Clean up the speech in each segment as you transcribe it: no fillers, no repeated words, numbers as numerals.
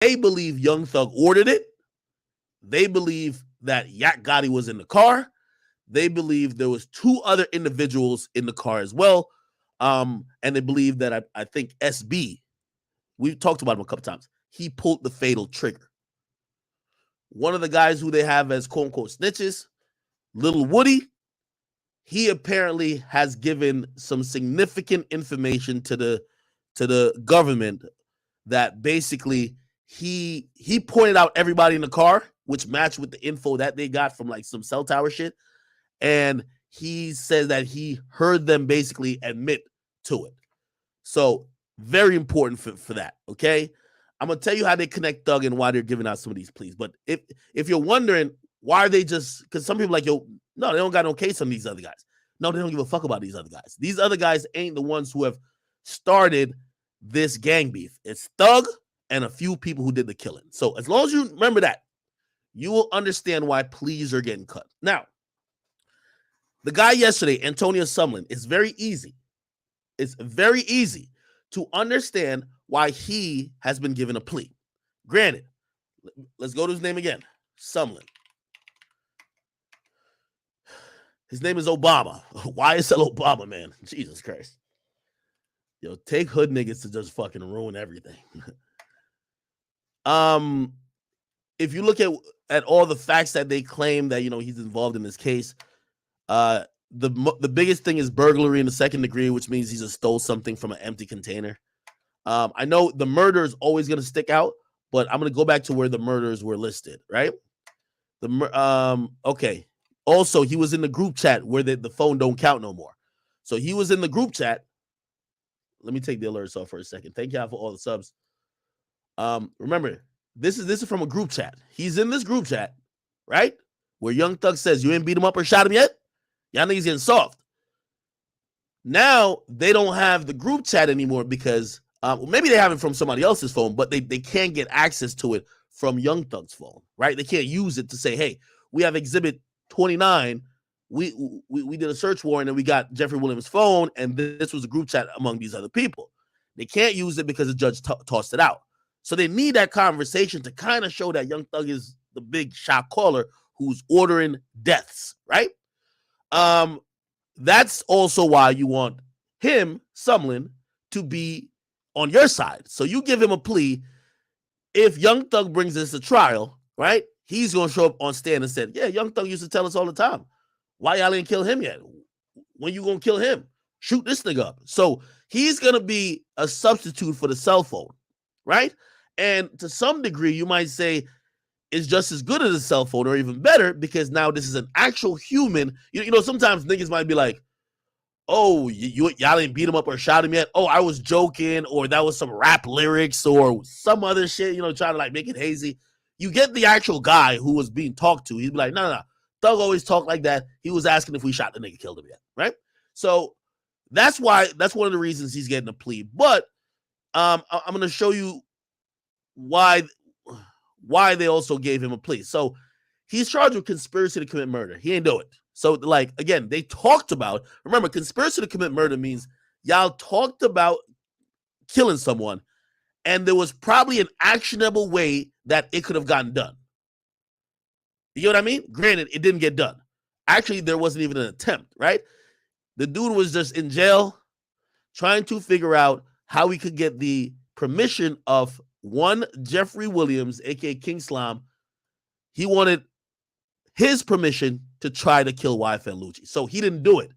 They believe Young Thug ordered it. They believe that Yak Gotti was in the car. They believe there was two other individuals in the car as well. And they believe that I think SB, we've talked about him a couple times, he pulled the fatal trigger. One of the guys who they have as quote unquote snitches, Little Woody, he apparently has given some significant information to the government that basically he pointed out everybody in the car, which matched with the info that they got from like some cell tower shit. And he says that he heard them basically admit to it. So very important for that, okay? I'm going to tell you how they connect Thug and why they're giving out some of these pleas. But if you're wondering, why are they just, because some people are like, yo, no, they don't got no case on these other guys. No, they don't give a fuck about these other guys. These other guys ain't the ones who have started this gang beef. It's Thug and a few people who did the killing. So as long as you remember that, you will understand why pleas are getting cut. Now, the guy yesterday, Antonio Sumlin, is very easy. It's very easy to understand why he has been given a plea. Granted, let's go to his name again, Sumlin. His name is Obama. YSL Obama, man. Jesus Christ. Yo, take hood niggas to just fucking ruin everything. If you look at all the facts that they claim that, you know, he's involved in this case, the biggest thing is burglary in the second degree, which means he just stole something from an empty container. I know the murder is always going to stick out, but I'm going to go back to where the murders were listed, right? Okay. Also, he was in the group chat where the phone don't count no more. So he was in the group chat. Let me take the alerts off for a second. Thank y'all for all the subs. Remember, this is from a group chat. He's in this group chat, right? Where Young Thug says, you ain't beat him up or shot him yet? Y'all niggas getting soft. Now, they don't have the group chat anymore because maybe they have it from somebody else's phone, but they can't get access to it from Young Thug's phone, right? They can't use it to say, hey, we have exhibit 29. We did a search warrant and we got Jeffrey Williams' phone, and this was a group chat among these other people. They can't use it because the judge tossed it out. So they need that conversation to kind of show that Young Thug is the big shot caller who's ordering deaths, right? That's also why you want him, Sumlin, to be on your side. So you give him a plea. If Young Thug brings this to trial, right, he's going to show up on stand and say, yeah, Young Thug used to tell us all the time, why y'all ain't kill him yet? When you going to kill him? Shoot this nigga up. So he's going to be a substitute for the cell phone, right? And to some degree, you might say it's just as good as a cell phone or even better because now this is an actual human. You know, sometimes niggas might be like, oh, y'all ain't beat him up or shot him yet. Oh, I was joking, or that was some rap lyrics or some other shit, you know, trying to like make it hazy. You get the actual guy who was being talked to. He'd be like, no. Thug always talked like that. He was asking if we shot the nigga, killed him yet, right? So that's one of the reasons he's getting a plea. But I'm going to show you why they also gave him a plea. So he's charged with conspiracy to commit murder. He ain't do it. So, like, again, they talked about, remember, conspiracy to commit murder means y'all talked about killing someone, and there was probably an actionable way that it could have gotten done. You know what I mean? Granted, it didn't get done. Actually, there wasn't even an attempt, right? The dude was just in jail trying to figure out how he could get the permission of one Jeffrey Williams, a.k.a. King Slime. He wanted his permission to try to kill YFL Lucci. So he didn't do it.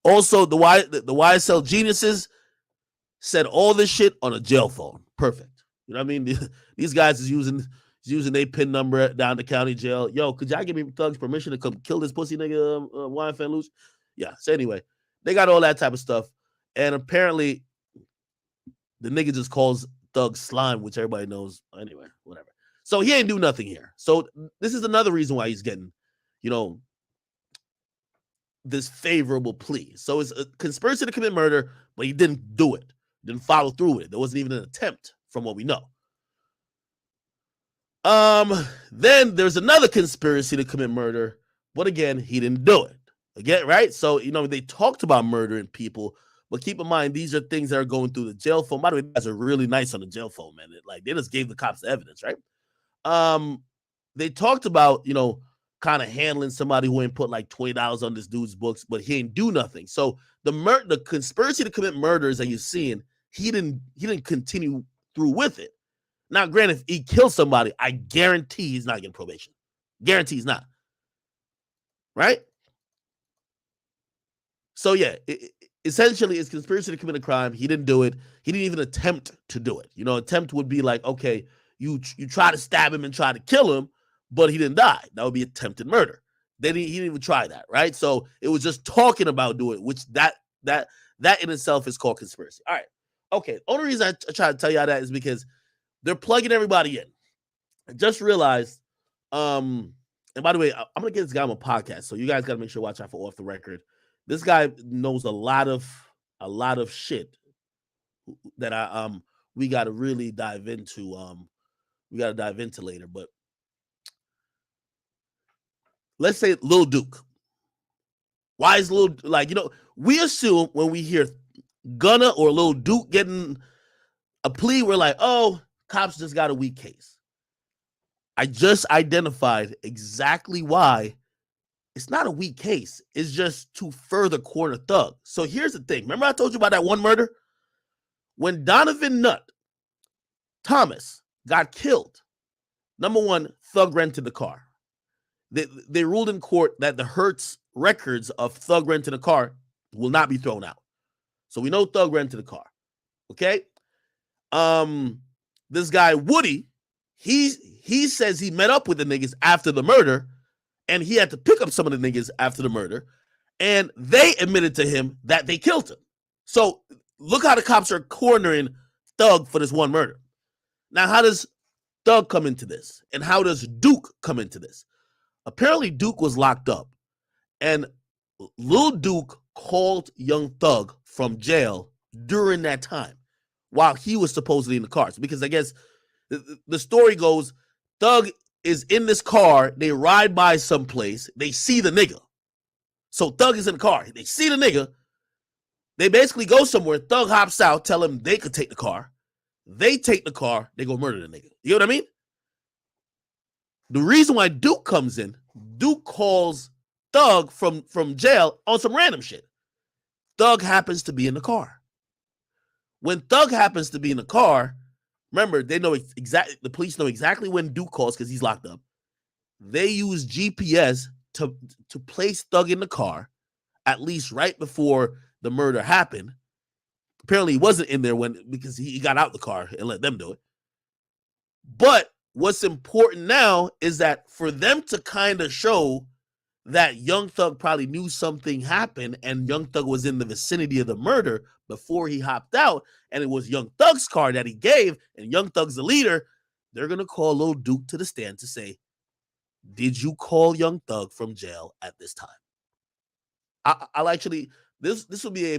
Also, the YSL geniuses said all this shit on a jail phone. Perfect. You know what I mean? These guys is using their PIN number down the county jail. Yo, could y'all give me Thug's permission to come kill this pussy nigga, YFL Lucci? Yeah. So anyway, they got all that type of stuff. And apparently, the nigga just calls Thug Slime, which everybody knows. Anyway, whatever. So he ain't do nothing here. So this is another reason why he's getting, you know, this favorable plea. So it's a conspiracy to commit murder, but he didn't do it. Didn't follow through with it. There wasn't even an attempt from what we know. Then there's another conspiracy to commit murder, but again, he didn't do it. Again, right? So, you know, they talked about murdering people, But keep in mind, these are things that are going through the jail phone. By the way, you guys are really nice on the jail phone, man. They just gave the cops the evidence, right? They talked about, kind of handling somebody who ain't put like $20 on this dude's books, but he ain't do nothing. So the conspiracy to commit murders that you're seeing, he didn't continue through with it. Now, granted, if he kills somebody, I guarantee he's not getting probation. Guarantee he's not. Right? So yeah, essentially, it's conspiracy to commit a crime. He didn't do it. He didn't even attempt to do it. Attempt would be like, okay, you try to stab him and try to kill him, but he didn't die. That would be attempted murder. He didn't even try that, right? So it was just talking about doing it, which that in itself is called conspiracy. All right. Okay. Only reason I try to tell y'all that is because they're plugging everybody in. I just realized, and by the way, I'm gonna get this guy on a podcast, so you guys gotta make sure to watch out for Off the Record. This guy knows a lot of shit that we gotta really dive into. We gotta dive into later, but let's say Lil Duke. Why is Lil we assume when we hear Gunna or Lil Duke getting a plea, we're like, oh, cops just got a weak case. I just identified exactly why it's not a weak case. It's just to further corner Thug. So here's the thing. Remember I told you about that one murder? When Donovan Nutt Thomas got killed, number one, Thug rented the car. They ruled in court that the Hertz records of Thug renting a car will not be thrown out. So we know Thug rented a car. Okay? This guy, Woody, he says he met up with the niggas after the murder, and he had to pick up some of the niggas after the murder, and they admitted to him that they killed him. So look how the cops are cornering Thug for this one murder. Now, how does Thug come into this? And how does Duke come into this? Apparently, Duke was locked up, and Lil Duke called Young Thug from jail during that time while he was supposedly in the cars. Because I guess the story goes, Thug is in this car, they ride by someplace, they see the nigga. So Thug is in the car, they see the nigga, they basically go somewhere, Thug hops out, tell him they could take the car, they take the car, they go murder the nigga. You know what I mean? The reason why Duke comes in, Duke calls Thug from jail on some random shit. Thug happens to be in the car. When Thug happens to be in the car, remember, they know exactly. The police know exactly when Duke calls because he's locked up. They use GPS to place Thug in the car, at least right before the murder happened. Apparently, he wasn't in there because he got out the car and let them do it. But what's important now is that for them to kind of show that Young Thug probably knew something happened and Young Thug was in the vicinity of the murder before he hopped out, and it was Young Thug's car that he gave, and Young Thug's the leader, they're going to call Lil Duke to the stand to say, did you call Young Thug from jail at this time? I'll actually, this would be a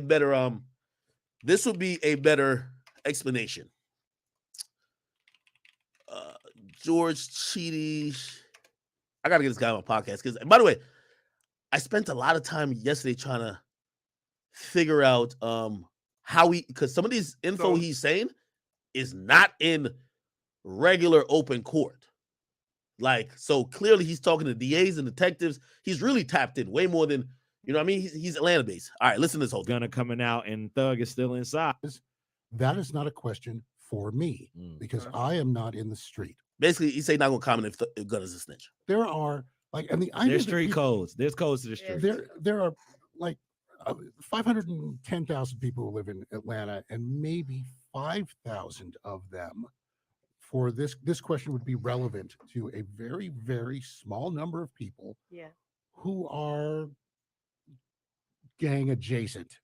better explanation. George Cheedy. I got to get this guy on my podcast because, by the way, I spent a lot of time yesterday trying to figure out because some of these info he's saying is not in regular open court. So clearly he's talking to DAs and detectives. He's really tapped in way more than, you know what I mean? He's Atlanta based. All right, listen to this whole thing. Gunna coming out and Thug is still inside. That is not a question for me because I am not in the street. Basically, he say not going to comment if Gunna's a snitch. There are there's street codes. There's codes to the street. There are 510,000 people who live in Atlanta, and maybe 5,000 of them for this question would be relevant to a very, very small number of people who are gang adjacent,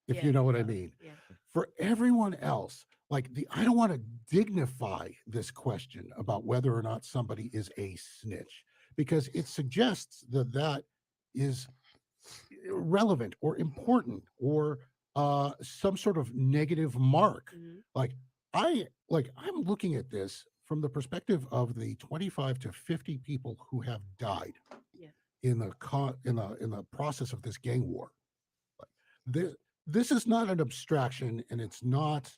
if you know what I mean. Yeah. For everyone else, I don't want to dignify this question about whether or not somebody is a snitch, because it suggests that is relevant or important or some sort of negative mark. I'm looking at this from the perspective of the 25 to 50 people who have died in the process of this gang war. this is not an abstraction, and it's not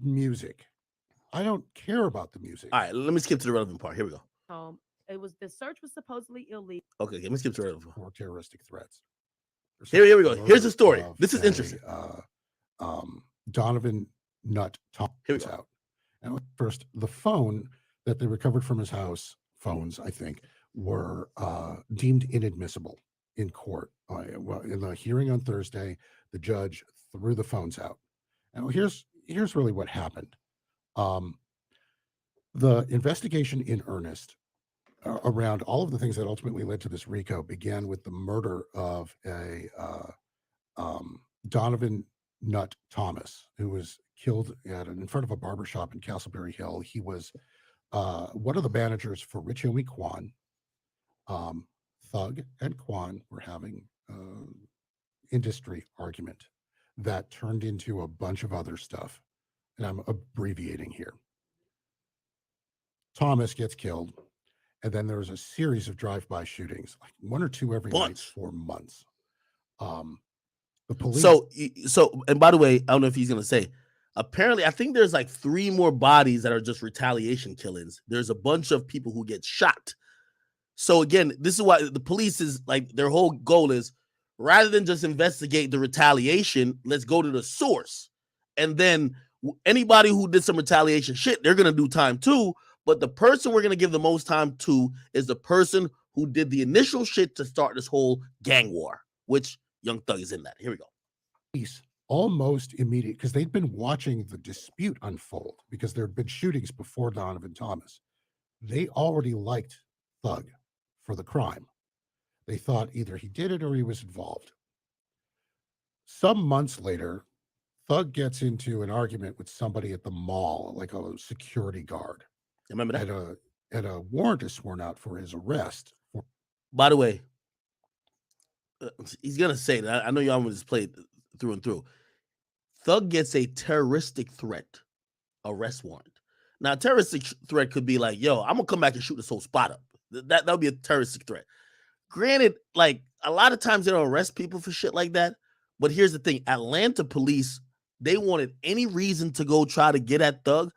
music. I don't care about the music. All right, let me skip to the relevant part. Here we go. The search was supposedly illegal. Okay, let me skip to the relevant part. For terroristic threats. Here we go. Here's the story. This is interesting. Donovan Nutt Thomas out. And first, the phone that they recovered from his house, phones, I think, were deemed inadmissible in court. Well, in the hearing on Thursday, the judge threw the phones out. And here's really what happened. The investigation in earnest around all of the things that ultimately led to this RICO began with the murder of a Donovan Nutt Thomas, who was killed in front of a barbershop in Castleberry Hill. He was one of the managers for Rich Homie Quan. Thug and Quan were having industry argument that turned into a bunch of other stuff. And I'm abbreviating here. Thomas gets killed. And then there was a series of drive-by shootings, like one or two every night for months. The police. So, and by the way, I don't know if he's gonna say. Apparently, I think there's like 3 more bodies that are just retaliation killings. There's a bunch of people who get shot. So again, this is why the police is like their whole goal is rather than just investigate the retaliation, let's go to the source, and then anybody who did some retaliation shit, they're gonna do time too. But the person we're going to give the most time to is the person who did the initial shit to start this whole gang war, which Young Thug is in that. Here we go. Peace. Almost immediate, because they'd been watching the dispute unfold because there had been shootings before Donovan Thomas. They already liked Thug for the crime. They thought either he did it or he was involved. Some months later, Thug gets into an argument with somebody at the mall, like a security guard. Remember that? And a warrant is sworn out for his arrest. By the way, he's gonna say that. I know y'all want to play it through and through. Thug gets a terroristic threat arrest warrant. Now, a terroristic threat could be like, "Yo, I'm gonna come back and shoot this whole spot up." That would be a terroristic threat. Granted, like a lot of times they don't arrest people for shit like that. But here's the thing: Atlanta police, they wanted any reason to go try to get at Thug.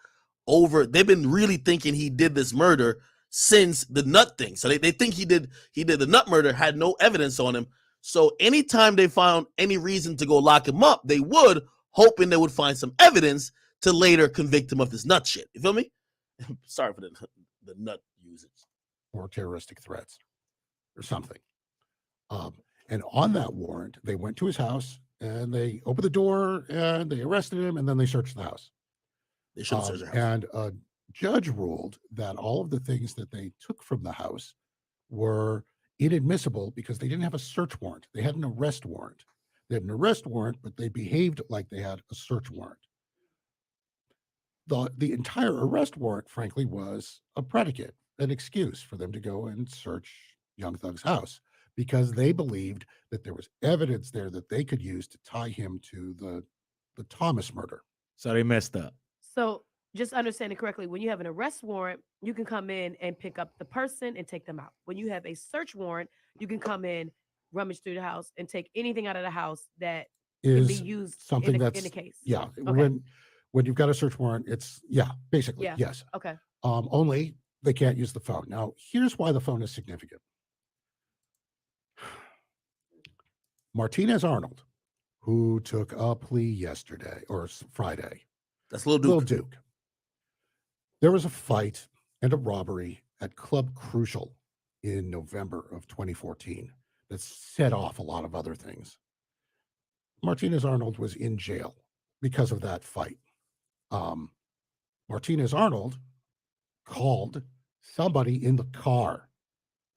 They've been really thinking he did this murder since the Nut thing. So they think he did the Nut murder, had no evidence on him. So anytime they found any reason to go lock him up, they would, hoping they would find some evidence to later convict him of this Nut shit. You feel me? Sorry for the Nut usage. Or terroristic threats or something. And on that warrant, they went to his house and they opened the door and they arrested him and then they searched the house. They should search the house. And a judge ruled that all of the things that they took from the house were inadmissible because they didn't have a search warrant. They had an arrest warrant. They had an arrest warrant, but they behaved like they had a search warrant. The entire arrest warrant, frankly, was a predicate, an excuse for them to go and search Young Thug's house because they believed that there was evidence there that they could use to tie him to the Thomas murder. So they messed up. So just understand it correctly. When you have an arrest warrant, you can come in and pick up the person and take them out. When you have a search warrant, you can come in, rummage through the house, and take anything out of the house that can be used something in that's the case. Yeah. Okay. When you've got a search warrant, it's basically yes. Okay. Only they can't use the phone. Now, here's why the phone is significant. Martinez Arnold, who took a plea yesterday or Friday. That's Lil Duke. There was a fight and a robbery at Club Crucial in November of 2014 that set off a lot of other things. Martinez Arnold was in jail because of that fight. Martinez Arnold called somebody in the car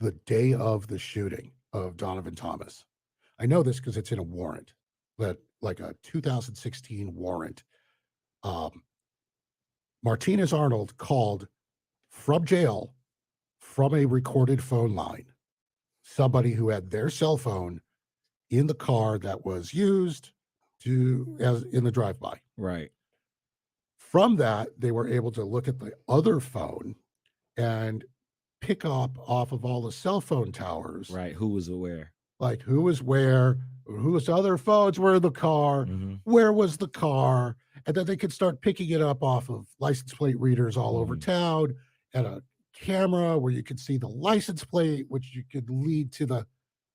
the day of the shooting of Donovan Thomas. I know this because it's in a warrant, but like a 2016 warrant. Martinez Arnold called from jail from a recorded phone line, somebody who had their cell phone in the car that was used as in the drive-by. Right. From that, they were able to look at the other phone and pick up off of all the cell phone towers. Right. Who was aware? Like who was where, whose other phones were in the car, where was the car, and then they could start picking it up off of license plate readers all over town and a camera where you could see the license plate, which you could lead to the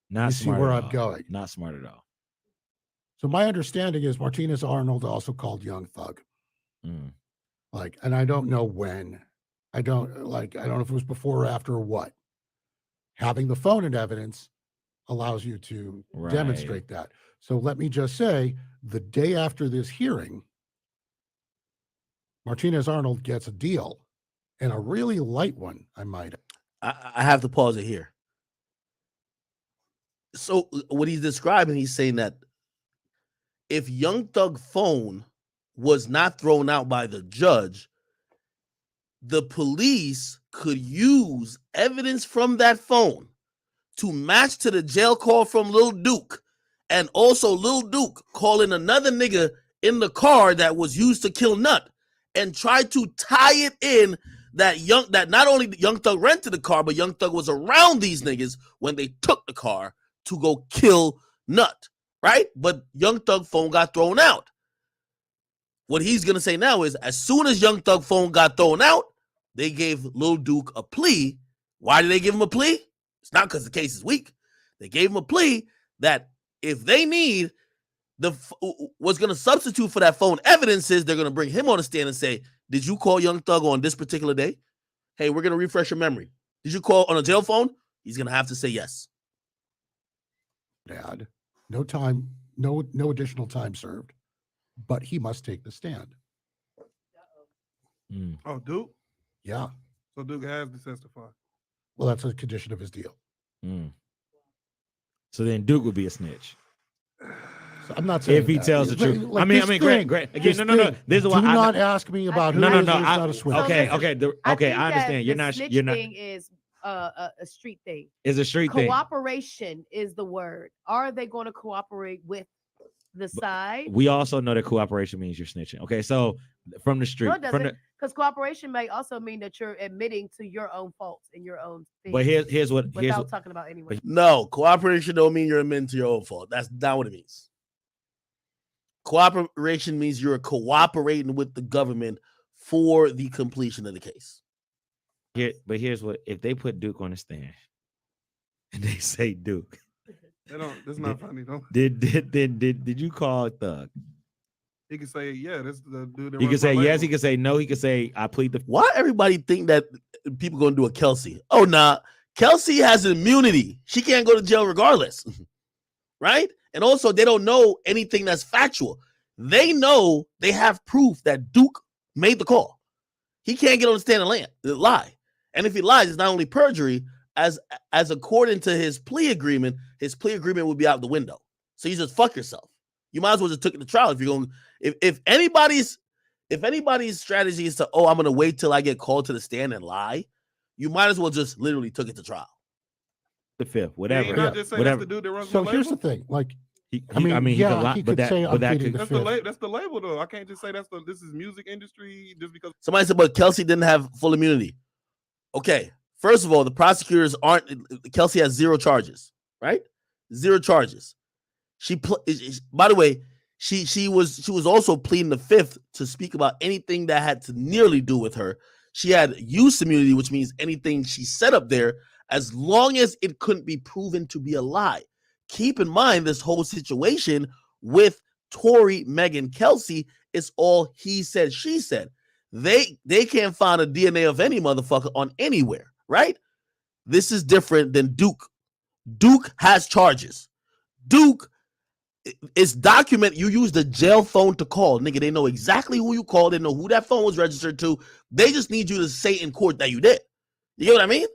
Not see smart where at I'm all. going. Not smart at all. So my understanding is Martinez Arnold also called Young Thug. Like, and I don't know when. I don't know if it was before or after or what. Having the phone in evidence allows you to demonstrate that. So let me just say, the day after this hearing, Martinez Arnold gets a deal, and a really light one, I might add. I have to pause it here. So what he's describing, he's saying that if Young Thug's phone was not thrown out by the judge, the police could use evidence from that phone to match to the jail call from Lil Duke, and also Lil Duke calling another nigga in the car that was used to kill Nut, and try to tie it in that not only Young Thug rented the car, but Young Thug was around these niggas when they took the car to go kill Nut, right? But Young Thug phone got thrown out. What he's gonna say now is, as soon as Young Thug phone got thrown out, they gave Lil Duke a plea. Why did they give him a plea? It's not because the case is weak. They gave him a plea that if they need what's going to substitute for that phone evidence is they're going to bring him on the stand and say, did you call Young Thug on this particular day? Hey, we're going to refresh your memory. Did you call on a jail phone? He's going to have to say yes. Dad, no time, no additional time served, but he must take the stand. Oh, Duke? Yeah. So Duke has to testify. Well, that's a condition of his deal. So then Duke would be a snitch. So I'm not saying if he that. tells the truth. Like Great. Again, no. This is why. Do not ask me about who is not a switch. Okay. I understand. You're not. Thing is a street thing. Is a street thing. Cooperation is the word. Are they going to cooperate with the side? We also know that cooperation means you're snitching. Okay, so from the street, no, it doesn't, because cooperation may also mean that you're admitting to your own faults and your own things. But here's what talking about anyway. No, cooperation don't mean you're admitting to your own fault. That's not what it means. Cooperation means you're cooperating with the government for the completion of the case. But here's what: if they put Duke on the stand and they say Duke, that's not funny though. Did you call Thug? He can say, yeah, that's the dude. He can say yes. He can say no. He can say I plead the. Why everybody think that people gonna do a Kelsey? Oh nah, Kelsey has immunity. She can't go to jail regardless, right? And also, they don't know anything that's factual. They know they have proof that Duke made the call. He can't get on the stand and lie. And if he lies, it's not only perjury, as according to his plea agreement would be out the window. So you just fuck yourself. You might as well just took it to trial if you're going. If anybody's strategy is to, I'm gonna wait till I get called to the stand and lie, you might as well just literally took it to trial. The fifth, whatever. Yeah, just say whatever. That's the dude that runs so the here's label? the thing, like. He could say I'm pleading the fifth. That's the label though. I can't just say this is music industry just because somebody said, but Kelsey didn't have full immunity. Okay, first of all, the prosecutors Kelsey has 0 charges, right? 0 charges. By the way, she was also pleading the fifth to speak about anything that had to nearly do with her. She had use immunity, which means anything she said up there, as long as it couldn't be proven to be a lie. Keep in mind, this whole situation with Tory, Megan, Kelsey is all he said, she said. They can't find a DNA of any motherfucker on anywhere, right? This is different than Duke. Duke has charges. Duke is documented. You use the jail phone to call. Nigga, they know exactly who you called. They know who that phone was registered to. They just need you to say in court that you did. You get what I mean?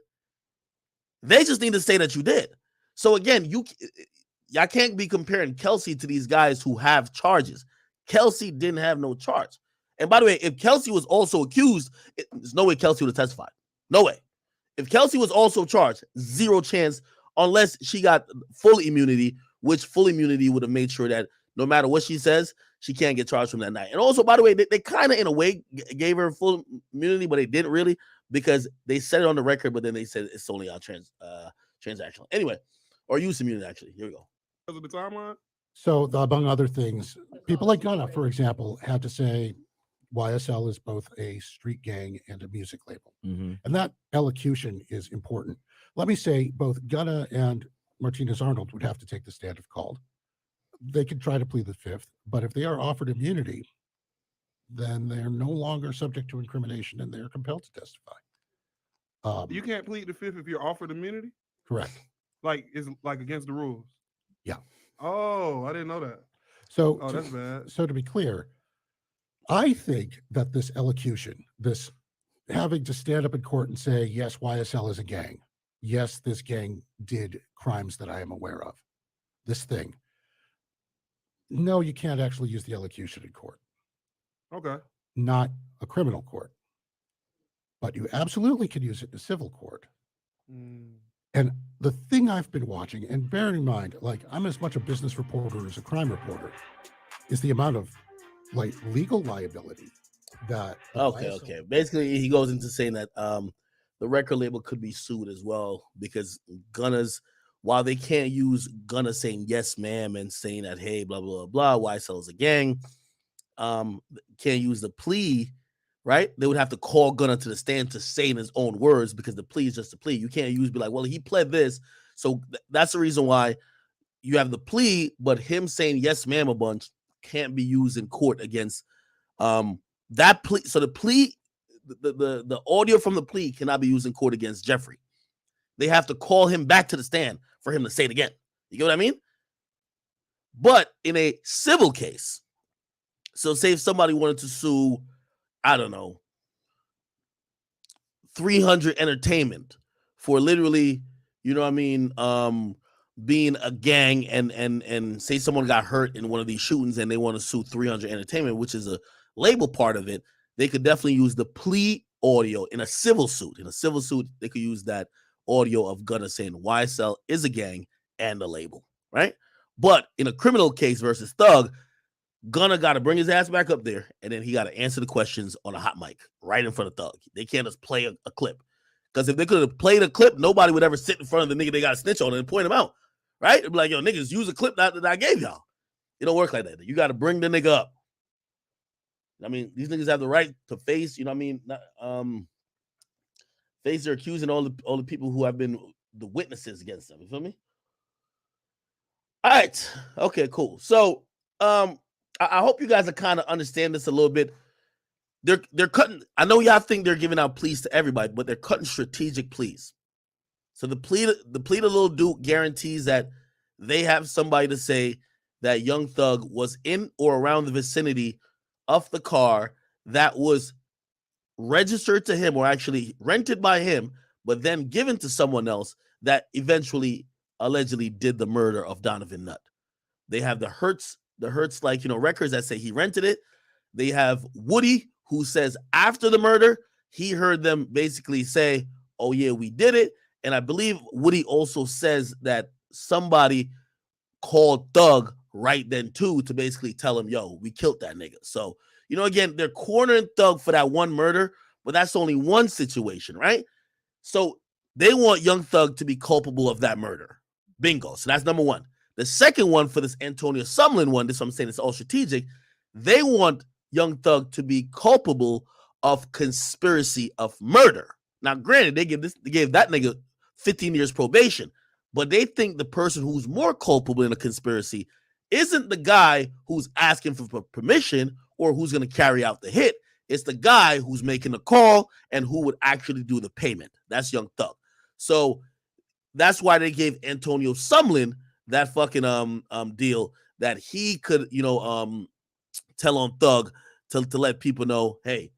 They just need to say that you did. So again, y'all can't be comparing Kelsey to these guys who have charges. Kelsey didn't have no charge. And by the way, if Kelsey was also accused, there's no way Kelsey would have testified. No way. If Kelsey was also charged, 0 chance, unless she got full immunity, which full immunity would have made sure that no matter what she says, she can't get charged from that night. And also, by the way, they kind of in a way gave her full immunity, but they didn't really, because they said it on the record, but then they said it's only on transactional. Anyway, or use immunity. Actually, here we go. Because of the timeline. So, among other things, people like Gunna, for example, had to say YSL is both a street gang and a music label. Mhm. And that elocution is important. Let me say both Gunna and Martinez Arnold would have to take the stand if called. They could try to plead the fifth, but if they are offered immunity, then they're no longer subject to incrimination and they're compelled to testify. You can't plead the fifth if you're offered immunity. Correct. Like it's like against the rules. Yeah. Oh, I didn't know that. So, Oh, that's bad. So to be clear, I think that this elocution, this having to stand up in court and say, yes, YSL is a gang. Yes, this gang did crimes that I am aware of. This thing. No, you can't actually use the elocution in court. Okay. Not a criminal court. But you absolutely can use it in a civil court. And the thing I've been watching, and bearing in mind, like I'm as much a business reporter as a crime reporter, is the amount of like legal liability that Okay. Basically, he goes into saying that the record label could be sued as well because Gunna's, while they can't use Gunna saying yes, ma'am, and saying that hey, blah blah blah, YSL is a gang, can't use the plea. Right? They would have to call Gunna to the stand to say in his own words because the plea is just a plea. You can't be like, well, he pled this. So that's the reason why you have the plea, but him saying yes, ma'am, a bunch can't be used in court against that plea. So the plea, the audio from the plea cannot be used in court against Jeffrey. They have to call him back to the stand for him to say it again. You get what I mean? But in a civil case, so say if somebody wanted to sue, I don't know, 300 Entertainment for literally, you know what I mean, being a gang and say someone got hurt in one of these shootings and they want to sue 300 Entertainment, which is a label part of it, they could definitely use the plea audio in a civil suit. In a civil suit, they could use that audio of Gunna saying YSL is a gang and a label, right? But in a criminal case versus Thug, Gunna got to bring his ass back up there, and then he got to answer the questions on a hot mic right in front of Thug. They can't just play a clip. Because if they could have played a clip, nobody would ever sit in front of the nigga they got to snitch on and point him out, right? It'd be like, yo, niggas, use a clip that I gave y'all. It don't work like that. You got to bring the nigga up. I mean, these niggas have the right to face, you know what I mean, face their accusing all the people who have been the witnesses against them. You feel me? All right. Okay, cool. So, I hope you guys are kind of understand this a little bit. They're cutting. I know y'all think they're giving out pleas to everybody, but they're cutting strategic pleas. So the plea to Lil Duke guarantees that they have somebody to say that Young Thug was in or around the vicinity of the car that was registered to him or actually rented by him, but then given to someone else that eventually allegedly did the murder of Donovan Nutt. They have the Hertz records that say he rented it. They have Woody, who says after the murder, he heard them basically say, oh yeah, we did it. And I believe Woody also says that somebody called Thug right then too to basically tell him, yo, we killed that nigga. So, you know, again, they're cornering Thug for that one murder, but that's only one situation, right? So they want Young Thug to be culpable of that murder. Bingo. So that's number one. The second one for this Antonio Sumlin one, this is what I'm saying, it's all strategic. They want Young Thug to be culpable of conspiracy of murder. Now, granted, they gave that nigga 15 years probation, but they think the person who's more culpable in a conspiracy isn't the guy who's asking for permission or who's going to carry out the hit. It's the guy who's making the call and who would actually do the payment. That's Young Thug. So that's why they gave Antonio Sumlin that fucking deal that he could, tell on Thug to let people know, hey,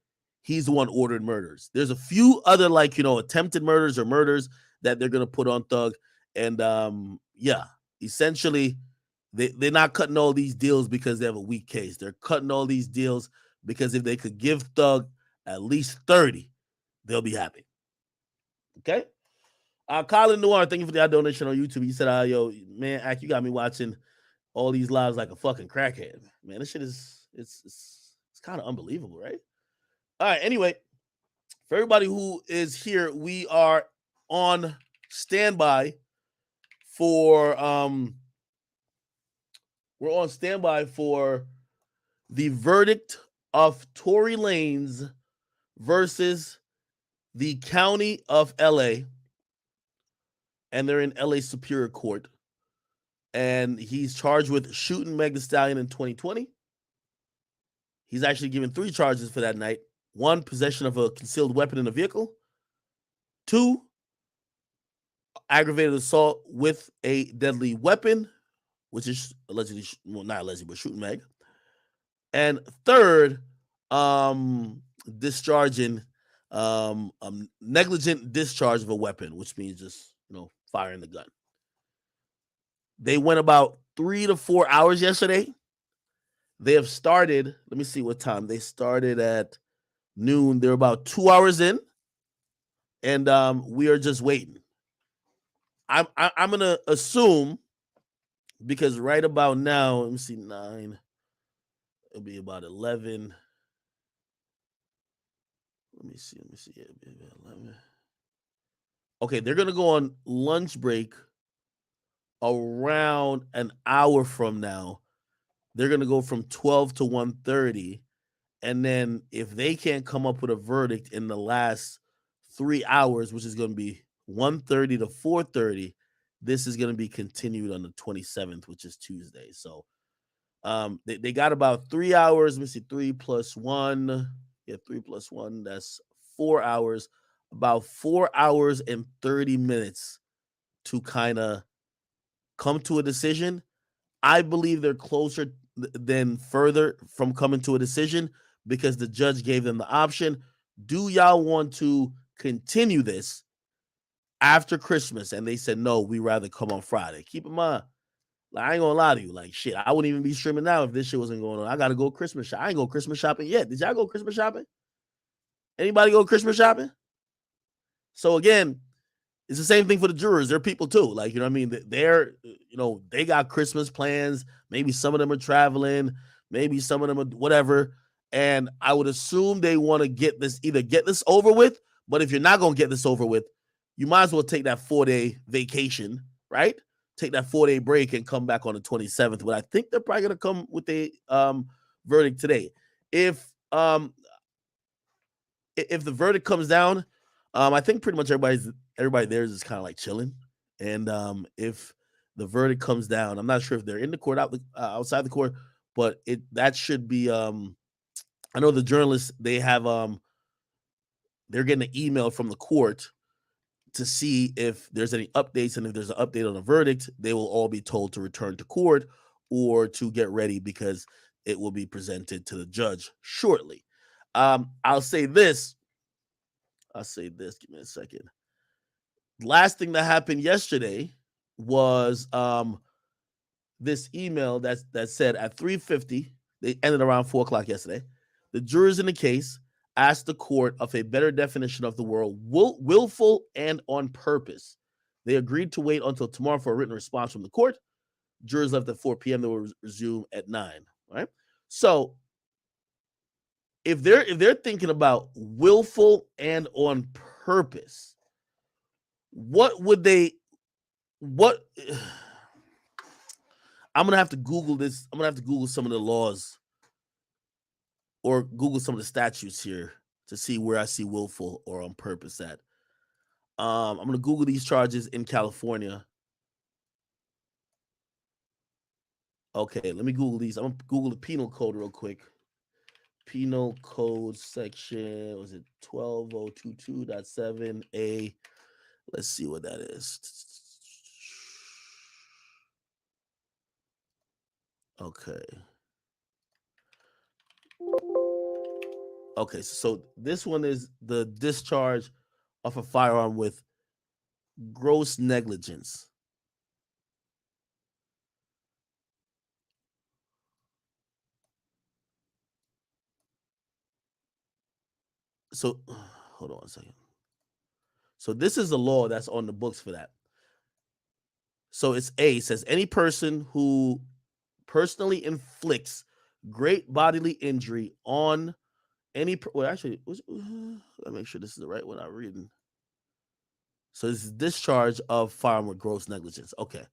he's the one ordered murders. There's a few other attempted murders or murders that they're gonna put on Thug, and essentially they're not cutting all these deals because they have a weak case. They're cutting all these deals because if they could give Thug at least 30, they'll be happy. Okay. Colin Noir, thank you for that donation on YouTube. He said, yo, man, Ak, you got me watching all these lives like a fucking crackhead. Man, this shit is it's kind of unbelievable, right? All right, anyway, for everybody who is here, we are on standby for we're on standby for the verdict of Tory Lanez versus the county of LA, and they're in LA Superior Court. And he's charged with shooting Meg Thee Stallion in 2020. He's actually given 3 charges for that night. 1, possession of a concealed weapon in a vehicle. 2, aggravated assault with a deadly weapon, which is allegedly, well, not allegedly, but shooting Meg. And 3rd, discharging, negligent discharge of a weapon, which means just, firing the gun. They went about 3 to 4 hours yesterday. They have started, let me see what time. They started at noon. They're about 2 hours in, and we are just waiting. I'm gonna assume, because right about now, let me see, 9. It'll be about 11. Let me see. It'll be about 11. Okay, they're gonna go on lunch break around an hour from now. They're gonna go from 12 to 1:30. And then if they can't come up with a verdict in the last 3 hours, which is going to be 1:30 to 4:30, this is going to be continued on the 27th, which is Tuesday. So they got about 3 hours. Let me see, 3 plus 1. Yeah, 3 plus 1. That's 4 hours. About 4 hours and 30 minutes to kind of come to a decision. I believe they're closer than further from coming to a decision, because the judge gave them the option. Do y'all want to continue this after Christmas? And they said, no, we rather come on Friday. Keep in mind, I ain't gonna lie to you. Shit, I wouldn't even be streaming now if this shit wasn't going on. I gotta go Christmas shop. I ain't go Christmas shopping yet. Did y'all go Christmas shopping? Anybody go Christmas shopping? So again, it's the same thing for the jurors. They're people too. You know what I mean? They're, they got Christmas plans. Maybe some of them are traveling. Maybe some of them are whatever. And I would assume they want to either get this over with, but if you're not going to get this over with, you might as well take that 4-day vacation, right? Take that 4-day break and come back on the 27th. But I think they're probably going to come with a verdict today. If the verdict comes down, I think pretty much everybody there is just kind of chilling. And if the verdict comes down, I'm not sure if they're in the court, outside the court, but that should be. I know the journalists, they have they're getting an email from the court to see if there's any updates, and if there's an update on the verdict, they will all be told to return to court or to get ready, because it will be presented to the judge shortly. I'll say this. Give me a second. Last thing that happened yesterday was this email that said at 3:50, they ended around 4 o'clock yesterday. The jurors in the case asked the court of a better definition of the word willful and on purpose. They agreed to wait until tomorrow for a written response from the court. Jurors left at 4 p.m. They will resume at 9. Right. So if they're thinking about willful and on purpose, what would they? What? I'm gonna have to Google this. I'm gonna have to Google some of the laws, or Google some of the statutes here to see where I see willful or on purpose at. I'm gonna Google these charges in California. Okay, let me Google these. I'm gonna Google the penal code real quick. Penal code section, was it 12022.7A? Let's see what that is. Okay. Okay, so this one is the discharge of a firearm with gross negligence. So, hold on a second. So this is the law that's on the books for that. So it's A, says any person who personally inflicts great bodily injury on any, well, actually, let me make sure this is the right one I'm reading. So this is discharge of firearm with gross negligence. Okay.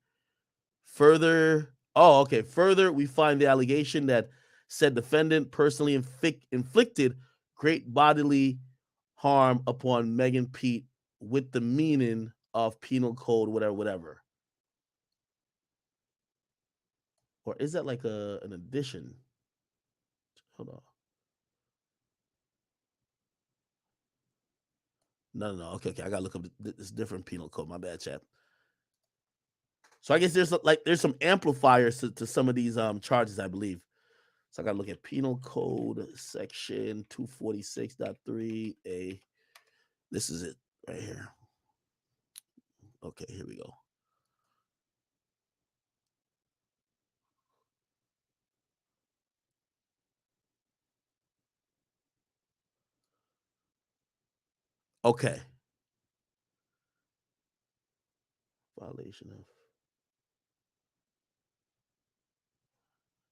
Further, we find the allegation that said defendant personally inflicted great bodily harm upon Megan Pete with the meaning of penal code, whatever. Or is that like an addition? Hold on. No. Okay. I gotta look up this different penal code. My bad, chat. So I guess there's some amplifiers to some of these charges, I believe. So I gotta look at penal code section 246.3a. This is it right here. Okay, here we go. Okay. Violation of.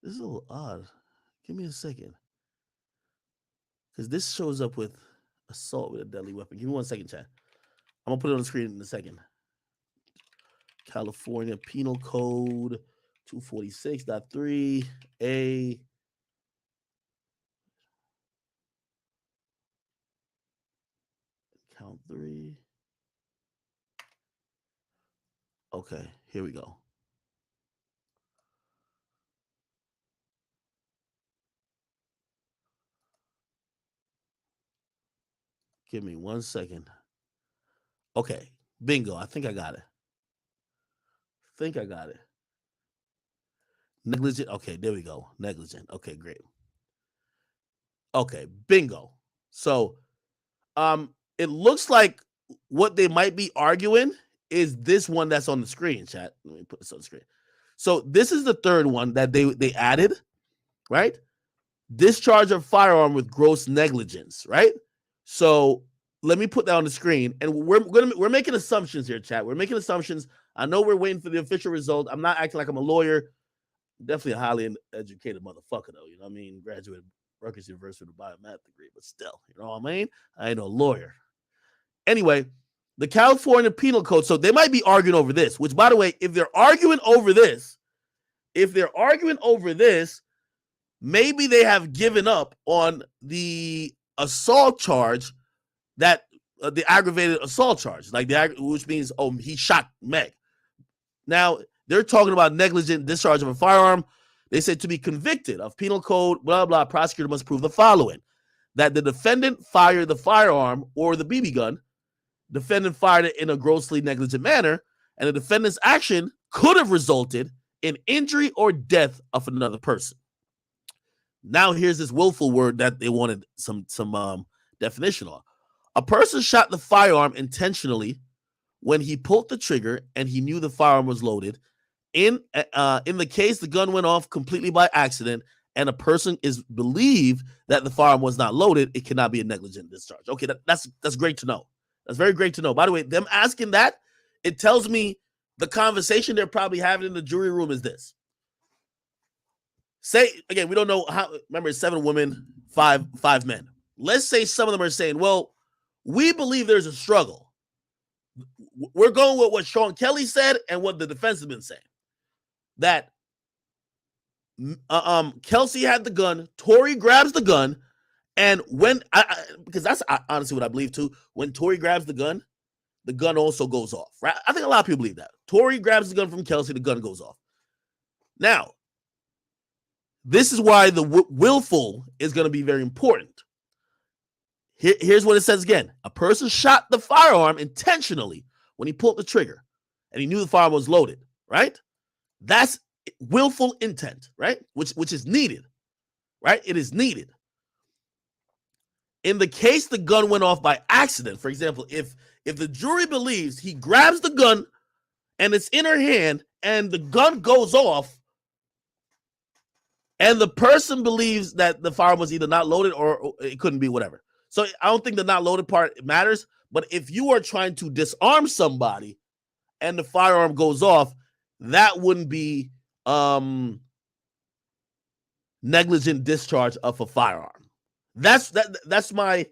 This is a little odd. Give me a second. Because this shows up with assault with a deadly weapon. Give me 1 second, chat. I'm going to put it on the screen in a second. California Penal Code 246.3A. Count 3. Okay, here we go. Give me 1 second. Okay, bingo. I think I got it. Negligent. Okay, there we go. Negligent. Okay, great. Okay, bingo. So, it looks like what they might be arguing is this one that's on the screen, chat. Let me put this on the screen. So this is the third one that they added, right? Discharge of firearm with gross negligence, right? So let me put that on the screen, and we're making assumptions here, chat. We're making assumptions. I know we're waiting for the official result. I'm not acting like I'm a lawyer. I'm definitely a highly educated motherfucker, though. You know what I mean? Graduated Rutgers University with a biomath degree, but still, you know what I mean? I ain't no lawyer. Anyway, the California Penal Code. So they might be arguing over this. Which, by the way, if they're arguing over this, maybe they have given up on the assault charge, that the aggravated assault charge, which means he shot Meg. Now they're talking about negligent discharge of a firearm. They said to be convicted of penal code, blah blah. Prosecutor must prove the following: that the defendant fired the firearm or the BB gun. Defendant fired it in a grossly negligent manner, and the defendant's action could have resulted in injury or death of another person. Now here's this willful word that they wanted some definition on. A person shot the firearm intentionally when he pulled the trigger and he knew the firearm was loaded. In the case the gun went off completely by accident and a person is believed that the firearm was not loaded, it cannot be a negligent discharge. Okay, that's great to know. That's very great to know. By the way, them asking that, it tells me the conversation they're probably having in the jury room is this. Say, again, we don't know how, remember, it's 7 women, 5 men. Let's say some of them are saying, well, we believe there's a struggle. We're going with what Sean Kelly said and what the defense has been saying. That Kelsey had the gun, Tory grabs the gun, and when because that's honestly what I believe too. When Tory grabs the gun also goes off. Right? I think a lot of people believe that. Tory grabs the gun from Kelsey, the gun goes off. Now, this is why the willful is going to be very important. Here's what it says again. A person shot the firearm intentionally when he pulled the trigger and he knew the firearm was loaded, right? That's willful intent, right? Which is needed, right? It is needed. In the case the gun went off by accident, for example, if the jury believes he grabs the gun and it's in her hand and the gun goes off and the person believes that the firearm was either not loaded or it couldn't be, whatever. So I don't think the not loaded part matters, but if you are trying to disarm somebody and the firearm goes off, that wouldn't be negligent discharge of a firearm. That's my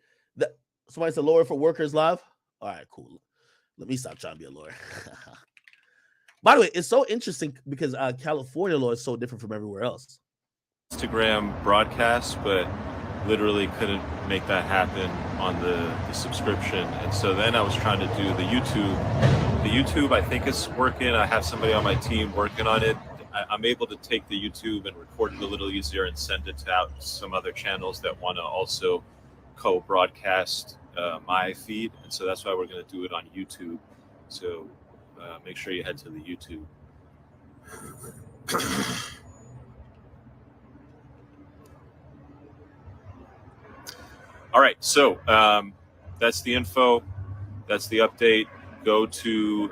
somebody said lawyer for workers live. All right, cool. Let me stop trying to be a lawyer. By the way, it's so interesting because California law is so different from everywhere else. Instagram broadcast, but literally couldn't make that happen on the subscription. And so then I was trying to do the YouTube. The YouTube, I think, is working. I have somebody on my team working on it. I'm able to take the YouTube and record it a little easier and send it out to some other channels that want to also co-broadcast my feed. And so that's why we're going to do it on YouTube. So make sure you head to the YouTube. All right, so that's the info. That's the update. Go to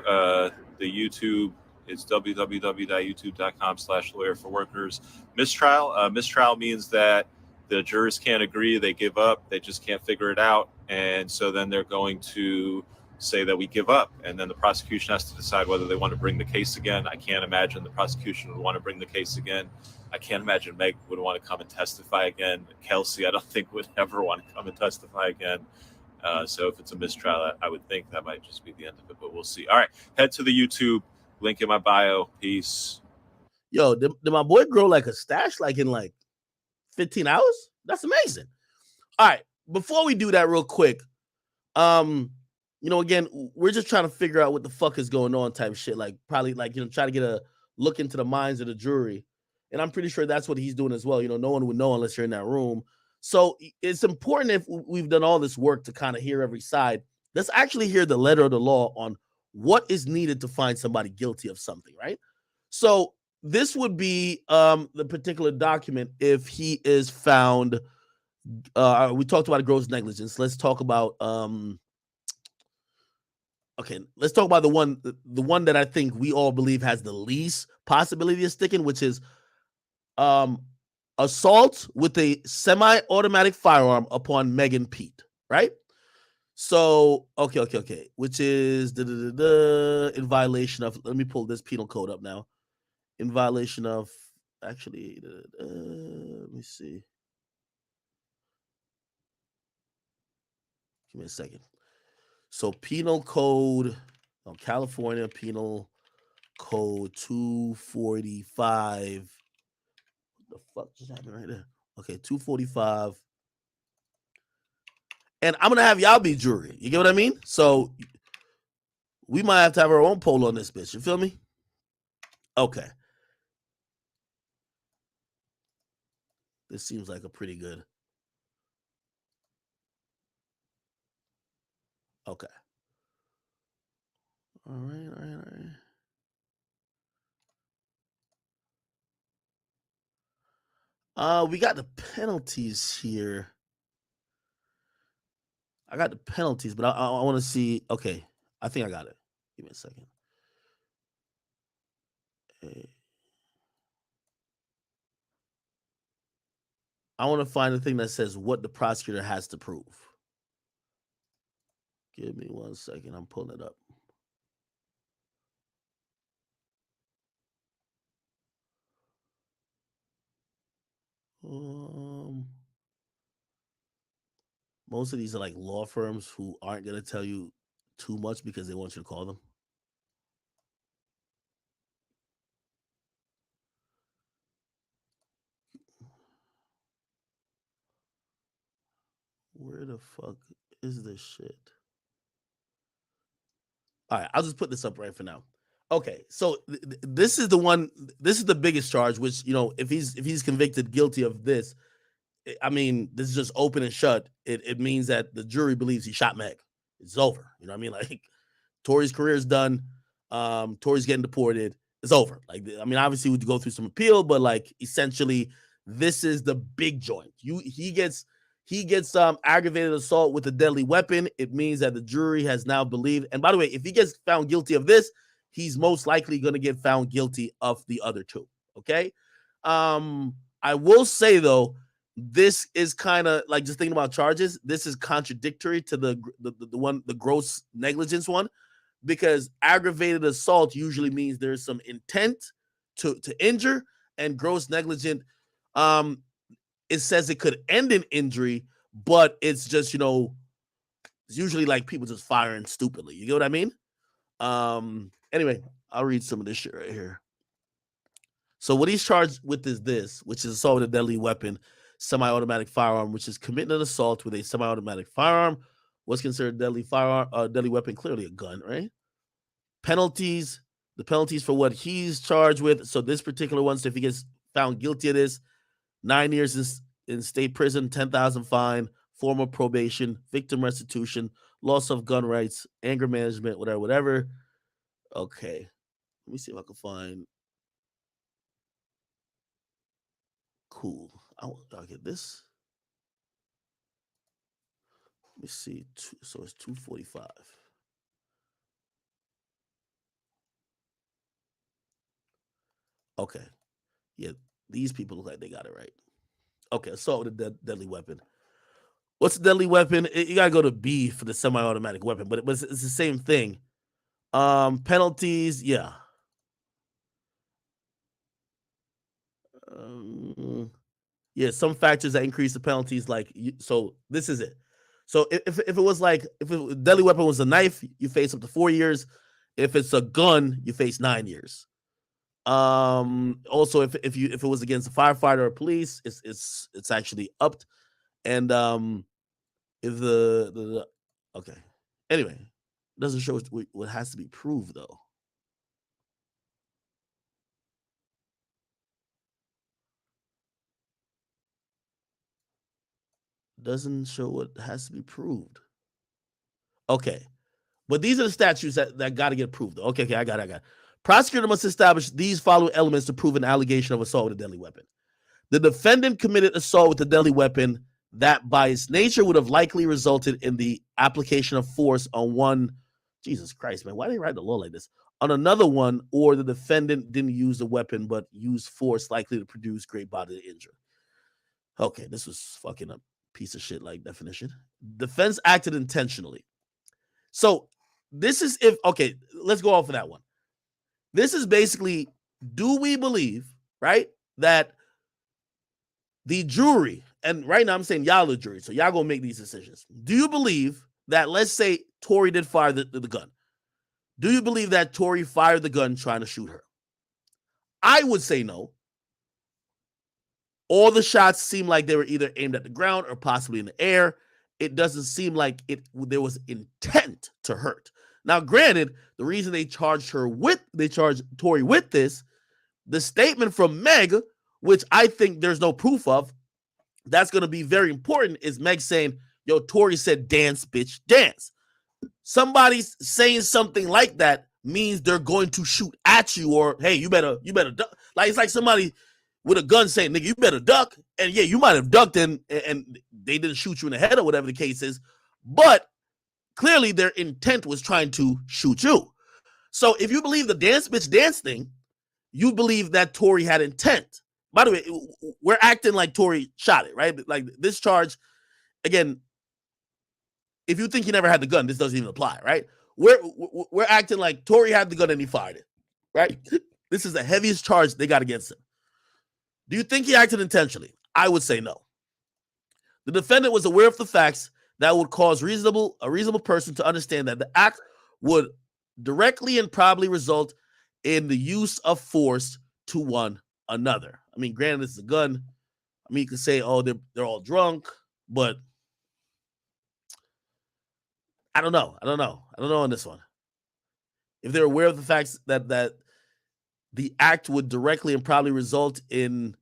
the YouTube. It's www.youtube.com/lawyer4workers. Mistrial. Mistrial means that the jurors can't agree. They give up. They just can't figure it out. And so then they're going to say that we give up. And then the prosecution has to decide whether they want to bring the case again. I can't imagine the prosecution would want to bring the case again. I can't imagine Meg would want to come and testify again. Kelsey, I don't think would ever want to come and testify again. So if it's a mistrial, I would think that might just be the end of it, but we'll see. All right, head to the YouTube, link in my bio. Peace. Yo, did my boy grow like a stash like in like 15 hours? That's amazing. All right, before we do that real quick, again, we're just trying to figure out what the fuck is going on type shit. Like probably like, try to get a look into the minds of the jury. And I'm pretty sure that's what he's doing as well. No one would know unless you're in that room. So it's important if we've done all this work to kind of hear every side. Let's actually hear the letter of the law on what is needed to find somebody guilty of something, right? So this would be the particular document if he is found. We talked about gross negligence. Let's talk about let's talk about the one that I think we all believe has the least possibility of sticking, which is assault with a semi-automatic firearm upon Megan Pete, right? So, okay, which is in violation of, let me pull this penal code up now. In violation of, actually, let me see. Give me a second. So penal code, California penal code 245. What the fuck just happened right there? Okay, 245. And I'm going to have y'all be jury. You get what I mean? So we might have to have our own poll on this bitch. You feel me? Okay. This seems like a pretty good. Okay. All right. We got the penalties here. I got the penalties, but I want to see. Okay, I think I got it. Give me a second. I want to find the thing that says what the prosecutor has to prove. Give me 1 second. I'm pulling it up. Most of these are like law firms who aren't going to tell you too much because they want you to call them. Where the fuck is this shit? All right, I'll just put this up right for now. Okay, so this is the one. This is the biggest charge. Which if he's convicted guilty of this, I mean, this is just open and shut. It means that the jury believes he shot Meg. It's over. You know what I mean? Like Tory's career is done. Tory's getting deported. It's over. Like I mean, obviously we'd go through some appeal, but like essentially, this is the big joint. He gets aggravated assault with a deadly weapon. It means that the jury has now believed. And by the way, if he gets found guilty of this, he's most likely going to get found guilty of the other two. Okay. I will say though, this is kind of like just thinking about charges. This is contradictory to the gross negligence one, because aggravated assault usually means there's some intent to injure, and gross negligent, it says it could end in injury, but it's just, it's usually like people just firing stupidly. You get what I mean? Anyway, I'll read some of this shit right here. So what he's charged with is this, which is assault with a deadly weapon, semi-automatic firearm, which is committing an assault with a semi-automatic firearm. What's considered deadly firearm, deadly weapon? Clearly a gun, right? Penalties. The penalties for what he's charged with. So this particular one, so if he gets found guilty of this, 9 years in state prison, 10,000 fine, formal probation, victim restitution, loss of gun rights, anger management, whatever. Okay, let me see if I can find. Cool. I'll get this. Let me see. So it's 245. Okay. Yeah, these people look like they got it right. Okay, assault with a deadly weapon. What's a deadly weapon? You gotta go to B for the semi-automatic weapon, but it's the same thing. Penalties, yeah. Yeah, some factors that increase the penalties, like so. This is it. So if it was like if a deadly weapon was a knife, you face up to 4 years. If it's a gun, you face 9 years. Also, if it was against a firefighter or police, it's actually upped. And if the okay. Anyway, it doesn't show what has to be proved though. Doesn't show what has to be proved. Okay. But these are the statutes that got to get proved. Okay, I got it. Prosecutor must establish these following elements to prove an allegation of assault with a deadly weapon. The defendant committed assault with a deadly weapon that by its nature would have likely resulted in the application of force on one. Jesus Christ, man. Why did they write the law like this? On another one, or the defendant didn't use the weapon but used force likely to produce great bodily injury. Okay, this was fucking a piece of shit like definition. Defense acted intentionally. So this is okay, let's go off of that one. This is basically, do we believe, right, that the jury, and right now I'm saying y'all the jury, so y'all gonna make these decisions. Do you believe that, let's say Tory did fire the gun. Do you believe that Tory fired the gun trying to shoot her? I would say no. All the shots seem like they were either aimed at the ground or possibly in the air. It doesn't seem like there was intent to hurt. Now, granted, the reason they charged Tory with this, the statement from Meg, which I think there's no proof of, that's going to be very important, is Meg saying, yo, Tory said, dance, bitch, dance. Somebody's saying something like that means they're going to shoot at you, or, hey, you better duck. Like, it's like somebody with a gun saying, nigga, you better duck. And yeah, you might have ducked and they didn't shoot you in the head or whatever the case is. But clearly their intent was trying to shoot you. So if you believe the dance bitch dance thing, you believe that Tory had intent. By the way, we're acting like Tory shot it, right? Like this charge, again, if you think he never had the gun, this doesn't even apply, right? We're acting like Tory had the gun and he fired it, right? This is the heaviest charge they got against him. Do you think he acted intentionally? I would say no. The defendant was aware of the facts that would cause a reasonable person to understand that the act would directly and probably result in the use of force to one another. I mean, granted, this is a gun. I mean, you could say, oh, they're all drunk, but I don't know. I don't know on this one. If they're aware of the facts that the act would directly and probably result in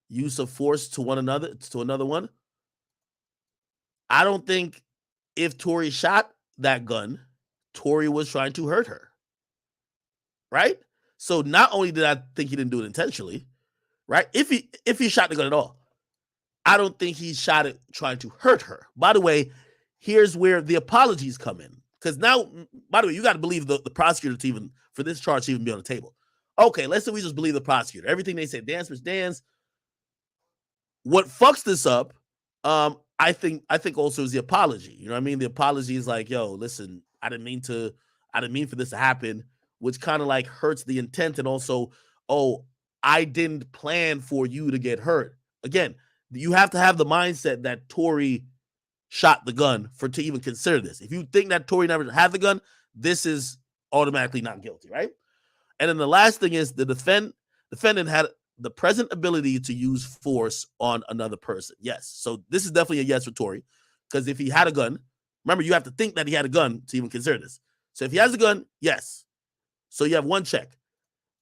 use of force to another one, I don't think if Tory shot that gun, Tory was trying to hurt her. Right? So not only did I think he didn't do it intentionally, right? If he shot the gun at all, I don't think he shot it trying to hurt her. By the way, here's where the apologies come in. Because now, by the way, you got to believe the prosecutor to even, for this charge to even be on the table. Okay, let's say we just believe the prosecutor. Everything they say, dance, bitch, dance. What fucks this up, I think also is the apology. You know what I mean? The apology is like, yo, listen, I didn't mean for this to happen, which kind of like hurts the intent. And also, oh, I didn't plan for you to get hurt. Again, you have to have the mindset that Tory shot the gun to even consider this. If you think that Tory never had the gun, this is automatically not guilty, right? And then the last thing is the defendant had the present ability to use force on another person. Yes. So this is definitely a yes for Tory, because if he had a gun, remember, you have to think that he had a gun to even consider this. So if he has a gun, yes. So you have one check.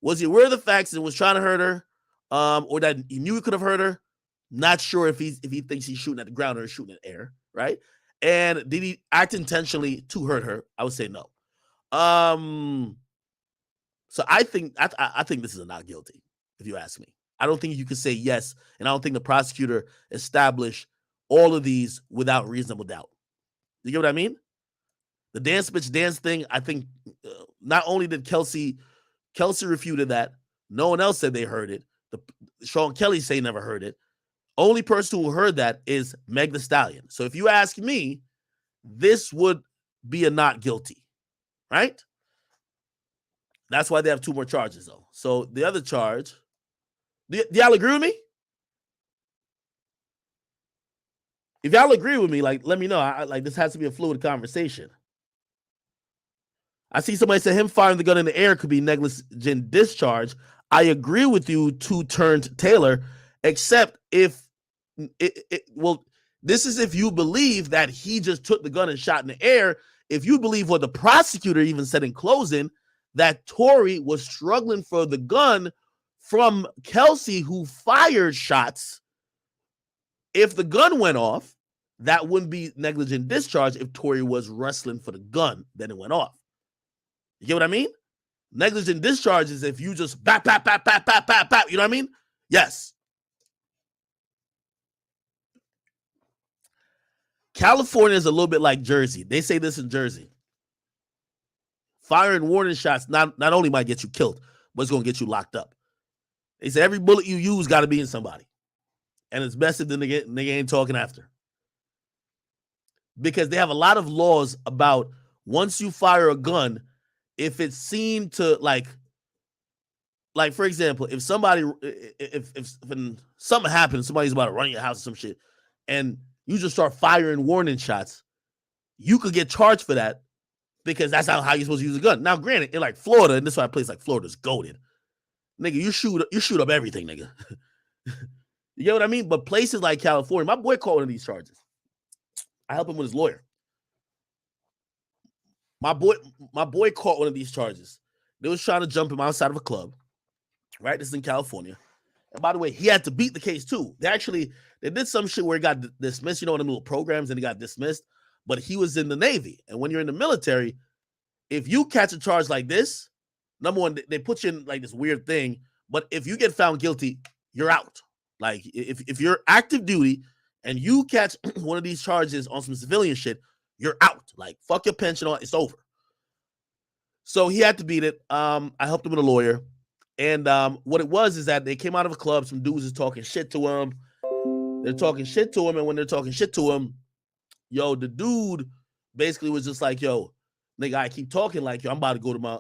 Was he aware of the facts and was trying to hurt her, or that he knew he could have hurt her? Not sure if he thinks he's shooting at the ground or shooting in the air, right? And did he act intentionally to hurt her? I would say no. So I think this is a not guilty, if you ask me. I don't think you could say yes, and I don't think the prosecutor established all of these without reasonable doubt. You get what I mean? The dance bitch dance thing, I think not only did Kelsey refuted that, no one else said they heard it. Sean Kelly say never heard it. Only person who heard that is Meg Thee Stallion. So if you ask me, this would be a not guilty, right? That's why they have 2 more charges, though. So the other charge, do y'all agree with me? If y'all agree with me, like, let me know. This has to be a fluid conversation. I see somebody say him firing the gun in the air could be negligent discharge. I agree with you, 2-turned Taylor, except if this is if you believe that he just took the gun and shot in the air. If you believe what the prosecutor even said in closing, that Tory was struggling for the gun from Kelsey, who fired shots. If the gun went off, that wouldn't be negligent discharge. If Tory was wrestling for the gun, then it went off. You get what I mean? Negligent discharge is if you just bap, bap, bap, bap, bap, bap, bap. You know what I mean? Yes. California is a little bit like Jersey. They say this in Jersey. Firing warning shots not only might get you killed, but it's going to get you locked up. They say every bullet you use got to be in somebody. And it's best if the nigga ain't talking after. Because they have a lot of laws about once you fire a gun, if it's seen to like for example, if somebody, if something happens, somebody's about to run your house or some shit, and you just start firing warning shots, you could get charged for that because that's how you're supposed to use a gun. Now, granted, in like Florida, and this is why a place like Florida's goated. Nigga, you shoot up everything, nigga. You get what I mean? But places like California, my boy caught one of these charges. I helped him with his lawyer. My boy caught one of these charges. They was trying to jump him outside of a club, right? This is in California. And by the way, he had to beat the case too. They did some shit where he got dismissed, you know, in the little programs, and he got dismissed. But he was in the Navy. And when you're in the military, if you catch a charge like this, number one, they put you in like this weird thing. But if you get found guilty, you're out. Like if you're active duty and you catch one of these charges on some civilian shit, you're out. Like, fuck your pension on, it's over. So he had to beat it. I helped him with a lawyer. And what it was is that they came out of a club. Some dudes is talking shit to him. They're talking shit to him. And when they're talking shit to him, the dude basically was just like, yo, nigga, I keep talking like, yo, I'm about to go to my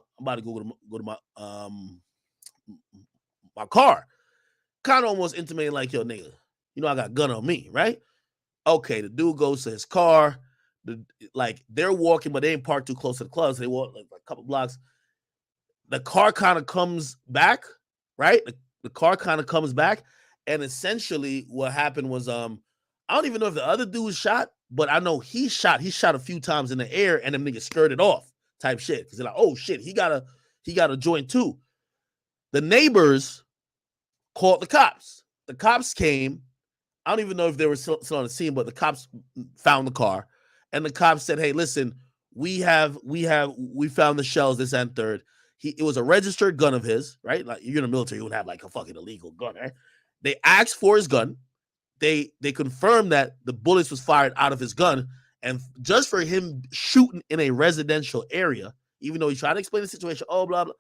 my car. Kind of almost intimating like, yo, nigga, you know, I got a gun on me, right? Okay, the dude goes to his car. They're walking, but they ain't parked too close to the club. So they walk like a couple blocks. The car kind of comes back, right? The car kind of comes back. And essentially what happened was, I don't even know if the other dude shot, but I know he shot a few times in the air and them niggas skirted off type shit. Cause they're like, oh shit, he got a joint too. The neighbors called the cops. The cops came. I don't even know if they were still on the scene, but the cops found the car. And the cops said, hey, listen, we found the shells, this and third. It was a registered gun of his, right? Like, you're in the military, you would have like a fucking illegal gun, right? They asked for his gun. They confirmed that the bullets was fired out of his gun. And just for him shooting in a residential area, even though he tried to explain the situation, oh, blah, blah.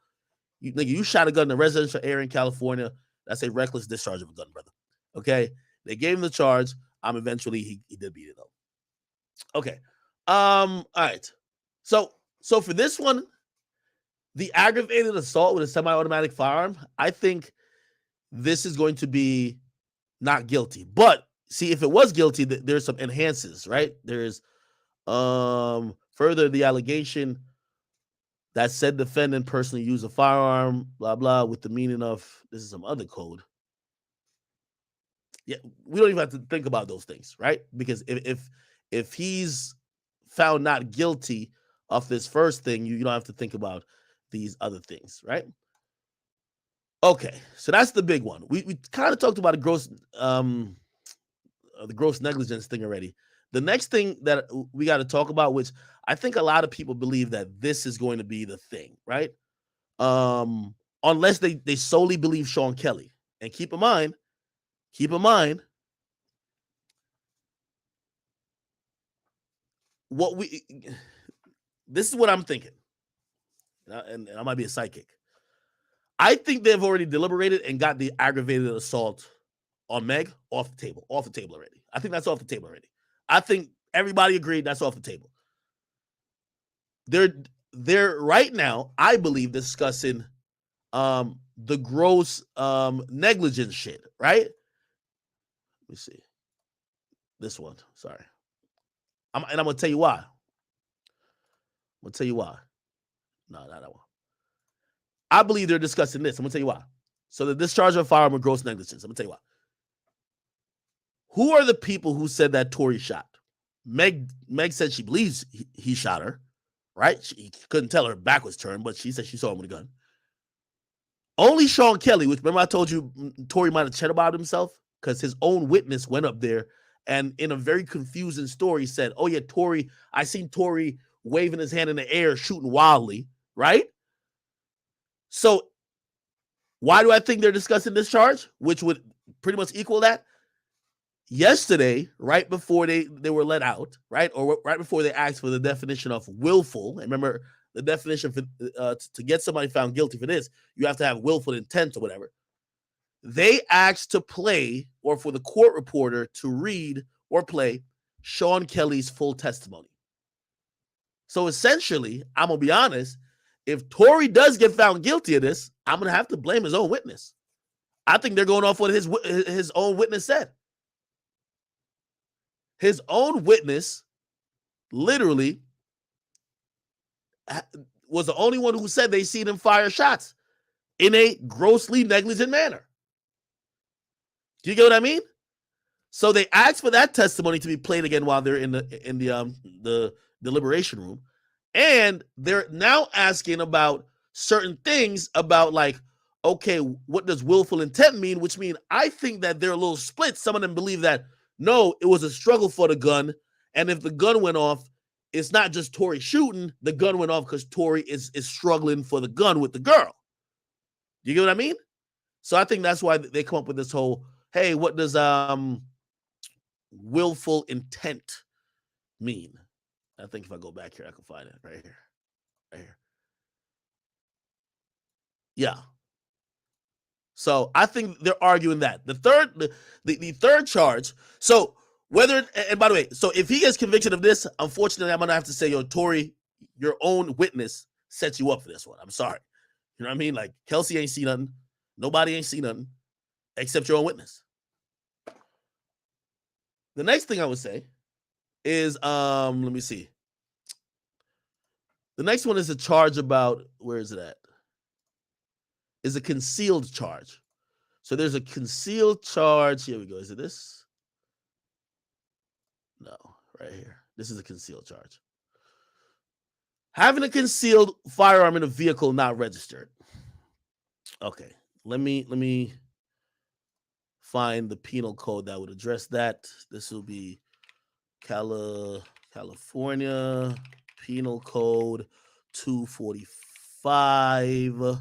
You shot a gun in a residential area in California. That's a reckless discharge of a gun, brother. Okay? They gave him the charge. Eventually he did beat it though. Okay. All right. So for this one, the aggravated assault with a semi-automatic firearm, I think this is going to be not guilty. But see, if it was guilty, there's some enhances, right? There's further the allegation that said defendant personally used a firearm, blah, blah, with the meaning of, this is some other code. Yeah, we don't even have to think about those things, right? Because if he's found not guilty of this first thing, you don't have to think about these other things, right? Okay, so that's the big one. We kind of talked about the gross negligence thing already. The next thing that we got to talk about, which I think a lot of people believe that this is going to be the thing, right? Unless they solely believe Sean Kelly. And keep in mind, this is what I'm thinking. And I might be a psychic. I think they've already deliberated and got the aggravated assault on Meg off the table already. I think that's off the table already. I think everybody agreed that's off the table. They're right now, I believe, discussing the gross negligence shit, right? Let me see. This one, sorry. I'm gonna tell you why. I'm gonna tell you why. No, not that one. I believe they're discussing this. I'm gonna tell you why. So the discharge of a firearm with gross negligence. I'm gonna tell you why. Who are the people who said that Tory shot? Meg said she believes he shot her, right? She couldn't tell her back was turned, but she said she saw him with a gun. Only Sean Kelly, which remember I told you Tory might have chatted about himself because his own witness went up there and in a very confusing story said, oh yeah, Tory, I seen Tory waving his hand in the air, shooting wildly, right? So why do I think they're discussing this charge, which would pretty much equal that? Yesterday, right before they were let out, right? Or right before they asked for the definition of willful. And remember, the definition for to get somebody found guilty for this, you have to have willful intent or whatever. They asked to play, or for the court reporter to read or play Sean Kelly's full testimony. So essentially, I'm going to be honest, if Tory does get found guilty of this, I'm going to have to blame his own witness. I think they're going off what his own witness said. His own witness literally was the only one who said they seen him fire shots in a grossly negligent manner. Do you get what I mean? So they asked for that testimony to be played again while they're in the deliberation room, and they're now asking about certain things about like, okay, what does willful intent mean? Which mean I think that they're a little split. Some of them believe that no, it was a struggle for the gun, and if the gun went off, it's not just Tory shooting. The gun went off because Tory is struggling for the gun with the girl. Do you get what I mean? So I think that's why they come up with this whole, hey, what does willful intent mean? I think if I go back here, I can find it right here. Right here. Yeah. So I think they're arguing that. The third charge, so whether, and by the way, so if he gets convicted of this, unfortunately, I'm going to have to say, yo, Tory, your own witness sets you up for this one. I'm sorry. You know what I mean? Like, Kelsey ain't seen nothing. Nobody ain't seen nothing except your own witness. The next thing I would say is, let me see. The next one is a charge about, where is it at? Is a concealed charge. So there's a concealed charge. Here we go. Is it this? No, right here. This is a concealed charge. Having a concealed firearm in a vehicle not registered. Okay, let me find the penal code that would address that. This will be California Penal Code 245.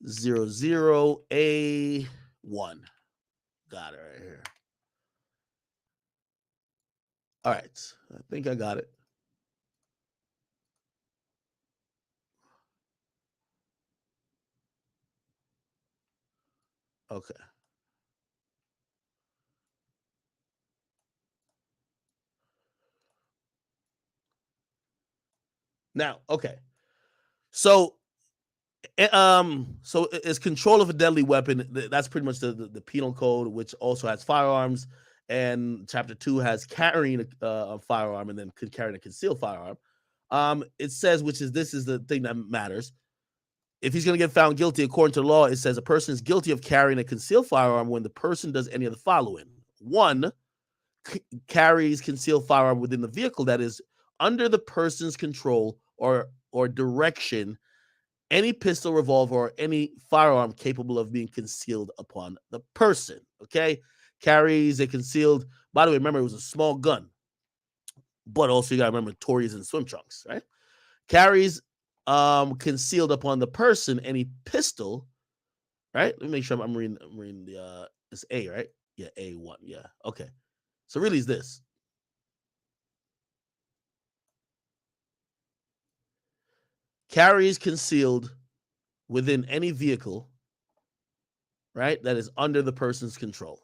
00A1. Got it right here. All right. I think I got it. Okay. Now, okay. So it's control of a deadly weapon. That's pretty much the penal code, which also has firearms. And chapter 2 has carrying a firearm and then carrying a concealed firearm. It says, this is the thing that matters. If he's going to get found guilty, according to the law, it says a person is guilty of carrying a concealed firearm when the person does any of the following. 1, carries concealed firearm within the vehicle that is under the person's control or direction, any pistol, revolver, or any firearm capable of being concealed upon the person. Okay? Carries a concealed, by the way, remember, it was a small gun. But also, you got to remember, Tory's in swim trunks, right? Carries concealed upon the person any pistol, right? Let me make sure I'm reading the it's A, right? Yeah, A1. Yeah. Okay. So really is this. Carries concealed within any vehicle, right, that is under the person's control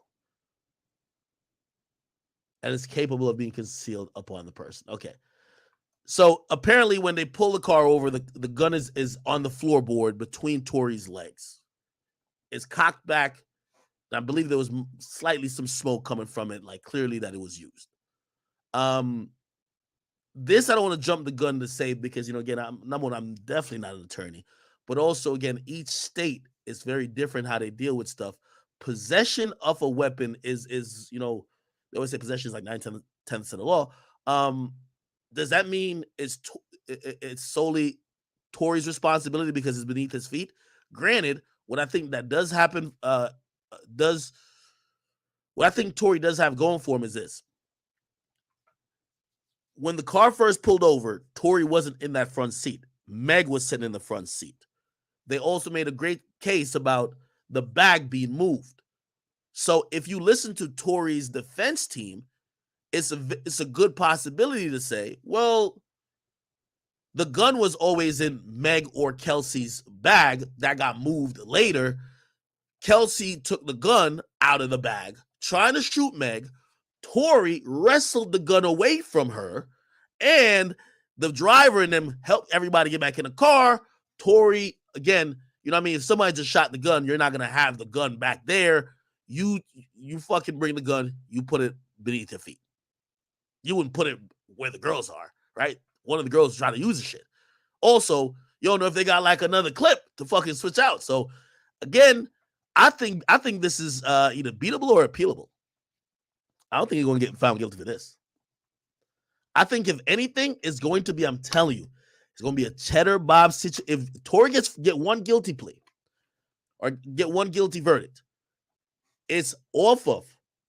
and is capable of being concealed upon the person. Okay. So apparently when they pull the car over, the gun is on the floorboard between Tory's legs. It's cocked back. I believe there was slightly some smoke coming from it, like clearly that it was used. This I don't want to jump the gun to say because, again, I'm definitely not an attorney, but also, again, each state is very different how they deal with stuff. Possession of a weapon is they always say possession is like 9/10 of the law. Does that mean it's solely Tory's responsibility because it's beneath his feet? Granted, what I think that does happen, what I think Tory does have going for him is this. When the car first pulled over, Tory wasn't in that front seat. Meg was sitting in the front seat. They also made a great case about the bag being moved. So if you listen to Tory's defense team, it's a good possibility to say, well, the gun was always in Meg or Kelsey's bag that got moved later. Kelsey took the gun out of the bag, trying to shoot Meg. Tory wrestled the gun away from her, and the driver and them helped everybody get back in the car. Tory, again, if somebody just shot the gun, you're not going to have the gun back there. You fucking bring the gun, you put it beneath your feet. You wouldn't put it where the girls are, right? One of the girls is trying to use the shit. Also, you don't know if they got like another clip to fucking switch out. So again, I think this is either beatable or appealable. I don't think you're going to get found guilty for this. I think if anything, it's going to be, I'm telling you, it's going to be a cheddar Bob situation. If Tory get one guilty plea or get one guilty verdict, it's off of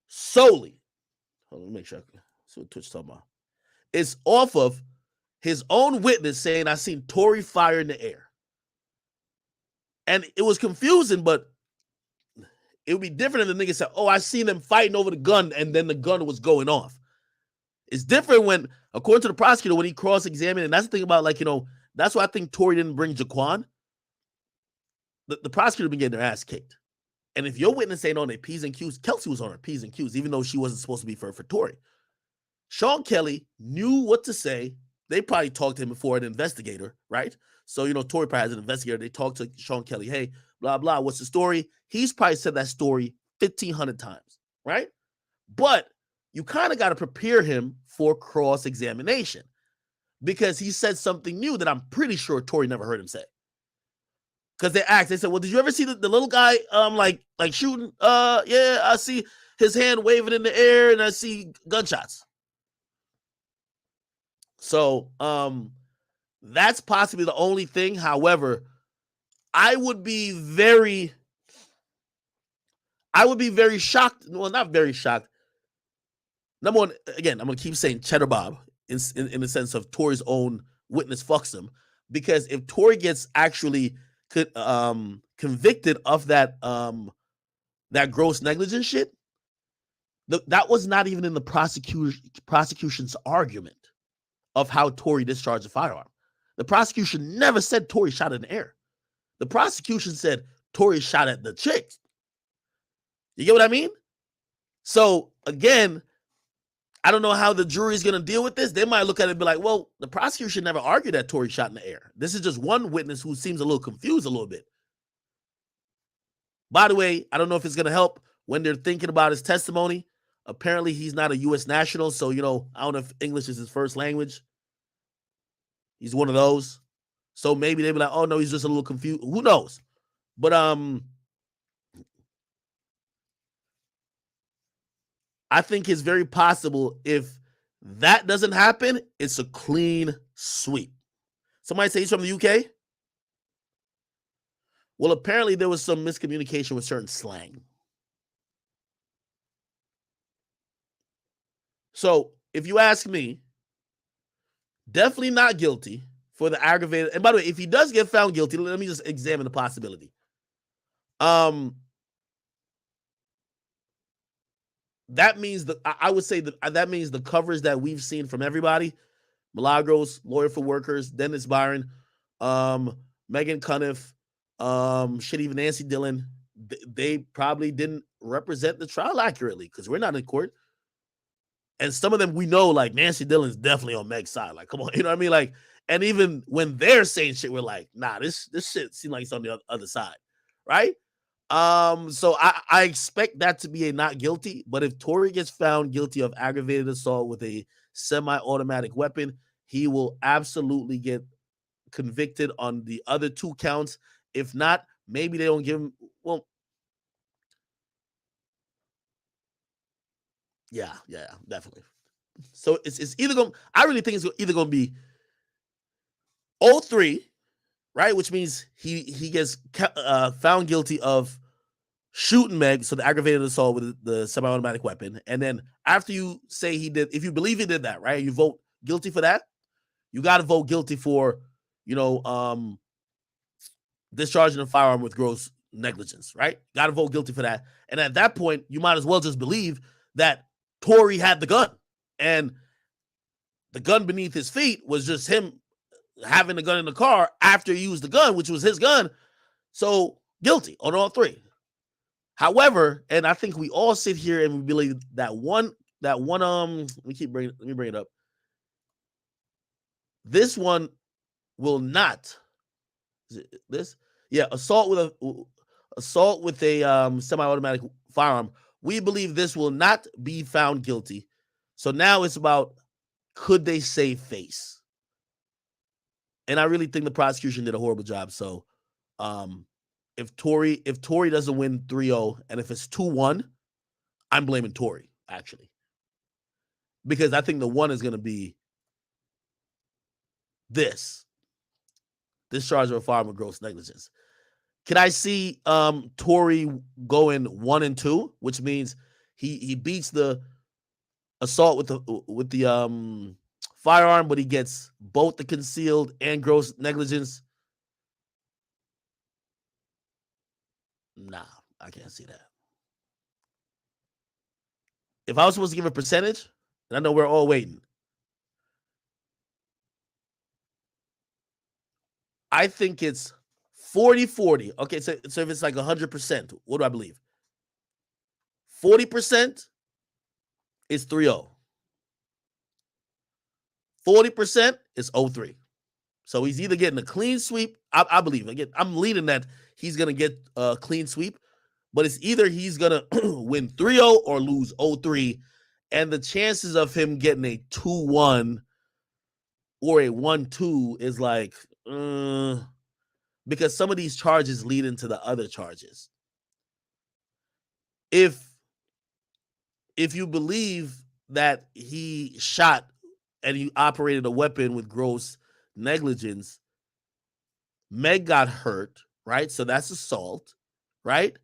solely, hold on, let me make sure I see what Twitch talking about. It's off of his own witness saying, I seen Tory fire in the air. And it was confusing, but it would be different if the nigga said, oh, I seen them fighting over the gun and then the gun was going off. It's different when, according to the prosecutor, when he cross-examined, and that's the thing about, that's why I think Tory didn't bring Jaquan. The prosecutor been getting their ass kicked. And if your witness ain't on their P's and Q's, Kelsey was on her P's and Q's, even though she wasn't supposed to be for Tory. Sean Kelly knew what to say. They probably talked to him before an investigator, right? So, Tory probably has an investigator. They talked to Sean Kelly, hey, blah, blah, what's the story? He's probably said that story 1,500 times, right? But you kind of got to prepare him for cross-examination because he said something new that I'm pretty sure Tory never heard him say. Because they said, well, did you ever see the little guy like shooting? Yeah, I see his hand waving in the air and I see gunshots. So that's possibly the only thing. However, I would be very shocked. Well, not very shocked. Number one, again, I'm going to keep saying Cheddar Bob in the sense of Tory's own witness fucks him. Because if Tory gets actually convicted of that gross negligence shit, that was not even in the prosecution's argument of how Tory discharged a firearm. The prosecution never said Tory shot in the air. The prosecution said Tory shot at the chick. You get what I mean? So again, I don't know how the jury is going to deal with this. They might look at it and be like, well, the prosecution never argued that Tory shot in the air. This is just one witness who seems a little confused a little bit. By the way, I don't know if it's going to help when they're thinking about his testimony. Apparently, he's not a U.S. national, so, I don't know if English is his first language. He's one of those. So maybe they'd be like, oh no, he's just a little confused. Who knows? But I think it's very possible if that doesn't happen, it's a clean sweep. Somebody say he's from the UK? Well, apparently there was some miscommunication with certain slang. So if you ask me, definitely not guilty for the aggravated. And by the way, if he does get found guilty, let me just examine the possibility. That means I would say that means the covers that we've seen from everybody, Milagros, Lawyer for Workers, Dennis Byron, Megan Cuniff, even Nancy Dillon, they probably didn't represent the trial accurately because we're not in court. And some of them we know, like Nancy Dillon's definitely on Meg's side. Like, come on, you know what I mean? Like, and even when they're saying shit, we're like, nah, this shit seems like it's on the other side, right? So I expect that to be a not guilty. But if Tory gets found guilty of aggravated assault with a semi-automatic weapon, he will absolutely get convicted on the other 2 counts. If not, maybe they don't give him. Well, yeah, definitely. So it's either going. I really think it's either going to be 03, right? Which means he gets found guilty of shooting Meg, so the aggravated assault with the semi-automatic weapon. And then after you say he did, if you believe he did that, right? You vote guilty for that. You got to vote guilty for, discharging a firearm with gross negligence, right? Got to vote guilty for that. And at that point, you might as well just believe that Tory had the gun. And the gun beneath his feet was just him having the gun in the car after he used the gun, which was his gun. So guilty on all 3. However, and I think we all sit here and we believe that one, let me bring it up. This one will not. Is it this? Yeah, assault with a semi-automatic firearm. We believe this will not be found guilty. So now it's about, could they save face? And I really think the prosecution did a horrible job. So if Tory doesn't win 3-0 and if it's 2-1, I'm blaming Tory, actually. Because I think the one is going to be this charge of a firearm with gross negligence. Can I see Tory going 1-2, which means he beats the assault with the firearm, but he gets both the concealed and gross negligence? Nah, I can't see that. If I was supposed to give a percentage, and I know we're all waiting, I think it's 40-40. Okay, so if it's like 100%, what do I believe? 40% is 3-0. 40% is 0-3. So he's either getting a clean sweep. I believe, again, I'm leaning that he's going to get a clean sweep, but it's either he's going to win 3-0 or lose 0-3. And the chances of him getting a 2-1 or a 1-2 is like, because some of these charges lead into the other charges. If you believe that he shot and he operated a weapon with gross negligence, Meg got hurt, right? So that's assault, right?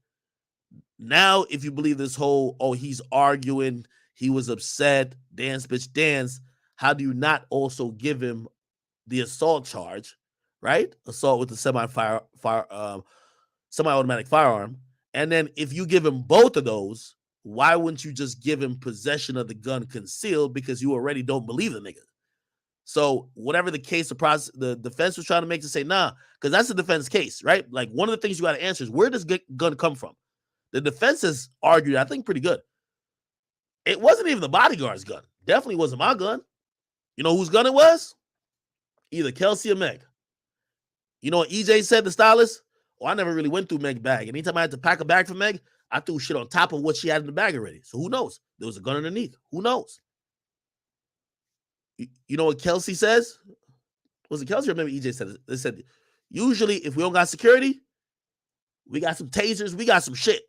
Now, if you believe this whole, he's arguing, he was upset, dance, bitch, dance, how do you not also give him the assault charge, right? Assault with the semi-automatic firearm. And then if you give him both of those, why wouldn't you just give him possession of the gun concealed, because you already don't believe the nigga? So whatever the case, the defense was trying to make to say, nah, because that's the defense case, right? Like, one of the things you got to answer is, where does gun come from? The defense has argued, I think, pretty good. It wasn't even the bodyguard's gun. Definitely wasn't my gun. You know whose gun it was? Either Kelsey or Meg. You know what EJ said, the stylist? I never really went through Meg's bag. Anytime I had to pack a bag for Meg, I threw shit on top of what she had in the bag already. So who knows? There was a gun underneath. Who knows? You know what Kelsey says? Was it Kelsey or maybe EJ said it? They said, usually if we don't got security, we got some tasers, we got some shit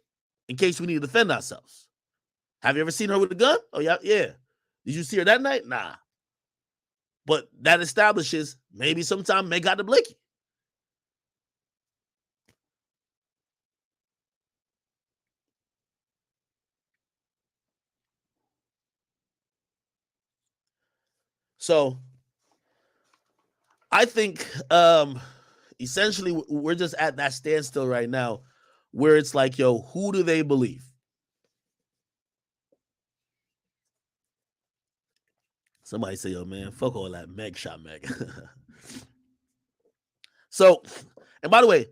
in case we need to defend ourselves. Have you ever seen her with a gun? Oh, yeah, yeah. Did you see her that night? Nah. But that establishes maybe sometime Meg got the blicky. So I think essentially we're just at that standstill right now where it's like, yo, who do they believe? Somebody say, yo, man, fuck all that Meg shot Meg. So, and by the way,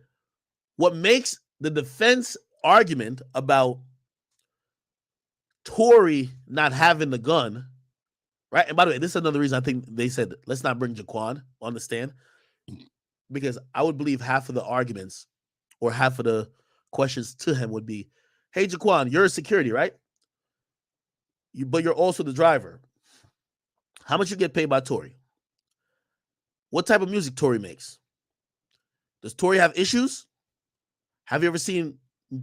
what makes the defense argument about Tory not having the gun, right? And by the way, this is another reason I think they said, let's not bring Jaquan on the stand, because I would believe half of the arguments or half of the questions to him would be, hey, Jaquan, you're a security, right? But you're also the driver. How much you get paid by Tory? What type of music Tory makes? Does Tory have issues? Have you ever seen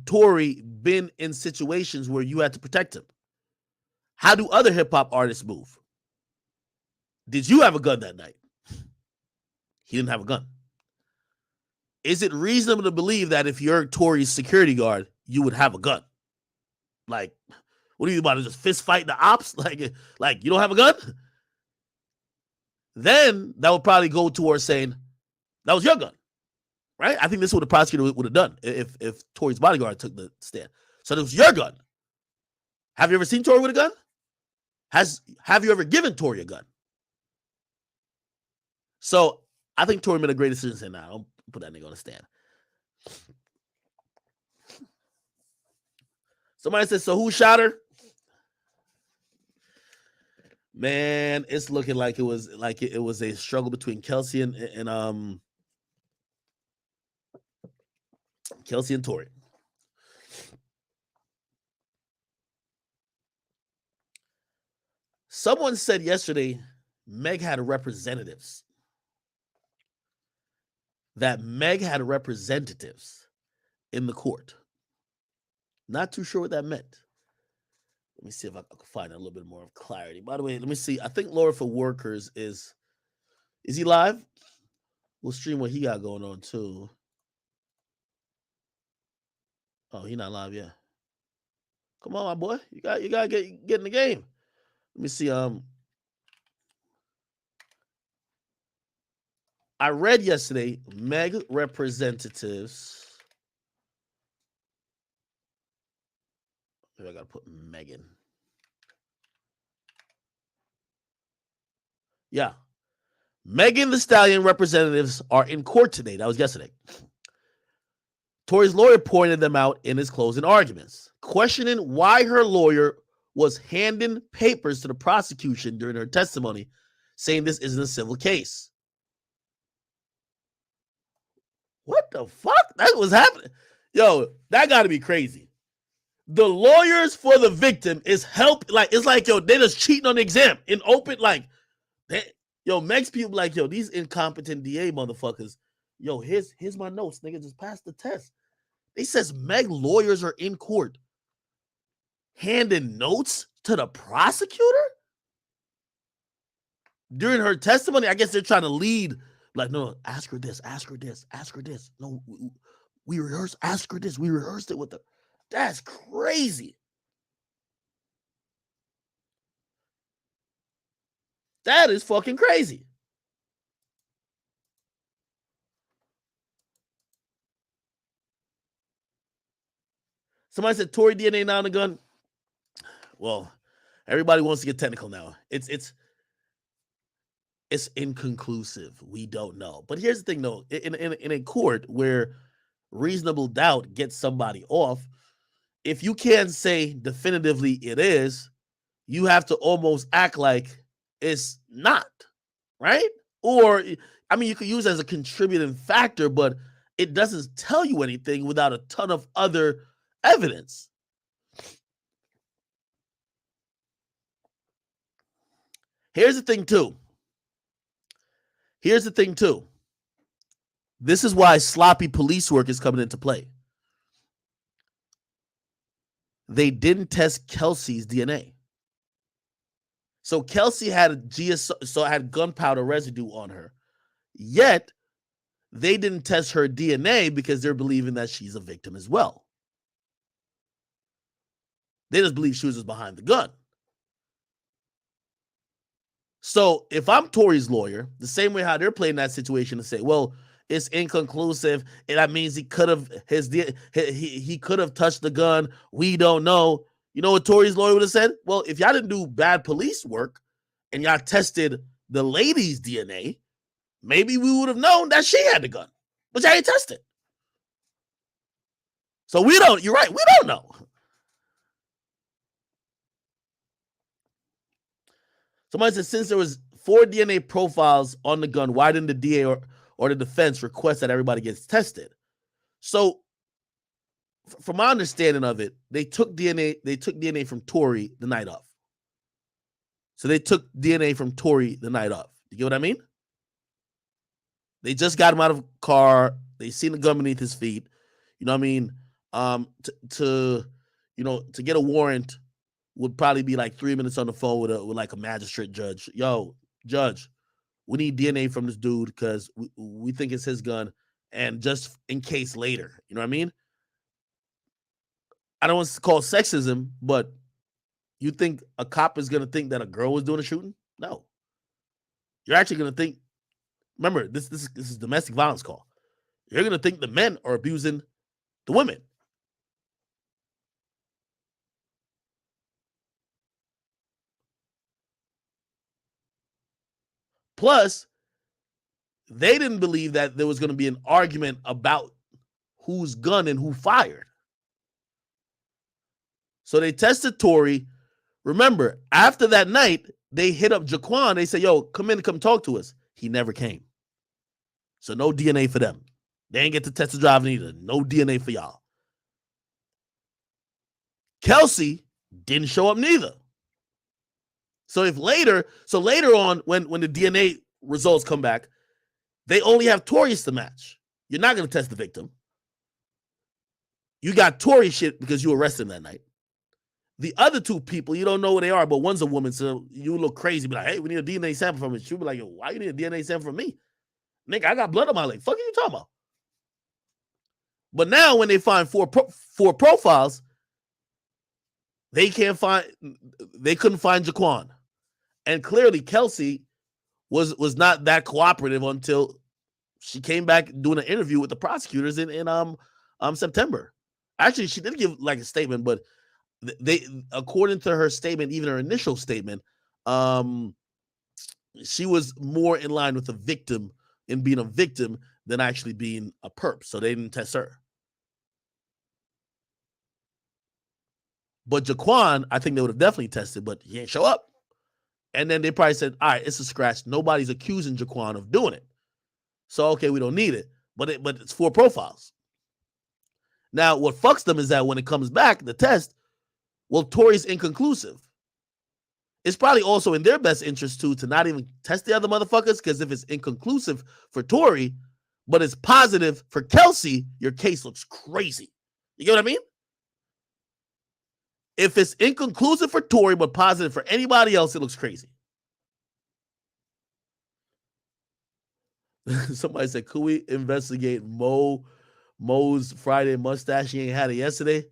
Tory been in situations where you had to protect him? How do other hip hop artists move? Did you have a gun that night? He didn't have a gun. Is it reasonable to believe that if you're Tory's security guard, you would have a gun? Like, what are you about to just fist fight the ops? Like you don't have a gun? Then that would probably go towards saying that was your gun, right? I think this is what the prosecutor would have done if Tory's bodyguard took the stand. So it was your gun. Have you ever seen Tory with a gun? Have you ever given Tory a gun? So I think Tory made a great decision saying, nah, don't put that nigga on the stand. Somebody said, so who shot her? Man, it's looking like it was a struggle between Kelsey and Kelsey and Tory. Someone said yesterday Meg had representatives. That Meg had representatives in the court. Not too sure what that meant. Let me see if I can find a little bit more of clarity. By the way, let me see. I think Laura for Workers is he live? We'll stream what he got going on too. Oh, he not live yet. Come on, my boy. You gotta get in the game. Let me see. I read yesterday Meg representatives. Maybe I gotta put Megan. Yeah. Megan Thee Stallion representatives are in court today. That was yesterday. Tory's lawyer pointed them out in his closing arguments, questioning why her lawyer was handing papers to the prosecution during her testimony, saying this isn't a civil case. What the fuck? That was happening. Yo, that gotta be crazy. The lawyers for the victim is help. Like, it's like, yo, they just cheating on the exam in open. Like, yo, Meg's people like, yo, these incompetent DA motherfuckers. Yo, here's my notes. Nigga, just pass the test. They says Meg lawyers are in court handing notes to the prosecutor during her testimony. I guess they're trying to lead. Like, no, ask her this, ask her this, ask her this. No, we rehearsed, ask her this. We rehearsed it with her. That's crazy. That is fucking crazy. Somebody said Tory DNA now on the gun. Well, everybody wants to get technical now. It's inconclusive. We don't know. But here's the thing, though. In a court where reasonable doubt gets somebody off, if you can't say definitively it is, you have to almost act like it's not, right? Or, I mean, you could use it as a contributing factor, but it doesn't tell you anything without a ton of other evidence. Here's the thing, too. Here's the thing, too. This is why sloppy police work is coming into play. They didn't test Kelsey's DNA. So Kelsey had had gunpowder residue on her. Yet, they didn't test her DNA because they're believing that she's a victim as well. They just believe she was just behind the gun. So if I'm Tory's lawyer, the same way how they're playing that situation to say, well, it's inconclusive, and that means he could have he could have touched the gun. We don't know. You know what Tory's lawyer would have said? Well, if y'all didn't do bad police work and y'all tested the lady's DNA, maybe we would have known that she had the gun, but y'all ain't tested. So we don't. You're right. We don't know. Somebody said, since there was 4 DNA profiles on the gun, why didn't the DA or the defense request that everybody gets tested? So, from my understanding of it, they took DNA from Tory the night of. So they took DNA from Tory the night of. You get what I mean? They just got him out of a car. They seen the gun beneath his feet. You know what I mean? To get a warrant would probably be like 3 minutes on the phone with like a magistrate judge. Yo, judge, we need DNA from this dude because we think it's his gun, and just in case later. You know what I mean? I don't want to call sexism, but you think a cop is going to think that a girl was doing a shooting? No. You're actually going to think, remember, this is domestic violence call. You're going to think the men are abusing the women. Plus, they didn't believe that there was going to be an argument about whose gun and who fired. So they tested Tory. Remember, after that night, they hit up Jaquan. They said, yo, come in and come talk to us. He never came. So no DNA for them. They ain't get to test the driving either. No DNA for y'all. Kelsey didn't show up neither. So later on, when the DNA results come back, they only have Tory's to match. You're not going to test the victim. You got Tory shit because you arrested him that night. The other 2 people, you don't know who they are, but one's a woman, so you look crazy. Be like, hey, we need a DNA sample from it. She'll be like, yo, why you need a DNA sample from me? Nigga, I got blood on my leg. Fuck are you talking about? But now when they find 4 profiles, they couldn't find Jaquan. And clearly Kelsey was not that cooperative until she came back doing an interview with the prosecutors in September. Actually, she did give like a statement, but they, according to her statement, even her initial statement, she was more in line with the victim in being a victim than actually being a perp. So they didn't test her. But Jaquan, I think they would have definitely tested, but he ain't show up. And then they probably said, all right, it's a scratch. Nobody's accusing Jaquan of doing it. So, okay, we don't need it. But it's 4 profiles. Now, what fucks them is that when it comes back, the test, well, Tory's inconclusive. It's probably also in their best interest, too, to not even test the other motherfuckers, because if it's inconclusive for Tory, but it's positive for Kelsey, your case looks crazy. You get what I mean? If it's inconclusive for Tory, but positive for anybody else, it looks crazy. Somebody said, could we investigate Mo's Friday mustache? He ain't had it yesterday.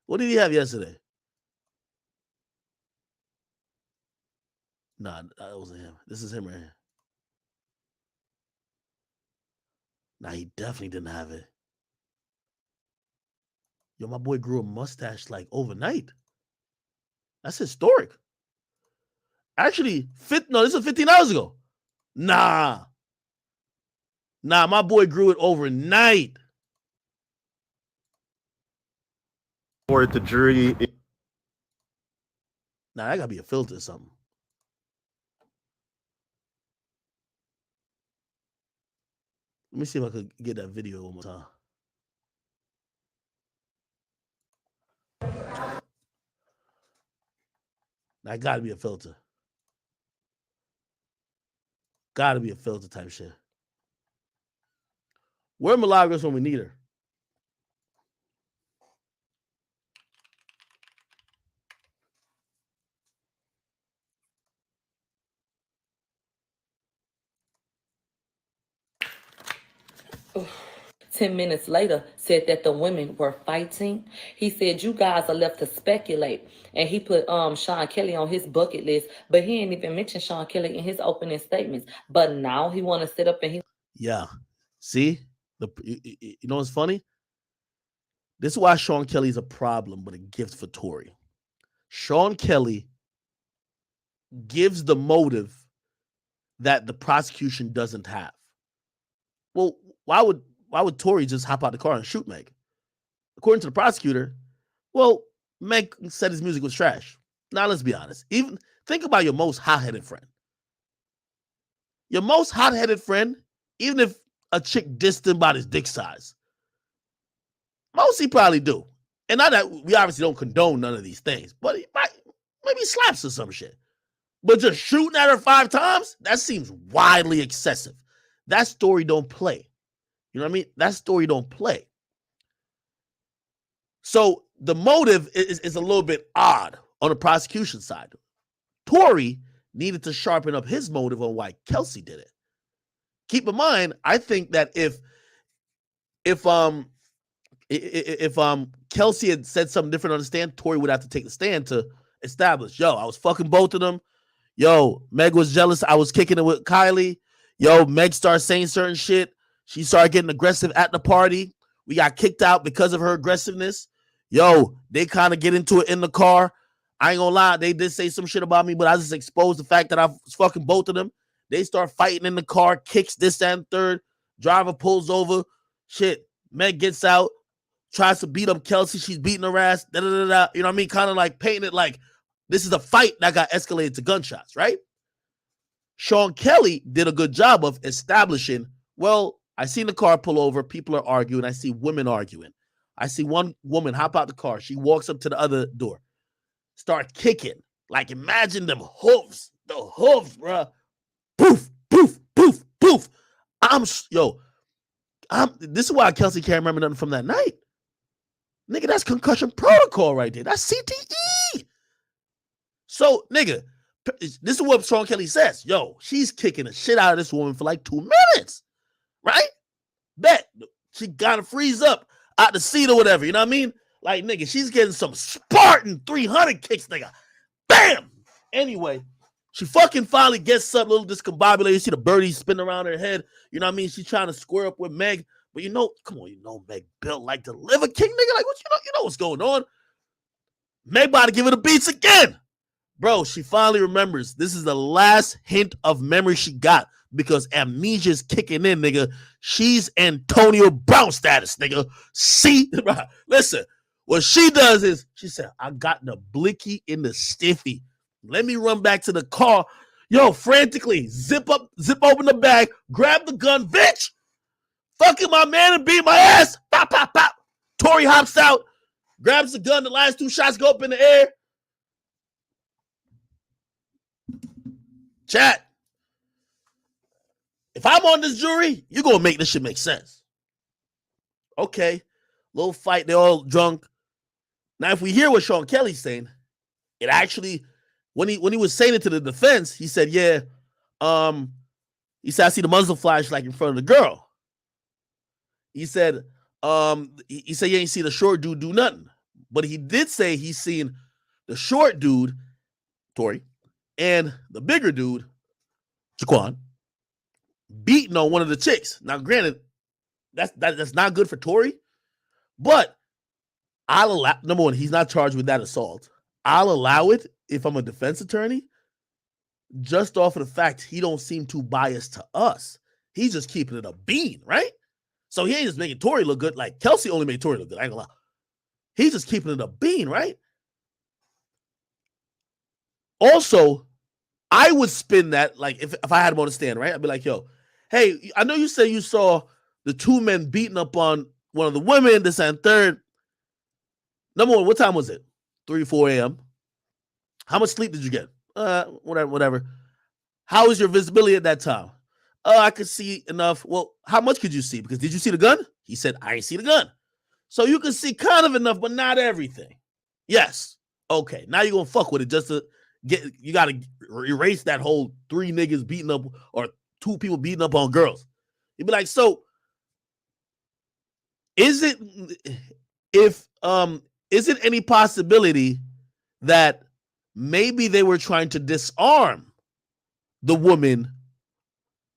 What did he have yesterday? Nah, that wasn't him. This is him right here. Nah, he definitely didn't have it. Yo, my boy grew a mustache like overnight. That's historic. Actually, this was 15 hours ago. Nah, my boy grew it overnight. Or the jury. Nah, that gotta be a filter or something. Let me see if I could get that video one more time. That gotta be a filter. Gotta be a filter type shit. We're Milagros when we need her. Ugh. 10 minutes later, said that the women were fighting. He said, you guys are left to speculate. And he put Sean Kelly on his bucket list, but he didn't even mention Sean Kelly in his opening statements. But now he want to sit up and he... Yeah. See? You know what's funny? This is why Sean Kelly's a problem, but a gift for Tory. Sean Kelly gives the motive that the prosecution doesn't have. Well, why would Tory just hop out the car and shoot Meg? According to the prosecutor, well, Meg said his music was trash. Now, let's be honest. Even think about your most hot-headed friend. Your most hot-headed friend, even if a chick dissed him about his dick size, most he probably do. And not that we obviously don't condone none of these things, but he might maybe slaps or some shit. But just shooting at her 5 times, that seems wildly excessive. That story don't play. You know what I mean? That story don't play. So the motive is a little bit odd on the prosecution side. Tory needed to sharpen up his motive on why Kelsey did it. Keep in mind, I think that if Kelsey had said something different on the stand, Tory would have to take the stand to establish, yo, I was fucking both of them. Yo, Meg was jealous. I was kicking it with Kylie. Yo, Meg started saying certain shit. She started getting aggressive at the party. We got kicked out because of her aggressiveness. Yo, they kind of get into it in the car. I ain't gonna lie, they did say some shit about me, but I just exposed the fact that I was fucking both of them. They start fighting in the car, kicks this and third. Driver pulls over. Shit, Meg gets out, tries to beat up Kelsey. She's beating her ass. Da, da, da, da. You know what I mean? Kind of like painting it like this is a fight that got escalated to gunshots, right? Sean Kelly did a good job of establishing, well, I seen the car pull over. People are arguing. I see women arguing. I see one woman hop out the car. She walks up to the other door. Start kicking. Like, imagine them hooves. The hooves, bruh. Poof, poof, poof, poof. This is why Kelsey can't remember nothing from that night. Nigga, that's concussion protocol right there. That's CTE. So, nigga, this is what Sean Kelly says. Yo, she's kicking the shit out of this woman for like 2 minutes. Right? Bet. She gotta freeze up out the seat or whatever. You know what I mean? Like, nigga, she's getting some Spartan 300 kicks, nigga. Bam! Anyway, she fucking finally gets up, a little discombobulated. You see the birdies spinning around her head. You know what I mean? She's trying to square up with Meg. But you know, come on, you know Meg built like the Liver King, nigga. Like, what you know what's going on. Meg about to give her the beats again. Bro, she finally remembers. This is the last hint of memory she got because amnesia's kicking in, nigga. She's Antonio Brown status, nigga. See? Listen, what she does is, she said, I got the blicky in the stiffy. Let me run back to the car. Yo, frantically, zip open the bag, grab the gun, bitch. Fucking my man and beat my ass. Pop, pop, pop. Tory hops out, grabs the gun. The last 2 shots go up in the air. Chat. If I'm on this jury, you're going to make this shit make sense. Okay. Little fight. They're all drunk. Now, if we hear what Sean Kelly's saying, it actually, when he was saying it to the defense, he said, yeah, he said, I see the muzzle flash like in front of the girl. He said, he said, you ain't see the short dude do nothing. But he did say he's seen the short dude, Tory, and the bigger dude, Jaquan, beating on one of the chicks. Now, granted, that's not good for Tory, but I'll allow, number one, he's not charged with that assault. I'll allow it if I'm a defense attorney, just off of the fact he don't seem too biased to us. He's just keeping it a bean, right? So he ain't just making Tory look good. Like, Kelsey only made Tory look good. I ain't gonna lie. He's just keeping it a bean, right? Also, I would spin that, like, if I had him on the stand, right? I'd be like, yo, hey, I know you said you saw the 2 men beating up on one of the women, this and third. Number one, what time was it? 3, 4 a.m. How much sleep did you get? Whatever. How was your visibility at that time? Oh, I could see enough. Well, how much could you see? Because did you see the gun? He said, I ain't see the gun. So you can see kind of enough, but not everything. Yes. Okay. Now you're gonna fuck with it just to get. You gotta erase that whole 3 niggas beating up or 2 people beating up on girls. You'd be like, so is it any possibility that maybe they were trying to disarm the woman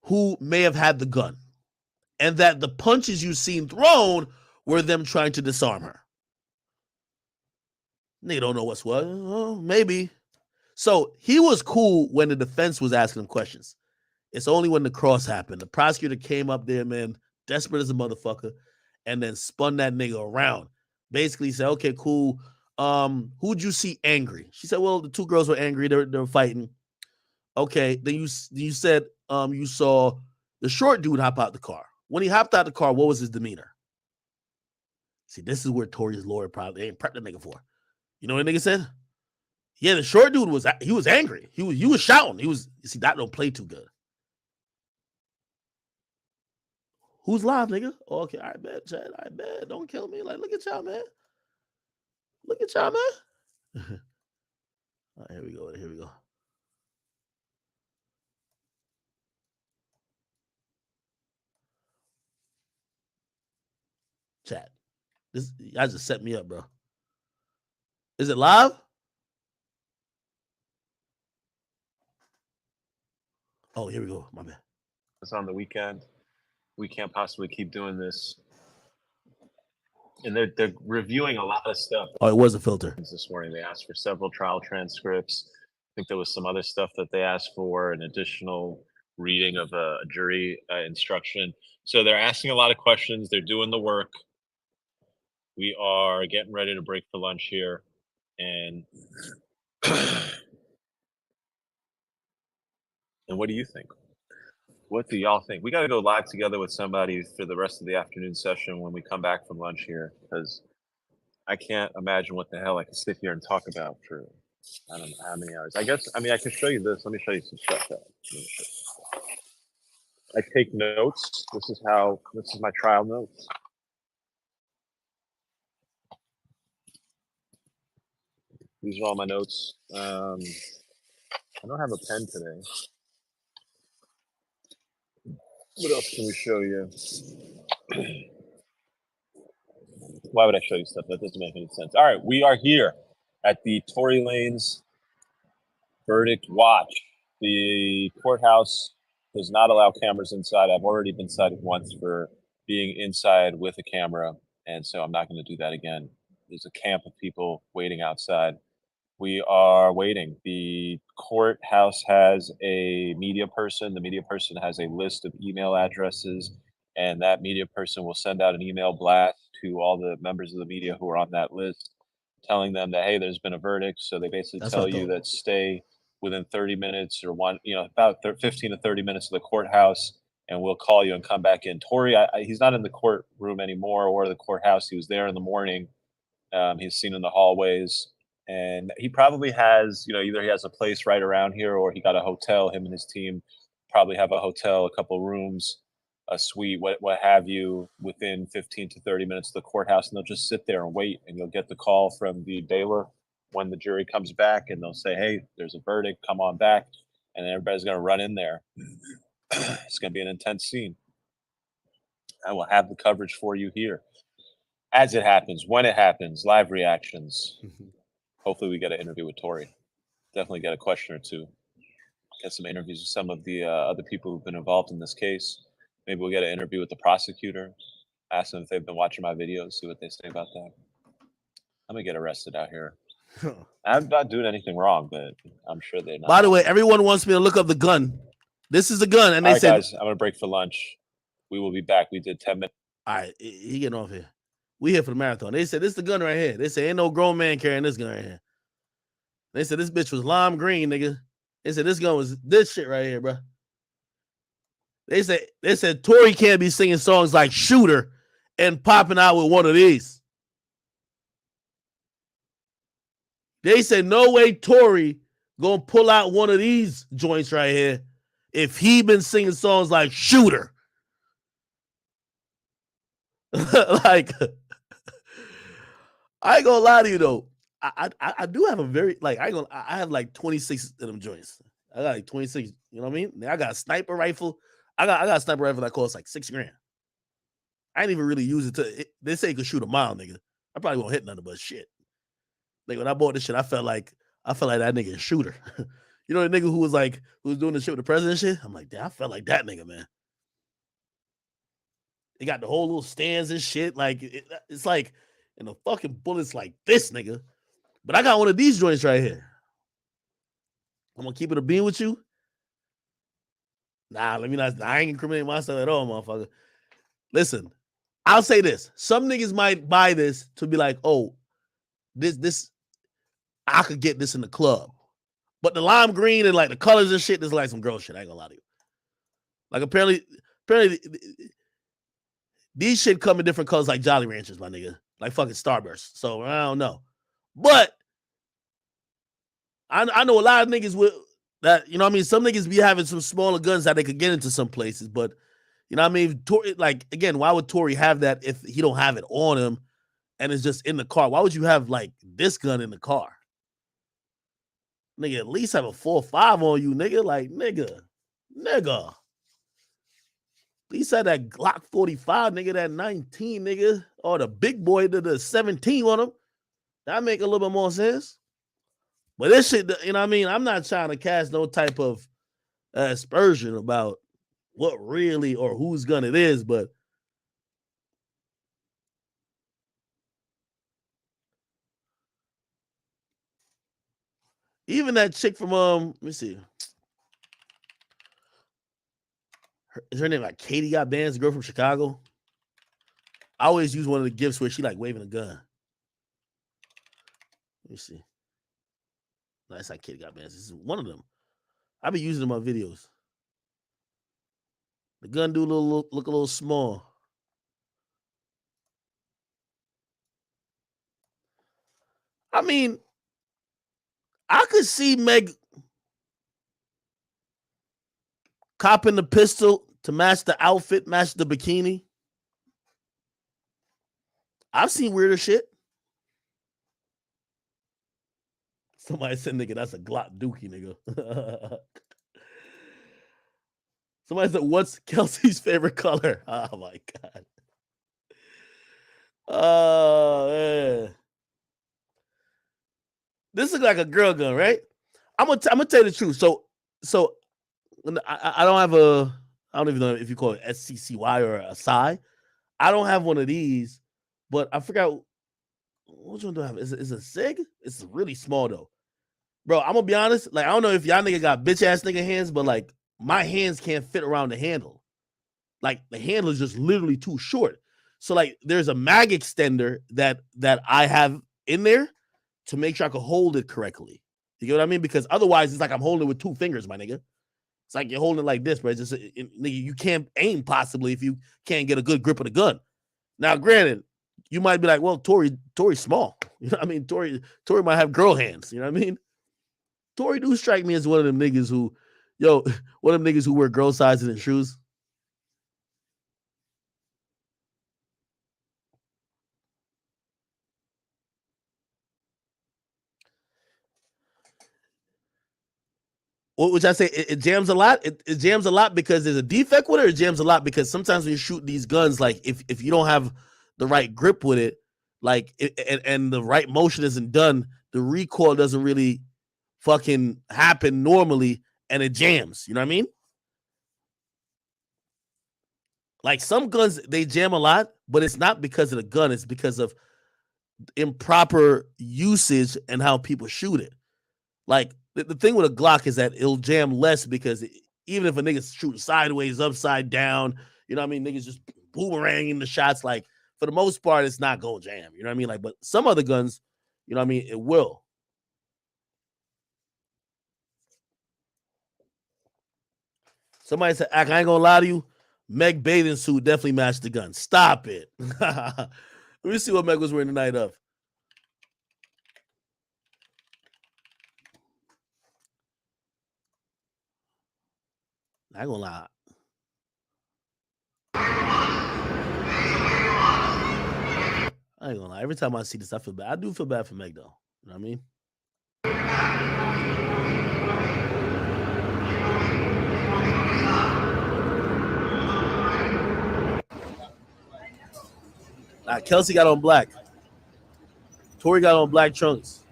who may have had the gun, and that the punches you seen thrown were them trying to disarm her? Nigga don't know what's what. Maybe. So he was cool when the defense was asking him questions. It's only when the cross happened. The prosecutor came up there, man, desperate as a motherfucker, and then spun that nigga around. Basically said, okay, cool. Who'd you see angry? She said, well, the 2 girls were angry. They were fighting. Okay. Then you said you saw the short dude hop out the car. When he hopped out the car, what was his demeanor? See, this is where Tory's lawyer probably ain't prepped the nigga for. You know what the nigga said? Yeah, the short dude was angry. He was shouting. See, that don't play too good. Who's live, nigga? Oh, okay, I bet, Chad. I bet. Don't kill me. Like, look at y'all, man. Look at y'all, man. All right, here we go. Here we go. Chat. This y'all just set me up, bro. Is it live? Oh, here we go. My bad. It's on the weekend. We can't possibly keep doing this. And they're reviewing a lot of stuff. Oh, it was a filter. This morning they asked for several trial transcripts. I think there was some other stuff that they asked for, an additional reading of a jury instruction. So they're asking a lot of questions. They're doing the work. We are getting ready to break for lunch here. And and what do you think? What do y'all think? We got to go live together with somebody for the rest of the afternoon session when we come back from lunch here, because I can't imagine what the hell I could sit here and talk about for I don't know how many hours. I could show you this. Let me show you some stuff. I take notes. This is my trial notes. These are all my notes. I don't have a pen today. What else can we show you? Why would I show you stuff? That doesn't make any sense. All right, we are here at the Tory Lanez verdict watch. The courthouse does not allow cameras inside. I've already been cited once for being inside with a camera, and so I'm not going to do that again. There's a camp of people waiting outside. We are waiting. The courthouse has a media person. The media person has a list of email addresses, and that media person will send out an email blast to all the members of the media who are on that list, telling them that, hey, there's been a verdict. So they basically That's tell what I you thought. that stay within 30 minutes or about 15 to 30 minutes of the courthouse, and we'll call you and come back in. Tory, he's not in the courtroom anymore or the courthouse. He was there in the morning. He's seen in the hallways. And he probably has, either he has a place right around here or he got a hotel. Him and his team probably have a hotel, a couple rooms, a suite, what have you, within 15 to 30 minutes of the courthouse. And they'll just sit there and wait. And you'll get the call from the bailiff when the jury comes back. And they'll say, hey, there's a verdict. Come on back. And then everybody's going to run in there. It's going to be an intense scene. I will have the coverage for you here as it happens, when it happens, live reactions. Hopefully we get an interview with Tory. Definitely get a question or two. Get some interviews with some of the other people who've been involved in this case. Maybe we'll get an interview with the prosecutor. Ask them if they've been watching my videos, see what they say about that. I'm going to get arrested out here. I'm not doing anything wrong, but I'm sure they're not. By the way, everyone wants me to look up the gun. This is the gun. And All they right, said, guys, I'm going to break for lunch. We will be back. We did 10 minutes. all right, he getting off here. We here for the marathon. They said, this is the gun right here. They said, ain't no grown man carrying this gun right here. They said, this bitch was lime green, nigga. They said, this gun was this shit right here, bro. They said Tory can't be singing songs like Shooter and popping out with one of these. They said, no way Tory gonna pull out one of these joints right here if he been singing songs like Shooter. Like, I ain't gonna lie to you though. I do have a very like I have like 26 of them joints. I got like 26, you know what I mean? I got a sniper rifle. I got a sniper rifle that costs like $6,000. I ain't even really use it they say it could shoot a mile, nigga. I probably won't hit nothing but shit. Like when I bought this shit, I felt like that nigga a shooter. You know the nigga who was doing the shit with the president shit? I'm like, damn, I felt like that nigga, man. They got the whole little stands and shit. Like it's like, and the fucking bullets like this, nigga. But I got one of these joints right here. I'm gonna keep it a bean with you. Nah, let me not. I ain't incriminating myself at all, motherfucker. Listen, I'll say this. Some niggas might buy this to be like, oh, this, I could get this in the club. But the lime green and like the colors and shit, this is like some girl shit. I ain't gonna lie to you. Like apparently, these shit come in different colors like Jolly Ranchers, my nigga. Like fucking Starburst. So I don't know. But I know a lot of niggas with that, you know what I mean? Some niggas be having some smaller guns that they could get into some places, but you know what I mean? Like, again, why would Tory have that if he don't have it on him and it's just in the car? Why would you have like this gun in the car? Nigga, at least have a 4.5 on you, nigga. Like, nigga. At least have that Glock 45, nigga, that 19, nigga. Or the big boy, the 17 on him. That make a little bit more sense. But this shit, you know what I mean? I'm not trying to cast no type of aspersion about what really or whose gun it is, but even that chick from let me see. Is her name like Katie Got Bands, the girl from Chicago? I always use one of the gifts where she like waving a gun. Let me see. No, that's like Katie Got Bands. This is one of them. I've been using them on videos. The gun do look a little small. I mean, I could see Meg copping the pistol to match the outfit, match the bikini. I've seen weirder shit. Somebody said, nigga, that's a Glock dookie, nigga. Somebody said, what's Kelsey's favorite color? Oh, my God. Oh, man. This looks like a girl gun, right? I'm gonna tell you the truth. So I don't have I don't even know if you call it SCCY or a PSI. I don't have one of these, but I forgot which one do I have. Is it a SIG? It's really small though. Bro, I'm gonna be honest. Like, I don't know if y'all nigga got bitch ass nigga hands, but like my hands can't fit around the handle. Like the handle is just literally too short. So like there's a mag extender that I have in there to make sure I can hold it correctly. You get what I mean? Because otherwise it's like I'm holding it with two fingers, my nigga. It's like you're holding it like this, but it's just nigga, you can't aim possibly if you can't get a good grip of the gun. Now, granted, you might be like, well, Tory's small. You know what I mean? Tory might have girl hands. You know what I mean? Tory do strike me as one of them niggas who, one of them niggas who wear girl sizes in shoes. Which I say it jams a lot. It jams a lot because there's a defect with it, or it jams a lot because sometimes when you shoot these guns, like if you don't have the right grip with it, like and the right motion isn't done, the recoil doesn't really fucking happen normally, and it jams. You know what I mean? Like some guns, they jam a lot, but it's not because of the gun. It's because of improper usage and how people shoot it. Like the thing with a Glock is that it'll jam less because even if a nigga's shooting sideways, upside down, you know what I mean? Niggas just boomeranging the shots. Like for the most part, it's not gonna jam. You know what I mean? Like, but some other guns, you know what I mean? It will. Somebody said, I ain't gonna lie to you. Meg bathing suit definitely matched the gun. Stop it. Let me see what Meg was wearing the night of. I ain't gonna lie. I ain't gonna lie. Every time I see this, I feel bad. I do feel bad for Meg, though. You know what I mean? Kelsey got on black. Tory got on black trunks.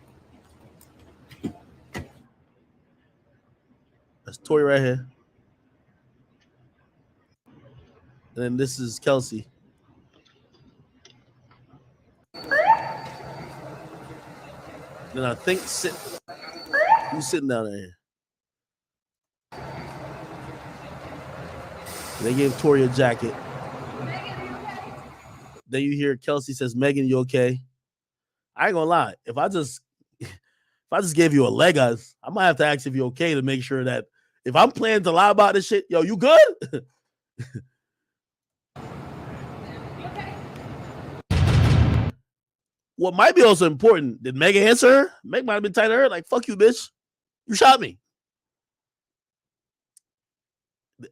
That's Tory right here. And then this is Kelsey. Then I think who's sitting down there? They gave Tory a jacket. Then you hear Kelsey says, "Megan, you okay?" I ain't gonna lie. If I just gave you a leg up, I might have to ask if you're okay to make sure that if I'm planning to lie about this shit, yo, you good? What might be also important, did Megan answer her? Meg might have been tight to her, like, fuck you, bitch. You shot me.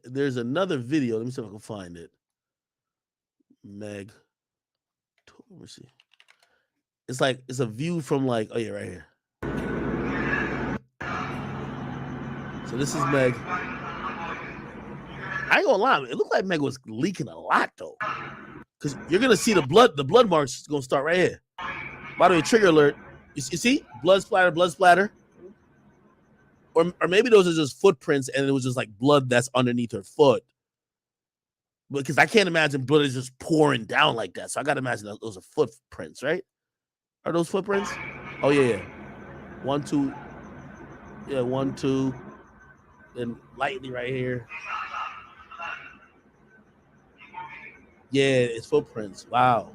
There's another video. Let me see if I can find it. Meg. Let me see. It's a view from like, oh yeah, right here. So this is Meg. I ain't gonna lie, it looked like Meg was leaking a lot though. Because you're gonna see the blood marks is gonna start right here. By the way, trigger alert. You see? Blood splatter. Or maybe those are just footprints and it was just like blood that's underneath her foot. Because I can't imagine blood is just pouring down like that. So I gotta imagine those are footprints, right? Are those footprints? Oh yeah. 1, 2. Yeah, 1, 2. Then lightly right here. Yeah, it's footprints. Wow.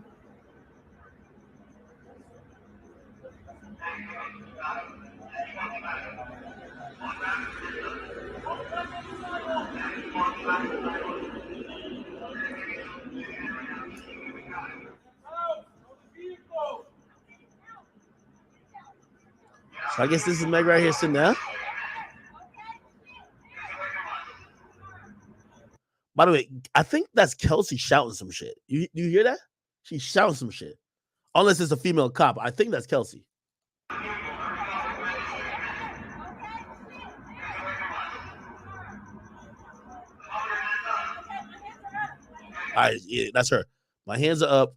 So I guess this is Meg right here sitting down. By the way, I think that's Kelsey shouting some shit. You hear that? She's shouting some shit. Unless it's a female cop. I think that's Kelsey. Yeah, that's her. My hands are up.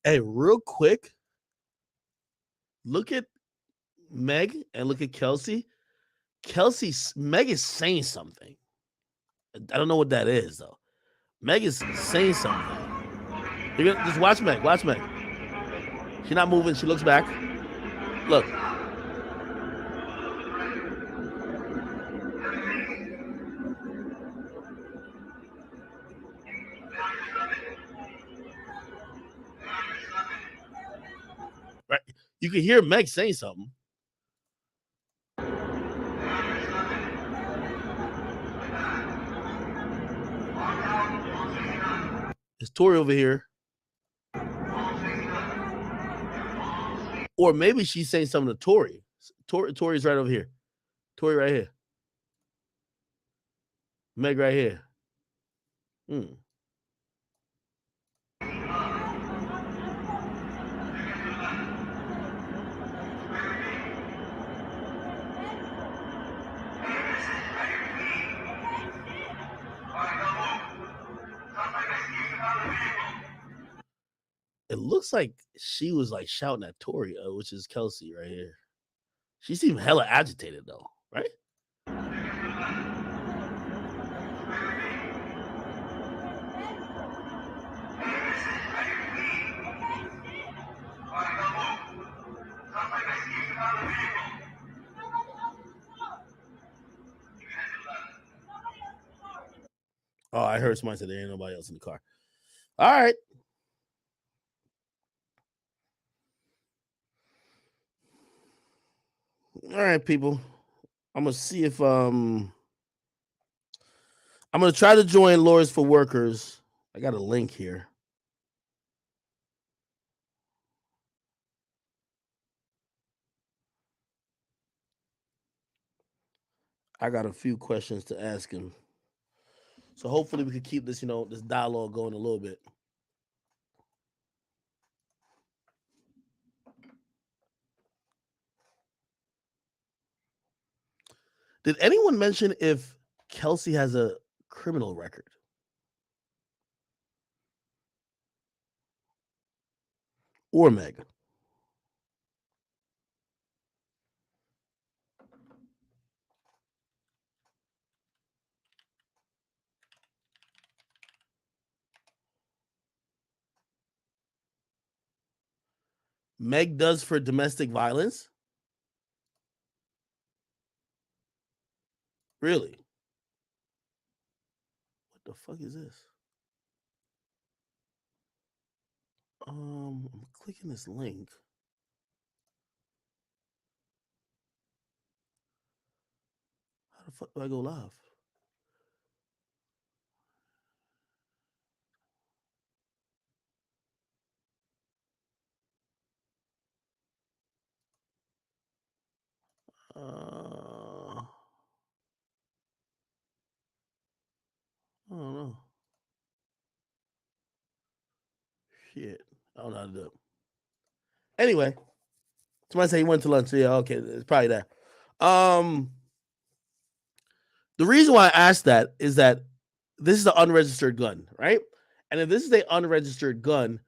Hey, real quick, look at Meg and look at Kelsey. Meg is saying something. I don't know what that is though. Meg is saying something. You're gonna just watch Meg. Watch Meg. She's not moving. She looks back. Look. Right. You can hear Meg saying something. It's Tory over here. Or maybe she's saying something to Tory. Tory's right over here. Tory right here. Meg right here. It looks like she was like shouting at Tory, which is Kelsey right here. She seemed hella agitated though, right? Oh, I heard somebody say there ain't nobody else in the car. All right. All right, people. I'm gonna see if I'm gonna try to join Lawyers for Workers. I got a link here. I got a few questions to ask him. So hopefully we can keep this, this dialogue going a little bit. Did anyone mention if Kelsey has a criminal record? Or Meg? Meg does for domestic violence? Really? What the fuck is this? I'm clicking this link. How the fuck do I go live? I don't know. Shit. I don't know how to do it. Anyway, somebody say he went to lunch. Yeah, okay. It's probably there. The reason why I asked that is that this is an unregistered gun, right? And if this is an unregistered gun,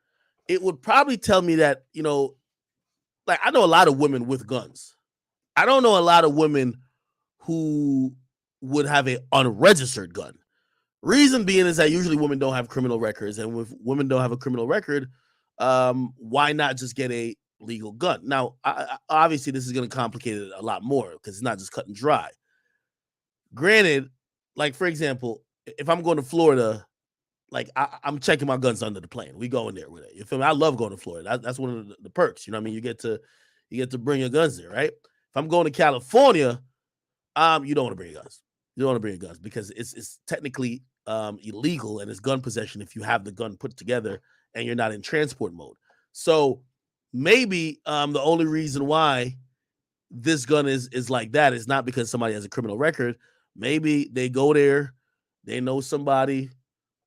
it would probably tell me that, like I know a lot of women with guns. I don't know a lot of women who would have an unregistered gun. Reason being is that usually women don't have criminal records, and if women don't have a criminal record, why not just get a legal gun? Now, obviously, this is going to complicate it a lot more because it's not just cut and dry. Granted, like for example, if I'm going to Florida, like I'm checking my guns under the plane. We go in there with it. You feel me? I love going to Florida. That's one of the perks. You know what I mean? You get to bring your guns there, right? If I'm going to California, you don't want to bring your guns. You don't want to bring your guns because it's technically illegal and it's gun possession if you have the gun put together and you're not in transport mode. So maybe the only reason why this gun is like that is not because somebody has a criminal record. Maybe they go there, they know somebody,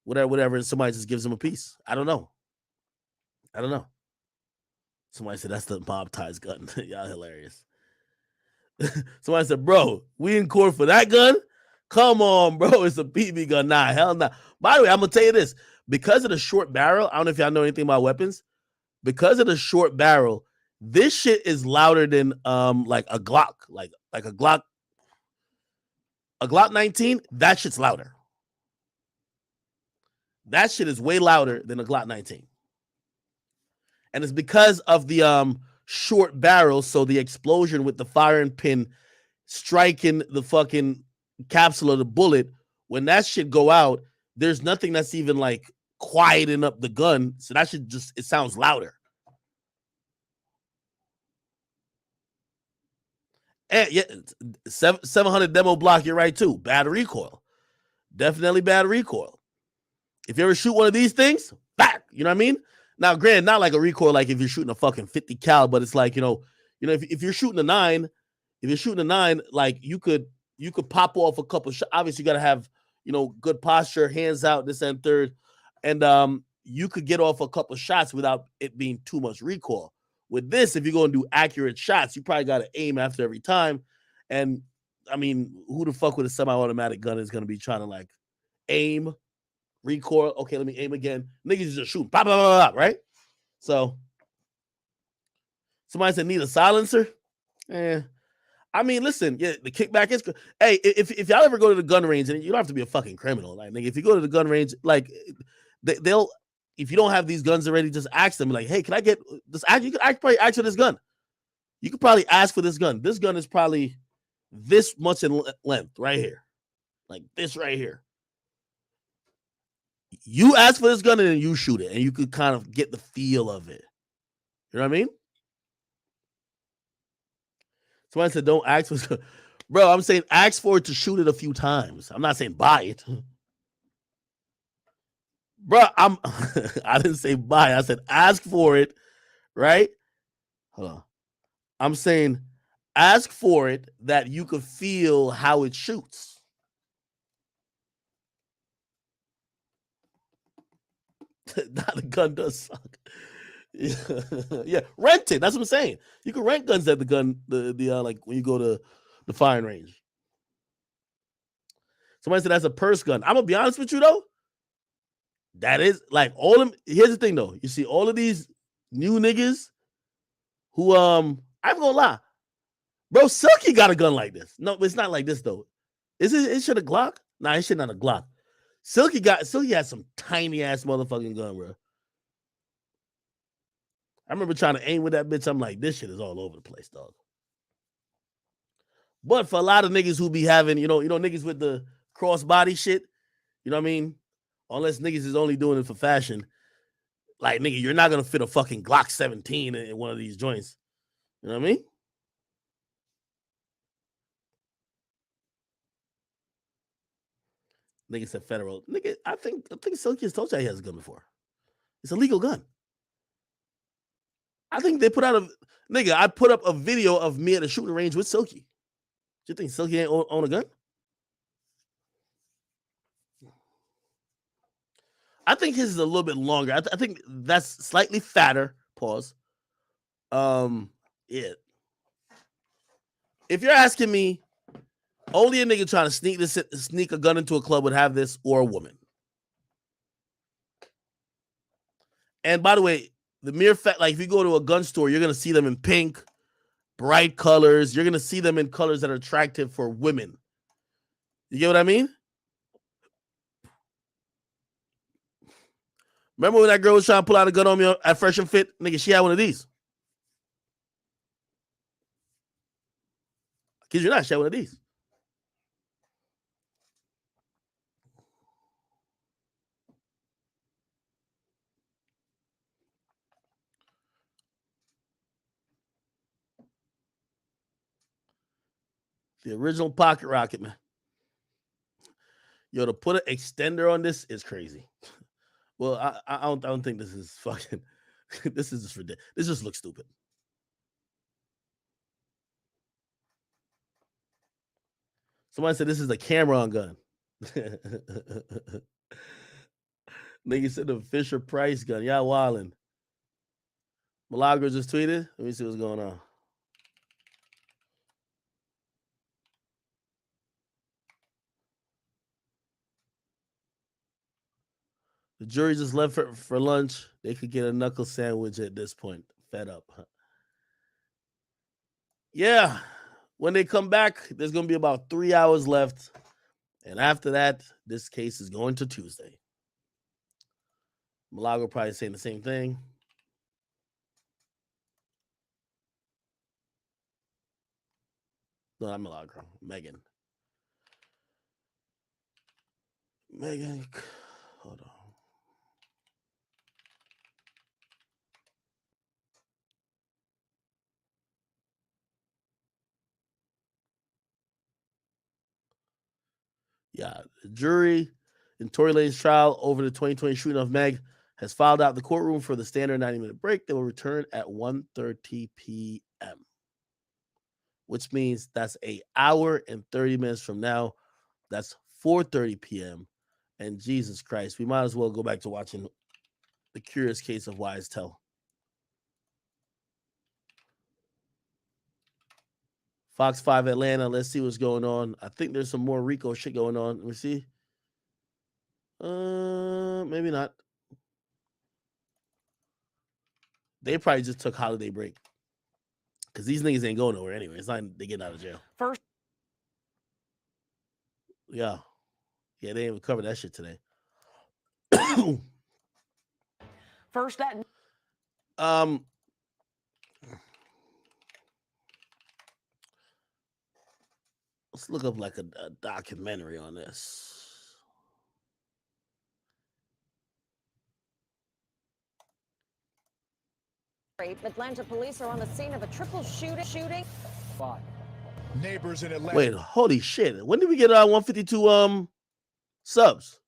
whatever, and somebody just gives them a piece. I don't know. Somebody said that's the mob ties gun. Y'all hilarious. Somebody said, bro, we in court for that gun? Come on, bro. It's a BB gun. Nah, hell nah. By the way, I'm going to tell you this. Because of the short barrel, I don't know if y'all know anything about weapons. Because of the short barrel, this shit is louder than like a Glock. Like a Glock 19, that shit's louder. That shit is way louder than a Glock 19. And it's because of the short barrel, so the explosion with the firing pin striking the fucking capsule of the bullet, when that shit go out, there's nothing that's even like quieting up the gun, so that shit just, it sounds louder. And yeah, 700 demo block, you're right too. Bad recoil. Definitely bad recoil. If you ever shoot one of these things, back, you know what I mean? Now, granted, not like a recoil like if you're shooting a fucking 50 cal, but it's like, if you're shooting a 9, like you could pop off a couple shots. Obviously, you got to have, good posture, hands out, this and third. And you could get off a couple shots without it being too much recoil. With this, if you're going to do accurate shots, you probably got to aim after every time. And I mean, who the fuck with a semi-automatic gun is going to be trying to like aim, recoil? Okay, let me aim again. Niggas just shoot, pop, pop, pop, pop, right? So somebody said need a silencer. I mean, listen, yeah, the kickback is good. Hey, if y'all ever go to the gun range, and you don't have to be a fucking criminal, like nigga, if you go to the gun range, like they'll, if you don't have these guns already, just ask them, like, hey, can I get this? You could probably ask for this gun. You could probably ask for this gun. This gun is probably this much in length right here, like this right here. you ask for this gun and then you shoot it, and you could kind of get the feel of it. You know what I mean? Somebody said, "Don't ask for." Bro, I'm saying ask for it to shoot it a few times. I'm not saying buy it. Bro, I didn't say buy. I said ask for it, right? Hold on. I'm saying ask for it that you could feel how it shoots. Not a gun does suck. Yeah, rent it. That's what I'm saying. You can rent guns at the gun, like when you go to the firing range. Somebody said that's a purse gun. I'm gonna be honest with you though. That is like all of. Here's the thing though. You see all of these new niggas who I'm gonna lie, bro. Silky got a gun like this. No, it's not like this though. Is it? It should a Glock? Nah, it should not a Glock. Silky had some tiny ass motherfucking gun, bro. I remember trying to aim with that bitch. I'm like, this shit is all over the place, dog. But for a lot of niggas who be having, niggas with the crossbody shit, you know what I mean? Unless niggas is only doing it for fashion, like nigga, you're not gonna fit a fucking Glock 17 in one of these joints. You know what I mean? Nigga said federal. Nigga, I think Silky has told you he has a gun before. It's a legal gun. I think they put out I put up a video of me at a shooting range with Silky. Do you think Silky ain't own a gun? I think his is a little bit longer. I think that's slightly fatter. Pause. Yeah. If you're asking me, only a nigga trying to sneak a gun into a club would have this, or a woman. And by the way, the mere fact, like if you go to a gun store, you're gonna see them in pink, bright colors. You're gonna see them in colors that are attractive for women. You get what I mean? Remember when that girl was trying to pull out a gun on me at Fresh and Fit? Nigga, she had one of these. Kid you not, she had one of these. The original pocket rocket, man. Yo, to put an extender on this is crazy. Well, I don't think this is fucking. This is just ridiculous. This just looks stupid. Somebody said this is a Cameron gun. Nigga said the Fisher Price gun. Y'all wildin'. Milagro just tweeted. Let me see what's going on. The jury just left for lunch. They could get a knuckle sandwich at this point. Fed up. Yeah. When they come back, there's going to be about 3 hours left. And after that, this case is going to Tuesday. Milagro probably saying the same thing. No, not Milagro. Megan. Hold on. Yeah, the jury in Tory Lanez trial over the 2020 shooting of Meg has filed out the courtroom for the standard 90-minute break. They will return at 1:30 p.m., which means that's an hour and 30 minutes from now. That's 4:30 p.m. And Jesus Christ, we might as well go back to watching The Curious Case of Wise Tell. Fox 5 Atlanta. Let's see what's going on. I think there's some more Rico shit going on. Let me see. Maybe not. They probably just took holiday break. Because these niggas ain't going nowhere anyway. It's not they getting out of jail. First. Yeah. Yeah, they ain't covered that shit today. First, that. Let's look up like a documentary on this. Atlanta police are on the scene of a triple shooting. Neighbors in Atlanta. Wait, holy shit. When did we get 152 subs?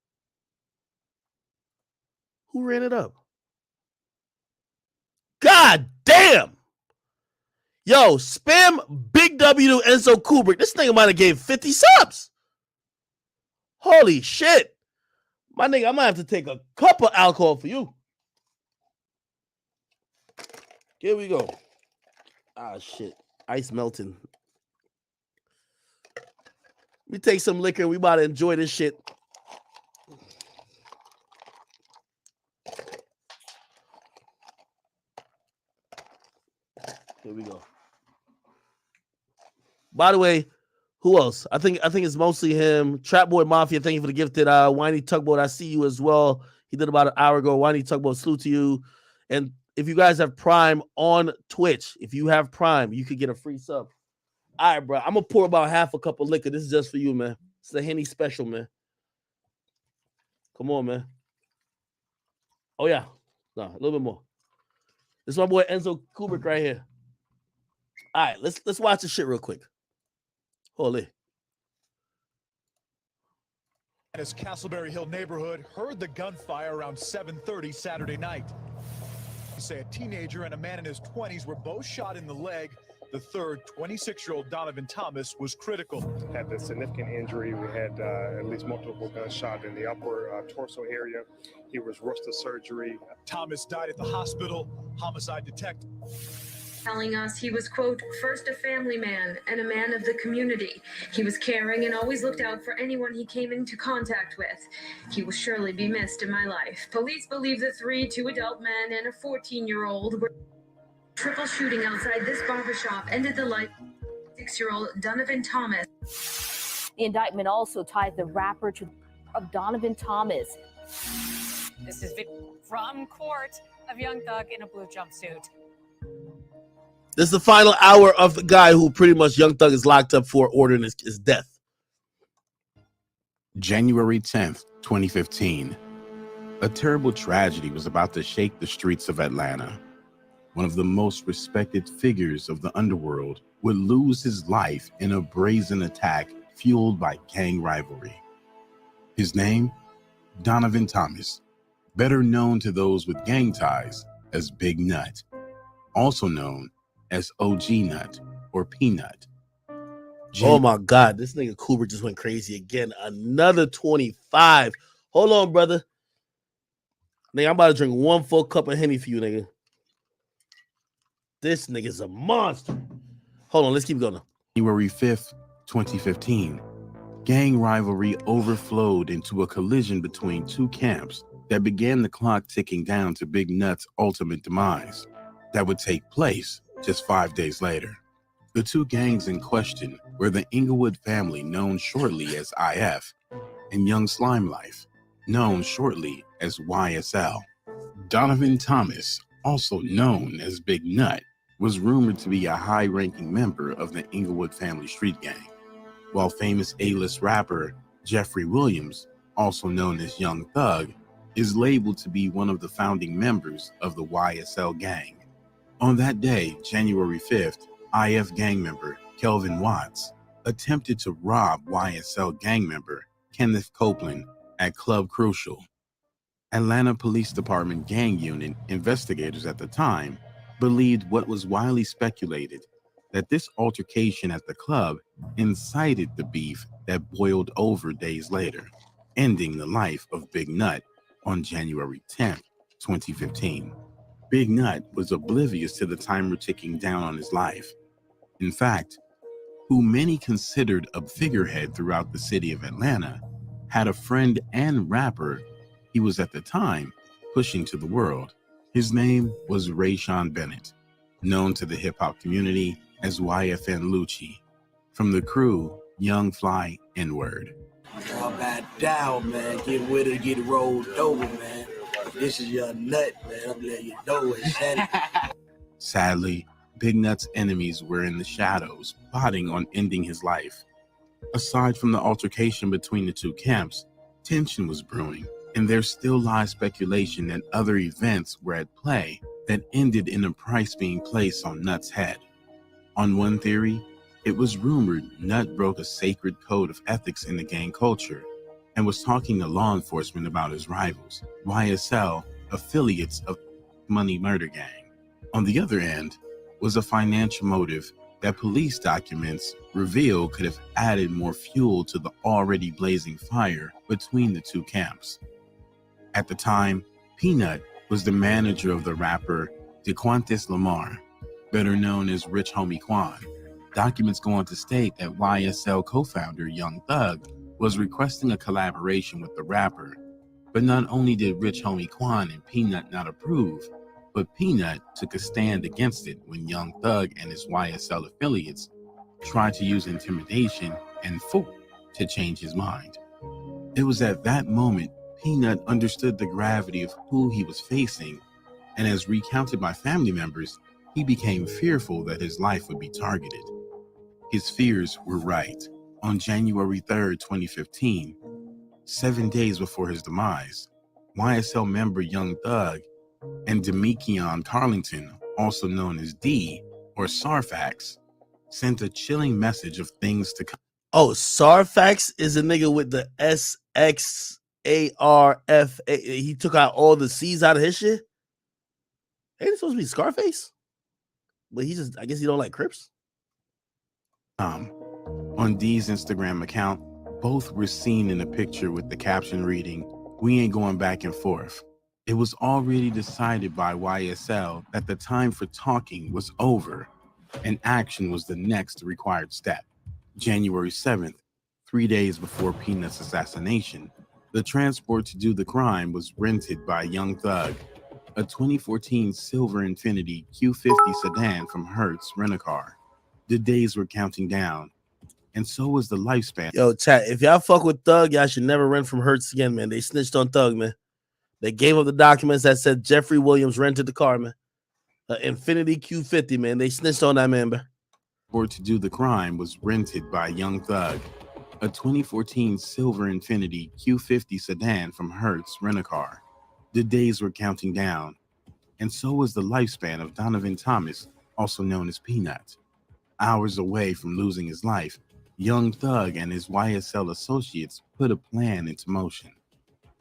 Who ran it up? God damn. Yo, spam Big W to Enzo Kubrick. This nigga might have gave 50 subs. Holy shit. My nigga, I might have to take a cup of alcohol for you. Here we go. Ah, shit. Ice melting. We take some liquor. We about to enjoy this shit. Here we go. By the way, who else? I think it's mostly him. Trap Boy Mafia, thank you for the gifted. Whiny Tugboat, I see you as well. He did about an hour ago. Whiny Tugboat, salute to you. And if you guys have Prime on Twitch, if you have Prime, you could get a free sub. All right, bro. I'm gonna pour about half a cup of liquor. This is just for you, man. It's the Henny special, man. Come on, man. Oh yeah, no, a little bit more. This is my boy Enzo Kubrick right here. All right, let's watch this shit real quick. Holy. This Castleberry Hill neighborhood heard the gunfire around 7:30 Saturday night. They say a teenager and a man in his 20s were both shot in the leg. The third, 26-year-old Donovan Thomas, was critical. Had a significant injury. We had at least multiple gunshots in the upper torso area. He was rushed to surgery. Thomas died at the hospital. Homicide detective telling us he was, quote, first a family man and a man of the community. He was caring and always looked out for anyone he came into contact with. He will surely be missed in my life. Police believe the two adult men and a 14-year-old were triple shooting outside this barbershop ended the life of 6-year-old Donovan Thomas. The indictment also tied the rapper to of Donovan Thomas. This is from court of Young Thug in a blue jumpsuit. This is the final hour of the guy who pretty much Young Thug is locked up for ordering his death. January 10th, 2015. A terrible tragedy was about to shake the streets of Atlanta. One of the most respected figures of the underworld would lose his life in a brazen attack fueled by gang rivalry. His name? Donovan Thomas, better known to those with gang ties as Big Nut, also known as OG Nut or Peanut. Oh my God, this nigga Kubrick just went crazy again. Another 25. Hold on, brother. Nigga, I'm about to drink one full cup of Henny for you, nigga. This nigga's a monster. Hold on, let's keep going. January 5th, 2015. Gang rivalry overflowed into a collision between two camps that began the clock ticking down to Big Nut's ultimate demise that would take place just 5 days later. The two gangs in question were the Inglewood family, known shortly as IF, and Young Slime Life, known shortly as YSL. Donovan Thomas, also known as Big Nut, was rumored to be a high-ranking member of the Inglewood family street gang, while famous A-list rapper Jeffrey Williams, also known as Young Thug, is labeled to be one of the founding members of the YSL gang. On that day, January 5th, IF gang member Kelvin Watts attempted to rob YSL gang member Kenneth Copeland at Club Crucial. Atlanta Police Department gang unit investigators at the time believed what was widely speculated, that this altercation at the club incited the beef that boiled over days later, ending the life of Big Nut on January 10th, 2015. Big Nut was oblivious to the timer ticking down on his life. In fact, who many considered a figurehead throughout the city of Atlanta, had a friend and rapper he was at the time pushing to the world. His name was Rayshawn Bennett, known to the hip-hop community as YFN Lucci, from the crew Young Fly N-Word. All back down, man. Get with it, get it rolled over, man. This is your nut, man. I'm letting you know it. Sadly, Big Nut's enemies were in the shadows, plotting on ending his life. Aside from the altercation between the two camps, tension was brewing, and there still lies speculation that other events were at play that ended in a price being placed on Nut's head. On one theory, it was rumored Nut broke a sacred code of ethics in the gang culture and was talking to law enforcement about his rivals, YSL, affiliates of Money Murder Gang. On the other end was a financial motive that police documents reveal could have added more fuel to the already blazing fire between the two camps. At the time, Peanut was the manager of the rapper DeQuantis Lamar, better known as Rich Homie Quan. Documents go on to state that YSL co-founder Young Thug was requesting a collaboration with the rapper, but not only did Rich Homie Quan and Peanut not approve, but Peanut took a stand against it when Young Thug and his YSL affiliates tried to use intimidation and force to change his mind. It was at that moment Peanut understood the gravity of who he was facing, and as recounted by family members, he became fearful that his life would be targeted. His fears were right. On January 3rd, 2015, 7 days before his demise, YSL member Young Thug and Demikion Carlington, also known as D or Sarfax, sent a chilling message of things to come. Oh, Sarfax is a nigga with the SXARF. He took out all the C's out of his shit. Ain't it supposed to be Scarface? But he just, I guess he don't like Crips. On D's Instagram account, both were seen in a picture with the caption reading, "We ain't going back and forth." It was already decided by YSL that the time for talking was over and action was the next required step. January 7th, 3 days before Peanut's assassination, the transport to do the crime was rented by Young Thug, a 2014 silver Infiniti Q50 sedan from Hertz Rent-A-Car. The days were counting down, and so was the lifespan. Yo, chat, if y'all fuck with Thug, y'all should never rent from Hertz again, man. They snitched on Thug, man. They gave up the documents that said Jeffrey Williams rented the car, man. Infiniti Q50, man. They snitched on that man, man. Or to do the crime was rented by Young Thug, a 2014 silver Infiniti Q50 sedan from Hertz Rent-A-Car. The days were counting down, and so was the lifespan of Donovan Thomas, also known as Peanut. Hours away from losing his life, Young Thug and his YSL associates put a plan into motion.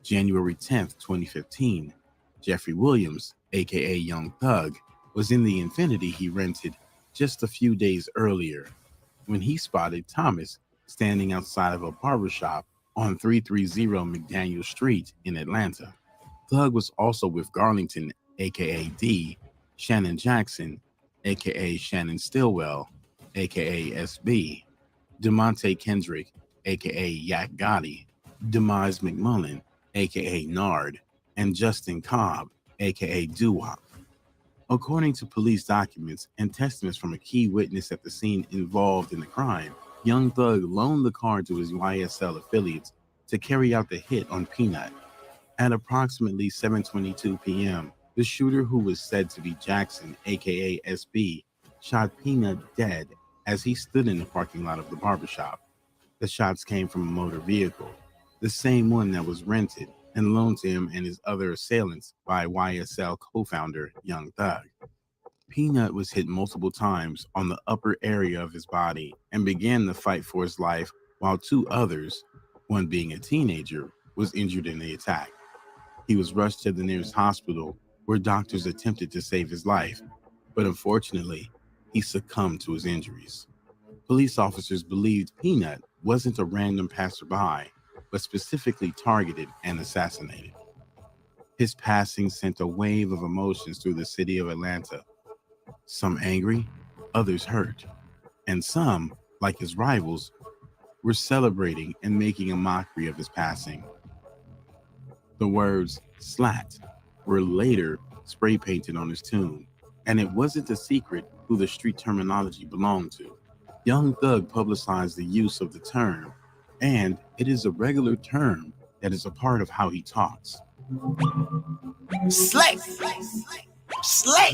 January 10th, 2015, Jeffrey Williams, aka Young Thug, was in the Infiniti he rented just a few days earlier when he spotted Thomas standing outside of a barbershop on 330 McDaniel Street in Atlanta. Thug was also with Garlington, aka D, Shannon Jackson, aka Shannon Stillwell, aka SB, DeMonte Kendrick, aka Yak Gotti, Demise McMullen, aka Nard, and Justin Cobb, aka Doo-Wop. According to police documents and testaments from a key witness at the scene involved in the crime, Young Thug loaned the car to his YSL affiliates to carry out the hit on Peanut. At approximately 7:22 p.m., the shooter, who was said to be Jackson, aka SB, shot Peanut dead as he stood in the parking lot of the barbershop. The shots came from a motor vehicle, the same one that was rented and loaned to him and his other assailants by YSL co-founder Young Thug. Peanut was hit multiple times on the upper area of his body and began the fight for his life, while two others, one being a teenager, was injured in the attack. He was rushed to the nearest hospital where doctors attempted to save his life, but unfortunately, he succumbed to his injuries. Police officers believed Peanut wasn't a random passerby, but specifically targeted and assassinated. His passing sent a wave of emotions through the city of Atlanta. Some angry, others hurt, and some, like his rivals, were celebrating and making a mockery of his passing. The words "slat" were later spray painted on his tomb, and it wasn't a secret who the street terminology belonged to. Young Thug publicized the use of the term, and it is a regular term that is a part of how he talks. Slay! Slay!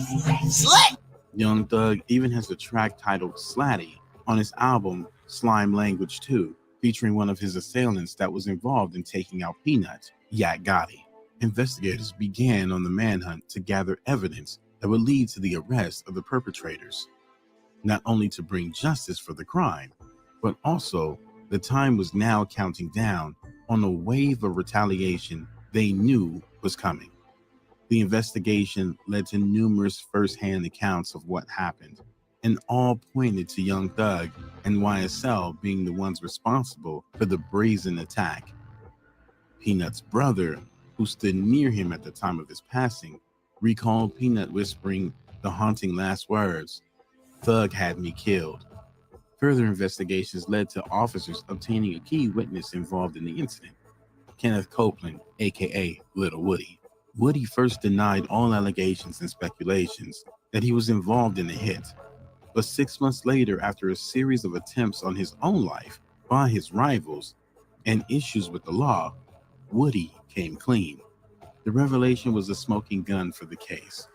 Slay! Young Thug even has a track titled Slatty on his album Slime Language 2, featuring one of his assailants that was involved in taking out Peanut, Yak Gotti. Investigators began on the manhunt to gather evidence that would lead to the arrest of the perpetrators, not only to bring justice for the crime, but also the time was now counting down on a wave of retaliation they knew was coming. The investigation led to numerous first-hand accounts of what happened, and all pointed to Young Thug and YSL being the ones responsible for the brazen attack. Peanut's brother, who stood near him at the time of his passing, recalled Peanut whispering the haunting last words, "Thug had me killed." Further investigations led to officers obtaining a key witness involved in the incident, Kenneth Copeland, aka Little Woody. Woody first denied all allegations and speculations that he was involved in the hit, but 6 months later, after a series of attempts on his own life by his rivals and issues with the law, Woody came clean. The revelation was a smoking gun for the case.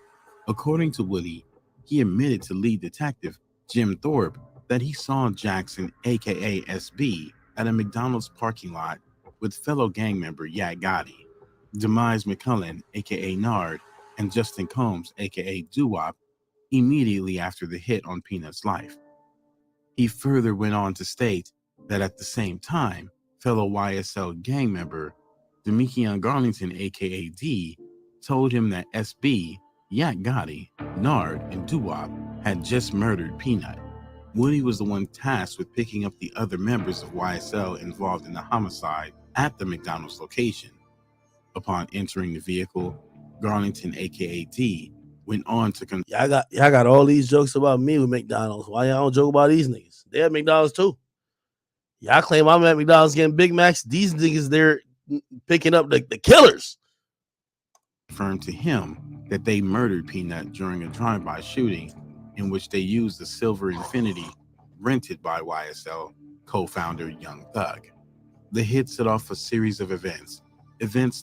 According to Woody, he admitted to lead detective Jim Thorpe that he saw Jackson, aka SB, at a McDonald's parking lot with fellow gang member Yak Gotti, Demise McCullen, aka Nard, and Justin Combs, aka Doo-Wop, immediately after the hit on Peanut's life. He further went on to state that at the same time, fellow YSL gang member Demikion Garlington, aka D, told him that SB, Yak Gotti, Nard, and Doo-Wop had just murdered Peanut. Woody was the one tasked with picking up the other members of YSL involved in the homicide at the McDonald's location. Upon entering the vehicle, Garlington, aka D, went on to y'all got all these jokes about me with McDonald's. Why y'all don't joke about these niggas? They at McDonald's too. Y'all claim I'm at McDonald's getting Big Macs. These niggas, they're picking up the killers. confirmed to him that they murdered Peanut during a drive-by shooting in which they used the silver Infiniti rented by YSL co-founder Young Thug. The hit set off a series of events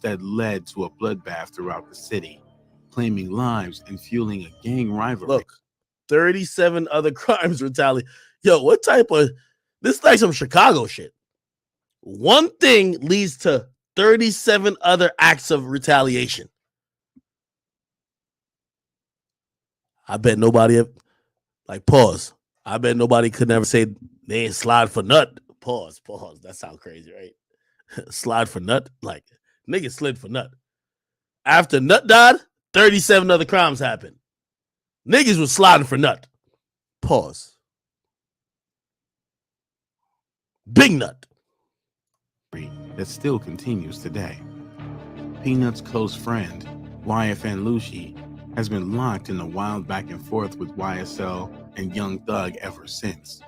that led to a bloodbath throughout the city, claiming lives and fueling a gang rivalry. Look, 37 other crimes retaliate. Yo, what type of, this is like some Chicago shit. One thing leads to 37 other acts of retaliation. I bet nobody, like, pause. I bet nobody could never say they ain't slide for nut. Pause. That sounds crazy, right? Slide for nut? Like, niggas slid for nut. After Nut died, 37 other crimes happened. Niggas was sliding for nut. Pause. Big nut. That still continues today. Peanut's close friend, YFN Lucci, has been locked in a wild back and forth with YSL and Young Thug ever since.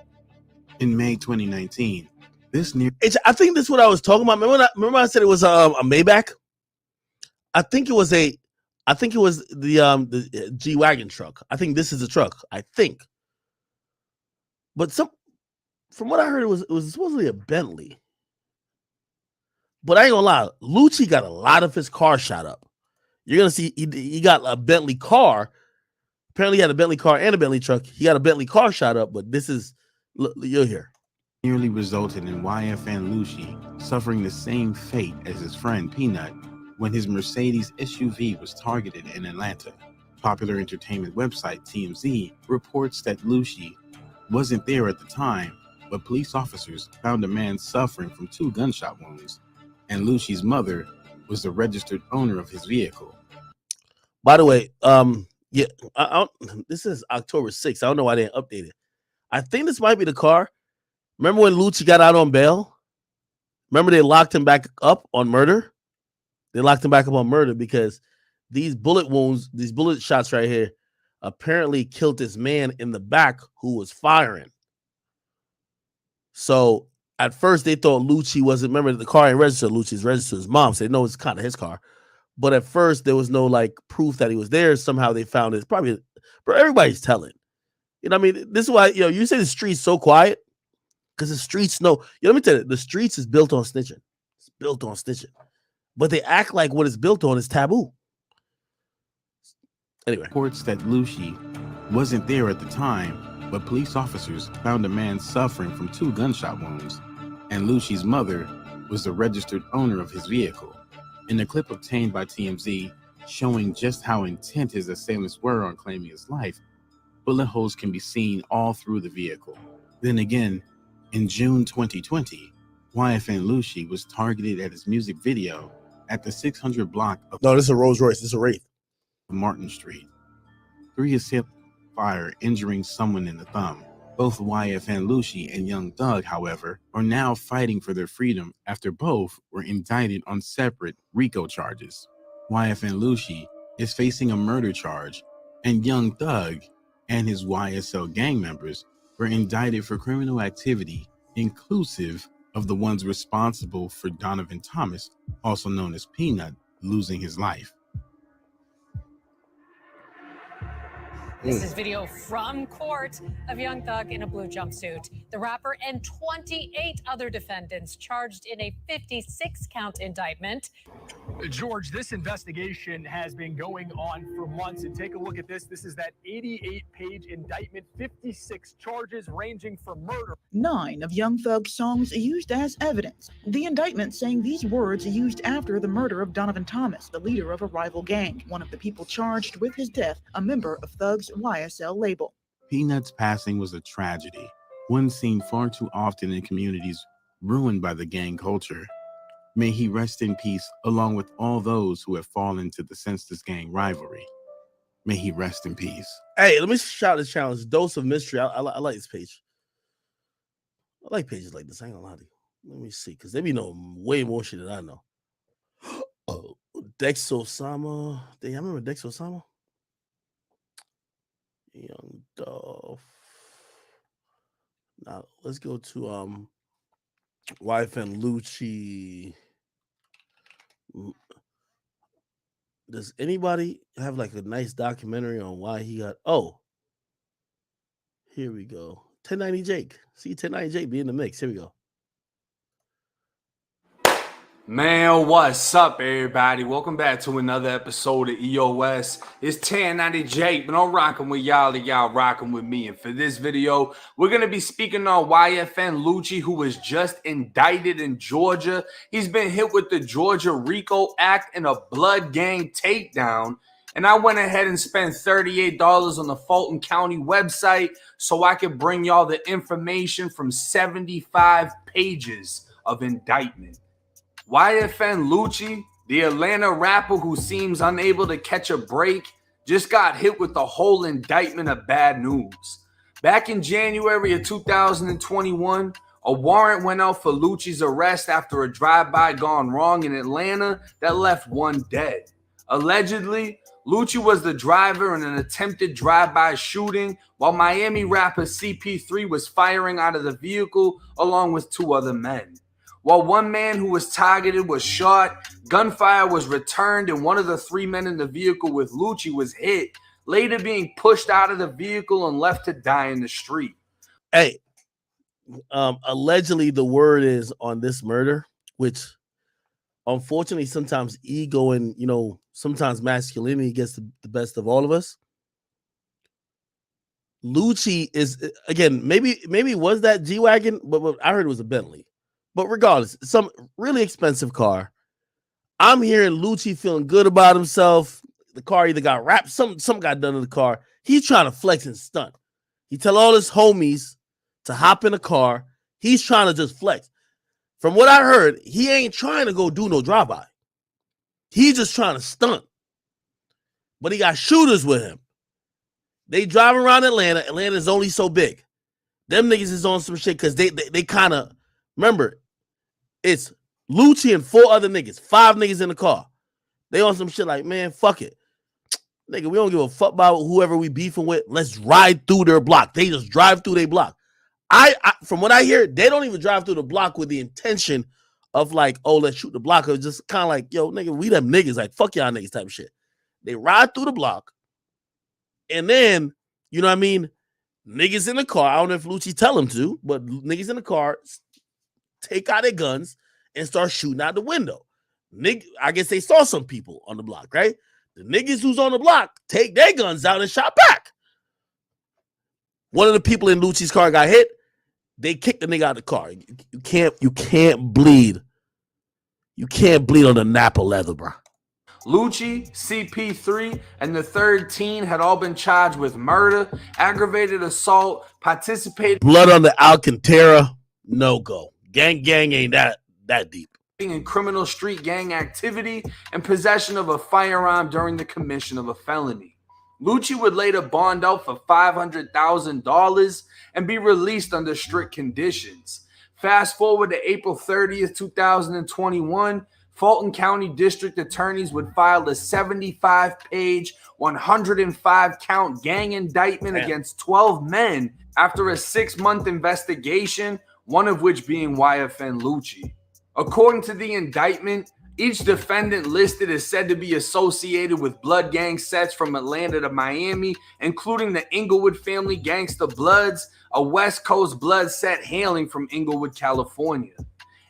In May 2019, I think this is what I was talking about. Remember I said it was a Maybach? I think it was the G-Wagon truck. I think this is a truck. I think. But from what I heard, it was supposedly a Bentley. But I ain't gonna lie, Lucci got a lot of his car shot up. You're gonna see he got a Bentley car. Apparently, he had a Bentley car and a Bentley truck. He got a Bentley car shot up, but this is, you'll hear. Nearly resulted in YFN Lucci suffering the same fate as his friend Peanut when his Mercedes SUV was targeted in Atlanta. Popular entertainment website TMZ reports that Lucci wasn't there at the time, but police officers found a man suffering from 2 gunshot wounds, and Lucci's mother was the registered owner of his vehicle. By the way, this is October 6th. I don't know why they didn't update it. I think this might be the car. Remember when Lucci got out on bail? Remember they locked him back up on murder? They locked him back up on murder because these bullet wounds, these bullet shots right here, apparently killed this man in the back who was firing. So at first they thought Lucci wasn't, remember the car ain't registered, Lucci's registered. His mom said, no, it's kind of his car. But at first there was no like proof that he was there. Somehow they found it. Probably, bro, everybody's telling. You know what I mean? This is why, you say the street's so quiet because the streets know. Let me tell you, the streets is built on snitching. It's built on snitching. But they act like what it's built on is taboo. Anyway. Reports that Lucci wasn't there at the time, but police officers found a man suffering from 2 gunshot wounds, and Lucci's mother was the registered owner of his vehicle. In a clip obtained by TMZ, showing just how intent his assailants were on claiming his life. Bullet holes can be seen all through the vehicle. Then again, in June 2020, YFN Lucci was targeted at his music video at the 600 block of No, this is a Rolls Royce. This is a Wraith. Martin Street. 3 escaped fire, injuring someone in the thumb. Both YFN Lucci and Young Thug, however, are now fighting for their freedom after both were indicted on separate RICO charges. YFN Lucci is facing a murder charge, and Young Thug and his YSL gang members were indicted for criminal activity, inclusive of the ones responsible for Donovan Thomas, also known as Peanut, losing his life. This is video from court of Young Thug in a blue jumpsuit. The rapper and 28 other defendants charged in a 56-count indictment. George, this investigation has been going on for months, and take a look at this. This is that 88-page indictment, 56 charges ranging from murder. 9 of Young Thug's songs used as evidence. The indictment saying these words used after the murder of Donovan Thomas, the leader of a rival gang. One of the people charged with his death, a member of Thug's YSL label. Peanut's passing was a tragedy, one seen far too often in communities ruined by the gang culture. May he rest in peace, along with all those who have fallen to the senseless gang rivalry. May he rest in peace. Hey, let me shout this challenge. Dose of Mystery. I like this page. I like pages like this. I ain't gonna lie to you. Let me see, because they be knowing way more shit than I know. Oh, Dex Osama. Damn, I remember Dex Osama. Young Dolph. Now let's go to YFN Lucci. Does anybody have like a nice documentary on why he got? Oh, here we go. 1090 Jake. See 1090 Jake be in the mix. Here we go. Man, what's up, everybody? Welcome back to another episode of EOS. It's 1090 Jake, but I'm rocking with y'all and y'all rocking with me. And for this video, we're going to be speaking on YFN Lucci, who was just indicted in Georgia. He's been hit with the Georgia RICO Act and a blood gang takedown. And I went ahead and spent $38 on the Fulton County website so I could bring y'all the information from 75 pages of indictment. YFN Lucci, the Atlanta rapper who seems unable to catch a break, just got hit with the whole indictment of bad news. Back in January of 2021, a warrant went out for Lucci's arrest after a drive-by gone wrong in Atlanta that left one dead. Allegedly, Lucci was the driver in an attempted drive-by shooting while Miami rapper CP3 was firing out of the vehicle along with 2 other men. While one man who was targeted was shot, gunfire was returned and one of the 3 men in the vehicle with Lucci was hit, later being pushed out of the vehicle and left to die in the street. Hey, allegedly the word is on this murder, which unfortunately sometimes ego and, sometimes masculinity gets the best of all of us. Lucci is, again, maybe it was that G-Wagon, but I heard it was a Bentley. But regardless, some really expensive car. I'm hearing Lucci feeling good about himself. The car either got wrapped, something got done to the car. He's trying to flex and stunt. He tell all his homies to hop in a car. He's trying to just flex. From what I heard, he ain't trying to go do no drive-by. He's just trying to stunt. But he got shooters with him. They drive around Atlanta. Atlanta's only so big. Them niggas is on some shit because they kind of, remember, it's Lucci and 4 other niggas, 5 niggas in the car. They on some shit like, man, fuck it. Nigga, we don't give a fuck about whoever we beefing with. Let's ride through their block. They just drive through their block. I from what I hear, they don't even drive through the block with the intention of like, oh, let's shoot the block. It's just kind of like, yo, nigga, we them niggas, like, fuck y'all niggas type of shit. They ride through the block. And then, you know what I mean? Niggas in the car, I don't know if Lucci tell them to, but niggas in the car take out their guns and start shooting out the window. I guess they saw some people on the block, right? The niggas who's on the block take their guns out and shot back. One of the people in Lucci's car got hit. They kicked the nigga out of the car. You can't bleed. You can't bleed on the Napa leather, bro. Lucci, CP3, and the third teen had all been charged with murder, aggravated assault, participating Blood on the Alcantara, no go. Gang ain't that deep. in criminal street gang activity, and possession of a firearm during the commission of a felony. Lucci would later bond out for $500,000 and be released under strict conditions. Fast forward to April 30th, 2021, Fulton County District Attorneys would file a 75-page, 105-count gang indictment against 12 men after a 6-month investigation, one of which being YFN Lucci. According to the indictment, each defendant listed is said to be associated with blood gang sets from Atlanta to Miami, including the Inglewood Family Gangsta Bloods, a West Coast blood set hailing from Inglewood, California.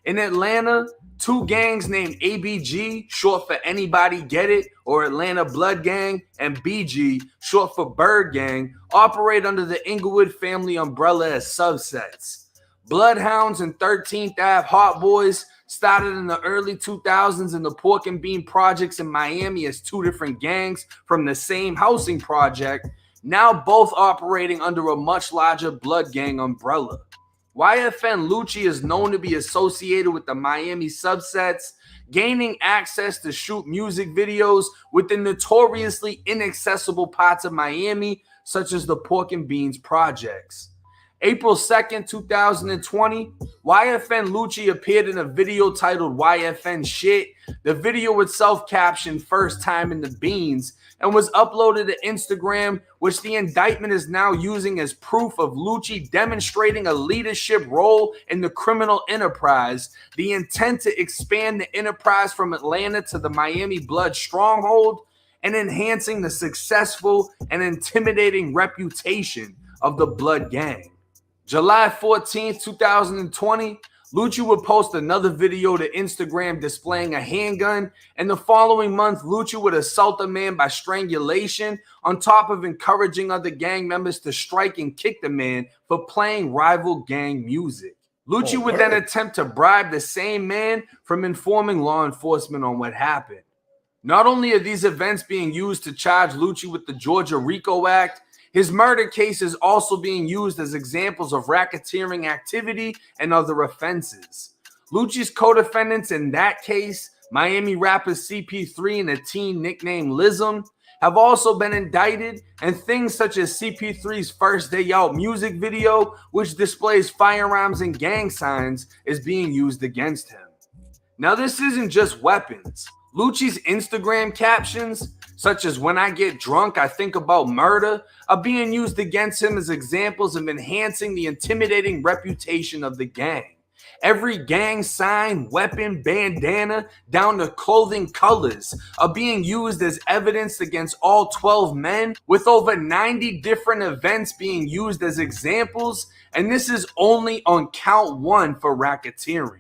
In Atlanta, 2 gangs named ABG, short for Anybody Get It, or Atlanta Blood Gang, and BG, short for Bird Gang, operate under the Inglewood family umbrella as subsets. Bloodhounds and 13th Ave Hot Boys started in the early 2000s in the Pork and Bean projects in Miami as 2 different gangs from the same housing project, now both operating under a much larger blood gang umbrella. YFN Lucci is known to be associated with the Miami subsets, gaining access to shoot music videos within notoriously inaccessible parts of Miami, such as the Pork and Beans projects. April 2nd, 2020, YFN Lucci appeared in a video titled YFN Shit. The video itself captioned "First Time in the Beans" and was uploaded to Instagram, which the indictment is now using as proof of Lucci demonstrating a leadership role in the criminal enterprise, the intent to expand the enterprise from Atlanta to the Miami blood stronghold, and enhancing the successful and intimidating reputation of the blood gang. July 14th, 2020, Lucci would post another video to Instagram displaying a handgun, and the following month, Lucci would assault a man by strangulation on top of encouraging other gang members to strike and kick the man for playing rival gang music. Lucci would then attempt to bribe the same man from informing law enforcement on what happened. Not only are these events being used to charge Lucci with the Georgia RICO Act, his murder case is also being used as examples of racketeering activity and other offenses. Lucci's co-defendants in that case, Miami rapper CP3 and a teen nicknamed Lism, have also been indicted, and things such as CP3's First Day Out music video, which displays firearms and gang signs, is being used against him. Now, this isn't just weapons. Lucci's Instagram captions, such as "When I get drunk, I think about murder," are being used against him as examples of enhancing the intimidating reputation of the gang. Every gang sign, weapon, bandana, down to clothing colors are being used as evidence against all 12 men, with over 90 different events being used as examples, and this is only on count 1 for racketeering.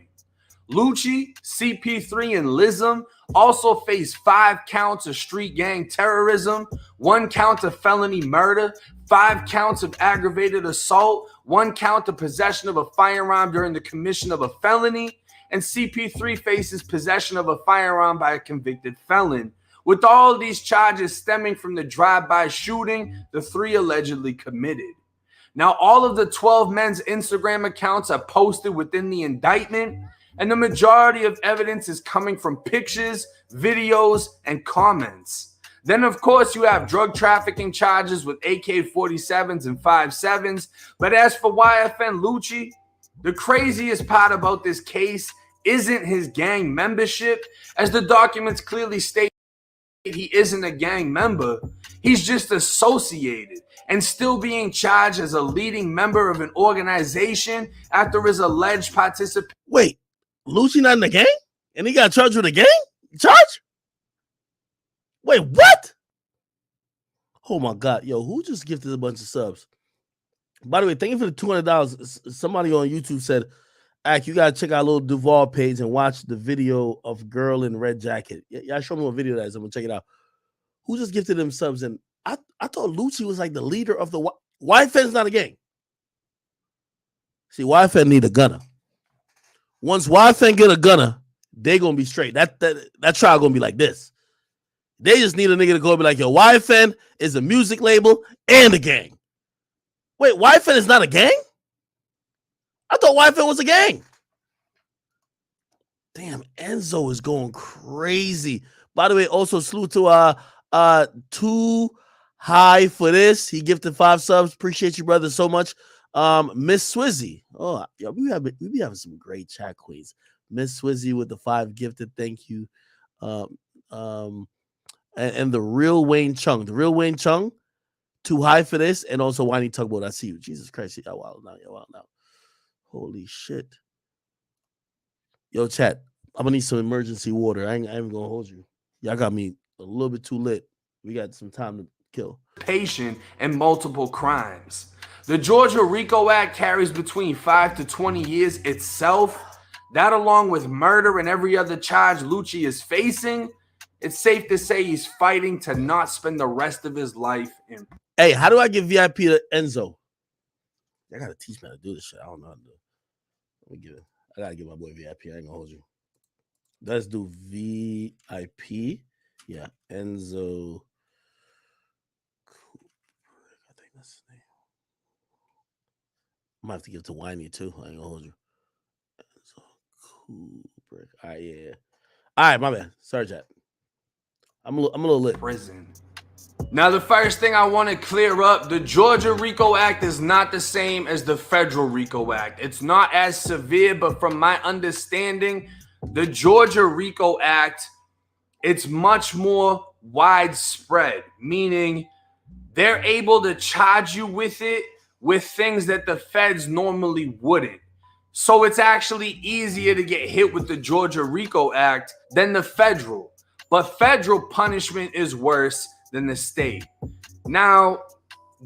Lucci, CP3, and Lism also face 5 counts of street gang terrorism, 1 count of felony murder, 5 counts of aggravated assault, 1 count of possession of a firearm during the commission of a felony, and CP3 faces possession of a firearm by a convicted felon, with all of these charges stemming from the drive-by shooting the 3 allegedly committed. Now, all of the 12 men's Instagram accounts are posted within the indictment, and the majority of evidence is coming from pictures, videos, and comments. Then, of course, you have drug trafficking charges with AK-47s and 5.7s. But as for YFN Lucci, the craziest part about this case isn't his gang membership, as the documents clearly state he isn't a gang member. He's just associated and still being charged as a leading member of an organization after his alleged participation. Wait, Lucci not in the gang? And he got charged with a gang charge? Wait, what? Oh my God. Yo, who just gifted a bunch of subs? By the way, thank you for the $200. Somebody on YouTube said, "Ak, you gotta check out little Duval page and watch the video of Girl in Red Jacket." Y'all show me what video that is. I'm gonna check it out. Who just gifted them subs? And I thought Lucci was like the leader of the YFN's not a gang. See, YFN need a gunner. Once YFN get a gunner, they gonna be straight. That trial gonna be like this. They just need a nigga to go and be like, yo, YFN is a music label and a gang. Wait, YFN is not a gang? I thought YFN was a gang. Damn, Enzo is going crazy. By the way, also salute to Too High for this. He gifted 5 subs. Appreciate you, brother, so much. Miss Swizzy. Oh, yeah, we be having some great chat queens. Miss Swizzy with the 5 gifted. Thank you. And the real Wayne Chung. The real Wayne Chung. Too High for this. And also Whiny Tugboat. I see you. Jesus Christ. Y'all wild now. Y'all wild now. Holy shit. Yo, chat. I'm gonna need some emergency water. I ain't gonna hold you. Y'all got me a little bit too lit. We got some time to kill. Patient and multiple crimes. The Georgia RICO Act carries between 5 to 20 years itself. That, along with murder and every other charge Lucci is facing, it's safe to say he's fighting to not spend the rest of his life in. Hey, how do I get VIP to Enzo? I gotta teach me how to do this shit. I don't know how to do it. Let me get it. I gotta get my boy VIP. I ain't gonna hold you. Let's do VIP. Yeah, Enzo. I think that's his name. I might have to give it to Whiny too. I ain't gonna hold you. Enzo Kubrick. All right, yeah. All right, my bad. Sorry, chat. I'm a little lit. Prison. Now, the first thing I want to clear up, the Georgia RICO Act is not the same as the federal RICO Act. It's not as severe, but from my understanding, the Georgia RICO Act, it's much more widespread, meaning they're able to charge you with it with things that the feds normally wouldn't. So it's actually easier to get hit with the Georgia RICO Act than the federal. But federal punishment is worse than the state. Now,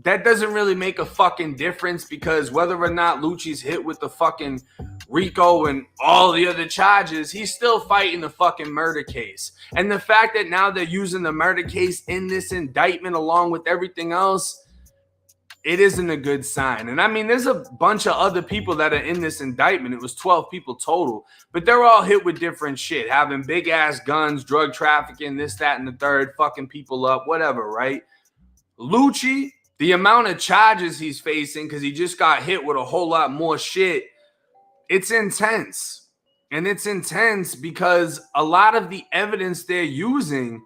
that doesn't really make a fucking difference because whether or not Lucci's hit with the fucking RICO and all the other charges, he's still fighting the fucking murder case. And the fact that now they're using the murder case in this indictment along with everything else, it isn't a good sign. And I mean, there's a bunch of other people that are in this indictment. It was 12 people total, but they're all hit with different shit, having big ass guns, drug trafficking, this, that, and the third, fucking people up, whatever, right? Lucci, the amount of charges he's facing, because he just got hit with a whole lot more shit, it's intense. And it's intense because a lot of the evidence they're using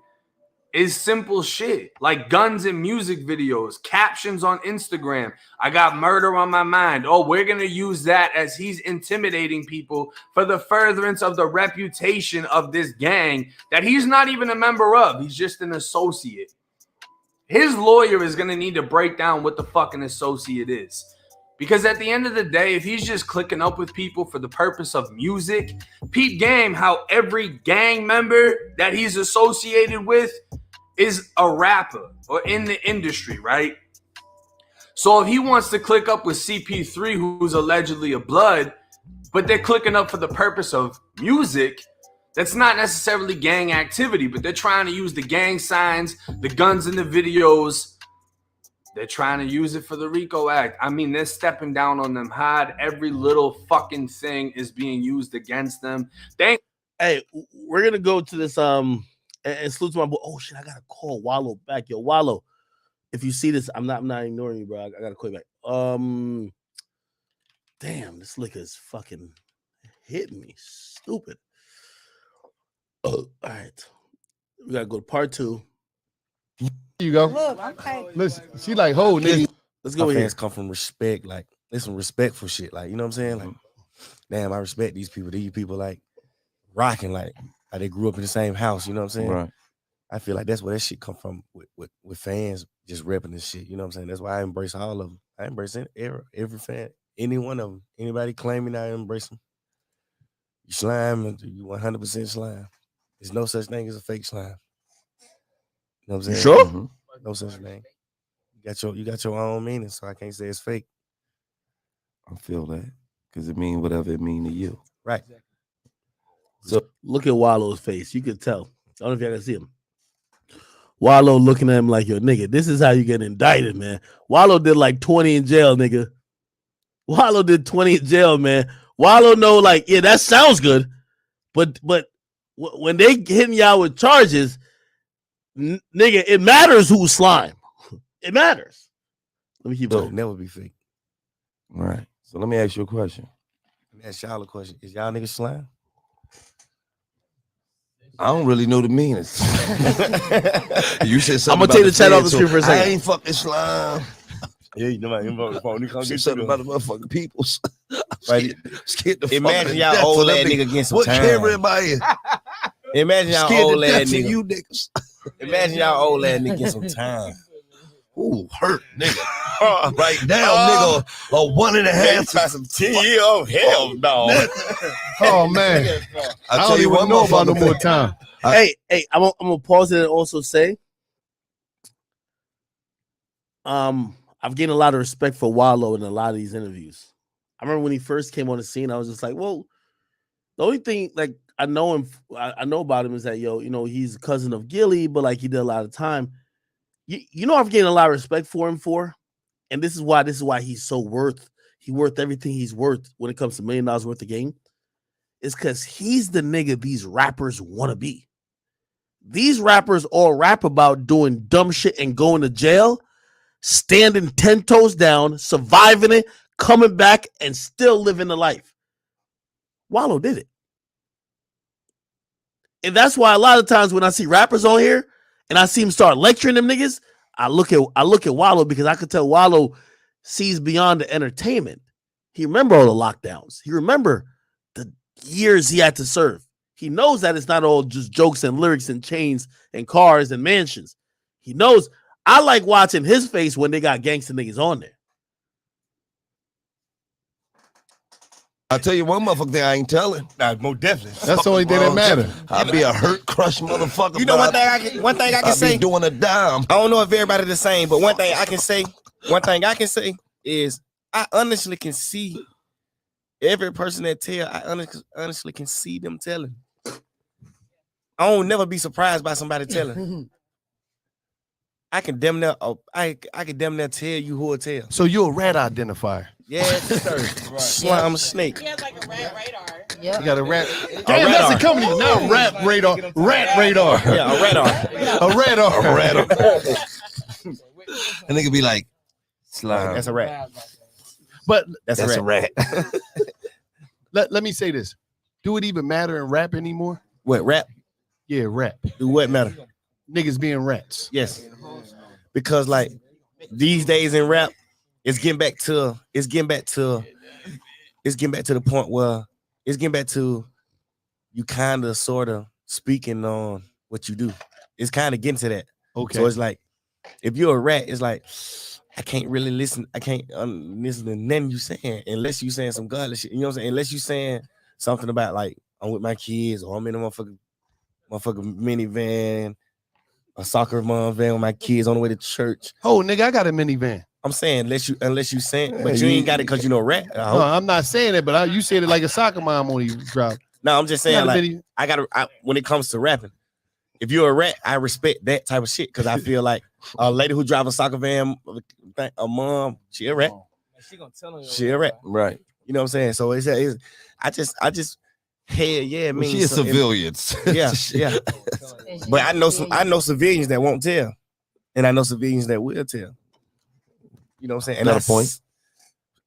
is simple shit, like guns in music videos, captions on Instagram. I got murder on my mind. Oh, we're going to use that as he's intimidating people for the furtherance of the reputation of this gang that he's not even a member of. He's just an associate. His lawyer is going to need to break down what the fucking associate is. Because at the end of the day, if he's just clicking up with people for the purpose of music, peep game how every gang member that he's associated with is a rapper or in the industry, right? So if he wants to click up with CP3, who's allegedly a blood, but they're clicking up for the purpose of music, that's not necessarily gang activity, but they're trying to use the gang signs, the guns in the videos. They're trying to use it for the RICO Act. I mean, they're stepping down on them hard. Every little fucking thing is being used against them. Hey, we're gonna go to this and salute to my boy. Oh shit, I gotta call Wallow back. Yo, Wallow, if you see this, I'm not ignoring you, bro. I gotta call you back. Damn, this liquor is fucking hitting me. Stupid. Oh, all right. We gotta go to part 2. You go. Look, okay. Listen, she like, hold nigga. Let's go My here. fans come from respect, like there's some respectful shit, like you know what I'm saying. Like, damn, I respect these people. These people like rocking, like they grew up in the same house. You know what I'm saying? Right. I feel like that's where that shit come from with fans just repping this shit. You know what I'm saying? That's why I embrace all of them. I embrace every fan, any one of them. Anybody claiming I embrace them. You slime, you 100% slime. There's no such thing as a fake slime. You know what I'm saying? You sure? Mm-hmm. No such thing. You got your own meaning, so I can't say it's fake. I feel that because it mean whatever it mean to you. Right. So look at Wallow's face. You could tell. I don't know if y'all can see him. Wallow looking at him like, yo, nigga, this is how you get indicted, man. Wallow did like 20 in jail, nigga. Wallow did 20 in jail, man. Wallow know, like, yeah, that sounds good. But when they hitting y'all with charges, Nigga, it matters who's slime. It matters. Let me keep It'll going. never be fake. All right. So let me ask you a question. Let me ask y'all a question. Is y'all niggas slime? I don't really know the meanings. You said something. I'm gonna take the chat off the screen for a I second. ain't fucking slime. Yeah, you know my phone. You come Say get something you. about the motherfucking peoples. Right. Scared the fuck Imagine to y'all death old of ass them nigga getting some What time. camera am I in? Imagine y'all Scared to old ass death of nigga. you niggas. Imagine y'all old ass nigga getting some time. Ooh, hurt, nigga. Right now, nigga, a 1.5. Try some 10-year old hell no. Oh man, I tell don't you even one know about no motherfucker more thing. time. Hey, I'm gonna pause it and also say, I've gained a lot of respect for Wallow in a lot of these interviews. I remember when he first came on the scene, I was just like, well, the only thing like I know about him is that he's a cousin of Gilly, but like he did a lot of time. I've gained a lot of respect for him and this is why he's so worth everything he's worth when it comes to $1 million worth of game. Is because he's the nigga these rappers want to be. These rappers all rap about doing dumb shit and going to jail, standing 10 toes down, surviving it, coming back, and still living the life. Wallow did it. And that's why a lot of times when I see rappers on here and I see him start lecturing them niggas, I look at Wallow because I could tell Wallow sees beyond the entertainment. He remember all the lockdowns. He remember the years he had to serve. He knows that it's not all just jokes and lyrics and chains and cars and mansions. He knows. I like watching his face when they got gangster niggas on there. I'll tell you one motherfucker thing I ain't telling. Nah, most definitely. That's the only thing that matters. I'll be a hurt, crushed motherfucker. You know but one thing I can I'll say. be doing a dime. I don't know if everybody the same, but one thing I can say is I honestly can see every person that tell. I honestly can see them telling. I don't never be surprised by somebody telling. I can damn near tell you who will tell. So you're a rat identifier. Yes, sir. Slime snake. He has like a rat radar. You got a rat. A Damn, that's radar. a company. Not Rat Radar. Rat Radar. Yeah, a radar. A radar. A radar. And they could be like, slime. That's a rat. But That's a rat. let me say this. Do it even matter in rap anymore? What, rap? Yeah, rap. Do what matter? Niggas being rats. Yes. Because like these days in rap, it's getting back to the point where it's getting back to you kind of sort of speaking on what you do. It's kind of getting to that. Okay. So it's like if you're a rat, it's like I can't really listen. I can't listen to nothing you saying unless you saying some godless shit. You know what I'm saying? Unless you saying something about like I'm with my kids or I'm in a motherfucking minivan, a soccer mom van with my kids on the way to church. Oh, nigga, I got a minivan. I'm saying unless you saying, but you ain't got it because you know rat. No, I'm not saying it, but you said it like a soccer mom when you drop. No, I'm just saying Got a like when it comes to rapping, if you're a rat, I respect that type of shit because I feel like a lady who drives a soccer van, a mom, she a rat. She gonna tell him. She a rat, right? You know what I'm saying? So it's I just hell yeah, Well, she is civilians. Yeah. But I know civilians that won't tell, and I know civilians that will tell. You know what I'm saying? And Got a point.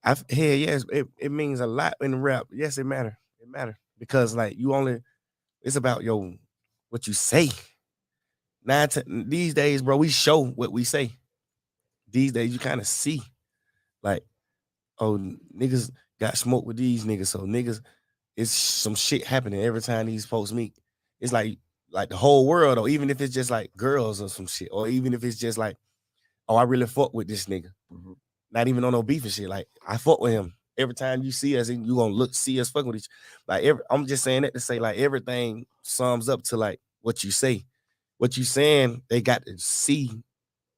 Hell yes, it means a lot in rap. Yes, it matter. It matter because like it's about what you say. These days, bro, we show what we say. These days, you kind of see, like, oh, niggas got smoked with these niggas, so niggas, it's some shit happening every time these folks meet. It's like the whole world, or even if it's just like girls or some shit, or even if it's just like, oh, I really fuck with this nigga. Mm-hmm. Not even on no beef and shit. Like I fuck with him. Every time you see us, and you gonna see us fucking with each. Like I'm just saying that to say like everything sums up to like what you say. What you saying, they got to see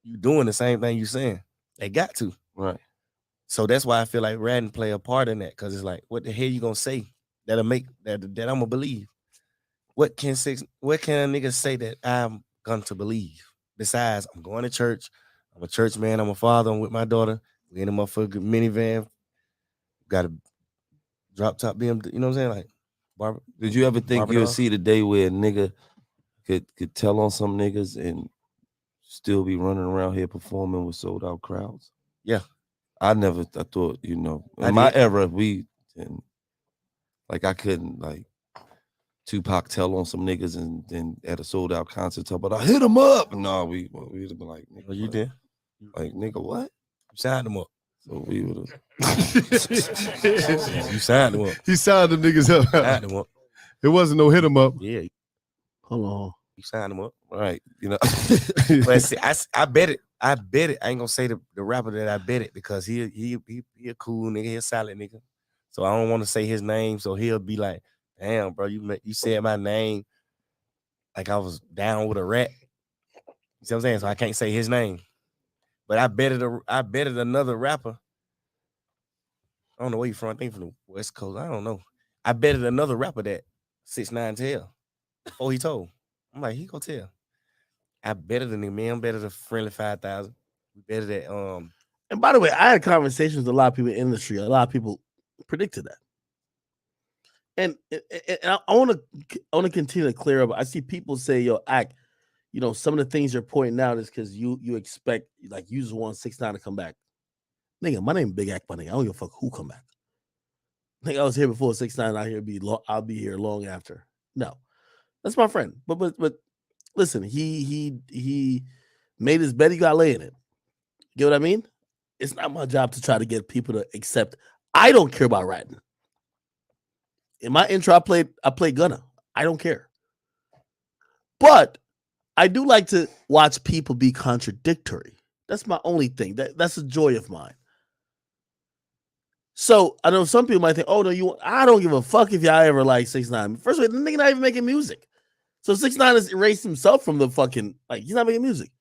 you doing the same thing you saying. They got to. Right. So that's why I feel like ratting play a part in that, because it's like, what the hell you gonna say that'll make that I'm gonna believe? What can a nigga say that I'm going to believe? Besides, I'm going to church. I'm a church man. I'm a father. I'm with my daughter. We in a motherfucking minivan. Got a drop top BMW. You know what I'm saying? Like, did you ever think you'll see the day where a nigga could tell on some niggas and still be running around here performing with sold out crowds? Yeah. I thought, you know, I in my did. era, I couldn't, like, Tupac tell on some niggas and then at a sold out concert talk about, I hit him up. No, we'd have been like, nigga, Well, you what? did. Like, nigga, what? You signed them up. So we would have. You signed them up. He signed them niggas up. Signed them up. It wasn't no hit them up. Yeah. Hold on. You signed them up. Right. You know. But see, I bet it. I bet it. I ain't gonna say the rapper that I bet it because he a cool nigga. He a solid nigga. So I don't want to say his name. So he'll be like, damn, bro, you said my name like I was down with a rat. You see what I'm saying? So I can't say his name. But I bet it another rapper. I don't know where you from. I think from the West Coast. I don't know. I bet it another rapper that 6ix9ine tell before he told. I'm like, he gonna tell. I better than him, man. I'm better than Friendly 5000. We better than And by the way, I had conversations with a lot of people in the industry. A lot of people predicted that. And I want to continue to clear up. I see people say, "Yo, Ak, you know, some of the things you're pointing out is because you expect, like, you just want 6ix9ine to come back." Nigga, my name Big Ak, my nigga. I don't give a fuck who come back. Nigga, I was here before 6ix9ine. I'll be here long after. No, that's my friend. But listen, he made his bed. He got lay in it. Get what I mean? It's not my job to try to get people to accept. I don't care about ratting. In my intro, I played Gunna. I don't care. But I do like to watch people be contradictory. That's my only thing. That's a joy of mine. So I know some people might think, "Oh no, I don't give a fuck if y'all ever like 6ix9ine." First of all, the nigga not even making music. So 6ix9ine has erased himself from the fucking, like, he's not making music.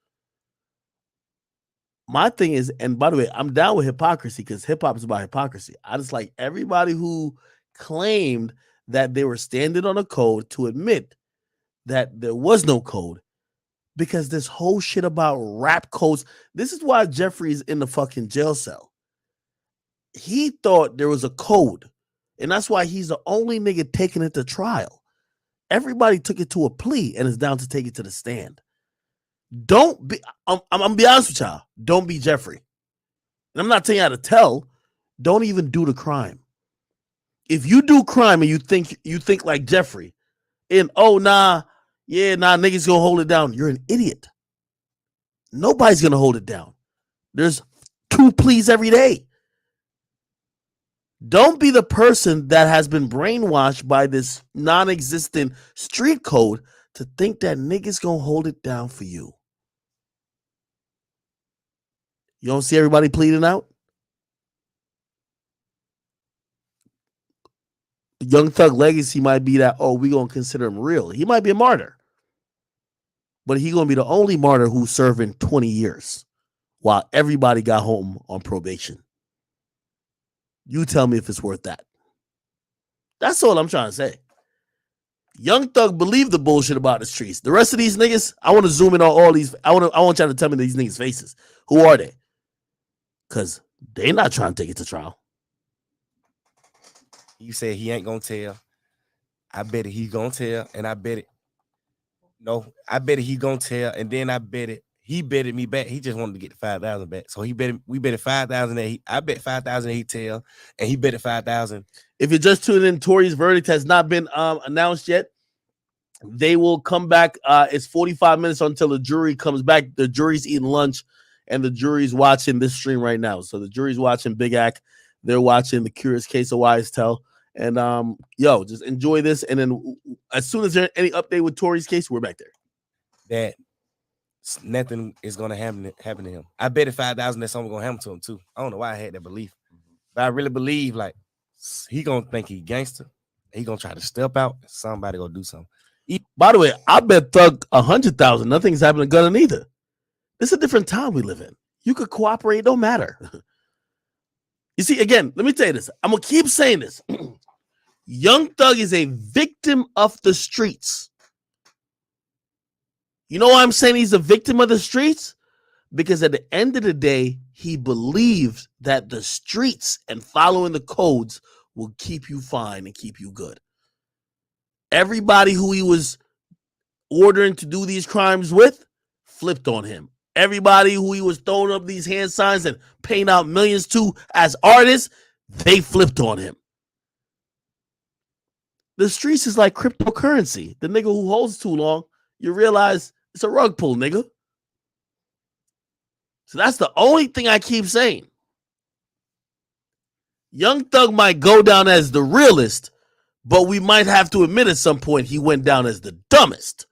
My thing is, and by the way, I'm down with hypocrisy because hip hop is about hypocrisy. I just like everybody who claimed that they were standing on a code to admit that there was no code, because this whole shit about rap codes. This is why Jeffrey is in the fucking jail cell. He thought there was a code, and that's why he's the only nigga taking it to trial. Everybody took it to a plea and is down to take it to the stand. Don't be, I'm gonna be honest with y'all. Don't be Jeffrey. And I'm not telling you how to tell. Don't even do the crime. If you do crime and you think like Jeffrey, and niggas gonna hold it down, you're an idiot. Nobody's gonna hold it down. There's 2 pleas every day. Don't be the person that has been brainwashed by this non-existent street code to think that niggas gonna hold it down for you. You don't see everybody pleading out? Young Thug legacy might be that, we gonna consider him real. He might be a martyr. But he gonna be the only martyr who's serving 20 years while everybody got home on probation. You tell me if it's worth that. That's all I'm trying to say. Young Thug believed the bullshit about the streets. The rest of these niggas, I want to zoom in on all these. I want y'all to tell me these niggas' faces. Who are they? Because they not trying to take it to trial. You said he ain't gonna tell. I bet it he gonna tell, and I bet it. No, I bet it he gonna tell, and then I bet it he betted me back. He just wanted to get the 5,000 back, so we betted 5,000 that I bet 5,000 that he tell, and he betted 5,000. If you're just tuning in, Tory's verdict has not been announced yet. They will come back. It's 45 minutes until the jury comes back. The jury's eating lunch, and the jury's watching this stream right now. So the jury's watching Big Ak. They're watching The Curious Case of Wise Tell. And just enjoy this. And then as soon as there's any update with Tory's case, we're back there. That nothing is gonna happen to him. I bet 5,000 that something gonna happen to him too. I don't know why I had that belief, but I really believe like he gonna think he gangster. He gonna try to step out. Somebody gonna do something. By the way, I bet Thug 100,000. Nothing's happening to Gunna either. This is a different time we live in. You could cooperate, it don't matter. You see, again, let me tell you this. I'm gonna keep saying this. Young Thug is a victim of the streets. You know why I'm saying he's a victim of the streets? Because at the end of the day, he believed that the streets and following the codes will keep you fine and keep you good. Everybody who he was ordering to do these crimes with flipped on him. everybody who he was throwing up these hand signs and paying out millions to as artists, they flipped on him. The streets is like cryptocurrency. The nigga who holds too long, you realize it's a rug pull, nigga. So that's the only thing I keep saying. Young Thug might go down as the realest, but we might have to admit at some point he went down as the dumbest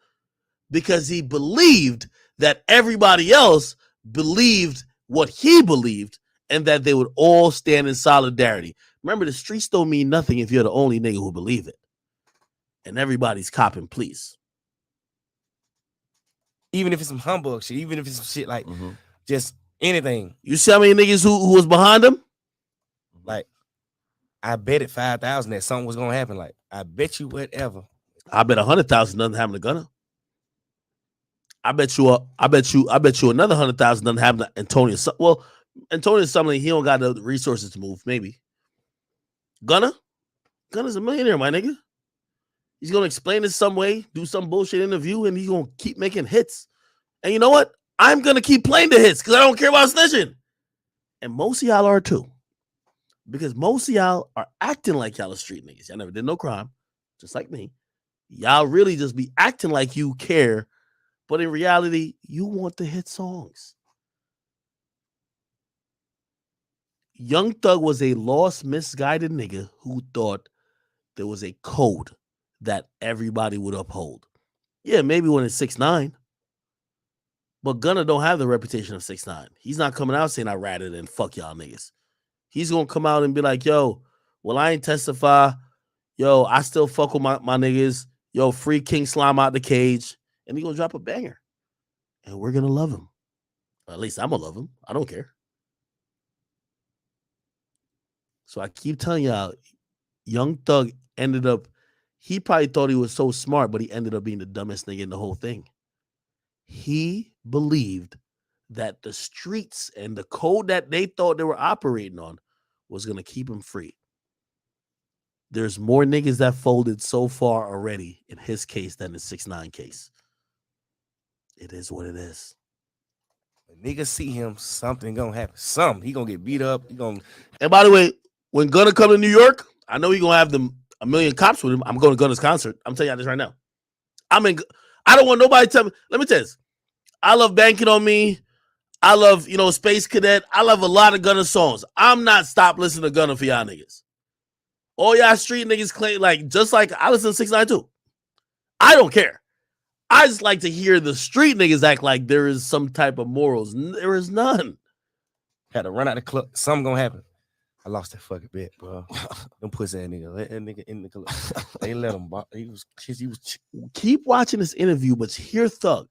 because he believed that everybody else believed what he believed and that they would all stand in solidarity. Remember, the streets don't mean nothing if you're the only nigga who believe it. And everybody's copping, please. Even if it's some humbug shit, even if it's some shit like just anything. You see how many niggas who was behind him? Like, I bet it 5,000 that something was gonna happen. Like, I bet you whatever. I bet 100,000 doesn't happen to Gunna. I bet you another 100,000 doesn't happen to Antonio. Well, Antonio Sumlin, he don't got the resources to move. Maybe Gunna's a millionaire, my nigga. He's gonna explain it some way, do some bullshit interview, and he's gonna keep making hits. And you know what? I'm gonna keep playing the hits because I don't care about snitching. And most of y'all are too. Because most of y'all are acting like y'all are street niggas. Y'all never did no crime, just like me. Y'all really just be acting like you care, but in reality, you want the hit songs. Young Thug was a lost, misguided nigga who thought there was a code that everybody would uphold. Yeah, maybe when it's 6ix9ine. But Gunna don't have the reputation of 6ix9ine. He's not coming out saying I ratted and fuck y'all niggas. He's going to come out and be like, yo, well, I ain't testify. Yo, I still fuck with my niggas. Yo, free King Slime out the cage. And he going to drop a banger. And we're going to love him. Or at least I'm going to love him. I don't care. So I keep telling y'all, Young Thug ended up, he probably thought he was so smart, but he ended up being the dumbest nigga in the whole thing. He believed that the streets and the code that they thought they were operating on was going to keep him free. There's more niggas that folded so far already in his case than the 6ix9ine case. It is what it is. When niggas see him, something gonna happen. Something. He gonna get beat up. And by the way, when Gunna come to New York, I know he gonna have a million cops with him. I'm going to Gunna's concert. I'm telling y'all this right now. I don't want nobody to tell me. Let me tell you this. I love Banking on Me. I love, Space Cadet. I love a lot of Gunna songs. I'm not stop listening to Gunna for y'all niggas. All y'all street niggas claim, just like I listen to 6ix9ine too. I don't care. I just like to hear the street niggas act like there is some type of morals. There is none. Had to run out the club. Something gonna happen. I lost that fucking bet, bro. Them pussy that nigga. Let that nigga in the club. They let him. He was. Keep watching this interview, but hear Thug.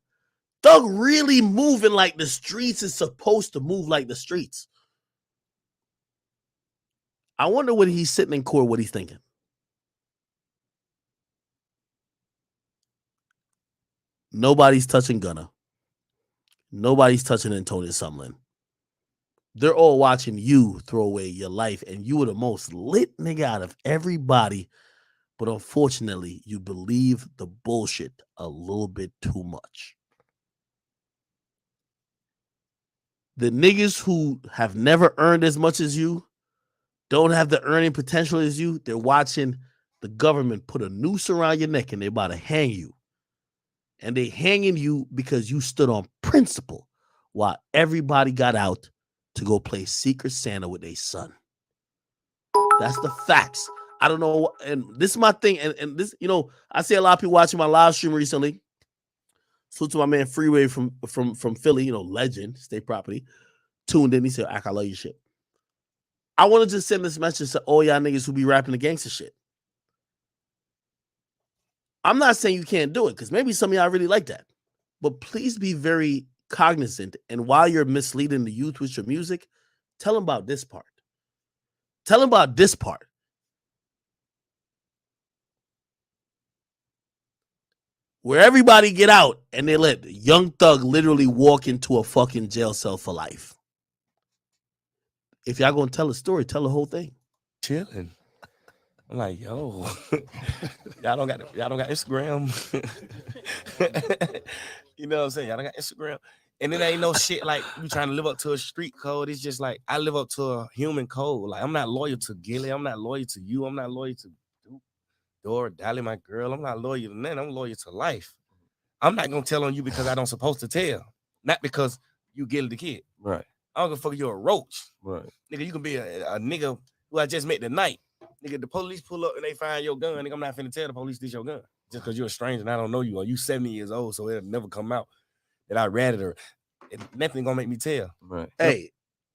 Thug really moving like the streets is supposed to move like the streets. I wonder when he's sitting in court, what he's thinking. Nobody's touching Gunna. Nobody's touching Antonio Sumlin. They're all watching you throw away your life, and you were the most lit nigga out of everybody. But unfortunately, you believe the bullshit a little bit too much. The niggas who have never earned as much as you, don't have the earning potential as you, they're watching the government put a noose around your neck and they're about to hang you. And they hanging you because you stood on principle while everybody got out to go play Secret Santa with their son. That's the facts. I don't know. And this is my thing. And this, I see a lot of people watching my live stream recently. So to my man Freeway from Philly, legend, state property, tuned in. He said, I love your shit. I want to just send this message to all y'all niggas who be rapping the gangster shit. I'm not saying you can't do it, because maybe some of y'all really like that. But please be very cognizant. And while you're misleading the youth with your music, tell them about this part. Tell them about this part. Where everybody get out and they let Young Thug literally walk into a fucking jail cell for life. If y'all gonna tell a story, tell the whole thing. Chilling. I'm like, yo, y'all don't got Instagram. You know what I'm saying? Y'all don't got Instagram. And it ain't no shit like you trying to live up to a street code. It's just like I live up to a human code. Like I'm not loyal to Gilly. I'm not loyal to you. I'm not loyal to Dora, Dolly, my girl. I'm not loyal to nothing. I'm loyal to life. I'm not gonna tell on you because I don't supposed to tell. Not because you Gilly the kid. Right. I don't give a fuck. You're a roach. Right. Nigga, you can be a nigga who I just met tonight. Nigga, the police pull up and they find your gun. Nigga, I'm not finna tell the police this your gun. Just because you're a stranger and I don't know you or you 70 years old, so it'll never come out that I ratted her. Nothing gonna make me tell. Right. Hey,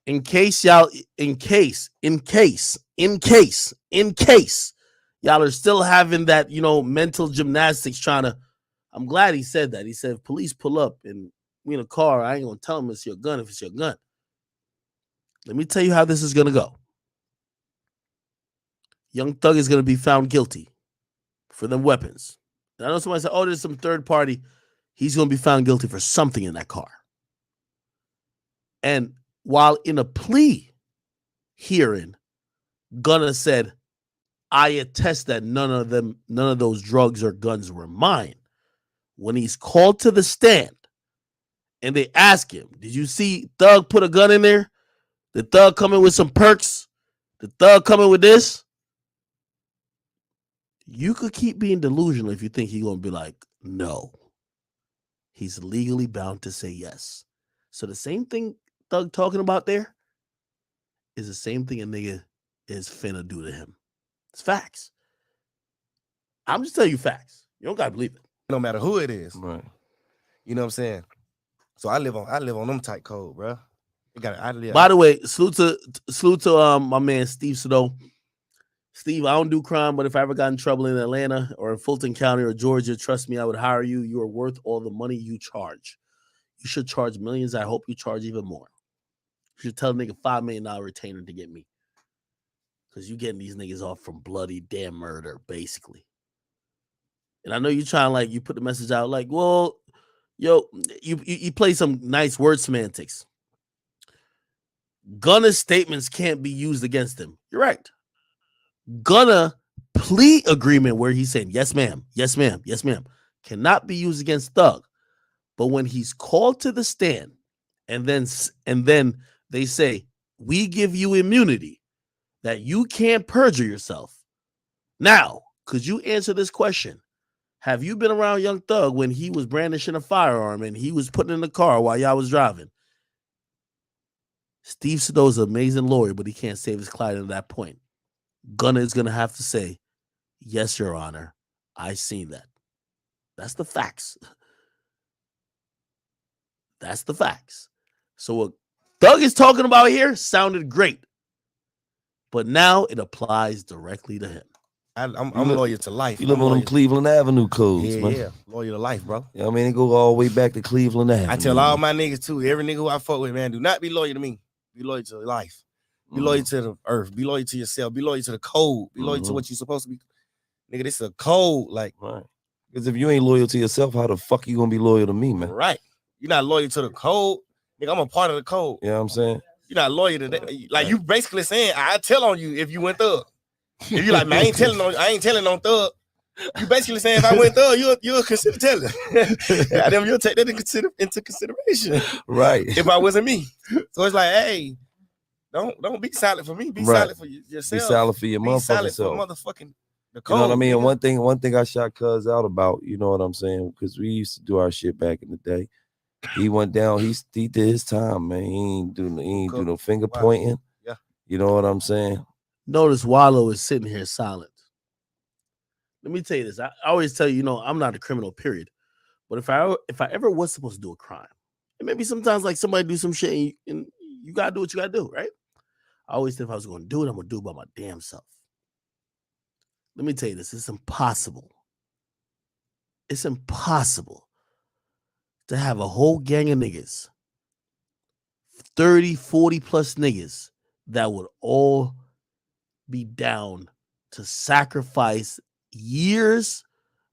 in case y'all are still having that, mental gymnastics trying to. I'm glad he said that. He said, if police pull up and we in a car, I ain't gonna tell them it's your gun if it's your gun. Let me tell you how this is gonna go. Young Thug is gonna be found guilty for them weapons. And I know somebody said, oh, there's some third party. He's gonna be found guilty for something in that car. And while in a plea hearing, Gunna said, I attest that none of those drugs or guns were mine. When he's called to the stand and they ask him, did you see Thug put a gun in there? Did Thug come in with some perks? Did Thug come in with this? You could keep being delusional if you think he's going to be like, no. He's legally bound to say yes. So the same thing Thug talking about there is the same thing a nigga is finna do to him. It's facts. I'm just telling you facts. You don't gotta believe it. No matter who it is. Right. You know what I'm saying? So I live on them tight code, bro. By the way, salute to my man Steve Sado. Steve, I don't do crime, but if I ever got in trouble in Atlanta or in Fulton County or Georgia, trust me, I would hire you. You are worth all the money you charge. You should charge millions. I hope you charge even more. You should tell a nigga $5 million retainer to get me. Because you getting these niggas off from bloody damn murder, basically. And I know you trying like you put the message out like, well, yo, you play some nice word semantics. Gunna's statements can't be used against him. You're right. Gunna plea agreement where he's saying, yes, ma'am, yes, ma'am, yes, ma'am, cannot be used against Thug. But when he's called to the stand and then they say, we give you immunity that you can't perjure yourself. Now, could you answer this question? Have you been around Young Thug when he was brandishing a firearm and he was putting in the car while y'all was driving? Steve Sado's an amazing lawyer, but he can't save his client at that point. Gunna is going to have to say, yes, Your Honor, I seen that. That's the facts. That's the facts. So what Thug is talking about here sounded great, but now it applies directly to him. I'm loyal to life. You live on them Cleveland Avenue codes, man. Yeah, loyal to life, bro. I mean, it go all the way back to Cleveland Avenue. I tell all my niggas too, every nigga who I fuck with, man, do not be loyal to me. Be loyal to life. Be loyal to the earth. Be loyal to yourself. Be loyal to the code. Be loyal to what you're supposed to be. Nigga, this is a code. Like, right. Because if you ain't loyal to yourself, how the fuck you gonna be loyal to me, man? Right. You're not loyal to the code. Nigga, I'm a part of the code. You know what I'm saying? You're not loyal to that. Like, you basically saying, I tell on you if you went Thug. If you like, man, I ain't telling on Thug. You basically saying if I went Thug, you'll consider telling. Then you'll take that into consideration. Right. If I wasn't me. So it's like, hey, don't be silent for me. Be silent for yourself. Be silent for your be motherfucking silent self. for motherfucking the code. You know what I mean? Nigga. And one thing I shot Cuz out about, you know what I'm saying? Because we used to do our shit back in the day. He went down, he did his time, man. He ain't do no finger pointing. Yeah. You know what I'm saying? Notice Wallow is sitting here silent. Let me tell you this. I always tell you, I'm not a criminal, period. But if I ever was supposed to do a crime, and maybe sometimes like somebody do some shit and you gotta do what you gotta do, right? I always think if I was gonna do it, I'm gonna do it by my damn self. Let me tell you this, it's impossible. It's impossible to have a whole gang of niggas, 30, 40 plus niggas that would all be down to sacrifice years,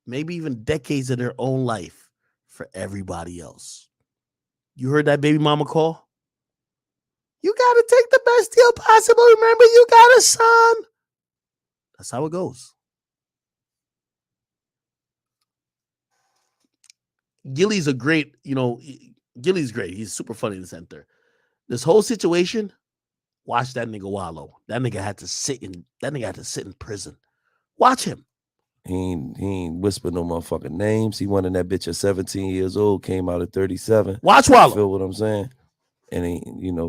maybe even decades of their own life for everybody else. You heard that baby mama call? You got to take the best deal possible. Remember, you got a son. That's how it goes. Gilly's a great, Gilly's great. He's super funny in the center. This whole situation, watch that nigga wallow. That nigga had to sit in prison. Watch him. He ain't whisper no motherfucking names. He went in that bitch at 17 years old, came out at 37. Watch Wallow. You feel what I'm saying? And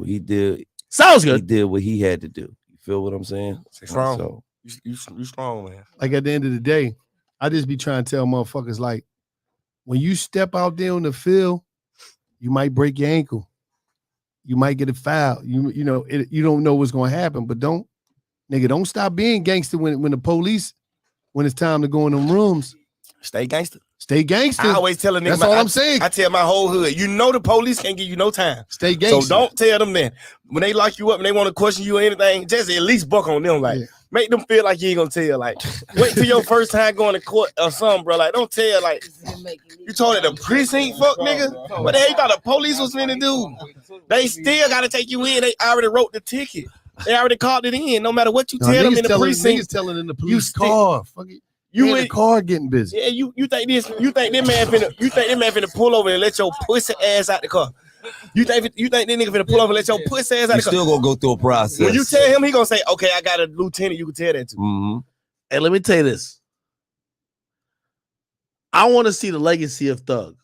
he did. Sounds good. He did what he had to do. You feel what I'm saying? Strong. So, You strong, man. Like at the end of the day, I just be trying to tell motherfuckers like, when you step out there on the field, you might break your ankle. You might get a foul. You don't know what's gonna happen, but don't stop being gangster when the police, when it's time to go in them rooms. Stay gangster. Stay gangster. I always tell a nigga. That's all I'm saying. I tell my whole hood, you know the police can't give you no time. Stay gangster. So don't tell them that. When they lock you up and they want to question you or anything, just at least buck on them. Like, make them feel like you ain't gonna tell. Like, wait till your first time going to court or something, bro. Like, don't tell. Like, you told it the precinct, fuck nigga. What the hell you thought the police was finna do? They still gotta take you in. They already wrote the ticket. They already called it in. No matter what you tell them in the precinct. Niggas telling in the police car. Fuck it. You in the car getting busy. Yeah, you think this man finna pull over and let your pussy ass out the car. You think this nigga finna pull over and let your pussy ass out the car? still gonna go through a process. When you tell him, he gonna say, okay, I got a lieutenant you can tell that to. Mm-hmm. And let me tell you this. I want to see the legacy of Thug.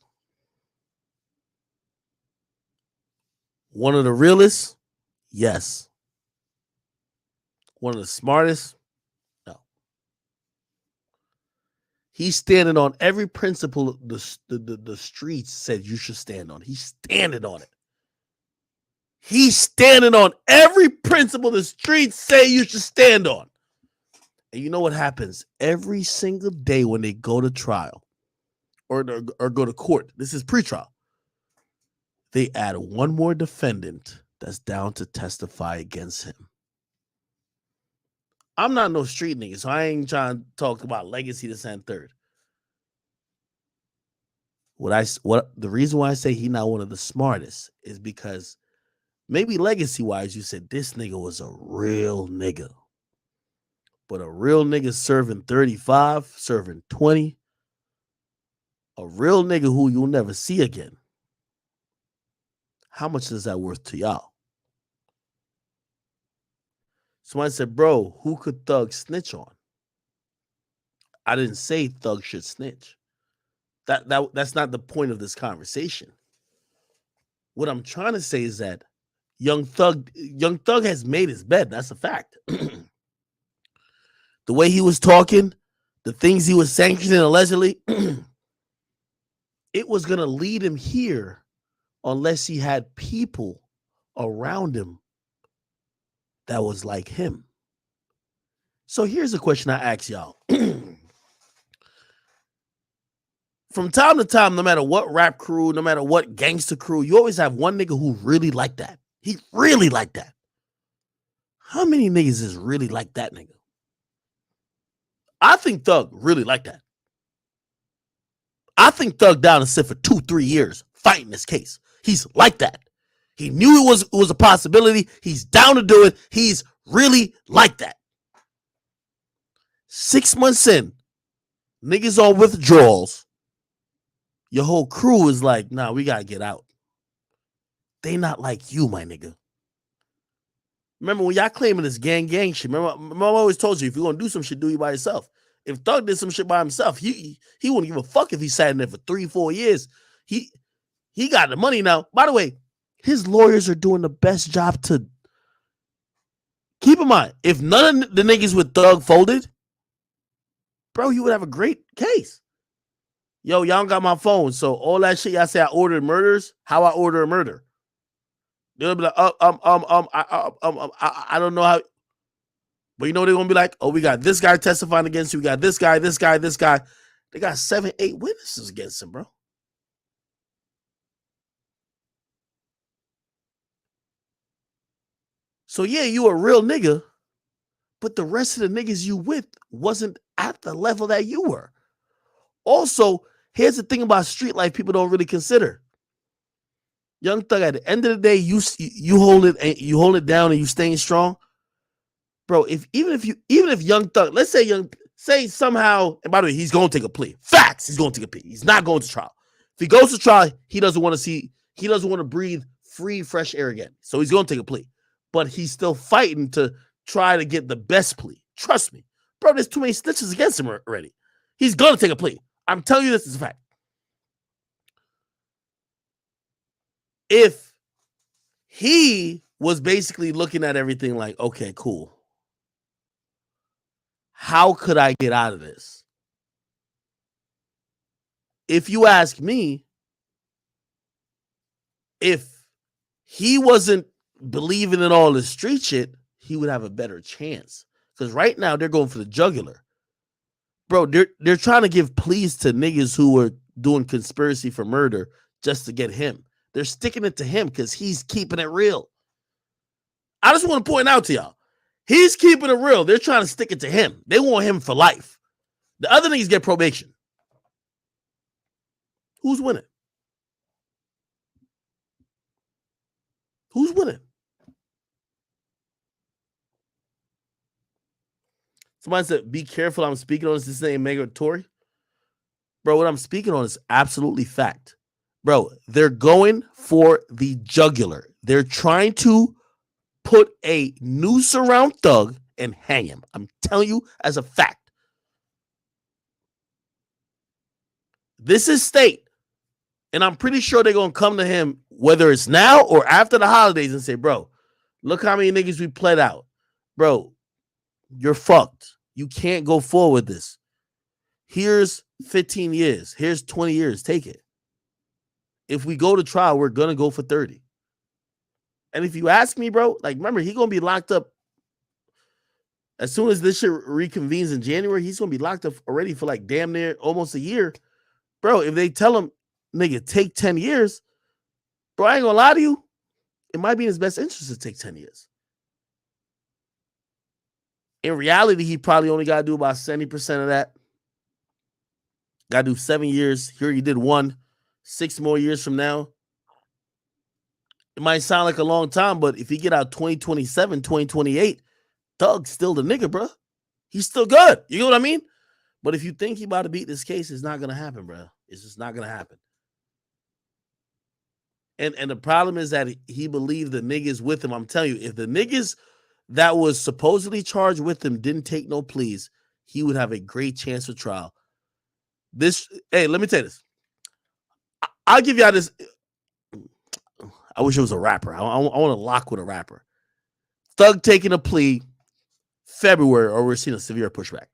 One of the realest, yes. One of the smartest, no. He's standing on every principle the streets said you should stand on. He's standing on it. He's standing on every principle the streets say you should stand on. And you know what happens every single day when they go to trial or go to court? This is pre-trial. They add one more defendant that's down to testify against him. I'm not no street nigga, so I ain't trying to talk about legacy to San Third. The reason why I say he not one of the smartest is because maybe legacy-wise, you said this nigga was a real nigga. But a real nigga serving 35, serving 20, a real nigga who you'll never see again. How much is that worth to y'all? Somebody said, bro, who could Thug snitch on? I didn't say Thug should snitch. That's not the point of this conversation. What I'm trying to say is that Young Thug has made his bed. That's a fact. The way he was talking, the things he was sanctioning allegedly, it was going to lead him here unless he had people around him that was like him. So here's a question I ask y'all. From time to time, no matter what rap crew, no matter what gangster crew, you always have one nigga who really like that. He really like that. How many niggas is really like that nigga? I think Thug really like that. I think Thug down to sit for 2-3 years fighting this case. He's like that. He knew it was a possibility. He's down to do it. He's really like that. 6 months in, niggas on withdrawals. Your whole crew is like, nah, we gotta get out. They not like you, my nigga. Remember when y'all claiming this gang shit? Remember, I always told you, if you're gonna do some shit, do it by yourself. If Thug did some shit by himself, he wouldn't give a fuck if he sat in there for 3-4 years. He got the money now. By the way, his lawyers are doing the best job to keep in mind. If none of the niggas with Thug folded, bro, you would have a great case. Yo, y'all don't got my phone, so all that shit y'all say I ordered murders, how I order a murder. They'll be like, I don't know how. But you know they're gonna be like, oh, we got this guy testifying against you. We got this guy. They got 7-8 witnesses against him, bro. So yeah, you a real nigga, but the rest of the niggas you with wasn't at the level that you were. Also, here's the thing about street life people don't really consider. Young Thug, at the end of the day, you hold it down and you staying strong, bro. Even if Young Thug, let's say somehow, and by the way, he's gonna take a plea. Facts, he's gonna take a plea. He's not going to trial. If he goes to trial, he doesn't want to see He doesn't want to breathe free, fresh air again. So he's going to take a plea. But he's still fighting to try to get the best plea. Trust me. Bro, there's too many snitches against him already. He's going to take a plea. I'm telling you this is a fact. If he was basically looking at everything like, okay, cool. How could I get out of this? If you ask me, if he wasn't believing in all this street shit, he would have a better chance. Because right now they're going for the jugular. Bro, they're trying to give pleas to niggas who were doing conspiracy for murder just to get him. They're sticking it to him because he's keeping it real. I just want to point out to y'all, he's keeping it real. They're trying to stick it to him. They want him for life. The other niggas get probation. Who's winning? Who's winning? Somebody said, be careful. I'm speaking on this name, Mega Tory. Bro, what I'm speaking on is absolutely fact. Bro, they're going for the jugular. They're trying to put a noose around Thug and hang him. I'm telling you as a fact. This is state. And I'm pretty sure they're going to come to him, whether it's now or after the holidays, and say, bro, look how many niggas we pled out. Bro, you're fucked. You can't go forward with this. Here's 15 years. Here's 20 years. Take it. If we go to trial, we're going to go for 30. And if you ask me, bro, like, remember, he's going to be locked up. As soon as this shit reconvenes in January, he's going to be locked up already for like damn near almost a year. Bro, if they tell him, nigga, take 10 years, bro, I ain't going to lie to you. It might be in his best interest to take 10 years. In reality, he probably only got to do about 70% of that. Got to do 7 years. Here he did 1. 6 more years from now. It might sound like a long time, but if he get out 2027, 2028, Thug's still the nigga, bro. He's still good. You know what I mean? But if you think he about to beat this case, it's not going to happen, bro. It's just not going to happen. And the problem is that he believed the niggas with him. I'm telling you, if the niggas that was supposedly charged with him didn't take no pleas, he would have a great chance for trial. Hey, let me tell you this. I'll give y'all this. I wish it was a rapper. I want to lock with a rapper. Thug taking a plea February, or we're seeing a severe pushback.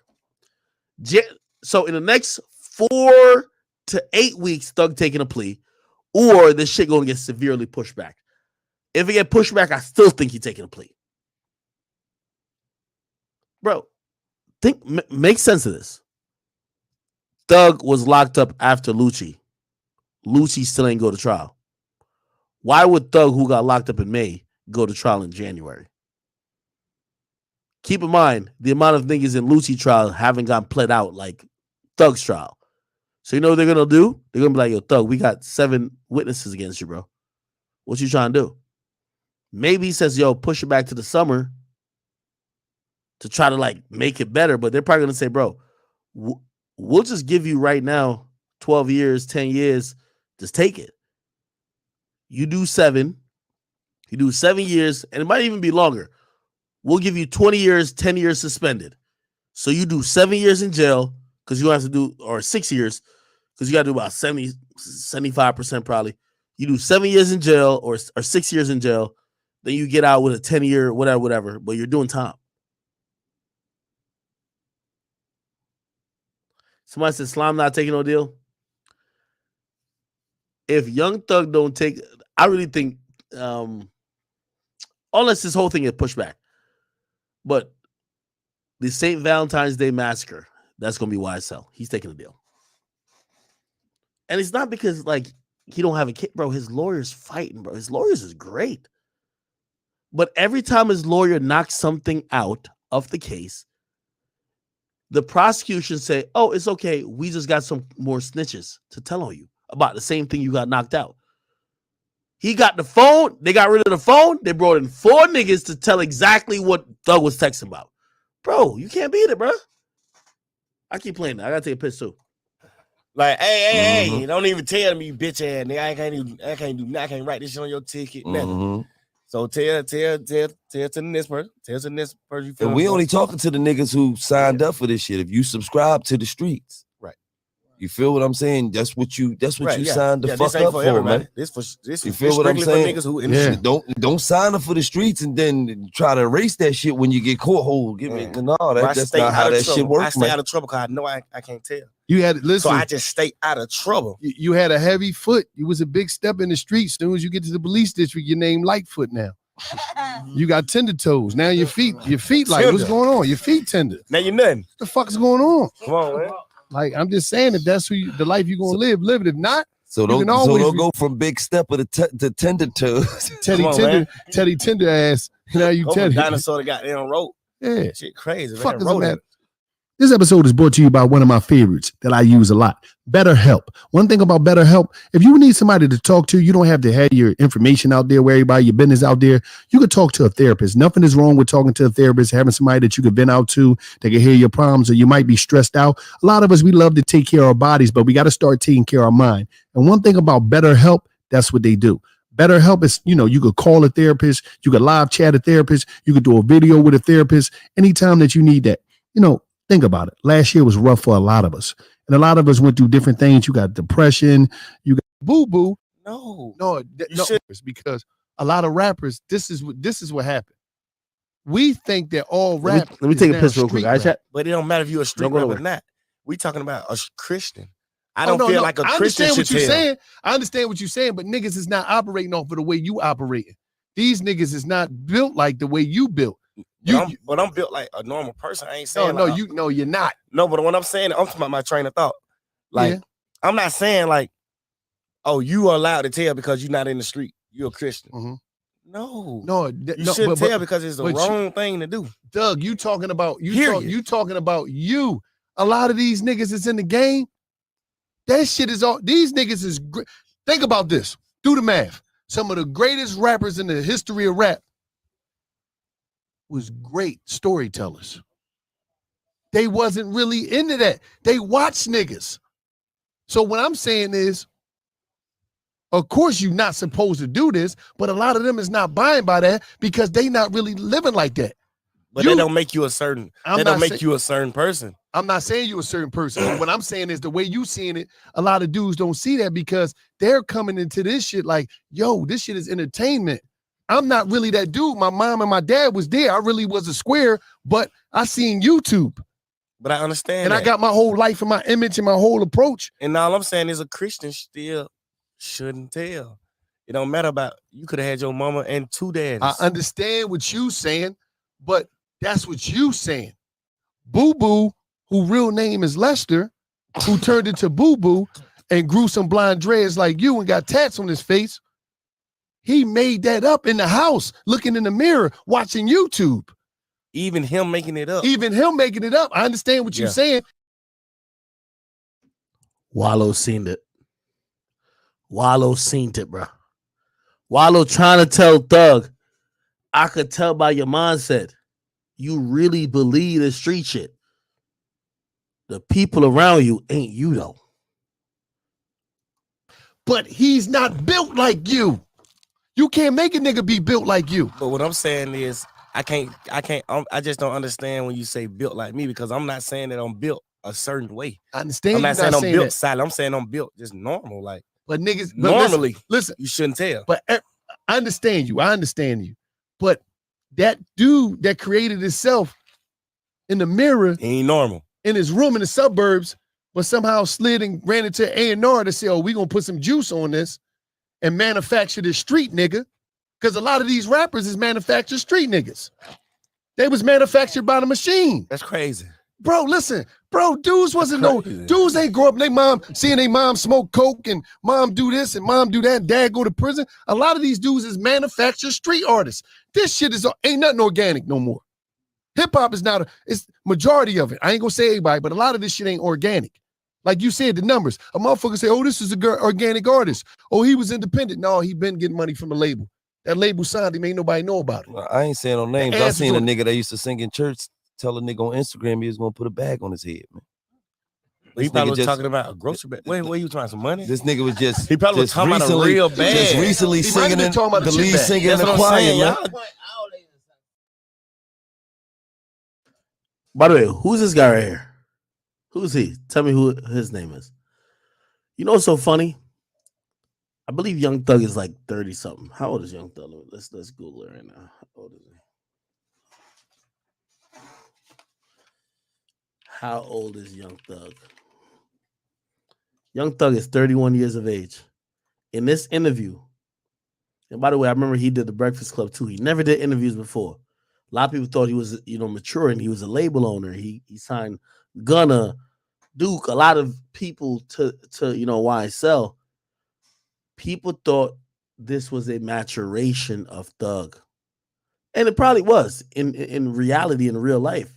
So in the next 4 to 8 weeks, Thug taking a plea, or this shit going to get severely pushed back. If it get pushed back, I still think he's taking a plea. Bro, make sense of this. Thug was locked up after Lucci. Lucci still ain't go to trial. Why would Thug, who got locked up in May, go to trial in January? Keep in mind, the amount of niggas in Lucci trial haven't gotten pled out like Thug's trial. So you know what they're going to do? They're going to be like, yo, Thug, we got 7 witnesses against you, bro. What you trying to do? Maybe he says, yo, push it back to the summer to try to like make it better. But they're probably going to say, bro, we'll just give you right now 12 years, 10 years. Just take it. You do 7. You do 7 years, and it might even be longer. We'll give you 20 years, 10 years suspended. So you do 7 years in jail because you have to do, or 6 years because you got to do about 70, 75% probably. You do 7 years in jail or 6 years in jail. Then you get out with a 10-year, whatever, but you're doing time. Somebody said Slime not taking no deal. If Young Thug don't take, I really think, unless this whole thing is pushed back, but the St. Valentine's Day massacre, that's going to be YSL. He's taking a deal. And it's not because, like, he don't have a kid, bro. His lawyer's fighting, bro. His lawyers is great. But every time his lawyer knocks something out of the case, the prosecution say, oh, it's okay. We just got some more snitches to tell on you about the same thing you got knocked out. He got the phone. They got rid of the phone. They brought in 4 niggas to tell exactly what Thug was texting about. Bro, you can't beat it, bro. I keep playing that. I got to take a piss too. Like, hey, don't even tell me, you bitch ass nigga. I can't write this shit on your ticket. Nothing. So tell to the next person. Tell to the next person you feel. And we only talking to the niggas who signed up for this shit. If you subscribe to the streets, right? You feel what I'm saying? That's what you Right, signed the fuck this ain't up for, everybody. man. This You feel what I'm saying? For niggas who in the street. Don't sign up for the streets and then try to erase that shit when you get caught. Hold, give me no. That's not how that shit works. I stay out of trouble because I know I can't tell. You had listen. So I just stay out of trouble. You had a heavy foot. You was a big step in the street. As soon as you get to the police district, your name Lightfoot now. You got tender toes. Now your feet like, what's going on? Your feet tender. Now you're nothing. What the fuck is going on? Come on, man. Like, I'm just saying, if that's the life you're gonna live it. If not, so don't go from big stepper to tender toes. Teddy tender ass. Now you Teddy. Dinosaur that got down rope. Yeah. Shit crazy. Fuck Man. doesn't matter. This episode is brought to you by one of my favorites that I use a lot, BetterHelp. One thing about BetterHelp, if you need somebody to talk to, you don't have to have your information out there where everybody, your business out there. You can talk to a therapist. Nothing is wrong with talking to a therapist, having somebody that you can vent out to, that can hear your problems, or you might be stressed out. A lot of us, we love to take care of our bodies, but we got to start taking care of our mind. And one thing about BetterHelp, that's what they do. BetterHelp is, you could call a therapist, you could live chat a therapist, you could do a video with a therapist anytime that you need that. Think about it. Last year was rough for a lot of us. And a lot of us went through different things. You got depression. You got boo-boo. No. It's because a lot of rappers, this is what happened. We think that all rap. Let me take a piss real quick. But it don't matter if you're a street rapper or not. We talking about a Christian. I don't feel like a Christian should tell. I understand what you're saying, but niggas is not operating off of the way you operating. These niggas is not built like the way you built. But I'm built like a normal person. I ain't saying you're not. No, but when I'm saying it, I'm talking about my train of thought. Like, I'm not saying like, oh, you are allowed to tell because you're not in the street. You're a Christian. No, you shouldn't tell because it's the wrong thing to do. Doug, you talking about you talking about you. A lot of these niggas is in the game. That shit is all. These niggas is great. Think about this. Do the math. Some of the greatest rappers in the history of rap was great storytellers. They wasn't really into that. They watched niggas. So what I'm saying is, of course you're not supposed to do this, but a lot of them is not buying by that because they not really living like that. But that don't make you a certain. That don't make you a certain person. I'm not saying you a certain person. What I'm saying is the way you seeing it, a lot of dudes don't see that because they're coming into this shit like, yo, this shit is entertainment. I'm not really that dude. My mom and my dad was there. I really was a square, but I seen YouTube. But I understand. And I got my whole life and my image and my whole approach. And all I'm saying is a Christian still shouldn't tell. It don't matter about, you could have had your mama and two daddies. I understand what you saying, but that's what you saying. Boo Boo, who real name is Lester, who turned into Boo Boo and grew some blonde dreads like you and got tats on his face. He made that up in the house, looking in the mirror, watching YouTube. Even him making it up. I understand what you're saying. Wallow seen it. Bro. Wallow trying to tell Thug, I could tell by your mindset, you really believe the street shit. The people around you ain't you though. But he's not built like you. You can't make a nigga be built like you. But what I'm saying is, I just don't understand when you say built like me because I'm not saying that I'm built a certain way. I understand. I'm not saying I'm built silent. I'm saying I'm built just normal. Like, but niggas, normally, listen, you shouldn't tell. But I understand you. But that dude that created himself in the mirror, he ain't normal. In his room in the suburbs, but somehow slid and ran into A&R to say, oh, we gonna put some juice on this and manufacture this street nigga. Because a lot of these rappers is manufactured street niggas. They was manufactured by the machine. That's crazy. Bro, listen. Bro, dudes dudes ain't grow up, seeing their mom smoke coke and mom do this and mom do that and dad go to prison. A lot of these dudes is manufactured street artists. This shit ain't nothing organic no more. Hip hop is not, it's majority of it. I ain't gonna say everybody, but a lot of this shit ain't organic. Like you said, the numbers. A motherfucker say, oh, this is a organic artist. Oh, he was independent. No, he been getting money from the label. That label signed him, ain't nobody know about it. Well, I ain't saying no names. I seen a nigga that used to sing in church tell a nigga on Instagram he was gonna put a bag on his head, man. He probably was talking about a grocery bag. Where you trying some money? This nigga was just he probably was talking about a real bag. Just recently He might have singing been in talking about the a chip lead bag. singer in That's the what I'm choir, saying, man. y'all. By the way, who's this guy right here? Who's he? Tell me who his name is. You know what's so funny? I believe Young Thug is like 30 something. How old is Young Thug? Let's Google it right now. How old is he? How old is Young Thug? Young Thug is 31 years of age. In this interview, and by the way, I remember he did the Breakfast Club too. He never did interviews before. A lot of people thought he was, mature, and he was a label owner. He signed Gunna, Duke, a lot of people to YSL. People thought this was a maturation of Thug. And it probably was in reality, in real life.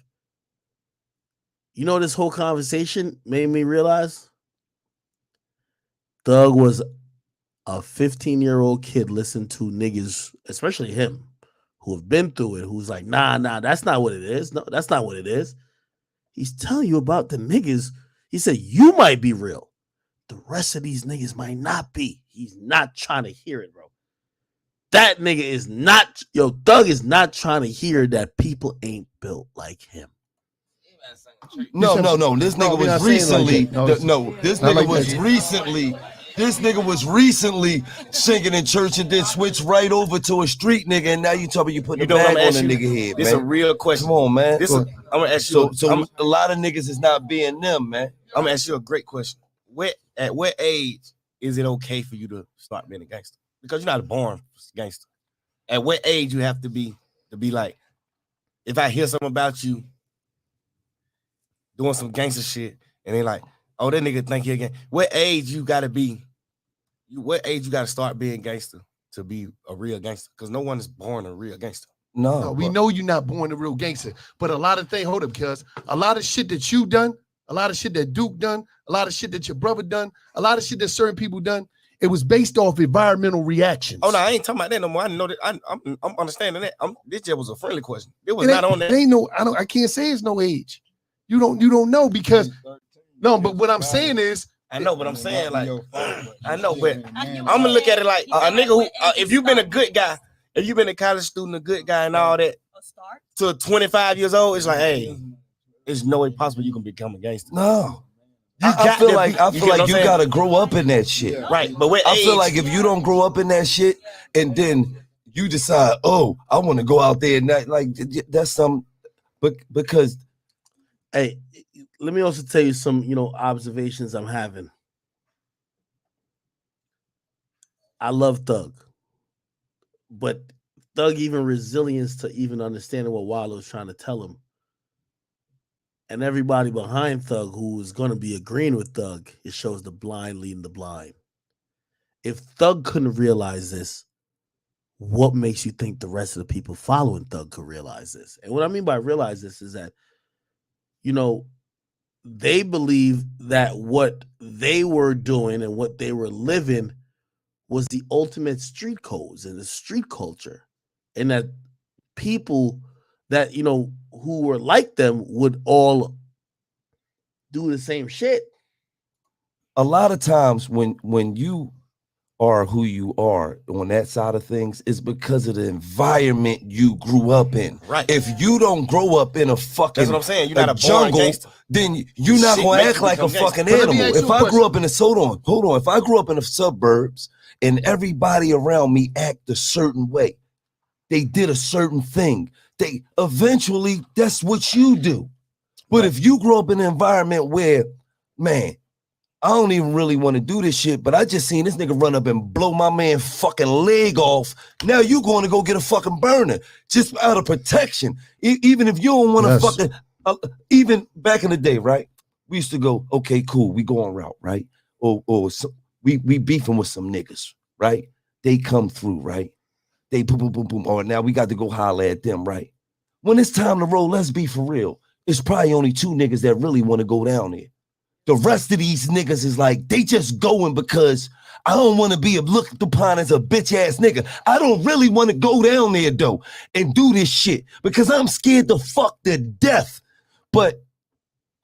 You know, this whole conversation made me realize Thug was a 15-year-old kid listening to niggas, especially him, who have been through it, who's like, nah, that's not what it is. No, that's not what it is. He's telling you about the niggas. He said, you might be real. The rest of these niggas might not be. He's not trying to hear it, bro. That nigga is not, Thug is not trying to hear that people ain't built like him. No. This nigga was recently. This nigga was recently singing in church and then switched right over to a street nigga, and now you talking about you putting a bag on a nigga head, This man. a real question. Come on, man. I'm gonna ask you. So a lot of niggas is not being them, man. I'm gonna ask you a great question. At what age is it okay for you to start being a gangster? Because you're not born gangster. At what age you have to be like, if I hear something about you doing some gangster shit, and they like, oh, that nigga think he a gang. What age you gotta be? What age you gotta start being gangster to be a real gangster? Because no one is born a real gangster. No, we know you're not born a real gangster, but a lot of things, hold up, cuz a lot of shit that you done, a lot of shit that Duke done, a lot of shit that your brother done, a lot of shit that certain people done, it was based off environmental reactions. Oh no, I ain't talking about that no more. I know that I'm understanding that. This just was a friendly question. It was It not on that. ain't no, I can't say it's no age. You don't know because no, but what I'm saying is I know, but I'm saying like I know, but I'm gonna look at it like a nigga who if you've been a good guy, if you've been a college student, a good guy and all that, to 25 years old, it's like, hey, there's no way possible you can become a gangster. No. I feel like you gotta grow up in that shit. Right. But what I age? feel like if you don't grow up in that shit and then you decide, oh, I want to go out there and that, like that's some because hey, let me also tell you some, observations I'm having. I love Thug, but Thug even resilience to even understanding what Wallow was trying to tell him. And everybody behind Thug who is going to be agreeing with Thug, it shows the blind leading the blind. If Thug couldn't realize this, what makes you think the rest of the people following Thug could realize this? And what I mean by realize this is that, they believe that what they were doing and what they were living was the ultimate street codes and the street culture. And that people that, who were like them would all do the same shit. a lot of times when you are who you are on that side of things, is because of the environment you grew up in. Right. If you don't grow up in a fucking That's what I'm saying. You're not a born jungle, gangster. then you're not Shit gonna makes act you like a become fucking gangster. But let me animal. ask you If a I question. grew up in the hold on. If I grew up in the suburbs and everybody around me act a certain way, they did a certain thing, they eventually that's what you do. But if you grow up in an environment where, man, I don't even really want to do this shit, but I just seen this nigga run up and blow my man fucking leg off. Now you going to go get a fucking burner just out of protection. Even if you don't want to fucking, even back in the day, right? We used to go, okay, cool, we go on route, right? Or so, we beefing with some niggas, right? They come through, right? They boom, boom, boom, boom. Or now we got to go holler at them, right? When it's time to roll, let's be for real. It's probably only two niggas that really want to go down there. The rest of these niggas is like, they just going because I don't want to be looked upon as a bitch ass nigga. I don't really want to go down there though and do this shit because I'm scared to fuck to death. But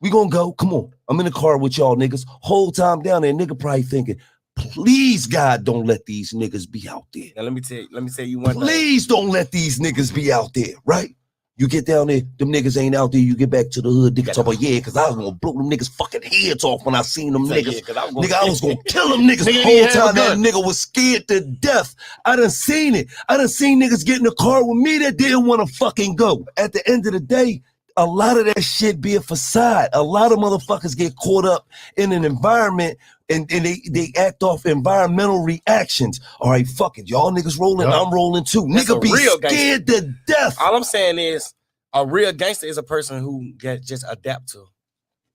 We gonna go. Come on. I'm in the car with y'all niggas. Whole time down there, nigga probably thinking, please, God, don't let these niggas be out there. Now let me tell you one thing. Please don't let these niggas be out there, right? You get down there, them niggas ain't out there. You get back to the hood, nigga talk about, yeah, because I was gonna blow them niggas fucking heads off when I seen them niggas. I was gonna kill them niggas. The whole time that nigga was scared to death. I done seen it. I done seen niggas get in the car with me that didn't want to fucking go. At the end of the day, a lot of that shit be a facade. A lot of motherfuckers get caught up in an environment and they act off environmental reactions. All right, fuck it. Y'all niggas rolling, I'm rolling too. That's Nigga a be real scared to death. All I'm saying is a real gangster is a person who just adapt to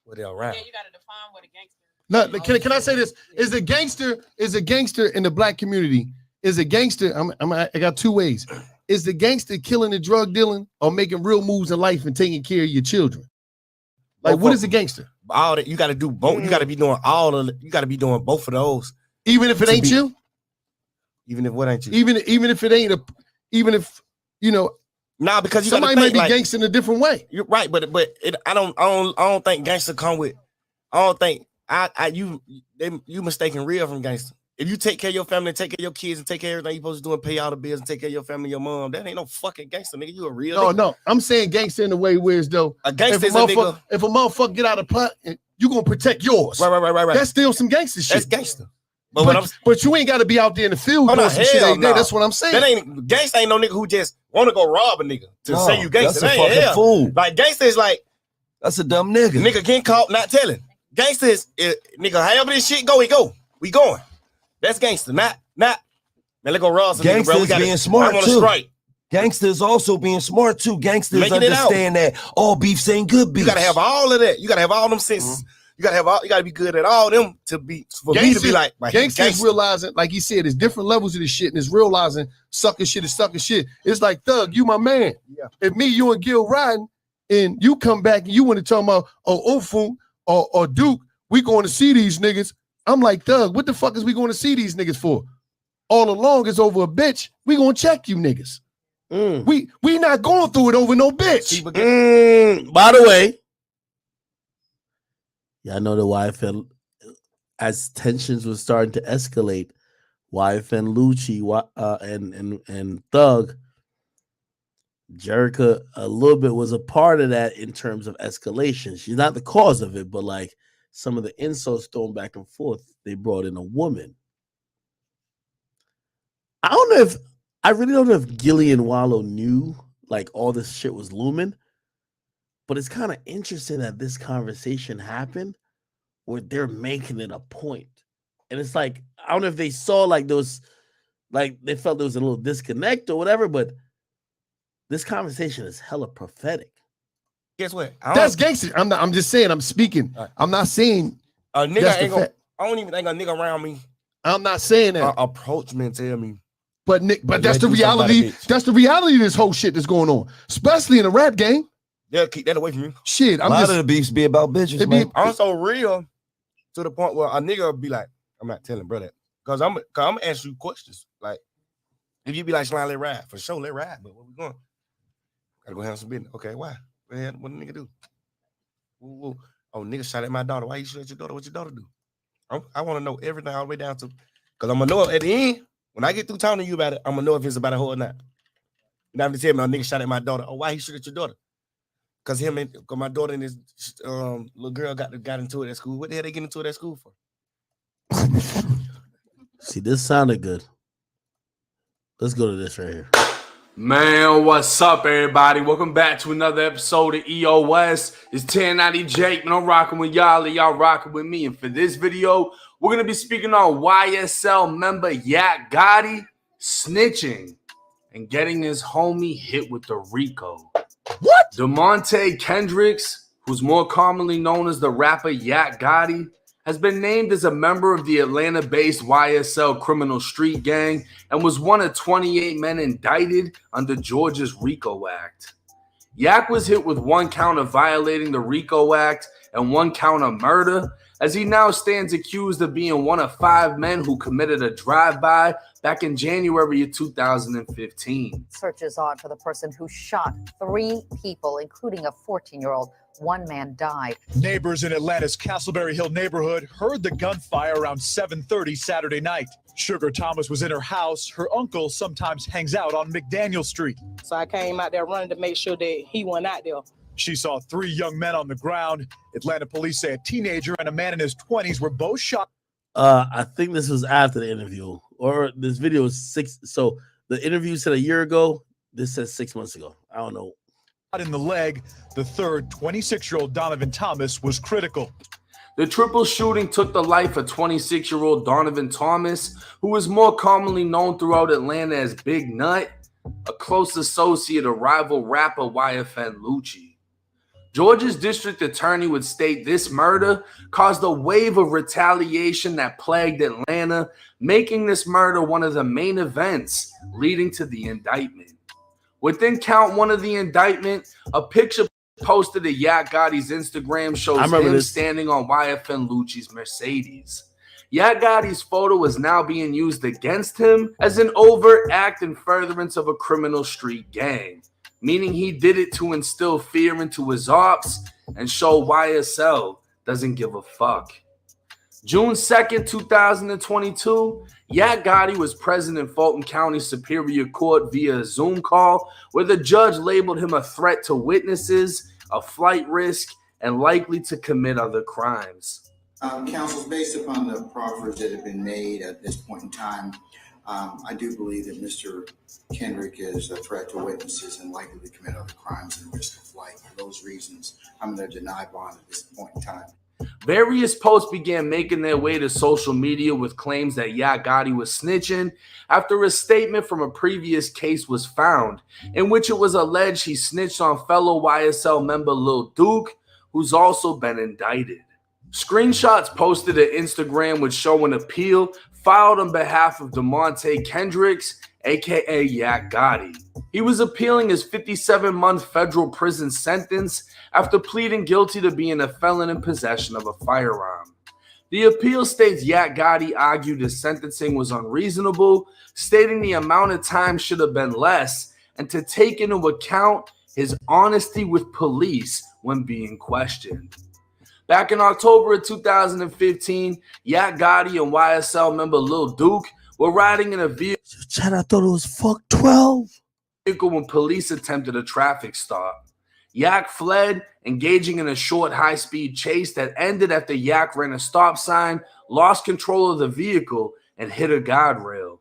what they're around. you gotta define what a gangster is. No, can I say this? Is a gangster in the black community? Is a gangster? I got two ways. Is the gangster killing and drug dealing or making real moves in life and taking care of your children? Like, what is a gangster? All that you got to do both. You got to be doing you got to be doing both of those. Even if it ain't you. Even if what ain't you. Even if it ain't even if you know. Nah, because you somebody might be gangster in a different way. You're right, but I don't think gangster come with. I don't think you mistaking real from gangster. If you take care of your family, take care of your kids, and take care of everything you're supposed to do and pay all the bills and take care of your family, your mom, that ain't no fucking gangster, nigga. You a real nigga. No. I'm saying gangster in the way where it's though. A gangster is a nigga. If a motherfucker get out of pot, you gonna protect yours. Right. That's still some gangster shit. That's gangster. But you ain't got to be out there in the field doing some shit every day. That's what I'm saying. That ain't gangster. Ain't no nigga who just want to go rob a nigga to say you gangster. That's a fucking fool. Like gangster is like that's a dumb nigga. Nigga getting caught not telling. Gangster is nigga. However this shit go, we going. That's gangster. Not. Man, let's go rob some nigga, bro. Gangsters being smart too. Strike. Gangsters also being smart too. Gangsters understand that all beefs ain't good beef. You gotta have all of that. You gotta have all them senses. You gotta be good at all them to be for me to be like gangsters realizing, like he said, there's different levels of this shit, and it's realizing sucking shit is sucking shit. It's like, Thug, you my man. Yeah. If me, you and Gil riding, and you come back and you want to talk about Ofun or Duke, we going to see these niggas. I'm like, Thug, what the fuck is we going to see these niggas for? All along it's over a bitch. We gonna check you niggas. We not going through it over no bitch. By the way, y'all know the YFN, as tensions were starting to escalate, YFN Lucci and Thug, Jerica a little bit was a part of that in terms of escalation. She's not the cause of it, but like some of the insults thrown back and forth, they brought in a woman. I really don't know if Gillian Wallow knew like all this shit was looming, but it's kind of interesting that this conversation happened where they're making it a point. And it's like, I don't know if they saw like those, like they felt there was a little disconnect or whatever, but this conversation is hella prophetic. Guess what? That's gangster. I'm just saying, I'm speaking. I'm not saying a nigga ain't gonna, I don't even think a nigga around me. I'm not saying that. Approach me and tell me. But that's the reality. That's the reality of this whole shit that's going on, especially in the rap game. They'll keep that away from you. Shit, a lot of the beefs be about bitches, man. I'm so real to the point where a nigga be like, I'm not telling bro that. Cause I'm gonna ask you questions. Like, if you be like, Slime, let ride. For sure, let ride. But where we going? Gotta go have some business. Okay, why? What the nigga do? Ooh. Oh, nigga shot at my daughter. Why you shot at your daughter? What your daughter do? I want to know everything all the way down to, because I'm gonna know at the end, when I get through talking to you about it, I'm gonna know if it's about a hoe or not. You don't have to tell me a nigga shot at my daughter. Oh, why he shot at your daughter? Cause my daughter and his little girl got into it at school. What the hell they get into it at school for? See, this sounded good. Let's go to this right here. Man, what's up, everybody? Welcome back to another episode of EOS. It's 1090 Jake, man. I'm rocking with y'all, and y'all rocking with me. And for this video, we're gonna be speaking on YSL member Yak Gotti snitching and getting his homie hit with the Rico. What? DeMonte Kendricks, who's more commonly known as the rapper Yak Gotti, has been named as a member of the Atlanta-based YSL criminal street gang and was one of 28 men indicted under Georgia's RICO Act. Yak was hit with one count of violating the RICO Act and one count of murder, as he now stands accused of being one of 5 men who committed a drive-by back in January of 2015. Search is on for the person who shot 3 people, including a 14-year-old, One man died. Neighbors in Atlanta's Castleberry Hill neighborhood heard the gunfire around 7:30 Saturday night. Sugar Thomas was in her house. Her uncle sometimes hangs out on McDaniel Street. So I came out there running to make sure that he went out there. She saw 3 young men on the ground. Atlanta police say a teenager and a man in his 20s were both shot. I think this was after the interview, or this video is 6. So the interview said a year ago. This says 6 months ago. I don't know. In the leg. The third, 26-year-old Donovan Thomas, was critical. The triple shooting took the life of 26-year-old Donovan Thomas, who is more commonly known throughout Atlanta as Big Nut, a close associate of rival rapper YFN Lucci. Georgia's district attorney would state this murder caused a wave of retaliation that plagued Atlanta, making this murder one of the main events leading to the indictment. Within count 1 of the indictment, a picture posted to Yak Gotti's Instagram shows him standing on YFN Lucci's Mercedes. Yak Gotti's photo is now being used against him as an overt act in furtherance of a criminal street gang, meaning he did it to instill fear into his ops and show YSL doesn't give a fuck. June 2nd, 2022, Yak Gotti was present in Fulton County Superior Court via a Zoom call where the judge labeled him a threat to witnesses, a flight risk, and likely to commit other crimes. Counsel, based upon the proffers that have been made at this point in time, I do believe that Mr. Kendrick is a threat to witnesses and likely to commit other crimes and risk of flight. For those reasons, I'm going to deny bond at this point in time. Various posts began making their way to social media with claims that Yak Gotti was snitching after a statement from a previous case was found, in which it was alleged he snitched on fellow YSL member Lil Duke, who's also been indicted. Screenshots posted to Instagram would show an appeal filed on behalf of DeMonte Kendricks, aka Yak Gotti. He was appealing his 57-month federal prison sentence after pleading guilty to being a felon in possession of a firearm. The appeal states Yak Gotti argued his sentencing was unreasonable, stating the amount of time should have been less and to take into account his honesty with police when being questioned. Back in October of 2015, Yak Gotti and YSL member Lil Duke were riding in a vehicle. Chad, I thought it was fuck 12. When police attempted a traffic stop. Yak fled, engaging in a short high-speed chase that ended after Yak ran a stop sign, lost control of the vehicle, and hit a guardrail.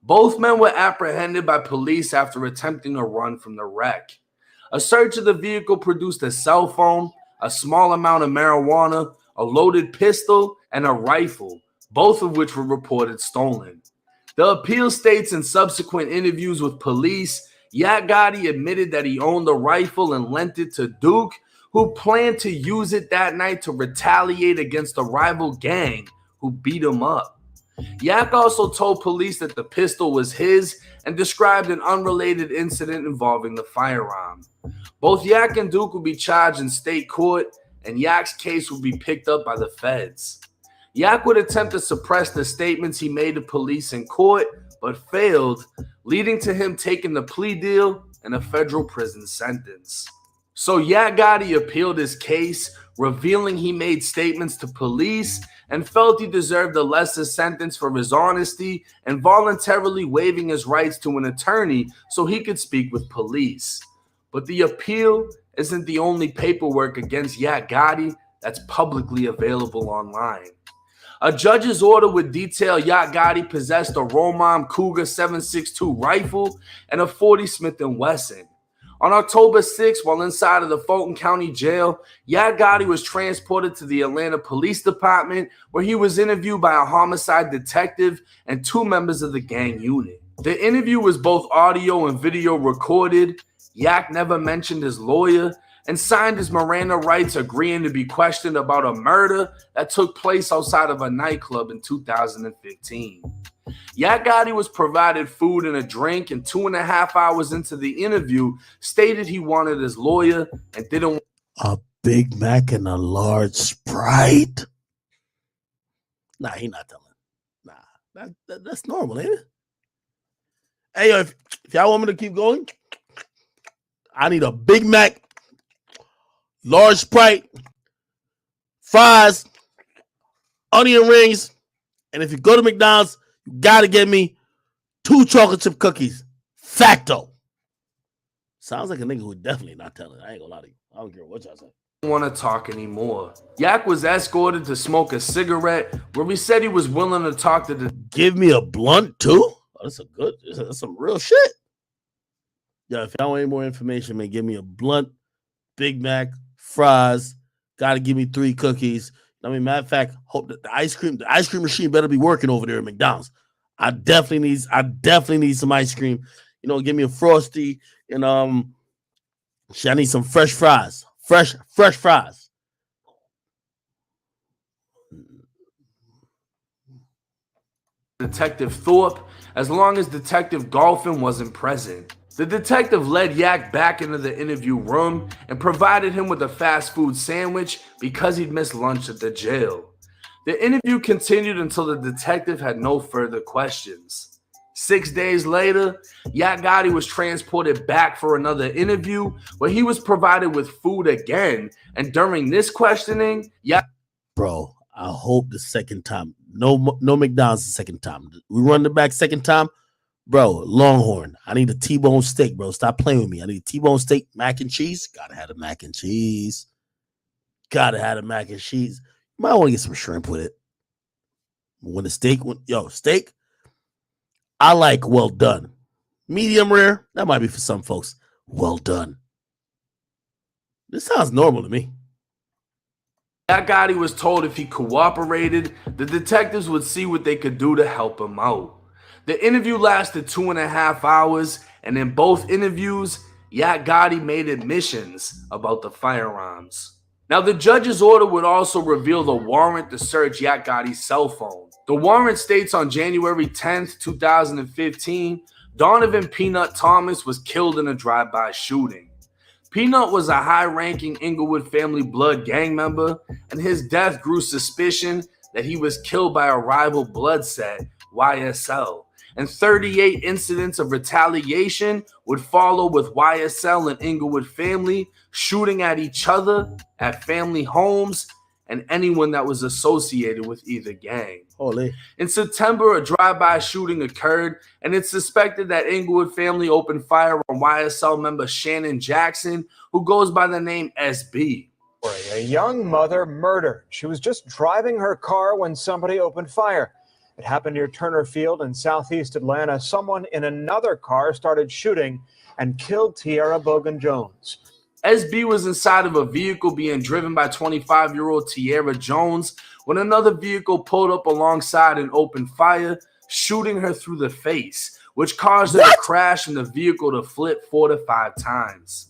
Both men were apprehended by police after attempting to run from the wreck. A search of the vehicle produced a cell phone, a small amount of marijuana, a loaded pistol, and a rifle, both of which were reported stolen. The appeal states in subsequent interviews with police, Yak Gotti admitted that he owned the rifle and lent it to Duke, who planned to use it that night to retaliate against a rival gang who beat him up. Yak also told police that the pistol was his and described an unrelated incident involving the firearm. Both Yak and Duke will be charged in state court, and Yak's case will be picked up by the feds. Yak would attempt to suppress the statements he made to police in court, but failed, leading to him taking the plea deal and a federal prison sentence. So Yak Gotti appealed his case, revealing he made statements to police and felt he deserved a lesser sentence for his honesty and voluntarily waiving his rights to an attorney so he could speak with police. But the appeal isn't the only paperwork against Yak Gotti that's publicly available online. A judge's order would detail Yak Gotti possessed a Roman Cougar 7.62 rifle and a .40 Smith & Wesson. On October 6, while inside of the Fulton County Jail, Yak Gotti was transported to the Atlanta Police Department, where he was interviewed by a homicide detective and 2 members of the gang unit. The interview was both audio and video recorded. Yak never mentioned his lawyer and signed his Miranda rights, agreeing to be questioned about a murder that took place outside of a nightclub in 2015. Yak Gotti was provided food and a drink, and 2.5 hours into the interview, stated he wanted his lawyer and didn't. A Big Mac and a large Sprite? Nah, he not telling. Nah, that's normal, ain't it? Hey, yo, if y'all want me to keep going, I need a Big Mac. large Sprite, fries, onion rings, and if you go to McDonald's, you gotta get me 2 chocolate chip cookies. Facto. Sounds like a nigga who definitely not telling. I ain't gonna lie to you. I don't care what y'all say. Want to talk anymore. Yak was escorted to smoke a cigarette where he said he was willing to talk to the. Give me a blunt too? Oh, that's some real shit. Yeah, if y'all want any more information, man, give me a blunt, Big Mac, fries. Gotta give me 3 cookies. I mean, matter of fact, hope that the ice cream machine better be working over there at McDonald's. I definitely need some ice cream. You know, give me a Frosty and shit, I need some fresh fries. Fresh fries. Detective Thorpe, as long as Detective Golphin wasn't present. The detective led Yak back into the interview room and provided him with a fast food sandwich because he'd missed lunch at the jail. The interview continued until the detective had no further questions. 6 days later, Yak Gotti was transported back for another interview where he was provided with food again. And during this questioning, Yak... Bro, I hope the second time, no McDonald's the second time. We run it back second time, bro, Longhorn. I need a T-bone steak, bro. Stop playing with me. I need a T-bone steak, mac and cheese. Gotta have the mac and cheese. Gotta have the mac and cheese. You might want to get some shrimp with it. When the steak, steak, I like well done. Medium rare, that might be for some folks. Well done. This sounds normal to me. Yak Gotti was told if he cooperated, the detectives would see what they could do to help him out. The interview lasted 2.5 hours, and in both interviews, Yak Gotti made admissions about the firearms. Now, the judge's order would also reveal the warrant to search Yak Gotti's cell phone. The warrant states on January 10th, 2015, Donovan Peanut Thomas was killed in a drive-by shooting. Peanut was a high-ranking Inglewood family blood gang member, and his death grew suspicion that he was killed by a rival blood set, YSL. And 38 incidents of retaliation would follow with YSL and Inglewood family shooting at each other, at family homes, and anyone that was associated with either gang. Holy. In September, a drive-by shooting occurred, and it's suspected that Inglewood family opened fire on YSL member Shannon Jackson, who goes by the name SB. A young mother murdered. She was just driving her car when somebody opened fire. It happened near Turner Field in southeast Atlanta. Someone in another car started shooting and killed Tiara Bogan-Jones. SB was inside of a vehicle being driven by 25-year-old Tiara Jones when another vehicle pulled up alongside and opened fire, shooting her through the face, which caused her to crash and the vehicle to flip 4 to 5 times.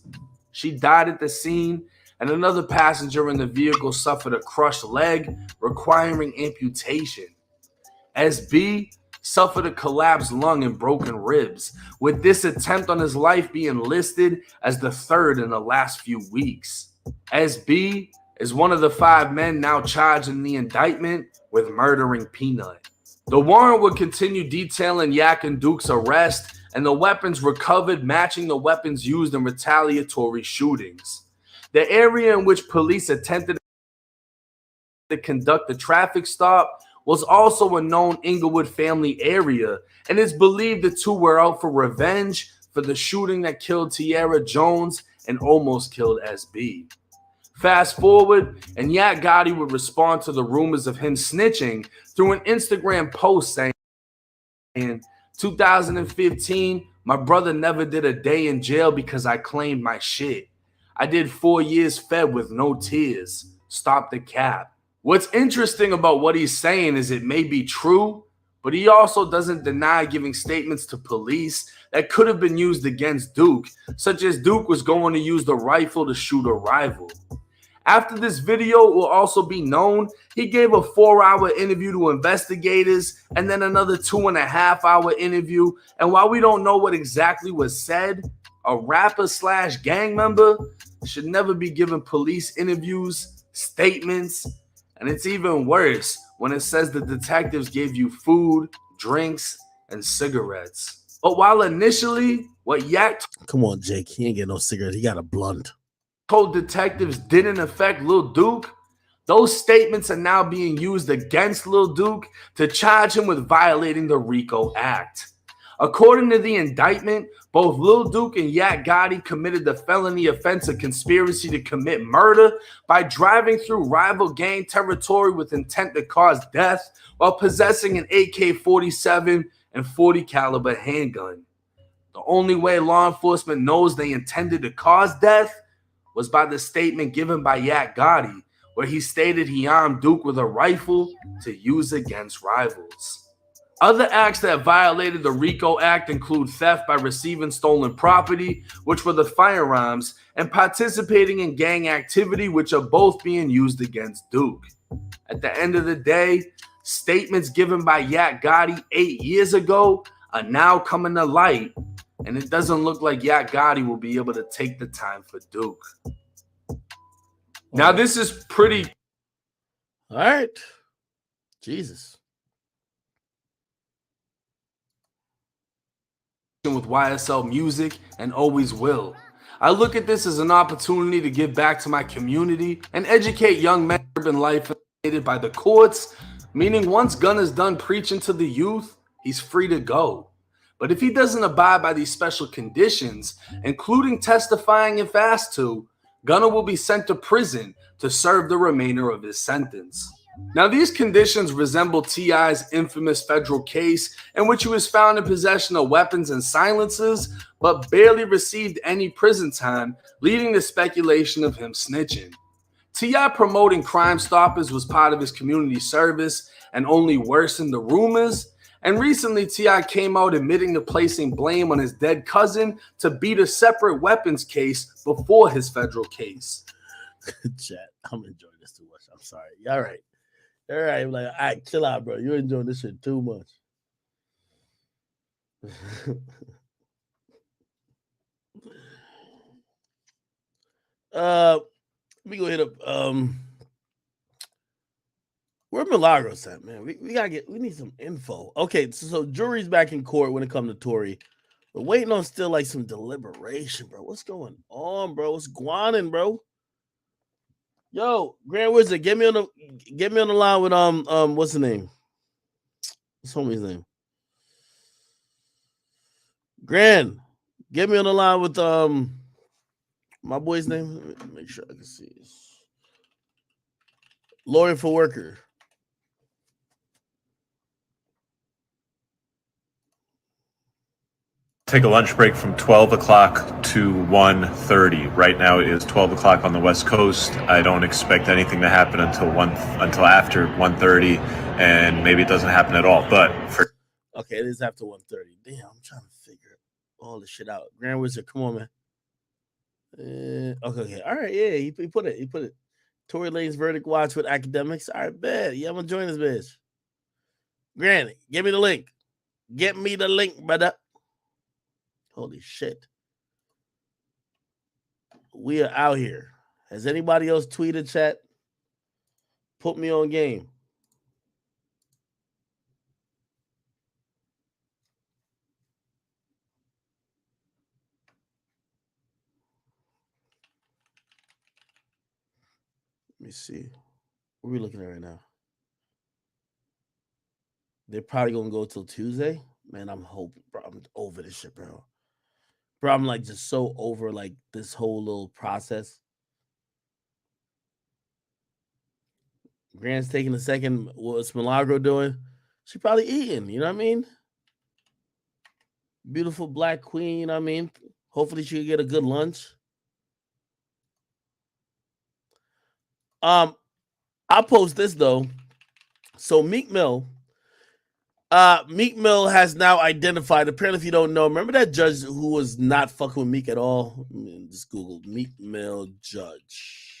She died at the scene, and another passenger in the vehicle suffered a crushed leg, requiring amputation. SB suffered a collapsed lung and broken ribs, with this attempt on his life being listed as the 3rd in the last few weeks. SB is one of the 5 men now charged in the indictment with murdering Peanut. The warrant would continue detailing Yak and Duke's arrest and the weapons recovered matching the weapons used in retaliatory shootings. The area in which police attempted to conduct the traffic stop was also a known Inglewood family area, and it's believed the two were out for revenge for the shooting that killed Tiara Jones and almost killed SB. Fast forward, and Yak Gotti would respond to the rumors of him snitching through an Instagram post saying, in 2015, my brother never did a day in jail because I claimed my shit. I did 4 years fed with no tears. Stop the cap. What's interesting about what he's saying is it may be true, but he also doesn't deny giving statements to police that could have been used against Duke, such as Duke was going to use the rifle to shoot a rival. After this video will also be known, he gave a 4-hour interview to investigators and then another 2.5-hour interview. And while we don't know what exactly was said, a rapper / gang member should never be giving police interviews, statements, and it's even worse when it says the detectives gave you food, drinks, and cigarettes. But while initially, what Yak... Come on, Jake. He ain't getting no cigarette. He got a blunt. told detectives didn't affect Lil Duke, those statements are now being used against Lil Duke to charge him with violating the RICO Act. According to the indictment, both Lil Duke and Yak Gotti committed the felony offense of conspiracy to commit murder by driving through rival gang territory with intent to cause death while possessing an AK-47 and .40 caliber handgun. The only way law enforcement knows they intended to cause death was by the statement given by Yak Gotti, where he stated he armed Duke with a rifle to use against rivals. Other acts that violated the RICO Act include theft by receiving stolen property, which were the firearms, and participating in gang activity, which are both being used against Duke. At the end of the day, statements given by Yak Gotti 8 years ago are now coming to light, and it doesn't look like Yak Gotti will be able to take the time for Duke. Now, this is pretty... All right. Jesus. with YSL Music and always will. I look at this as an opportunity to give back to my community and educate young men in urban life by the courts, meaning once Gunna's done preaching to the youth, he's free to go. But if he doesn't abide by these special conditions, including testifying if asked to, Gunna will be sent to prison to serve the remainder of his sentence. Now, these conditions resemble T.I.'s infamous federal case in which he was found in possession of weapons and silencers, but barely received any prison time, leading to speculation of him snitching. T.I. promoting Crime Stoppers was part of his community service and only worsened the rumors. And recently, T.I. came out admitting to placing blame on his dead cousin to beat a separate weapons case before his federal case. Chat, I'm enjoying this too much. I'm sorry. All right. All right. I'm like, all right, chill out, bro. You're enjoying this shit too much. Let me go hit up where Milagros at, man? We need some info. Okay, so jury's back in court when it comes to Tory. We're waiting on still like some deliberation, bro. What's going on, bro? What's guanin', bro? Yo, Grand Wizard, get me on the line with what's the name? What's homie's name? Grand, get me on the line with my boy's name. Let me make sure I can see this. Lawyer for Worker. Take a lunch break from 12 o'clock to 1:30. Right now it is 12 o'clock on the West Coast. I don't expect anything to happen until after 1:30, and maybe it doesn't happen at all. But okay, it is after 1:30. Damn, I'm trying to figure all this shit out. Grand Wizard, come on, man. Okay. All right, yeah, he put it. He put it. Tory Lanez verdict watch with Akademiks. All right, bet. Yeah, I'm gonna join this bitch. Granny, give me the link. Get me the link, brother. Holy shit. We are out here. Has anybody else tweeted, chat? Put me on game. Let me see. What are we looking at right now? They're probably gonna go till Tuesday. Man, I'm hoping, bro. I'm over this shit, bro. Bro, I'm like just so over like this whole little process. Grant's taking a second. What's Milagro doing? She probably eating, you know what I mean? Beautiful black queen, you know what I mean? Hopefully she can get a good lunch. I'll post this though. So Meek Mill has now identified. Apparently, if you don't know, remember that judge who was not fucking with Meek at all? Just Google Meek Mill judge.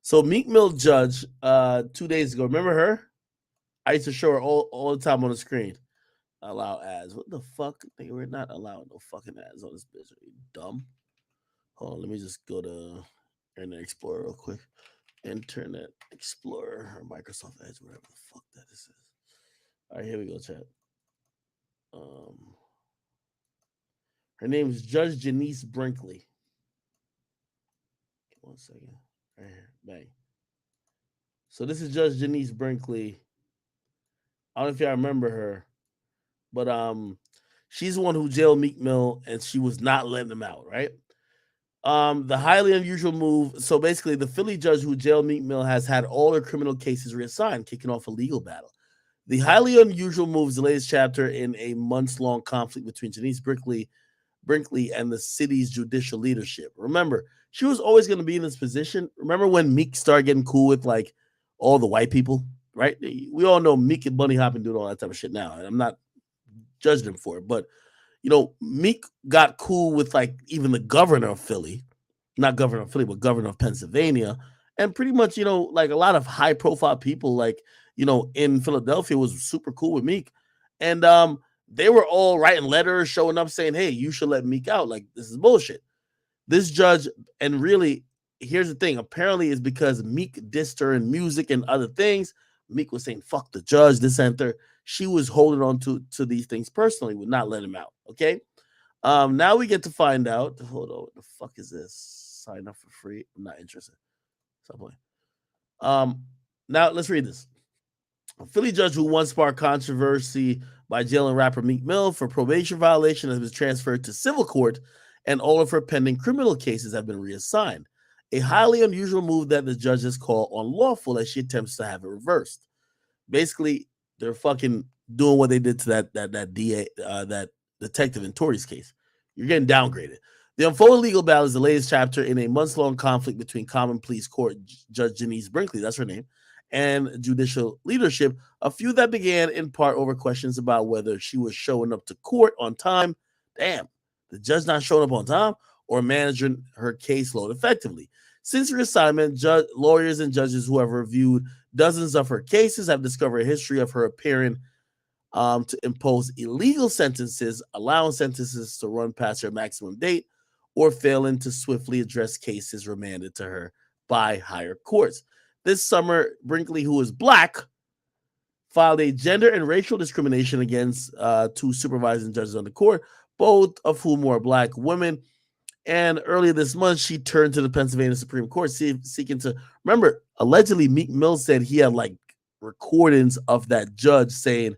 So Meek Mill judge 2 days ago. Remember her? I used to show her all the time on the screen. Allow ads. What the fuck? They were not allowing no fucking ads on this bitch. Are you dumb? Hold on, let me just go to Internet Explorer real quick. Internet Explorer or Microsoft Edge, whatever the fuck that is. All right, here we go, chat. Her name is Judge Janice Brinkley. 1 second. Right here. Bang. So this is Judge Janice Brinkley. I don't know if y'all remember her, but she's the one who jailed Meek Mill, and she was not letting him out, right? The highly unusual move. So basically, the Philly judge who jailed Meek Mill has had all her criminal cases reassigned, kicking off a legal battle. The highly unusual move is the latest chapter in a months-long conflict between Janice Brinkley and the city's judicial leadership. Remember, she was always going to be in this position. Remember when Meek started getting cool with like all the white people, right? We all know Meek and Bunny Hop and doing all that type of shit now. And I'm not judging him for it, but you know, Meek got cool with like even the governor of Philly, not governor of Philly, but governor of Pennsylvania. And pretty much, you know, like a lot of high profile people, like, you know, in Philadelphia was super cool with Meek. And they were all writing letters, showing up saying, hey, you should let Meek out. Like, this is bullshit. This judge, and really, here's the thing. Apparently, it's because Meek dissed her in music and other things. Meek was saying, fuck the judge, this and that. She was holding on to these things personally, would not let him out. Okay. Now we get to find out. Hold on, what the fuck is this? Sign up for free. I'm not interested. Stop playing. Now let's read this. A Philly judge who once sparked controversy by jailing rapper Meek Mill for probation violation has been transferred to civil court, and all of her pending criminal cases have been reassigned. A highly unusual move that the judges call unlawful as she attempts to have it reversed. Basically, they're fucking doing what they did to that DA, that detective in Tory's case. You're getting downgraded. The unfolding legal battle is the latest chapter in a months-long conflict between Common Pleas Court Judge Janice Brinkley, that's her name, and judicial leadership, a feud that began in part over questions about whether she was showing up to court on time. Damn, the judge not showing up on time, or managing her caseload effectively. Since reassignment, lawyers and judges who have reviewed dozens of her cases have discovered a history of her appearing to impose illegal sentences, allowing sentences to run past her maximum date, or failing to swiftly address cases remanded to her by higher courts. This summer, Brinkley, who is black, filed a gender and racial discrimination against two supervising judges on the court, both of whom were black women. And earlier this month, she turned to the Pennsylvania Supreme Court seeking to, remember, allegedly Meek Mill said he had like recordings of that judge saying,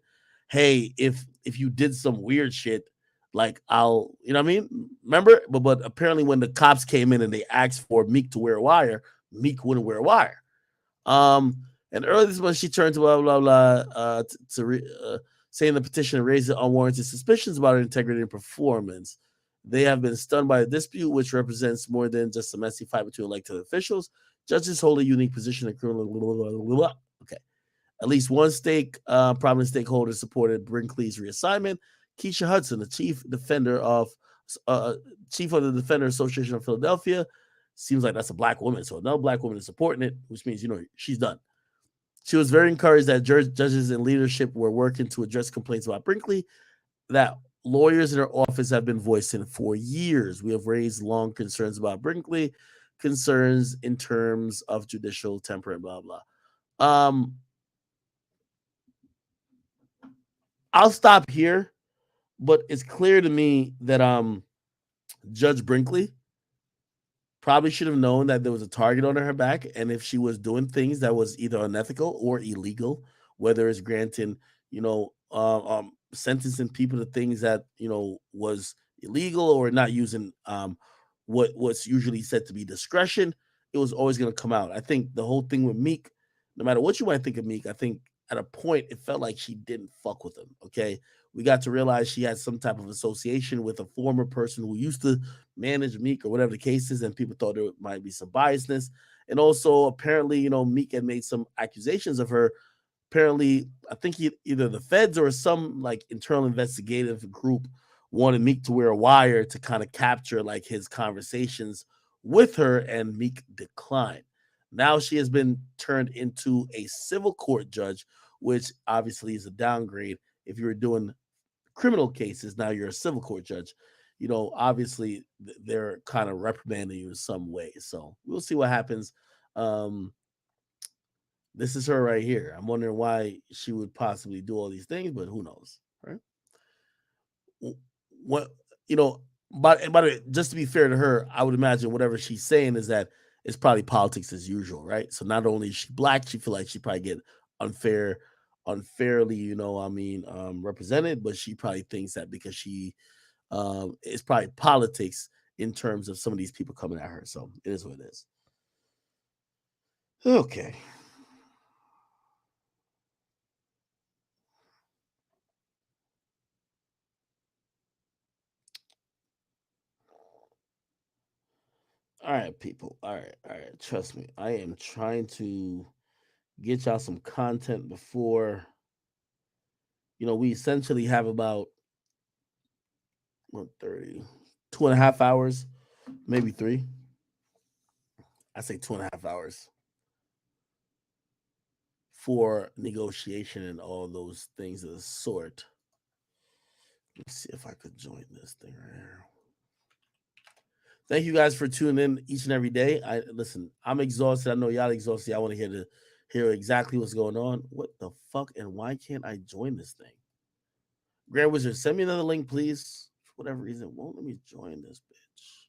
hey, if you did some weird shit, like I'll, you know what I mean? Remember? But apparently when the cops came in and they asked for Meek to wear a wire, Meek wouldn't wear a wire. And earlier this month, she turned to blah, blah, blah, saying the petition raises unwarranted suspicions about her integrity and performance. They have been stunned by a dispute which represents more than just a messy fight between elected officials. Judges hold a unique position in criminal. Blah, blah, blah, blah. Okay. At least one prominent stakeholder supported Brinkley's reassignment. Keisha Hudson, the chief of the Defender Association of Philadelphia, seems like that's a black woman. So no black woman is supporting it, which means, you know, she's done. She was very encouraged that judges and leadership were working to address complaints about Brinkley that lawyers in her office have been voicing for years. We have raised long concerns about Brinkley, concerns in terms of judicial temper and blah, blah. I'll stop here, but it's clear to me that Judge Brinkley probably should have known that there was a target on her back, and if she was doing things that was either unethical or illegal, whether it's granting, you know, sentencing people to things that, you know, was illegal or not using what's usually said to be discretion, it was always going to come out. I think the whole thing with Meek, no matter what you might think of Meek, I think at a point it felt like she didn't fuck with him. Okay, we got to realize she had some type of association with a former person who used to manage Meek or whatever the case is, and people thought there might be some biasness. And also, apparently, you know, Meek had made some accusations of her. Apparently, I think either the feds or some like internal investigative group wanted Meek to wear a wire to kind of capture like his conversations with her, and Meek declined. Now she has been turned into a civil court judge, which obviously is a downgrade. If you were doing criminal cases, now you're a civil court judge. You know, obviously they're kind of reprimanding you in some way. So we'll see what happens. This is her right here. I'm wondering why she would possibly do all these things, but who knows, right? What, you know, but just to be fair to her, I would imagine whatever she's saying is that it's probably politics as usual, right? So not only is she black, she feel like she probably get unfairly, represented, but she probably thinks that because she it's probably politics in terms of some of these people coming at her. So it is what it is. Okay. All right, people. All right. Trust me. I am trying to get y'all some content before, we essentially have about 1:30, 2.5 hours, maybe 3. I say 2.5 hours for negotiation and all those things of the sort. Let me see if I could join this thing right here. Thank you guys for tuning in each and every day. I'm exhausted. I know y'all exhausted. I want to hear exactly what's going on. What the fuck? And why can't I join this thing? Grand Wizard, send me another link, please. For whatever reason, it won't let me join this bitch.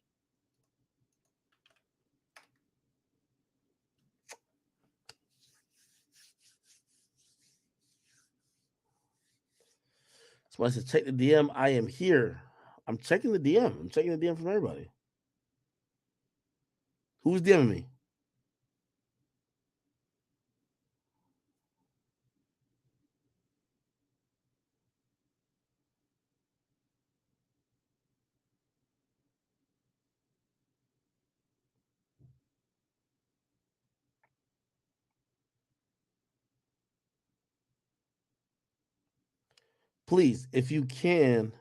Somebody said, check the DM. I am here. I'm checking the DM. I'm checking the DM from everybody. Who's DMing me? Please, if you can.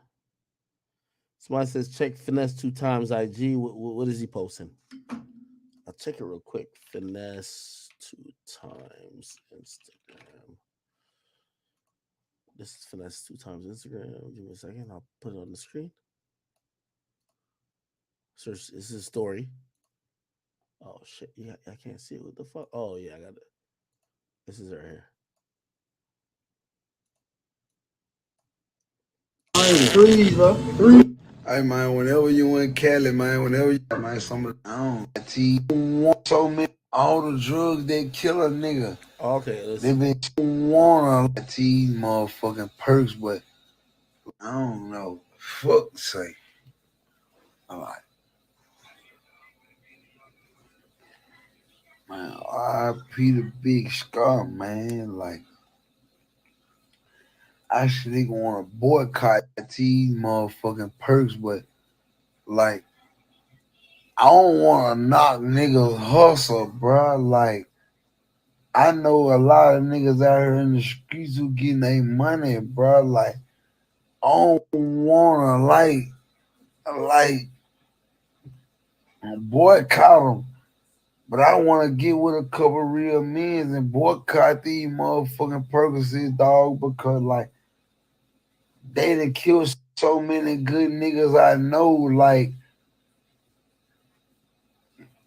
Somebody says check Finesse 2 times IG. What is he posting? I'll check it real quick. Finesse 2 times Instagram. This is Finesse 2 times Instagram. Give me a second. I'll put it on the screen. Search. This is a story. Oh shit! Yeah, I can't see it. What the fuck? Oh yeah, I got it. This is right here. Please, bro. Hey man, whenever you in Cali, man, whenever you man, I don't want so many all the drugs that kill a nigga. Okay, They been want these motherfucking perks, but I don't know. Fuck say. I'm like, man, RIP the Big Scar, man. Like, I actually want to boycott these motherfucking perks, but like, I don't want to knock niggas hustle, bro. Like, I know a lot of niggas out here in the streets who getting their money, bro. Like, I don't want to like boycott them, but I want to get with a couple real men and boycott these motherfucking Percocets, dog, because like they done killed so many good niggas I know. Like,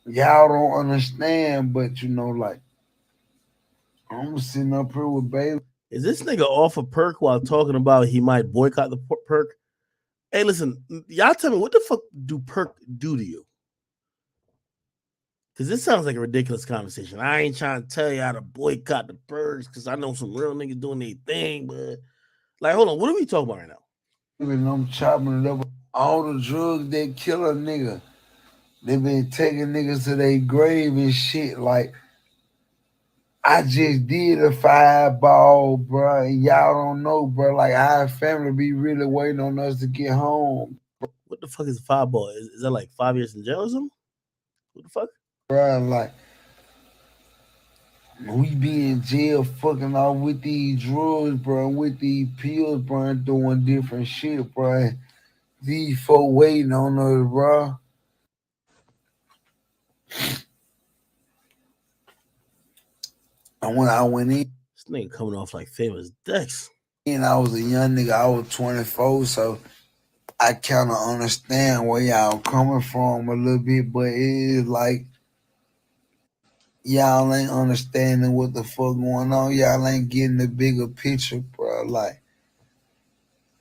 y'all don't understand, but like I'm sitting up here with baby. Is this nigga off a perk while talking about he might boycott the perk? Hey, listen, y'all tell me what the fuck do perk do to you? Because this sounds like a ridiculous conversation. I ain't trying to tell you how to boycott the perks because I know some real niggas doing their thing, but like, hold on, what are we talking about right now? And I'm chopping it up. All the drugs that kill a nigga, they been taking niggas to their grave and shit. Like, I just did a 5-ball, bro, and y'all don't know, bro. Like, our family be really waiting on us to get home. What the fuck is a 5-ball? Is that like 5 years in jail or something? What the fuck? Bro, like, we be in jail fucking off with these drugs, bro, with these pills, bro, and doing different shit, bro. These folk waiting on us, bro. And when I went in, this nigga coming off like famous Dex. And I was a young nigga. I was 24, so I kind of understand where y'all coming from a little bit, but it is like y'all ain't understanding what the fuck going on. Y'all ain't getting the bigger picture, bro. Like,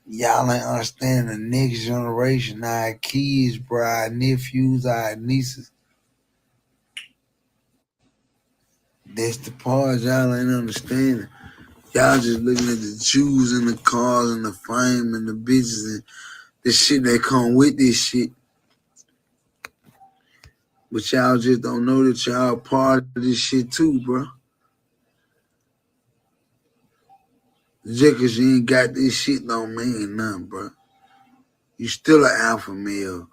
y'all ain't understanding the next generation, our kids, bro, our nephews, our nieces. That's the part y'all ain't understanding. Y'all just looking at the Jews and the cars and the fame and the bitches and the shit that come with this shit. But y'all just don't know that y'all part of this shit too, bro. Just cause you ain't got this shit don't mean nothing, bro. You still an alpha male.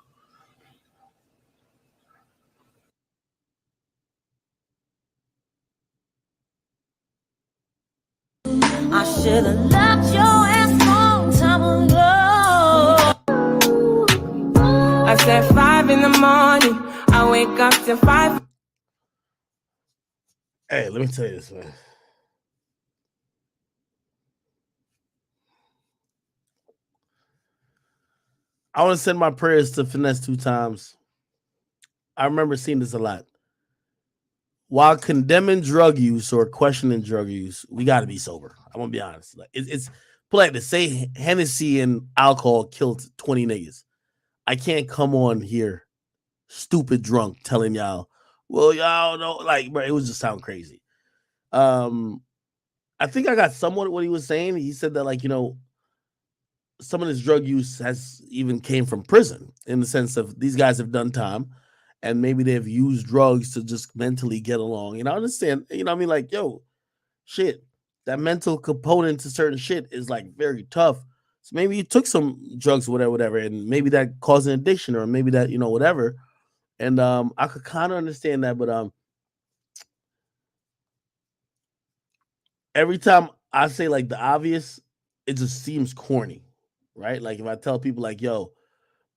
I should have left your ass long time ago. I said 5 in the morning. I wake up to 5. Hey, let me tell you this, man. I want to send my prayers to Finesse 2 times. I remember seeing this a lot. While condemning drug use or questioning drug use, we got to be sober. I'm gonna be honest. Like it's polite to say Hennessy and alcohol killed 20 niggas. I can't come on here, stupid drunk, telling y'all, well, y'all know, like, bro, it would just sound crazy. I think I got somewhat what he was saying. He said that, like, you know, some of this drug use has even came from prison in the sense of these guys have done time and maybe they've used drugs to just mentally get along. And I understand, you know what I mean? Like, yo, shit, that mental component to certain shit is like very tough. So maybe you took some drugs, whatever, and maybe that caused an addiction or maybe that, you know, whatever. And I could kind of understand that, but every time I say like the obvious, it just seems corny, right? Like if I tell people like, yo,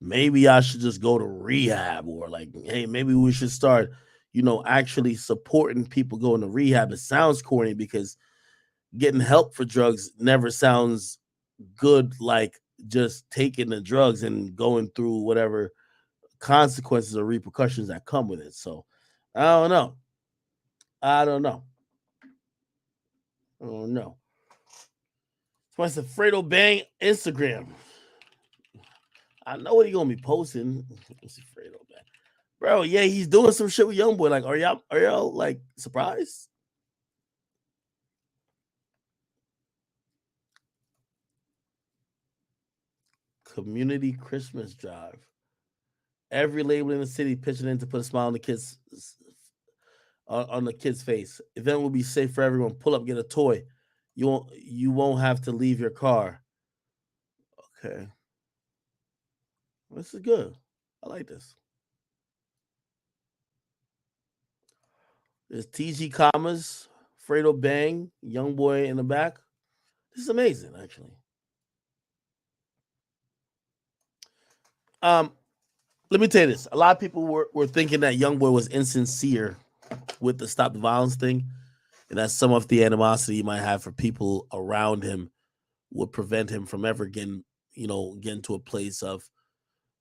maybe I should just go to rehab, or like, hey, maybe we should start, you know, actually supporting people going to rehab. It sounds corny because getting help for drugs never sounds good, like just taking the drugs and going through whatever consequences or repercussions that come with it. So I don't know. I don't know. So I said Fredo Bang Instagram. I know what he gonna be posting. Let's see, Fredo Bang. Bro, yeah, he's doing some shit with YoungBoy. Like, are y'all like surprised? Community Christmas drive. Every label in the city pitching in to put a smile on the kids face. Event will be safe for everyone. Pull up, get a toy. You won't have to leave your car. Okay. This is good. I like this. There's TG Commas, Fredo Bang, YoungBoy in the back. This is amazing, actually. Let me tell you this. A lot of people were thinking that YoungBoy was insincere with the Stop the Violence thing, and that some of the animosity he might have for people around him would prevent him from ever getting to a place of,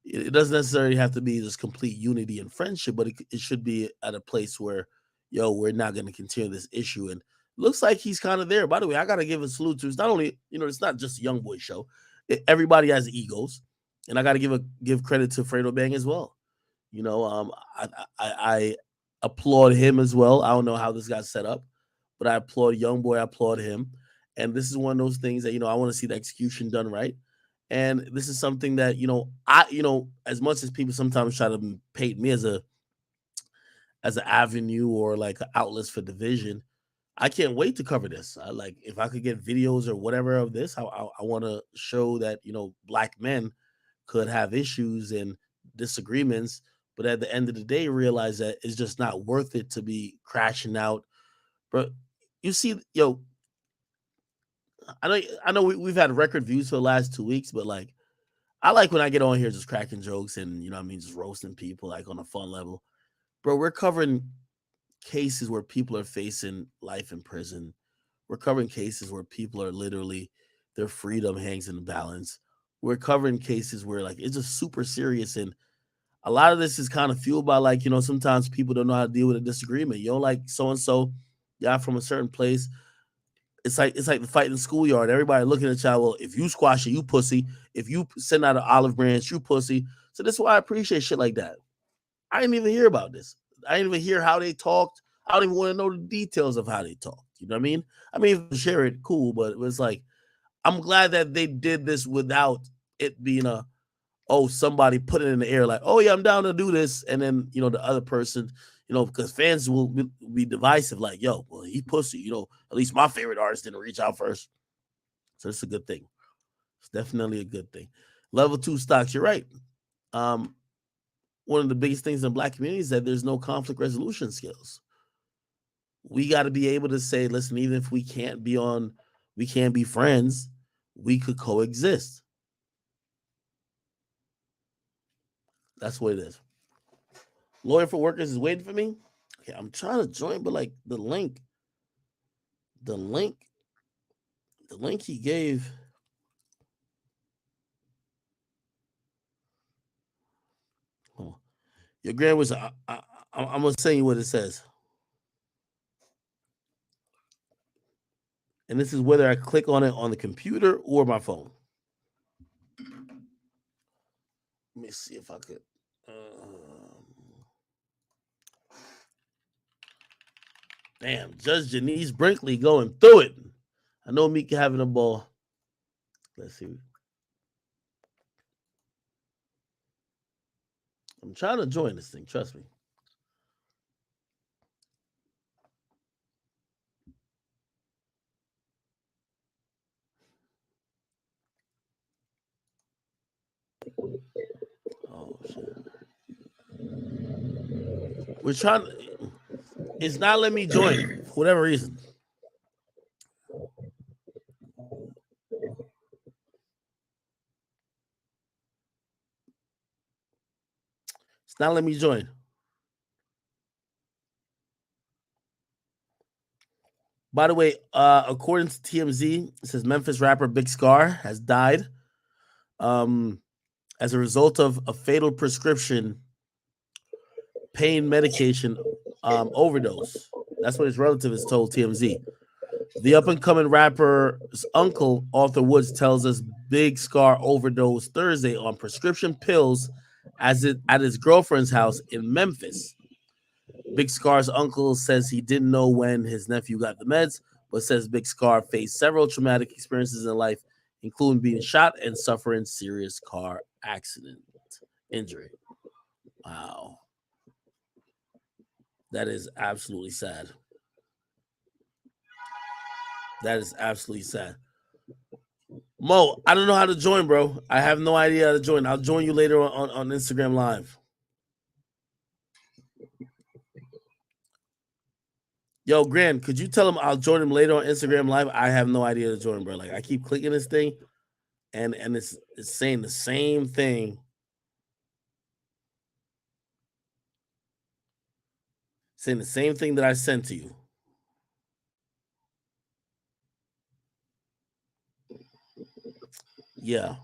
it doesn't necessarily have to be this complete unity and friendship, but it should be at a place where, we're not going to continue this issue. And looks like he's kind of there. By the way, I got to give a salute to, it's not only, it's not just a YoungBoy show. Everybody has egos. And I got to give credit to Fredo Bang as well. I applaud him as well. I don't know how this got set up, but I applaud YoungBoy. I applaud him. And this is one of those things that, I want to see the execution done right. And this is something that, as much as people sometimes try to paint me as an avenue or like an outlet for division, I can't wait to cover this. If I could get videos or whatever of this, I want to show that, Black men could have issues and disagreements, but at the end of the day, realize that it's just not worth it to be crashing out. But you see, I know we've had record views for the last 2 weeks, but like, I like when I get on here just cracking jokes and, just roasting people like on a fun level. Bro, we're covering cases where people are facing life in prison. We're covering cases where people are literally, their freedom hangs in the balance. We're covering cases where like it's just super serious, and a lot of this is kind of fueled by like, sometimes people don't know how to deal with a disagreement. Like so and so, yeah, from a certain place. It's like the fight in the schoolyard. Everybody looking at y'all. Well, if you squash it, you pussy. If you send out an olive branch, you pussy. So that's why I appreciate shit like that. I didn't even hear about this. I didn't even hear how they talked. I don't even want to know the details of how they talked. You know what I mean? I mean, if you share it, cool, but it was like, I'm glad that they did this without it being somebody put it in the air like, oh yeah, I'm down to do this. And then, the other person, because fans will be divisive, like, yo, well, he pussy, at least my favorite artist didn't reach out first. So it's a good thing. It's definitely a good thing. Level 2 stocks, you're right. One of the biggest things in Black community is that there's no conflict resolution skills. We got to be able to say, listen, even if we can't be friends, we could coexist. That's what it is. Lawyer for Workers is waiting for me. Okay, I'm trying to join, but like the link he gave. Oh, your grand was. I'm gonna send you what it says. And this is whether I click on it on the computer or my phone. Let me see if I could. Damn, Judge Janice Brinkley going through it. I know Meek having a ball. Let's see. I'm trying to join this thing. Trust me. Oh shit. We're trying to. It's not letting me join for whatever reason. It's not letting me join. By the way, according to TMZ, it says Memphis rapper Big Scar has died as a result of a fatal prescription pain medication overdose. That's what his relative has told TMZ. The up-and-coming rapper's uncle, Arthur Woods, tells us Big Scar overdosed Thursday on prescription pills at his girlfriend's house in Memphis. Big Scar's uncle says he didn't know when his nephew got the meds, but says Big Scar faced several traumatic experiences in life, including being shot and suffering serious car accident injury. Wow. That is absolutely sad. That is absolutely sad. Mo, I don't know how to join, bro. I have no idea how to join. I'll join you later on Instagram Live. Yo, Grant, could you tell him I'll join him later on Instagram Live? I have no idea to join, bro. Like, I keep clicking this thing, and it's saying the same thing. Saying the same thing that I sent to you. Yeah.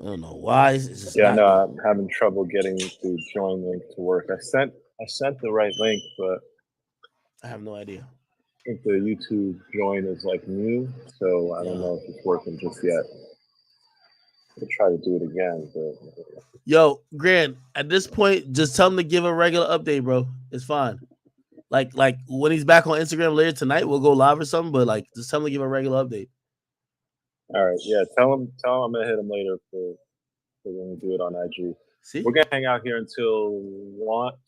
I don't know why. It's just Yeah, no, I'm having trouble getting the join link to work. I sent the right link, but I have no idea. I think the YouTube join is like new, so I don't know if it's working just yet. I'll try to do it again, but Yo, Grant, at this point, just tell him to give a regular update, bro. It's fine. Like when he's back on Instagram later tonight, we'll go live or something, but like just tell him to give a regular update. all right, yeah. Tell him I'm gonna hit him later for when we do it on IG. See, we're gonna hang out here until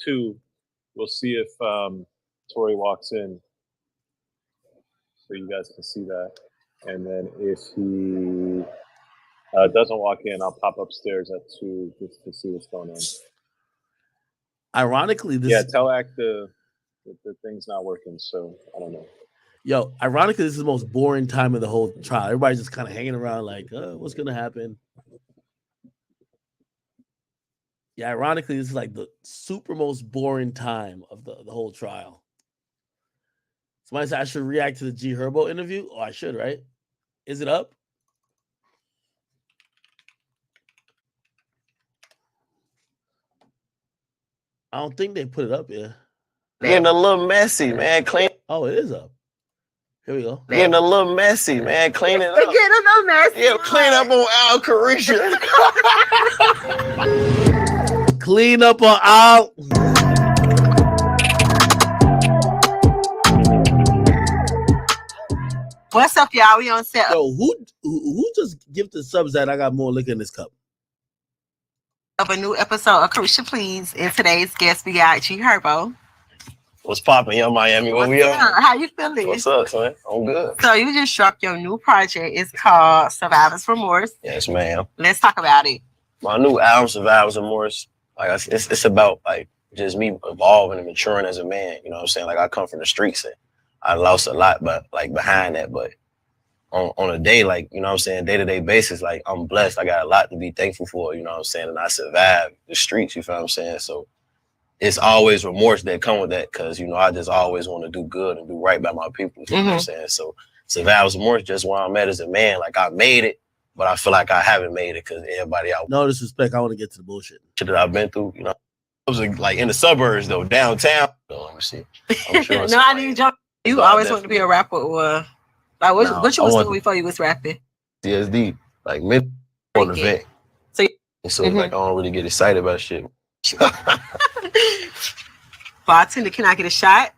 2. We'll see if Tory walks in, so you guys can see that. And then if he doesn't walk in, I'll pop upstairs at 2 just to see what's going on. Ironically, tell Act the thing's not working, so I don't know. Yo, ironically, this is the most boring time of the whole trial. Everybody's just kind of hanging around like, what's gonna happen? Yeah, ironically, this is like the super most boring time of the whole trial. Somebody said I should react to the G Herbo interview. Oh, I should, right? Is it up? I don't think they put it up yet. Getting a little messy, man. Clean. Oh, it is up. Here we go. Getting a little messy, man. Clean it up. Getting a little messy. Yeah, clean up on Al Carisha. Clean up on Al. What's up, y'all? We on set Yo, who just gifted subs that I got more liquor in this cup? of a new episode of Carisha Please. And today's guest, we got G Herbo. What's popping, Young Miami? What we What's on? up? How you feeling? What's up, son? I'm good. So you just dropped your new project. It's called Survivor's Remorse. Yes, ma'am. Let's talk about it. My new album, Survivor's Remorse, like it's about like just me evolving and maturing as a man. You know what I'm saying? Like I come from the streets and I lost a lot, but like behind that, but on a day, like, you know what I'm saying, day-to-day basis, like I'm blessed. I got a lot to be thankful for, you know what I'm saying? And I survived the streets, you feel what I'm saying? So it's always remorse that come with that, because, you know, I just always want to do good and do right by my people, you know what I'm saying? So Survivor's Remorse, just where I'm at as a man. Like I made it, but I feel like I haven't made it because everybody out. No disrespect, I want to get to the bullshit. Shit that I've been through, you know. I was like in the suburbs though, downtown. So let me see. I'm sure No, I need jump. You always wanted to be a rapper or like what you was doing before you was rapping? CSD, like mid on the vet. So like I don't really get excited about shit. Bartender, can I get a shot?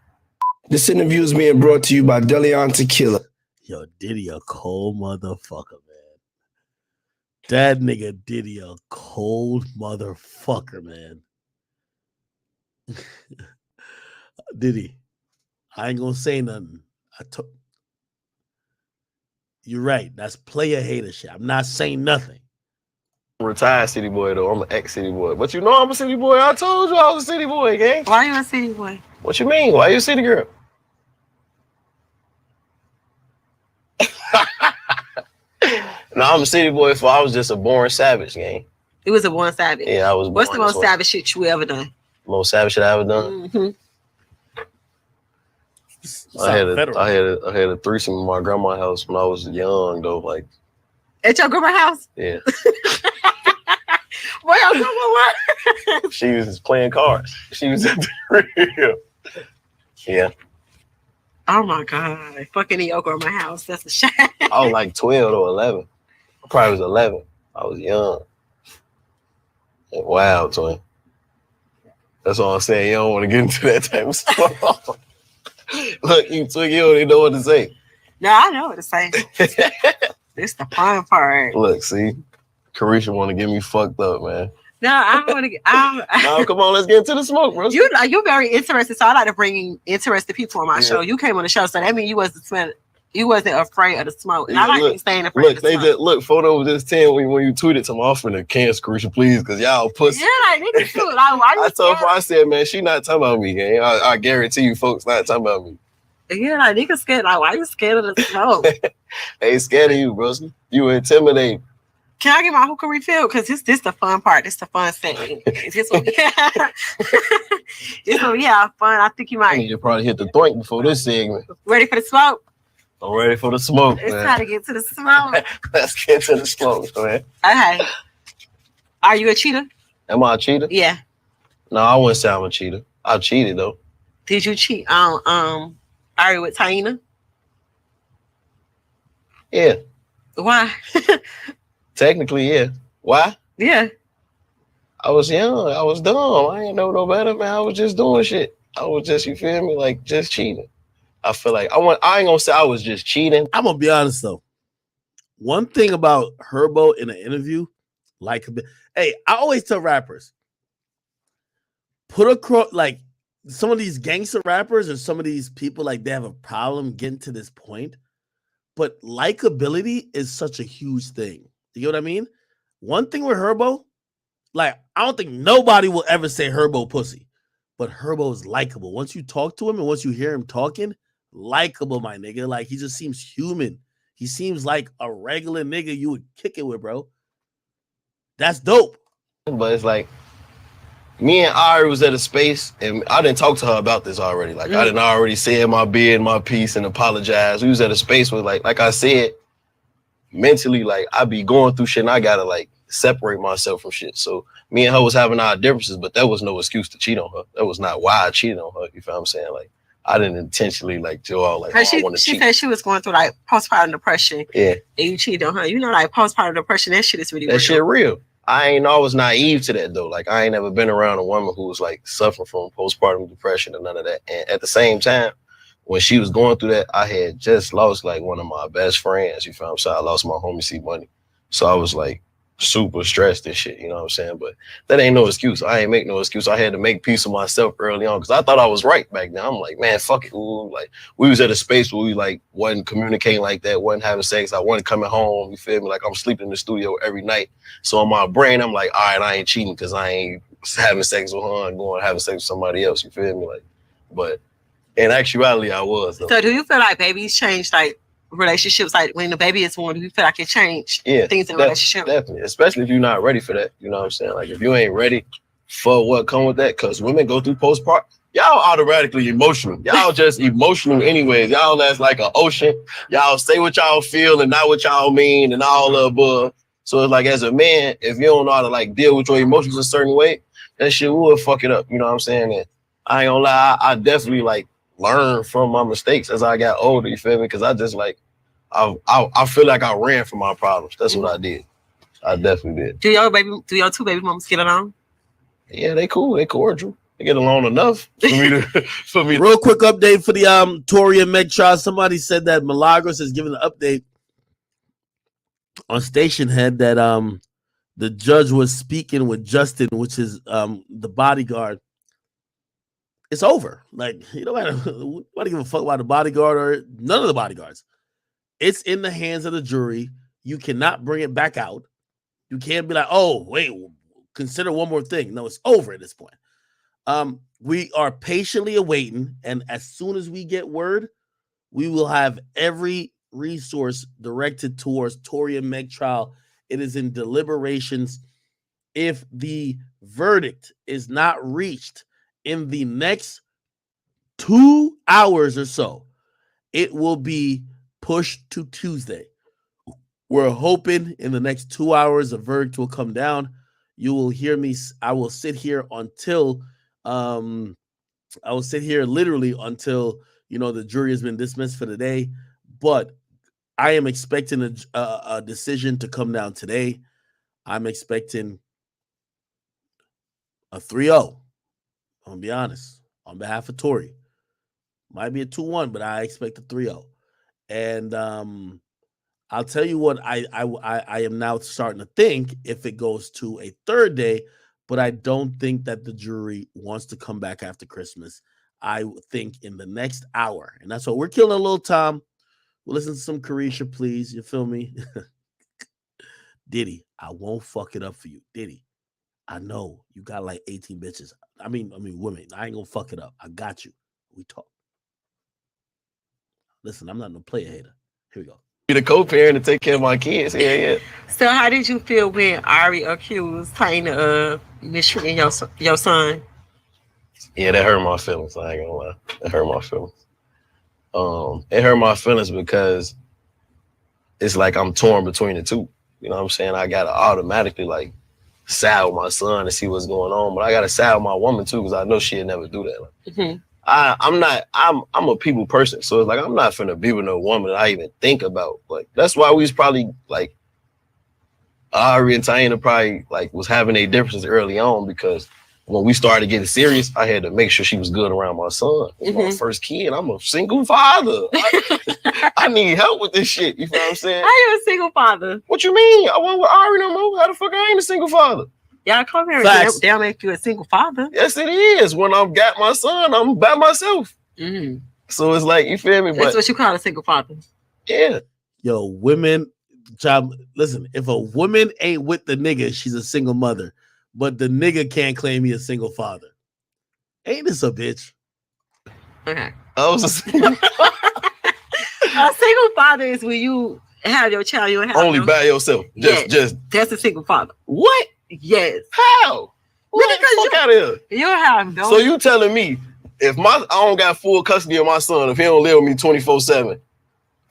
This interview is being brought to you by Deleon Tequila. Yo, Diddy a cold motherfucker, man. That nigga Diddy a cold motherfucker, man. Diddy, I ain't gonna say nothing. You're right. That's player hater shit. I'm not saying nothing. I'm a retired city boy though. I'm an ex-city boy. But you know I'm a city boy. I told you I was a city boy, gang. Why you a city boy? What you mean? Why you a city girl? No, I'm a city boy for I was just a born savage, gang. It was a born savage. Yeah, I was What's the born most this way. savage shit you ever done? Most savage shit I ever done? I had a threesome in my grandma's house when I was young though. Like At your grandma's house? yeah. Where your grandma was? She was playing cards. She was at the crib. Yeah. Oh my God. Fucking in your grandma's house. That's a shame. I was like 12 or 11. I probably was 11. I was young. Wow, twin. That's all I'm saying. You don't want to get into that type of stuff. Look, you twin, you don't even know what to say. No, I know what to say. It's the fun part. Look, see? Carisha want to get me fucked up, man. No, I don't want to get. No, come on, let's get into the smoke, bro. You're very interested, so I like to bring interested people on my show. You came on the show, so that means you wasn't afraid of the smoke. And I like you staying afraid of the smoke. Look, photo was just 10 when you tweeted to my offering to cancel Carisha, please, because y'all pussy. Yeah, like nigga, shoot. Like, why you I told her, I said, man, she not talking about me, gang. I guarantee you folks not talking about me. Yeah, like nigga scared. Like, why you scared of the smoke? I ain't scared of you, bro. You intimidating. Can I get my hookah refill? Because this the fun part. This the fun segment. This one, this one, yeah, fun. I think you might. You probably hit the thwink before this segment. Ready for the smoke? I'm ready for the smoke, It's man. time to get to the smoke. Let's get to the smoke, man. Okay. Are you a cheater? Am I a cheater? Yeah. No, I wouldn't say I'm a cheater. I cheated though. Did you cheat on Ari with Taina? Yeah. Why? Technically, yeah. Why? Yeah. I was young. I was dumb. I ain't know no better, man. I was just doing shit. I was just, you feel me? Like just cheating. I feel like I ain't gonna say I was just cheating. I'm gonna be honest though. One thing about Herbo in an interview, like, hey, I always tell rappers, put across like some of these gangster rappers or some of these people, like they have a problem getting to this point, but likability is such a huge thing. You get what I mean? One thing with Herbo, like I don't think nobody will ever say Herbo pussy, but Herbo is likable. Once you talk to him and once you hear him talking, likable, my nigga. Like he just seems human. He seems like a regular nigga you would kick it with, bro. That's dope. But it's like me and Ari was at a space, and I didn't talk to her about this already. Like I didn't already say my bid, my piece, and apologize. We was at a space where, like I said, mentally, like I be going through shit, and I gotta like separate myself from shit. So me and her was having our differences, but that was no excuse to cheat on her. That was not why I cheated on her. You feel what I'm saying? Like I didn't intentionally like do all like. She said she was going through like postpartum depression. Yeah. And you cheated on her. You know, like postpartum depression, that shit is really real. That shit real. I ain't always naive to that though. Like I ain't never been around a woman who was like suffering from postpartum depression or none of that. And at the same time, when she was going through that, I had just lost like one of my best friends. You feel what I'm saying? I lost my homie C Money. So I was like super stressed and shit, you know what I'm saying? But that ain't no excuse. I ain't make no excuse. I had to make peace with myself early on because I thought I was right back then. I'm like, man, fuck it. Ooh, like we was at a space where we like wasn't communicating like that, wasn't having sex. I wasn't coming home. You feel me? Like I'm sleeping in the studio every night. So in my brain, I'm like, all right, I ain't cheating because I ain't having sex with her and going having sex with somebody else. You feel me? Like, but in actuality, I was though. So do you feel like babies change like relationships? Like when the baby is born, do you feel like it changed things in a relationship? Definitely, especially if you're not ready for that. You know what I'm saying? Like if you ain't ready for what come with that, because women go through postpartum, y'all automatically emotional. Y'all just emotional anyways. Y'all that's like an ocean. Y'all say what y'all feel and not what y'all mean and all the above. So it's like as a man, if you don't know how to like deal with your emotions a certain way, that shit will fuck it up. You know what I'm saying? And I ain't gonna lie, I definitely like learned from my mistakes as I got older. You feel me? Because I just like I feel like I ran from my problems. That's what I did. I definitely did. Do your two baby mamas get along? Yeah, they cool. They cordial. They get along enough for me to Real quick update for the Tory and Meg trial. Somebody said that Milagros has given an update on Station Head that the judge was speaking with Justin, which is the bodyguard. It's over. Like, you don't gotta give a fuck about the bodyguard or none of the bodyguards. It's in the hands of the jury. You cannot bring it back out. You can't be like, oh, wait, consider one more thing. No, it's over at this point. We are patiently awaiting, and as soon as we get word, we will have every resource directed towards Tory and Meg trial. It is in deliberations. If the verdict is not reached in the next 2 hours or so, it will be pushed to Tuesday. We're hoping in the next 2 hours a verdict will come down. You will hear me. I will sit here until literally until the jury has been dismissed for the day. But I am expecting a decision to come down today. I'm expecting a 3-0. I'm gonna be honest. On behalf of Tory, might be a 2-1, but I expect a 3-0. And I'll tell you what I am now starting to think if it goes to a third day, but I don't think that the jury wants to come back after Christmas. I think in the next hour, and that's what we're killing a little time. We'll listen to some Carisha, please. You feel me? Diddy, I won't fuck it up for you. Diddy, I know you got like 18 bitches. I mean women. I ain't gonna fuck it up. I got you. We talk. Listen, I'm not no player hater. Here we go. Be the co-parent to take care of my kids. Yeah. So how did you feel when Ari accused Taina of mistreating your son? Yeah, that hurt my feelings. I ain't gonna lie. It hurt my feelings. It hurt my feelings because it's like I'm torn between the two. You know what I'm saying? I gotta automatically like side with my son and see what's going on, but I gotta side with my woman too because I know she'd never do that. Like, I'm a people person, so it's like I'm not finna be with no woman that I even think about. Like that's why we was probably like Ari and Taina probably like was having their differences early on because when we started getting serious, I had to make sure she was good around my son. It was my first kid. I'm a single father. I need help with this shit. You know what I'm saying? How you a single father? What you mean? I wasn't with Ari no more. How the fuck I ain't a single father? Y'all come here. They'll make you a single father. Yes, it is. When I've got my son, I'm by myself. So it's like, you feel me? That's what you call a single father. Yeah. Yo, women, listen, if a woman ain't with the nigga, she's a single mother. But the nigga can't claim he a single father. Ain't this a bitch? Okay. I was a single father is when you have your child, you have only by yourself. Just that's a single father. What? Yes. How? What the fuck out of here? You have So you telling me if I don't got full custody of my son, if he don't live with me 24/7,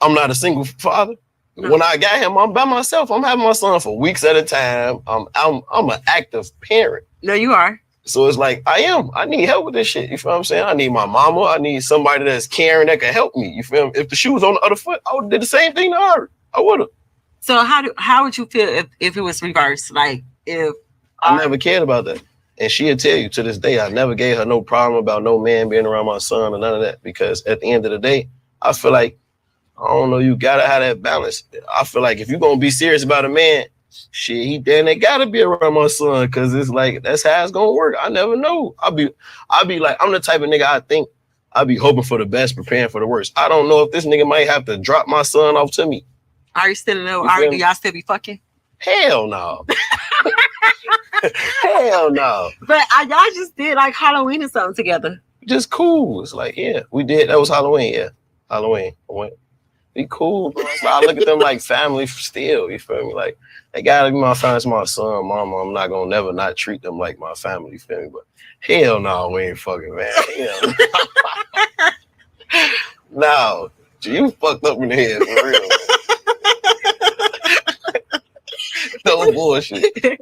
I'm not a single father? No. When I got him, I'm by myself. I'm having my son for weeks at a time. I'm an active parent. No, you are. So it's like I am. I need help with this shit. You feel what I'm saying? I need my mama. I need somebody that's caring that can help me. You feel me? If the shoe was on the other foot, I would have did the same thing to her. I would have. So how would you feel if it was reversed? Like if I never cared about that. And she'll tell you to this day, I never gave her no problem about no man being around my son or none of that. Because at the end of the day, I feel like, I don't know, you gotta have that balance. I feel like if you're gonna be serious about a man, shit, they gotta be around my son, because it's like that's how it's gonna work. I never know. I'll be like, I'm the type of nigga I think I'll be hoping for the best, preparing for the worst. I don't know if this nigga might have to drop my son off to me. Are you still in love? Do y'all still be fucking? Hell no. Hell no. But y'all just did like Halloween or something together. Just cool. It's like, yeah, we did. That was Halloween. Yeah, Halloween. I went. Be cool, bro. So I look at them like family still. You feel me? Like they gotta be my family. It's my son, mama. I'm not gonna never not treat them like my family. You feel me? But hell no, we ain't fucking, man. Hell no. You fucked up in the head for real. No bullshit.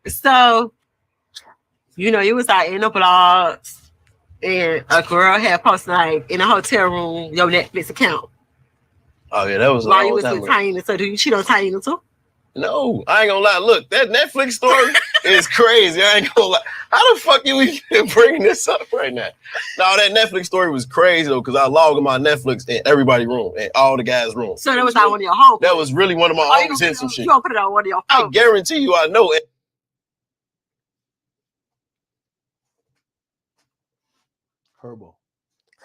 So, you know, you was like in the blogs, and a girl had posted like in a hotel room your Netflix account. Oh yeah, that was while you was with Taina. So do you cheat on Taina too? No, I ain't gonna lie. Look, that Netflix story is crazy. I ain't gonna lie. How the fuck you even bringing this up right now? No, that Netflix story was crazy though, because I logged my Netflix in everybody's room, in all the guys' rooms. So that was not one of your homies. That was really one of my homies in some shit. You gonna put it on one of your I phones. guarantee you, I know it.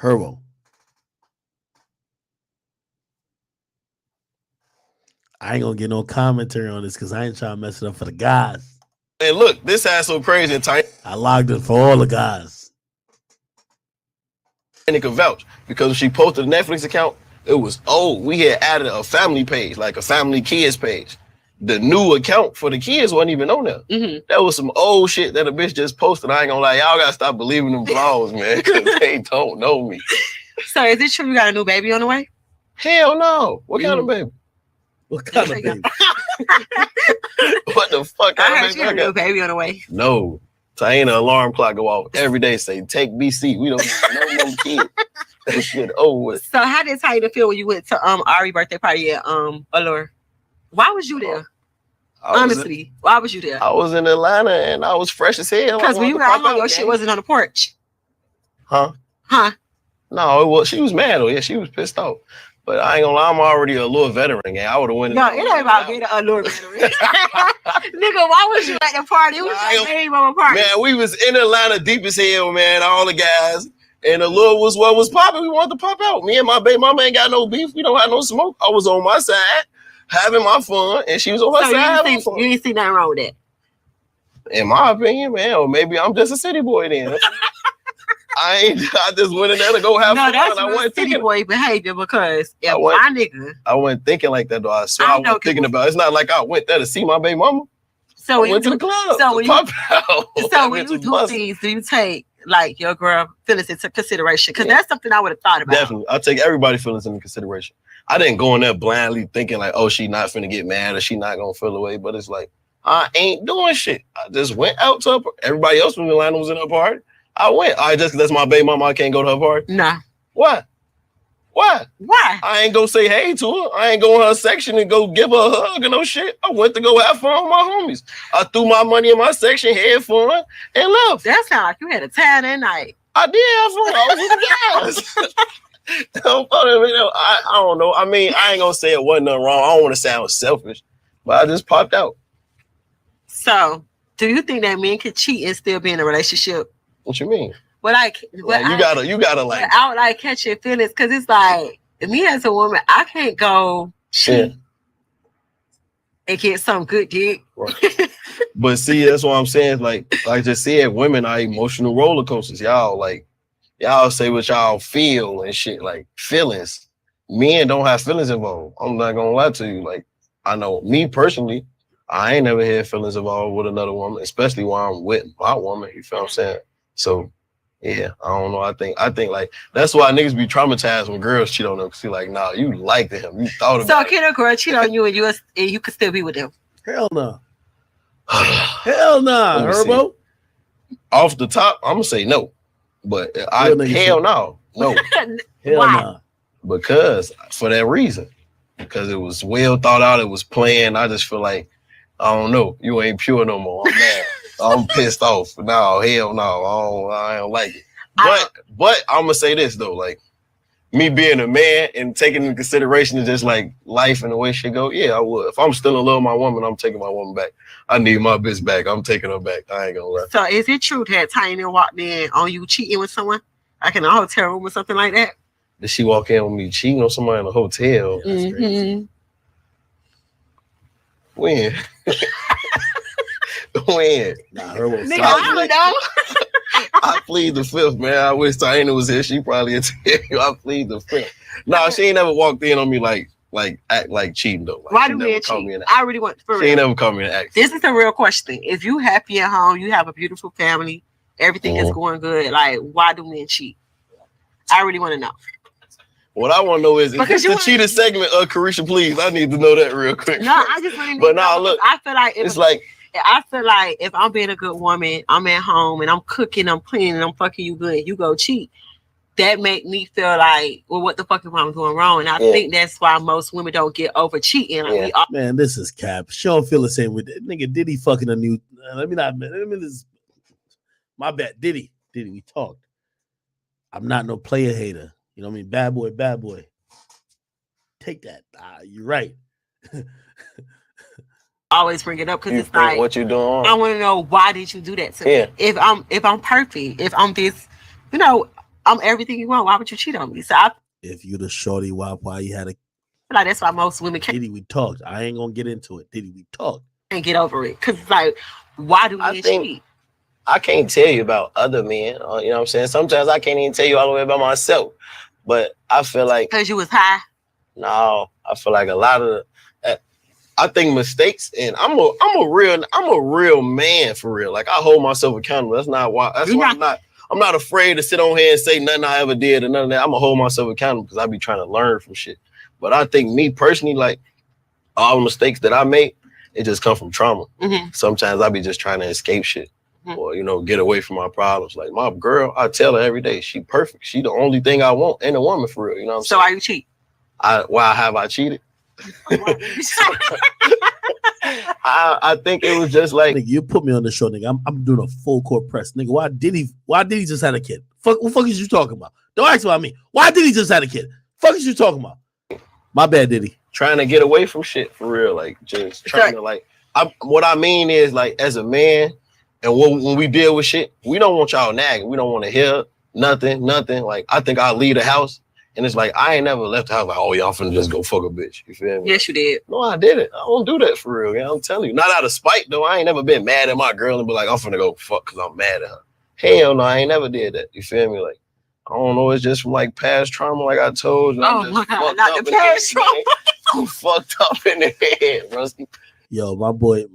Herbo. I ain't gonna get no commentary on this because I ain't trying to mess it up for the guys. And look, this ass so crazy and tight. I logged it for all the guys. And it could vouch because when she posted a Netflix account, it was we had added a family page, like a family kids page. The new account for the kids wasn't even on there. Mm-hmm. That was some old shit that a bitch just posted. I ain't gonna lie, y'all gotta stop believing them blogs, man, because they don't know me. So is it true you got a new baby on the way? Hell no. What kind of baby? What kind of baby? What the fuck? I heard you got a new baby on the way. No. Taina alarm clock go off every day. Say take BC. We don't need no kid. That shit over with. So how did Taina feel when you went to Ari's birthday party at Allure? Why was you there? Honestly, why was you there? I was in Atlanta and I was fresh as hell. Because when you got home, your shit wasn't on the porch. Huh? No, it was. She was mad though. Yeah, she was pissed off. But I ain't gonna lie, I'm already a Allure veteran. Gang. I would have went. No, it ain't about being an Allure veteran. Nigga, why was you at the party? It was like a mama party. Man, we was in Atlanta deep as hell, man. All the guys. And Allure was what was popping. We wanted to pop out. Me and my baby mama ain't got no beef. We don't have no smoke. I was on my side having my fun, and she was on her side having fun. You didn't see nothing wrong with that? In my opinion, man, or maybe I'm just a city boy then. I just went in there to go have fun. That's I wasn't city boy behavior because if I wasn't thinking like that though. I swear I was thinking about it. It's not like I went there to see my baby mama. So I went to the club. So when pop out. when you do things, do you take like your girl feelings into consideration? Because that's something I would have thought about. Definitely. I take everybody's feelings into consideration. I didn't go in there blindly thinking like, oh, she not finna get mad or she not gonna feel away. But it's like, I ain't doing shit. I just went out to everybody else from Atlanta was in her party. I went. I just that's my baby mama. I can't go to her party. Nah. Why? Why? Why? I ain't go say hey to her. I ain't go in her section and go give her a hug or no shit. I went to go have fun with my homies. I threw my money in my section, had fun, and left. That sound like you had a time that night. I did have fun. I was with the guys. I don't know. I mean, I ain't gonna say it wasn't nothing wrong. I don't want to sound selfish, but I just popped out. So, do you think that men can cheat and still be in a relationship? What you mean? Well, like you gotta like out like catch your feelings because it's like me as a woman, I can't go cheat and get some good dick. Right. But see, that's what I'm saying. Like I just said, women are emotional roller coasters. Y'all say what y'all feel and shit, like feelings. Men don't have feelings involved. I'm not gonna lie to you. Like I know me personally, I ain't never had feelings involved with another woman, especially while I'm with my woman. You feel what I'm saying? So. Yeah, I don't know. I think like that's why niggas be traumatized when girls cheat on them. Cause like, nah, you liked him, you thought about it. So can a girl cheat on you and you could still be with them? Hell no. Hell no, Herbo. Off the top, I'm gonna say no, but hell no. Hell no. Because for that reason, because it was well thought out, it was planned. I just feel like I don't know, you ain't pure no more. I'm mad. I'm pissed off. No, hell no. I don't like it. But I'm gonna say this though, like me being a man and taking into consideration of just like life and the way shit go, yeah, I would. If I'm still in love with my woman, I'm taking my woman back. I need my bitch back. I'm taking her back. I ain't gonna lie. So is it true that Tiny walked in on you cheating with someone? Like in a hotel room or something like that? Did she walk in with me cheating on somebody in a hotel? Mm-hmm. When? When? Nah, her was Nigga, I don't know. I plead the fifth, man. I wish Taina was here. She probably would tell you. I plead the fifth. No, she ain't never walked in on me like act like cheating though. Like, Why do men cheat? I really want for She ain't real. never called me an act. This is the real question. If you happy at home, you have a beautiful family, everything is going good. Like, why do men cheat? I really want to know. What I want to know is Because this the cheater segment of Carisha, please? I need to know that real quick. No, I just want to know. But now look, I feel like it's like I feel like if I'm being a good woman, I'm at home and I'm cooking, I'm cleaning, I'm fucking you good, you go cheat. That make me feel like, well, what the fuck am I doing wrong? And I think that's why most women don't get over cheating. Like we all, Man, this is cap. She don't feel the same with it. Nigga, Diddy fucking a new. My bad. Diddy, we talked. I'm not no player hater. You know what I mean? Bad boy. Take that. You're right. always bring it up because it's like, what you doing? I want to know, why did you do that to me? If I'm perfect, if I'm this, I'm everything you want, why would you cheat on me? So If you the shorty, why you had a like, that's why most women can't. Diddy, we talked. I ain't gonna get into it. Diddy, we talked. And get over it. Because it's like, why do men cheat? I can't tell you about other men. You know what I'm saying? Sometimes I can't even tell you all the way about myself. But I feel like because you was high. No, I feel like a lot of I think mistakes, and I'm a real man for real. Like I hold myself accountable. That's not why. That's why I'm not afraid to sit on here and say nothing I ever did or none of that. I'm gonna hold myself accountable because I be trying to learn from shit. But I think me personally, like all the mistakes that I make, it just come from trauma. Sometimes I be just trying to escape shit. Or, get away from my problems. Like my girl, I tell her every day, she perfect. She the only thing I want in a woman for real. You know what I'm saying? So why you cheat? Why have I cheated? I think it was just like, nigga, you put me on the show, nigga. I'm doing a full court press, nigga. Why did he just had a kid? What fuck is you talking about? Don't ask about me. Why did he just had a kid? Fuck is you talking about? My bad, Diddy. Trying to get away from shit for real, like just trying to like. What I mean is like as a man, and when we deal with shit, we don't want y'all nagging. We don't want to hear nothing. Like I think I'll leave the house. And it's like, I ain't never left the house like, oh, y'all finna just go fuck a bitch. You feel me? Yes, you did. No, I didn't. I don't do that for real. Yeah, I'm telling you. Not out of spite, though. I ain't never been mad at my girl and be like, I'm finna go fuck because I'm mad at her. Hell no, I ain't never did that. You feel me? Like, I don't know. It's just from like past trauma, like I told you. Oh my God, not the past trauma. I'm fucked up in the head, Rusty. Yo, my boy,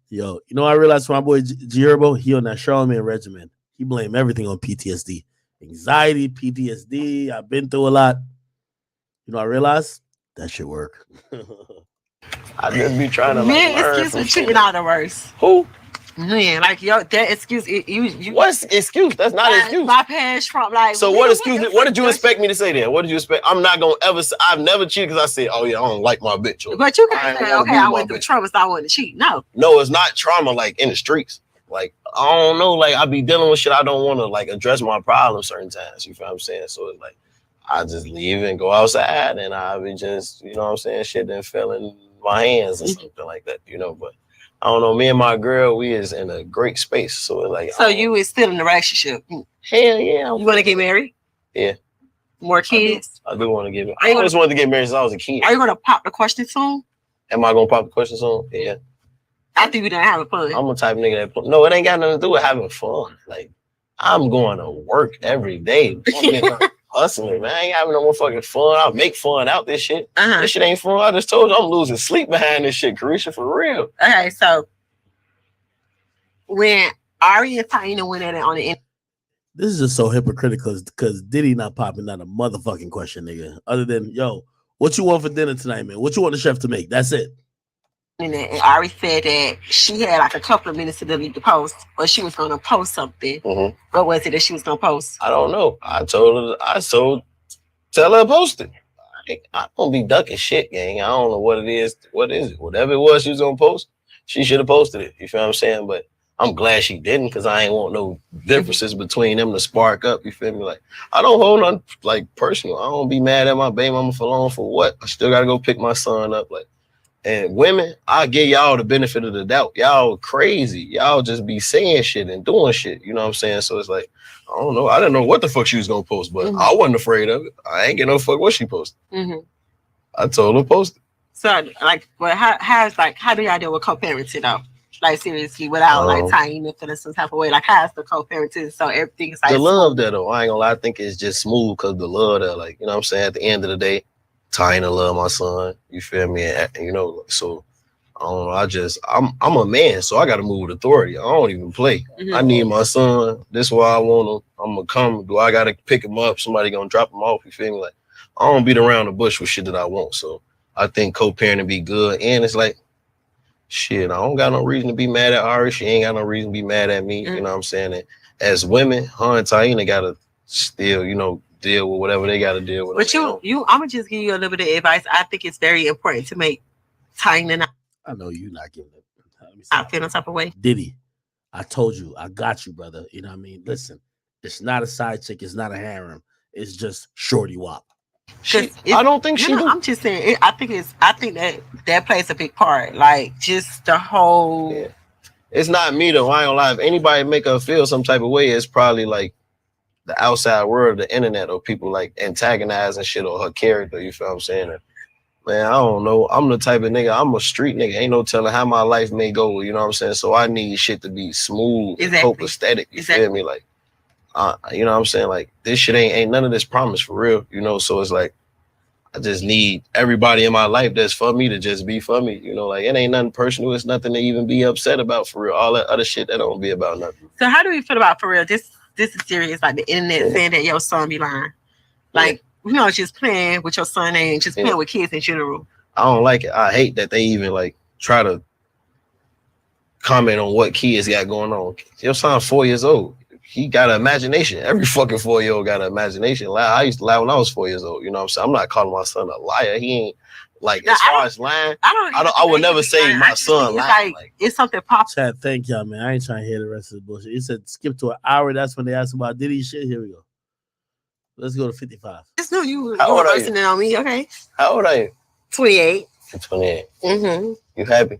you know, I realized my boy G-Herbo, he on that Charlemagne regimen. He blame everything on PTSD. Anxiety, PTSD. I've been through a lot. You know, I realized that should work. I just be trying to man, excuse me, cheating out the worst. Who? Man, like that excuse. You what's excuse? That's not an excuse. My past from like. So what excuse? What did you expect me to say then? What did you expect? I'm not gonna ever. I've never cheated because I said, oh yeah, I don't like my bitch. But you can say, okay, I went through trauma, so I wanted to cheat. No, it's not trauma like in the streets. Like I don't know. Like I be dealing with shit. I don't want to like address my problems certain times. You feel what I'm saying? So it's like. I just leave and go outside and I be just, you know what I'm saying, shit then fell in my hands or something like that, But I don't know, me and my girl, we is in a great space. So it's like, so you is still in a relationship? Hell yeah. You want to get married? Yeah. More kids? I do want to get married. I always wanted to get married since I was a kid. Are you going to pop the question soon? Am I going to pop the question soon? Yeah. I think we done having fun. I'm a type of nigga that, no, it ain't got nothing to do with having fun. Like, I'm going to work every day. Hustling, man. I ain't having no more fucking fun. I'll make fun out this shit. This shit ain't fun. I just told you I'm losing sleep behind this shit, Carisha, for real. Okay, so when Ari and Taina went at it on the end. This is just so hypocritical because Diddy not popping not a motherfucking question, nigga. Other than, yo, what you want for dinner tonight, man? What you want the chef to make? That's it. And Ari said that she had like a couple of minutes to delete the post, but she was going to post something. What was it that she was going to post? I don't know. I told her, tell her to post it. I don't be ducking shit, gang. I don't know what it is. What is it? Whatever it was she was going to post, she should have posted it. You feel what I'm saying? But I'm glad she didn't, because I ain't want no differences between them to spark up. You feel me? Like, I don't hold on like personal. I don't be mad at my baby mama for long for what. I still gotta go pick my son up. Like, and women, I give y'all the benefit of the doubt. Y'all crazy. Y'all just be saying shit and doing shit. You know what I'm saying? So it's like, I don't know. I didn't know what the fuck she was gonna post, but I wasn't afraid of it. I ain't get no fuck what she posted. I told her post it. So, like, well, how do y'all deal with co-parenting though? Like, seriously, without like tying you feeling some type of way. Like, how's the co-parenting? So everything is like The love there though, I ain't gonna lie, I think it's just smooth because the love there, like, you know what I'm saying? At the end of the day, Tyna love my son. You feel me? And, you know, so I don't know. I'm a man, so I gotta move with authority. I don't even play. I need my son. This is why I want him. I'm gonna come. Do I gotta pick him up? Somebody gonna drop him off? You feel me? Like, I don't beat around the bush with shit that I want. So I think co-parenting be good. And it's like, shit, I don't got no reason to be mad at Ari. She ain't got no reason to be mad at me. You know what I'm saying? And as women, her and Taina gotta still, you know, deal with whatever they gotta deal with. But I'm gonna just give you a little bit of advice. I think it's very important to make Taina not. I know you're not giving it. I feel some type of way. Diddy, I told you, I got you, brother. You know what I mean? Listen, it's not a side chick, it's not a harem. It's just Shorty Wop. I don't think she do. I'm just saying. I think that plays a big part. Like, just the whole. Yeah. It's not me though. I ain't gonna lie. If anybody make her feel some type of way, it's probably like the outside world, the internet, or people like antagonizing shit or her character. You feel what I'm saying? And, man, I don't know. I'm the type of nigga. I'm a street nigga. Ain't no telling how my life may go. You know what I'm saying? So I need shit to be smooth, and copacetic. You feel me? Like, you know what I'm saying? Like, this shit ain't none of this promise for real. You know, so it's like, I just need everybody in my life that's for me to just be for me. You know, like, it ain't nothing personal. It's nothing to even be upset about for real. All that other shit, that don't be about nothing. So how do we feel about, for real? This is serious. Like, the internet saying that your son be lying. Like, you know, just playing with your son and just playing with kids in general. I don't like it. I hate that they even like try to comment on what kids got going on. Your son's 4 years old. He got an imagination. Every fucking 4-year-old got an imagination. I used to lie when I was 4 years old. You know what I'm saying? I'm not calling my son a liar. He ain't like, as far as lying. I would never say my son lying. Like, it's something pop. Chad, thank y'all, man. I ain't trying to hear the rest of the bullshit. He said skip to an hour. That's when they asked about Diddy shit. Here we go. Let's go to 55. Just know you How old were are you? listening on me. Okay. How old are you? 28. I'm 28. Mm-hmm. You happy?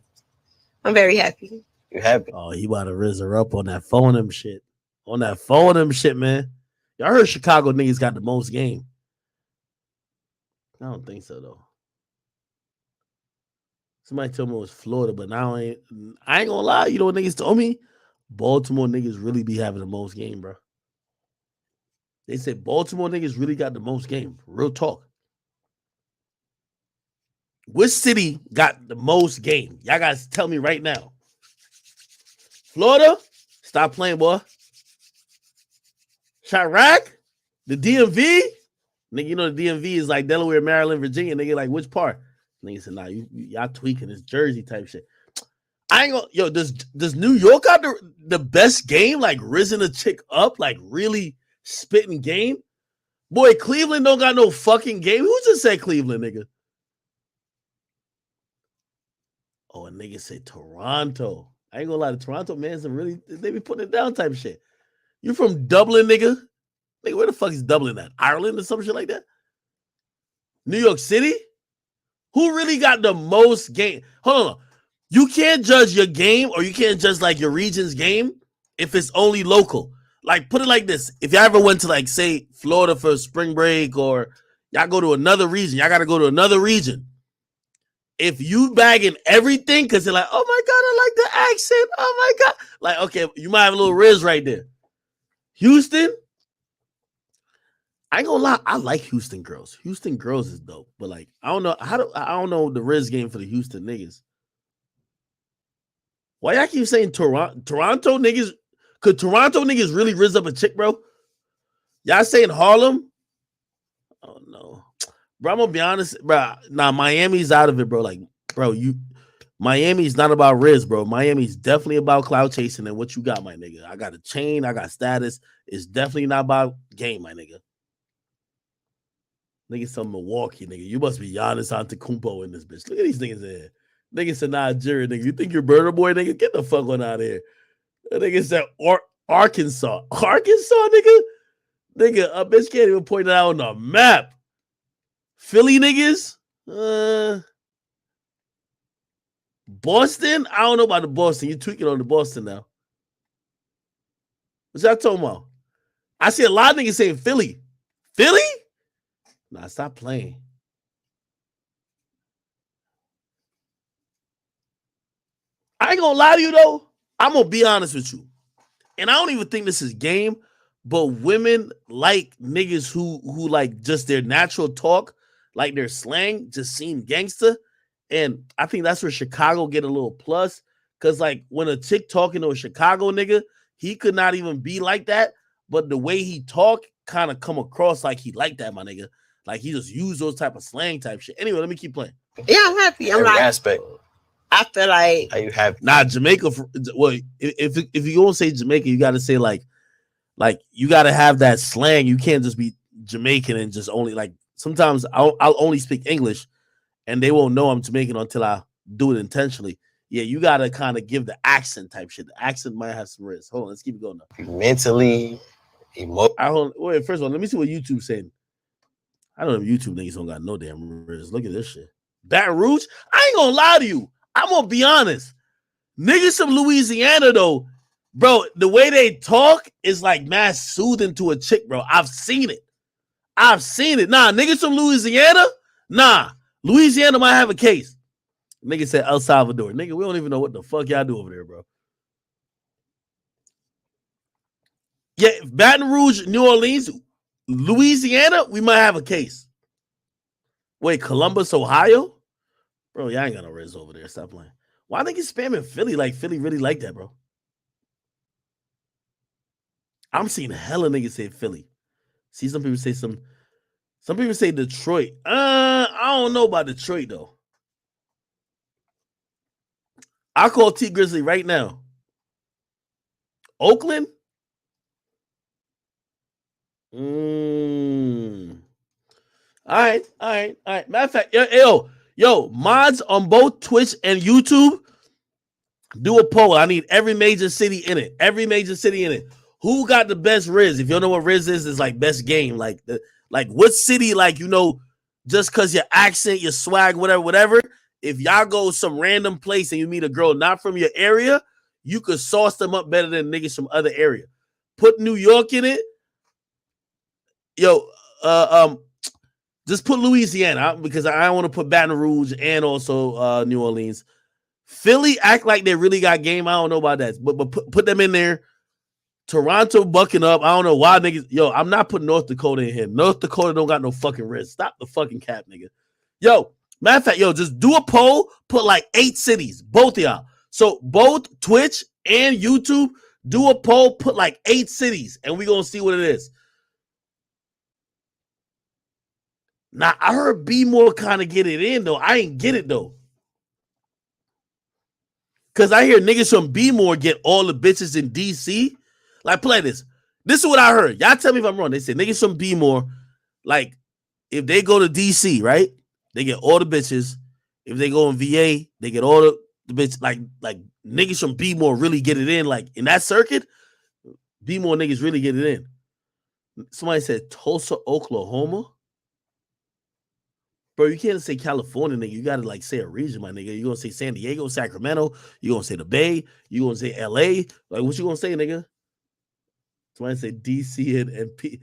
I'm very happy. You happy? Oh, he about to rizz her up on that phone him shit. On that phone him shit, man. Y'all heard Chicago niggas got the most game. I don't think so, though. Somebody told me it was Florida, but now I ain't gonna lie. You know what niggas told me? Baltimore niggas really be having the most game, bro. They said Baltimore niggas really got the most game. Real talk. Which city got the most game? Y'all guys tell me right now. Florida? Stop playing, boy. Chirac? The DMV? Nigga, you know the DMV is like Delaware, Maryland, Virginia. Nigga, like, which part? Nigga said, nah, y'all tweaking this Jersey type shit. I ain't gonna, yo, does New York got the best game? Like, risen a chick up? Like, really spitting game? Boy, Cleveland don't got no fucking game. Who just said Cleveland, nigga? Oh, a nigga said Toronto. I ain't gonna lie, the Toronto man's really, they be putting it down type shit. You from Dublin, nigga? Nigga, where the fuck is Dublin at? Ireland or some shit like that? New York City? Who really got the most game? Hold on. You can't judge your game or you can't judge like your region's game if it's only local. Like, put it like this. If y'all ever went to, like, say, Florida for spring break or y'all go to another region, y'all got to go to another region. If you bagging everything because they're like, oh, my God, I like the accent. Oh, my God. Like, okay, you might have a little riz right there. Houston? I ain't gonna lie, I like Houston girls. Houston girls is dope, but like I don't know the Riz game for the Houston niggas. Why y'all keep saying Toronto niggas? Could Toronto niggas really riz up a chick, bro? Y'all saying Harlem? Oh no, bro. I'm gonna be honest, bro. Nah, Miami's out of it, bro. Like, bro, Miami's not about riz, bro. Miami's definitely about cloud chasing and what you got, my nigga. I got a chain, I got status. It's definitely not about game, my nigga. Niggas from Milwaukee, nigga. You must be Giannis Antetokounmpo in this bitch. Look at these niggas in here. Niggas in Nigeria, nigga. You think you're Burner Boy, nigga? Get the fuck on out of here. That nigga said Arkansas. Arkansas, nigga? Nigga, a bitch can't even point it out on the map. Philly niggas? Boston? I don't know about the Boston. You tweaking on the Boston now. What y'all talking about? I see a lot of niggas saying Philly. Philly? Nah, stop playing. I ain't gonna lie to you though. I'm gonna be honest with you. And I don't even think this is game, but women like niggas who like just their natural talk, like their slang, just seem gangster. And I think that's where Chicago get a little plus. Cause like when a chick talking to a Chicago nigga, he could not even be like that. But the way he talk kind of come across like he like that, my nigga. Like he just use those type of slang type shit. Anyway, let me keep playing. Yeah, I'm happy. I'm Every like, aspect. I feel like, Are you happy? Nah, Jamaica. Well, if you gonna say Jamaica, you got to say like you got to have that slang. You can't just be Jamaican and just only like. Sometimes I'll only speak English, and they won't know I'm Jamaican until I do it intentionally. Yeah, you got to kind of give the accent type shit. The accent might have some risk. Hold on, let's keep it going now. Mentally, Wait, first of all, let me see what YouTube's saying. I don't know if YouTube niggas don't got no damn risk. Look at this shit. Baton Rouge. I ain't gonna lie to you. I'm gonna be honest. Niggas from Louisiana, though, bro, the way they talk is like mass soothing to a chick, bro. I've seen it. Nah, niggas from Louisiana, nah. Louisiana might have a case. Nigga said El Salvador. Nigga, we don't even know what the fuck y'all do over there, bro. Yeah, Baton Rouge, New Orleans, Louisiana, we might have a case. Wait, Columbus, Ohio? Bro, y'all ain't got no riz over there. Stop playing. Why niggas spamming Philly like Philly really like that, bro? I'm seeing hella niggas say Philly. See, some people say Detroit. I don't know about Detroit, though. I'll call T Grizzly right now. Oakland? All right. Matter of fact, yo, mods on both Twitch and YouTube, do a poll. I need every major city in it. Who got the best Riz? If you don't know what Riz is like best game. Like what city, like, you know, just because your accent, your swag, whatever. If y'all go some random place and you meet a girl not from your area, you could sauce them up better than niggas from other area. Put New York in it. Yo, just put Louisiana because I don't want to put Baton Rouge and also New Orleans. Philly act like they really got game. I don't know about that, but put them in there. Toronto bucking up. I don't know why niggas. Yo, I'm not putting North Dakota in here. North Dakota don't got no fucking risk. Stop the fucking cap, nigga. Yo, matter of fact, yo, just do a poll. Put like 8 cities, both of y'all. So both Twitch and YouTube, do a poll. Put like 8 cities, and we gonna see what it is. Now, I heard B More kind of get it in, though. I ain't get it, though. Because I hear niggas from B More get all the bitches in D.C. Like, play this. This is what I heard. Y'all tell me if I'm wrong. They say niggas from B More, like, if they go to D.C., right, they get all the bitches. If they go in VA, they get all the bitches. Like niggas from B More really get it in. Like, in that circuit, B More niggas really get it in. Somebody said Tulsa, Oklahoma. Bro, you can't say California, nigga. You gotta like say a region, my nigga. You gonna say San Diego, Sacramento. You gonna say the Bay. You gonna say LA. Like, what you gonna say, nigga? Somebody say DC and P.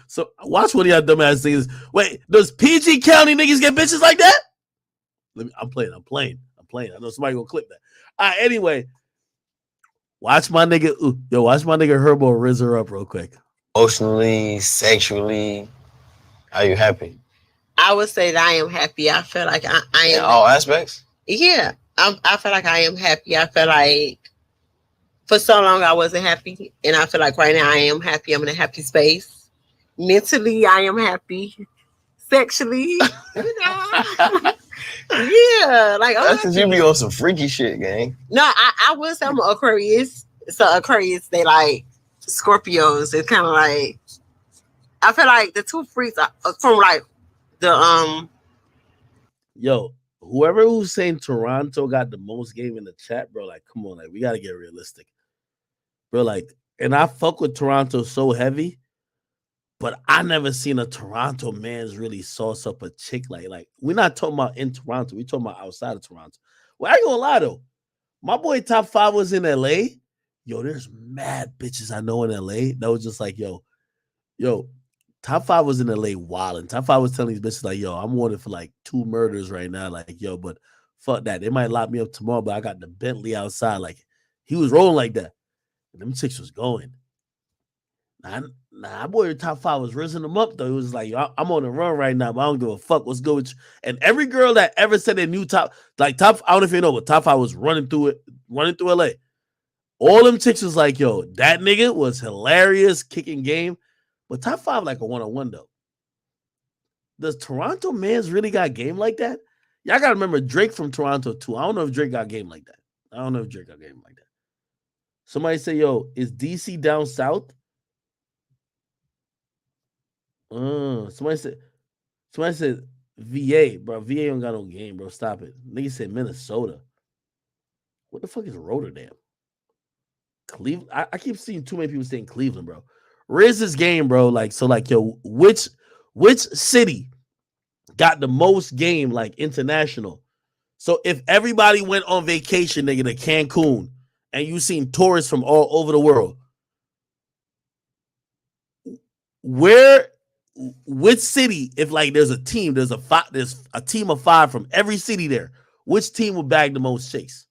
So watch one of y'all dumbass things. Wait, does PG County niggas get bitches like that? I'm playing. I know somebody gonna clip that. All right, anyway. Watch my nigga. Watch my nigga Herbo rizz her up real quick. Emotionally, sexually, are you happy? I would say that I am happy. I feel like I am. In all aspects? Yeah. I feel like I am happy. I feel like for so long I wasn't happy. And I feel like right now I am happy. I'm in a happy space. Mentally, I am happy. Sexually, you know. Yeah. Like, that's because you be on some freaky shit, gang. No, I would say I'm an Aquarius. So Aquarius, they like Scorpios. It's kind of like, I feel like the two freaks are from like the Yo, whoever who's saying Toronto got the most game in the chat, bro, like, come on, like, we gotta get realistic, bro. Like, and I fuck with Toronto so heavy, but I never seen a Toronto man's really sauce up a chick like we're not talking about in Toronto, we talking about outside of Toronto. Well, I ain't gonna lie though, my boy Top 5 was in LA. Yo, there's mad bitches I know in LA that was just like, yo, Top 5 was in LA wilding. Top 5 was telling these bitches like, yo, I'm wanted for like 2 murders right now. Like, yo, but fuck that. They might lock me up tomorrow, but I got the Bentley outside. Like, he was rolling like that. And them chicks was going. Nah, boy, Top 5 was raising them up though. It was like, yo, I'm on the run right now, but I don't give a fuck. What's good with you? And every girl that ever said they knew Top, I don't know if you know, but Top 5 was running through LA. All them chicks was like, yo, that nigga was hilarious, kicking game. But Top 5 like a one-on-one though. Does Toronto mans really got game like that? Y'all gotta remember Drake from Toronto too. I don't know if Drake got game like that. Somebody say, yo, is DC down south? Somebody said VA, bro. VA don't got no game, bro. Stop it. Nigga said Minnesota. What the fuck is Rotterdam? Cleveland. I keep seeing too many people saying Cleveland, bro. Where's this game, bro? Like, so, like, yo, which city got the most game, like, international? So if everybody went on vacation, nigga, to Cancun, and you seen tourists from all over the world, which city, if like there's a team, there's a team of 5 from every city there, which team would bag the most chase?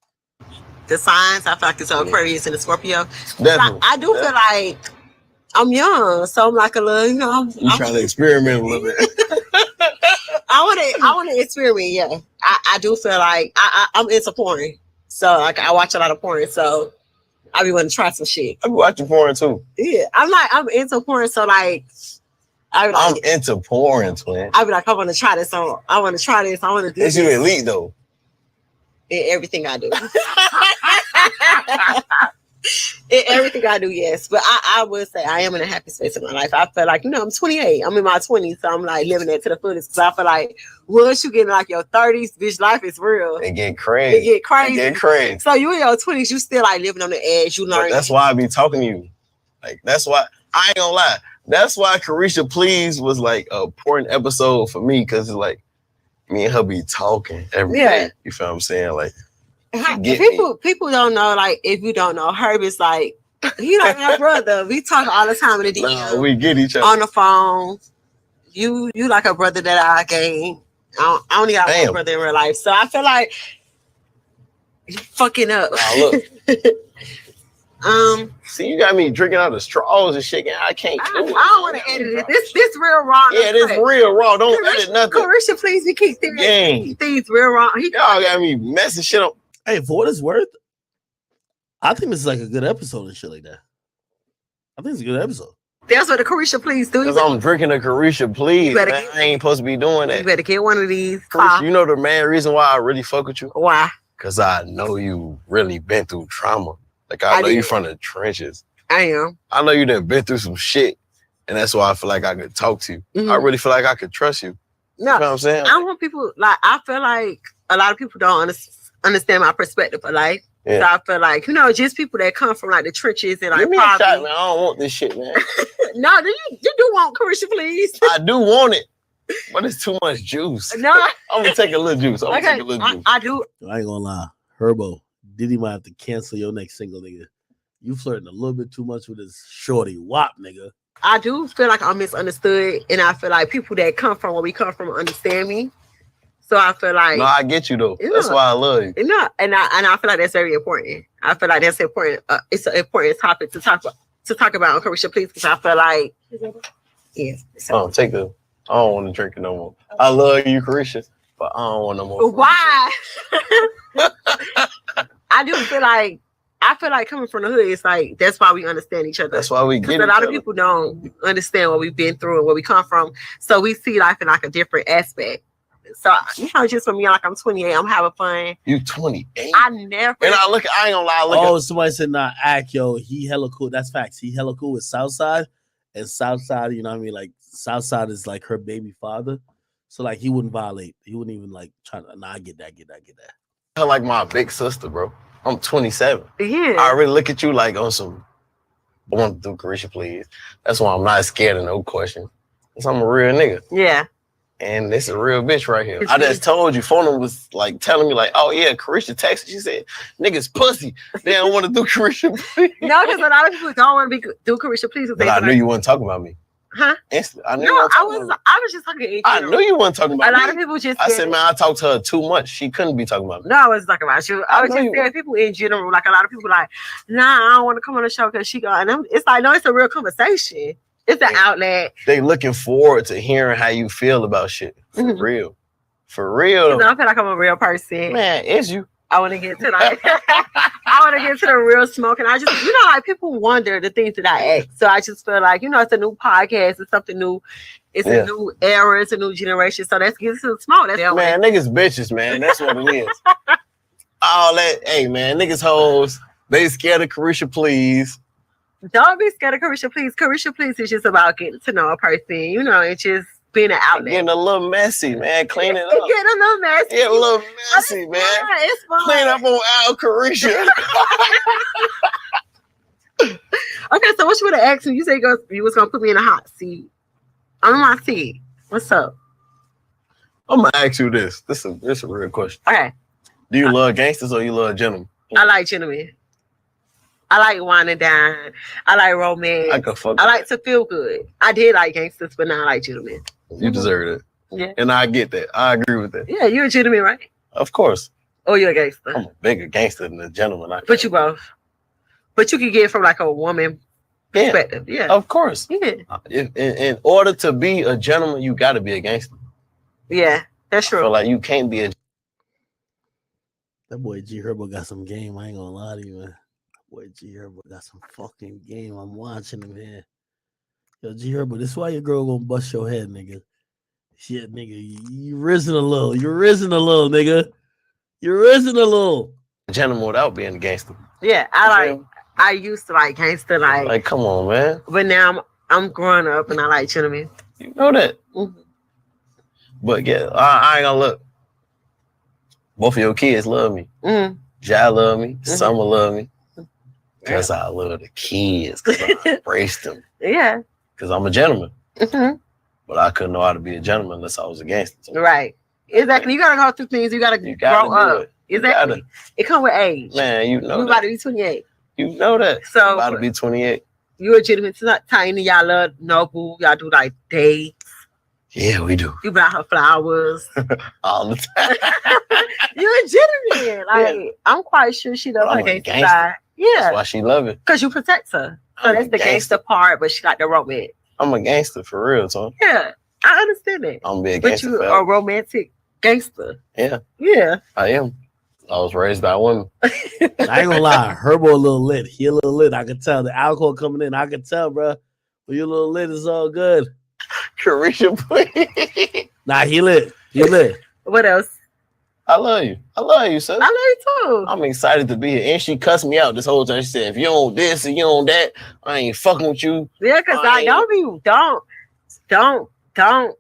The signs, I feel like it's Aquarius and the Scorpio. Definitely. I do feel like I'm young, so I'm like a little, You trying to experiment a little bit. I want to experiment. Yeah, I do feel like I'm into porn, so like I watch a lot of porn, so I be wanting to try some shit. I be watching porn too. Yeah, I'm into porn, so like I'm into porn, twin. I be like, I want to try this on. I want to try this. I want to do Is this. you elite though? In everything I do. In everything I do, yes. But I would say I am in a happy space in my life. I feel like, I'm 28. I'm in my 20s, so I'm like living it to the fullest. Because I feel like once you get in like your 30s, bitch, life is real. It get crazy. So you in your 20s, you still like living on the edge. You learn. That's why I be talking to you. Like, that's why, I ain't gonna lie. That's why Carisha Please was like a important episode for me. Because it's like, me and her be talking every day. You feel what I'm saying? Like, people don't know, like, if you don't know, Herb is like, he like my brother. We talk all the time in the DM. No, we get each other on the phone. You like a brother that I gained. I only got one brother in real life, so I feel like you fucking up. Oh, look. See, you got me drinking out of straws and shit. I can't. I don't want to edit it. This real raw. Yeah, this real raw. Don't edit nothing. Carisha, please, we keep things real raw. Y'all got me messing shit up. Hey, for what it's worth, I think this is like a good episode and shit like that. I think it's a good episode. That's what the Carisha Please do. Because I'm drinking a Carisha Please. Man, I ain't supposed to be doing that. You better get one of these. Carisha, you know the main reason why I really fuck with you? Why? Because I know you really been through trauma. Like, I know you from the trenches. I am. I know you done been through some shit. And that's why I feel like I could talk to you. Mm-hmm. I really feel like I could trust you. No, you know what I'm saying? I want people, like, I feel like a lot of people don't understand my perspective of life. Yeah. So I feel like, just people that come from like the trenches and like give me a shot, man. I don't want this shit, man. No, you do want Carisha Please. I do want it, but it's too much juice. No. I'm gonna take a little juice. I'm gonna take a little juice. I do. I ain't gonna lie. Herbo, Diddy might have to cancel your next single, nigga. You flirting a little bit too much with this shorty wop, nigga. I do feel like I'm misunderstood, and I feel like people that come from where we come from understand me. So I feel like no, I get you though. That's why I love you. And I feel like that's very important. I feel like that's important. It's an important topic to talk about on Carisha Please, because I feel like take the. I don't want to drink it no more. I love you, Carisha, but I don't want no more. Why? I feel like coming from the hood, it's like that's why we understand each other. That's why we get a lot of people don't understand what we've been through and where we come from. So we see life in like a different aspect. So just for me, like I'm 28, I'm having fun. You 28? I never. And I ain't gonna lie. Somebody said, nah, yo, he hella cool. That's facts. He hella cool with Southside, and Southside, you know what I mean? Like Southside is like her baby father. So like he wouldn't violate. He wouldn't even like try to. Nah, I get that. Her like my big sister, bro. I'm 27. Yeah. I already look at you like on some. I want to do Carisha, please. That's why I'm not scared of no question. Cause I'm a real nigga. Yeah. And this is a real bitch right here. I just told you, Phone was like telling me like, oh yeah, Carisha texted. She said, niggas pussy. They don't want to do Carisha, please. No, because a lot of people don't want to do Carisha, please. But I knew you weren't talking about me. Huh? I knew No, you weren't I talking about me. was just talking in I general. knew you weren't talking about A me. lot of people just I said, get- man, I talked to her too much. She couldn't be talking about me. No, I wasn't talking about you. I was know just you- saying people in general, like a lot of people like, nah, I don't want to come on the show because she got, and it's like, no, it's a real conversation. It's an outlet. They looking forward to hearing how you feel about shit. For real. For real. 'Cause I feel like I'm a real person. Man, is you? I want to get to like, I want to get to the real smoke. And I just, like people wonder the things that I ask. So I just feel like, it's a new podcast. It's something new. It's a new era. It's a new generation. So let's get to the smoke. That's Man, niggas bitches, man. That's what it is. All that, hey, man, niggas hoes. They scared of Carisha, please. Don't be scared of Carisha, please. Carisha, please is just about getting to know a person. It's just being an outlet. Getting a little messy, man. Clean it up. Getting a little messy. Get a little messy, man. It's fun. Clean up on Al Carisha. Okay, so what you would have asked me? You said you was gonna put me in a hot seat. I'm in my seat. What's up? I'm gonna ask you this. This is a real question. Okay. Do you love gangsters or you love gentlemen? I like gentlemen. I like wine and dine. I like romance. I can fuck I like to feel good. I did like gangsters, but now I like gentlemen. You deserve it. Yeah. And I get that. I agree with that. Yeah, you're a gentleman, right? Of course. Oh, you're a gangster. I'm a bigger gangster than a gentleman. But you both. But you can get it from like a woman perspective. Yeah. Of course. Yeah. In order to be a gentleman, you got to be a gangster. Yeah, that's true. I feel like you can't be a. That boy G Herbo got some game. I ain't gonna lie to you, man. That boy G Herbo got some fucking game. I'm watching him here. Yo, G Herbo, this is why your girl gonna bust your head, nigga. Shit, nigga, you risen a little. You're risen a little, nigga. You're risen a little. Gentleman without being a gangster. Yeah, I used to like gangster, Like, come on, man. but now I'm growing up and I like gentlemen. You know that. Mm-hmm. But yeah, I ain't gonna look. Both of your kids love me. Mm. Jai love me. Summer love me. Because I love the kids. Because I embrace them. Yeah. Because I'm a gentleman. Mhm. But I couldn't know how to be a gentleman unless I was a gangster. So Right. Exactly. You gotta go through things. You gotta gotta grow do up. it. You Exactly. gotta. It come with age. Man, you know You that. about to be 28. You know that. So- I'm about to be 28. You a gentleman. It's not tiny. Y'all love Noble. Y'all do like dates. Yeah, we do. You buy her flowers. All the time. You a gentleman. Like I'm quite sure she does I'm her a gangster gangster. side. That's Yeah. why she love it. Because you protect her. So I'm that's a the gangster part, but she got the romance. I'm a gangster for real, son. Yeah. I understand that. I'm gonna be a But gangster you forever. a romantic gangster. Yeah, Yeah. I am. I was raised by women. I ain't gonna lie, Herbo a little lit. He a little lit. I can tell the alcohol coming in. I can tell, bro. When you a little lit, it's all good. Carisha, please. Nah, he lit. He lit. What else? I love you. I love you, son. I love you too. I'm excited to be here. And she cussed me out this whole time. She said, if you don't this and you don't that, I ain't fucking with you. Yeah, because I don't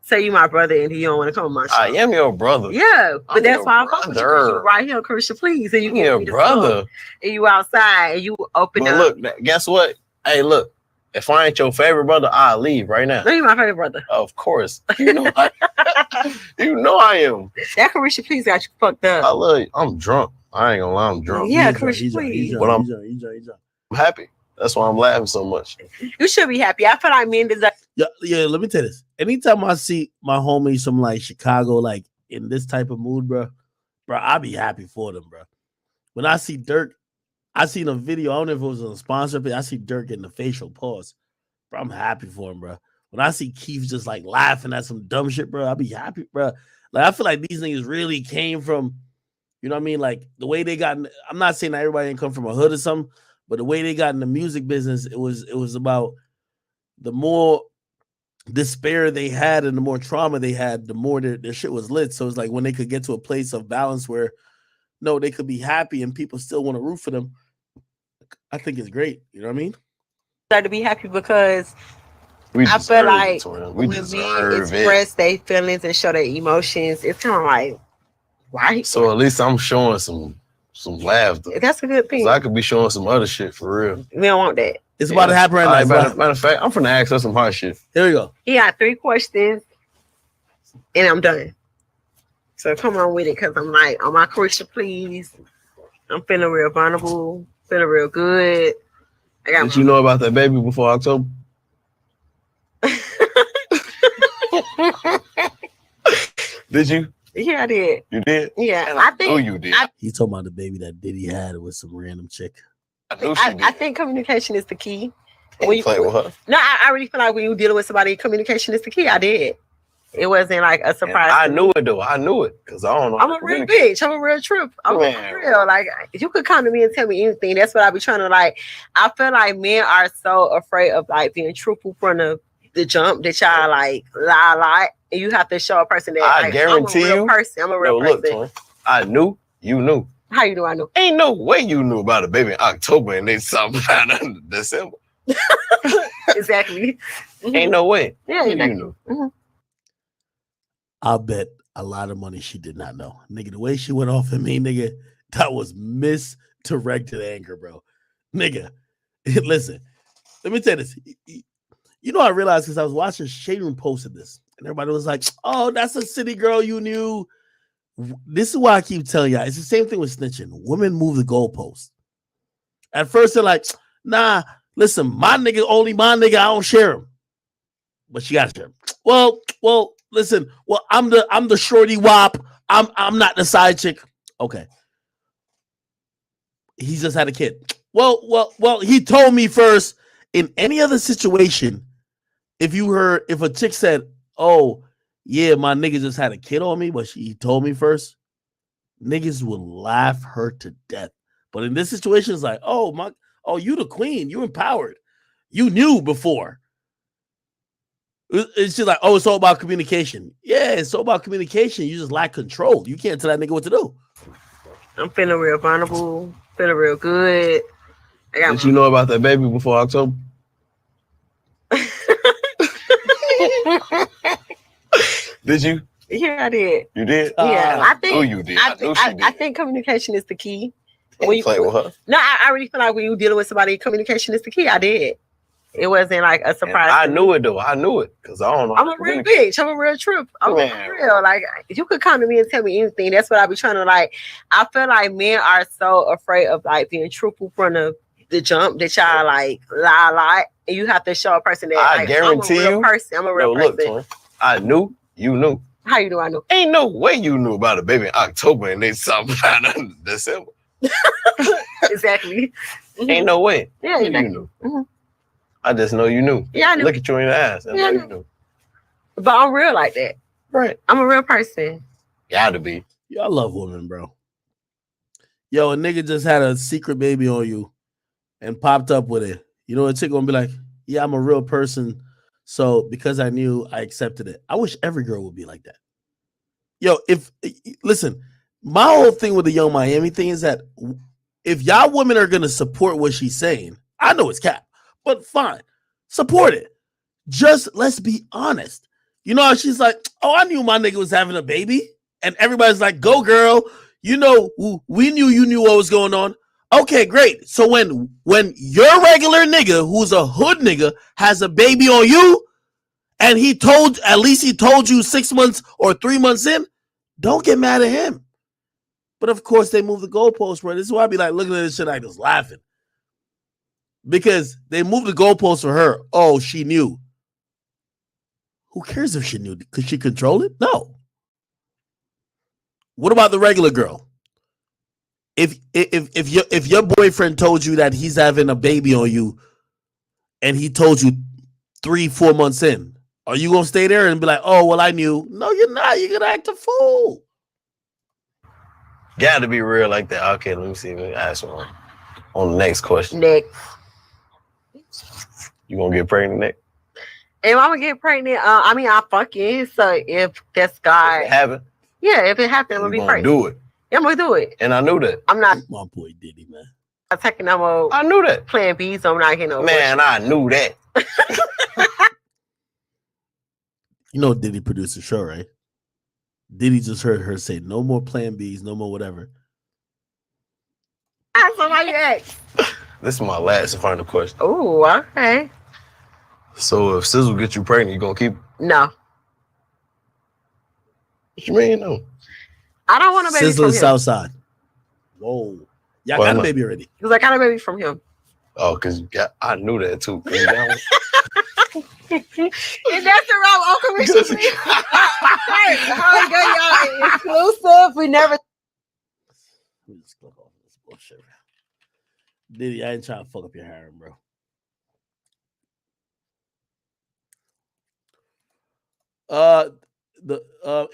say you my brother and you don't want to come on my show. I am your brother. Yeah, but I'm that's your why I'm fucking with you. 'Cause brother. you right here, Carisha, please. And you I'm give your me the brother. smoke, and you outside and you open But up. look, guess what? Hey, look. If I ain't your favorite brother, I'll leave right now. No, you my favorite brother. Of course. You know I am. That Carisha, please got you fucked I up. love you. I'm drunk. I ain't gonna lie, I'm drunk. Yeah, He's drunk, Carisha, he's drunk, he's please. drunk, But I'm- he's drunk. I'm happy. That's why I'm laughing so much. You should be happy. I feel like me and this. Yeah, let me tell you this. Anytime I see my homies from like Chicago, like in this type of mood, bro, I be happy for them, bro. When I see Dirk, I seen a video. I don't know if it was on a sponsor, but I see Dirk getting the facial pause. Bro, I'm happy for him, bro. When I see Keith just like laughing at some dumb shit, bro, I be happy, bro. Like I feel like these niggas really came from, you know what I mean? Like the way they got. I'm not saying that everybody ain't come from a hood or something, but the way they got in the music business, it was about the more despair they had and the more trauma they had, the more their shit was lit. So it's like when they could get to a place of balance where no, they could be happy and people still want to root for them. I think it's great. You know what I mean? Start to be happy because I feel like we when men deserve express their feelings and show their emotions, it's kind of like, why? So at least I'm showing some laughter. That's a good thing. So I could be showing some other shit for real. We don't want that. It's about to happen right now. Matter of fact, I'm finna ask her some hard shit. Here we go. He got 3 questions, and I'm done. So come on with it, because I'm like, on my Carisha, please. I'm feeling real vulnerable, feeling real good. Did you know about that baby before October? Did you? Yeah, I did. You did? Yeah, I think. Oh, you did. He's talking about the baby that Diddy had with some random chick. I think communication is the key. When you play with her. No, I really feel like when you dealing with somebody, communication is the key. I did. It wasn't like a surprise. I knew it though. I knew it because I don't know. I'm a real bitch. I'm a real trip. I'm real. Like, you could come to me and tell me anything. That's what I be trying to like. I feel like men are so afraid of like being truthful from the jump that y'all like lie, and you have to show a person that I guarantee I'm a real you. person. I'm a real Look, person. Tory, I knew you knew. How you know I know? Ain't no way you knew about a baby in October and they something about it in December. Exactly. Ain't no way. Yeah, you exactly. knew. Mm-hmm. I'll bet a lot of money she did not know. Nigga, the way she went off at me, nigga, that was misdirected anger, bro. Nigga, listen, let me tell you this. You know, I realized because I was watching Shade Room posted this, and everybody was like, oh, that's a city girl you knew. This is why I keep telling y'all. It's the same thing with snitching. Women move the goalposts. At first, they're like, nah, listen, my nigga, only my nigga, I don't share him. But she got to share him. Well, listen, I'm the shorty wop. I'm not the side chick. Okay. He just had a kid. Well, he told me first. In any other situation, if a chick said, oh, yeah, my nigga just had a kid on me, but he told me first, niggas will laugh her to death. But in this situation, it's like, oh, you the queen, you empowered. You knew before. It's just like, oh, it's all about communication. Yeah, it's all about communication. You just lack control. You can't tell that nigga what to do. I'm feeling real vulnerable, feeling real good. Did you know about that baby before October? Did you? Yeah, I did. You did? Yeah, I think. Oh, you did. I think communication is the key. When you play with her. No, I really feel like when you dealing with somebody, communication is the key. I did. It wasn't like a surprise. I knew it though. I knew it because I don't know. I'm a real bitch. I'm a real trip. I'm real. Like, you could come to me and tell me anything. That's what I be trying to like. I feel like men are so afraid of like being truthful from the jump that y'all like lie, and you have to show a person that I like, guarantee I'm a real person. I'm a real person. Look, Tory, I knew you knew. How you know I know? Ain't no way you knew about a baby in October and they something about it in December. Exactly. Mm-hmm. Ain't no way. Yeah, you knew. Mm-hmm. I just know you knew. Yeah, I knew. Look at you in the ass. I know you knew. But I'm real like that. Right. I'm a real person. Gotta be. Yo, I love women, bro. Yo, a nigga just had a secret baby on you and popped up with it. You know, a chick gonna be like, yeah, I'm a real person. So because I knew, I accepted it. I wish every girl would be like that. Yo, listen, my whole thing with the Young Miami thing is that if y'all women are gonna support what she's saying, I know it's cap, but fine, support it. Just let's be honest. You know how she's like, oh, I knew my nigga was having a baby, and everybody's like, go girl. You know, we knew you knew what was going on. Okay, great. So when your regular nigga, who's a hood nigga, has a baby on you, and at least he told you 6 months or 3 months in, don't get mad at him. But of course, they move the goalposts, bro. This is why I be like looking at this shit, I just laughing. Because they moved the goalposts for her. Oh, she knew. Who cares if she knew? Could she control it? No. What about the regular girl? If your boyfriend told you that he's having a baby on you, and he told you 3-4 months in, are you gonna stay there and be like, oh well, I knew? No, you're not. You're gonna act a fool. Gotta be real like that. Okay, let me see if I ask one on the next question. Next. You gonna get pregnant next? If I'm gonna get pregnant, I mean, I fucking. So if that's God, If it happen, yeah, if it happens, I'm gonna be gonna pregnant. do it. Yeah, I'm gonna do it. And I knew that. I'm not. My boy Diddy, man. I'm taking them. I knew that. Plan B, so I'm not getting no. Man, I knew that. You know, Diddy produced the show, right? Diddy just heard her say, "No more Plan Bs, no more whatever." Somebody asked. This is my last and final question. Oh, okay. So if Sizzle get you pregnant, you gonna keep? No, What you mean no? I don't want a baby Sizzler from him. Southside. Whoa, y'all Why got a not? baby already. Because I got a baby from him. Oh, cause I knew that too. 'Cause you down- And that's the wrong Uncle Richard. How we got y'all exclusive? We never. Let me just click off this bullshit. Diddy, I ain't trying to fuck up your harem, bro.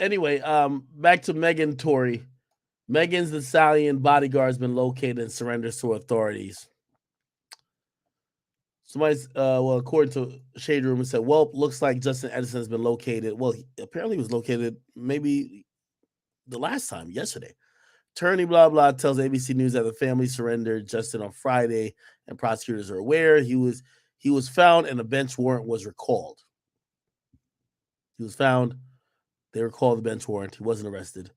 Anyway, back to Megan Tory. Megan's the stallion bodyguard has been located and surrenders to authorities. Somebody's according to Shade Room, it said, "Well, looks like Justin Edison has been located." Well, apparently he was located maybe the last time, yesterday. Attorney blah blah tells ABC News that the family surrendered Justin on Friday, and prosecutors are aware he was found and a bench warrant was recalled. He was found. They recalled the bench warrant. He wasn't arrested.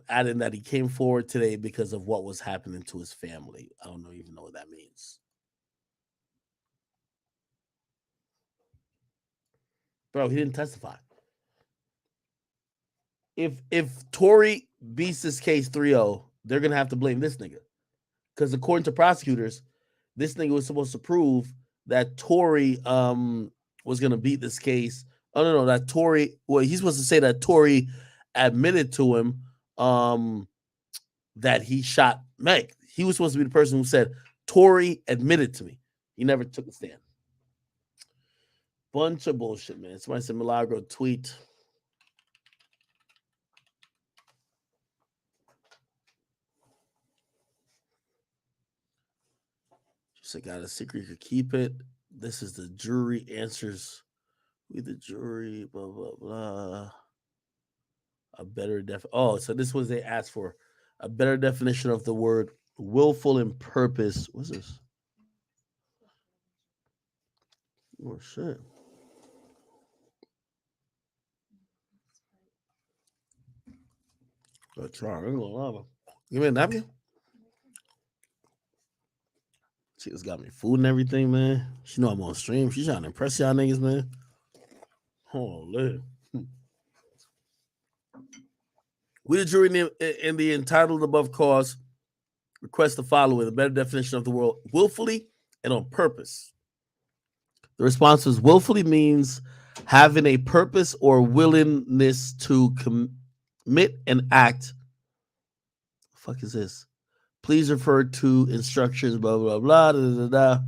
Adding that he came forward today because of what was happening to his family. I don't even know what that means. Bro, he didn't testify. If Tory beats this case 3-0, they're gonna have to blame this nigga. Because according to prosecutors, this nigga was supposed to prove that Tory was gonna beat this case. Oh no, that Tory, well, he's supposed to say that Tory admitted to him that he shot Meg. He was supposed to be the person who said, Tory admitted to me. He never took a stand. Bunch of bullshit, man. Somebody said Milagro tweet. She said, got a secret, you could keep it. This is the jury answers. We the jury, blah, blah, blah. A better so this was they asked for a better definition of the word willful and purpose. What's this? Oh shit. That's right. Give me a napkin. She just got me food and everything, man. She know I'm on stream. She's trying to impress y'all niggas, man. Holy. We the jury in the entitled above cause request the following: a better definition of the word willfully and on purpose. The response was willfully means having a purpose or willingness to commit an act. The fuck is this? Please refer to instructions, blah, blah, blah, da, da, da.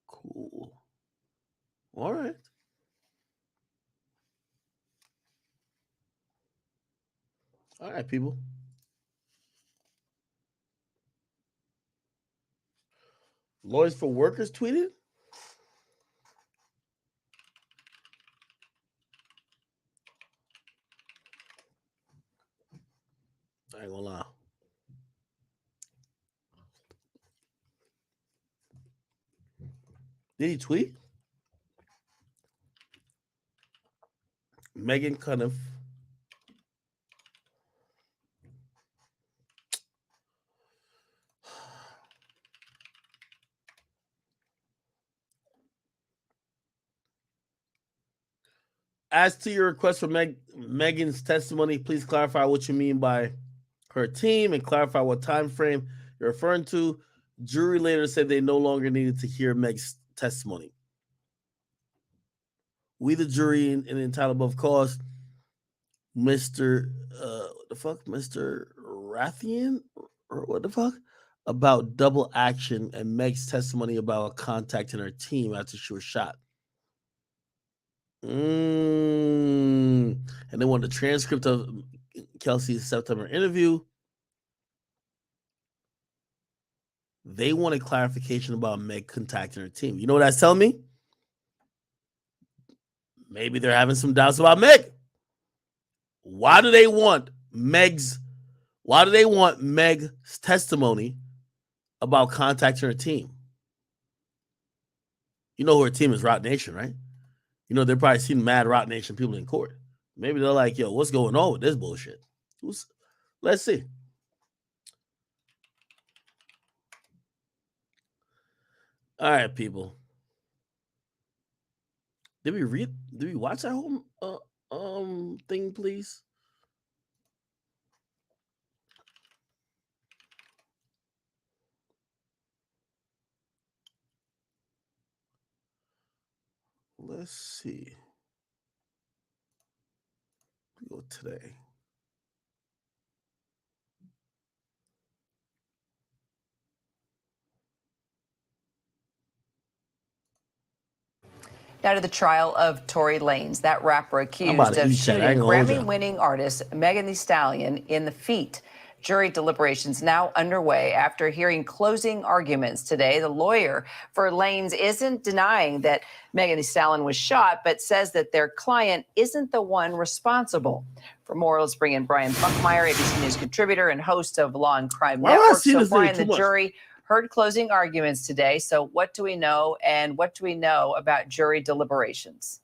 Cool. All right. All right, people. Lawyers for Workers tweeted. I ain't gonna lie. Did he tweet? Megan Cuniff. As to your request for Megan's testimony, please clarify what you mean by her team and clarify what time frame you're referring to. Jury later said they no longer needed to hear Meg's testimony. We, the jury, in entitled above cause, Mr. Mr. Rathian, or what the fuck, about double action and Meg's testimony about contacting her team after she was shot. And they want the transcript of Kelsey's September interview. They wanted clarification about Meg contacting her team. You know what that's telling me? Maybe they're having some doubts about Meg. Why do they want Meg's testimony about contacting her team? You know who her team is, Rock Nation, right? You know, they're probably seeing mad Rock Nation people in court. Maybe they're like, yo, what's going on with this bullshit? Let's see. All right, people. Did we watch that whole thing, please? Let's see. Go today. Now to the trial of Tory Lanez, that rapper accused of shooting Grammy-winning artist Megan Thee Stallion in the feet. Jury deliberations now underway after hearing closing arguments today. The lawyer for Lanez isn't denying that Megan Thee Stallion was shot, but says that their client isn't the one responsible. For more, let's bring in Brian Buckmeyer, ABC News contributor and host of Law and Crime Network. So, Brian, the jury heard closing arguments today. So what do we know, and what do we know about jury deliberations?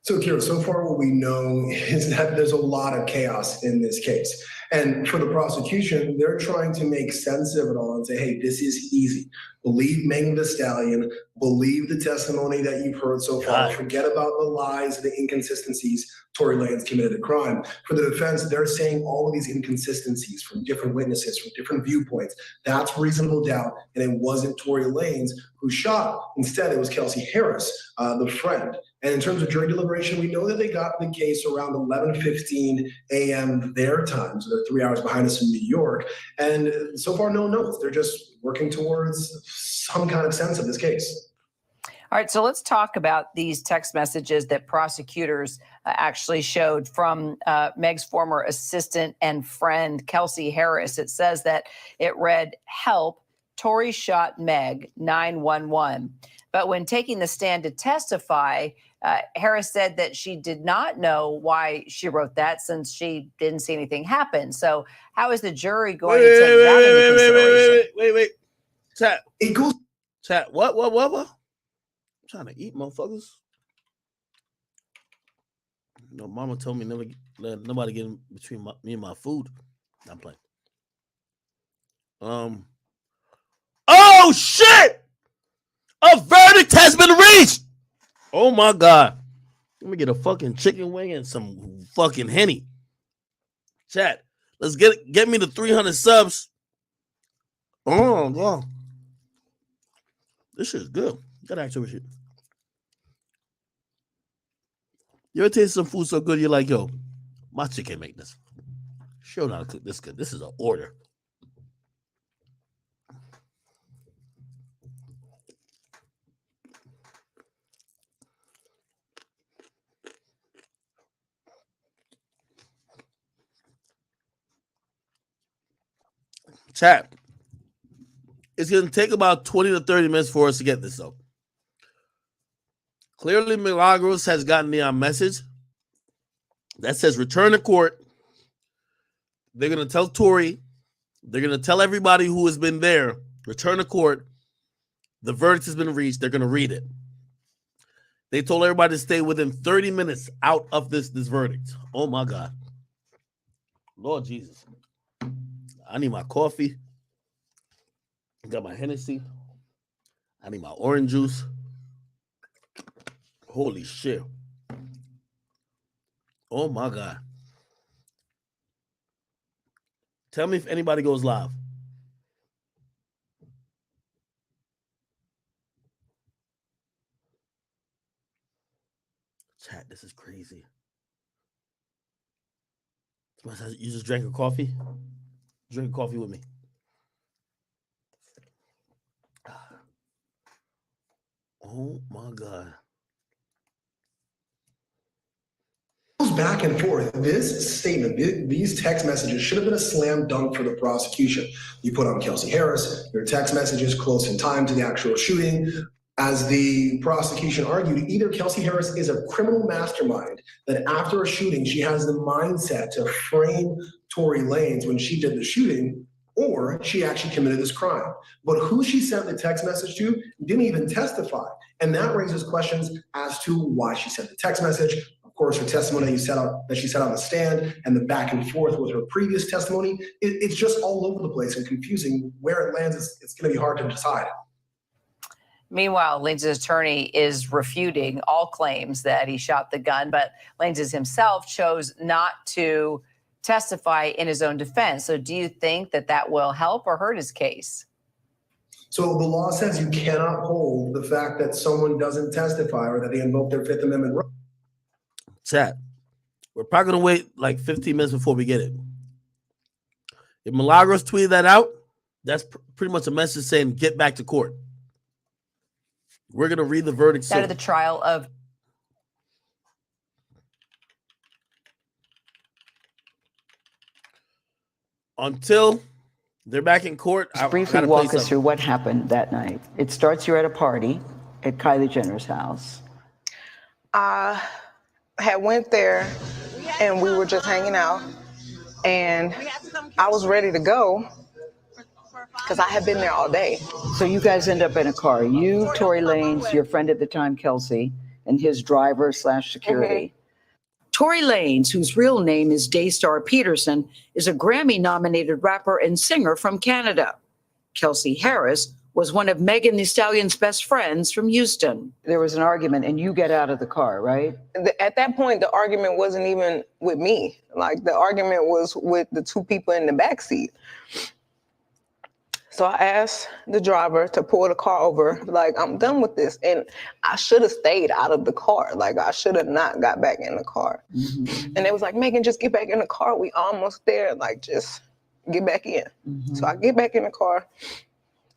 So, Kira, so far what we know is that there's a lot of chaos in this case. And for the prosecution, they're trying to make sense of it all and say, hey, this is easy. Believe Megan Thee Stallion, believe the testimony that you've heard so far. Forget about the lies, the inconsistencies. Tory Lanez committed a crime. For the defense, they're saying all of these inconsistencies from different witnesses, from different viewpoints. That's reasonable doubt, and it wasn't Tory Lanez who shot. Instead, it was Kelsey Harris, the friend. And in terms of jury deliberation, we know that they got the case around 11:15 a.m. their time, so they're 3 hours behind us in New York. And so far, no notes. They're just working towards some kind of sense of this case. All right, so let's talk about these text messages that prosecutors actually showed from Meg's former assistant and friend, Kelsey Harris. It says that it read, "Help, Tory shot Meg, 911." But when taking the stand to testify, Harris said that she did not know why she wrote that since she didn't see anything happen. So how is the jury going to take that into consideration? Wait. Chat. What? I'm trying to eat, motherfuckers. No, mama told me never let nobody get in between me and my food. I'm playing. Oh shit! A verdict has been reached. Oh my god. Let me get a fucking chicken wing and some fucking Henny. Chat. Let's get me the 300 subs. Oh god. This shit's good. Got actual shit. You ever taste some food so good you're like, yo, my chick can't make this. Sure not to cook this good. This is an order. Chat. It's going to take about 20 to 30 minutes for us to get this up. Clearly, Milagros has gotten the message that says return to court. They're going to tell Tory. They're going to tell everybody who has been there, return to court. The verdict has been reached. They're going to read it. They told everybody to stay within 30 minutes out of this verdict. Oh, my God. Lord Jesus. I need my coffee. I got my Hennessy. I need my orange juice. Holy shit. Oh my God. Tell me if anybody goes live. Chat, this is crazy. You just drank a coffee? Drink a coffee with me. Oh my God. Back and forth. This statement, these text messages should have been a slam dunk for the prosecution. You put on Kelsey Harris, your text messages close in time to the actual shooting. As the prosecution argued, either Kelsey Harris is a criminal mastermind that after a shooting, she has the mindset to frame Tory Lanez when she did the shooting, or she actually committed this crime. But who she sent the text message to didn't even testify. And that raises questions as to why she sent the text message. Of course, her testimony that she said on the stand and the back and forth with her previous testimony, it's just all over the place and confusing. Where it lands, it's going to be hard to decide. Meanwhile, Lanez's attorney is refuting all claims that he shot the gun, but Lanez himself chose not to testify in his own defense. So do you think that that will help or hurt his case? So the law says you cannot hold the fact that someone doesn't testify or that they invoke their Fifth Amendment right. Chat. We're probably going to wait like 15 minutes before we get it. If Milagros tweeted that out, that's pretty much a message saying get back to court. We're going to read the verdict soon. Out of the trial of until they're back in court. Just briefly walk us through what happened that night. It starts you're at a party at Kylie Jenner's house. I had went there and we were just hanging out and I was ready to go because I had been there all day. So you guys end up in a car. You, Tory Lanez, your friend at the time, Kelsey, and his driver / security. Tory Lanez, whose real name is Daystar Peterson, is a Grammy-nominated rapper and singer from Canada. Kelsey Harris was one of Megan Thee Stallion's best friends from Houston. There was an argument, and you get out of the car, right? At that point, the argument wasn't even with me. Like, the argument was with the two people in the backseat. So I asked the driver to pull the car over, like, I'm done with this. And I should have stayed out of the car. Like, I should have not got back in the car. Mm-hmm. And they was like, Megan, just get back in the car. We almost there. Like, just get back in. Mm-hmm. So I get back in the car.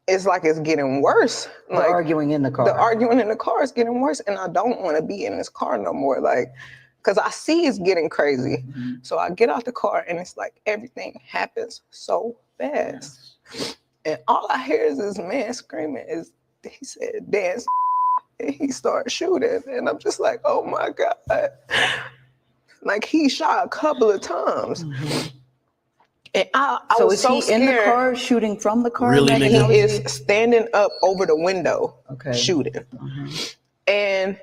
It's like it's getting worse. The arguing in the car. The arguing in the car is getting worse. And I don't want to be in this car no more. Like, because I see it's getting crazy. Mm-hmm. So I get out the car and it's like everything happens so fast. Yes. And all I hear is this man screaming. He said, dance. And he started shooting. And I'm just like, oh my God. Like, he shot a couple of times. Mm-hmm. And I so was is so he scared. In the car shooting from the car? Really, He is standing up over the window shooting. Mm-hmm. And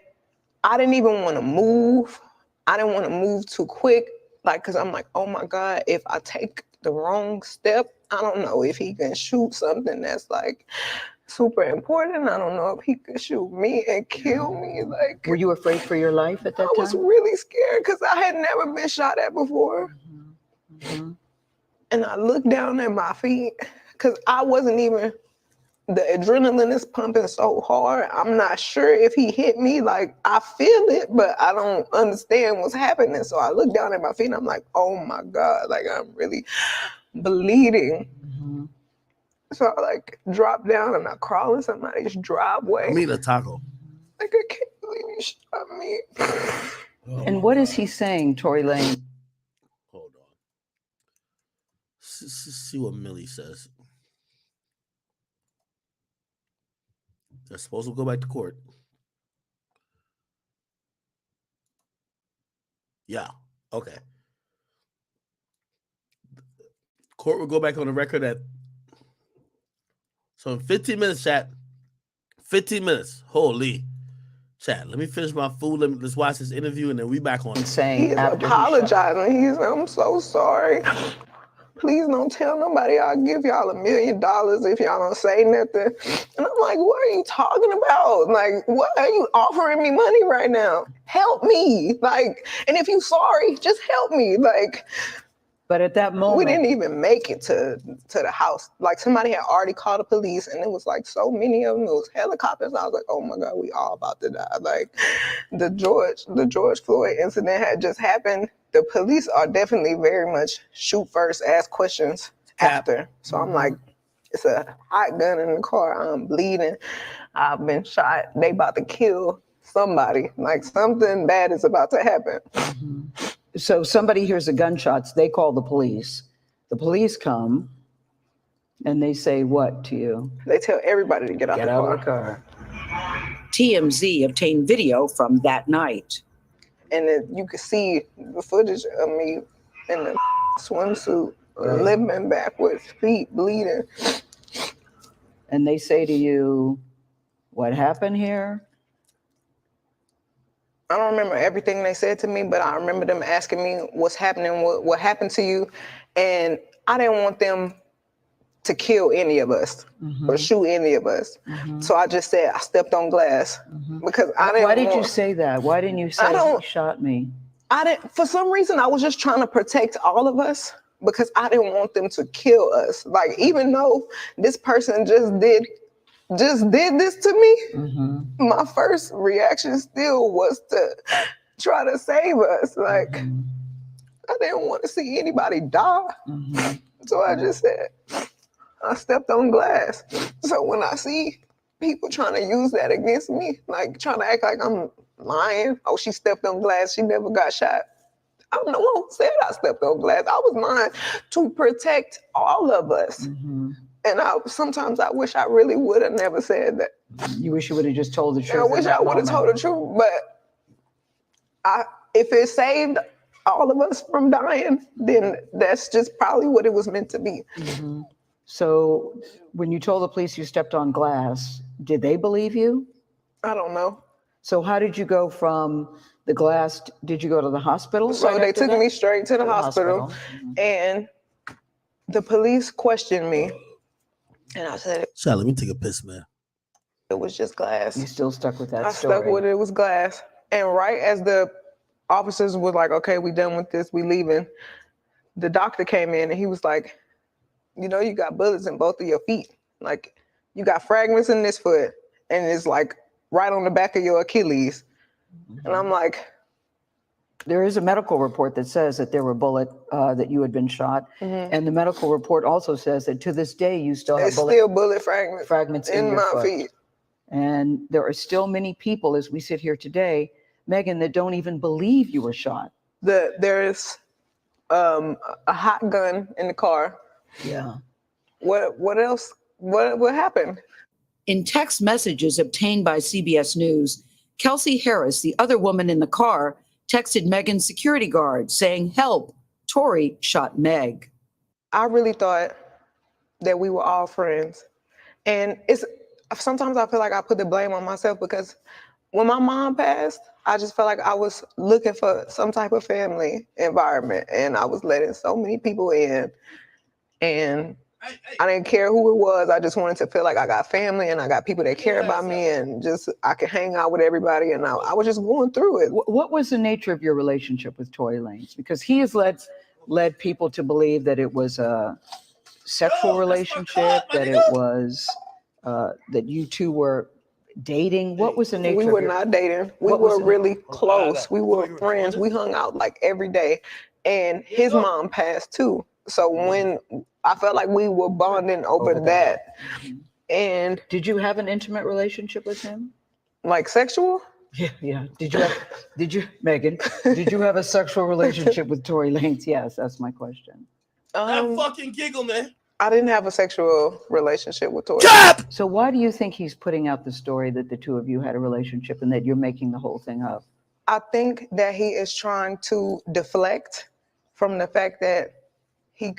I didn't even want to move. I didn't want to move too quick. Like, because I'm like, oh my God, if I take the wrong step, I don't know if he can shoot something that's like super important. I don't know if he could shoot me and kill me. Like, were you afraid for your life at that time? I was really scared because I had never been shot at before. Mm-hmm. And I looked down at my feet because I wasn't even, the adrenaline is pumping so hard. I'm not sure if he hit me. Like, I feel it, but I don't understand what's happening. So I look down at my feet and I'm like, oh my God, like, I'm really bleeding. Mm-hmm. So I like drop down and I crawl in somebody's driveway. I mean a taco. Like, I can't believe you shot me. And what is he saying, Tory Lanez? Hold on. See what Millie says. They're supposed to go back to court. Yeah. Okay. Court will go back on the record at. So in 15 minutes, chat. 15 minutes. Holy. Chat. Let me finish my food. Let's watch this interview and then we back on. He's apologizing. He's, I'm so sorry. Please don't tell nobody. I'll give y'all $1 million if y'all don't say nothing. And I'm like, what are you talking about? Like, what are you offering me money right now? Help me. Like, and if you sorry, just help me. Like, but at that moment, we didn't even make it to the house. Like, somebody had already called the police and it was like so many of them. It was helicopters. I was like, oh my God, we all about to die. Like, the George Floyd incident had just happened. The police are definitely very much shoot first, ask questions after. So I'm like, it's a hot gun in the car. I'm bleeding. I've been shot. They about to kill somebody. Like, something bad is about to happen. Mm-hmm. So somebody hears the gunshots. They call the police. The police come and they say what to you? They tell everybody to get out of the car. TMZ obtained video from that night. And then you could see the footage of me in the swimsuit limping backwards, feet bleeding. And they say to you, what happened here? I don't remember everything they said to me, but I remember them asking me what's happening, what happened to you. And I didn't want them to kill any of us or shoot any of us. So I just said I stepped on glass because I didn't. Why did you say that? Why didn't you say he shot me? I didn't. For some reason, I was just trying to protect all of us because I didn't want them to kill us. Like, even though this person just did this to me, my first reaction still was to try to save us. Like, I didn't want to see anybody die. So I just said, I stepped on glass. So when I see people trying to use that against me, like trying to act like I'm lying, oh, she stepped on glass, she never got shot. I'm the one who said I stepped on glass. I was lying to protect all of us. And sometimes I wish I really would have never said that. You wish you would have just told the truth. I wish I would have told the truth, but if it saved all of us from dying, then that's just probably what it was meant to be. So when you told the police you stepped on glass, did they believe you? I don't know. So how did you go from the glass? Did you go to the hospital? So they took me straight to the hospital. And the police questioned me. And I said, Child, let me take a piss, man. It was just glass. You still stuck with that I story? stuck with it. It was glass. And right as the officers were like, okay, we done with this, we leaving, the doctor came in and he was like, you know, you got bullets in both of your feet. Like, you got fragments in this foot and it's like right on the back of your Achilles. And I'm like, there is a medical report that says that there were that you had been shot. And the medical report also says that to this day, you still have bullet fragments in your my foot. feet. And there are still many people, as we sit here today, Megan, that don't even believe you were shot. There's a hot gun in the car. Yeah. What else? What happened? In text messages obtained by CBS News, Kelsey Harris, the other woman in the car, texted Megan's security guard saying, "Help, Tory shot Meg." I really thought that we were all friends. And sometimes I feel like I put the blame on myself because when my mom passed, I just felt like I was looking for some type of family environment and I was letting so many people in and I didn't care who it was. I just wanted to feel like I got family and I got people that care about me and just I could hang out with everybody and I was just going through it. What was the nature of your relationship with Tory Lanez? Because he has led people to believe that it was a sexual relationship, that it was that you two were dating. What was the nature? We were not dating. We were really close. We were friends. We hung out like every day. And his mom passed too. So when I felt like we were bonding over that. And did you have an intimate relationship with him? Like sexual? Yeah. Did you, Megan, did you have a sexual relationship with Tory Lanez? Yes, that's my question. That fucking giggle, man. I didn't have a sexual relationship with Tory. So why do you think he's putting out the story that the two of you had a relationship and that you're making the whole thing up? I think that he is trying to deflect from the fact that he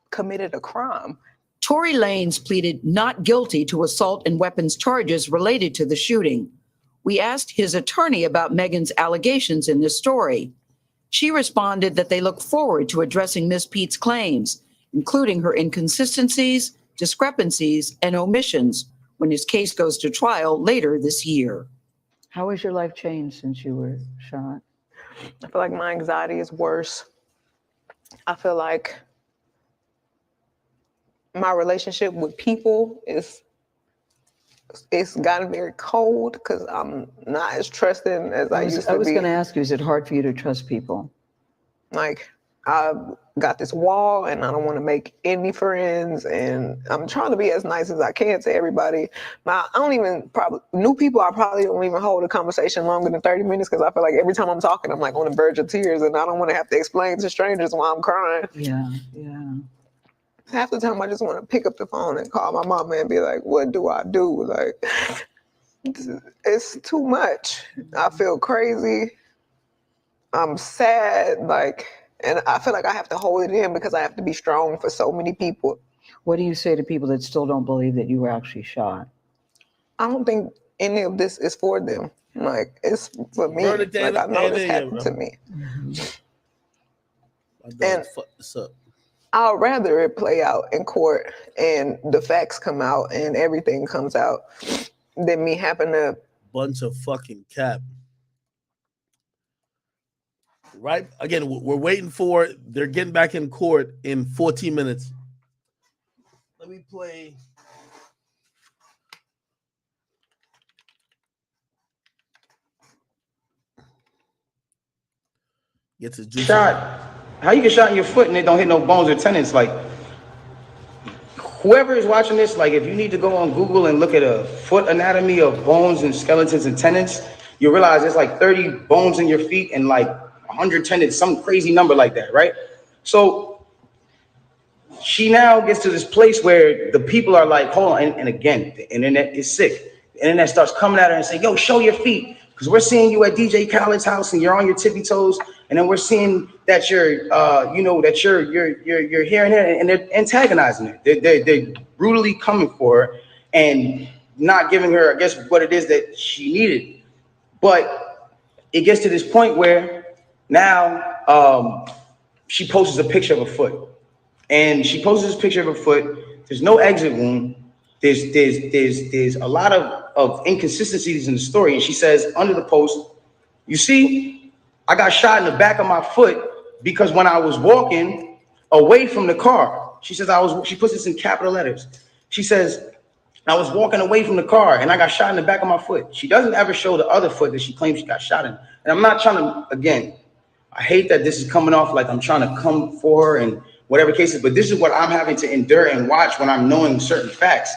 committed a crime. Tory Lanez pleaded not guilty to assault and weapons charges related to the shooting. We asked his attorney about Megan's allegations in this story. She responded that they look forward to addressing Ms. Pete's claims, including her inconsistencies, discrepancies, and omissions when his case goes to trial later this year. How has your life changed since you were shot? I feel like my anxiety is worse. I feel like my relationship with people it's gotten very cold because I'm not as trusting as I used to be. I was going to ask you, is it hard for you to trust people? Like, I've got this wall and I don't want to make any friends and I'm trying to be as nice as I can to everybody. But new people, I probably don't even hold a conversation longer than 30 minutes because I feel like every time I'm talking, I'm like on the verge of tears and I don't want to have to explain to strangers why I'm crying. Yeah. Half the time I just want to pick up the phone and call my mama and be like, what do I do? Like, it's too much. I feel crazy. I'm sad. Like, And I feel like I have to hold it in because I have to be strong for so many people. What do you say to people that still don't believe that you were actually shot? I don't think any of this is for them. Like, it's for me. Verdict Like, I know this ain't in, happened bro. to me. My dog And fucked this up. I'd rather it play out in court and the facts come out and everything comes out than me having to. Bunch of fucking cap. Right? Again, we're waiting for, they're getting back in court in 14 minutes. Let me play. Gets his juice. Shot. How you get shot in your foot and it don't hit no bones or tendons? Like, whoever is watching this, like, if you need to go on Google and look at a foot anatomy of bones and skeletons and tendons, you realize there's like 30 bones in your feet and like 100 tendons, some crazy number like that, right? So she now gets to this place where the people are like, hold on, and again, the internet is sick. The internet starts coming at her and saying, yo, show your feet, because we're seeing you at DJ Khaled's house and you're on your tippy toes, and then we're seeing that you're, that you're here and there, and they're antagonizing her. They're brutally coming for her and not giving her, I guess, what it is that she needed. But it gets to this point where now she posts a picture of a foot. And she posts this picture of her foot. There's no exit wound. There's a lot of inconsistencies in the story. And she says under the post, you see, I got shot in the back of my foot because when I was walking away from the car, she says she puts this in capital letters. She says, I was walking away from the car and I got shot in the back of my foot. She doesn't ever show the other foot that she claims she got shot in. And I'm not trying to, again, I hate that this is coming off like I'm trying to come for her and whatever cases, but this is what I'm having to endure and watch when I'm knowing certain facts.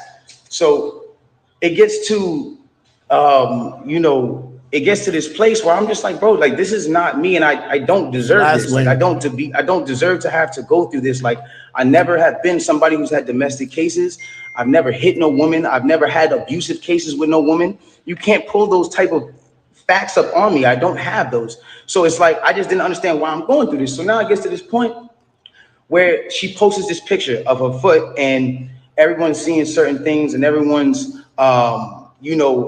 So it gets to, it gets to this place where I'm just like, bro, like this is not me, and I don't deserve this. Like I don't deserve to have to go through this. Like I never have been somebody who's had domestic cases. I've never hit no woman. I've never had abusive cases with no woman. You can't pull those type of facts up on me. I don't have those. So it's like I just didn't understand why I'm going through this. So now it gets to this point where she posts this picture of her foot and everyone's seeing certain things and everyone's,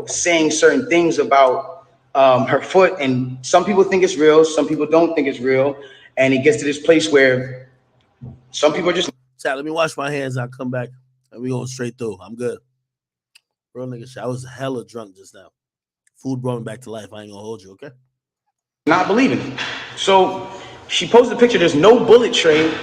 saying certain things about her foot. And some people think it's real. Some people don't think it's real. And it gets to this place where some people are just. Chat, let me wash my hands. I'll come back and we going straight through. I'm good. Real nigga shit. I was hella drunk just now. Food brought me back to life. I ain't gonna hold you, okay? Not believing it. So she posted a picture. There's no bullet tray.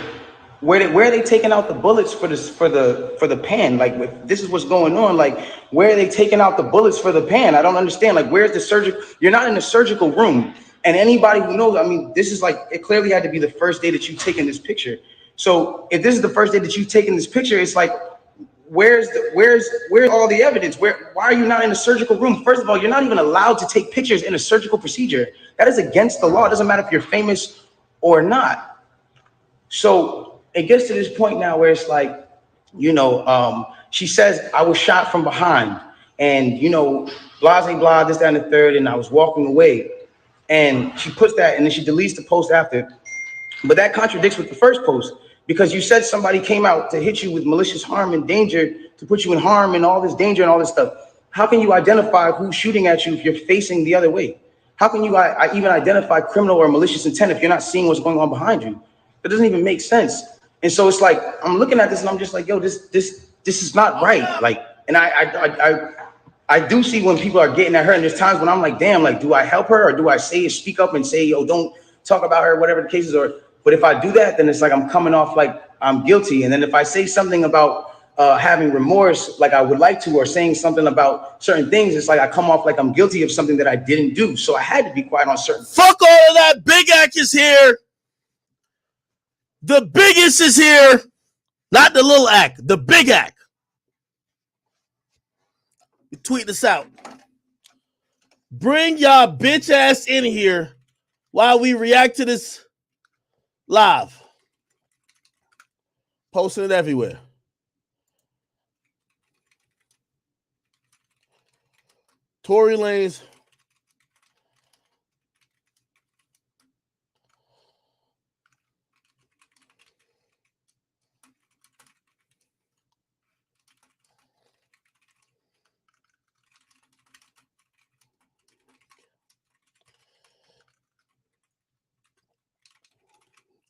Where are they taking out the bullets for the pan? Like this is what's going on. Like where are they taking out the bullets for the pan? I don't understand. Like where's the surgical? You're not in the surgical room. And anybody who knows, I mean, this is like it clearly had to be the first day that you've taken this picture. So if this is the first day that you've taken this picture, it's like where's all the evidence? Why are you not in the surgical room? First of all, you're not even allowed to take pictures in a surgical procedure. That is against the law. It doesn't matter if you're famous or not. So it gets to this point now where it's like, she says, I was shot from behind and, blah, blah, blah, this, that, and the third, and I was walking away. And she puts that and then she deletes the post after. But that contradicts with the first post because you said somebody came out to hit you with malicious harm and danger, to put you in harm and all this danger and all this stuff. How can you identify who's shooting at you if you're facing the other way? How can you even identify criminal or malicious intent if you're not seeing what's going on behind you? That doesn't even make sense. And so it's like I'm looking at this and I'm just like, yo, this is not right. Like, and I do see when people are getting at her, and there's times when I'm like, damn, like, do I help her or do I speak up and say, yo, don't talk about her, whatever the case is, but if I do that, then it's like I'm coming off like I'm guilty. And then if I say something about having remorse, like I would like to, or saying something about certain things, it's like I come off like I'm guilty of something that I didn't do. So I had to be quiet on certain. Fuck all of that. Big Act is here. The biggest is here. Not the little act, the big act. You tweet this out. Bring y'all bitch ass in here while we react to this live. Posting it everywhere. Tory Lanez.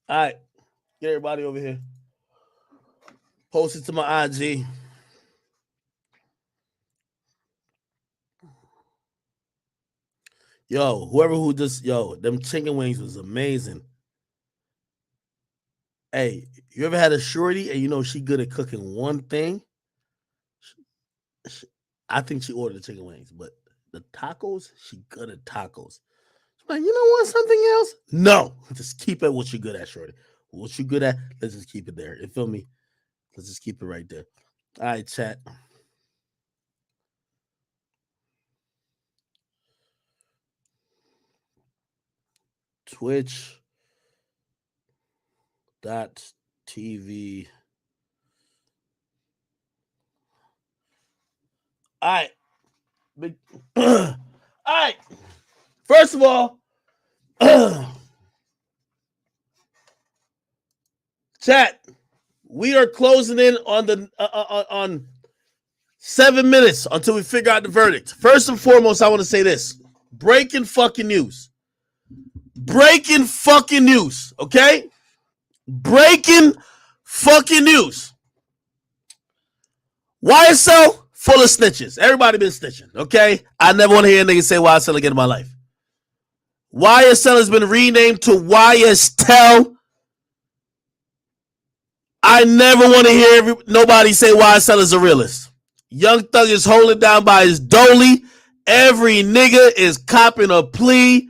All right. Get everybody over here. Post it to my IG. Yo, whoever who just, them chicken wings was amazing. Hey, you ever had a shorty and you know she good at cooking one thing? I think she ordered the chicken wings, but the tacos, she good at tacos. She's like, you don't want something else? No, just keep it what you're good at, shorty. What you good at, let's just keep it there. You feel me? Let's just keep it right there. All right, chat. Twitch.tv. All right. All right. First of all, chat, we are closing in on the on 7 minutes until we figure out the verdict. First and foremost, I want to say this. Breaking fucking news. Breaking fucking news, okay? Breaking fucking news. YSL full of snitches. Everybody been snitching, okay? I never want to hear a nigga say YSL again in my life. YSL has been renamed to YSTEL. I never want to hear nobody say YSL is a realist. Young Thug is holding down by his dolly. Every nigga is copping a plea.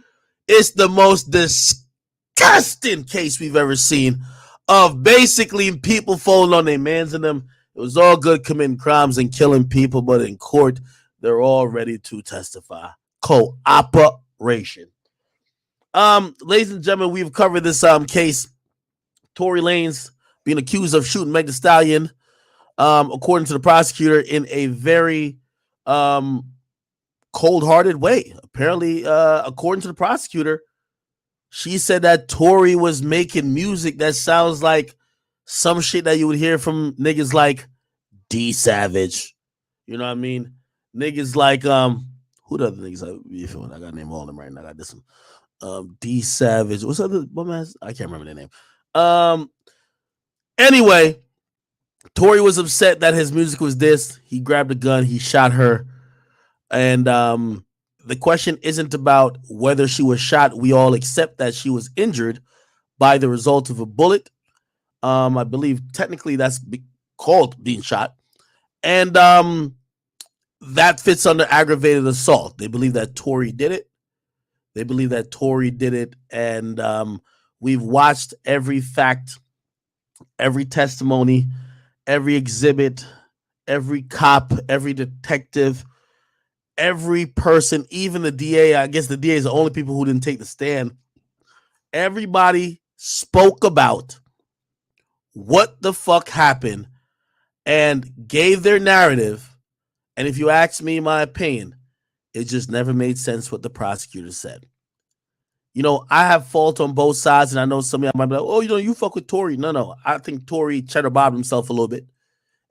It's the most disgusting case we've ever seen of basically people falling on their mans in them. It was all good committing crimes and killing people, but in court, they're all ready to testify. Cooperation. Ladies and gentlemen, we've covered this case. Tory Lanez being accused of shooting Meg Thee Stallion, according to the prosecutor, in a very cold-hearted way. Apparently, according to the prosecutor, she said that Tory was making music that sounds like some shit that you would hear from niggas like D Savage. You know what I mean? Niggas like who the other niggas I got to name all of them right now. I got this one. D Savage. What's other man? I can't remember their name. Anyway, Tory was upset that his music was dissed. He grabbed a gun, he shot her. And the question isn't about whether she was shot. We all accept that she was injured by the result of a bullet. I believe technically that's called being shot. And that fits under aggravated assault. They believe that Tory did it. And we've watched every fact, every testimony, every exhibit, every cop, every detective, every person, even the DA. I guess the DA is the only people who didn't take the stand. Everybody spoke about what the fuck happened and gave their narrative. And if you ask me my opinion, it just never made sense what the prosecutor said. You know, I have fault on both sides, and I know some of y'all might be like, oh, you fuck with Tory. No. I think Tory cheddar bobbed himself a little bit.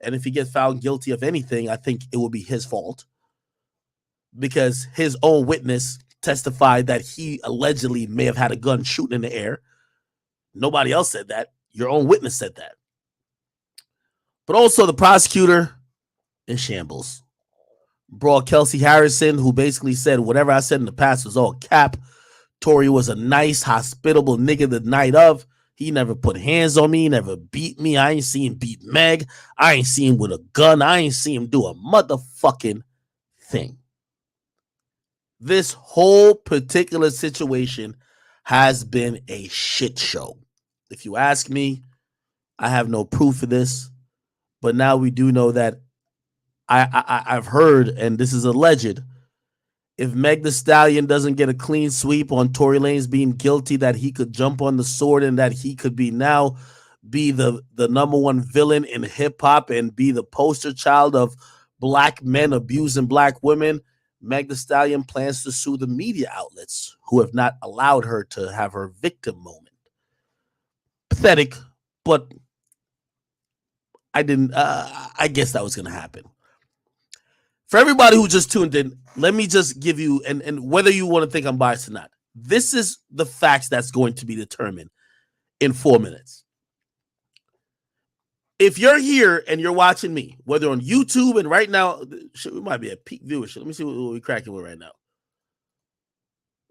And if he gets found guilty of anything, I think it will be his fault. Because his own witness testified that he allegedly may have had a gun shooting in the air. Nobody else said that. Your own witness said that. But also the prosecutor in shambles. Brought Kelsey Harrison, who basically said whatever I said in the past was all cap. Tory was a nice, hospitable nigga the night of. He never put hands on me, never beat me. I ain't seen him beat Meg. I ain't seen him with a gun. I ain't seen him do a motherfucking thing. This whole particular situation has been a shit show. If you ask me, I have no proof of this, but now we do know that I've heard, and this is alleged, if Meg Thee Stallion doesn't get a clean sweep on Tory Lanez being guilty, that he could jump on the sword and that he could be the number one villain in hip hop and be the poster child of black men abusing black women. Meg Thee Stallion plans to sue the media outlets who have not allowed her to have her victim moment. Pathetic, but I guess that was going to happen. For everybody who just tuned in, let me just give you, and whether you want to think I'm biased or not, this is the facts that's going to be determined. in 4 minutes. If you're here and you're watching me, whether on YouTube and right now, shit, we might be at peak viewership. Let me see what we're cracking with right now.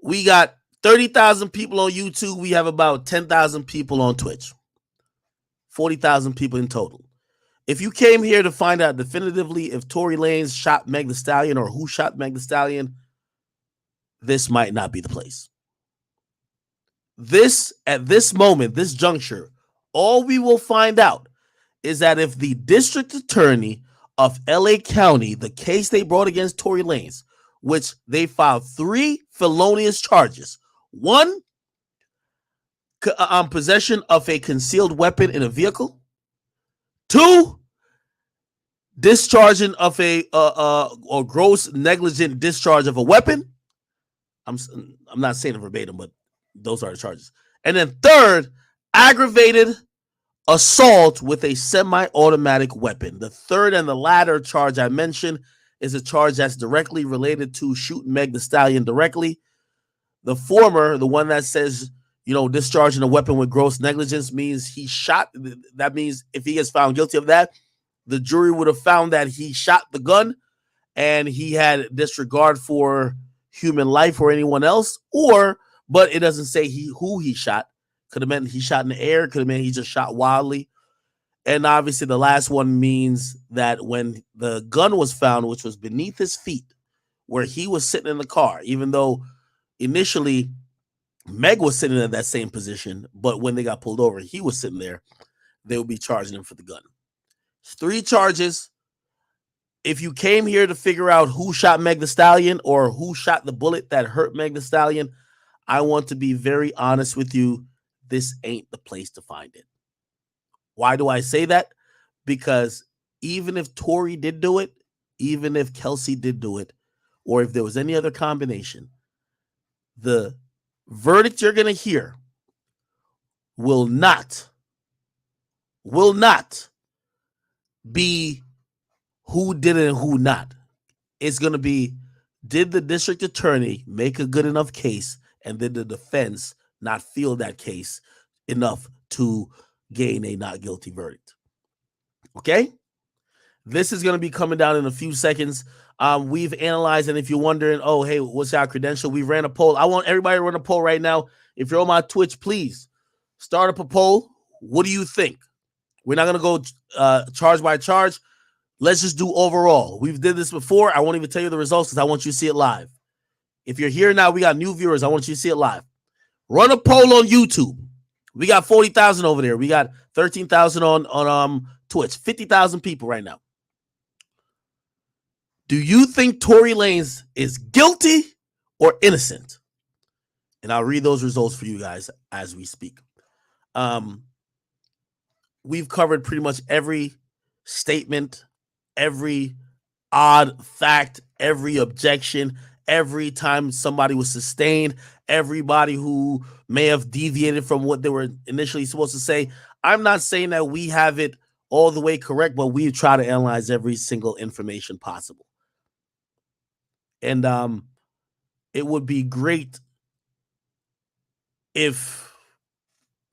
We got 30,000 people on YouTube. We have about 10,000 people on Twitch. 40,000 people in total. If you came here to find out definitively if Tory Lanez shot Meg Thee Stallion or who shot Meg Thee Stallion, this might not be the place. At this moment, this juncture, all we will find out is that if the district attorney of LA County, the case they brought against Tory Lanez, which they filed 3 felonious charges. 1, possession of a concealed weapon in a vehicle. 2, discharging of a or gross negligent discharge of a weapon. I'm not saying it verbatim, but those are the charges. And then 3rd, aggravated assault with a semi-automatic weapon. The 3rd and the latter charge I mentioned is a charge that's directly related to shooting Meg Thee Stallion directly. The former, the one that says, discharging a weapon with gross negligence, means he shot. That means if he gets found guilty of that, the jury would have found that he shot the gun and he had disregard for human life or anyone else, but it doesn't say who he shot. Could have meant he shot in the air. Could have meant he just shot wildly. And obviously the last one means that when the gun was found, which was beneath his feet, where he was sitting in the car, even though initially Meg was sitting in that same position, but when they got pulled over, he was sitting there, they would be charging him for the gun. 3 charges. If you came here to figure out who shot Meg Thee Stallion or who shot the bullet that hurt Meg Thee Stallion, I want to be very honest with you. This ain't the place to find it. Why do I say that? Because even if Tory did do it, even if Kelsey did do it, or if there was any other combination, the verdict you're going to hear will not be who did it and who not. It's going to be, did the district attorney make a good enough case, and did the defense not feel that case enough to gain a not guilty verdict? Okay? This is going to be coming down in a few seconds. We've analyzed, and if you're wondering, oh, hey, what's our credential? We ran a poll. I want everybody to run a poll right now. If you're on my Twitch, please start up a poll. What do you think? We're not going to go charge by charge. Let's just do overall. We've did this before. I won't even tell you the results because I want you to see it live. If you're here now, we got new viewers. I want you to see it live. Run a poll on YouTube. We got 40,000 over there. We got 13,000 on Twitch. 50,000 people right now. Do you think Tory Lanez is guilty or innocent? And I'll read those results for you guys as we speak. We've covered pretty much every statement, every odd fact, every objection, every time somebody was sustained, everybody who may have deviated from what they were initially supposed to say. I'm not saying that we have it all the way correct, but we try to analyze every single information possible. And it would be great if,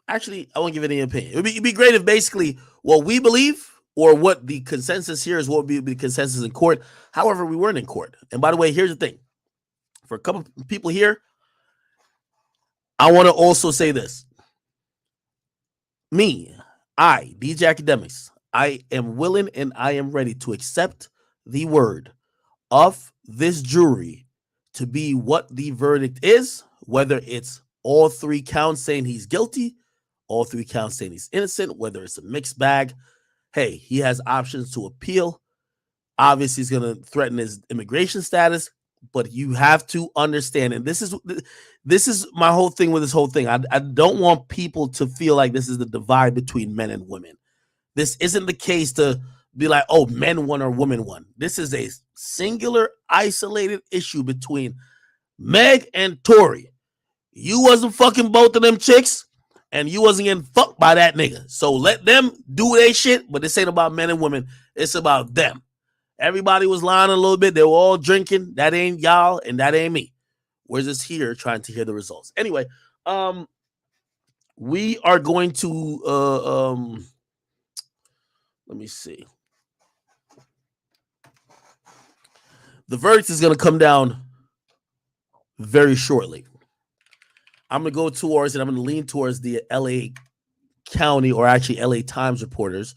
actually, I won't give any opinion. It'd be great if basically what we believe or what the consensus here is what would be the consensus in court. However, we weren't in court. And by the way, here's the thing. For a couple of people here, I want to also say this. Me, DJ Akademiks, I am willing and I am ready to accept the word of this jury to be what the verdict is, whether it's all 3 counts saying he's guilty, all 3 counts saying he's innocent, whether it's a mixed bag. Hey, he has options to appeal. Obviously, he's going to threaten his immigration status, but you have to understand, and this is my whole thing with this whole thing. I don't want people to feel like this is the divide between men and women. This isn't the case to be like, oh, men won or women won. This is a singular, isolated issue between Meg and Tory. You wasn't fucking both of them chicks, and you wasn't getting fucked by that nigga. So let them do their shit, but this ain't about men and women. It's about them. Everybody was lying a little bit. They were all drinking. That ain't y'all, and that ain't me. We're just here trying to hear the results. Anyway, we are going to let me see. The verdict is going to come down very shortly. I'm going to go towards, and I'm going to lean towards the LA County, or actually LA Times reporters.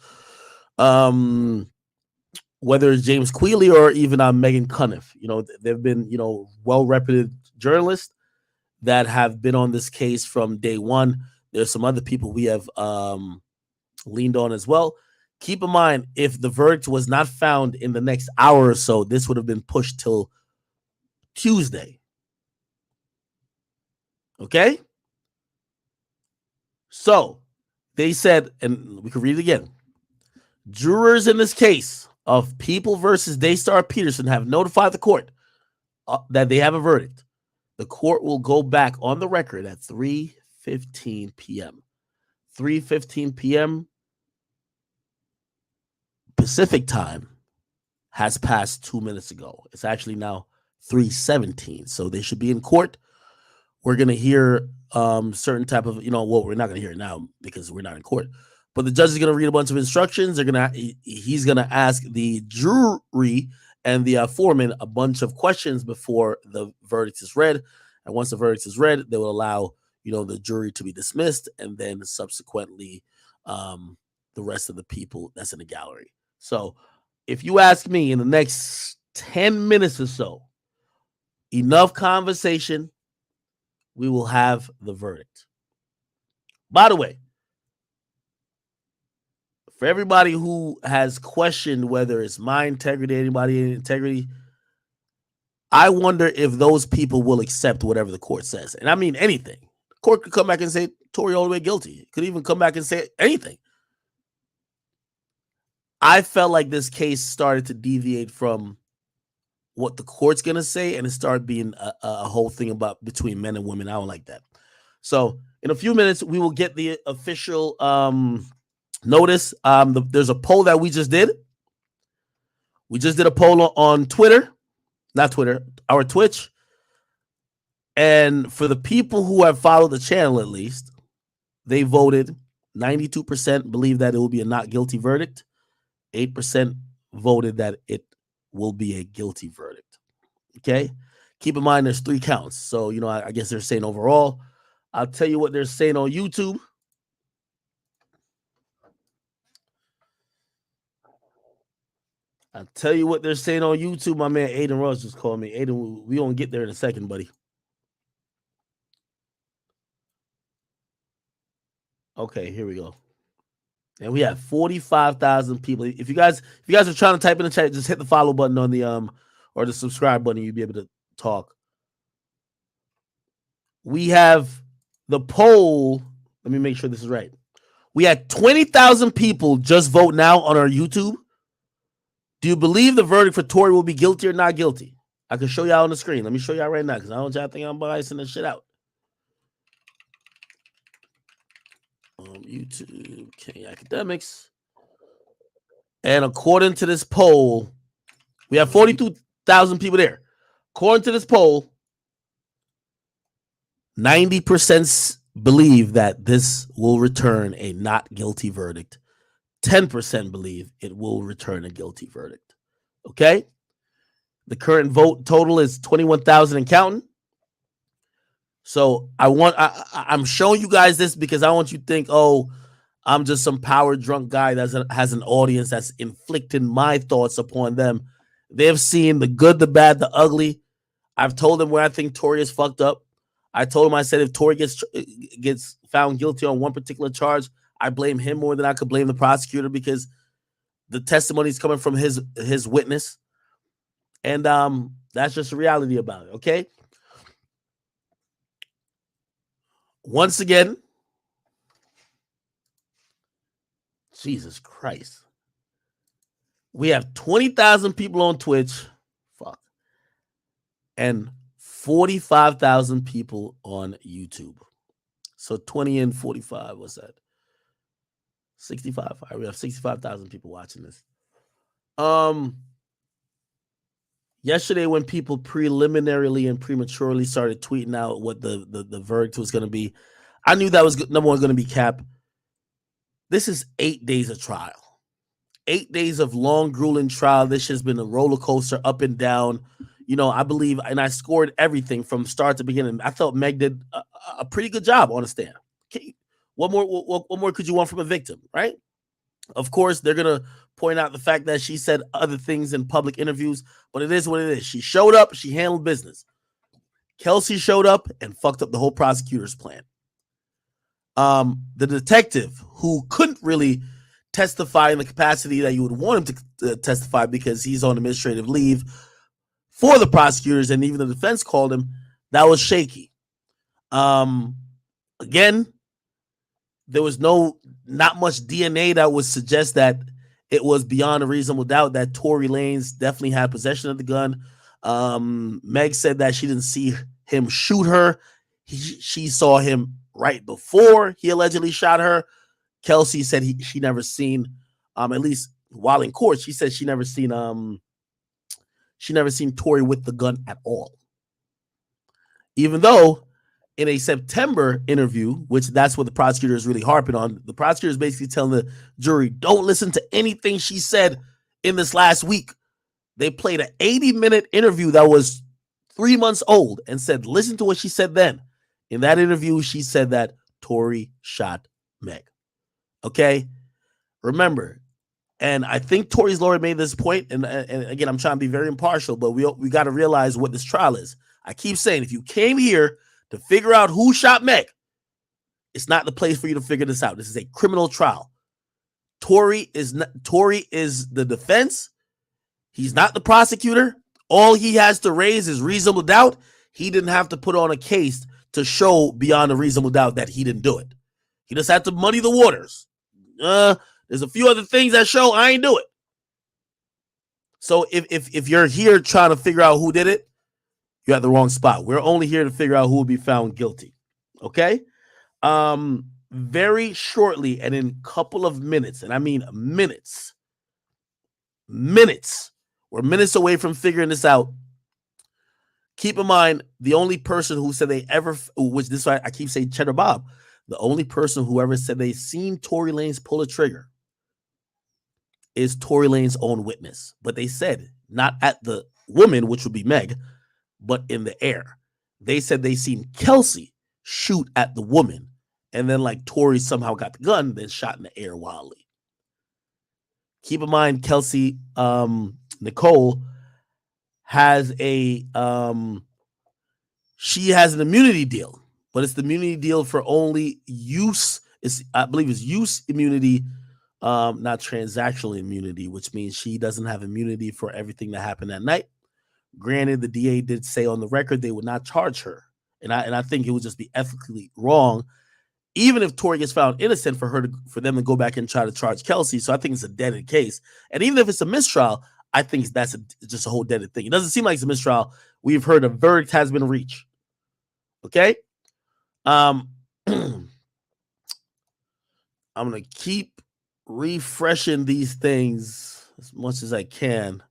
Whether it's James Quealy or even Megan Cuniff, they've been, well-reputed journalists that have been on this case from day one. There's some other people we have leaned on as well. Keep in mind, if the verdict was not found in the next hour or so, this would have been pushed till Tuesday. Okay? So they said, and we can read it again. Jurors in this case of People versus Daystar Peterson have notified the court that they have a verdict. The court will go back on the record at 3:15 p.m. 3:15 p.m. Pacific time has passed 2 minutes ago. It's actually now 3:17. So they should be in court. We're going to hear certain type of, we're not going to hear it now because we're not in court. But the judge is going to read a bunch of instructions. He's going to ask the jury and the foreman a bunch of questions before the verdict is read. And once the verdict is read, they will allow, the jury to be dismissed, and then subsequently the rest of the people that's in the gallery. So if you ask me, in the next 10 minutes or so, enough conversation, we will have the verdict. By the way, for everybody who has questioned whether it's my integrity, anybody's integrity, I wonder if those people will accept whatever the court says. And I mean anything. The court could come back and say Tory all the way guilty. It could even come back and say anything. I felt like this case started to deviate from what the court's going to say, and it started being a whole thing about between men and women. I don't like that. So in a few minutes, we will get the official notice. There's a poll that we just did. We just did a poll on Twitter, not Twitter, our Twitch. And for the people who have followed the channel, at least, they voted 92% believe that it will be a not guilty verdict. 8% voted that it will be a guilty verdict. Okay. Keep in mind, there's 3 counts. So, I guess they're saying overall. I'll tell you what they're saying on YouTube. My man Aiden Ross just called me. Aiden, we gonna get there in a second, buddy. Okay, here we go. And we have 45,000 people. If you guys are trying to type in the chat, just hit the follow button on the or the subscribe button. You'll be able to talk. We have the poll. Let me make sure this is right. We had 20,000 people just vote now on our YouTube. Do you believe the verdict for Tory will be guilty or not guilty? I can show y'all on the screen. Let me show y'all right now, because I don't y'all think I'm biasing this shit out. YouTube, King Academics. And according to this poll, we have 42,000 people there. According to this poll, 90% believe that this will return a not guilty verdict. 10% believe it will return a guilty verdict. Okay? The current vote total is 21,000 and counting. So I'm showing you guys this because I want you to think, oh, I'm just some power drunk guy that has an audience that's inflicting my thoughts upon them. They've seen the good, the bad, the ugly. I've told them where I think Tory is fucked up. I told him, I said, if Tory gets found guilty on one particular charge, I blame him more than I could blame the prosecutor, because the testimony is coming from his witness. And that's just the reality about it, okay? Once again, Jesus Christ. We have 20,000 people on Twitch. Fuck. And 45,000 people on YouTube. So 20 and 45, what's that? 65. All right, we have 65,000 people watching this. Yesterday, when people preliminarily and prematurely started tweeting out what the verdict was going to be, I knew that was number one going to be cap. This is 8 days of trial. 8 days of long, grueling trial. This has been a roller coaster up and down. I believe, and I scored everything from start to beginning. I thought Meg did a pretty good job on the stand. Okay. What more could you want from a victim, right? Of course, they're going to point out the fact that she said other things in public interviews, but it is what it is. She showed up. She handled business. Kelsey showed up and fucked up the whole prosecutor's plan. The detective who couldn't really testify in the capacity that you would want him to testify because he's on administrative leave for the prosecutors, and even the defense called him, that was shaky. Again, there was not much DNA that would suggest that it was beyond a reasonable doubt that Tory Lanez definitely had possession of the gun. Meg said that she didn't see him shoot her. She saw him right before he allegedly shot her. Kelsey said she never seen, at least while in court, she said she never seen Tory with the gun at all. Even though in a September interview, which that's what the prosecutor is really harping on, the prosecutor is basically telling the jury, don't listen to anything she said in this last week. They played an 80-minute interview that was 3 months old and said, listen to what she said then. In that interview, she said that Tory shot Meg. Okay? Remember, and I think Tory's lawyer made this point, and again, I'm trying to be very impartial, but we got to realize what this trial is. I keep saying, if you came here to figure out who shot Meg, it's not the place for you to figure this out. This is a criminal trial. Tory is the defense. He's not the prosecutor. All he has to raise is reasonable doubt. He didn't have to put on a case to show beyond a reasonable doubt that he didn't do it. He just had to muddy the waters. There's a few other things that show I ain't do it. So if you're here trying to figure out who did it, you're at the wrong spot. We're only here to figure out who will be found guilty. Okay? Very shortly and in a couple of minutes, and I mean minutes, we're minutes away from figuring this out. Keep in mind, the only person who said they ever, which this is why I keep saying Cheddar Bob, the only person who ever said they seen Tory Lanez pull a trigger is Tory Lanez's own witness. But they said not at the woman, which would be Meg, but in the air. They said they seen Kelsey shoot at the woman, and then like Tory somehow got the gun, then shot in the air wildly. Keep in mind, Kelsey, Nicole has she has an immunity deal, but it's the immunity deal for only use. I believe it's use immunity, not transactional immunity, which means she doesn't have immunity for everything that happened that night. Granted, the DA did say on the record they would not charge her, and I think it would just be ethically wrong, even if Tory gets found innocent, for them to go back and try to charge Kelsey. So I think it's a deaded case, and even if it's a mistrial, I think that's just a whole deaded thing. It doesn't seem like it's a mistrial. We've heard a verdict has been reached. Okay, I'm gonna keep refreshing these things as much as I can.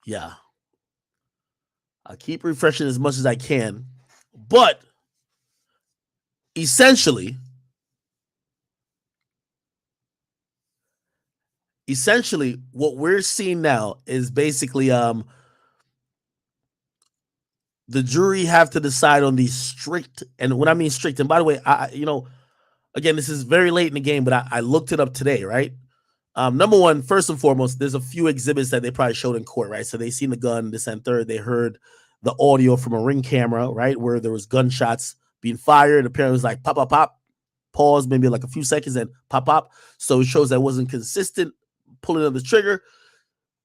Yeah. I'll keep refreshing as much as I can. But essentially, what we're seeing now is basically the jury have to decide on these strict, and when I mean strict, and by the way, again, this is very late in the game, but I looked it up today, right? Number one, first and foremost, there's a few exhibits that they probably showed in court, right? So they seen the gun, this and third. They heard the audio from a ring camera, right, where there was gunshots being fired. Apparently, it was like pop, pop, pop, pause, maybe like a few seconds, and pop, pop. So it shows that it wasn't consistent pulling of the trigger.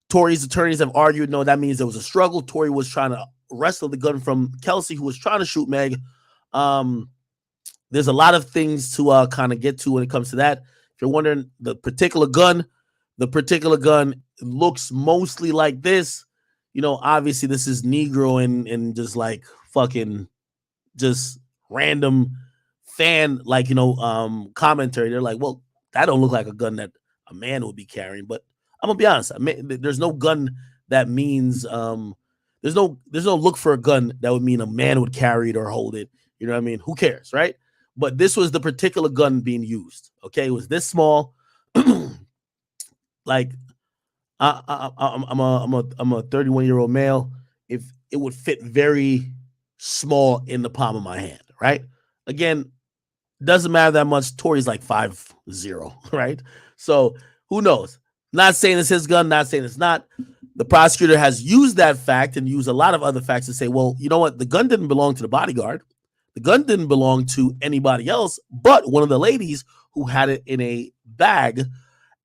Tory's attorneys have argued, no, that means there was a struggle. Tory was trying to wrestle the gun from Kelsey, who was trying to shoot Meg. There's a lot of things to kind of get to when it comes to that. If you're wondering, the particular gun looks mostly like this. Obviously this is Negro and just like fucking just random fan, like, commentary. They're like, well, that don't look like a gun that a man would be carrying. But I'm gonna be honest, there's no gun that means that There's no look for a gun that would mean a man would carry it or hold it. You know what I mean? Who cares, right? But this was the particular gun being used. Okay, it was this small. Like I'm a 31-year-old male. If it would fit very small in the palm of my hand, right? Again, doesn't matter that much. Tory's like 5'0", right? So who knows? Not saying it's his gun, not saying it's not. The prosecutor has used that fact and used a lot of other facts to say, well, you know what? The gun didn't belong to the bodyguard. The gun didn't belong to anybody else but one of the ladies who had it in a bag.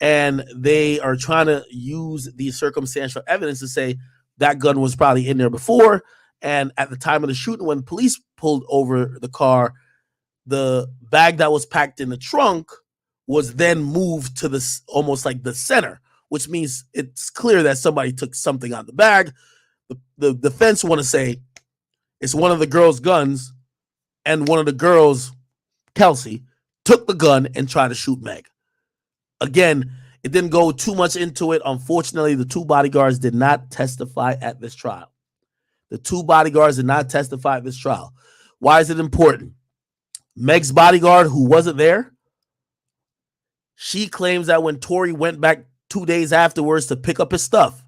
And they are trying to use the circumstantial evidence to say that gun was probably in there before. And at the time of the shooting, when police pulled over the car, the bag that was packed in the trunk was then moved to the almost like the center, which means it's clear that somebody took something out of the bag. The defense want to say it's one of the girls' guns, and one of the girls, Kelsey, took the gun and tried to shoot Meg. Again, it didn't go too much into it. Unfortunately, the two bodyguards did not testify at this trial. The two bodyguards did not testify at this trial. Why is it important? Meg's bodyguard, who wasn't there, she claims that when Tory went back 2 days afterwards to pick up his stuff,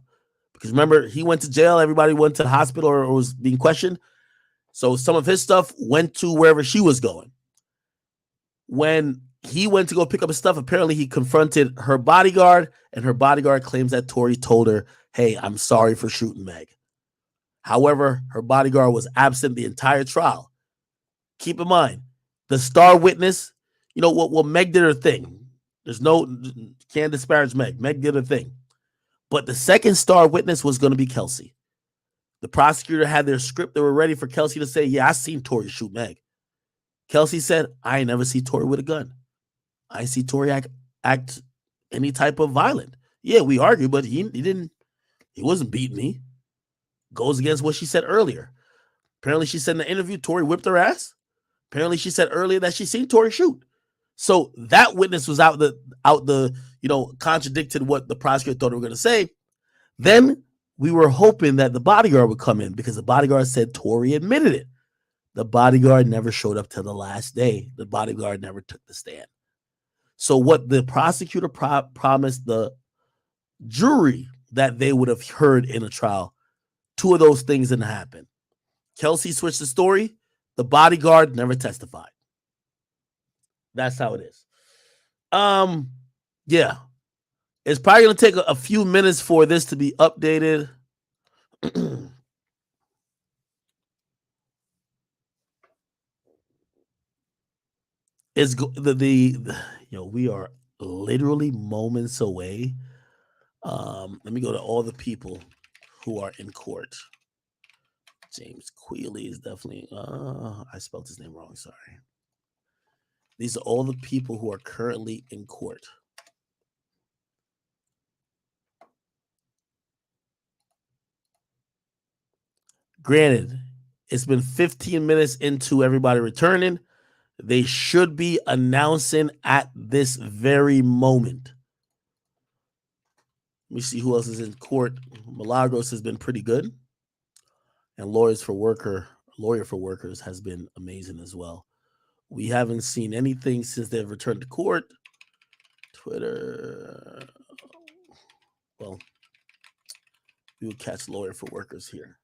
because remember, he went to jail, everybody went to the hospital or was being questioned. So some of his stuff went to wherever she was going. When he went to go pick up his stuff, apparently he confronted her bodyguard, and her bodyguard claims that Tory told her, hey, I'm sorry for shooting Meg. However, her bodyguard was absent the entire trial. Keep in mind, the star witness, you know what? Well, Meg did her thing. Can't disparage Meg. Meg did her thing. But the second star witness was going to be Kelsey. The prosecutor had their script. They were ready for Kelsey to say, yeah, I seen Tory shoot Meg. Kelsey said, I ain't never see Tory with a gun. I see Tory act any type of violent. Yeah, we argued, but he wasn't beating me. Goes against what she said earlier. Apparently, she said in the interview, Tory whipped her ass. Apparently, she said earlier that she seen Tory shoot. So that witness was contradicted what the prosecutor thought they were going to say. Then we were hoping that the bodyguard would come in because the bodyguard said Tory admitted it. The bodyguard never showed up till the last day. The bodyguard never took the stand. So what the prosecutor promised the jury that they would have heard in a trial, two of those things didn't happen. Kelsey switched the story. The bodyguard never testified. That's how it is. Yeah. It's probably going to take a few minutes for this to be updated. We are literally moments away. Let me go to all the people who are in court. James Quealy is definitely I spelled his name wrong, sorry. These are all the people who are currently in court. Granted, it's been 15 minutes into everybody returning. They should be announcing at this very moment. Let me see who else is in court. Milagros has been pretty good. And Lawyer for Workers has been amazing as well. We haven't seen anything since they've returned to court. Twitter. Well, we will catch Lawyer for Workers here.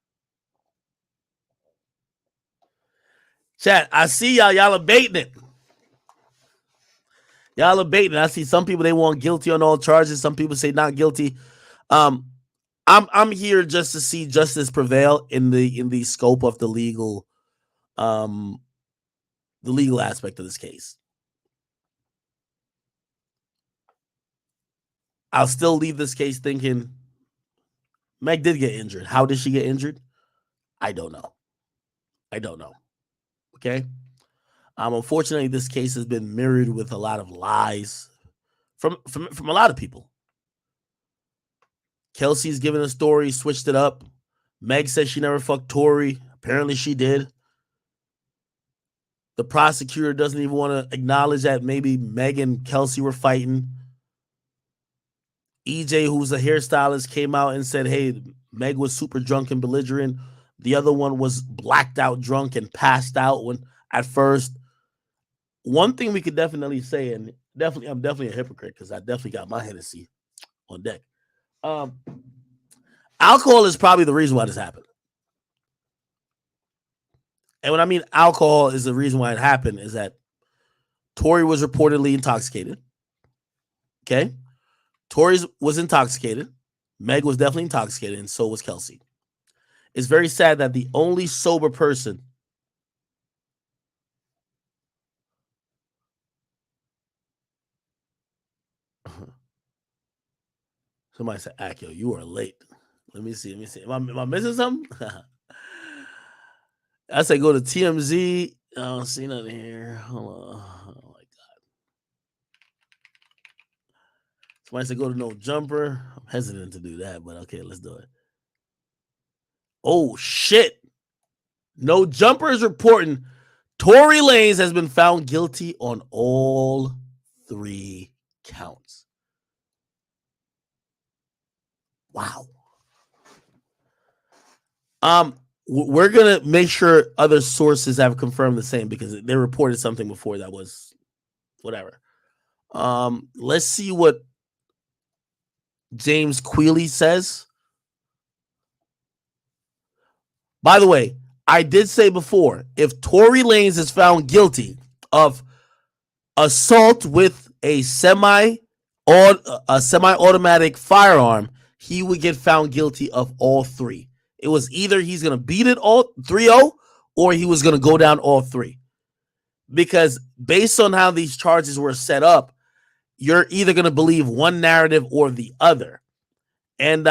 Chat, I see y'all. Y'all are baiting it. Y'all are baiting it. I see some people, they want guilty on all charges. Some people say not guilty. I'm here just to see justice prevail in the scope of the legal aspect of this case. I'll still leave this case thinking Meg did get injured. How did she get injured? I don't know. Okay. Unfortunately, this case has been mirrored with a lot of lies from a lot of people. Kelsey's given a story, switched it up. Meg said she never fucked Tory. Apparently she did. The prosecutor doesn't even want to acknowledge that maybe Meg and Kelsey were fighting. EJ, who's a hairstylist, came out and said, hey, Meg was super drunk and belligerent. The other one was blacked out drunk and passed out when at first. One thing we could definitely say, and I'm definitely a hypocrite because I definitely got my Hennessy on deck. Alcohol is probably the reason why this happened. And when I mean alcohol is the reason why it happened is that Tory was reportedly intoxicated. Okay. Tory was intoxicated. Meg was definitely intoxicated, and so was Kelsey. It's very sad that the only sober person somebody said, Akio, you are late. Let me see. Am I missing something? I say go to TMZ. I don't see nothing here. Hold on. Oh my God. Somebody said go to No Jumper. I'm hesitant to do that, but okay, let's do it. Oh shit. No Jumper is reporting Tory Lanez has been found guilty on all 3 counts. Wow. We're gonna make sure other sources have confirmed the same because they reported something before that was whatever. Let's see what James Quealy says. By the way, I did say before, if Tory Lanez is found guilty of assault with a semi-automatic firearm, he would get found guilty of all 3. It was either he's going to beat it all 3-0 or he was going to go down all 3. Because based on how these charges were set up, you're either going to believe one narrative or the other. And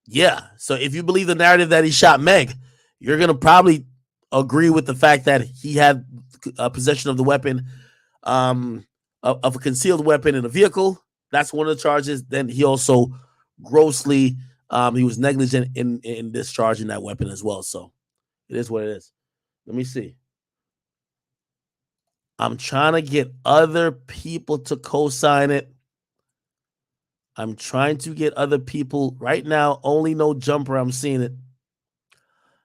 yeah, so if you believe the narrative that he shot Meg, you're going to probably agree with the fact that he had possession of the weapon, of a concealed weapon in a vehicle. That's one of the charges. Then he also grossly, he was negligent in discharging that weapon as well. So it is what it is. Let me see. I'm trying to get other people to co-sign it. I'm trying to get other people right now. Only No Jumper. I'm seeing it.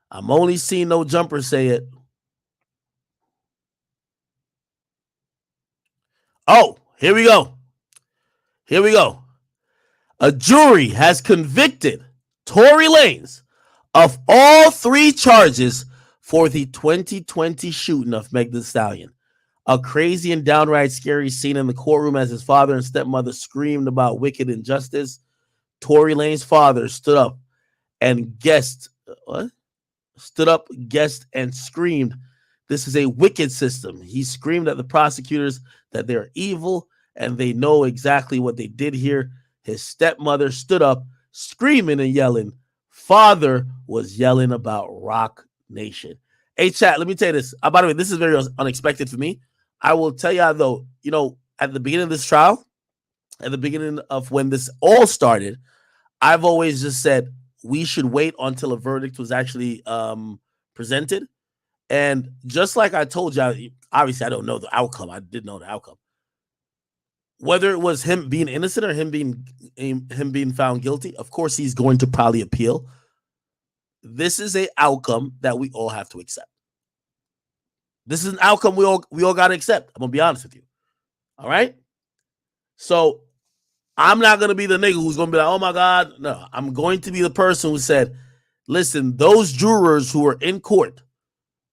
I'm only seeing No Jumper say it. Oh, here we go. Here we go. A jury has convicted Tory Lanez of all 3 charges for the 2020 shooting of Meg Thee Stallion. A crazy and downright scary scene in the courtroom as his father and stepmother screamed about wicked injustice. Tory Lanez's father stood up, guessed, and screamed, "This is a wicked system." He screamed at the prosecutors that they are evil and they know exactly what they did here. His stepmother stood up, screaming and yelling. Father was yelling about Rock Nation. Hey, chat, let me tell you this. By the way, this is very unexpected for me. I will tell you though, at the beginning of this trial, at the beginning of when this all started, I've always just said we should wait until a verdict was actually presented. And just like I told you, obviously I don't know the outcome. I didn't know the outcome. Whether it was him being innocent or him being found guilty, of course he's going to probably appeal. This is an outcome that we all have to accept. This is an outcome we all got to accept. I'm gonna be honest with you. All right. So I'm not gonna be the nigga who's gonna be like, oh my God. No, I'm going to be the person who said, listen, those jurors who are in court,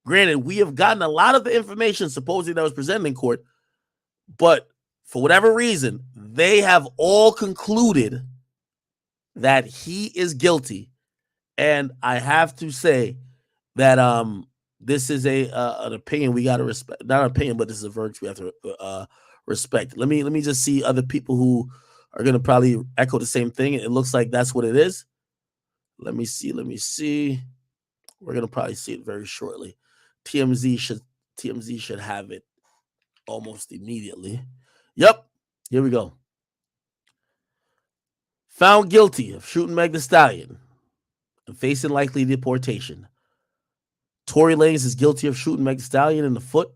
granted, we have gotten a lot of the information supposedly that was presented in court, but for whatever reason, they have all concluded that he is guilty. And I have to say that this is an opinion we got to respect. Not an opinion, but this is a verdict we have to respect. Let me just see other people who are going to probably echo the same thing. It looks like that's what it is. Let me see. We're going to probably see it very shortly. TMZ should have it almost immediately. Yep. Here we go. Found guilty of shooting Meg Thee Stallion and facing likely deportation. Tory Lanez is guilty of shooting Meg Thee Stallion in the foot.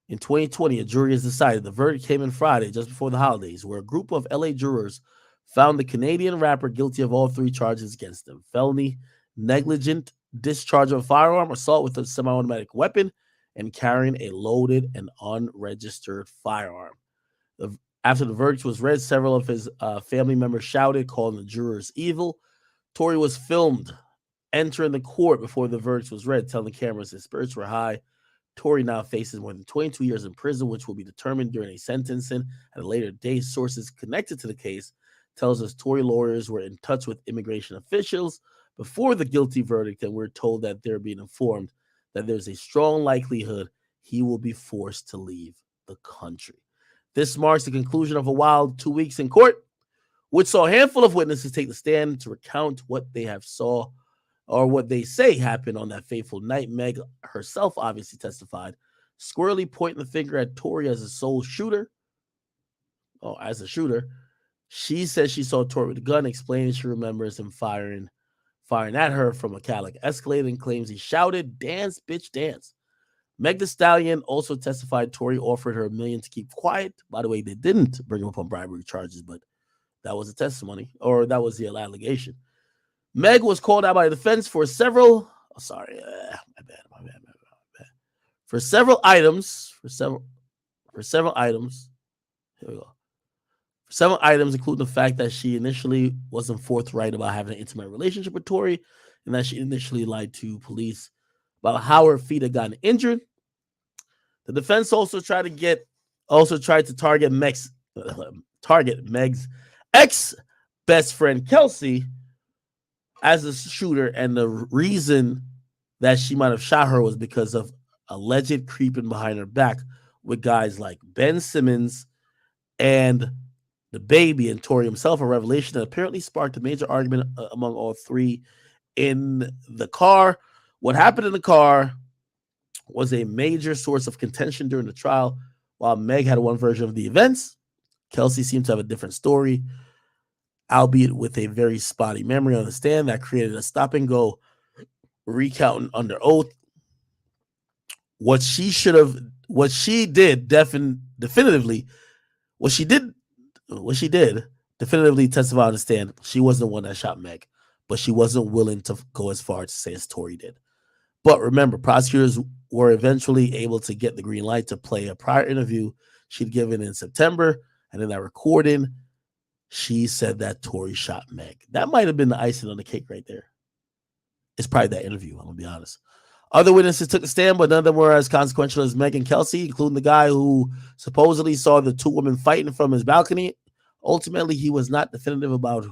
In 2020, a jury has decided. The verdict came in Friday, just before the holidays, where a group of LA jurors found the Canadian rapper guilty of all 3 charges against him: felony, negligent discharge of a firearm, assault with a semi-automatic weapon, and carrying a loaded and unregistered firearm. After the verdict was read, several of his family members shouted, calling the jurors evil. Tory was filmed entering the court before the verdict was read, telling the cameras his spirits were high. Tory now faces more than 22 years in prison, which will be determined during a sentencing at a later date. Sources connected to the case tells us Tory lawyers were in touch with immigration officials before the guilty verdict, and we're told that they're being informed that there's a strong likelihood he will be forced to leave the country. This marks the conclusion of a wild 2 weeks in court, which saw a handful of witnesses take the stand to recount what they have saw or what they say happened on that fateful night. Meg herself obviously testified, squarely pointing the finger at Tory as a sole shooter. Oh, as a shooter. She says she saw Tory with a gun, explaining she remembers him firing at her from a Cadillac Escalade, and claims he shouted, "Dance, bitch, dance." Meg Thee Stallion also testified Tory offered her $1 million to keep quiet. By the way, they didn't bring him up on bribery charges, but that was a testimony, or that was the allegation. Meg was called out by the defense for several. Oh, sorry, my bad. For several items. Here we go. For several items, including the fact that she initially wasn't forthright about having an intimate relationship with Tory, and that she initially lied to police about how her feet had gotten injured. The defense also tried to target Meg's ex best friend Kelsey as a shooter, and the reason that she might have shot her was because of alleged creeping behind her back with guys like Ben Simmons and the baby and Tory himself, a revelation that apparently sparked a major argument among all 3 in the car. What happened in the car was a major source of contention during the trial. While Meg had one version of the events, Kelsey seemed to have a different story, albeit with a very spotty memory on the stand that created a stop-and-go recounting under oath. What she did definitively testify on the stand. She wasn't the one that shot Meg, but she wasn't willing to go as far to say as Tory did. But remember, prosecutors were eventually able to get the green light to play a prior interview she'd given in September, and in that recording, she said that Tory shot Meg. That might have been the icing on the cake right there. It's probably that interview, I'm going to be honest. Other witnesses took the stand, but none of them were as consequential as Meg and Kelsey, including the guy who supposedly saw the 2 women fighting from his balcony. Ultimately, he was not definitive about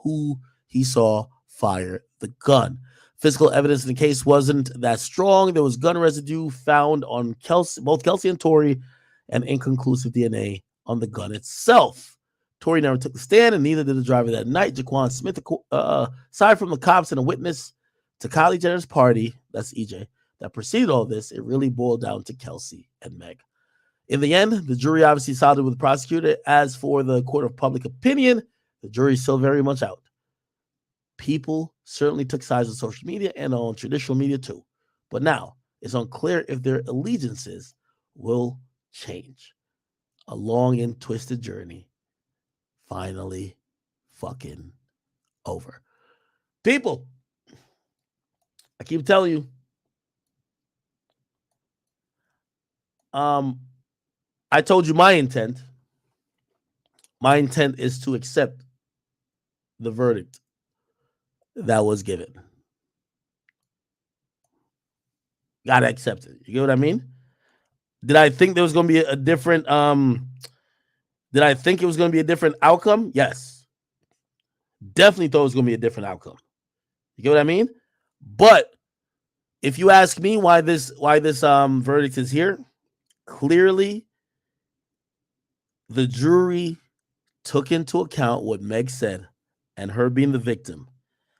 who he saw fire the gun. Physical evidence in the case wasn't that strong. There was gun residue found on both Kelsey and Tory, and inconclusive DNA on the gun itself. Tory never took the stand, and neither did the driver that night, Jaquan Smith. Aside from the cops and a witness to Kylie Jenner's party, that's EJ, that preceded all this, it really boiled down to Kelsey and Meg. In the end, the jury obviously sided with the prosecutor. As for the court of public opinion, the jury's still very much out. People certainly took sides on social media and on traditional media too. But now it's unclear if their allegiances will change. A long and twisted journey finally fucking over. People, I keep telling you, I told you my intent. My intent is to accept the verdict that was given. Gotta accept it. You get what I mean? Did I think there was going to be a different did I think it was going to be a different outcome? Yes. Definitely thought it was going to be a different outcome. You get what I mean? But if you ask me why this verdict is here, clearly the jury took into account what Meg said and her being the victim.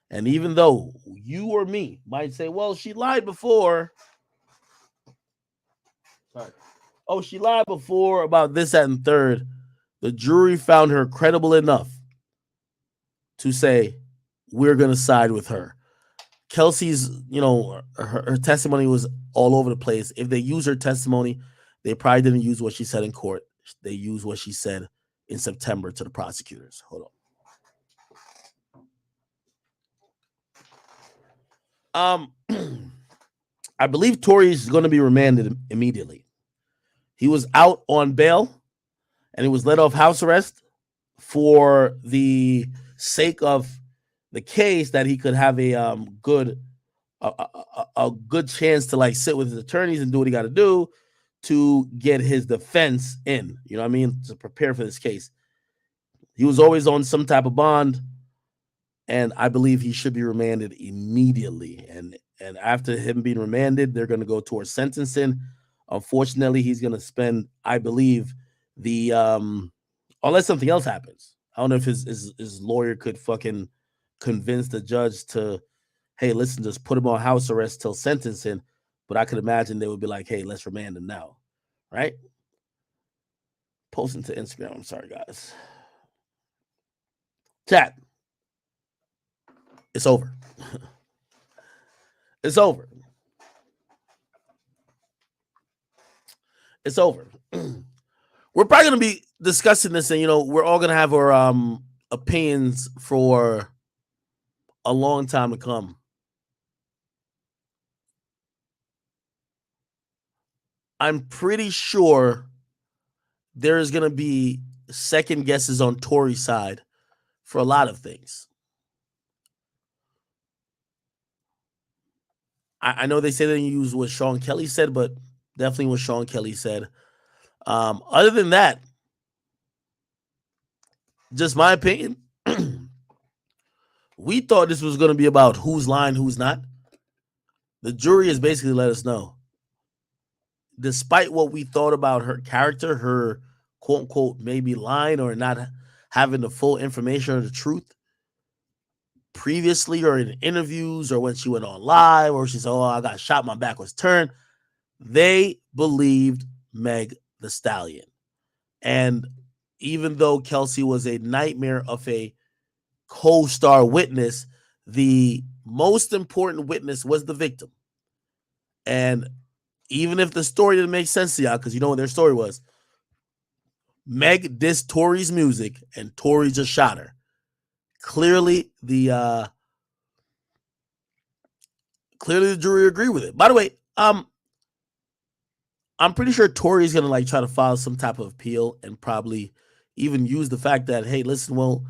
And even though you or me might say, well, she lied before. Sorry. Oh, she lied before about this, that, and third. The jury found her credible enough to say, we're going to side with her. Kelsey's, her testimony was all over the place. If they use her testimony, they probably didn't use what she said in court. They used what she said in September to the prosecutors. Hold on. I believe Tory is going to be remanded immediately. He was out on bail and he was let off house arrest for the sake of the case that he could have a good chance to like sit with his attorneys and do what he got to do to get his defense in. You know what I mean? To prepare for this case. He was always on some type of bond, and I believe he should be remanded immediately. And after him being remanded, they're going to go towards sentencing. Unfortunately, he's going to spend, I believe, the unless something else happens. I don't know if his lawyer could fucking convince the judge to, hey, listen, just put him on house arrest till sentencing. But I could imagine they would be like, hey, let's remand him now, right? Posting to Instagram. I'm sorry, guys. Chat. It's over. It's over. It's over. We're probably going to be discussing this, and we're all going to have our opinions for a long time to come. I'm pretty sure there is going to be second guesses on Tory's side for a lot of things. I know they say they didn't use what Sean Kelly said, but definitely what Sean Kelly said. Other than that, just my opinion, we thought this was going to be about who's lying, who's not. The jury has basically let us know. Despite what we thought about her character, her quote unquote maybe lying or not having the full information or the truth previously or in interviews or when she went on live or she said, oh, I got shot, my back was turned. They believed Meg the Stallion. And even though Kelsey was a nightmare of a co-star witness, the most important witness was the victim. And even if the story didn't make sense to y'all, because you know what their story was, Meg dissed Tory's music and Tory just shot her. Clearly the jury agreed with it. By the way, I'm pretty sure Tory's gonna like try to file some type of appeal and probably even use the fact that, hey, listen, well,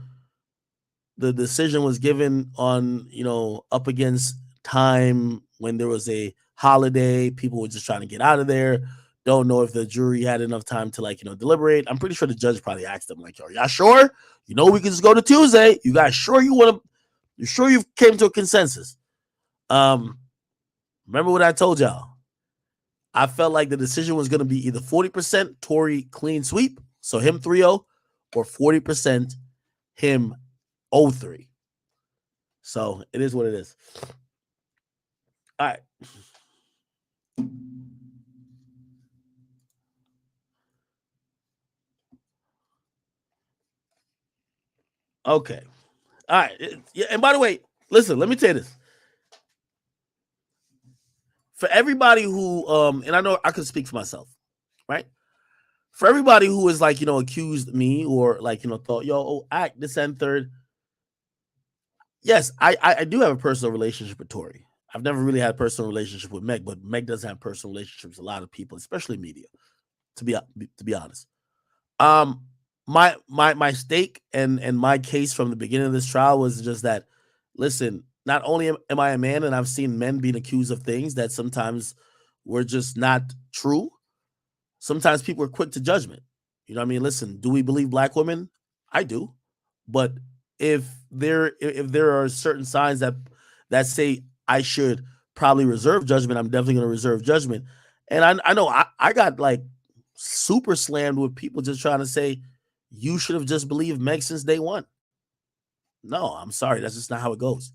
the decision was given on, up against time when there was a holiday. People were just trying to get out of there. Don't know if the jury had enough time to deliberate. I'm pretty sure the judge probably asked them like, are y'all sure? We can just go to Tuesday. You guys sure you're sure you came to a consensus? Remember what I told y'all? I felt like the decision was going to be either 40% Tory clean sweep, so him 3-0, or 40% him 0-3. So it is what it is. All right. Okay. All right. Yeah, and by the way, listen, let me tell you this. For everybody who, and I know I can speak for myself, right? For everybody who is accused me or thought, act this and third. Yes, I do have a personal relationship with Tory. I've never really had a personal relationship with Meg, but Meg does have personal relationships with a lot of people, especially media, to be honest. My stake and my case from the beginning of this trial was just that, listen, not only am I a man and I've seen men being accused of things that sometimes were just not true. Sometimes people are quick to judgment. You know what I mean? Listen, do we believe black women? I do. But if there are certain signs that say I should probably reserve judgment, I'm definitely going to reserve judgment. And I know I got super slammed with people just trying to say you should have just believed Meg since day one. No, I'm sorry. That's just not how it goes.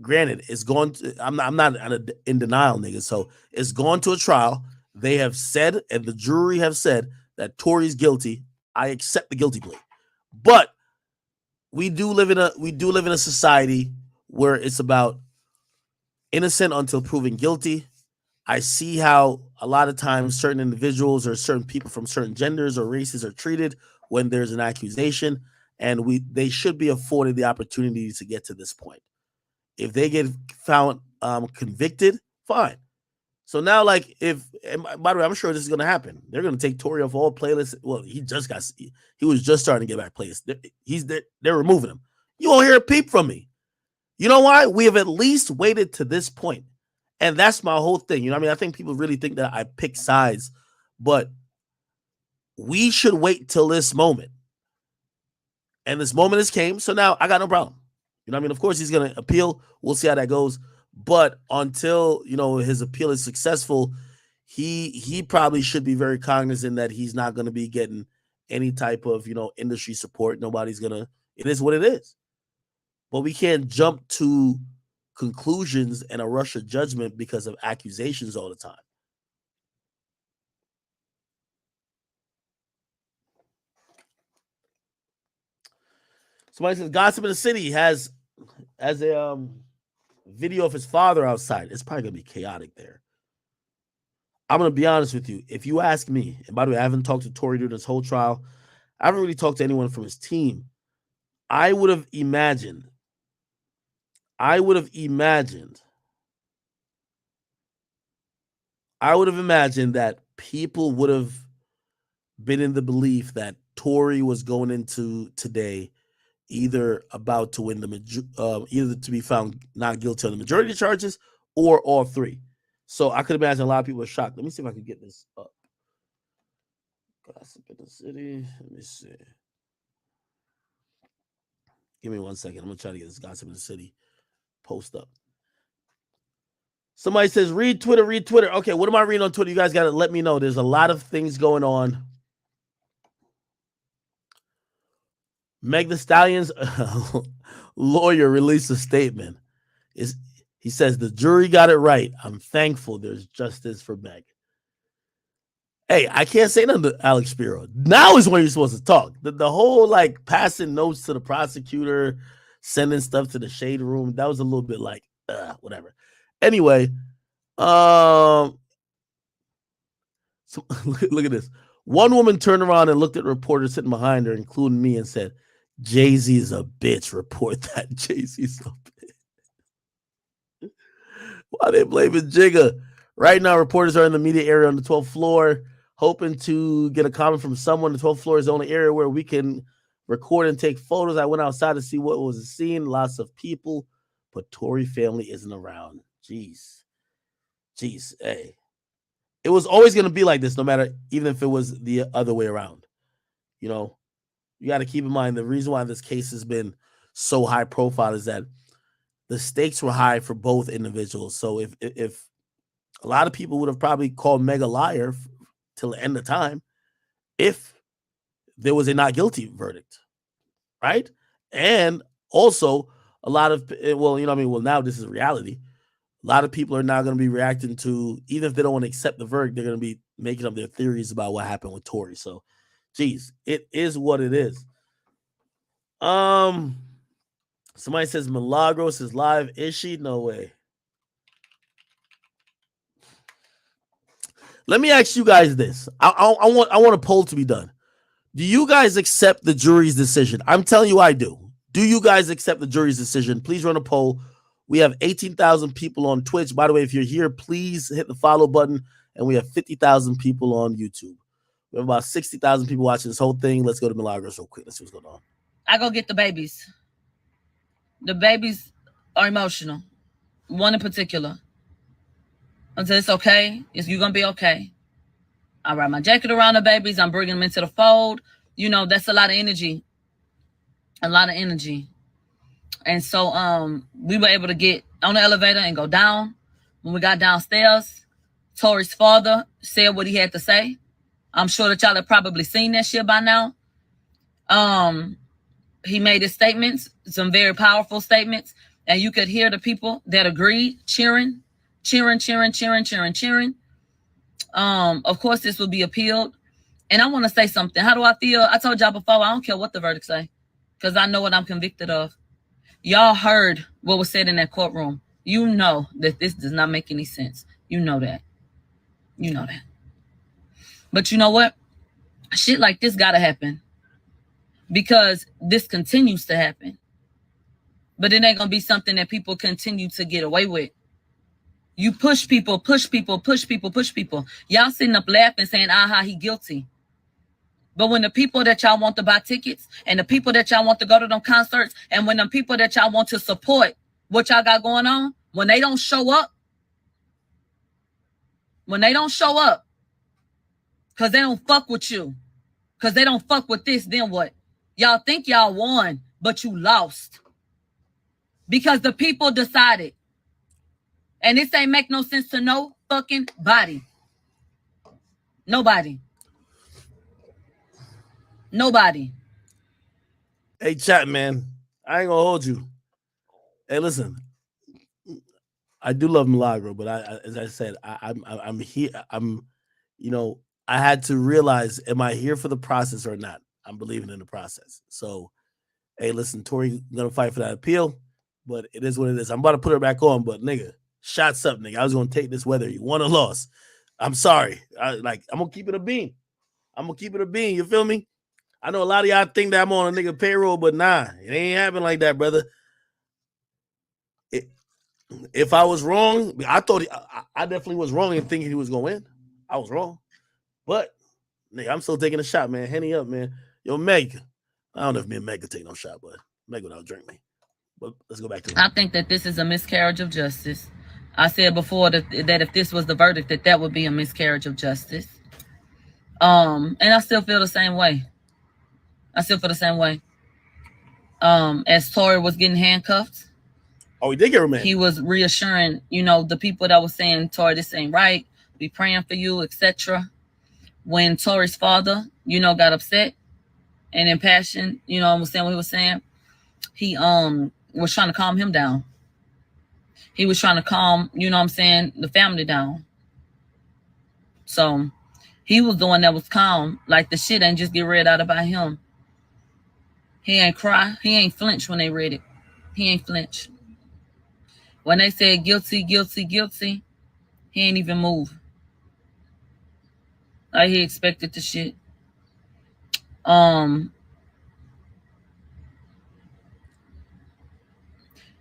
Granted, it's going to, I'm not in denial, nigga. So it's gone to a trial. They have said, and the jury have said that Tory's guilty. I accept the guilty plea. But we do live in a society where it's about innocent until proven guilty. I see how a lot of times certain individuals or certain people from certain genders or races are treated when there's an accusation, and they should be afforded the opportunity to get to this point. If they get found convicted, fine. So now, like, and by the way, I'm sure this is going to happen. They're going to take Tory off all playlists. Well, he was just starting to get back playlists. They're removing him. You won't hear a peep from me. You know why? We have at least waited to this point. And that's my whole thing. You know what I mean? I think people really think that I pick sides, but we should wait till this moment. And this moment has came, so now I got no problem. You know what I mean? Of course, he's going to appeal. We'll see how that goes. But until, you know, his appeal is successful, he probably should be very cognizant that he's not going to be getting any type of, you know, industry support. Nobody's going to, it is what it is. But we can't jump to conclusions and a rush of judgment because of accusations all the time. Somebody says Gossip in the City has a video of his father outside. It's probably gonna be chaotic there. I'm gonna be honest with you. If you ask me, and by the way, I haven't talked to Tory during this whole trial. I haven't really talked to anyone from his team. I would have imagined that people would have been in the belief that Tory was going into today either about to win either to be found not guilty on the majority of charges or all three. So I could imagine a lot of people are shocked. Let me see if I can get this up. Gossip in the City. Let me see. Give me 1 second. I'm gonna try to get this Gossip in the City post up. Somebody says, read Twitter. Okay, what am I reading on Twitter? You guys got to let me know. There's a lot of things going on. Meg Thee Stallion's lawyer released a statement. He says, the jury got it right. I'm thankful there's justice for Meg. Hey, I can't say nothing to Alex Spiro. Now is when you're supposed to talk. The whole, like, passing notes to the prosecutor, sending stuff to the shade room, that was a little bit like, whatever. Anyway, so look at this. One woman turned around and looked at reporters sitting behind her, including me, and said, Jay-Z is a bitch. Report that. Jay-Z's a bitch. Why they blaming Jigga? Right now, reporters are in the media area on the 12th floor, hoping to get a comment from someone. The 12th floor is the only area where we can record and take photos. I went outside to see what was seen. Lots of people, but Tory family isn't around. Jeez. Hey. It was always going to be like this, no matter, even if it was the other way around. You know, you got to keep in mind the reason why this case has been so high profile is that the stakes were high for both individuals. So if a lot of people would have probably called Meg a liar till the end of time if there was a not guilty verdict, right? And also a lot of, well, you know what I mean? Well, now this is reality. A lot of people are now going to be reacting to, even if they don't want to accept the verdict, they're going to be making up their theories about what happened with Tory. So, geez, it is what it is. Somebody says Milagros is live. Is she? No way. Let me ask you guys this. I want a poll to be done. Do you guys accept the jury's decision? I'm telling you I do. Do you guys accept the jury's decision? Please run a poll. We have 18,000 people on Twitch. By the way, if you're here, please hit the follow button. And we have 50,000 people on YouTube. We have about 60,000 people watching this whole thing. Let's go to Milagros real quick. Let's see what's going on. I go get the babies. The babies are emotional. One in particular. I said, it's okay. You're going to be okay. I wrap my jacket around the babies. I'm bringing them into the fold. You know, that's a lot of energy. A lot of energy. And so we were able to get on the elevator and go down. When we got downstairs, Tory's father said what he had to say. I'm sure that y'all have probably seen that shit by now. He made his statements, some very powerful statements. And you could hear the people that agreed cheering. Of course, this will be appealed. And I want to say something. How do I feel? I told y'all before, I don't care what the verdict say, because I know what I'm convicted of. Y'all heard what was said in that courtroom. You know that this does not make any sense. You know that. You know that. But you know what? Shit like this gotta happen, because this continues to happen. But it ain't gonna be something that people continue to get away with. You push people, push people, push people, push people. Y'all sitting up laughing saying, aha, he guilty. But when the people that y'all want to buy tickets and the people that y'all want to go to them concerts and when the people that y'all want to support what y'all got going on, when they don't show up, because they don't fuck with you, because they don't fuck with this, then what? Y'all think y'all won, but you lost. Because the people decided. And this ain't make no sense to no fucking body. Nobody. Hey, chat, man. I ain't gonna hold you. Hey, listen. I do love Milagro, but as I said, I'm here. I had to realize, am I here for the process or not? I'm believing in the process. So, hey, listen, Tory gonna fight for that appeal, but it is what it is. I'm about to put her back on, but nigga, shots up, nigga. I was gonna take this whether you won or lost. I'm sorry. I'm gonna keep it a bean. You feel me? I know a lot of y'all think that I'm on a nigga payroll, but nah, it ain't happen like that, brother. If I was wrong, I thought I definitely was wrong in thinking he was gonna win. I was wrong, but nigga, I'm still taking a shot, man. Henny up, man. Yo, Meg. I don't know if me and Meg could take no shot, but Meg would outdrink me. But let's go back to it. I think that this is a miscarriage of justice. I said before that if this was the verdict, that would be a miscarriage of justice. And I still feel the same way. As Tory was getting handcuffed. Oh, he did get remanded. He was reassuring, the people that was saying, Tory, this ain't right. We praying for you, etc. When Tory's father, got upset and impassioned, was saying what he was saying, he was trying to calm him down. He was trying to calm, the family down. So he was the one that was calm. Like the shit ain't just get read out about him. He ain't cry. He ain't flinch when they read it. He ain't flinch. When they said guilty, guilty, guilty, he ain't even move. Like he expected the shit.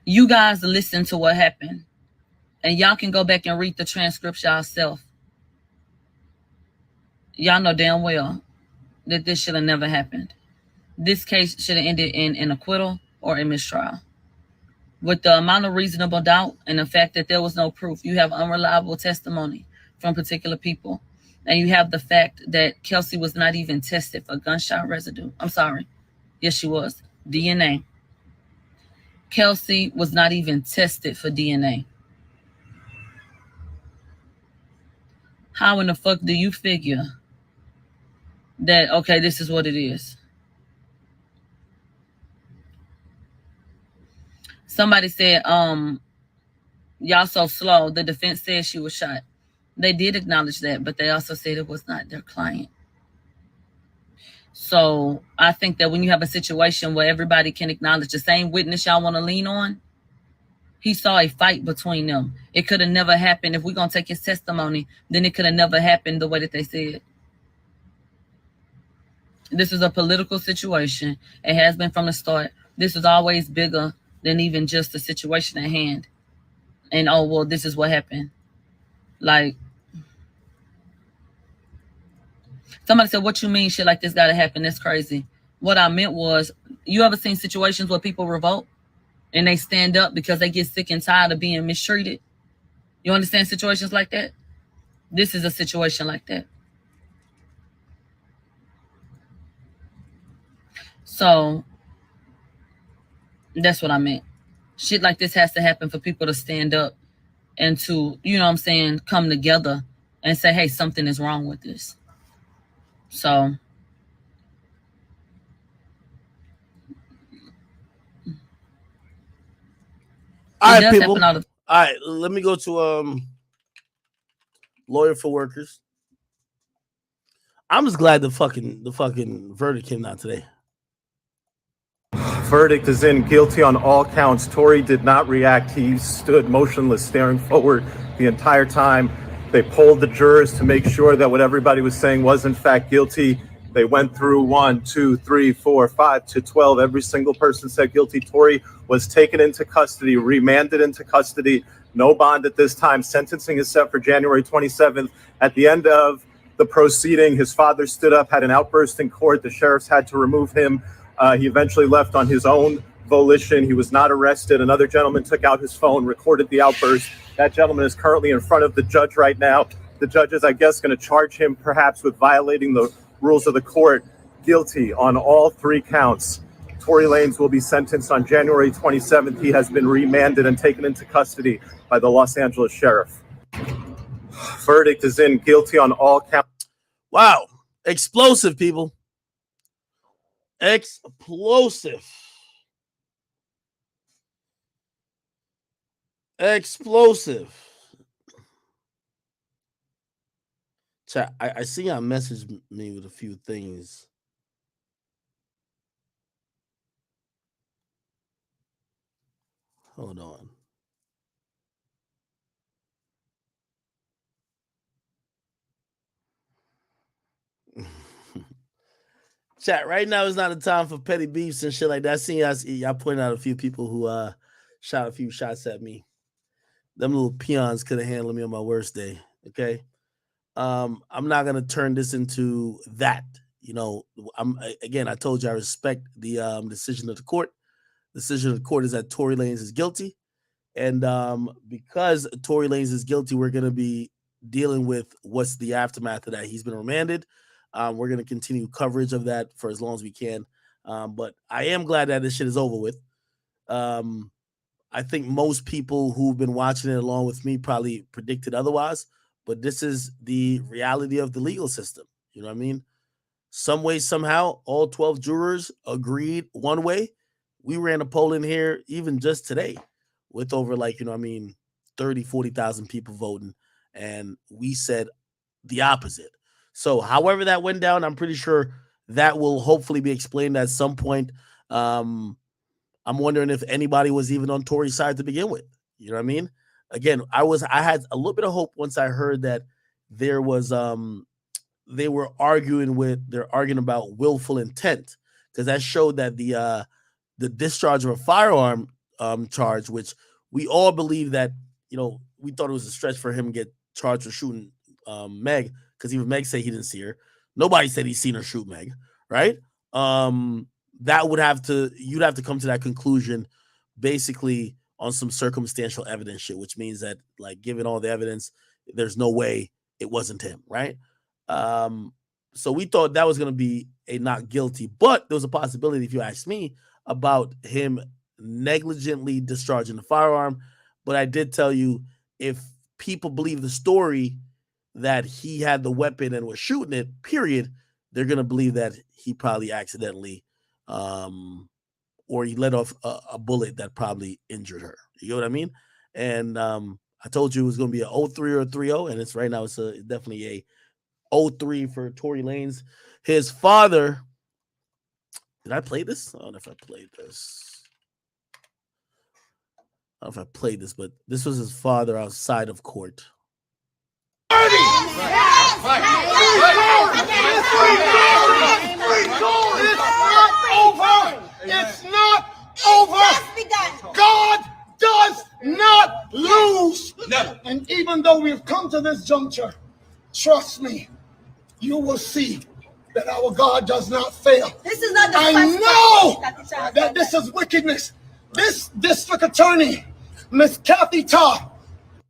You guys listen to what happened. And y'all can go back and read the transcripts yourself. Y'all know damn well that this should have never happened. This case should have ended in an acquittal or a mistrial. With the amount of reasonable doubt and the fact that there was no proof, you have unreliable testimony from particular people. And you have the fact that Kelsey was not even tested for gunshot residue. I'm sorry. Yes, she was. DNA. Kelsey was not even tested for DNA. How in the fuck do you figure that, okay, this is what it is? Somebody said, y'all so slow. The defense said she was shot. They did acknowledge that, but they also said it was not their client. So I think that when you have a situation where everybody can acknowledge the same witness y'all want to lean on, he saw a fight between them. It could have never happened. If we're going to take his testimony, then it could have never happened the way that they said. This is a political situation. It has been from the start. This is always bigger than even just the situation at hand. And, oh, well, this is what happened. Like, somebody said, what you mean shit like this got to happen? That's crazy. What I meant was, you ever seen situations where people revolt and they stand up because they get sick and tired of being mistreated? You understand situations like that? This is a situation like that. So that's what I meant. Shit like this has to happen for people to stand up and to, come together and say, hey, something is wrong with this. So all right, people. All right, let me go to Lawyer for Workers. I'm just glad the fucking verdict came out today. Verdict is in, guilty on all counts. Tory did not react. He stood motionless, staring forward the entire time. They polled the jurors to make sure that what everybody was saying was in fact guilty. They went through 1, 2, 3, 4, 5 to 12. Every single person said guilty. Tory was taken into custody, remanded into custody. No bond at this time. Sentencing is set for January 27th. At the end of the proceeding, his father stood up, had an outburst in court. The sheriffs had to remove him. He eventually left on his own volition. He was not arrested. Another gentleman took out his phone, recorded the outburst. That gentleman is currently in front of the judge right now. The judge is, I guess, going to charge him perhaps with violating the rules of the court. Guilty on all 3 counts. Tory Lanez will be sentenced on January 27th. He has been remanded and taken into custody by the Los Angeles sheriff. Verdict is in, guilty on all counts. Wow. Explosive, people. Explosive. Explosive. Chat, I see y'all message me with a few things. Hold on. Chat, right now is not a time for petty beefs and shit like that. I seen y'all pointing out a few people who shot a few shots at me. Them little peons could have handled me on my worst day. Okay. I'm not gonna turn this into that. You know, I told you I respect the decision of the court. The decision of the court is that Tory Lanez is guilty. And because Tory Lanez is guilty, we're gonna be dealing with what's the aftermath of that. He's been remanded. We're gonna continue coverage of that for as long as we can. But I am glad that this shit is over with. I think most people who've been watching it along with me probably predicted otherwise, but this is the reality of the legal system. You know what I mean? Some way, somehow, all 12 jurors agreed one way. We ran a poll in here even just today with over 30, 40,000 people voting. And we said the opposite. So however that went down, I'm pretty sure that will hopefully be explained at some point. I'm wondering if anybody was even on Tory's side to begin with. You know what I mean? Again, I had a little bit of hope once I heard that there was they were arguing about willful intent, because that showed that the discharge of a firearm charge, which we all believe that, we thought it was a stretch for him to get charged for shooting Meg, because even Meg said he didn't see her. Nobody said he's seen her shoot Meg, right? You'd have to come to that conclusion basically on some circumstantial evidence shit, which means that, given all the evidence, there's no way it wasn't him, right? So we thought that was going to be a not guilty, but there was a possibility, if you ask me, about him negligently discharging the firearm. But I did tell you, if people believe the story that he had the weapon and was shooting it, period, they're going to believe that he probably accidentally or he let off a bullet that probably injured her. You know what I mean? And I told you it was going to be a 0-3 or a 3-0, and it's right now it's definitely a 0-3 for Tory Lanez. His father, did I play this? I don't know if I played this. I don't know if I played this, but this was his father outside of court. It's not over. God does not lose. Never. And even though we've come to this juncture, trust me, you will see that our God does not fail. This is not the I know that this is wickedness. This district attorney, Miss Kathy Todd,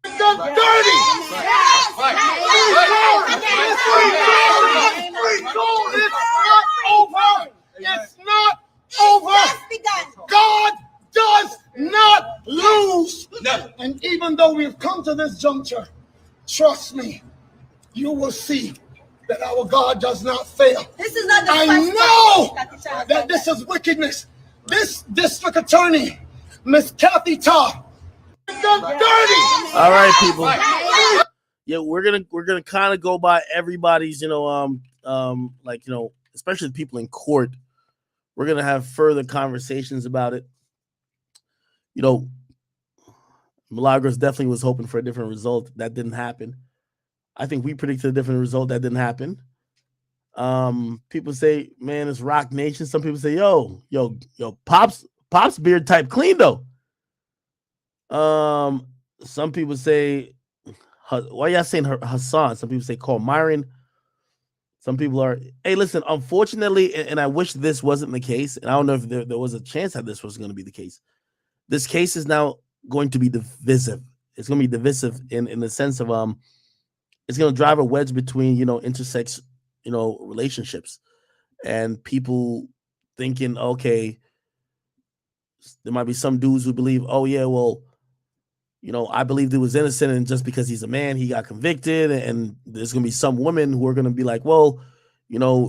done dirty. It's not over. God does not lose. Never. And even though we've come to this juncture, trust me, you will see that our God does not fail. This is not the I know that this is wickedness. This district attorney, Miss Kathy Todd, done dirty. All right, people. Yeah, we're gonna kind of go by everybody's, especially the people in court. We're gonna have further conversations about it. Milagros definitely was hoping for a different result. That didn't happen. I think we predicted a different result. That didn't happen. People say, man, it's Rock Nation. Some people say, yo, Pop's beard type clean though. Some people say, why y'all saying Hassan? Some people say call Myron. Some people are, hey, listen, unfortunately, and I wish this wasn't the case, and I don't know if there was a chance that this was going to be the case. This case is now going to be divisive. It's going to be divisive in the sense of it's going to drive a wedge between, intersex, relationships, and people thinking, okay, there might be some dudes who believe, oh yeah, well, I believe he was innocent, and just because he's a man, he got convicted. And there's going to be some women who are going to be like, well,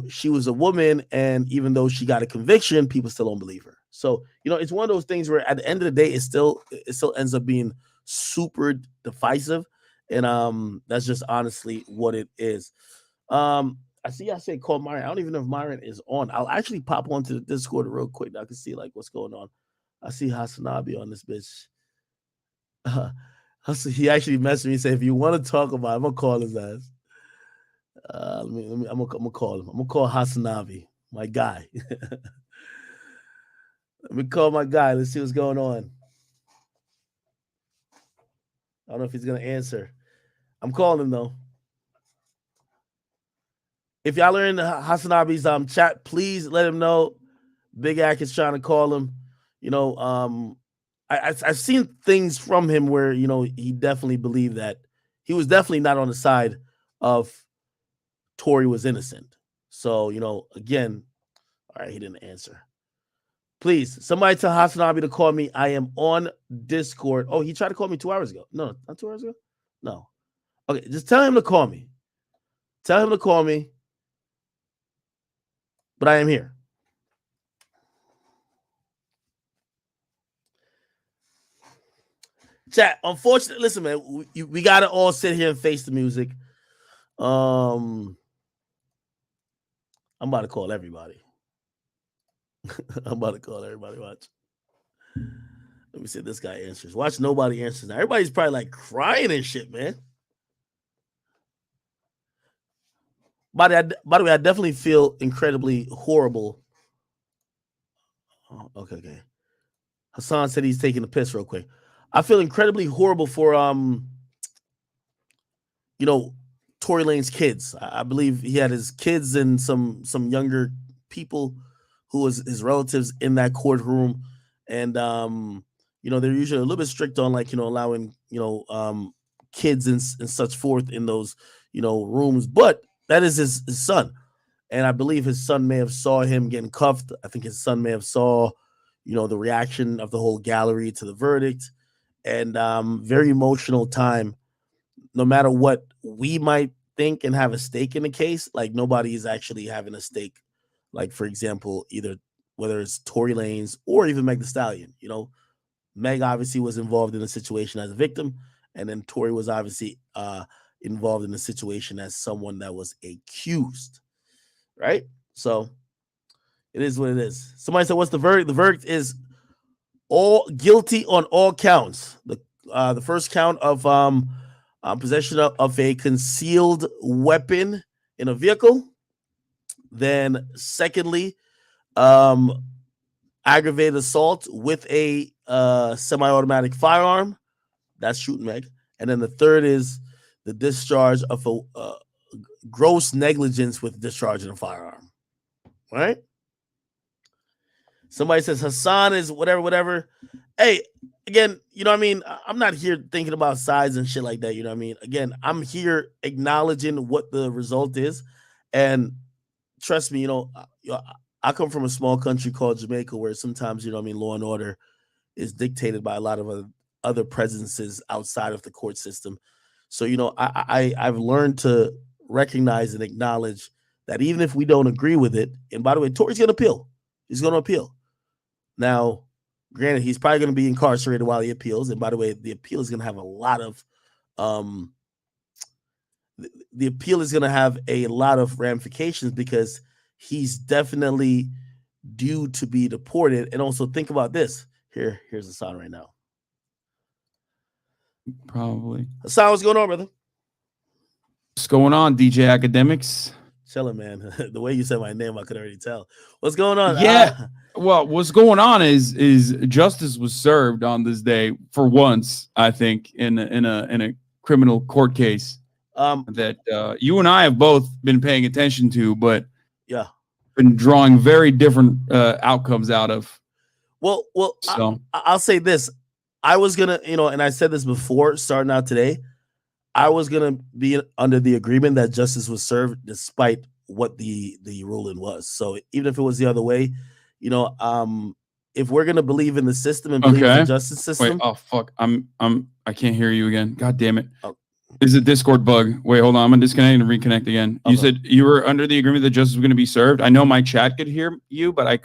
she was a woman, and even though she got a conviction, people still don't believe her. So, it's one of those things where at the end of the day, it still ends up being super divisive. And that's just honestly what it is. I see I say call Myron. I don't even know if Myron is on. I'll actually pop onto the Discord real quick. I can see like what's going on. I see Hasanabi on this bitch. He actually messaged me and said, if you want to talk about it, I'm gonna call his ass. I'm gonna call him. I'm gonna call Hasanavi, my guy. Let me call my guy. Let's see what's going on. I don't know if he's gonna answer. I'm calling him though. If y'all are in Hasanabi's chat, please let him know. Big Ack is trying to call him. I've seen things from him where, he definitely believed that he was definitely not on the side of Tory was innocent. So, again, all right, he didn't answer. Please, somebody tell Hasanabi to call me. I am on Discord. Oh, he tried to call me 2 hours ago. No, not 2 hours ago. No. Okay, just tell him to call me. Tell him to call me. But I am here. Chat, unfortunately, listen, man, we got to all sit here and face the music. I'm about to call everybody. I'm about to call everybody. Watch. Let me see if this guy answers. Watch, nobody answers. Now, everybody's probably like crying and shit, man. By the way, I definitely feel incredibly horrible. Oh, okay. Hassan said he's taking a piss real quick. I feel incredibly horrible for Tory Lanez kids. I believe he had his kids and some younger people who was his relatives in that courtroom, and they're usually a little bit strict on allowing kids and such forth in those rooms, but that is his son, and I believe his son may have saw him getting cuffed. I think his son may have saw the reaction of the whole gallery to the verdict, and very emotional time. No matter what we might think and have a stake in the case, like nobody is actually having a stake. Like, for example, either whether it's Tory Lanez or even Meg Thee Stallion. Meg obviously was involved in the situation as a victim, and then Tory was obviously involved in the situation as someone that was accused, right? So it is what it is. Somebody said, what's the verdict? The verdict is all guilty on all counts. The first count of possession of a concealed weapon in a vehicle. Then secondly, aggravated assault with a semi-automatic firearm. That's shooting Meg. And then the third is the discharge of a gross negligence with discharging a firearm. All right? Somebody says Hassan is whatever. Hey, again, I'm not here thinking about sides and shit like that. Again, I'm here acknowledging what the result is. And trust me, I come from a small country called Jamaica where sometimes, law and order is dictated by a lot of other presences outside of the court system. So, I've learned to recognize and acknowledge that even if we don't agree with it, and by the way, Tory's going to appeal. He's going to appeal. Now, granted, he's probably going to be incarcerated while he appeals. And by the way, the appeal is going to have a lot of ramifications because he's definitely due to be deported. And also think about this. Here's the sound right now. Probably. Hassan, what's going on, brother? What's going on, DJ Akademiks? Chilling, man. The way you said my name, I could already tell. What's going on? Yeah. Well, what's going on is justice was served on this day for once, I think, in a criminal court case that you and I have both been paying attention to, but yeah, been drawing very different outcomes out of. Well, so I'll say this. I was gonna, and I said this before starting out today. I was gonna be under the agreement that justice was served despite what the ruling was. So even if it was the other way, if we're gonna believe in the system and believe in the justice system. Wait, oh fuck, I can't hear you again. God damn it. Oh. Is a Discord bug. Wait, hold on. I'm gonna disconnect and reconnect again. Okay. You said you were under the agreement that justice was gonna be served. I know my chat could hear you, but I.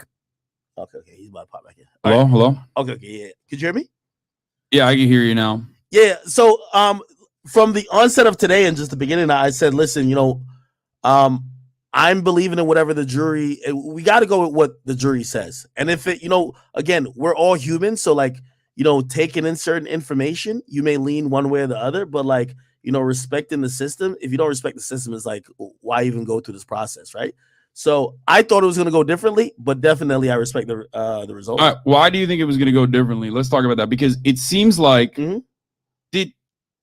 Okay, he's about to pop back in. Hello, hello. Okay, yeah. Could you hear me? Yeah, I can hear you now. Yeah. So, from the onset of today and just the beginning, I said, listen, I'm believing in whatever the jury. We got to go with what the jury says, and if it, again, we're all human, so taking in certain information, you may lean one way or the other, but respecting the system. If you don't respect the system, it's like, why even go through this process, right? So I thought it was going to go differently, but definitely I respect the result. All right, why do you think it was going to go differently? Let's talk about that, because it seems like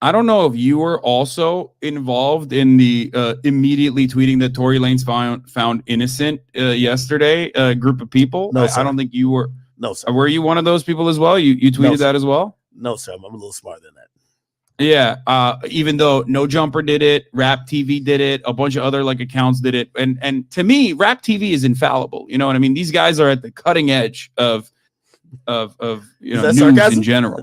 I don't know if you were also involved in the immediately tweeting that Tory Lanez found innocent yesterday. A group of people. No, I don't think you were. No, sir. Were you one of those people as well? You tweeted that as well? No, sir. I'm a little smarter than that. Yeah, even though No Jumper did it, Rap TV did it, a bunch of other accounts did it, and to me, Rap TV is infallible. You know what I mean? These guys are at the cutting edge of news sarcasm? in general.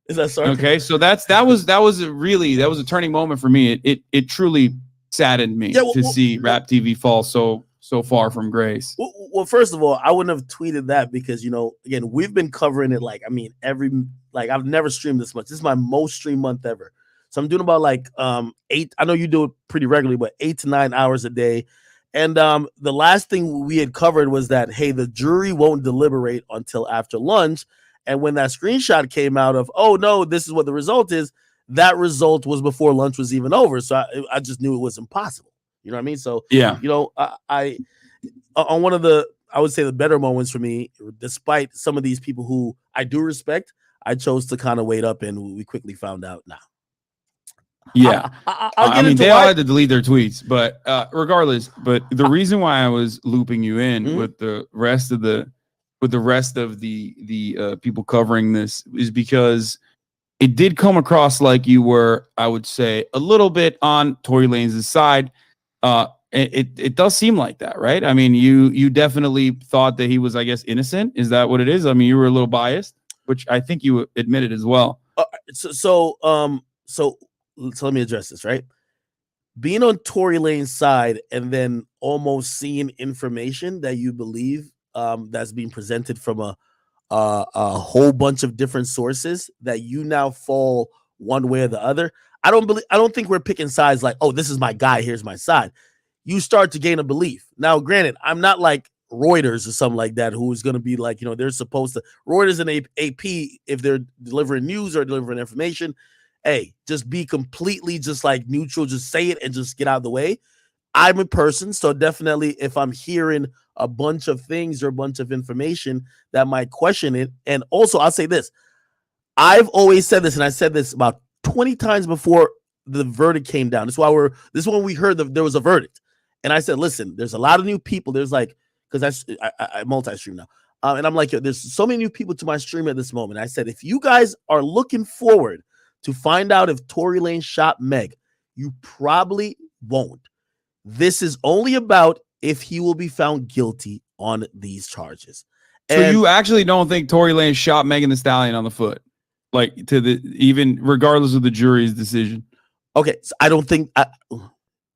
Is that sarcasm? Okay, so that was a turning moment for me. It truly saddened me to see Rap TV fall so far from grace. Well, first of all, I wouldn't have tweeted that because again, we've been covering it I've never streamed this much. This is my most streamed month ever. So I'm doing about 8. I know you do it pretty regularly, but 8 to 9 hours a day. And the last thing we had covered was that, hey, the jury won't deliberate until after lunch. And when that screenshot came out of, oh no, this is what the result is, that result was before lunch was even over. So I just knew it was impossible. You know what I mean? So yeah, I on one of the, I would say, the better moments for me, despite some of these people who I do respect, I chose to kind of wait up, and we quickly found out now. Yeah, I mean, they all had to delete their tweets, but regardless. But the reason why I was looping you in with the rest of the people covering this is because it did come across like you were, I would say, a little bit on Tory Lanez' side. It does seem like that, right? I mean, you definitely thought that he was, I guess, innocent. Is that what it is? I mean, you were a little biased, which I think you admitted as well. So let me address this, right? Being on Tory Lanez's side and then almost seeing information that you believe that's being presented from a whole bunch of different sources that you now fall one way or the other. I don't think we're picking sides like, oh, this is my guy, here's my side. You start to gain a belief. Now, granted, I'm not like Reuters or something like that, who is going to be like, they're supposed to, Reuters and AP, if they're delivering news or delivering information, hey, just be completely just neutral, just say it and just get out of the way. I'm a person, so definitely if I'm hearing a bunch of things or a bunch of information that might question it, and also I'll say this, I've always said this, and I said this about 20 times before the verdict came down. This is when we heard there was a verdict. And I said, listen, there's a lot of new people. There's because I multi-stream now. And I'm like, there's so many new people to my stream at this moment. I said, if you guys are looking forward to find out if Tory Lanez shot Meg, you probably won't. This is only about if he will be found guilty on these charges. So you actually don't think Tory Lanez shot Megan Thee Stallion on the foot? Even regardless of the jury's decision? Okay, so I don't think,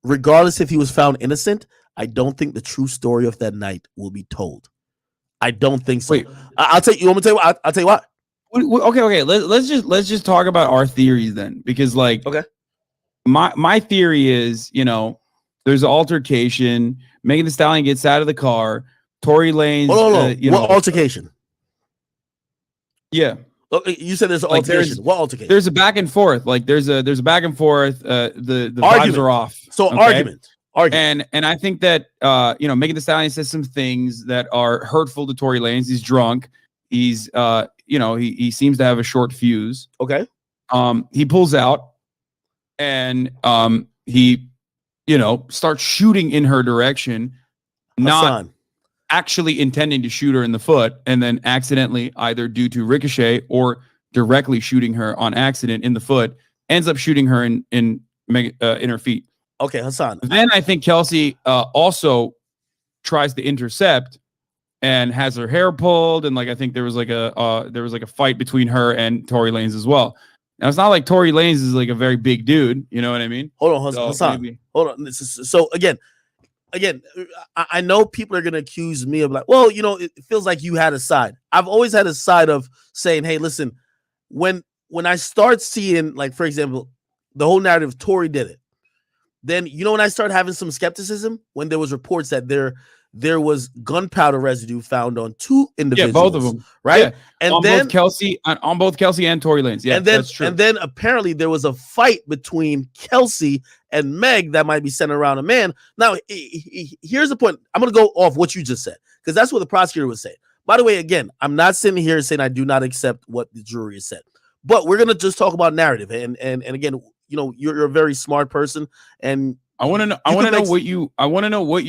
regardless if he was found innocent, I don't think the true story of that night will be told. I don't think so. Wait, I'll tell you. You want me to tell you what? I'll tell you what. Okay. Let's just talk about our theories then, because okay, my theory is, there's an altercation. Megan Thee Stallion gets out of the car. Tory Lanez. What altercation? Yeah. You said there's an altercation. What altercation? There's a back and forth. There's a back and forth. The vibes are off. So okay? argument. And I think that Megan Thee Stallion says some things that are hurtful to Tory Lanez. He's drunk. He's he seems to have a short fuse. Okay. He pulls out and he starts shooting in her direction, not actually intending to shoot her in the foot, and then accidentally, either due to ricochet or directly shooting her on accident in the foot, ends up shooting her in her feet. Okay, Hassan. Then I think Kelsey also tries to intercept and has her hair pulled, and I think there was a fight between her and Tory Lanez as well. Now it's not like Tory Lanez is a very big dude, you know what I mean? Hold on, Hassan. Hold on. So again, I know people are gonna accuse me of it feels like you had a side. I've always had a side of saying, hey, listen, when I start seeing, for example, the whole narrative of Tory did it, then when I started having some skepticism when there was reports that there was gunpowder residue found on two individuals. Yeah, both of them. Right? Yeah. And on then both Kelsey and Tory Lanez. Yeah, that's true. And then apparently there was a fight between Kelsey and Meg that might be centered around a man. Now, here's the point. I'm going to go off what you just said, because that's what the prosecutor was saying. By the way, again, I'm not sitting here saying I do not accept what the jury has said, but we're going to just talk about narrative. And again, you're a very smart person, and I want to know. I want to know what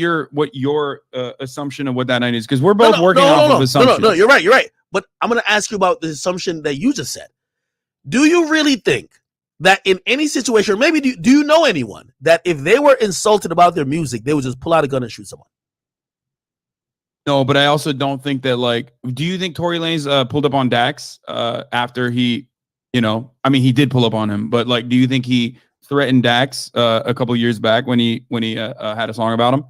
your assumption of what that night is, because we're both working off of assumptions. No, you're right. But I'm going to ask you about the assumption that you just said. Do you really think that in any situation, or maybe do you know anyone that if they were insulted about their music, they would just pull out a gun and shoot someone? No, but I also don't think that. Do you think Tory Lanez pulled up on Dax after he, he did pull up on him, but do you think he threatened Dax a couple years back when he had a song about him,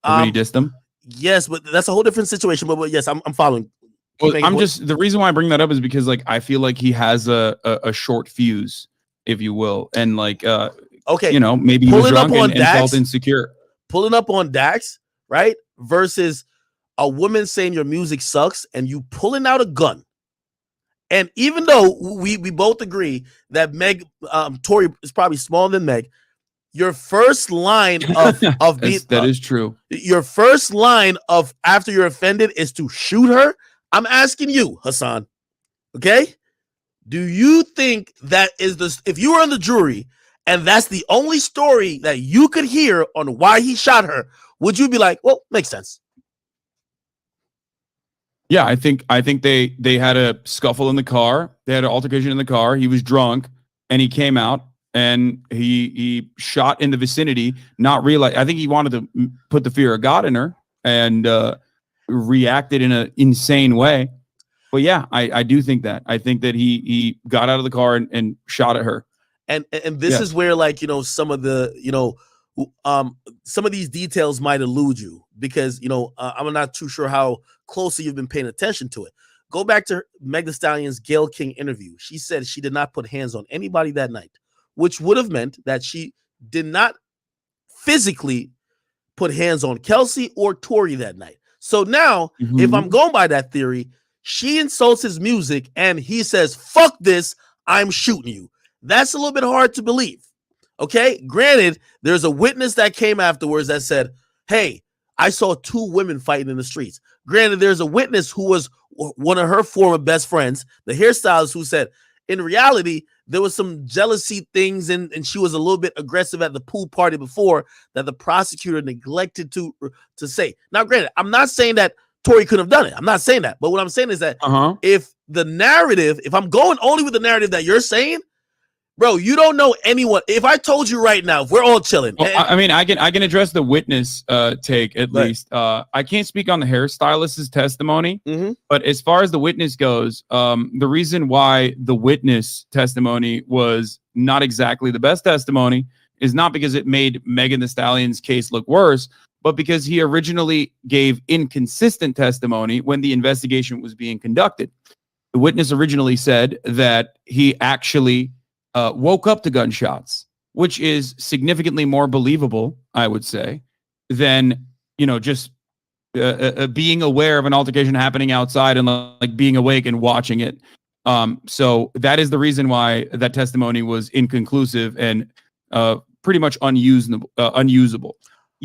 when he dissed him? Yes, but that's a whole different situation. But yes, I'm following. Well, the reason why I bring that up is because I feel like he has a short fuse, if you will, and okay, maybe he was drunk and felt insecure. Pulling up on Dax, right, versus a woman saying your music sucks and you pulling out a gun. And even though we both agree that Tory is probably smaller than Meg, your first line of that is true. Your first line of after you're offended is to shoot her. I'm asking you, Hassan. Okay, do you think that is if you were on the jury and that's the only story that you could hear on why he shot her, would you be like, well, makes sense? Yeah, I think they had a scuffle in the car. They had an altercation in the car. He was drunk, and he came out and he shot in the vicinity. Not realize. I think he wanted to put the fear of God in her and reacted in an insane way. But yeah, I do think that. I think that he got out of the car and shot at her. And this is where some of the some of these details might elude you, because I'm not too sure how closely you've been paying attention to it. Go back to Meg Thee Stallion's Gayle King interview. She said she did not put hands on anybody that night, which would have meant that she did not physically put hands on Kelsey or Tory that night. So now, if I'm going by that theory, she insults his music and he says, fuck this, I'm shooting you. That's a little bit hard to believe. Okay, granted, there's a witness that came afterwards that said, hey, I saw two women fighting in the streets. Granted, there's a witness who was one of her former best friends, the hairstylist, who said, in reality, there was some jealousy things and she was a little bit aggressive at the pool party before that the prosecutor neglected to say. Now, granted, I'm not saying that Tory couldn't have done it. I'm not saying that. But what I'm saying is that if I'm going only with the narrative that you're saying, bro, you don't know anyone. If I told you right now, if we're all chilling. Well, I can address the witness take at least. I can't speak on the hairstylist's testimony, but as far as the witness goes, the reason why the witness testimony was not exactly the best testimony is not because it made Megan Thee Stallion's case look worse, but because he originally gave inconsistent testimony when the investigation was being conducted. The witness originally said that he actually woke up to gunshots, which is significantly more believable, I would say, than just being aware of an altercation happening outside and being awake and watching it. So that is the reason why that testimony was inconclusive and pretty much unusable.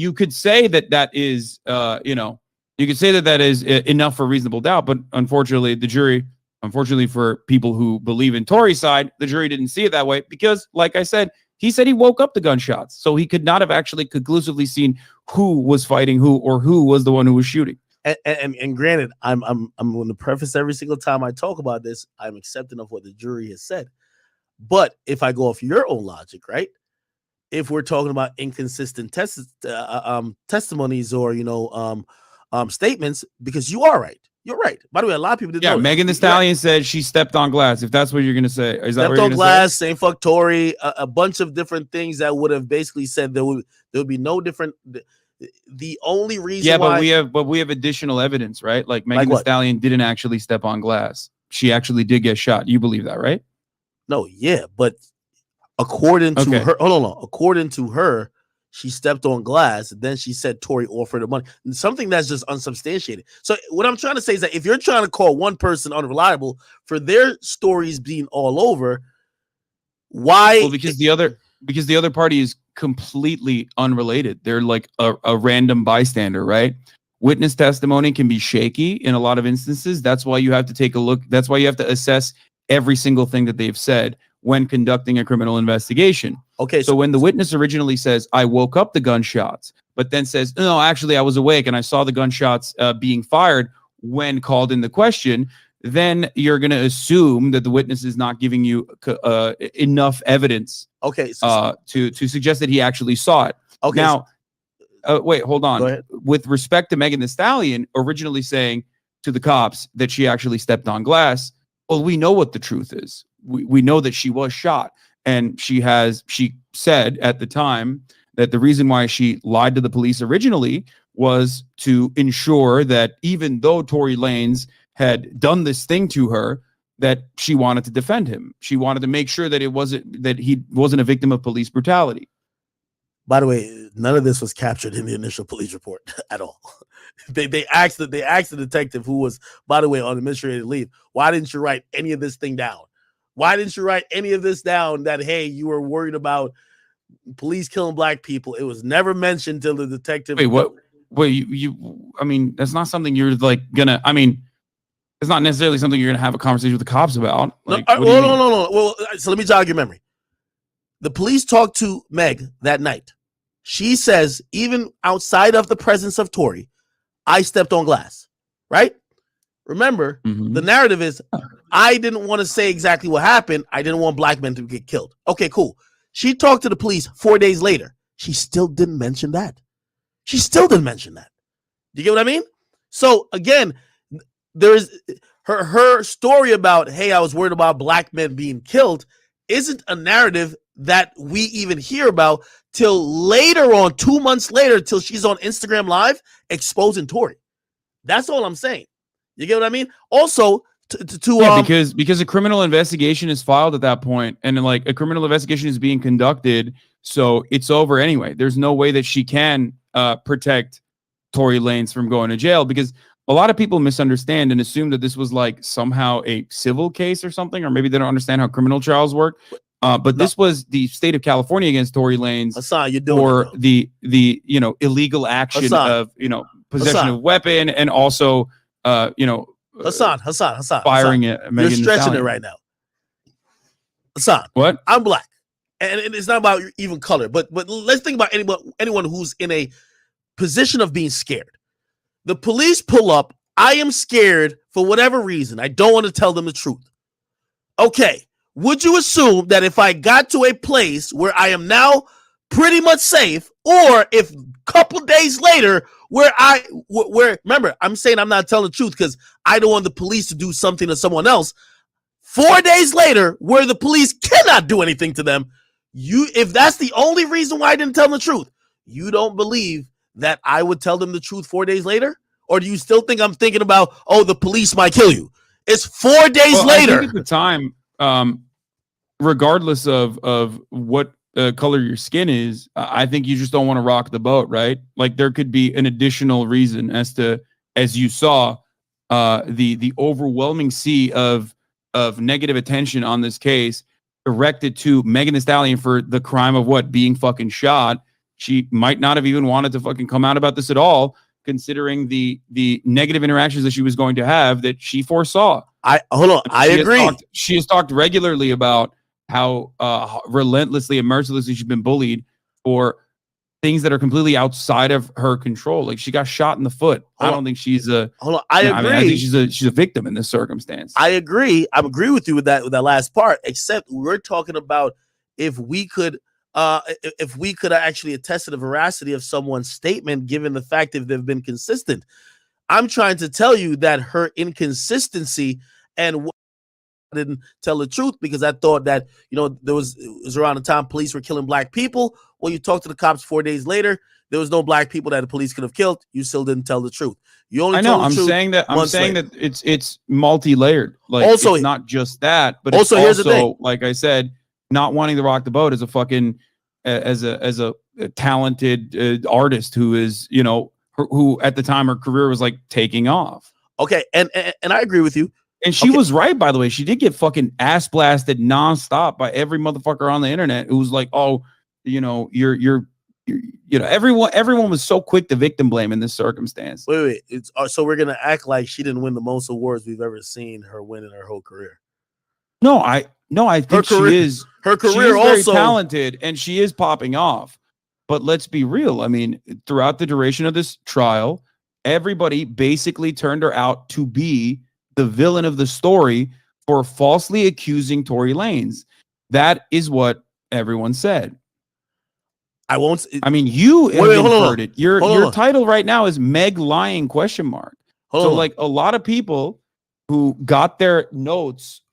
you could say that is, you could say that is enough for reasonable doubt. But unfortunately, unfortunately for people who believe in Tory's side, the jury didn't see it that way because, like I said, he said he woke up the gunshots. So he could not have actually conclusively seen who was fighting who or who was the one who was shooting. And granted, I'm going to preface every single time I talk about this, I'm accepting of what the jury has said. But if I go off your own logic, right? If we're talking about inconsistent testimonies or statements, because you are right. You're right. By the way, a lot of people didn't know. Megan Thee Stallion said she stepped on glass. If that's what you're going to say. Is that stepped what you're on gonna glass, say? saying fuck Tory, a bunch of different things that would have basically said there would be no different. The only reason why, but we have additional evidence, right? Like Megan Thee Stallion didn't actually step on glass. She actually did get shot. You believe that, right? No, yeah, but according to her, according to her, she stepped on glass. Then she said Tory offered her money. Something that's just unsubstantiated. So what I'm trying to say is that if you're trying to call one person unreliable for their stories being all over, why? Well, because the other party is completely unrelated. They're like a random bystander, right? Witness testimony can be shaky in a lot of instances. That's why you have to take a look. That's why you have to assess every single thing that they've said when conducting a criminal investigation. Okay. So when the witness originally says, I woke up the gunshots, but then says, no, actually, I was awake and I saw the gunshots being fired when called in the question, then you're going to assume that the witness is not giving you enough evidence to suggest that he actually saw it. Okay. Now, wait, hold on. Go ahead. With respect to Megan Thee Stallion originally saying to the cops that she actually stepped on glass, well, we know what the truth is. We know that she was shot. And she said at the time that the reason why she lied to the police originally was to ensure that even though Tory Lanez had done this thing to her, that she wanted to defend him. She wanted to make sure that he wasn't a victim of police brutality. By the way, none of this was captured in the initial police report at all. They asked the detective, who was, by the way, on administrative leave, why didn't you write any of this thing down? Why didn't you write any of this down that, hey, you were worried about police killing black people? It was never mentioned till the detective. Wait, what? Wait, I mean, that's not something you're like gonna, I mean, it's not necessarily something you're gonna have a conversation with the cops about. Like, no. Well, so let me jog your memory. The police talked to Meg that night. She says, even outside of the presence of Tory, I stepped on glass, right? Remember, the narrative is, I didn't want to say exactly what happened. I didn't want black men to get killed. Okay, cool. She talked to the police 4 days later. She still didn't mention that. She still didn't mention that. Do you get what I mean? So again, there's her story about, hey, I was worried about black men being killed, isn't a narrative that we even hear about till later on, 2 months later, till she's on Instagram Live exposing Tory. That's all I'm saying. You get what I mean? Also, because a criminal investigation is filed at that point, and like a criminal investigation is being conducted, so it's over anyway. There's no way that she can protect Tory Lanez from going to jail, because a lot of people misunderstand and assume that this was like somehow a civil case or something, or maybe they don't understand how criminal trials work. But this was the state of California against Tory Lanez for the illegal action of possession of weapon, and also Hassan, firing Hassan. it. You're stretching it right now. Hassan, what? I'm black, and it's not about even color, but let's think about anyone who's in a position of being scared. The police pull up. I am scared for whatever reason. I don't want to tell them the truth. Okay, would you assume that if I got to a place where I am now pretty much safe, or if a couple days later where remember, I'm saying I'm not telling the truth because I don't want the police to do something to someone else. 4 days later, where the police cannot do anything to them, if that's the only reason why I didn't tell them the truth, you don't believe that I would tell them the truth 4 days later? Or do you still think I'm thinking about, oh, the police might kill you? It's 4 days later. I think at the time, regardless of what color your skin is, I think you just don't want to rock the boat, right? Like there could be an additional reason as you saw, the overwhelming sea of negative attention on this case directed to Megan Thee Stallion for the crime of being fucking shot. she might not have even wanted to fucking come out about this at all, considering the negative interactions that she was going to have that she foresaw. I agree. She has talked regularly about how relentlessly and mercilessly she's been bullied for things that are completely outside of her control. Like, she got shot in the foot. I don't think she's a. Hold on, I agree. I think she's a victim in this circumstance. I agree. I agree with you with that last part. Except we're talking about if we could actually attest to the veracity of someone's statement, given the fact that they've been consistent. I'm trying to tell you that her inconsistency and didn't tell the truth, because I thought that, it was around the time police were killing black people. Well, you talk to the cops 4 days later, there was no black people that the police could have killed. You still didn't tell the truth. You only told the truth. I'm saying that it's multi-layered. Like, also, it's not just that, but also, it's here's the thing. like I said, not wanting to rock the boat as a fucking as a talented artist who is, who at the time her career was like taking off. Okay, and I agree with you. And she was right, by the way. She did get fucking ass blasted nonstop by every motherfucker on the internet who was like, "Oh, you're everyone was so quick to victim blame in this circumstance." Wait. So we're gonna act like she didn't win the most awards we've ever seen her win in her whole career. No, I think she is. Her career she is also very talented, and she is popping off. But let's be real. I mean, throughout the duration of this trial, everybody basically turned her out to be the villain of the story for falsely accusing Tory Lanez. That is what everyone said. I won't. I mean, you heard it. Your title right now is Meg lying ? Like, a lot of people who got their notes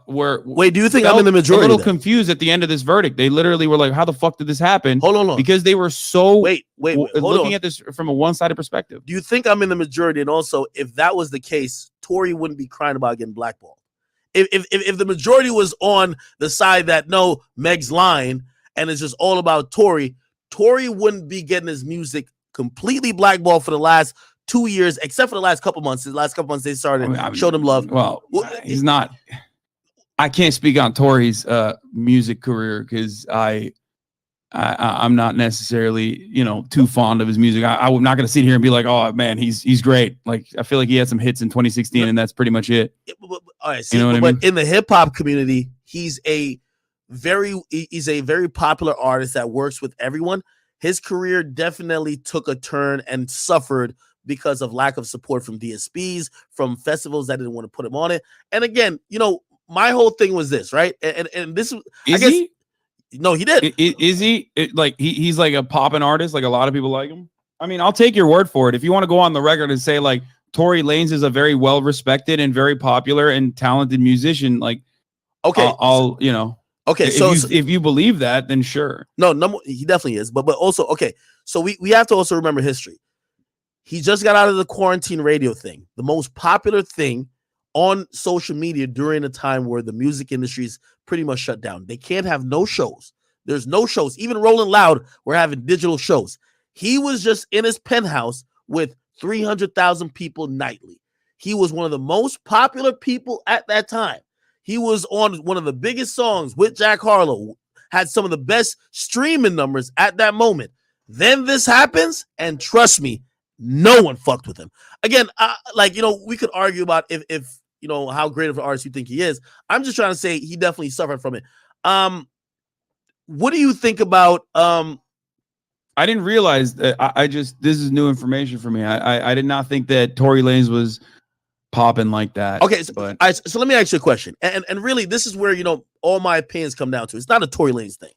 were. Wait, do you think I'm in the majority? A little confused at the end of this verdict. They literally were like, "How the fuck did this happen?" Hold on. Because they were so looking at this from a one-sided perspective. Do you think I'm in the majority? And also, if that was the case, Tory wouldn't be crying about getting blackballed. If the majority was on the side that no, Meg's lying and it's just all about Tory wouldn't be getting his music completely blackballed for the last 2 years, except for the last couple months. The last couple months they started showed him love. Well, he's not. I can't speak on Tory's music career because I'm not necessarily too fond of his music. I'm not going to sit here and be like, oh man, he's great. Like, I feel like he had some hits in 2016 and that's pretty much it. All right, see, but in the hip hop community, he's a very popular artist that works with everyone. His career definitely took a turn and suffered because of lack of support from DSPs, from festivals that didn't want to put him on it. And again, my whole thing was this, right? And this is he? No, he did. Is he he's like a poppin' artist? Like, a lot of people like him. I mean, I'll take your word for it. If you want to go on the record and say like Tory Lanez is a very well respected and very popular and talented musician, like, okay, I'll okay. If you believe that, then sure. No, he definitely is. But also, okay. So we have to also remember history. He just got out of the quarantine radio thing, the most popular thing on social media during a time where the music industry is pretty much shut down. They can't have no shows. There's no shows. Even Rolling Loud, we're having digital shows. He was just in his penthouse with 300,000 people nightly. He was one of the most popular people at that time. He was on one of the biggest songs with Jack Harlow, had some of the best streaming numbers at that moment. Then this happens, and trust me, no one fucked with him. Again, we could argue about if how great of an artist you think he is. I'm just trying to say he definitely suffered from it. What do you think about? I didn't realize that. This is new information for me. I did not think that Tory Lanez was popping like that. Okay, so let me ask you a question. And really, this is where all my opinions come down to. It's not a Tory Lanez thing.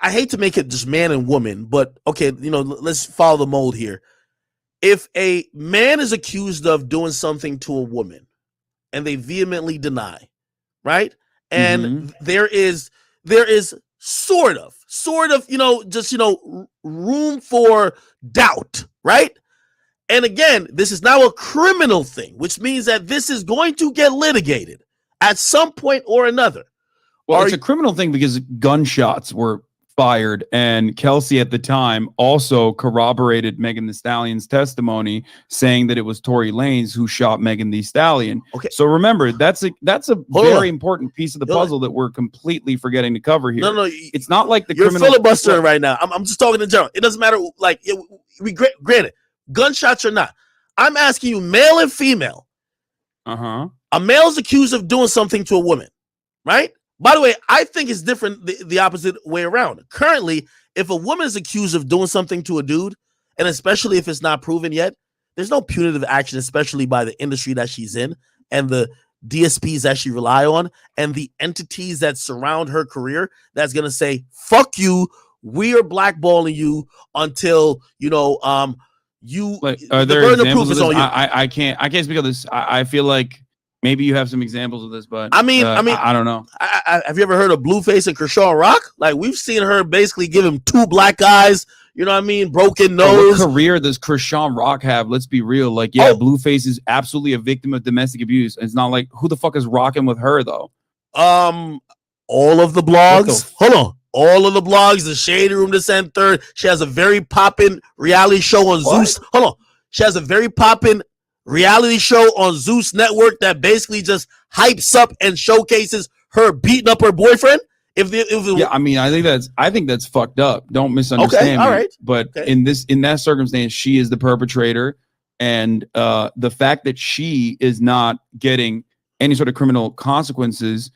I hate to make it just man and woman, but okay, let's follow the mold here. If a man is accused of doing something to a woman and they vehemently deny, right? And there is sort of, room for doubt, right? And again, this is now a criminal thing, which means that this is going to get litigated at some point or another. Well, it's a criminal thing because gunshots were fired, and Kelsey at the time also corroborated Megan Thee Stallion's testimony, saying that it was Tory Lanez who shot Megan Thee Stallion. Okay. So remember, that's a very important piece of the puzzle that we're completely forgetting to cover here. No, it's not like you're criminal filibustering right now. I'm just talking in general. It doesn't matter. Like, granted, gunshots or not. I'm asking you, male and female. A male's accused of doing something to a woman, right? By the way, I think it's different the opposite way around. Currently, if a woman is accused of doing something to a dude, and especially if it's not proven yet, there's no punitive action, especially by the industry that she's in and the DSPs that she rely on and the entities that surround her career that's going to say, fuck you, we are blackballing you until, you know, you, are the there burden of examples proof of is this? on you. I can't speak of this. I feel like maybe you have some examples of this, but I mean, I don't know. Have you ever heard of Blueface and Kershaw Rock? Like, we've seen her basically give him 2 black eyes. You know what I mean? Broken nose. What career does Kershaw Rock have? Let's be real. Like, yeah, Blueface is absolutely a victim of domestic abuse. It's not like, who the fuck is rocking with her though? All of the blogs. Hold on. All of the blogs, the Shade Room, the Center. She has a very poppin' reality show on Zeus. Hold on. She has a very poppin' reality show on Zeus Network that basically just hypes up and showcases her beating up her boyfriend. Yeah, I mean, I think that's fucked up. Don't misunderstand me. All right. But in that circumstance, she is the perpetrator, and the fact that she is not getting any sort of criminal consequences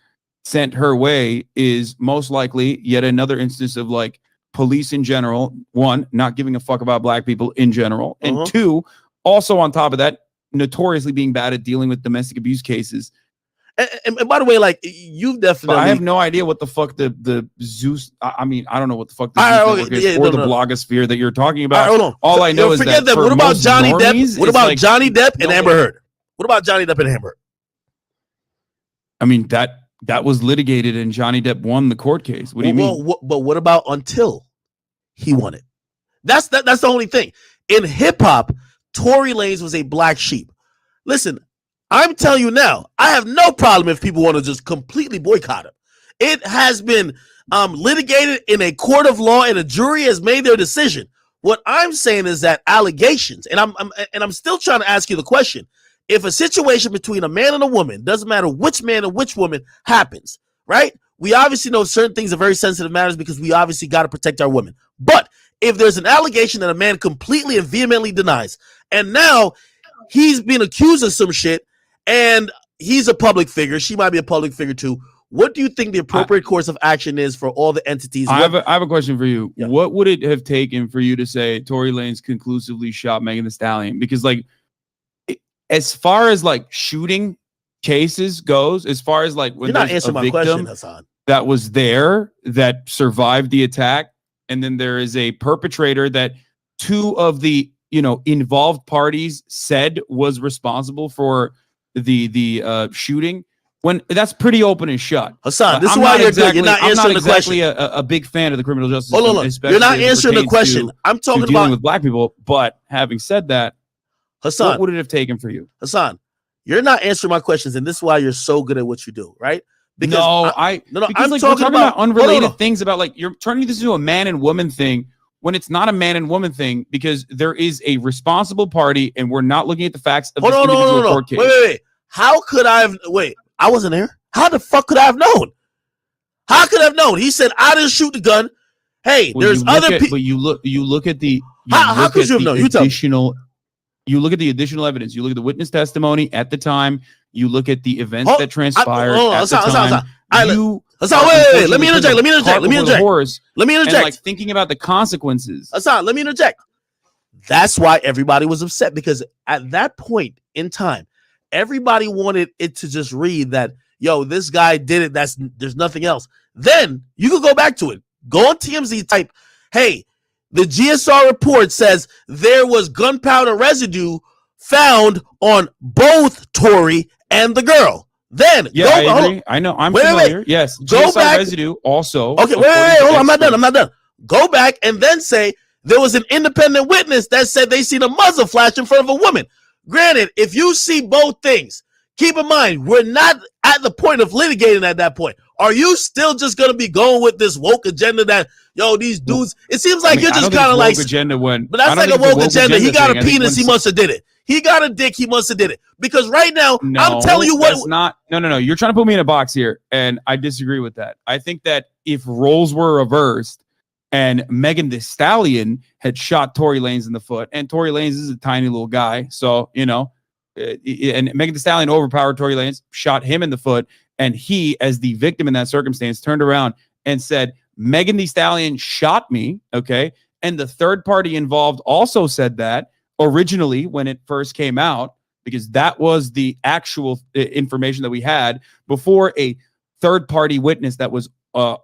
sent her way is most likely yet another instance of like police in general, one, not giving a fuck about black people in general, and two, also on top of that, notoriously being bad at dealing with domestic abuse cases. And by the way, like, you've definitely, but I have no idea what the fuck the Zeus. I mean, I don't know what the fuck the Zeus network is or the blogosphere that you're talking about. Hold on. All I know is that. What about Johnny Depp? What about Johnny Depp and Amber Heard? What about Johnny Depp and Amber Heard? I mean, that was litigated and Johnny Depp won the court case. What do you mean? But what about until he won it? That's the only thing. In hip hop, Tory Lanez was a black sheep. Listen, I'm telling you now, I have no problem if people want to just completely boycott him. It has been litigated in a court of law and a jury has made their decision. What I'm saying is that allegations, and I'm still trying to ask you the question. If a situation between a man and a woman, doesn't matter which man or which woman, happens, right? We obviously know certain things are very sensitive matters because we obviously got to protect our women. But if there's an allegation that a man completely and vehemently denies, and now he's being accused of some shit, and he's a public figure, she might be a public figure too, what do you think the appropriate course of action is for all the entities? I have a question for you. Yeah. What would it have taken for you to say Tory Lanez conclusively shot Megan Thee Stallion? Because like, as far as like shooting cases goes, as far as like when you're not there's answering a my question, victim Hassan, that was there that survived the attack, and then there is a perpetrator that 2 of the involved parties said was responsible for the shooting. When that's pretty open and shut. Hassan, this is why you're not answering the question. I'm not exactly a big fan of the criminal justice system. You're not answering the question. I'm talking about dealing with black people. But having said that, Hassan, what would it have taken for you? Hassan, you're not answering my questions, and this is why you're so good at what you do, right? Because I'm talking about unrelated things about like you're turning this into a man and woman thing when it's not a man and woman thing because there is a responsible party and we're not looking at the facts of this individual court case. Wait. How could I have? Wait, I wasn't there. How the fuck could I have known? How could I have known? He said I didn't shoot the gun. Hey, there's other people. But you look at the. How could you have known? You look at the additional evidence. You look at the witness testimony at the time. You look at the events that transpired at the time. Wait. Let me interject. And like thinking about the consequences. Hassan, let me interject. That's why everybody was upset because at that point in time, everybody wanted it to just read that, yo, this guy did it. There's nothing else. Then you could go back to it. Go on TMZ, type, hey, the GSR report says there was gunpowder residue found on both Tory and the girl. Then I agree. I know. I'm familiar. Wait. Yes. Go GSR back. Residue also. Okay. Wait. Hold on. I'm not done. Go back and then say there was an independent witness that said they seen a muzzle flash in front of a woman. Granted, if you see both things, keep in mind we're not at the point of litigating at that point. Are you still just gonna be going with this woke agenda that these dudes? It seems like you're just kind of like agenda when, but that's like a woke agenda. He got a penis, he must have did it. He got a dick, he must have did it. Because right now, I'm telling you what. That's not. No. You're trying to put me in a box here, and I disagree with that. I think that if roles were reversed and Megan Thee Stallion had shot Tory Lanez in the foot, and Tory Lanez is a tiny little guy, so and Megan Thee Stallion overpowered Tory Lanez, shot him in the foot. And he, as the victim in that circumstance, turned around and said, Megan Thee Stallion shot me, okay? And the third party involved also said that originally when it first came out, because that was the actual information that we had before a third party witness that was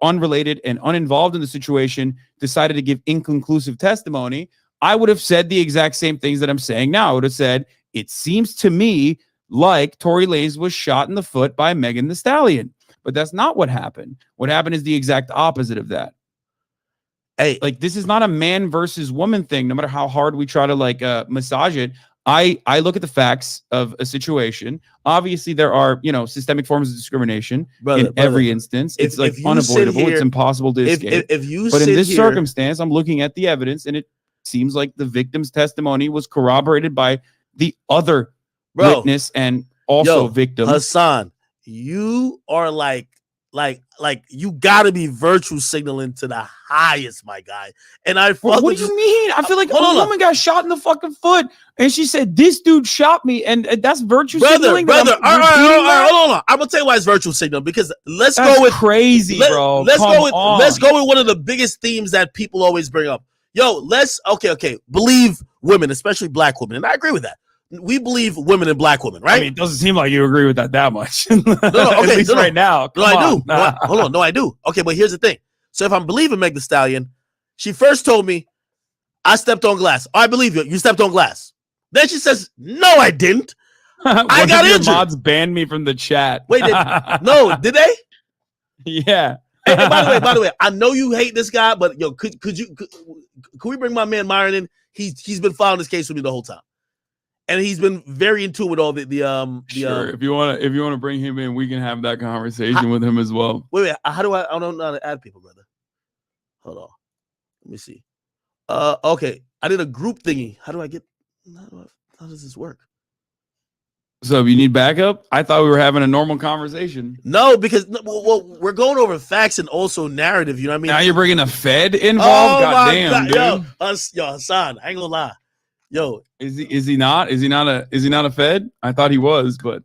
unrelated and uninvolved in the situation decided to give inconclusive testimony. I would have said the exact same things that I'm saying now. I would have said, it seems to me like Tory Lanez was shot in the foot by Megan Thee Stallion. But that's not what happened. What happened is the exact opposite of that. Hey, like this is not a man versus woman thing, no matter how hard we try to massage it. I look at the facts of a situation. Obviously, there are, systemic forms of discrimination in every instance. It's like unavoidable. It's impossible to escape. But in this circumstance, I'm looking at the evidence, and it seems like the victim's testimony was corroborated by the other witness and also victim. Hassan, you are like you gotta be virtue signaling to the highest, my guy. And what do you mean? I feel like a woman got shot in the fucking foot, and she said, "This dude shot me," and that's virtue signaling. Brother, all right, hold on. I'm gonna tell you why it's virtue signal, because let's go with crazy, bro. Let's go with one of the biggest themes that people always bring up. Okay, believe women, especially black women, and I agree with that. We believe women and black women, right? I mean, it doesn't seem like you agree with that much. Okay, At least right now. No, I do. Hold on. No, I do. Okay, but here's the thing. So if I'm believing Meg Thee Stallion, she first told me, I stepped on glass. I believe you. You stepped on glass. Then she says, no, I didn't. I got injured. Mods banned me from the chat. Wait, did they? Yeah. Hey, by the way, I know you hate this guy, but could we bring my man Myron in? He's been following this case with me the whole time. And he's been very in tune with all the sure. If you want to bring him in, we can have that conversation with him as well. Wait, how do I don't know how to add people, brother. Hold on. Let me see. Okay. I did a group thingy. How does this work? So you need backup? I thought we were having a normal conversation. No, because we're going over facts and also narrative. You know what I mean? Now you're bringing a Fed involved? God damn, dude. Yo, Hassan, I ain't gonna lie. Yo, is he not a Fed? I thought he was, but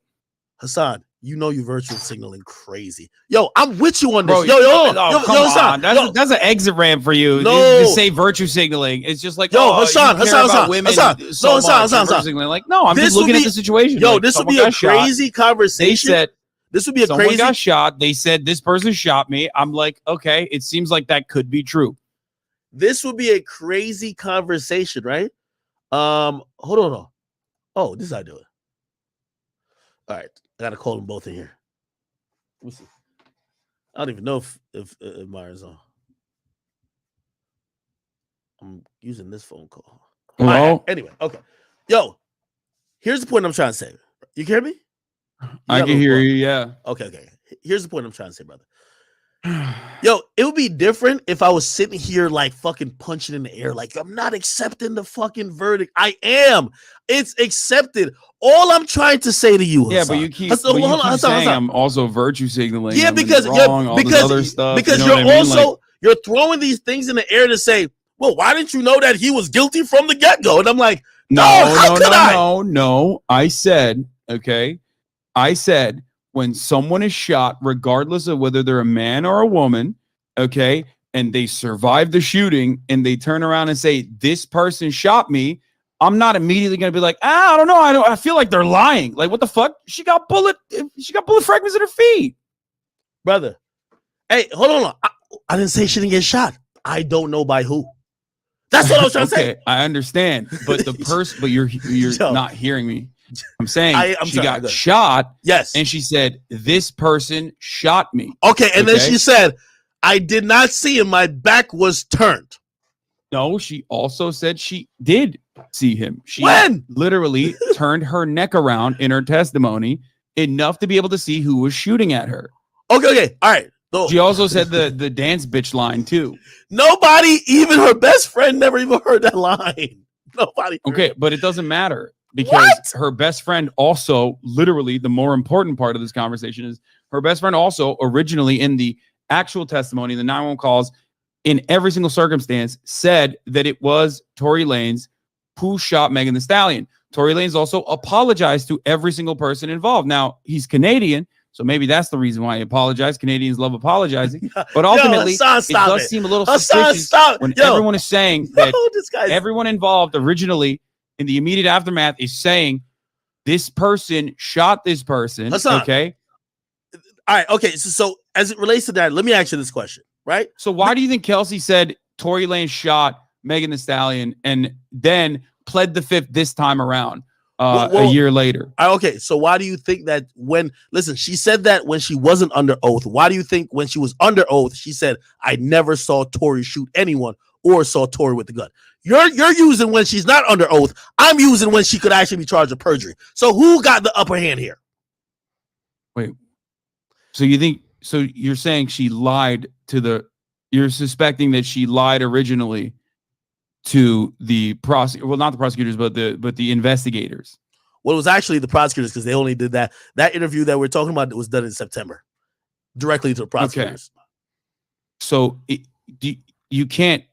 Hassan, you're virtual signaling crazy. Yo, I'm with you on this. Bro, yo, Hassan. That's an exit ramp for you. No, to say virtue signaling. It's just like Hassan. Like, no, I'm just looking at the situation. Yo, this would be a crazy conversation. They said this would be someone got shot. They said this person shot me. I'm like, okay, it seems like that could be true. This would be a crazy conversation, right? Hold on. Oh, this is how I do it. All right, I gotta call them both in here. Let me see. I don't even know if Myron's on. I'm using this phone call. Well, right, anyway, okay. Yo, here's the point I'm trying to say. You hear me? I can hear you. Yeah. Okay. Here's the point I'm trying to say, brother. Yo, it would be different if I was sitting here like fucking punching in the air, like I'm not accepting the fucking verdict. I am. It's accepted. All I'm trying to say to you, Hassan, but you keep saying I'm also virtue signaling. Yeah, because other stuff. Because you're throwing these things in the air to say, well, why didn't you know that he was guilty from the get-go? And I'm like, no. I said, okay. I said, when someone is shot, regardless of whether they're a man or a woman, okay, and they survive the shooting and they turn around and say, this person shot me, I'm not immediately going to be like, I don't know. I feel like they're lying. Like, what the fuck? She got bullet fragments in her feet. Brother. Hey, hold on. I didn't say she didn't get shot. I don't know by who. That's what I was trying to say. I understand. But but you're not hearing me. I'm saying she got shot. Yes. And she said, this person shot me. Okay. And then she said, I did not see him. My back was turned. No, she also said she did see him. She when? Literally turned her neck around in her testimony enough to be able to see who was shooting at her. Okay. All right. She also said the dance bitch line too. Nobody, even her best friend, never even heard that line. Nobody. Okay, but it doesn't matter because her best friend also, literally, the more important part of this conversation is her best friend also originally in the actual testimony, the 911 calls, in every single circumstance, said that it was Tory Lanez who shot Megan Thee Stallion. Tory Lanez also apologized to every single person involved. Now, he's Canadian, so maybe that's the reason why he apologized. Canadians love apologizing. But ultimately, it does seem a little suspicious when everyone is saying that everyone involved originally in the immediate aftermath is saying this person shot this person. Okay? All right, okay. So as it relates to that, let me ask you this question, right? So why do you think Kelsey said Tory Lanez shot Megan Thee Stallion and then pled the fifth this time around a year later? Okay, so why do you think that listen, she said that when she wasn't under oath. Why do you think when she was under oath, she said, I never saw Tory shoot anyone or saw Tory with the gun? You're using when she's not under oath. I'm using when she could actually be charged with perjury. So who got the upper hand here? Wait, so you're saying she lied to you're suspecting that she lied originally to the not the prosecutors, but the investigators. Well, it was actually the prosecutors because they only did that interview that we're talking about that was done in September, directly to the prosecutors. Okay. So you can't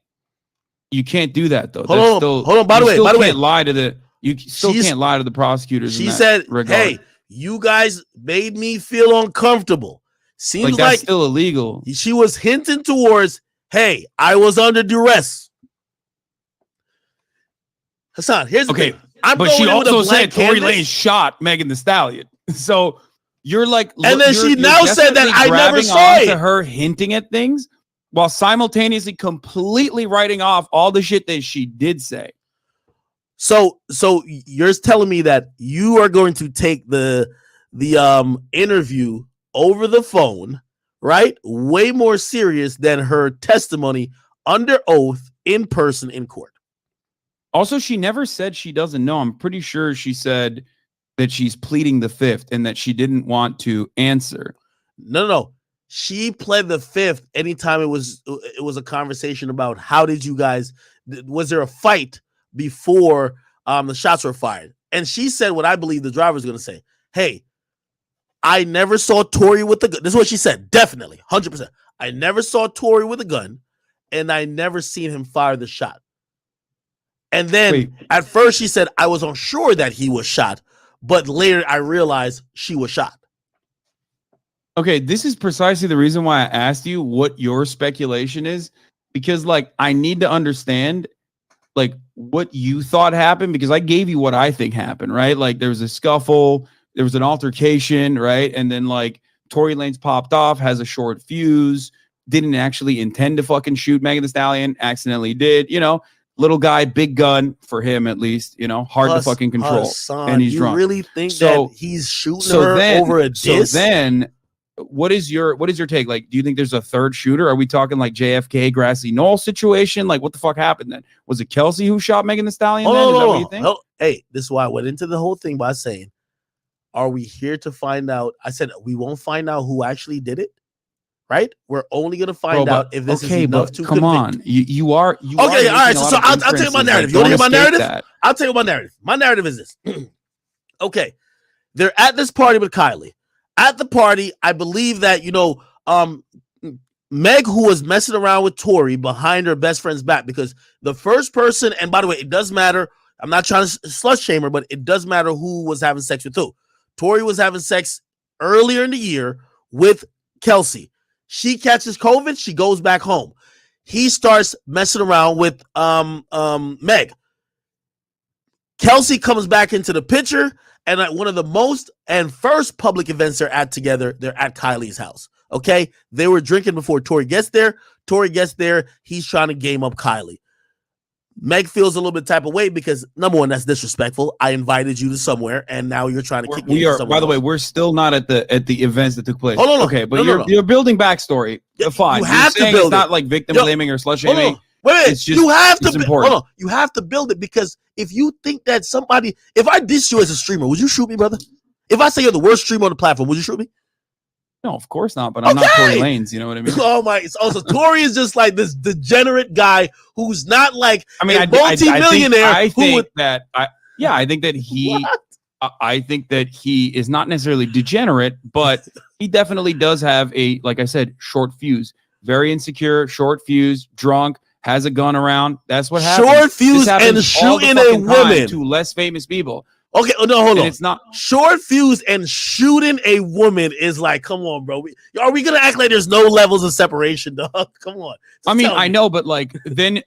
do that though. Hold on. By the way, you still can't lie to the prosecutors. She said, "Hey, you guys made me feel uncomfortable." Seems like that's still illegal. She was hinting towards, "Hey, I was under duress." Hassan, here's the thing. But she also said Tory Lanez shot Megan Thee Stallion. So you're like, and then she now said that I never saw it. To her hinting at things while simultaneously completely writing off all the shit that she did say. So you're telling me that you are going to take the interview over the phone, right? Way more serious than her testimony under oath in person in court. Also, she never said she doesn't know. I'm pretty sure she said that she's pleading the fifth and that she didn't want to answer. No. She pled the fifth anytime it was a conversation about how did you guys, was there a fight before the shots were fired? And she said what I believe the driver is going to say. Hey, I never saw Tory with the gun. This is what she said. Definitely, 100%. I never saw Tory with a gun, and I never seen him fire the shot. And then at first she said, I was unsure that he was shot, but later I realized she was shot. Okay, this is precisely the reason why I asked you what your speculation is, because I need to understand what you thought happened, because I gave you what I think happened, right? There was a scuffle, there was an altercation, right? And then Tory Lanez popped off, has a short fuse, didn't actually intend to fucking shoot Megan Thee Stallion, accidentally did, little guy, big gun for him at least, hard to fucking control. Hassan, and he's drunk. You really think that he's shooting her over a disc? So then, what is your take? Do you think there's a third shooter? Are we talking JFK Grassy Knoll situation? What the fuck happened then? Was it Kelsey who shot Megan Thee Stallion? Is that what you think? Hey, this is why I went into the whole thing by saying, are we here to find out? I said we won't find out who actually did it. Right? We're only going to find out if this is enough to come convict. on. You are. Okay, all right. So I'll tell you my narrative. You want to hear my narrative? I'll tell you my narrative. My narrative is this. Okay. They're at this party with Kylie. At the party, I believe that, Meg, who was messing around with Tory behind her best friend's back, because the first person, and by the way, it does matter. I'm not trying to slut shame her, but it does matter who was having sex with who. Tory was having sex earlier in the year with Kelsey. She catches COVID. She goes back home. He starts messing around with Meg. Kelsey comes back into the picture, and at one of the most and first public events they're at together, they're at Kylie's house. Okay, they were drinking before Tory gets there. Tory gets there. He's trying to game up Kylie. Meg feels a little bit type of way because, number one, that's disrespectful. I invited you to somewhere, and now you're trying to kick me. We are. By the way, we're still not at the events that took place. Hold on. Okay, but you're building backstory. Fine. You have to build it's not like victim blaming or slut shaming. Wait. It's just, you have to. Important. Hold on. You have to build it, because if you think that somebody, if I diss you as a streamer, would you shoot me, brother? If I say you're the worst streamer on the platform, would you shoot me? No, of course not. But I'm not Tory Lanez. You know what I mean? Oh my! It's also Tory is just like this degenerate guy who's not like I mean, a multi-millionaire. I think that he. I think that he is not necessarily degenerate, but he definitely does have a, like I said, short fuse. Very insecure, short fuse, drunk, has a gun around. That's what happens. Short fuse and shooting a woman to less famous people. Okay, no, hold on. It's not short fuse and shooting a woman is like, come on, bro. Are we gonna act like there's no levels of separation, dog? Come on. I mean, I know, but like then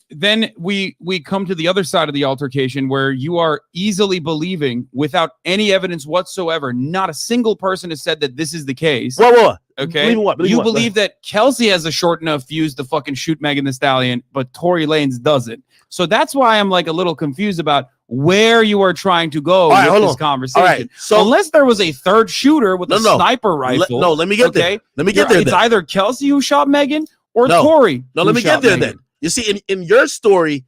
we come to the other side of the altercation where you are easily believing without any evidence whatsoever. Not a single person has said that this is the case. What? Okay. You believe that Kelsey has a short enough fuse to fucking shoot Megan Thee Stallion, but Tory Lanez doesn't. So that's why I'm like a little confused about where you are trying to go with this conversation. All right, so unless there was a third shooter with a sniper rifle, let me get there. Let me get there. It's then. either Kelsey who shot Megan or Tory. No, let me get there. Then you see, in your story,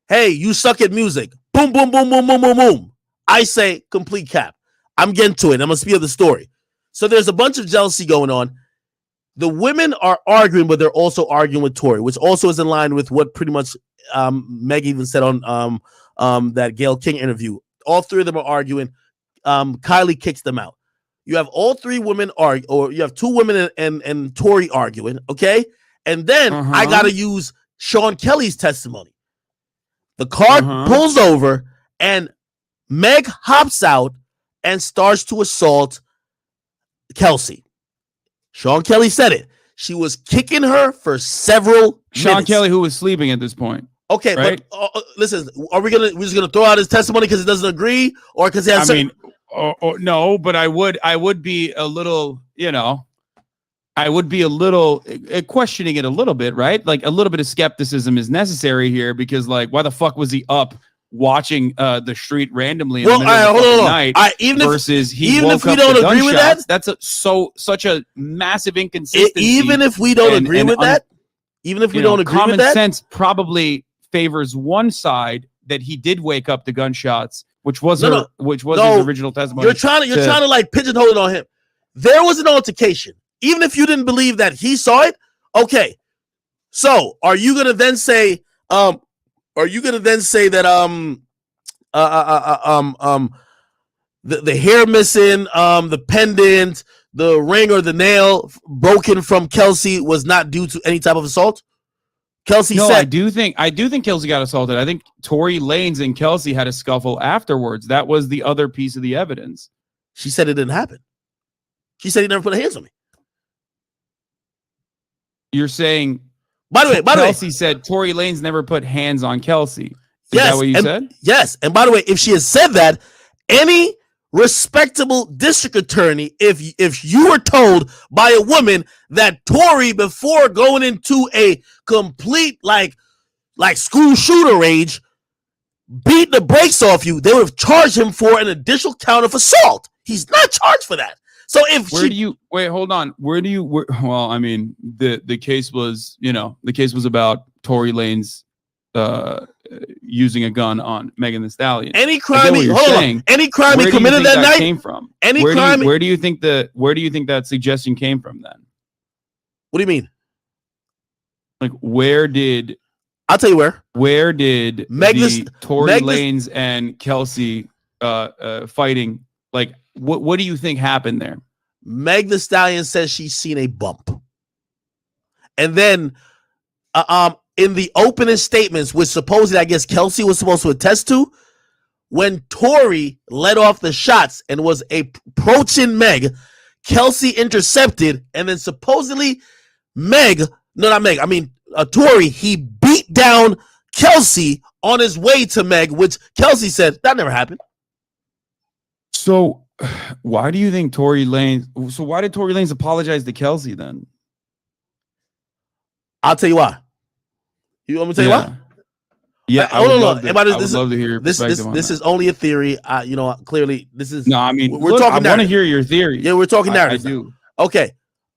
hey, you suck at music. Boom, boom, boom, boom, boom, boom, boom. I say complete cap. I'm getting to it. I'm gonna speed the story. So there's a bunch of jealousy going on. The women are arguing, but they're also arguing with Tory, which also is in line with what pretty much Meg even said on that Gayle King interview. All three of them are arguing. Kylie kicks them out. You have all three women argue, or you have two women and Tory arguing, okay? And then I gotta use Sean Kelly's testimony. The car pulls over, and Meg hops out and starts to assault Kelsey. Sean Kelly said it. She was kicking her for several Sean minutes. Kelly, who was sleeping at this point. Okay, right? But listen, we're just gonna throw out his testimony because it doesn't agree, or because he has? No, but I would be a little, I would be a little questioning it a little bit, right? Like a little bit of skepticism is necessary here because, like, why the fuck was he up watching the street randomly in the middle of the night? Even if we don't agree with that, that's such a massive inconsistency. Even if we don't agree with that, common sense probably favors one side that he did wake up the gunshots, which was his original testimony. You're trying to like pigeonhole it on him. There was an altercation. Even if you didn't believe that he saw it, okay. So are you gonna then say that the hair missing, the pendant, the ring or the nail broken from Kelsey was not due to any type of assault? Kelsey said, I do think Kelsey got assaulted. I think Tory Lanez and Kelsey had a scuffle afterwards. That was the other piece of the evidence. She said it didn't happen. She said he never put hands on me. You're saying, by the way, Kelsey said Tory Lanez never put hands on Kelsey. Is that what you said? Yes. And by the way, if she has said that, any respectable district attorney, if you were told by a woman that Tory, before going into a complete like school shooter rage, beat the brakes off you, they would have charged him for an additional count of assault. He's not charged for that. So hold on. Well, I mean, the case was, the case was about Tory Lanez using a gun on Megan Thee Stallion. Any crime he committed that night came from? Where do you think that suggestion came from then? What do you mean? Like, I'll tell you where. Where did Tory Lanez and Kelsey fighting? Like, what do you think happened there? Meg Thee Stallion says she's seen a bump. And then in the opening statements, which supposedly I guess Kelsey was supposed to attest to, when Tory let off the shots and was approaching Meg, Kelsey intercepted, and then supposedly Tory, he beat down Kelsey on his way to Meg, which Kelsey said that never happened. So why do you think Tory Lanez? So why did Tory Lanez apologize to Kelsey then? I'll tell you why. You want me to tell you why? Yeah, I would love to hear your perspective on this is only a theory. Clearly, this is no. I mean, we're talking. I want to hear your theory. Yeah, we're talking narrative. I do. Okay,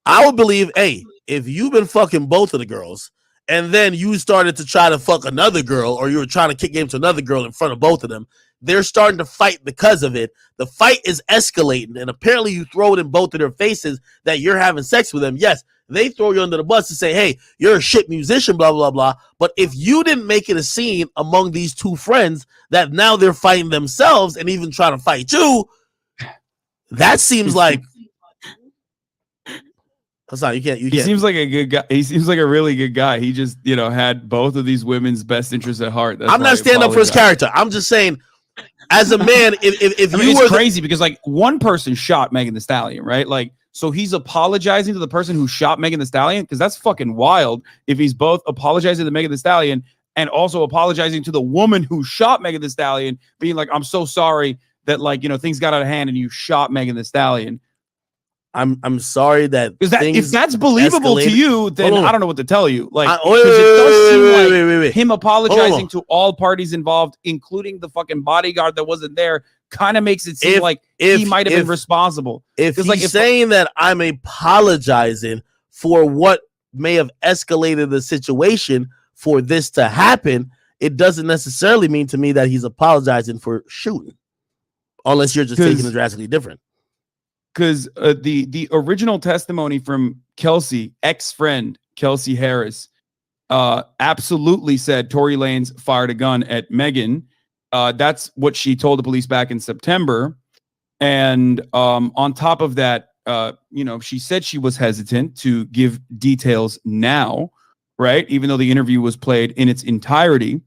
I would believe. Hey, if you've been fucking both of the girls, and then you started to try to fuck another girl, or you were trying to kick game to another girl in front of both of them, they're starting to fight because of it. The fight is escalating, and apparently you throw it in both of their faces that you're having sex with them. Yes, they throw you under the bus and say, hey, you're a shit musician, blah, blah, blah. But if you didn't make it a scene among these two friends that now they're fighting themselves and even trying to fight you, that seems like Hassan, you can't. He seems like a good guy. He seems like a really good guy. He just, had both of these women's best interests at heart. That's I'm not standing up for his character. I'm just saying, as a man, if you were crazy because like one person shot Megan Thee Stallion, right? Like, so he's apologizing to the person who shot Megan Thee Stallion because that's fucking wild. If he's both apologizing to Megan Thee Stallion and also apologizing to the woman who shot Megan Thee Stallion, being like, I'm so sorry that things got out of hand and you shot Megan Thee Stallion. I'm sorry that if that's believable to you, then I don't know what to tell you. Like, him apologizing to all parties involved, including the fucking bodyguard that wasn't there, kind of makes it seem like he might have been responsible. If he's saying that I'm apologizing for what may have escalated the situation for this to happen, it doesn't necessarily mean to me that he's apologizing for shooting, unless you're just taking it drastically different. Because the original testimony from Kelsey, ex-friend Kelsey Harris, absolutely said Tory Lanez fired a gun at Megan. That's what she told the police back in September. And on top of that, she said she was hesitant to give details now, right? Even though the interview was played in its entirety.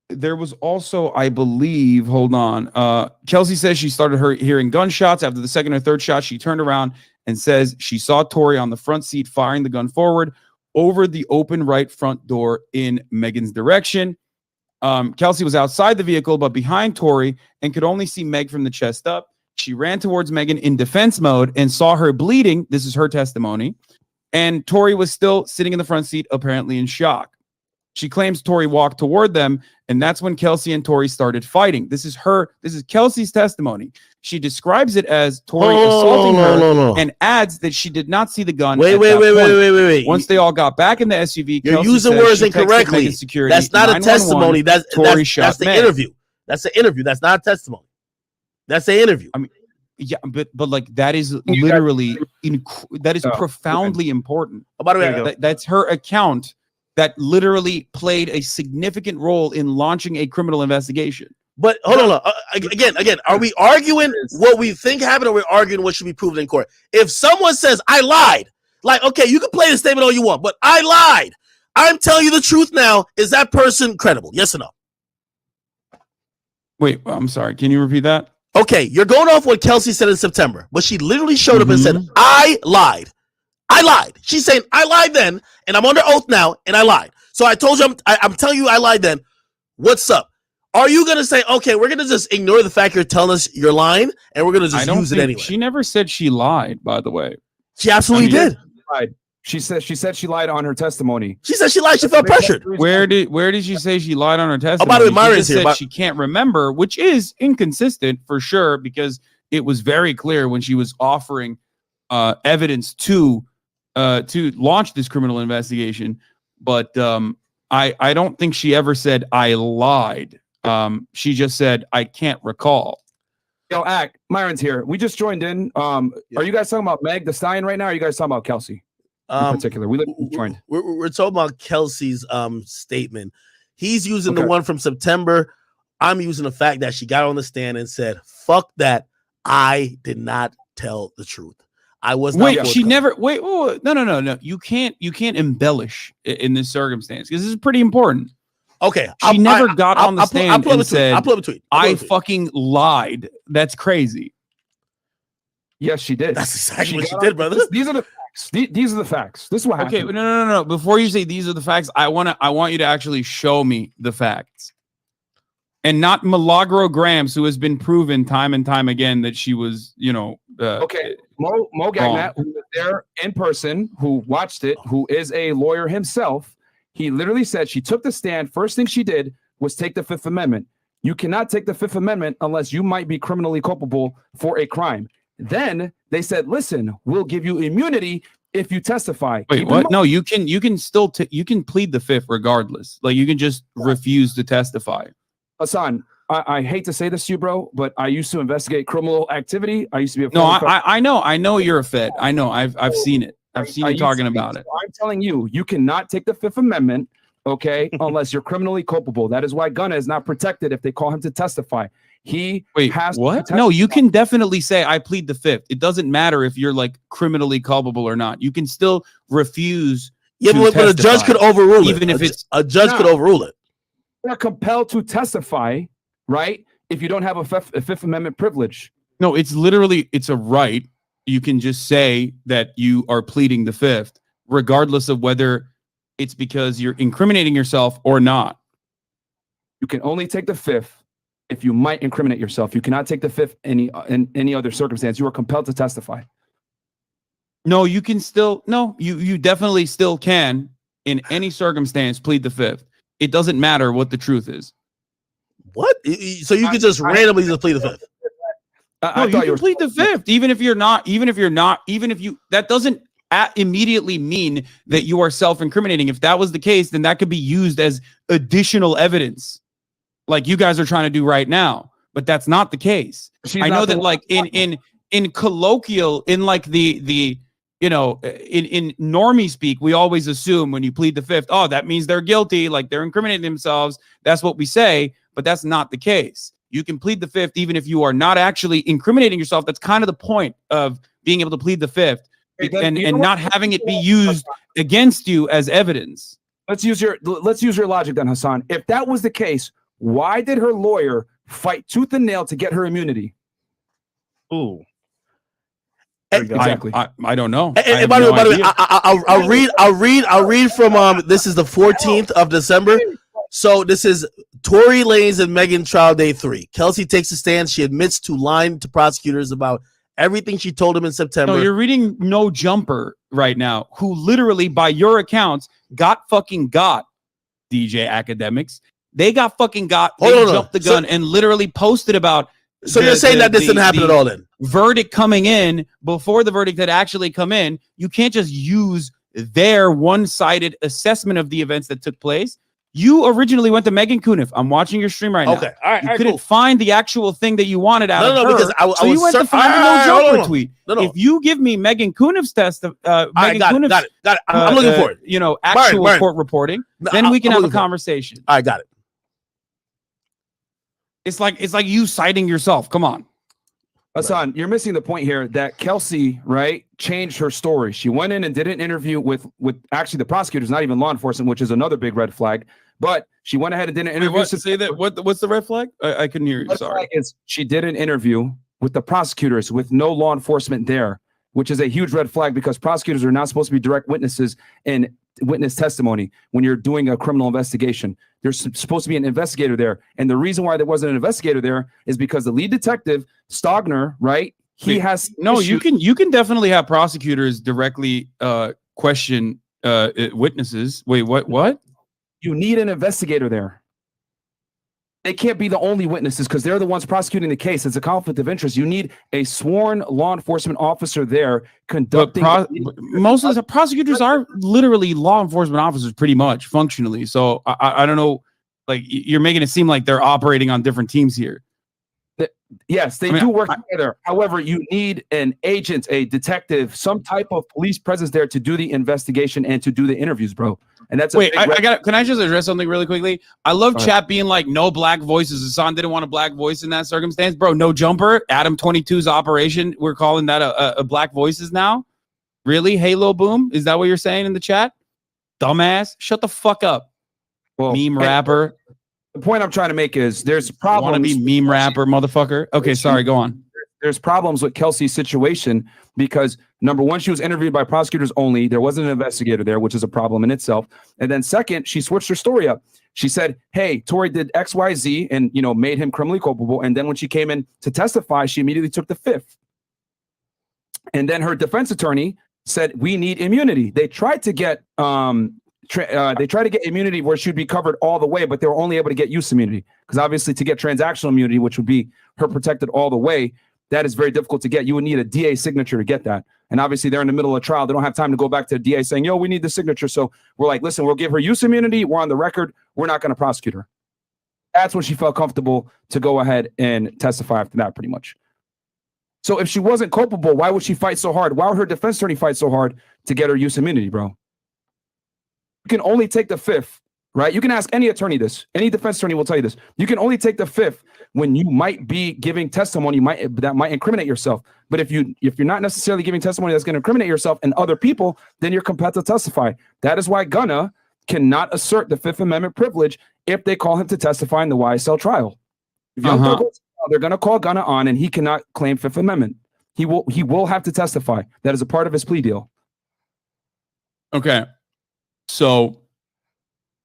There was also, I believe, hold on. Kelsey says she started hearing gunshots. After the second or third shot, she turned around and says she saw Tory on the front seat firing the gun forward over the open right front door in Megan's direction. Kelsey was outside the vehicle, but behind Tory and could only see Meg from the chest up. She ran towards Megan in defense mode and saw her bleeding. This is her testimony. And Tory was still sitting in the front seat, apparently in shock. She claims Tory walked toward them, and that's when Kelsey and Tory started fighting. This is Kelsey's testimony. She describes it as Tory assaulting her and adds that she did not see the gun. Wait. Once they all got back in the SUV, you're Kelsey using words incorrectly. That's not a testimony. That's the interview. That's the interview. That's not a testimony. That's the interview. I mean, yeah, but like that is literally profoundly important. Oh, by the way, that's her account. That literally played a significant role in launching a criminal investigation. But hold on. Again, are we arguing what we think happened, or we're arguing what should be proven in court? If someone says, I lied, like, okay, you can play the statement all you want, but I lied. I'm telling you the truth now. Is that person credible? Yes or no? Wait, I'm sorry. Can you repeat that? Okay, you're going off what Kelsey said in September, but she literally showed up and said, I lied. I lied. She's saying, I lied then, and I'm under oath now, and I lied. So I told you, I'm telling you I lied then. What's up? Are you going to say, okay, we're going to just ignore the fact you're telling us you're lying, and we're going to just use it anyway? She never said she lied, by the way. She absolutely did. She said she lied on her testimony. She said she lied. She felt pressured. Where did she say she lied on her testimony? Oh, by the way, Myron's here. She can't remember, which is inconsistent for sure, because it was very clear when she was offering evidence to launch this criminal investigation. But I don't think she ever said I lied. She just said I can't recall. Yo, Myron's here. We just joined in. Are you guys talking about Meg Thee Stallion right now? Or are you guys talking about Kelsey in particular? We joined. We're talking about Kelsey's statement. He's using the one from September. I'm using the fact that she got on the stand and said, "Fuck that. I did not tell the truth. I was not." Wait, she never. Wait, no. You can't embellish in this circumstance because this is pretty important. Okay, she never got on the stand and said, "I fucking lied." That's crazy. Yes, she did. That's exactly what she did, brother. These are the facts. These are the facts. This is what happened. Okay, no. Before you say these are the facts, I want you to actually show me the facts, and not Milagro Grams, who has been proven time and time again that she was, okay, Mo Gagnat, who was there in person, who watched it, who is a lawyer himself. He literally said she took the stand. First thing she did was take the Fifth Amendment. You cannot take the Fifth Amendment unless you might be criminally culpable for a crime. Then they said, listen, we'll give you immunity if you testify. Wait, what? No, you can still you can plead the Fifth regardless. Like you can just refuse to testify. Hassan, I hate to say this to you, bro, but I used to investigate criminal activity. I used to be a No, I know you're a Fed. I know. I've seen it. I've seen you talking about it. I'm telling you, you cannot take the Fifth Amendment, okay, unless you're criminally culpable. That is why Gunna is not protected if they call him to testify. He has what? No, you can definitely say I plead the Fifth. It doesn't matter if you're like criminally culpable or not. You can still refuse. Yeah, but a judge could overrule it. Even if it's a judge could overrule it. You're compelled to testify, right? If you don't have a Fifth Amendment privilege. No, it's literally, it's a right. You can just say that you are pleading the Fifth, regardless of whether it's because you're incriminating yourself or not. You can only take the Fifth if you might incriminate yourself. You cannot take the Fifth in any other circumstance. You are compelled to testify. No, you can still, you definitely still can in any circumstance plead the Fifth. It doesn't matter what the truth is. What? So you could just randomly just plead the Fifth? No, you can plead the Fifth, even if that doesn't immediately mean that you are self-incriminating. If that was the case, then that could be used as additional evidence, like you guys are trying to do right now. But that's not the case. I know that, like in colloquial, in like the in normie speak, we always assume when you plead the Fifth, oh, that means they're guilty, like they're incriminating themselves. That's what we say, but that's not the case. You can plead the Fifth even if you are not actually incriminating yourself. That's kind of the point of being able to plead the Fifth and not having it be used against you as evidence. Let's use your logic then, Hassan. If that was the case, why did her lawyer fight tooth and nail to get her immunity? Ooh. Exactly. I don't know. And by the way, I'll read from this is the 14th of December. So this is Tory Lanez and Megan trial day 3. Kelsey takes a stand. She admits to lying to prosecutors about everything she told him in September. No, you're reading No Jumper right now, who literally, by your accounts, got DJ Akademiks. They got. They jumped the gun and literally posted about. So you're saying that this didn't happen at all then? Verdict coming in before the verdict had actually come in. You can't just use their one-sided assessment of the events that took place. You originally went to Megan Cuniff. I'm watching your stream right now. Okay, all right. You couldn't find the actual thing that you wanted out of her. Because so you went to find the No Jumper tweet. No. If you give me Megan Cuniff's test, got it. I'm looking for it. Actual court reporting, then we can have a conversation. I got it. It's like you citing yourself. Come on. Hassan, you're missing the point here that Kelsey, right, changed her story. She went in and did an interview with actually the prosecutors, not even law enforcement, which is another big red flag. But she went ahead and did an interview. Say that. What's the red flag? I couldn't hear you. Sorry. She did an interview with the prosecutors with no law enforcement there, which is a huge red flag because prosecutors are not supposed to be direct witnesses in witness testimony when you're doing a criminal investigation. There's supposed to be an investigator there. And the reason why there wasn't an investigator there is because the lead detective, Stogner, right? He has no, you can definitely have prosecutors directly question witnesses. Wait, what? You need an investigator there. They can't be the only witnesses because they're the ones prosecuting the case. It's a conflict of interest. You need a sworn law enforcement officer there conducting. Most of the prosecutors are literally law enforcement officers, pretty much functionally. So I don't know. Like you're making it seem like they're operating on different teams here. Yes, they do work together. However, you need an agent, a detective, some type of police presence there to do the investigation and to do the interviews, bro. And that's can I just address something really quickly? I love chat being like no black voices. Hassan didn't want a black voice in that circumstance, bro. No Jumper, Adam 22's operation. We're calling that a black voices now. Really, Halo Boom? Is that what you're saying in the chat? Dumbass, shut the fuck up. Well, meme rapper. The point I'm trying to make is there's problems. Want to be meme rapper, motherfucker? Okay, sorry, go on. There's problems with Kelsey's situation because number one, she was interviewed by prosecutors only. There wasn't an investigator there, which is a problem in itself. And then second, she switched her story up. She said, hey, Tory did X, Y, Z and, made him criminally culpable. And then when she came in to testify, she immediately took the Fifth. And then her defense attorney said, we need immunity. They tried to get immunity where she'd be covered all the way, but they were only able to get use immunity because obviously to get transactional immunity, which would be her protected all the way, that is very difficult to get. You would need a DA signature to get that. And obviously they're in the middle of a trial. They don't have time to go back to the DA saying, yo, we need the signature. So we're like, listen, we'll give her use immunity. We're on the record. We're not going to prosecute her. That's when she felt comfortable to go ahead and testify after that, pretty much. So if she wasn't culpable, why would she fight so hard? Why would her defense attorney fight so hard to get her use immunity, bro? You can only take the fifth, right? You can ask any attorney this. Any defense attorney will tell you this. You can only take the fifth when you might be giving testimony that might incriminate yourself. But if you're not necessarily giving testimony that's going to incriminate yourself and other people, then you're compelled to testify. That is why Gunna cannot assert the Fifth Amendment privilege if they call him to testify in the YSL trial. If Young Thug goes to trial, they're going to call Gunna on, and he cannot claim Fifth Amendment. He will have to testify. That is a part of his plea deal. Okay. So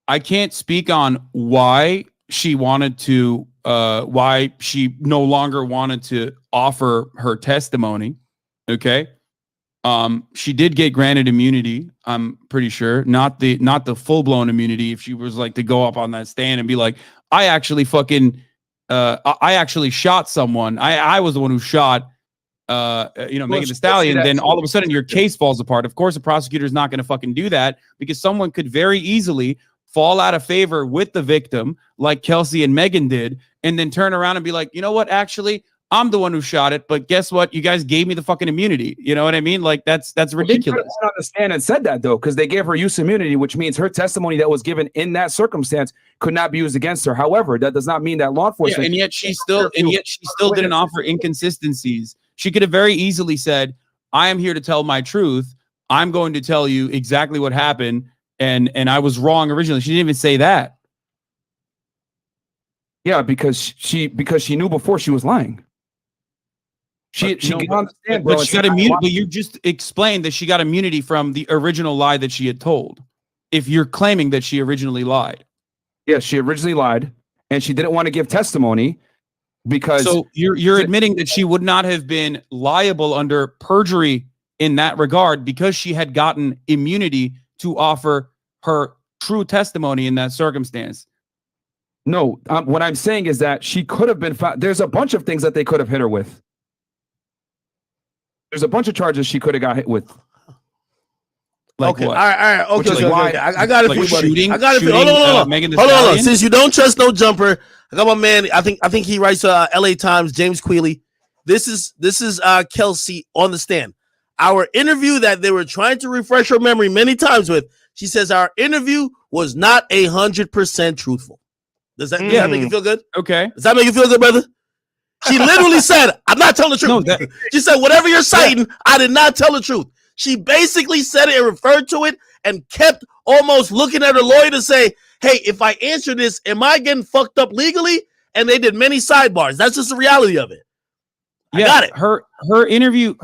I can't speak on why she wanted to, why she no longer wanted to offer her testimony. Okay. She did get granted immunity. I'm pretty sure not the full blown immunity. If she was like to go up on that stand and be like, I actually shot someone. I was the one who shot, Megan Thee Stallion, then all of a sudden your case falls apart. Of course, the prosecutor is not going to fucking do that because someone could very easily fall out of favor with the victim like Kelsey and Megan did, and then turn around and be like, you know what? Actually, I'm the one who shot it, but guess what? You guys gave me the fucking immunity. You know what I mean? Like that's ridiculous. She went on the stand and said that though, because they gave her use immunity, which means her testimony that was given in that circumstance could not be used against her. However, that does not mean that law enforcement. Yeah, and yet she still didn't offer inconsistencies. She could have very easily said, I am here to tell my truth. I'm going to tell you exactly what happened. And I was wrong originally. She didn't even say that. Yeah, because she knew before she was lying. She got on the stand, bro. But she got immunity. But you just explained that she got immunity from the original lie that she had told. If you're claiming that she originally lied. Yeah, she originally lied, and she didn't want to give testimony because. So you're admitting that she would not have been liable under perjury in that regard because she had gotten immunity to offer her true testimony in that circumstance. No, what I'm saying is that she could have been found. There's a bunch of things that they could have hit her with. There's a bunch of charges she could have got hit with. Like okay, what? All right. Okay. I got it for you, buddy. I got it for you. Hold on. Hold on. Since you don't trust no jumper, I got my man. I think he writes LA Times, James Quealy. This is Kelsey on the stand. Our interview that they were trying to refresh her memory many times with. She says our interview was not 100% truthful. Does that make you feel good? Okay. Does that make you feel good, brother? She literally said, I'm not telling the truth. No, she said, whatever you're citing, I did not tell the truth. She basically said it and referred to it and kept almost looking at her lawyer to say, hey, if I answer this, am I getting fucked up legally? And they did many sidebars. That's just the reality of it. I got it. Her interview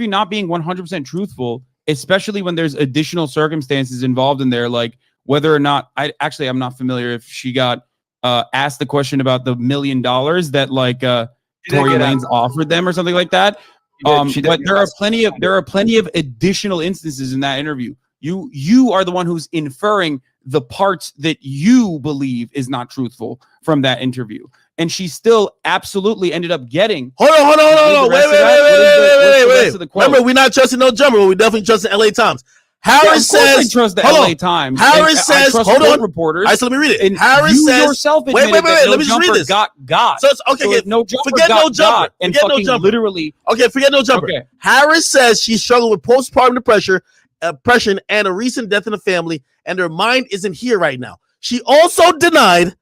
not being 100% truthful, especially when there's additional circumstances involved in there, like whether or not I'm not familiar if she got asked the question about the $1 million that like Tory Lanez offered them or something like that. But there are plenty of additional instances in that interview. You are the one who's inferring the parts that you believe is not truthful from that interview. And she still absolutely ended up getting. Hold on. Wait. Remember, we're not trusting no jumper, but we definitely trust the LA Times. Harris says, I trust the LA Times. Harris says, hold on. Reporters. All right, so let me read it. And Harris says, yourself wait. Let me just read this. Got. So it's okay. So no jumper forget no jumper. And forget fucking no jumper. Literally. Okay, forget no jumper. Okay. Harris says she struggled with postpartum depression and a recent death in the family, and her mind isn't here right now. She also denied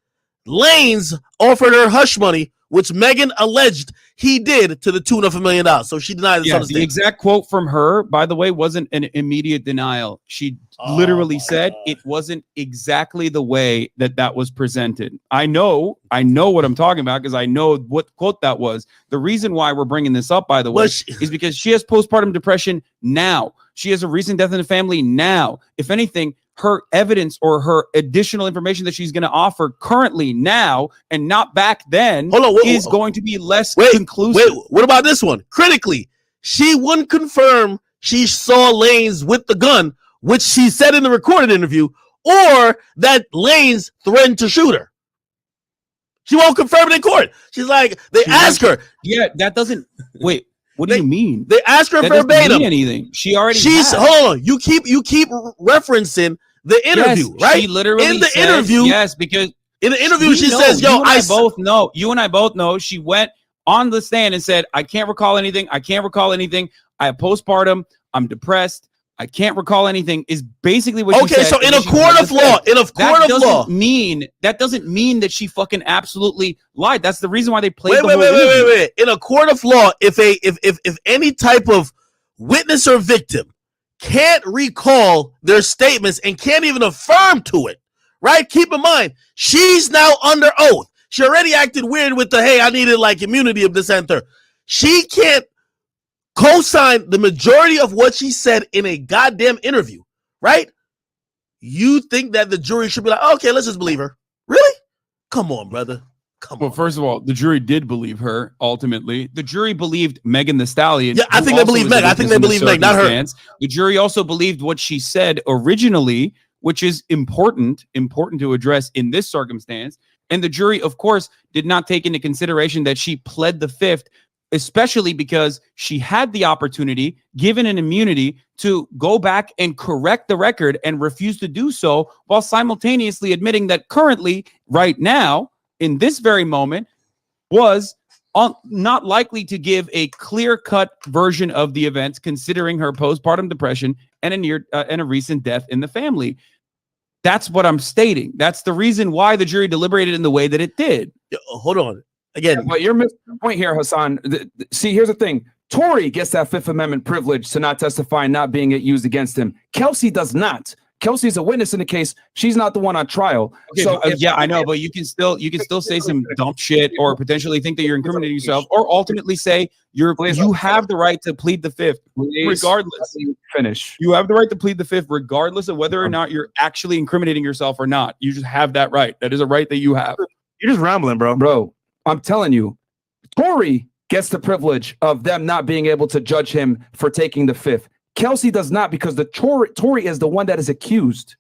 Lanez offered her hush money, which Megan alleged he did to the tune of $1 million. So she denied this. Yeah, the exact quote from her, by the way, wasn't an immediate denial. She literally said it wasn't exactly the way that was presented. I know what I'm talking about because I know what quote that was. The reason why we're bringing this up, by the way, is because she has postpartum depression now. She has a recent death in the family now. If anything, her evidence or her additional information that she's going to offer currently now and not back then is going to be less conclusive. Wait, what about this one? Critically, she wouldn't confirm she saw Lanez with the gun, which she said in the recorded interview, or that Lanez threatened to shoot her. She won't confirm it in court. She's like, they ask her. Yeah, that doesn't. Wait. What do you mean? They ask her verbatim. Doesn't mean anything. She already. Hold on. You keep referencing the interview, right? She literally in the says, interview. Yes, because In the interview, she says, "Yo, You and I both know she went on the stand and said, I can't recall anything. I can't recall anything. I have postpartum. I'm depressed. I can't recall anything," is basically what she said. Okay, so in a court of law, that doesn't mean that she fucking absolutely lied. That's the reason why they played Wait. In a court of law, if any type of witness or victim can't recall their statements and can't even affirm to it, right? Keep in mind, she's now under oath. She already acted weird with the, hey, I needed like immunity of this and third. She can't co-sign the majority of what she said in a goddamn interview, right? You think that the jury should be like, okay, let's just believe her. Really? Come on, brother. Well, first of all, the jury did believe her. Ultimately, the jury believed Megan Thee Stallion. Yeah, I think they believe Meg. I think they believe Meg, not her. The jury also believed what she said originally, which is important to address in this circumstance. And the jury, of course, did not take into consideration that she pled the fifth, especially because she had the opportunity, given an immunity, to go back and correct the record and refuse to do so, while simultaneously admitting that currently, right now, in this very moment, was not likely to give a clear-cut version of the events, considering her postpartum depression and a recent death in the family. That's what I'm stating. That's the reason why the jury deliberated in the way that it did. Hold on. Again, but you're missing the point here, Hassan. See, here's the thing. Tory gets that Fifth Amendment privilege to not testify and not being used against him. Kelsey does not. Kelsey's a witness in the case. She's not the one on trial. Okay, so I know, but you can still say some dumb shit, or potentially think that you're incriminating yourself, or ultimately say you have the right to plead the fifth, regardless. Finish. You have the right to plead the fifth, regardless of whether or not you're actually incriminating yourself or not. You just have that right. That is a right that you have. You're just rambling, bro. I'm telling you, Tory gets the privilege of them not being able to judge him for taking the fifth. Kelsey does not, because the Tory is the one that is accused.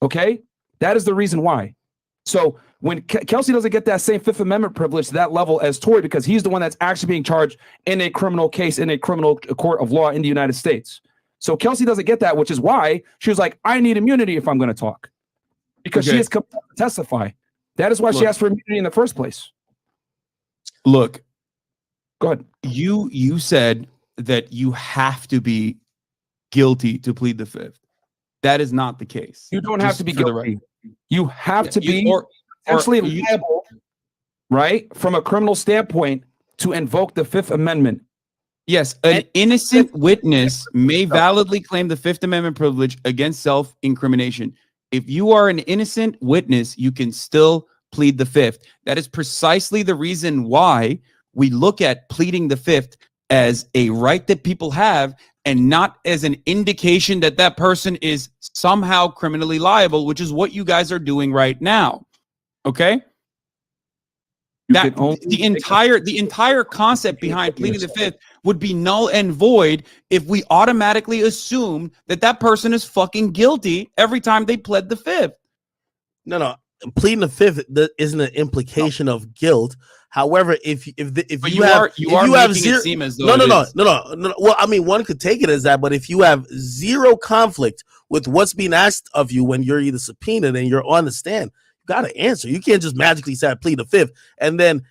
Okay? That is the reason why. So when Kelsey doesn't get that same Fifth Amendment privilege to that level as Tory, because he's the one that's actually being charged in a criminal case in a criminal court of law in the United States. So Kelsey doesn't get that, which is why she was like, I need immunity if I'm going to talk. Because she has come to testify. That is why she asked for immunity in the first place. Look, go ahead. You said that you have to be guilty to plead the fifth. That is not the case. You don't have to be guilty. You have to be potentially liable, right, from a criminal standpoint, to invoke the Fifth Amendment. Yes, an innocent witness may validly claim the Fifth Amendment privilege against self-incrimination. If you are an innocent witness, you can still plead the fifth. That is precisely the reason why we look at pleading the fifth as a right that people have, and not as an indication that that person is somehow criminally liable, which is what you guys are doing right now. Okay? The entire concept behind pleading the fifth would be null and void if we automatically assume that that person is fucking guilty every time they pled the fifth. No. Pleading the fifth isn't an implication of guilt. However, if you have zero, no. Well, I mean, one could take it as that, but if you have zero conflict with what's being asked of you when you're either subpoenaed and you're on the stand, you got to answer. You can't just magically say I plead the fifth and then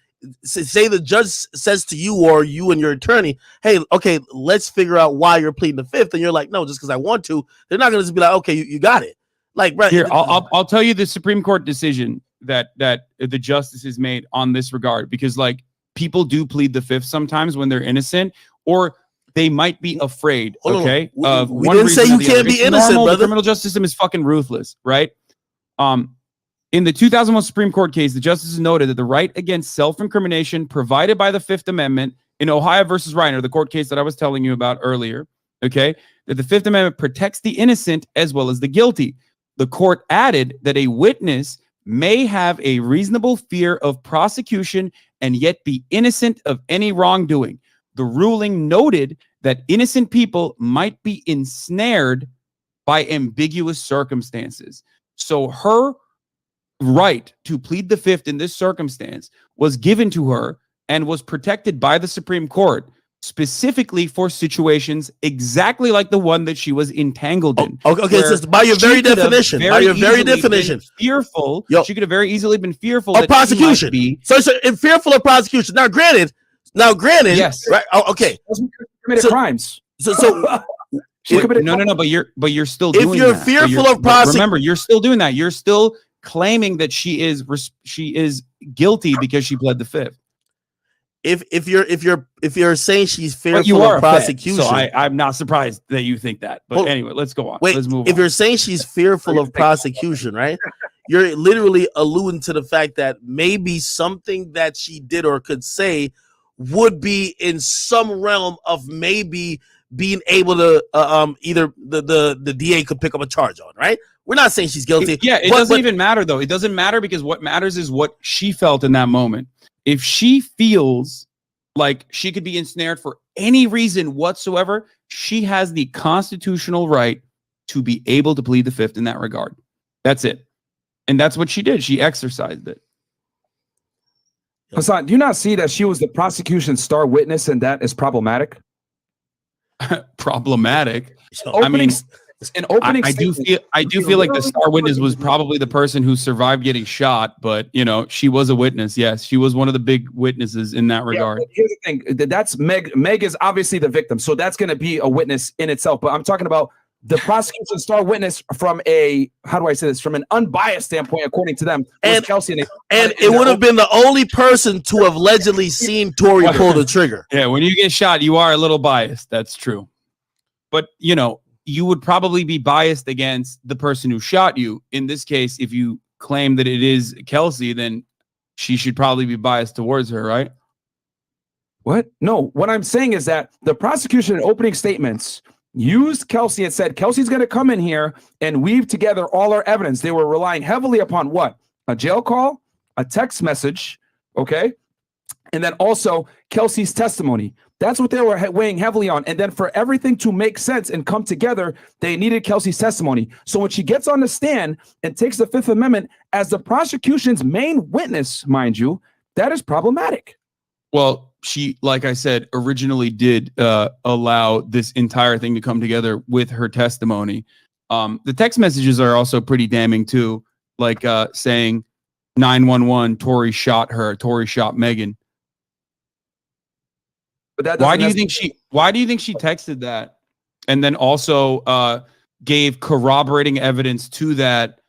say the judge says to you or you and your attorney, hey, okay, let's figure out why you're pleading the fifth, and you're like, no, just because I want to. They're not going to just be like, okay, you got it. Like, right here, I'll tell you the Supreme Court decision that the justices made on this regard, because like people do plead the fifth sometimes when they're innocent, or they might be afraid. Okay, we didn't say you can't be innocent, brother. The criminal justice system is fucking ruthless, right? In the 2001 Supreme Court case, the justices noted that the right against self-incrimination provided by the Fifth Amendment in Ohio versus Reiner, the court case that I was telling you about earlier, okay, that the Fifth Amendment protects the innocent as well as the guilty. The court added that a witness may have a reasonable fear of prosecution and yet be innocent of any wrongdoing. The ruling noted that innocent people might be ensnared by ambiguous circumstances. So her right to plead the fifth in this circumstance was given to her and was protected by the Supreme Court. specifically for situations exactly like the one that she was entangled in. Okay, so by your very definition, fearful. She could have very easily been fearful of prosecution. So fearful of prosecution. Now, granted, yes, right? Oh, okay, committed crimes. No, but you're still doing that. If you're fearful of prosecution, remember, you're still doing that. You're still claiming that she is guilty because she pled the fifth. If you're saying she's fearful of prosecution, so I'm not surprised that you think that. But anyway, let's go on. Let's move on. If you're saying she's fearful of prosecution, right? You're literally alluding to the fact that maybe something that she did or could say would be in some realm of maybe being able to either the DA could pick up a charge on, right? We're not saying she's guilty. It doesn't even matter, though. It doesn't matter because what matters is what she felt in that moment. If she feels like she could be ensnared for any reason whatsoever, she has the constitutional right to be able to plead the fifth in that regard. That's it. And that's what she did. She exercised it. Hassan, do you not see that she was the prosecution's star witness and that is problematic? Problematic? I mean, I do feel like the star witness was probably the person who survived getting shot, but she was a witness. Yes, she was one of the big witnesses in that regard. But here's the thing: that's Meg. Meg is obviously the victim, so that's going to be a witness in itself. But I'm talking about the prosecution's star witness from from an unbiased standpoint, according to them, was Kelsey. And it would have been the only person to have allegedly seen Tory pull the trigger. Yeah, when you get shot, you are a little biased. That's true. But you would probably be biased against the person who shot you. In this case, if you claim that it is Kelsey, then she should probably be biased towards her, right? What? No, what I'm saying is that the prosecution in opening statements used Kelsey and said, Kelsey's going to come in here and weave together all our evidence. They were relying heavily upon what? A jail call, a text message, okay? And then also Kelsey's testimony. That's what they were weighing heavily on. And then for everything to make sense and come together, they needed Kelsey's testimony. So when she gets on the stand and takes the Fifth Amendment as the prosecution's main witness, mind you, that is problematic. Well, she, like I said, originally did allow this entire thing to come together with her testimony. The text messages are also pretty damning too, like saying 911, Tory shot her, Tory shot Megan. But why do you think she texted that and then also gave corroborating evidence to that?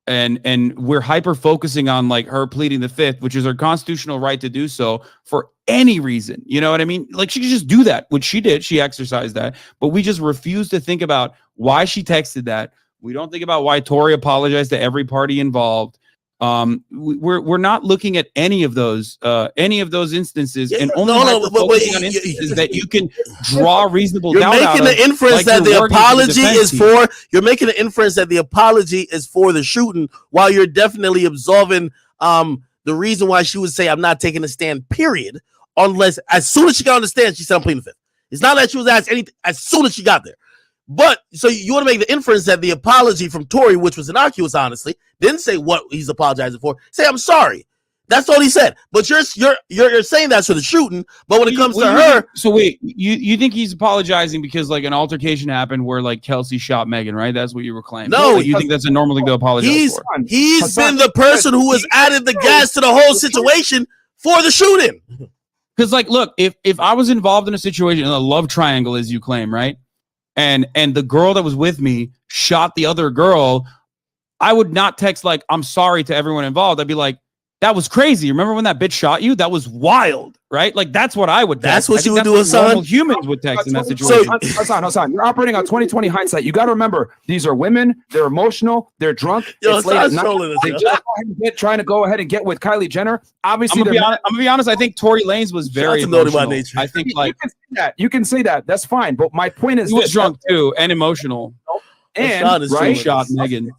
And we're hyper focusing on like her pleading the fifth, which is her constitutional right to do so for any reason. You know what I mean? Like she could just do that, which she did. She exercised that, but we just refuse to think about why she texted that. We don't think about why Tory apologized to every party involved. We're not looking at any of those instances, and only focusing on instances that you can draw reasonable doubt out of. You're making the inference that the apology is for. You're making the inference that the apology is for the shooting, while you're definitely absolving the reason why she would say I'm not taking a stand. Period. Unless as soon as she got on the stand, she said I'm pleading the fifth. It's not that she was asked anything as soon as she got there. But so you want to make the inference that the apology from Tory, which was innocuous, honestly, didn't say what he's apologizing for. Say I'm sorry. That's all he said. But you're saying that's for the shooting. But when it comes to her, so wait, you think he's apologizing because like an altercation happened where like Kelsey shot Megan, right? That's what you were claiming. No, you think that's a normal thing to apologize for? He's been the person who has added the gas to the whole situation for the shooting. Because like, look, if I was involved in a situation in a love triangle, as you claim, right? And the girl that was with me shot the other girl, I would not text like, I'm sorry to everyone involved. I'd be like, that was crazy. Remember when that bitch shot you? That was wild, right? Like, that's what I would text. That's what you would do, Hassan. Humans would text in that situation. Hassan, you're operating on 2020 hindsight. You got to remember, these are women. They're emotional. They're drunk. It's late at night. They just trying to go ahead and get with Kylie Jenner. Obviously, I'm gonna be honest. I think Tory Lanez was very emotional. I think like you can say that. That's fine. But my point is, he was drunk too and emotional. And right, shot Megan.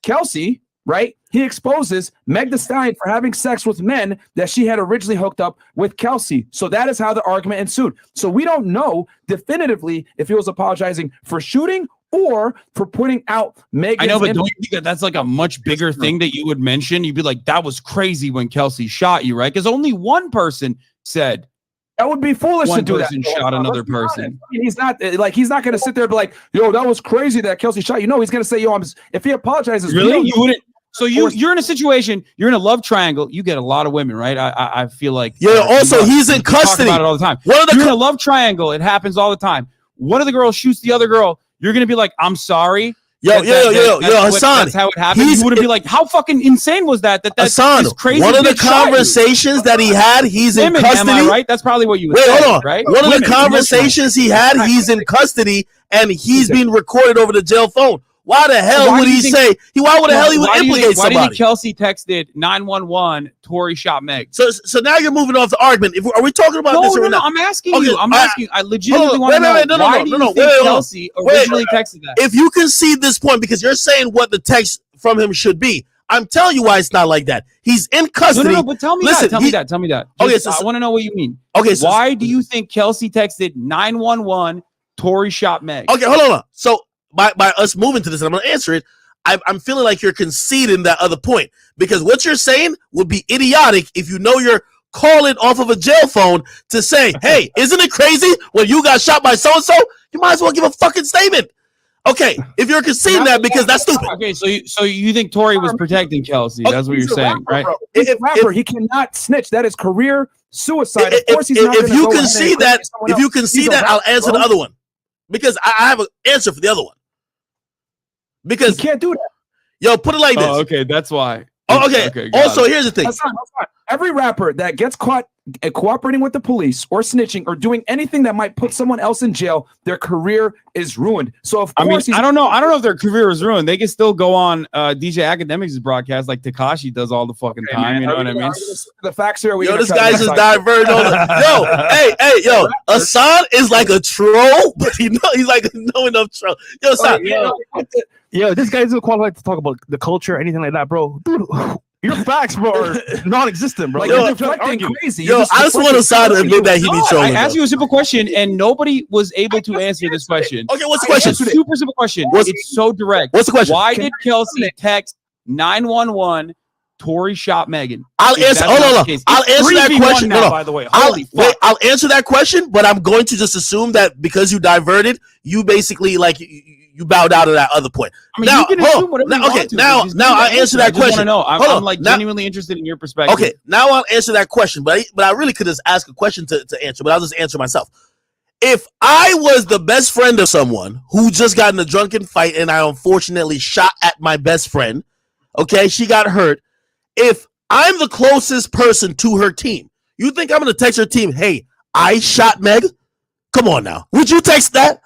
Kelsey, right? He exposes Meg Thee Stallion for having sex with men that she had originally hooked up with Kelsey. So that is how the argument ensued. So we don't know definitively if he was apologizing for shooting or for putting out Megan's. I know, but don't you think that's like a much bigger thing that you would mention? You'd be like, that was crazy when Kelsey shot you, right? Because only one person said That would be foolish One to do that. person shot another Let's be honest. person. I mean, he's not going to sit there and be like, "Yo, that was crazy that Kelsey shot you." No, he's going to say, "Yo, if he apologizes, Really? You wouldn't? So you're in a situation, you're in a love triangle. You get a lot of women, right? I feel like also he's in custody. Talk about it all the time. You're in a love triangle. It happens all the time. One of the girls shoots the other girl. You're gonna be like, "I'm sorry." Yo, Hassan. That's how it happened. You wouldn't be like, "How fucking insane was that?" Hassan, this crazy. One of the bitch shot you. conversations that he had, he's in Women, custody. am I right? That's probably what you would Wait, say, hold on. right? One of Women, the conversations he had, he's in custody and he's being recorded over the jail phone. Why the hell would he say? Why would the hell he would implicate somebody? Why do you think Kelsey texted 911? Tory shot Meg. So now you're moving off the argument. Are we talking about this or not? I'm asking you. I'm asking you. I legitimately want to know why do you think Kelsey originally texted that? If you concede this point because you're saying what the text from him should be, I'm telling you why it's not like that. He's in custody. No, but tell me that. Tell me that. Okay, I want to know what you mean. Okay, so why do you think Kelsey texted 911? Tory shot Meg. Okay, hold on. So by us moving to this, and I'm going to answer it. I'm feeling like you're conceding that other point because what you're saying would be idiotic if you know you're calling off of a jail phone to say, "Hey, isn't it crazy when you got shot by so and so?" You might as well give a fucking statement. Okay, if you're conceding that because that's stupid. Okay, so you think Tory was protecting Kelsey? That's what you're saying, right? He's a rapper. He cannot snitch. That is career suicide. Of course, he's not. If you concede that, I'll answer the other one because I have an answer for the other one. Because you can't do that. Yo, put it like this. Oh, okay, that's why. Oh, okay. Also, here's the thing. That's not. Every rapper that gets caught cooperating with the police or snitching or doing anything that might put someone else in jail, their career is ruined. So of course, I don't know if their career is ruined. They can still go on DJ Akademiks' broadcast like Tekashi does all the fucking time. Man, you know what I mean? The facts here. Yo, this guy's just diverged on the. Yo, Hassan is like a troll, but he's like no enough troll. Yo, Hassan. Yo, this guy isn't qualified to talk about the culture or anything like that, bro. Dude, your facts, bro, are non-existent, bro. Like, you're deflecting crazy. Yo, I just want Hassan to admit that he be trolling. I asked you a simple question, and nobody was able to answer this question. Okay, what's the question? It's a super simple question. It's so direct. What's the question? Why did Kelsey text 911? Tory shot Megan. I'll answer. Hold on. I'll answer that question. By the way, I'll answer that question, but I'm going to just assume that because you diverted, you basically you bowed out of that other point. I mean, now, you can assume whatever you want to. Now I'll answer that question. I'm like genuinely interested in your perspective. Okay, now I'll answer that question, but I really could just ask a question to answer, but I'll just answer myself. If I was the best friend of someone who just got in a drunken fight and I unfortunately shot at my best friend, okay, she got hurt. If I'm the closest person to her team, you think I'm going to text her team, "Hey, I shot Meg"? Come on now. Would you text that?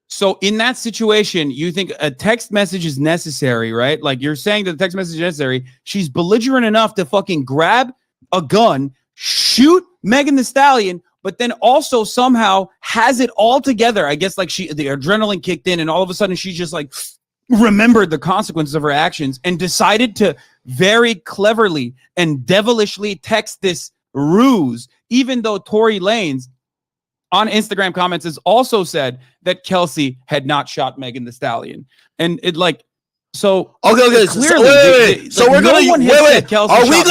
So in that situation, you think a text message is necessary, right? Like you're saying that the text message is necessary. She's belligerent enough to fucking grab a gun, shoot Megan Thee Stallion, but then also somehow has it all together. I guess like the adrenaline kicked in and all of a sudden she just like remembered the consequences of her actions and decided to very cleverly and devilishly text this ruse, even though Tory Lanez on Instagram comments has also said that Kelsey had not shot Megan Thee Stallion. And it like, so okay. Clearly, so we're gonna wait. Are we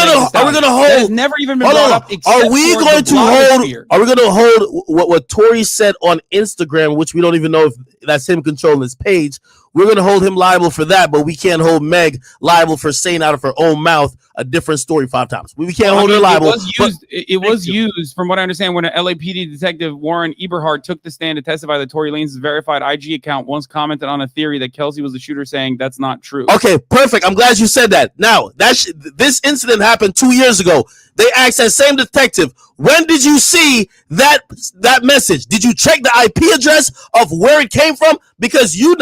gonna hold? Never even been brought up. Are we going to hold? Are we gonna hold what Tory said on Instagram, which we don't even know if that's him controlling his page? We're gonna hold him liable for that, but we can't hold Meg liable for saying out of her own mouth a different story 5 times. We can't hold her liable. It was used, from what I understand, when an LAPD detective Warren Eberhard took the stand to testify that Tory Lanez's verified IG account once commented on a theory that Kelsey was the shooter, saying that's not true. Okay, perfect. I'm glad you said that. Now, this incident happened 2 years ago. They asked that same detective, when did you see that message? Did you check the IP address of where it came from? Because you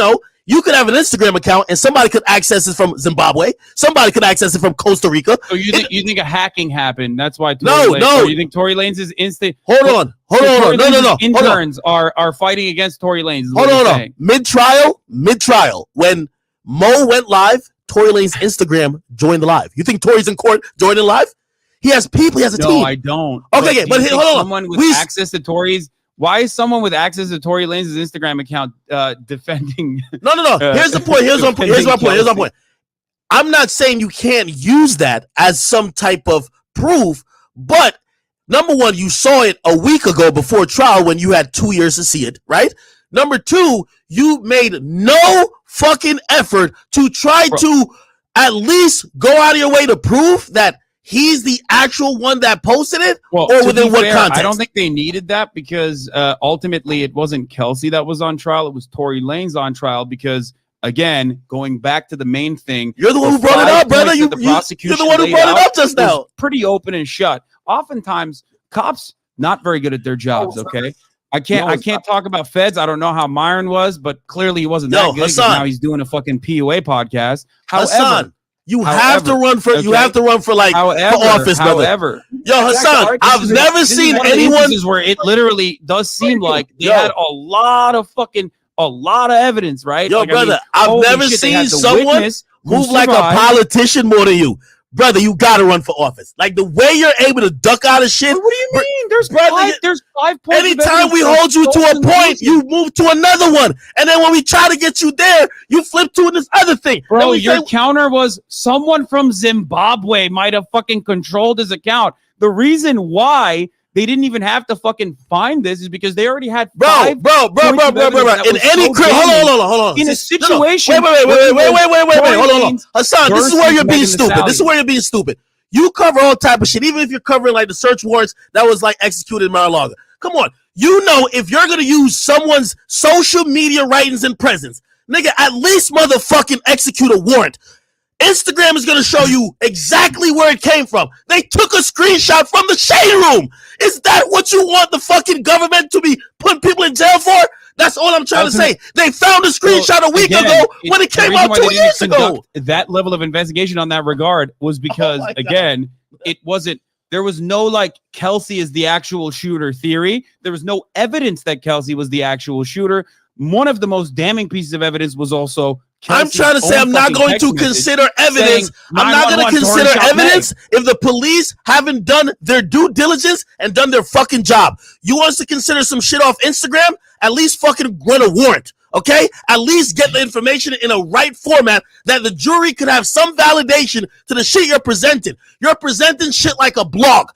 could have an Instagram account and somebody could access it from Zimbabwe. Somebody could access it from Costa Rica. So you think a hacking happened? That's why. No. You think Tory Lanez is instant? Hold on. No. Interns are fighting against Tory Lanez. Hold on. Mid-trial, when Mo went live, Tory Lanez's Instagram joined the live. You think Tory's in court joining live? He has people. He has a team. No, I don't. Okay, but hold on. Someone with access to Tory's. Why is someone with access to Tory Lanez's Instagram account defending? No. Here's the point. Here's my point. I'm not saying you can't use that as some type of proof, but Number one, you saw it a week ago before trial when you had 2 years to see it, right? Number two, you made no fucking effort to try to at least go out of your way to prove that he's the actual one that posted it, or within what context? I don't think they needed that because ultimately it wasn't Kelsey that was on trial. It was Tory Lanez on trial because, again, going back to the main thing. You're the one who brought it up, brother. You're the one who brought it up just now. Pretty open and shut. Oftentimes, cops not very good at their jobs, okay? I can't talk about feds. I don't know how Myron was, but clearly he wasn't that good. Now he's doing a fucking PUA podcast. Hassan, you have to run for like for office, brother. However, Hassan, I've never seen anyone where it literally does seem like they had a lot of evidence, right? Yo, brother, I've never seen someone move like a politician more than you. Brother, you gotta run for office. Like the way you're able to duck out of shit. What do you mean? There's five points. Anytime we hold you to a point, you move to another one. And then when we try to get you there, you flip to this other thing. Bro, your counter was someone from Zimbabwe might have fucking controlled his account. The reason why they didn't even have to fucking find this is because they already had bro. In any hold on. In a situation, wait. Hold on. Hassan, this is where you're being stupid. This is where you're being stupid. You cover all type of shit, even if you're covering like the search warrants that was like executed in Mar-a-Lago. Come on, you know if you're gonna use someone's social media writings and presence, nigga, at least motherfucking execute a warrant. Instagram is going to show you exactly where it came from. They took a screenshot from the shade room. Is that what you want the fucking government to be putting people in jail for? That's all I'm trying to say. They found a screenshot a week ago when it came out 2 years ago. That level of investigation on that regard was because, again, it wasn't, there was no like Kelsey is the actual shooter theory. There was no evidence that Kelsey was the actual shooter. One of the most damning pieces of evidence was also I'm trying to say I'm not going to consider evidence. I'm not going to consider evidence if the police haven't done their due diligence and done their fucking job. You want us to consider some shit off Instagram? At least fucking run a warrant, okay? At least get the information in a right format that the jury could have some validation to the shit you're presenting. You're presenting shit like a blog.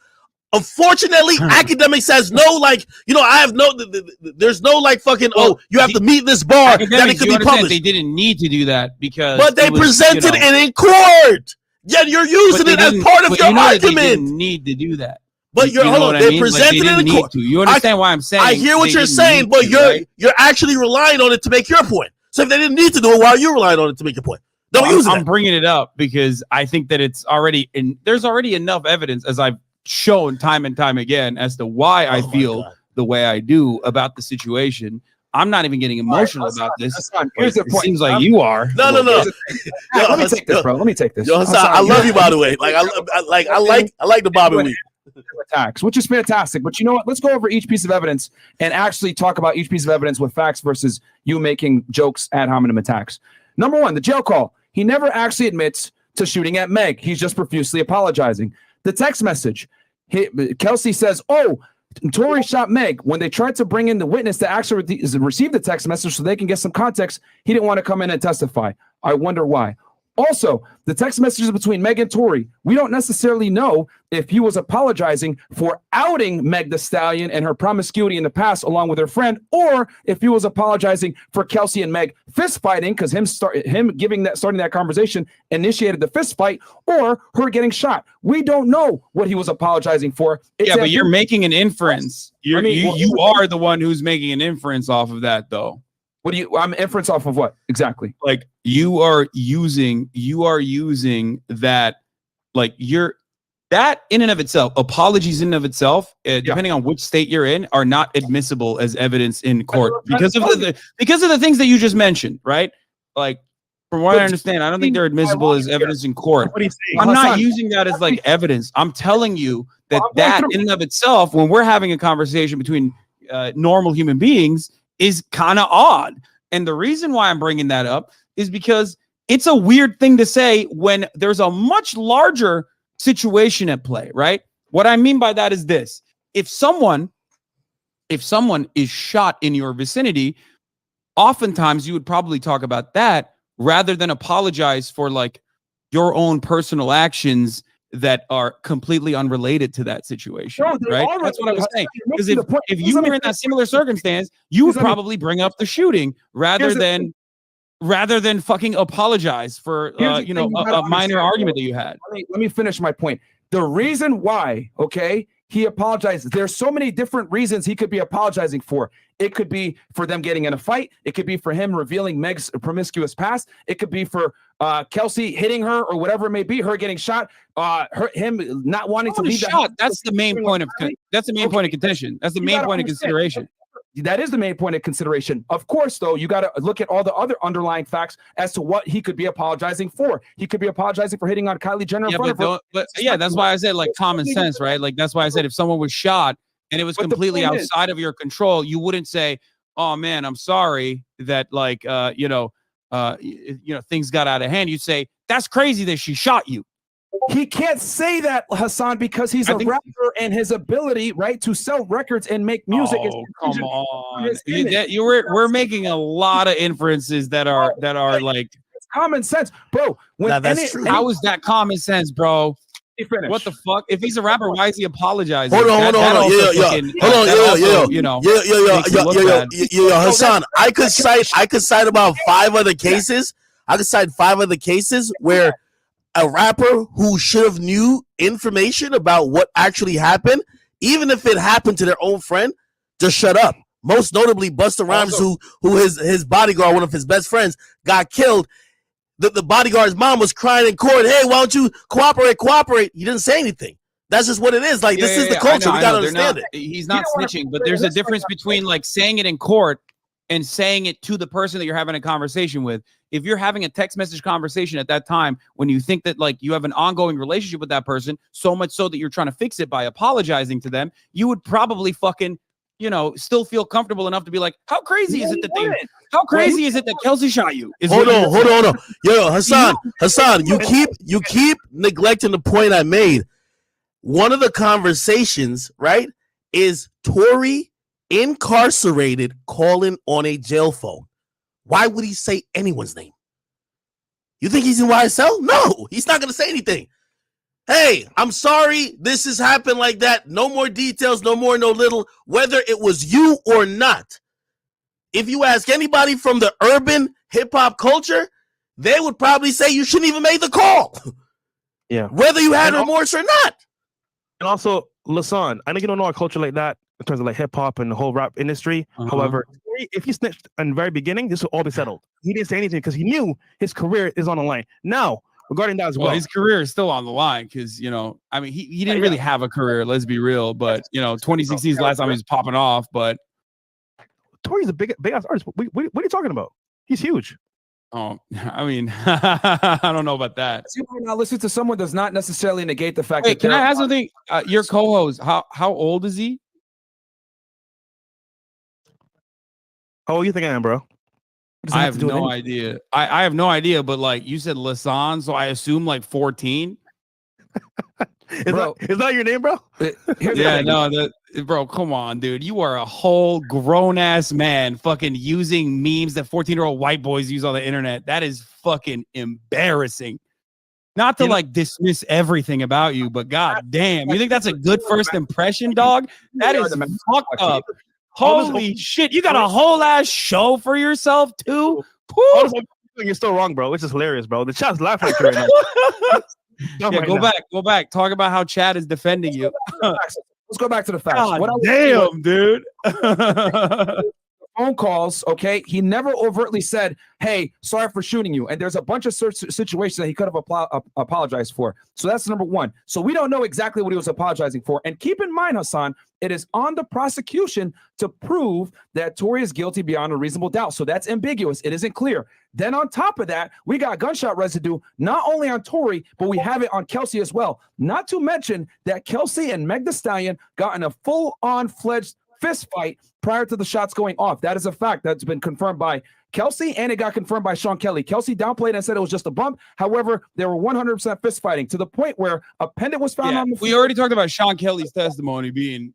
Unfortunately, Akademiks has no like, I have no, there's no like fucking, you have to meet this bar that it could be published. They didn't need to do that because. But they presented it in court. Yeah, you're using it as part of your argument. They didn't need to do that. But hold on, they presented it in court. You understand why I'm saying? I hear what you're saying, but you're actually relying on it to make your point. So if they didn't need to do it, why are you relying on it to make your point? Don't use it. I'm bringing it up because I think that it's already there's already enough evidence, as I've shown time and time again, as to why I feel the way I do about the situation. I'm not even getting emotional about this. Here's the point. It seems like you are. No. Let me take this, bro. Let me take this. Yo, Hassan, I love you, by the way. Like I like the Bobby week attacks, which is fantastic. But you know what? Let's go over each piece of evidence and actually talk about each piece of evidence with facts versus you making jokes ad hominem attacks. Number one, the jail call. He never actually admits to shooting at Meg. He's just profusely apologizing. The text message. Kelsey says, Tory shot Meg. When they tried to bring in the witness to actually receive the text message so they can get some context, he didn't want to come in and testify. I wonder why. Also, the text messages between Meg and Tory, we don't necessarily know if he was apologizing for outing Meg the Stallion and her promiscuity in the past along with her friend, or if he was apologizing for Kelsey and Meg fist fighting because starting that conversation initiated the fist fight, or her getting shot. We don't know what he was apologizing for. But you're making an inference. You are the one who's making an inference off of that, though. I'm inference off of what exactly? Like you are using that, like that in and of itself, apologies in and of itself, depending on which state you're in, are not admissible as evidence in court because of the things that you just mentioned, right? Like from what I understand, I don't think they're admissible as evidence in court. I'm not using that as like evidence. I'm telling you that in and of itself, when we're having a conversation between normal human beings, is kind of odd. And the reason why I'm bringing that up is because it's a weird thing to say when there's a much larger situation at play, right? What I mean by that is this. If someone is shot in your vicinity, oftentimes you would probably talk about that rather than apologize for like your own personal actions that are completely unrelated to that situation, No, they right? are That's what I was saying. Because You're making if the point. you were in that similar circumstance, you would Let me- probably bring up the shooting rather than fucking apologize for Here's the you know thing you gotta a minor understand, argument bro. that you had. Let me finish my point. The reason why, okay, he apologized. There's so many different reasons he could be apologizing for. It could be for them getting in a fight. It could be for him revealing Meg's promiscuous past. It could be for Kelsey hitting her or whatever it may be, her getting shot, him not wanting to leave the house. That's the main point of point of contention. That's the main point of consideration. That is the main point of consideration. Of course, though, you got to look at all the other underlying facts as to what he could be apologizing for. He could be apologizing for hitting on Kylie Jenner in front of her. But yeah, that's why I said like common sense, right? Like that's why I said if someone was shot and it was completely outside of your control, you wouldn't say, "Oh man, I'm sorry that like things got out of hand." You'd say, "That's crazy that she shot you." He can't say that, Hassan, because he's a rapper and his ability, right, to sell records and make music. Oh, come on. We're making a lot of inferences that are like it's common sense, bro. How is that common sense, bro? What the fuck? If he's a rapper, why is he apologizing? Hold on. Hassan, I could cite about 5 other cases. I could cite 5 other cases where a rapper who should have knew information about what actually happened, even if it happened to their own friend, just shut up. Most notably, Busta Rhymes, who his bodyguard, one of his best friends, got killed. The bodyguard's mom was crying in court. Hey, why don't you cooperate? He didn't say anything. That's just what it is. Like this is the culture. We gotta understand it. He's not snitching, but there's a difference between like saying it in court and saying it to the person that you're having a conversation with. If you're having a text message conversation at that time, when you think that like you have an ongoing relationship with that person, so much so that you're trying to fix it by apologizing to them, you would probably fucking, still feel comfortable enough to be like, how crazy is it that Kelsey shot you? Hold on. Yo, Hassan, you keep neglecting the point I made. One of the conversations, right, is Tory incarcerated calling on a jail phone. Why would he say anyone's name? You think he's in YSL? No, he's not going to say anything. Hey, I'm sorry this has happened like that. No more details, no more, no little, whether it was you or not. If you ask anybody from the urban hip-hop culture, they would probably say you shouldn't even make the call. Yeah. Whether you had remorse or not. And also, Lasan, I know you don't know our culture like that in terms of like hip-hop and the whole rap industry. However, if he snitched in the very beginning, this will all be settled. He didn't say anything because he knew his career is on the line. Now, regarding that as well, his career is still on the line because, he didn't really have a career, let's be real. But, 2016 is the last time he was popping off. But Tory's a big ass artist. What are you talking about? He's huge. Oh, I mean, I don't know about that. Now, listen to someone does not necessarily negate the fact that. Can I ask something? Your co-host, how old is he? How old you think I am, bro? I have no idea. I have no idea, but like you said, Lasan, so I assume like 14. Is that your name, bro? Bro, come on, dude. You are a whole grown ass man fucking using memes that 14-year-old white boys use on the internet. That is fucking embarrassing. Not to like dismiss everything about you, but god damn, you think that's a good first impression, dog? That is fucked up. Holy shit, you got a whole ass show for yourself too? You're still wrong, bro. It's just hilarious, bro. The chat's laughing at you right now. Go back. Talk about how Chad is defending you. Let's go back to the facts. Damn, dude. Phone calls, okay? He never overtly said, hey, sorry for shooting you. And there's a bunch of situations that he could have apologized for. So that's number one. So we don't know exactly what he was apologizing for. And keep in mind, Hassan, it is on the prosecution to prove that Tory is guilty beyond a reasonable doubt. So that's ambiguous. It isn't clear. Then on top of that, we got gunshot residue, not only on Tory, but we have it on Kelsey as well. Not to mention that Kelsey and Meg Thee Stallion got in a full-on fledged fist fight prior to the shots going off. That is a fact that's been confirmed by Kelsey, and it got confirmed by Sean Kelly. Kelsey downplayed and said it was just a bump. However, they were 100% fist fighting to the point where a pendant was found on the floor. We already talked about Sean Kelly's testimony being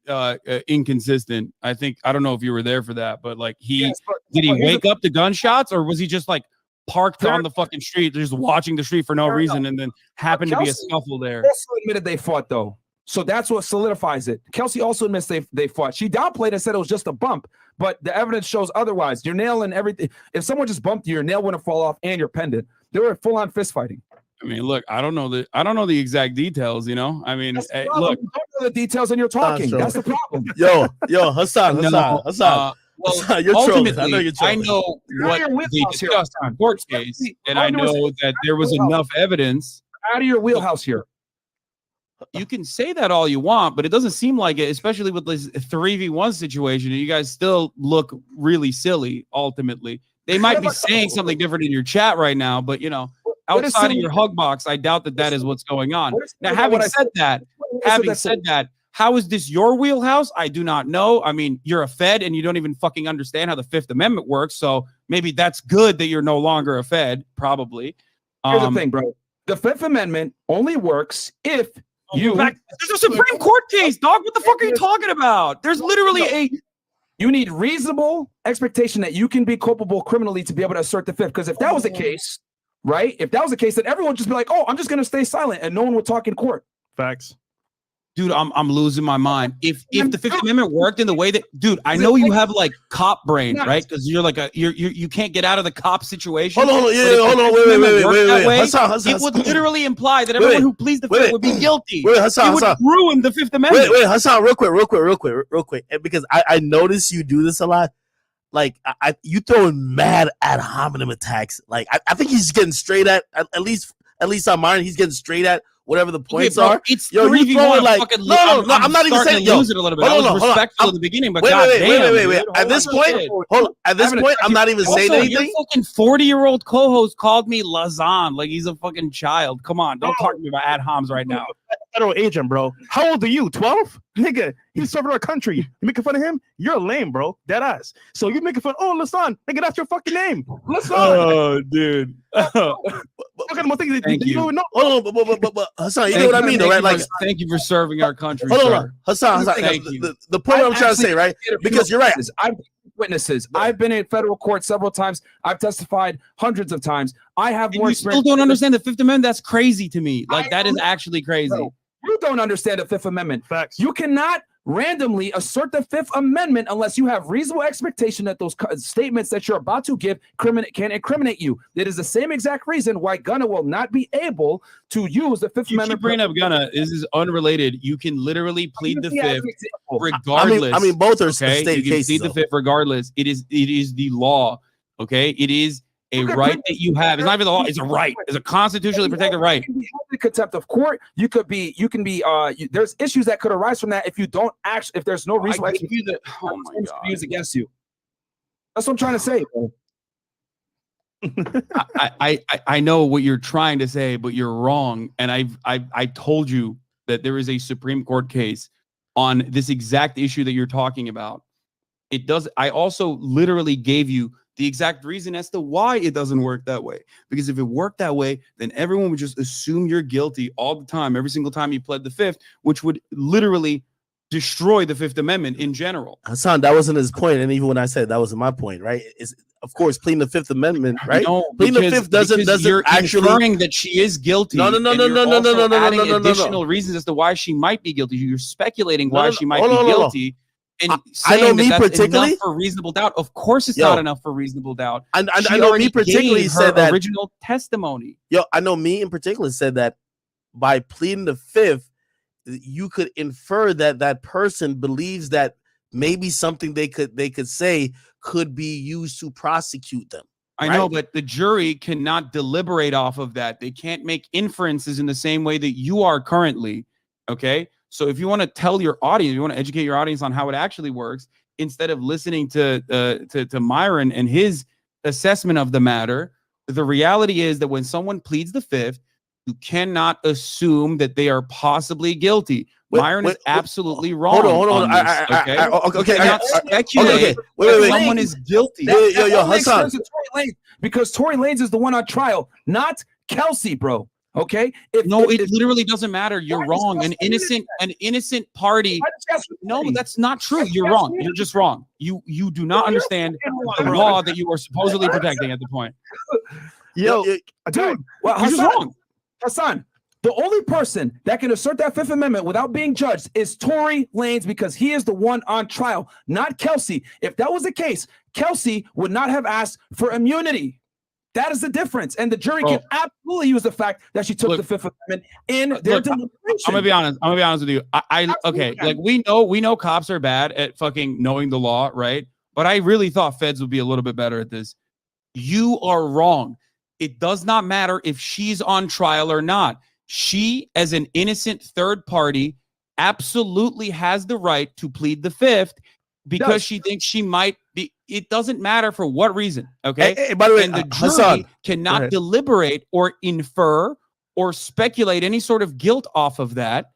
inconsistent. I don't know if you were there for that, but like did he wake up to gunshots, or was he just like parked on the fucking street, just watching the street for no reason, and then happened to be a scuffle there. Also admitted they fought though, so that's what solidifies it. Kelsey also admits they fought. She downplayed and said it was just a bump, but the evidence shows otherwise. Your nail and everything. If someone just bumped you, your nail wouldn't fall off, and your pendant. They were full on fist fighting. I mean, look, I don't know the exact details. You know, I mean, That's the hey, problem. look, You don't know the details, and you're talking. That's the problem. Yo, Hassan. Well, Hassan, you're trolling. I know you're I trolling. know You're what out of your they wheelhouse here. discussed in the court case, and I know that there was enough evidence. Out of your wheelhouse here. You can say that all you want, but it doesn't seem like it, especially with this 3v1 situation. And you guys still look really silly. Ultimately, they might be saying something different in your chat right now, but you know, outside of your hug box, I doubt that is what's going on. Now, having said that, how is this your wheelhouse? I do not know. I mean, you're a Fed and you don't even fucking understand how the Fifth Amendment works. So maybe that's good that you're no longer a Fed, probably. Here's the thing, bro. The Fifth Amendment only works if there's a Supreme Court case, dog. What the fuck are you talking about? There's literally you need reasonable expectation that you can be culpable criminally to be able to assert the Fifth. Because if that was the case, right? If that was the case, then everyone would just be like, oh, I'm just going to stay silent and no one would talk in court. Facts. Dude, I'm losing my mind. If the Fifth Amendment worked in the way that, dude, I know you have like cop brain, right? Because you're like you can't get out of the cop situation. Hold on, wait. Hassan, it would literally imply that everyone who pleads the Fifth would be guilty. Hassan, it would ruin the Fifth Amendment. Wait, Hassan, real quick, because I notice you do this a lot. Like you throwing mad ad hominem attacks. Like I think he's getting straight at least on mine. He's getting straight at whatever the points are. It's yo, you throwing like no. I'm not even saying. Lose it a little bit. I was respectful at the beginning, but wait. At this point, I'm not even saying anything. Your fucking 40-year-old co-host called me Lazan like he's a fucking child. Come on, don't talk to me about ad homs right now. Federal agent, bro. How old are you? 12? Nigga, he's serving our country. You making fun of him? You're lame, bro. Dead ass. So you making fun? Oh, Lasan, nigga, that's your fucking name. Lasan. Oh, dude. Thank you. Hold on, but Hassan, you know what I mean, though, right? Like, thank you for serving our country. Hold on, Hassan. Thank you. The point I'm trying to say, right? Because you're right. Witnesses. I've been in federal court several times. I've testified hundreds of times. I have more. You still don't understand the Fifth Amendment? That's crazy to me. Like that is actually crazy. Bro, you don't understand the Fifth Amendment. Facts. You cannot randomly assert the Fifth Amendment unless you have reasonable expectation that those statements that you're about to give can incriminate you. It is the same exact reason why Gunna will not be able to use the Fifth Amendment. You keep bringing up Gunna. This is unrelated. You can literally plead the Fifth regardless. I mean, both are okay? state You can cases. plead the Fifth regardless. It is the law. Okay, it is a right that you have. It's not even the law. It's a right. It's a constitutionally protected right. You can be held in contempt of court. You can be. There's issues that could arise from that if you don't act. If there's no reason why used against you. That's what I'm trying to say, bro. I know what you're trying to say, but you're wrong. And I told you that there is a Supreme Court case on this exact issue that you're talking about. It does. I also literally gave you the exact reason as to why it doesn't work that way. Because if it worked that way, then everyone would just assume you're guilty all the time, every single time you pled the Fifth, which would literally destroy the Fifth Amendment in general. Hassan, that wasn't his point, and even when I said that wasn't my point, right? Is of course pleading the Fifth Amendment, right? No, pleading the Fifth doesn't you're actually inferring that she is guilty. No. Adding additional reasons as to why she might be guilty. You're speculating why she might be guilty. And I know me that's particularly enough for reasonable doubt. Of course, it's not enough for reasonable doubt. I know me particularly said that original testimony. I know me in particular said that by pleading the Fifth, you could infer that that person believes that maybe something they could say could be used to prosecute them. I know, but the jury cannot deliberate off of that. They can't make inferences in the same way that you are currently. Okay. So if you want to tell your audience, you want to educate your audience on how it actually works, instead of listening to Myron and his assessment of the matter, the reality is that when someone pleads the Fifth, you cannot assume that they are possibly guilty. Myron is absolutely wrong. Hold on. Okay. Speculate that someone is guilty. Yo, Hassan. Because Tory Lanez is the one on trial, not Kelsey, bro. Okay. It literally doesn't matter. You're wrong. An innocent party. No, that's not true. You're wrong. You're just wrong. You do not understand the law that you are supposedly protecting at the point. dude. Well, Hassan, the only person that can assert that Fifth Amendment without being judged is Tory Lanez because he is the one on trial, not Kelsey. If that was the case, Kelsey would not have asked for immunity. That is the difference. And the jury can absolutely use the fact that she took the Fifth Amendment in their deliberation. I'm gonna be honest with you. Okay, like we know cops are bad at fucking knowing the law, right? But I really thought feds would be a little bit better at this. You are wrong. It does not matter if she's on trial or not. She, as an innocent third party, absolutely has the right to plead the Fifth because she thinks she might be. It doesn't matter for what reason. Okay. Hey, by the way, and the jury Hassan, cannot deliberate or infer or speculate any sort of guilt off of that.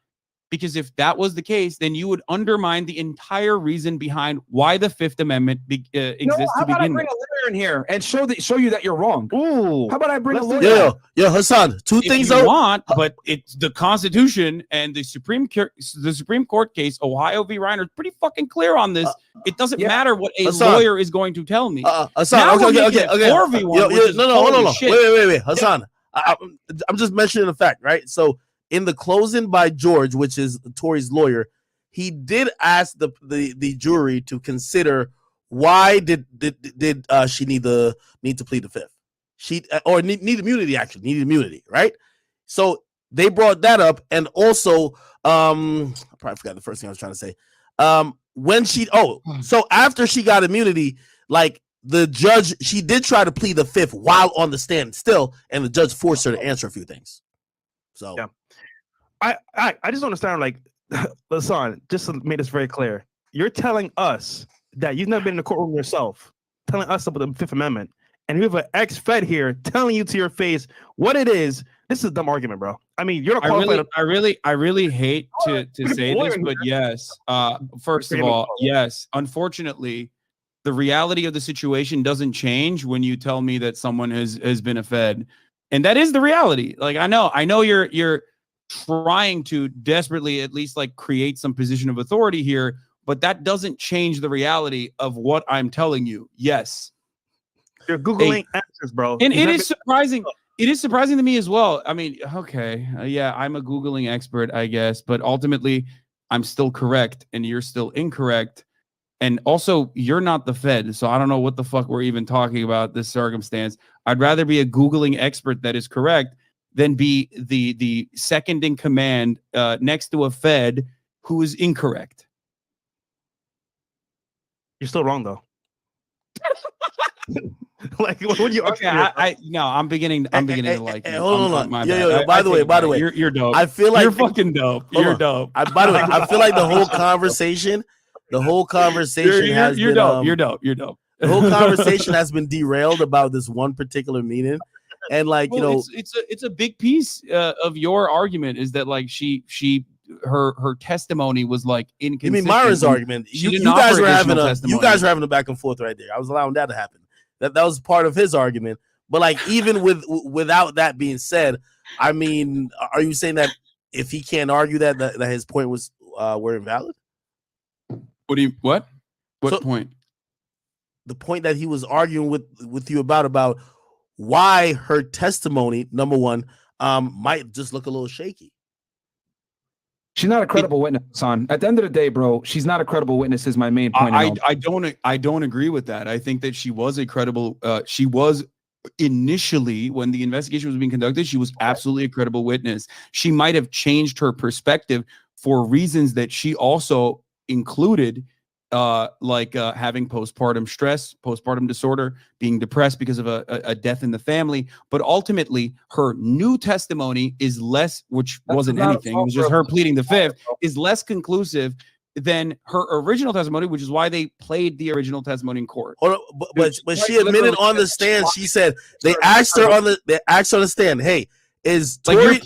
Because if that was the case, then you would undermine the entire reason behind why the Fifth Amendment exists to begin with. How about I bring a lawyer in here and show you that you're wrong? Ooh. How about I bring a lawyer? Yo, Hassan. Two things you want, but it's the Constitution and the Supreme Court case, Ohio v. Reiner, is pretty fucking clear on this. It doesn't matter what a lawyer is going to tell me. Hassan, okay. 4v1, hold on. Wait, Hassan. I'm just mentioning the fact, right? So in the closing by George, which is Tory's lawyer, he did ask the jury to consider why did she need to plead the Fifth? She or need immunity, actually needed immunity, right? So they brought that up, and also I probably forgot the first thing I was trying to say. When so after she got immunity, like the judge, she did try to plead the Fifth while on the stand still, and the judge forced her to answer a few things. So yeah. I just don't understand, like, Hassan, just to make this very clear, you're telling us that you've never been in the courtroom yourself, telling us about the Fifth Amendment, and we have an ex-Fed here telling you to your face what it is. This is a dumb argument, bro. I mean, you're not qualified. I really hate to say this, but yes. First of all, yes. Unfortunately, the reality of the situation doesn't change when you tell me that someone has been a Fed, and that is the reality. Like I know you're trying to desperately at least like create some position of authority here, but that doesn't change the reality of what I'm telling you. Yes, you're Googling answers, bro, and it is surprising. It is surprising to me as well. I mean, okay, yeah, I'm a Googling expert, I guess, but ultimately I'm still correct and you're still incorrect. And also, you're not the Fed, so I don't know what the fuck we're even talking about this circumstance. I'd rather be a Googling expert that is correct than be the second in command next to a Fed who is incorrect. You're still wrong, though. Like, when you I'm beginning to like you. Hold on. By the way, you're dope. I feel like you're fucking dope. You're dope. By the way, I feel like the whole conversation has you're been dope. You're dope. You're dope. The whole conversation has been derailed about this one particular meeting, and like it's a big piece of your argument is that like her testimony was like inconsistent. You mean Myron's argument? You guys were having a back and forth right there. I was allowing that to happen. That was part of his argument. But like even without that being said, I mean, are you saying that if he can't argue that his point was were invalid? What point? The point that he was arguing with you about why her testimony, number one, might just look a little shaky. She's not a credible witness, son. At the end of the day, bro, she's not a credible witness is my main point. I don't agree with that. I think that she was a credible, she was initially when the investigation was being conducted, she was absolutely a credible witness. She might have changed her perspective for reasons that she also included, having postpartum stress, postpartum disorder, being depressed because of a death in the family. But ultimately, her new testimony is less, which wasn't anything. It was just her pleading the Fifth, is less conclusive than her original testimony, which is why they played the original testimony in court. But she admitted on the stand. She said they asked her on the stand, "Hey, is Tory,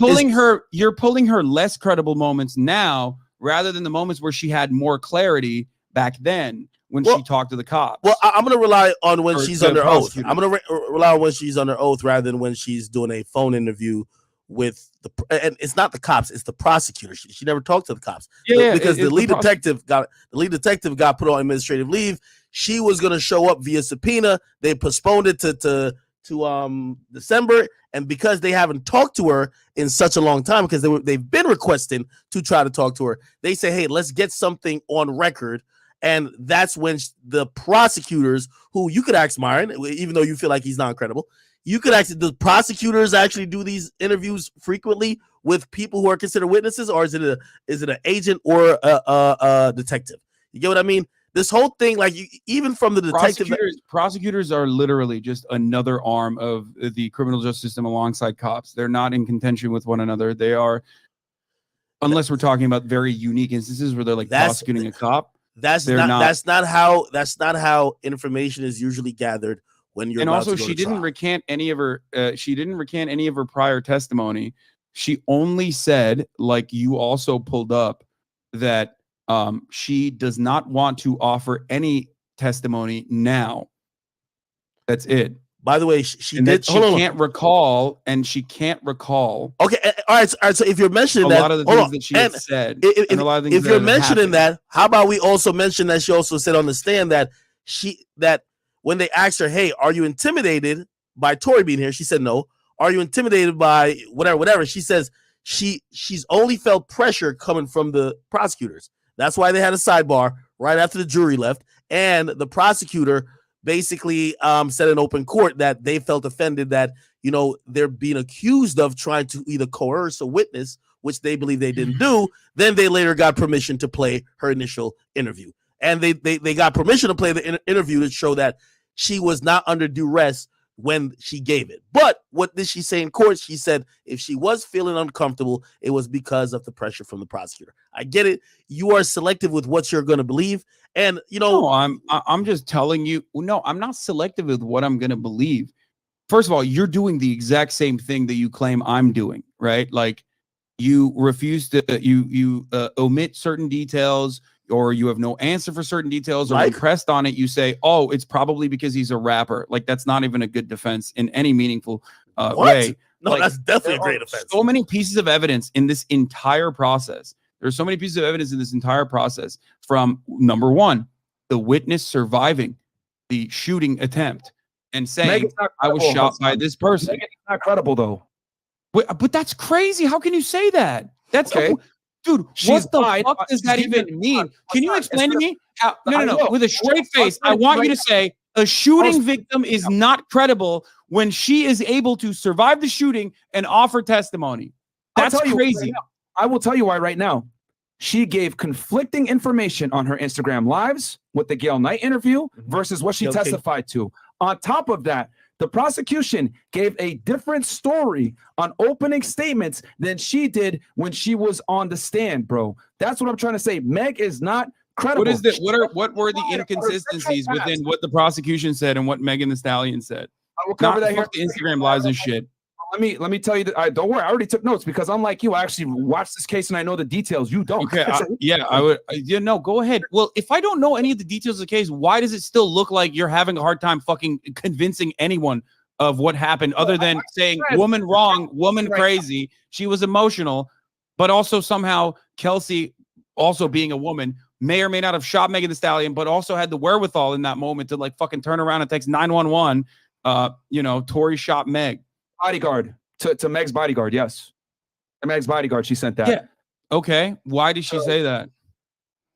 you're pulling her less credible moments now rather than the moments where she had more clarity back then when she talked to the cops." Well, I'm going to rely on when she's under oath. I'm going to rely on when she's under oath rather than when she's doing a phone interview with and it's not the cops, it's the prosecutor. She never talked to the cops because the lead detective got put on administrative leave. She was going to show up via subpoena. They postponed it to December, and because they haven't talked to her in such a long time, because they've been requesting to try to talk to her, they say, hey, let's get something on record. And that's when the prosecutors, who you could ask Myron, even though you feel like he's not credible, you could ask, the prosecutors actually do these interviews frequently with people who are considered witnesses, or is it an agent or a detective? You get what I mean? This whole thing, like, even from the detective, prosecutors are literally just another arm of the criminal justice system alongside cops. They're not in contention with one another. They are, unless we're talking about very unique instances where they're like prosecuting a cop. That's not how information is usually gathered when you're. And about also, to go she to didn't trial. recant any of her. She didn't recant any of her prior testimony. She only said, like you also pulled up, that she does not want to offer any testimony now. That's it. By the way, she and did. that she can't recall, and she can't recall. Okay, all right. So if you're mentioning a that, lot of the things that she had said, and a lot of things if that you're have mentioning happened. that, how about we also mention that she also said on the stand that that when they asked her, "Hey, are you intimidated by Tory being here?" She said, "No." Are you intimidated by whatever? She says she's only felt pressure coming from the prosecutors. That's why they had a sidebar right after the jury left, and the prosecutor basically said in open court that they felt offended that, you know, they're being accused of trying to either coerce a witness, which they believe they didn't do. Then they later got permission to play her initial interview, and they got permission to play the interview to show that she was not under duress when she gave it. But what did she say in court? She said if she was feeling uncomfortable, it was because of the pressure from the prosecutor. I get it. You are selective with what you're going to believe. And, you know, no, I'm just telling you, no, I'm not selective with what I'm going to believe. First of all, you're doing the exact same thing that you claim I'm doing, right? Like, you refuse to, you omit certain details, or you have no answer for certain details, or when pressed on it, you say, oh, it's probably because he's a rapper. Like, that's not even a good defense in any meaningful way. No, like, that's definitely a great defense. So many pieces of evidence in this entire process. There's so many pieces of evidence in this entire process, from number one, the witness surviving the shooting attempt and saying, I was shot by this person. Megan's not credible, though. But that's crazy. How can you say that? That's okay. Dude, what the fuck does that even mean? Can you explain to me how? No. With a straight face, I want you to say a shooting victim is not credible when she is able to survive the shooting and offer testimony. That's crazy. I will tell you why right now. She gave conflicting information on her Instagram lives with the Gail Knight interview versus what she testified to. On top of that, the prosecution gave a different story on opening statements than she did when she was on the stand, bro. That's what I'm trying to say. Meg is not credible. What is that? What were the inconsistencies within what the prosecution said and what Megan Thee Stallion said? I will cover that here. The Instagram lives and shit. Let me tell you that. Don't worry, I already took notes because unlike you, I actually watched this case and I know the details. You don't. Okay, I would. No, go ahead. Well, if I don't know any of the details of the case, why does it still look like you're having a hard time fucking convincing anyone of what happened, other than saying woman wrong, woman crazy, she was emotional, but also somehow Kelsey, also being a woman, may or may not have shot Megan Thee Stallion, but also had the wherewithal in that moment to like fucking turn around and text 911. You know, Tory shot Meg. Bodyguard to Meg's bodyguard. Yes, to Meg's bodyguard. She sent that. Yeah. Okay. Why did she say that?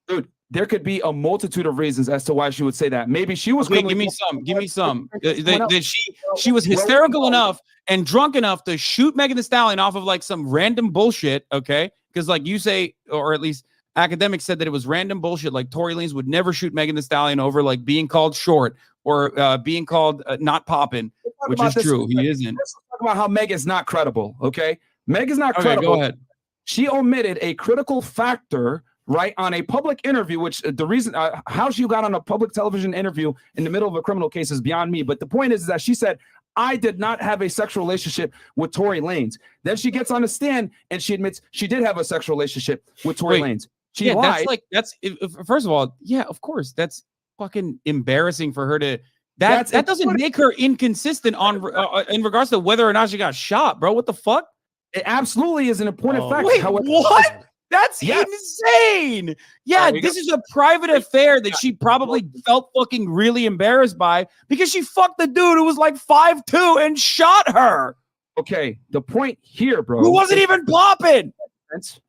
Dude, there could be a multitude of reasons as to why she would say that. Maybe she was. Give me some. That she was hysterical enough and drunk enough to shoot Megan Thee Stallion off of like some random bullshit. Okay, because like you say, or at least Akademiks said that it was random bullshit. Like Tory Lanez would never shoot Megan Thee Stallion over like being called short or being called not popping, which is true. He isn't. Let's talk about how Meg is not credible. Okay, Meg is not credible. Go ahead. She omitted a critical factor, right, on a public interview, which the reason how she got on a public television interview in the middle of a criminal case is beyond me. But the point is that she said, I did not have a sexual relationship with Tory Lanez. Then she gets on the stand and she admits she did have a sexual relationship with Tory Lanez. She lied. That's first of all, yeah, of course, that's fucking embarrassing for her to. That doesn't make her inconsistent on in regards to whether or not she got shot, bro. What the fuck? It absolutely is an important fact. Wait, However, what? That's insane. Yeah, this is a private affair that she probably felt fucking really embarrassed by because she fucked the dude who was like 5'2" and shot her. Okay, the point here, bro. Who wasn't even popping.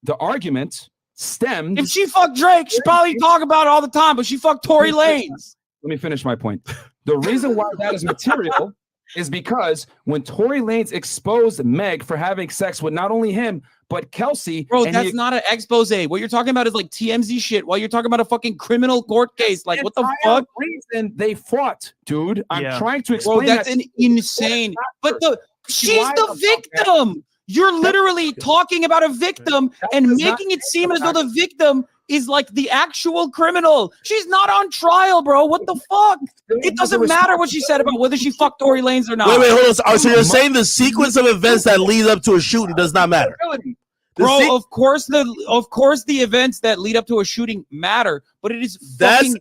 The argument stemmed. If she fucked Drake, she'd probably talk about it all the time, but she fucked Tory Lanez. Let me finish my point. The reason why that is material is because when Tory Lanez exposed Meg for having sex with not only him, but Kelsey. Bro, that's not an expose. What you're talking about is like TMZ shit while you're talking about a fucking criminal court case. Like, what the fuck? Reason they fought, dude. I'm trying to explain. Bro, that's an insane. But she's the victim. You're literally talking about a victim and making it seem as though the victim is like the actual criminal. She's not on trial, bro. What the fuck? It doesn't matter what she said about whether she fucked Tory Lanez or not. Wait, hold on. So you're saying the sequence of events that lead up to a shooting does not matter? Bro, of course the events that lead up to a shooting matter, but it is that's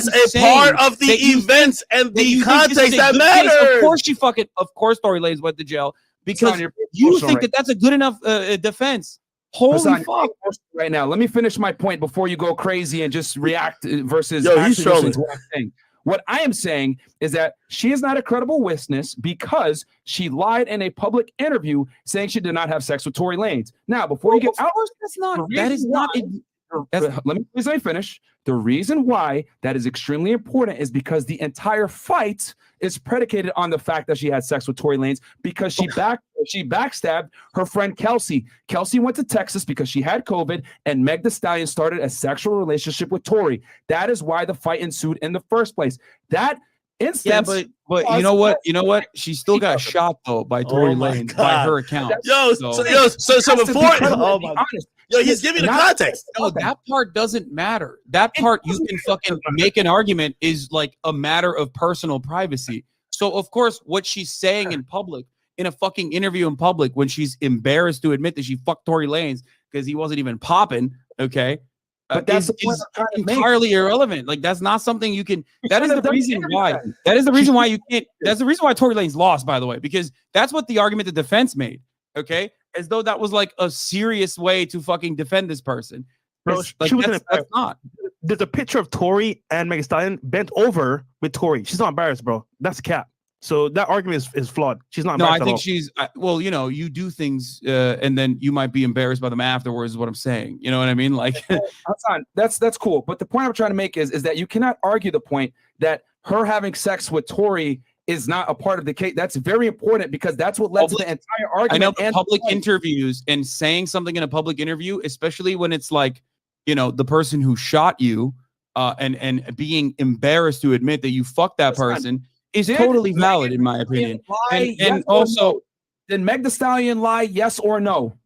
a part of the events and the context that matters. Of course Tory Lanez went to jail because you think that that's a good enough defense. Holy fuck! Right now, let me finish my point before you go crazy and just react versus. He's trolling. What I'm saying. What I am saying is that she is not a credible witness because she lied in a public interview saying she did not have sex with Tory Lanez. Now, before you get out, that's not. That is not. Let me finish. The reason why that is extremely important is because the entire fight is predicated on the fact that she had sex with Tory Lanez because she backstabbed her friend Kelsey. Kelsey went to Texas because she had COVID, and Meg Thee Stallion started a sexual relationship with Tory. That is why the fight ensued in the first place. That instance. Yeah, but you know what? You know what? She still got shot though by Tory Lanez by her account. So before, oh my God. Yo, he's giving the context. No, that part doesn't matter. That part you can fucking make an argument is like a matter of personal privacy. So of course, what she's saying in public, in a fucking interview in public, when she's embarrassed to admit that she fucked Tory Lanez because he wasn't even popping, okay, but that's is entirely irrelevant. Like that's not something you can. That is the reason why. That is the reason why you can't. That's the reason why Tory Lanez lost, by the way, because that's what the argument the defense made. Okay, as though that was like a serious way to fucking defend this person. Bro, like, she was that's not. There's a picture of Tory and Meg Thee Stallion bent over with Tory. She's not embarrassed, bro. That's cap. So that argument is flawed. She's not embarrassed. No, I think she's well, you know, you do things and then you might be embarrassed by them afterwards, is what I'm saying. You know what I mean? Like that's cool. But the point I'm trying to make is that you cannot argue the point that her having sex with Tory is not a part of the case. That's very important because that's what led to the entire argument. I know public interviews and saying something in a public interview, especially when it's like, you know, the person who shot you and being embarrassed to admit that you fucked that person is totally valid in my opinion. And also, did Meg Thee Stallion lie? Yes or no?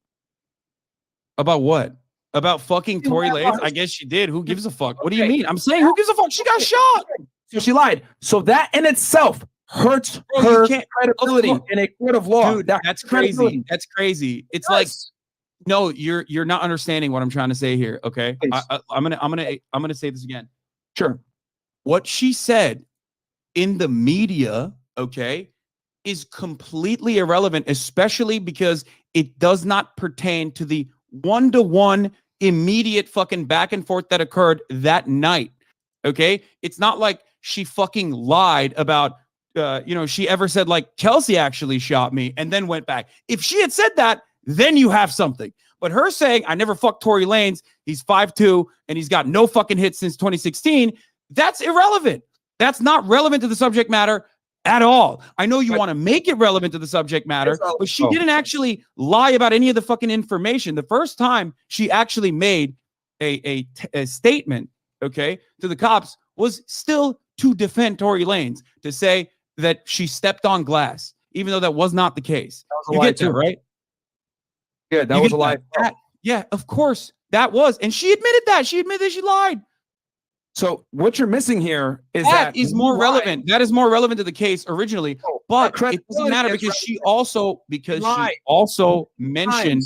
About what? About fucking Tory Lanez? I guess she did. Who gives a fuck? What do you mean? I'm saying who gives a fuck? She got shot. So she lied. So that in itself hurts her credibility in a court of law. Dude, that's crazy. That's crazy. It's like, no, you're not understanding what I'm trying to say here. Okay, I'm gonna say this again. Sure. What she said in the media, okay, is completely irrelevant, especially because it does not pertain to the one-to-one immediate fucking back and forth that occurred that night. Okay, it's not like she fucking lied about. You know, she ever said like Kelsey actually shot me and then went back. If she had said that, then you have something. But her saying I never fucked Tory Lanez, he's 5'2" and he's got no fucking hits since 2016, that's irrelevant. That's not relevant to the subject matter at all. I know you want to make it relevant to the subject matter, but she didn't actually lie about any of the fucking information. The first time she actually made a statement, okay, to the cops was still to defend Tory Lanez, to say that she stepped on glass, even though that was not the case. You get to, right? Yeah, that was a lie. Yeah, of course that was. And she admitted that. She admitted that she lied. So what you're missing here is that is more relevant. That is more relevant to the case originally, but it doesn't matter because she also mentioned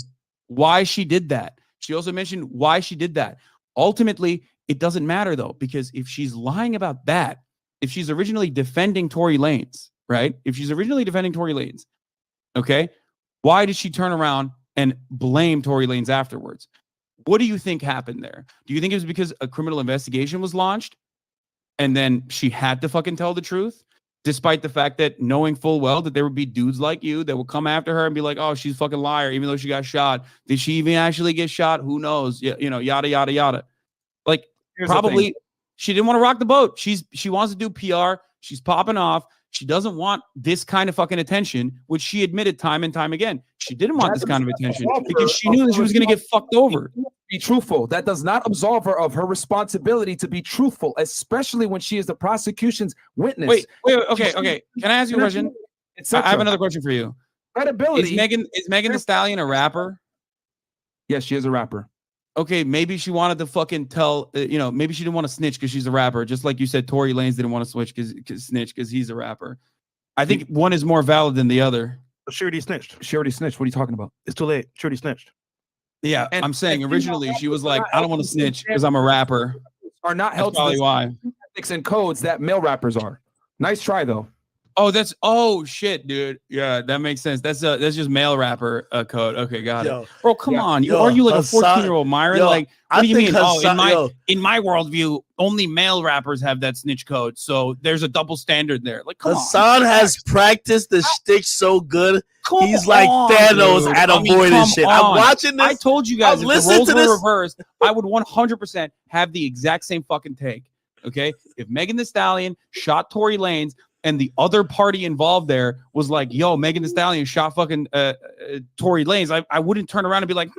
why she did that. She also mentioned why she did that. Ultimately, it doesn't matter though, because if she's lying about that, if she's originally defending Tory Lanez, right? If she's originally defending Tory Lanez, okay, why did she turn around and blame Tory Lanez afterwards? What do you think happened there? Do you think it was because a criminal investigation was launched and then she had to fucking tell the truth, despite the fact that knowing full well that there would be dudes like you that would come after her and be like, oh, she's a fucking liar, even though she got shot. Did she even actually get shot? Who knows? You know, yada, yada, yada. Like, probably she didn't want to rock the boat. She wants to do PR. She's popping off. She doesn't want this kind of fucking attention, which she admitted time and time again. She didn't want this kind of attention because she knew that she was going to get fucked over. Be truthful. That does not absolve her of her responsibility to be truthful, especially when she is the prosecution's witness. Wait, okay. Can I ask you a question? I have another question for you. Credibility. Is Megan Thee Stallion a rapper? Yes, she is a rapper. Okay, maybe she wanted to fucking tell, maybe she didn't want to snitch because she's a rapper. Just like you said, Tory Lanez didn't want to snitch because he's a rapper. I think one is more valid than the other. She already snitched. She already snitched. What are you talking about? It's too late. She already snitched. Yeah, I'm saying originally she was like, I don't want to snitch because I'm a rapper. Are not held to the ethics and codes that male rappers are. Nice try though. Oh shit, dude. Yeah, that makes sense. That's just male rapper code. Okay, got it. Bro, come on. You argue like a 14-year-old Myron. Like, what do you mean? In my worldview, only male rappers have that snitch code. So there's a double standard there. Like, come Hassan has practiced the shtick so good. He's like Thanos at avoiding shit. I'm watching this. I told you guys, if the roles were reversed, I would 100% have the exact same fucking take. Okay, if Megan Thee Stallion shot Tory Lanez, and the other party involved there was like, yo, Megan Thee Stallion shot fucking Tory Lanez, I wouldn't turn around and be like,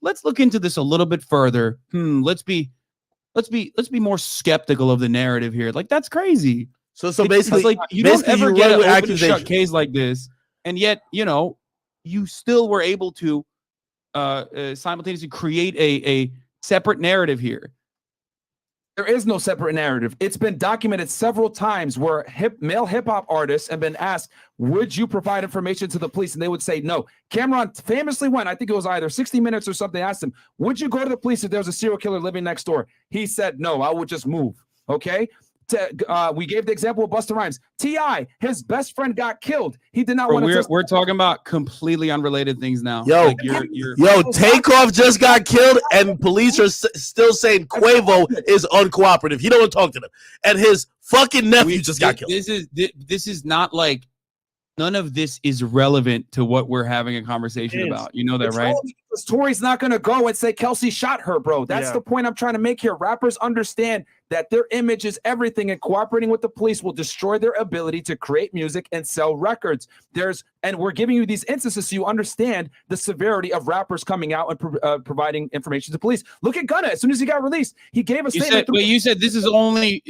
let's look into this a little bit further. Let's be more skeptical of the narrative here. Like, that's crazy. So basically, it's like you don't ever get an open shut case like this, and yet you still were able to simultaneously create a separate narrative here. There is no separate narrative. It's been documented several times where male hip-hop artists have been asked, would you provide information to the police? And they would say no. Cameron famously went, I think it was either 60 Minutes or something, asked him, would you go to the police if there was a serial killer living next door? He said, no, I would just move. Okay? We gave the example of Busta Rhymes. T.I., his best friend got killed. He did not want to. We're talking about completely unrelated things now. Yo, like Takeoff just got killed, and police are still saying Quavo is uncooperative. He don't want to talk to them, and his fucking nephew just got killed. This is not like, none of this is relevant to what we're having a conversation about. You know that, right? Tory's not going to go and say Kelsey shot her, bro. That's the point I'm trying to make here. Rappers understand that their image is everything, and cooperating with the police will destroy their ability to create music and sell records. And we're giving you these instances so you understand the severity of rappers coming out and providing information to police. Look at Gunna. As soon as he got released, he gave a statement. You said this is only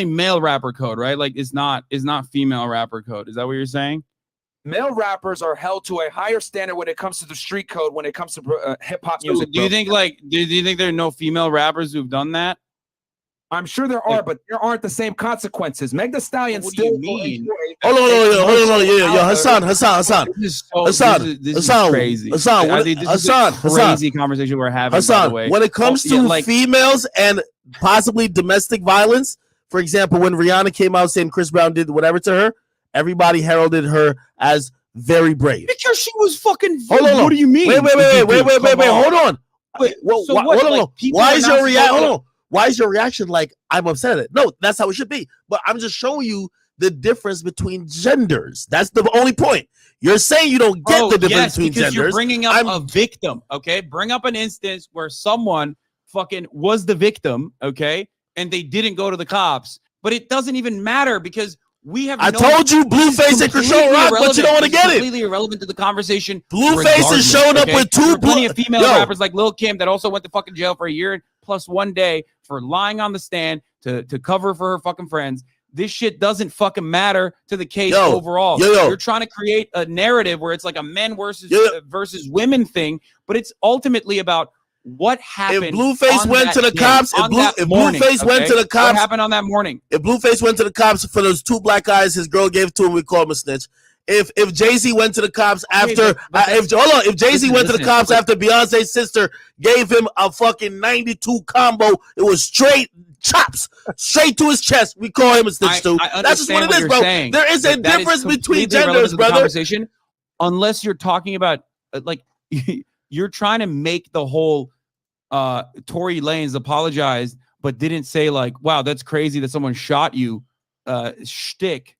male rapper code, right? Like, it's not female rapper code. Is that what you're saying? Male rappers are held to a higher standard when it comes to the street code, when it comes to hip-hop music. Do you think do you think there are no female rappers who've done that? I'm sure there are, but there aren't the same consequences. Meg Thee Stallion still. What do you mean? Hold on. Yo, Hassan. This is crazy. Hassan, crazy conversation we're having. Hassan, by the way. When it comes to females and possibly domestic violence, for example, when Rihanna came out saying Chris Brown did whatever to her, everybody heralded her as very brave. Because she was fucking. Hold on. What do you mean? Wait. Hold on. Why is your reaction? Hold on. Why is your reaction like I'm upset at it? No, that's how it should be. But I'm just showing you the difference between genders. That's the only point. You're saying you don't get the difference between genders. You're bringing up a victim. Okay, bring up an instance where someone fucking was the victim. Okay, and they didn't go to the cops. But it doesn't even matter because we have. I told you, Blueface and Krishan Rock, but you don't want to get it. Completely irrelevant to the conversation. Blueface is showing up with plenty of female rappers like Lil Kim that also went to fucking jail for a year plus 1 day for lying on the stand to cover for her fucking friends. This shit doesn't fucking matter to the case overall. You're trying to create a narrative where it's like a men versus women thing, but it's ultimately about what happened. If Blueface went to the cops, if Blueface went to the cops, what happened on that morning? If Blueface went to the cops for those 2 black eyes his girl gave to him, we call him a snitch. If Jay-Z went to the cops after if Jay-Z went to the cops after Beyonce's sister gave him a fucking 92 combo, it was straight chops straight to his chest. We call him a snitch too. That's just what it is, bro. There is a difference between genders, brother. Conversation, unless you're talking about like you're trying to make the whole Tory Lanez apologized, but didn't say like, wow, that's crazy that someone shot you, stick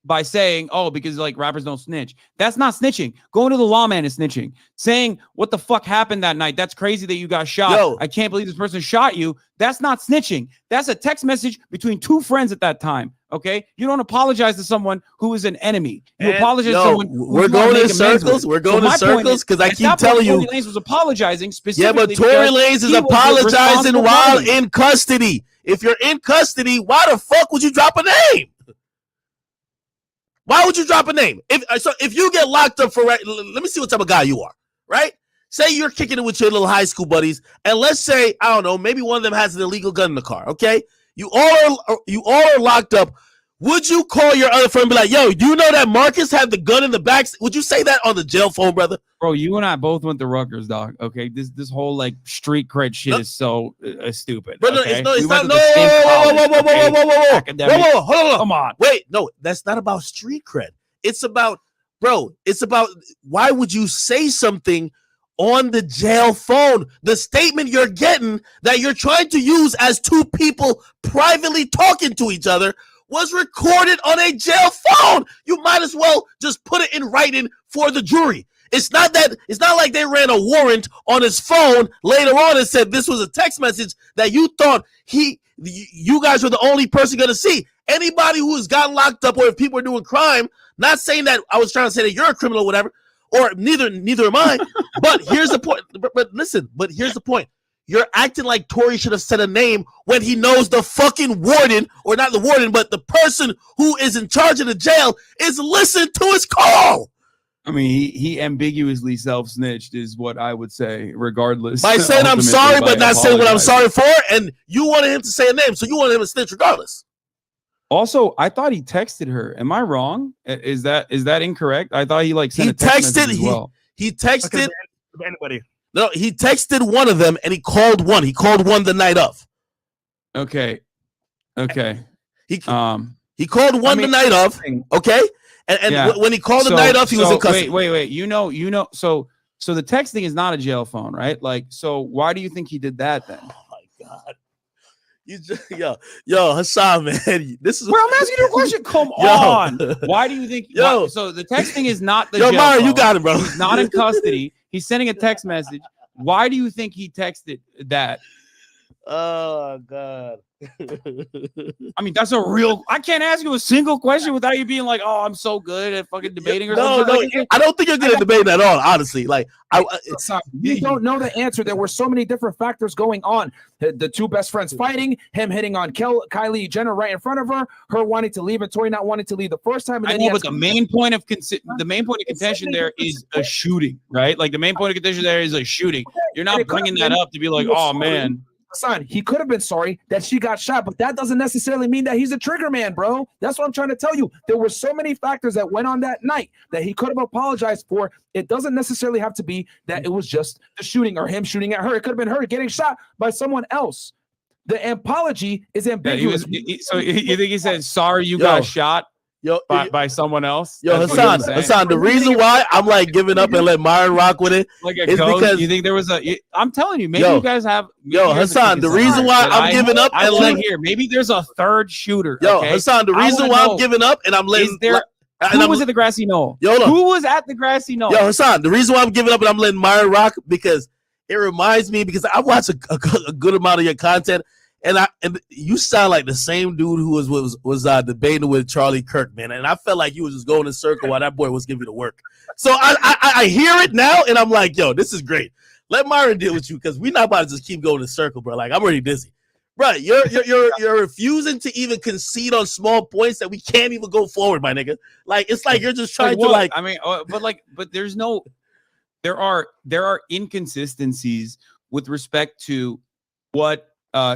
by saying, oh, because like rappers don't snitch. That's not snitching. Going to the lawman is snitching. Saying what the fuck happened that night. That's crazy that you got shot. Yo. I can't believe this person shot you. That's not snitching. That's a text message between two friends at that time. Okay. You don't apologize to someone who is an enemy. You apologize to someone. We're going in circles. We're going in circles because I keep telling you. Tory Lanez was apologizing specifically. Yeah, but Tory Lanez is apologizing while in custody. If you're in custody, why the fuck would you drop a name? Why would you drop a name? If you get locked up for, let me see what type of guy you are, right? Say you're kicking it with your little high school buddies, and let's say, I don't know, maybe one of them has an illegal gun in the car, okay? You all are locked up. Would you call your other friend and be like, yo, you know that Marcus had the gun in the back? Would you say that on the jail phone, brother? Bro, you and I both went to Rutgers, dog. Okay, this whole like street cred shit is so stupid. But okay? it's not. Whoa, hold on. Come on. Wait, no, that's not about street cred. It's about, bro. It's about why would you say something on the jail phone? The statement you're getting that you're trying to use as two people privately talking to each other was recorded on a jail phone. You might as well just put it in writing for the jury. It's not like they ran a warrant on his phone later on and said this was a text message that you thought you guys were the only person going to see. Anybody who has gotten locked up or if people are doing crime, not saying that I was trying to say that you're a criminal or whatever, or neither am I. But here's the point. But listen, here's the point. You're acting like Tory should have said a name when he knows the fucking warden, or not the warden, but the person who is in charge of the jail is listening to his call. I mean, he ambiguously self-snitched is what I would say, regardless. By saying I'm sorry, but not saying what I'm sorry for, and you wanted him to say a name, so you wanted him to snitch regardless. Also, I thought he texted her. Am I wrong? Is that incorrect? I thought he like sent a text message as well. He texted anybody. No, he texted one of them and he called one. He called one the night of. Okay. He called one the night of. Okay. And yeah. When he called the night of, he was in custody. Wait. You know. So the texting is not a jail phone, right? Like, so why do you think he did that then? Oh my God. You just, yo, Hassan, man. This is where I'm asking you a question. Come on. Why do you think? So the texting is not the. Yo, jail Mario, phone. you got it, bro. He's not in custody. He's sending a text message. Why do you think he texted that? Oh God. I mean, that's a real. I can't ask you a single question without you being like, "Oh, I'm so good at fucking debating." Or something. No, I don't think you're good at debating at all. Honestly, like you don't know the answer. There were so many different factors going on. The two best friends fighting, him hitting on Kylie Jenner right in front of her wanting to leave, and Tory not wanting to leave the first time. And I know, but the main point of contention there is a shooting, right? Like the main point of contention there is a shooting. You're not bringing that up to be like, "Oh man." Son, he could have been sorry that she got shot, but that doesn't necessarily mean that he's a trigger man, bro. That's what I'm trying to tell you. There were so many factors that went on that night that he could have apologized for. It doesn't necessarily have to be that it was just the shooting or him shooting at her. It could have been her getting shot by someone else. The apology is ambiguous. So you think he said, sorry you got shot? By someone else. Hassan, the reason why I'm like giving up and let Myron rock with it like is because you think there was I'm telling you, maybe you guys have. Hassan, the reason why I'm giving up and letting here, maybe there's a third shooter. Hassan, the reason why I'm giving up and I'm letting. Who was at the grassy knoll? Who was at the grassy knoll? Hassan, the reason why I'm giving up and I'm letting Myron rock because it reminds me because I watch a good amount of your content. And you sound like the same dude who was debating with Charlie Kirk, man. And I felt like you was just going in a circle while that boy was giving you the work. So I hear it now, and I'm like, yo, this is great. Let Myron deal with you because we're not about to just keep going in a circle, bro. Like I'm already dizzy, bro. You're refusing to even concede on small points that we can't even go forward, my nigga. Like it's like you're just trying to like. I mean, but there's no. There are inconsistencies with respect to what.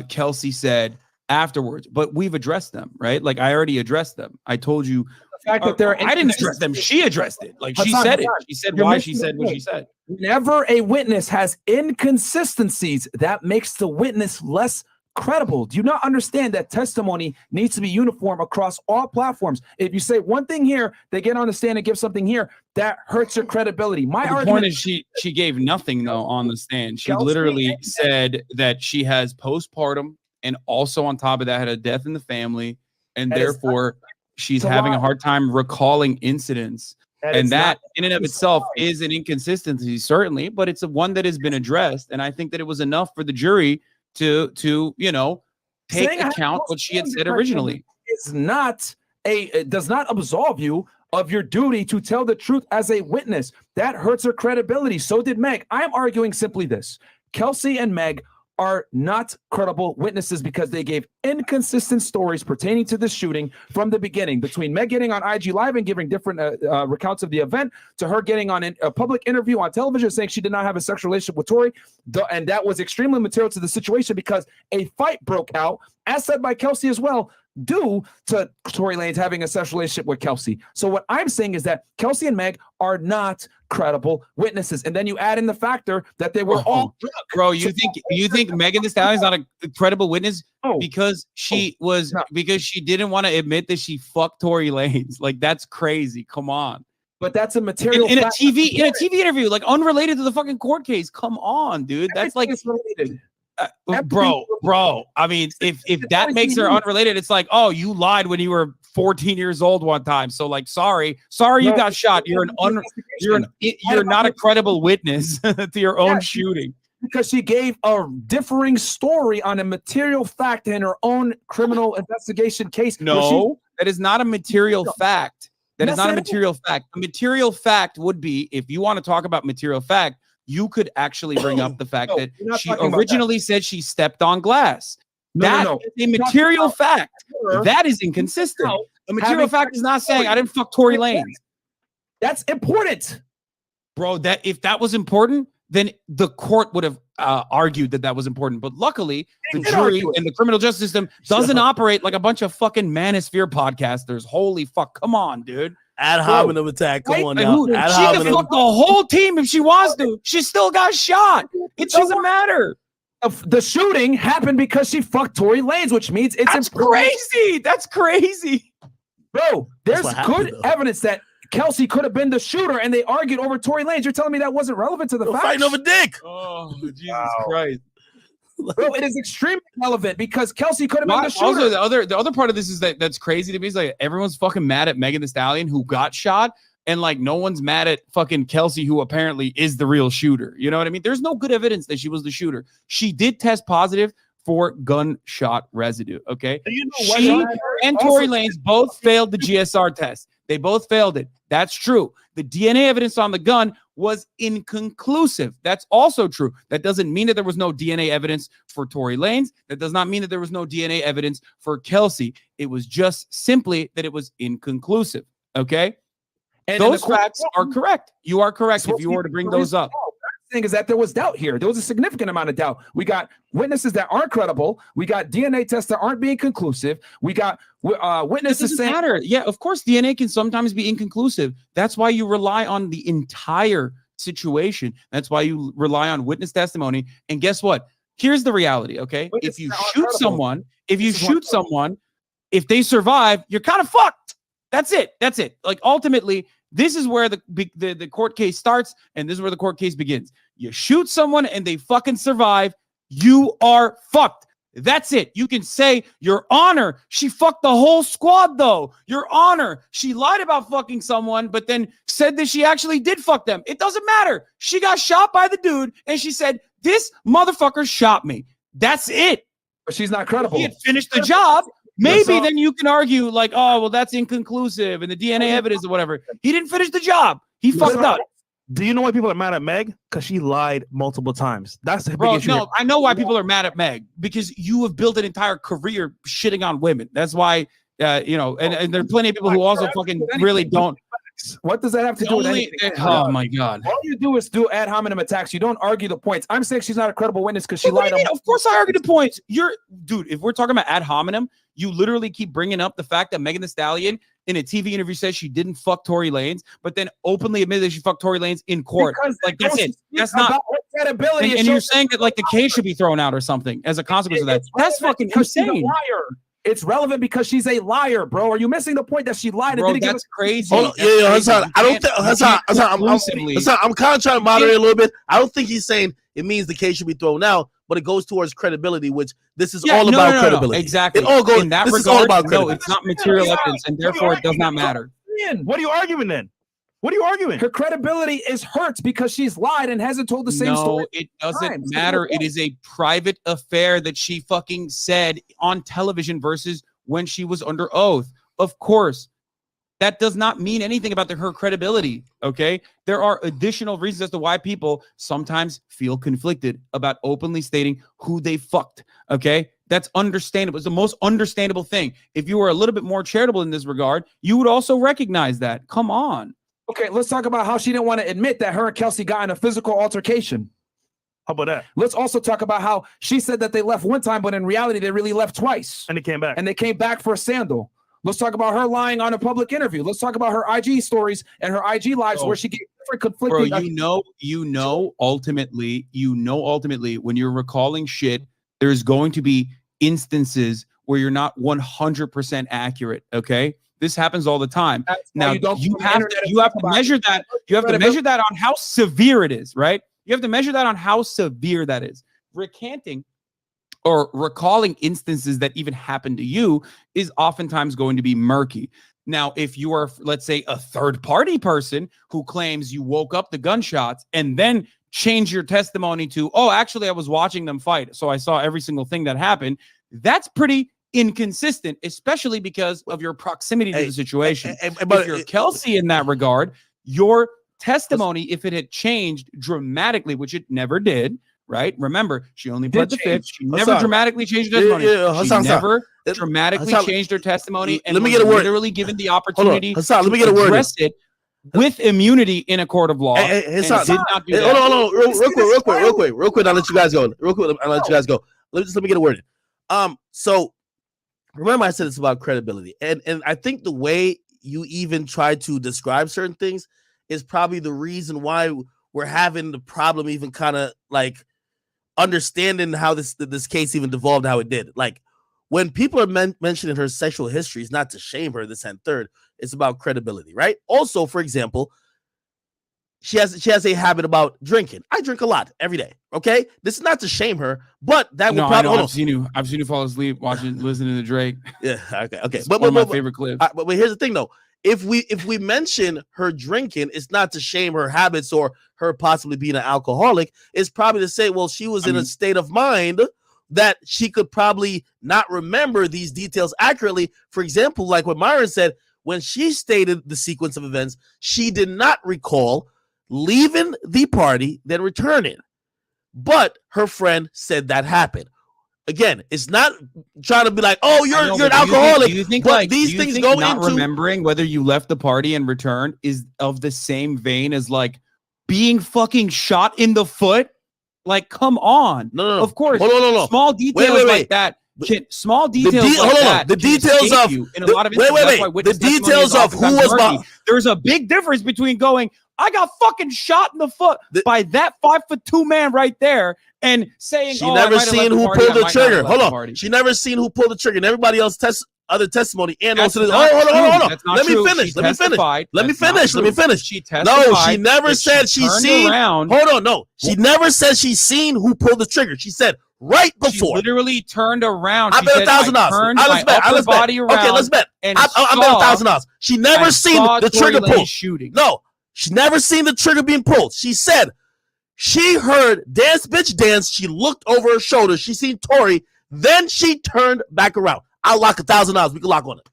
Kelsey said afterwards, but we've addressed them, right? Like I already addressed them. I told you the fact that I didn't address them. She addressed it. Like she said it. She said why she said what she said. Whenever a witness has inconsistencies, that makes the witness less credible. Do you not understand that testimony needs to be uniform across all platforms? If you say one thing here, they get on the stand and give something here, that hurts your credibility. My the argument point is she gave nothing though on the stand. She Kelsey literally and- said that she has postpartum and also on top of that had a death in the family, and That is therefore she's to having lie. a hard time recalling incidents. That And is that not- in and of it's itself a lie. is an inconsistency, certainly, but it's a one that has been addressed. And I think that it was enough for the jury to take Saying I have account what she had postpartum said depression originally. is not it does not absolve you of your duty to tell the truth as a witness. That hurts her credibility. So did Meg. I'm arguing simply this. Kelsey and Meg are not credible witnesses because they gave inconsistent stories pertaining to the shooting from the beginning, between Meg getting on IG Live and giving different recounts of the event, to her getting on a public interview on television saying she did not have a sexual relationship with Tory. And that was extremely material to the situation because a fight broke out, as said by Kelsey as well, due to Tory Lanez having a sexual relationship with Kelsey. So what I'm saying is that Kelsey and Meg are not credible witnesses. And then you add in the factor that they were all drunk. Bro, you think Megan Thee Stallion is not a credible witness because she didn't want to admit that she fucked Tory Lanez? Like, that's crazy. Come on. But that's a material in a fact. TV interview, like unrelated to the fucking court case. Come on, dude. That's like related. bro. I mean, if that makes her unrelated, it's like, oh, you lied when you were 14 years old one time. So like, sorry, you got shot. You're not a credible witness to your own shooting. Because she gave a differing story on a material fact in her own criminal investigation case. No, that is not a material fact. That is Yes, not a it is. material fact. A material fact would be, if you want to talk about material fact, you could actually bring up the fact that we're not she talking about originally said she stepped on glass. No. That is a material fact. her That is inconsistent. A material having fact is not saying I didn't fuck Tory Lanez. That's important. Bro, that if that was important, then the court would have argued that was important. But luckily, the jury and the criminal justice system doesn't operate like a bunch of fucking manosphere podcasters. Holy fuck. Come on, dude. Ad hominem attack. Come on Like, now. she Ad can hominem. fuck the whole team if she wants to. She still got shot. It doesn't matter. The shooting happened because she fucked Tory Lanez, which means it's crazy. That's crazy. Bro, there's what happened, good evidence that Kelsey could have been the shooter and they argued over Tory Lanez. You're telling me that wasn't relevant to the facts? Fighting over dick. Oh, Jesus Christ. Bro, it is extremely relevant because Kelsey could have been the shooter. Also, the other part of this is that's crazy to me is like everyone's fucking mad at Megan Thee Stallion who got shot, and like no one's mad at fucking Kelsey who apparently is the real shooter. You know what I mean? There's no good evidence that she was the shooter. She did test positive for gunshot residue. Okay, she and Tory Lanez both failed the GSR test. They both failed it. That's true. The DNA evidence on the gun was inconclusive. That's also true. That doesn't mean that there was no DNA evidence for Tory Lanez. That does not mean that there was no DNA evidence for Kelsey. It was just simply that it was inconclusive. Okay? And those facts are correct. You are correct if you were to bring those up. Thing is that there was doubt here. There was a significant amount of doubt. We got witnesses that aren't credible. We got DNA tests that aren't being conclusive. We got witnesses saying, matter. Yeah, of course, DNA can sometimes be inconclusive. That's why you rely on the entire situation. That's why you rely on witness testimony. And guess what? Here's the reality. Okay, if you shoot someone, if they survive, you're kind of fucked. That's it. That's it. Like ultimately, this is where the court case starts, and this is where the court case begins. You shoot someone and they fucking survive, you are fucked. That's it. You can say, Your Honor, she fucked the whole squad, though. Your Honor, she lied about fucking someone, but then said that she actually did fuck them. It doesn't matter. She got shot by the dude, and she said, this motherfucker shot me. That's it. But she's not credible. If he had finished the job. Maybe then you can argue like, oh, well, that's inconclusive and the DNA evidence or whatever. He didn't finish the job. He fucked up. Do you know why people are mad at Meg? Because she lied multiple times. That's the Bro, big issue. no, I know why people are mad at Meg, because you have built an entire career shitting on women. That's why, and there are plenty of people who also fucking really don't. What does that have to do with anything? Oh my God. All you do is do ad hominem attacks. You don't argue the points. I'm saying she's not a credible witness because she lied. Of course I argue the points. Dude, if we're talking about ad hominem, you literally keep bringing up the fact that Megan Thee Stallion in a TV interview says she didn't fuck Tory Lanez, but then openly admitted that she fucked Tory Lanez in court. Because like that's it. That's not credibility. And you're saying that like the case should be thrown out or something as a consequence of that. That's fucking insane. It's relevant because she's a liar, bro. Are you missing the point that she lied? Bro, and didn't that's crazy. Hold on. Yeah, Hassan. I don't think Hassan. I'm kind of trying to moderate a little bit. I don't think he's saying it means the case should be thrown out, but it goes towards credibility, which this is all about credibility. Exactly. It all goes in that this regard. is all about credibility. No, it's not material evidence, and therefore it does not matter. What are you arguing then? What are you arguing? Her credibility is hurt because she's lied and hasn't told the same story. No, it doesn't matter. It is a private affair that she fucking said on television versus when she was under oath. Of course, that does not mean anything about her credibility, okay? There are additional reasons as to why people sometimes feel conflicted about openly stating who they fucked, okay? That's understandable. It's the most understandable thing. If you were a little bit more charitable in this regard, you would also recognize that. Come on. Okay, let's talk about how she didn't want to admit that her and Kelsey got in a physical altercation. How about that? Let's also talk about how she said that they left one time, but in reality, they really left twice. And they came back. And they came back for a sandal. Let's talk about her lying on a public interview. Let's talk about her IG stories and her IG lives where she gave different conflicting. Bro, ultimately, when you're recalling shit, there's going to be instances where you're not 100% accurate, okay? This happens all the time. Now you have to measure that. You have to measure that on how severe it is, right? You have to measure that on how severe that is. Recanting or recalling instances that even happened to you is oftentimes going to be murky. Now, if you are, let's say, a third-party person who claims you woke up the gunshots and then change your testimony to, oh, actually, I was watching them fight, so I saw every single thing that happened, that's pretty inconsistent, especially because of your proximity to the situation. But if you're Kelsey in that regard, your testimony, if it had changed dramatically, which it never did, right? Remember, she only pled the fifth. She never dramatically changed her testimony. She never dramatically changed her testimony, and was literally given the opportunity to address it with immunity in a court of law. Hold on, real quick. I'll let you guys go. Let me get a word in. So remember I said it's about credibility. And I think the way you even try to describe certain things is probably the reason why we're having the problem even kind of like understanding how this case even devolved how it did. Like when people are mentioning her sexual history, it's not to shame her, this and third. It's about credibility, right? Also, for example, she has a habit about drinking. I drink a lot every day. Okay, this is not to shame her, but that will probably. I've seen you fall asleep listening to Drake. Yeah, okay. But one of my favorite clips. But here's the thing, though. If we mention her drinking, it's not to shame her habits or her possibly being an alcoholic. It's probably to say, well, she was in a state of mind that she could probably not remember these details accurately. For example, like what Myron said, when she stated the sequence of events, she did not recall leaving the party, then returning. But her friend said that happened. Again, it's not trying to be like, oh, you're an alcoholic. Do you think these things go not into remembering whether you left the party and returned is of the same vein as like being fucking shot in the foot? Like, come on. No. Of course. No. Small details like that. Small details the details of in a lot of instances, the details of who was behind. There's a big difference between going, I got fucking shot in the foot by that 5'2" man right there, and saying she never seen who pulled the trigger. Hold on, she never seen who pulled the trigger. And everybody else other testimony and also hold on. Let me finish. She testified. No, she never said she seen. Hold on, no, she never said she seen who pulled the trigger. She said right before. She literally turned around. I bet $1,000. Let's bet. Okay, let's bet. I bet $1,000. She never seen the trigger pull. No, she never seen the trigger being pulled. She said she heard dance, bitch, dance. She looked over her shoulder. She seen Tory. Then she turned back around. I'll lock $1,000. We can lock on it.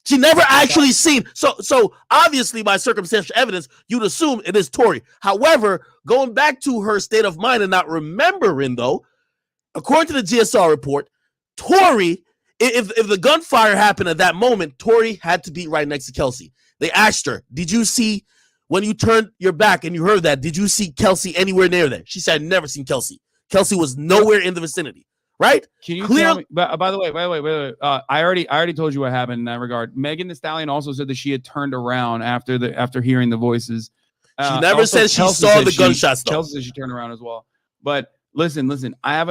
She never actually seen. So obviously, by circumstantial evidence, you'd assume it is Tory. However, going back to her state of mind and not remembering, though, according to the GSR report, Tory, if the gunfire happened at that moment, Tory had to be right next to Kelsey. They asked her, did you see, when you turned your back and you heard that, did you see Kelsey anywhere near there? She said, never seen Kelsey. Kelsey was nowhere in the vicinity, right? Can you tell me? By the way, I already told you what happened in that regard. Megan Thee Stallion also said that she had turned around after hearing the voices. She never said she saw the gunshots, though. Chelsea said she turned around as well. But listen. I have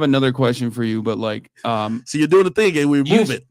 another question for you. But like, so you're doing the thing and we move it.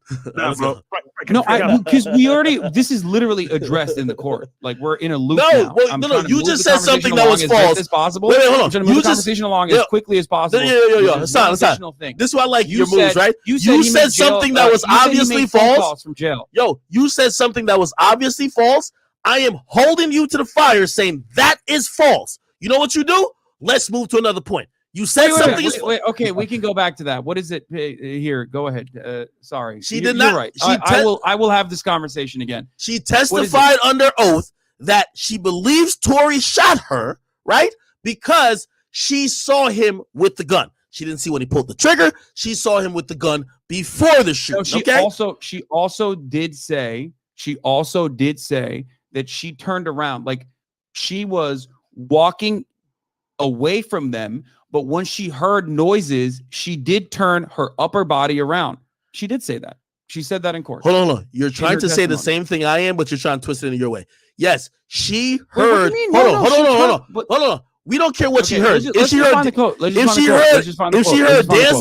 No, because we already. This is literally addressed in the court. Like we're in a loop now. No. You just said something that was false. As possible. Wait, hold on. I'm trying to move the conversation along as quickly as possible. Yeah. This is why I like your moves, right? You said something that was obviously false from jail. Yo, you said something that was obviously false. I am holding you to the fire, saying that is false. You know what you do? Let's move to another point. You said something. Wait, okay, we can go back to that. What is it here? Go ahead. Sorry, she did not. You're right. I will have this conversation again. She testified under oath that she believes Tory shot her, right? Because she saw him with the gun. She didn't see when he pulled the trigger. She saw him with the gun before the shoot. No, she also did say that she turned around, like she was walking away from them. But when she heard noises, she did turn her upper body around. She did say that. She said that in court. Hold on. You're trying to say the same thing I am, but you're trying to twist it in your way. Yes, she heard. Hold on. We don't care what she heard. If she heard dance,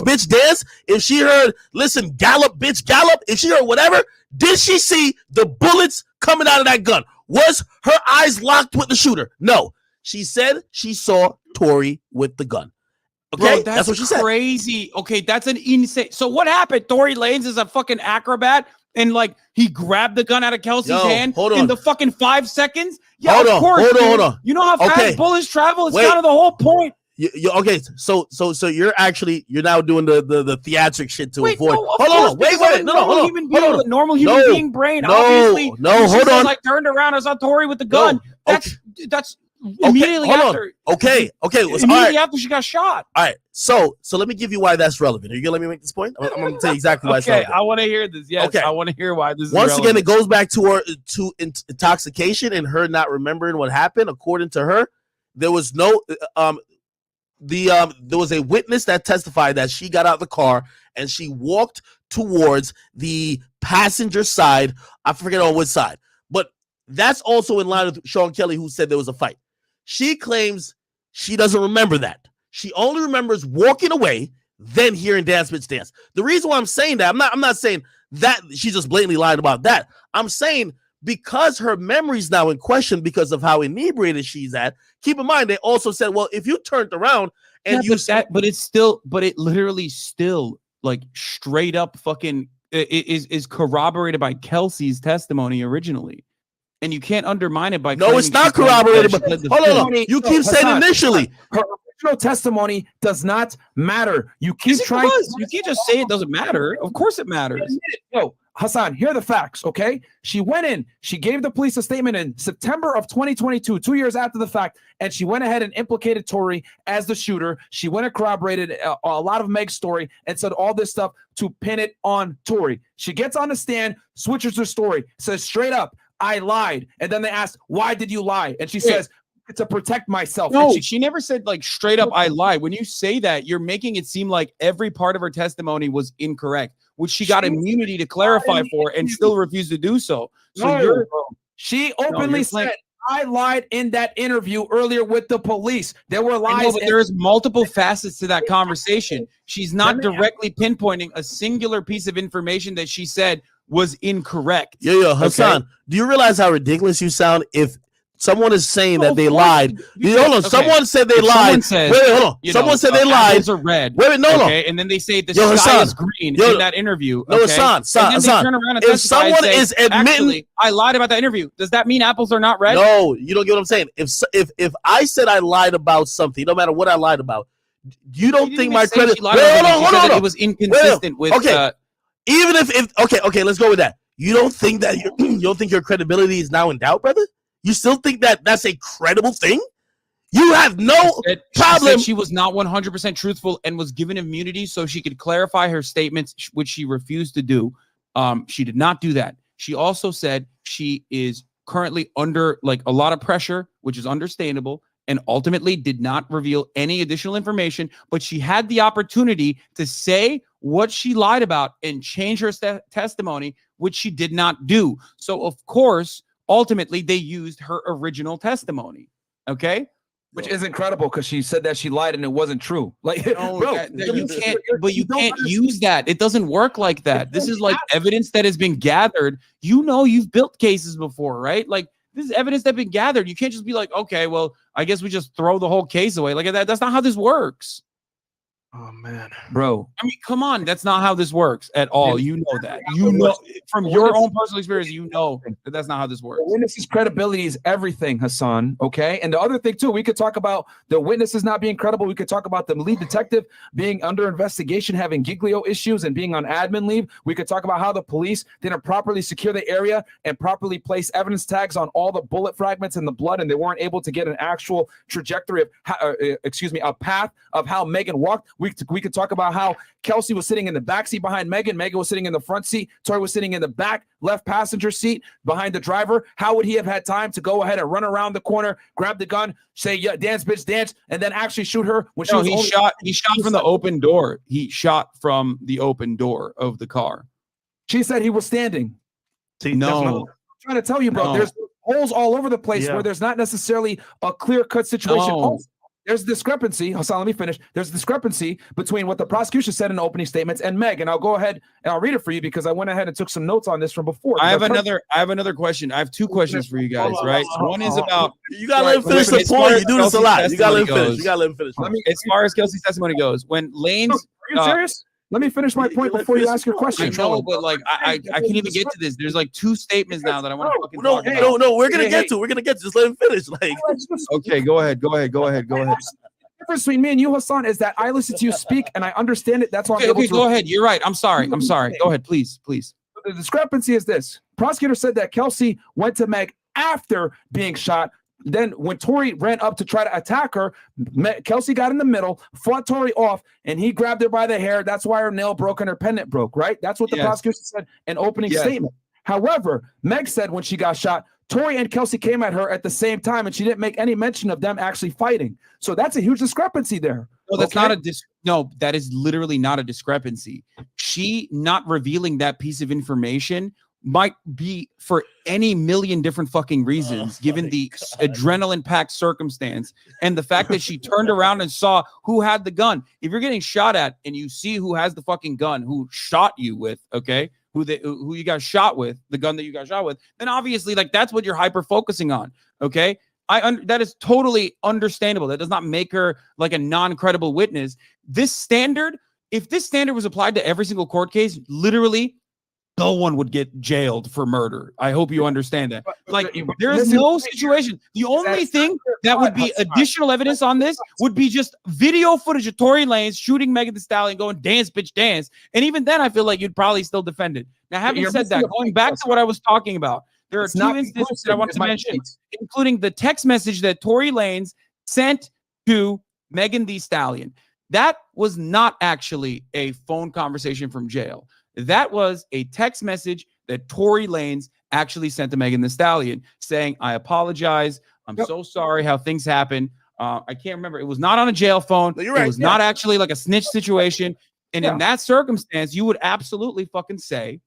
bitch, dance. If she heard, listen, gallop, bitch, gallop. If she heard whatever, did she see the bullets coming out of that gun? Was her eyes locked with the shooter? No. She said she saw Tory with the gun. Okay, Bro, that's what she said. Crazy. Okay, that's an insane. So what happened? Tory Lanez is a fucking acrobat, and like he grabbed the gun out of Kelsey's hand in the fucking 5 seconds. Yeah, hold on. You know how fast bullets travel? It's kind of the whole point. Okay, so you're now doing the theatric shit to avoid. No, hold on. Wait. No. Normal human being brain. Obviously, hold on. Like turned around, I saw Tory with the gun. That's. Immediately after. Okay. Immediately after she got shot. All right. So let me give you why that's relevant. Are you gonna let me make this point? I'm gonna tell you exactly why it's relevant. I want to hear this. Yes. Okay. I want to hear why this is Once relevant. again, it goes back to intoxication and her not remembering what happened. According to her, there was no there was a witness that testified that she got out of the car and she walked towards the passenger side. I forget on which side, but that's also in line with Sean Kelly, who said there was a fight. She claims she doesn't remember that. She only remembers walking away, then hearing dance, bitch, dance. The reason why I'm saying that, I'm not saying that she's just blatantly lying about that. I'm saying because her memory's now in question because of how inebriated she's at. Keep in mind, they also said, well, if you turned around and it literally still like straight up fucking is corroborated by Kelsey's testimony originally. And you can't undermine it by no, it's not corroborated. But hold on, you keep saying initially her original testimony does not matter. You keep trying. You can't just say it doesn't matter. Of course it matters. Yo, Hassan, here are the facts. Okay, she went in. She gave the police a statement in September of 2022, 2 years after the fact, and she went ahead and implicated Tory as the shooter. She went and corroborated a lot of Meg's story and said all this stuff to pin it on Tory. She gets on the stand, switches her story, says straight up, I lied. And then they asked, why did you lie? And she says, to protect myself. No, and she never said like straight up, I lied. When you say that, you're making it seem like every part of her testimony was incorrect, which she got immunity to clarify for and still refused to do so. So she openly said, I lied in that interview earlier with the police. There were lies. But there's multiple facets to that conversation. She's not directly pinpointing a singular piece of information that she said was incorrect. Yeah, Hassan, do you realize how ridiculous you sound if someone is saying that they lied? Hold on, someone said they lied. Hold on. Someone said they lied. Apples are red. No. And then they say the sky is green in that interview. No, Hassan. And then they turn around and if someone is admitting, actually, I lied about that interview. Does that mean apples are not red? No, you don't get what I'm saying. If I said I lied about something, no matter what I lied about, you don't think my credit? Hold on. It was inconsistent with. Even if okay, let's go with that. You don't think that you don't think your credibility is now in doubt, brother? You still think that that's a credible thing? You have no problem. She was not 100% truthful and was given immunity so she could clarify her statements, which she refused to do. She did not do that. She also said she is currently under like a lot of pressure, which is understandable, and ultimately did not reveal any additional information, but she had the opportunity to say what she lied about and change her testimony, which she did not do. So, of course, ultimately, they used her original testimony. Okay? Which is incredible because she said that she lied and it wasn't true. Like, no, bro, you can't, but you can't use that. It doesn't work like that. This is like evidence that has been gathered. You know, you've built cases before, right? Like, this is evidence that's been gathered. You can't just be like, okay, well, I guess we just throw the whole case away. Like that. That's not how this works. Oh man, bro. I mean, come on. That's not how this works at all. You know that. You know from your own personal experience, you know that that's not how this works. The witness's credibility is everything, Hassan. Okay. And the other thing, too, we could talk about the witnesses not being credible. We could talk about the lead detective being under investigation, having giglio issues and being on admin leave. We could talk about how the police didn't properly secure the area and properly place evidence tags on all the bullet fragments and the blood, and they weren't able to get an actual trajectory of, a path of how Megan walked. We could talk about how Kelsey was sitting in the back seat behind Megan. Megan was sitting in the front seat. Tory was sitting in the back left passenger seat behind the driver. How would he have had time to go ahead and run around the corner, grab the gun, say, yeah, dance, bitch, dance, and then actually shoot her when she was he shot from the open door. He shot from the open door of the car. She said he was standing. See, no. I'm trying to tell you, bro, there's holes all over the place where there's not necessarily a clear-cut situation. Also, there's discrepancy. Hassan, let me finish. There's discrepancy between what the prosecution said in the opening statements and Meg. And I'll go ahead and I'll read it for you because I went ahead and took some notes on this from before. I have another question. I have two questions for you guys, right? One is about you gotta let him finish the point. You do this a lot. You gotta let him finish. You gotta let him finish. As far as Kelsey's testimony goes, when Lanez, are you serious? Let me finish my point before you ask your question. I know, but like I can't even get to this. There's like two statements now that I want to fucking talk about. No, we're gonna get to. We're gonna get to. Just let him finish. Like, okay, go ahead. The difference between me and you, Hassan, is that I listen to you speak and I understand it. That's why I'm able to. Go ahead. You're right. I'm sorry. Go ahead, please. The discrepancy is this. Prosecutor said that Kelsey went to Meg after being shot. Then when Tory ran up to try to attack her, Kelsey got in the middle, fought Tory off, and he grabbed her by the hair. That's why her nail broke and her pendant broke, right? That's what the prosecution said in opening statement. However, Meg said when she got shot, Tory and Kelsey came at her at the same time, and she didn't make any mention of them actually fighting. So that's a huge discrepancy there. No, that's not no, that is literally not a discrepancy. She not revealing that piece of information might be for any million different fucking reasons, given the adrenaline-packed circumstance and the fact that she turned around and saw who had the gun. If you're getting shot at and you see who has the fucking gun, who shot you with, okay, who you got shot with, the gun that you got shot with, then obviously like that's what you're hyper focusing on, okay? That is totally understandable. That does not make her like a non-credible witness. This standard, if this standard was applied to every single court case, literally no one would get jailed for murder. I hope you understand that. Like, there is no situation. The only thing that would be additional evidence on this would be just video footage of Tory Lanez shooting Megan Thee Stallion going, dance, bitch, dance. And even then, I feel like you'd probably still defend it. Now, having said that, going back to what I was talking about, there are two instances that I want to mention, including the text message that Tory Lanez sent to Megan Thee Stallion. That was not actually a phone conversation from jail. That was a text message that Tory Lanez actually sent to Megan Thee Stallion saying, I apologize. I'm so sorry how things happen. I can't remember. It was not on a jail phone. It was not actually like a snitch situation. And in that circumstance, you would absolutely say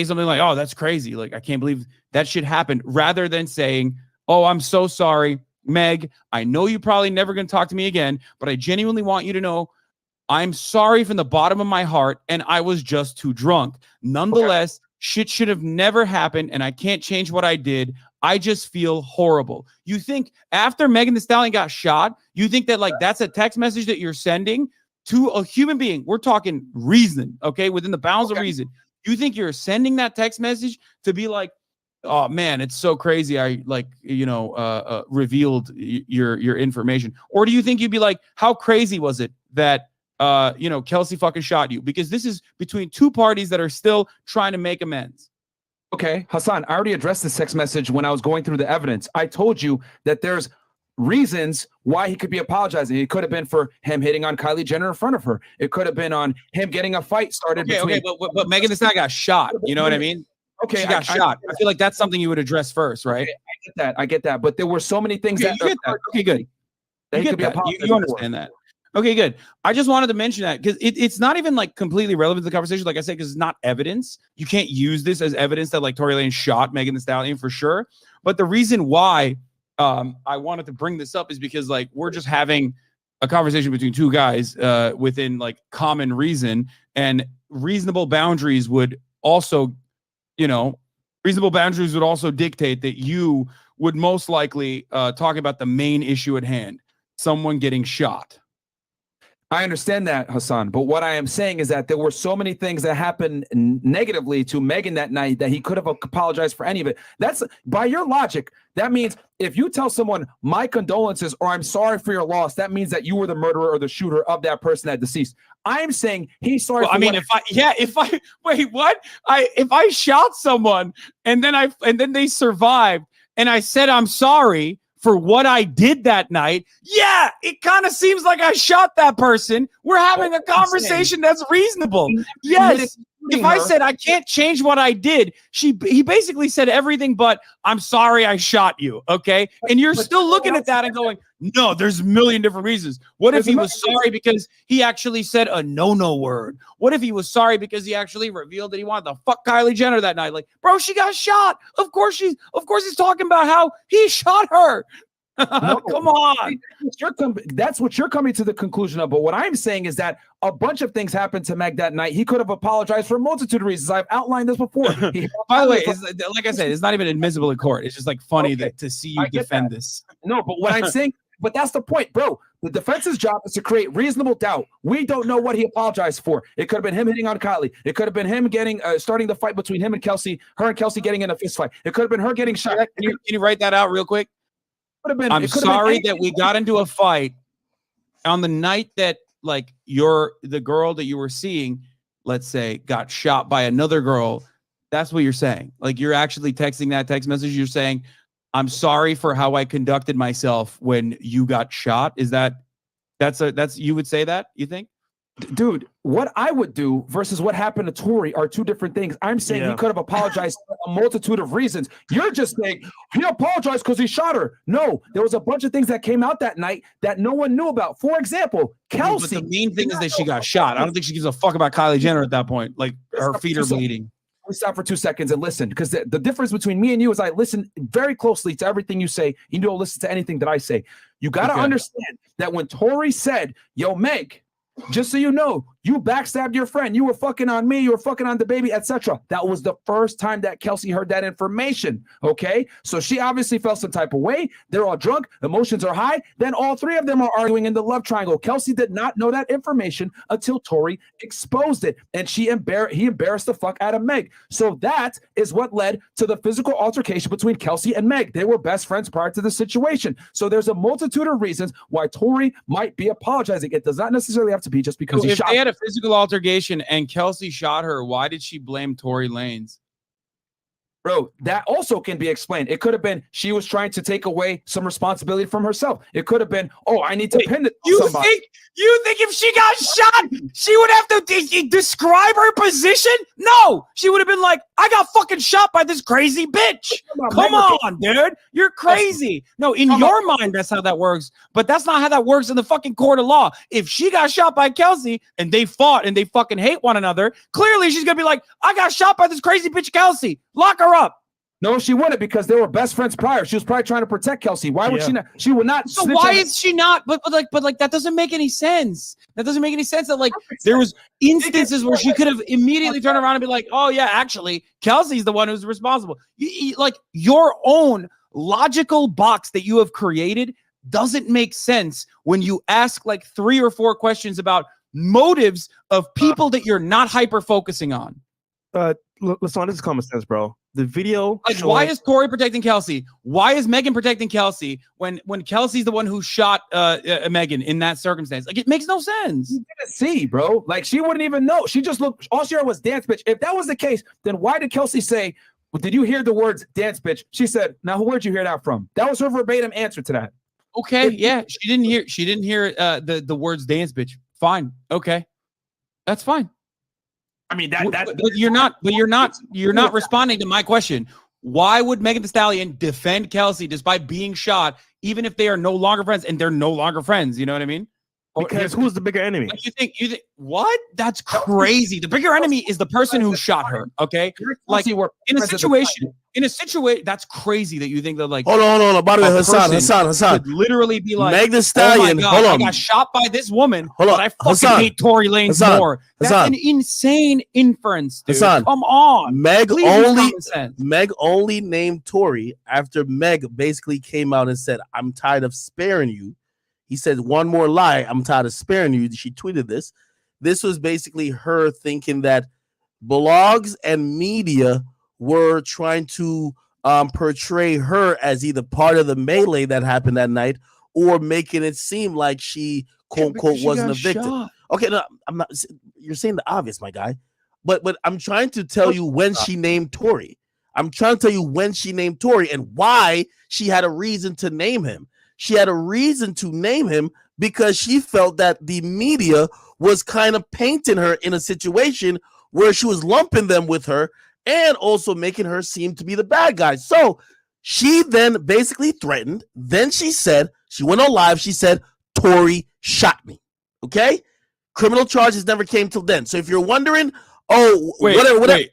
something like, oh, that's crazy. Like, I can't believe that shit happened, rather than saying, oh, I'm so sorry, Meg. I know you're probably never going to talk to me again, but I genuinely want you to know I'm sorry from the bottom of my heart, and I was just too drunk. Nonetheless, shit should have never happened, and I can't change what I did. I just feel horrible. You think after Megan Thee Stallion got shot, you think that like that's a text message that you're sending to a human being? We're talking reason, okay, within the bounds of reason. You think you're sending that text message to be like, oh man, it's so crazy. I revealed your information. Or do you think you'd be like, how crazy was it that Kelsey fucking shot you? Because this is between two parties that are still trying to make amends. Okay, Hassan, I already addressed this text message when I was going through the evidence. I told you that there's reasons why he could be apologizing. It could have been for him hitting on Kylie Jenner in front of her. It could have been on him getting a fight started. But Megan Thee Stallion got shot. You know what I mean? Okay, she got shot. I feel like that's something you would address first, right? I get that. But there were so many things that. You get that. Okay, good. You understand that. Okay, good. I just wanted to mention that because it's not even like completely relevant to the conversation, like I said, because it's not evidence. You can't use this as evidence that like Tory Lanez shot Megan Thee Stallion for sure. But the reason why I wanted to bring this up is because like we're just having a conversation between two guys within like common reason, and reasonable boundaries would also, reasonable boundaries would also dictate that you would most likely talk about the main issue at hand, someone getting shot. I understand that, Hassan, but what I am saying is that there were so many things that happened negatively to Megan that night that he could have apologized for any of it. That's by your logic. That means if you tell someone my condolences or I'm sorry for your loss, that means that you were the murderer or the shooter of that person that deceased. I'm saying he's sorry. Well, if I shot someone and then they survived and I said I'm sorry for what I did that night, yeah, it kind of seems like I shot that person. We're having a conversation that's reasonable. Yes. If I said I can't change what I did, he basically said everything but I'm sorry I shot you. Okay. And you're still looking at that and going, no, there's a million different reasons. What if he was sorry because he actually said a no word? What if he was sorry because he actually revealed that he wanted to fuck Kylie Jenner that night? Like, bro, she got shot. Of course he's talking about how he shot her. No, come on. That's what you're coming to the conclusion of. But what I'm saying is that a bunch of things happened to Meg that night. He could have apologized for a multitude of reasons. I've outlined this before. By the way, like I said, it's not even admissible in court. It's just like funny to see you defend this. No, but what I'm saying, but that's the point, bro. The defense's job is to create reasonable doubt. We don't know what he apologized for. It could have been him hitting on Kylie. It could have been him starting the fight between him and Kelsey, her and Kelsey getting in a fist fight. It could have been her getting shot. Can you write that out real quick? I'm sorry that we got into a fight on the night that like the girl that you were seeing, let's say, got shot by another girl. That's what you're saying. Like you're actually texting that text message. You're saying, I'm sorry for how I conducted myself when you got shot. Is that's you would say that, you think? Dude, what I would do versus what happened to Tory are two different things. I'm saying he could have apologized for a multitude of reasons. You're just saying he apologized because he shot her. No, there was a bunch of things that came out that night that no one knew about. For example, Kelsey. But the main thing is that she got shot. I don't think she gives a fuck about Kylie Jenner at that point. Like her feet are bleeding. We stop for 2 seconds and listen, because the difference between me and you is I listen very closely to everything you say. You don't listen to anything that I say. You got to understand that when Tory said, yo, Meg, just so you know, you backstabbed your friend. You were fucking on me. You were fucking on the baby, etc. That was the first time that Kelsey heard that information. Okay, so she obviously felt some type of way. They're all drunk. Emotions are high. Then all three of them are arguing in the love triangle. Kelsey did not know that information until Tory exposed it, and he embarrassed the fuck out of Meg. So that is what led to the physical altercation between Kelsey and Meg. They were best friends prior to the situation. So there's a multitude of reasons why Tory might be apologizing. It does not necessarily have to be just because he shot. They had a physical altercation and Kelsey shot her, why did she blame Tory Lanez? Bro, that also can be explained. It could have been she was trying to take away some responsibility from herself. It could have been, I need to pin it on somebody. You think if she got shot, she would have to describe her position? No, she would have been like, I got fucking shot by this crazy bitch. Come on, dude. You're crazy. No, in your mind, that's how that works. But that's not how that works in the fucking court of law. If she got shot by Kelsey and they fought and they fucking hate one another, clearly she's going to be like, I got shot by this crazy bitch Kelsey. Lock her up. No, she wouldn't, because they were best friends prior. She was probably trying to protect Kelsey. Why would she not? She would not. So why is she not? But that doesn't make any sense. That doesn't make any sense. That like there was instances where she could have immediately turned around and be like, oh yeah, actually Kelsey's the one who's responsible. Like your own logical box that you have created doesn't make sense when you ask like 3 or 4 questions about motives of people that you're not hyper focusing on. Listen, this is common sense, bro. The video. Like, why is Tory protecting Kelsey? Why is Megan protecting Kelsey when Kelsey's the one who shot Megan in that circumstance? Like, it makes no sense. You didn't see, bro. Like, she wouldn't even know. She just looked. All she heard was dance bitch. If that was the case, then why did Kelsey say, well, did you hear the words dance bitch? She said, now where'd you hear that from? That was her verbatim answer to that. Okay, yeah. She didn't hear the words dance bitch. Fine. Okay. That's fine. I mean, but you're not responding to my question. Why would Megan Thee Stallion defend Kelsey despite being shot, even if they are no longer friends? And they're no longer friends. You know what I mean? Because who's the bigger enemy? You think what? That's crazy. The bigger enemy is the person who shot her. Okay, like in a situation, that's crazy that you think that like. Hold on. By the way, Hassan, could literally be like, Meg Thee Stallion. Oh my God, hold on, I got shot by this woman, but I fucking hate Tory Lanez more. That's an insane inference, dude. Come on, Meg only named Tory after Meg basically came out and said, "I'm tired of sparing you." He said, "One more lie, I'm tired of sparing you." She tweeted this. This was basically her thinking that blogs and media were trying to portray her as either part of the melee that happened that night or making it seem like she, quote unquote, wasn't a victim. Shot. Okay, no, I'm not. You're saying the obvious, my guy. But I'm trying to tell you when she named Tory. I'm trying to tell you when she named Tory and why she had a reason to name him. She had a reason to name him because she felt that the media was kind of painting her in a situation where she was lumping them with her and also making her seem to be the bad guy. So she then basically threatened. Then she went on live. She said, Tory shot me. Okay? Criminal charges never came till then. So if you're wondering, whatever. Wait.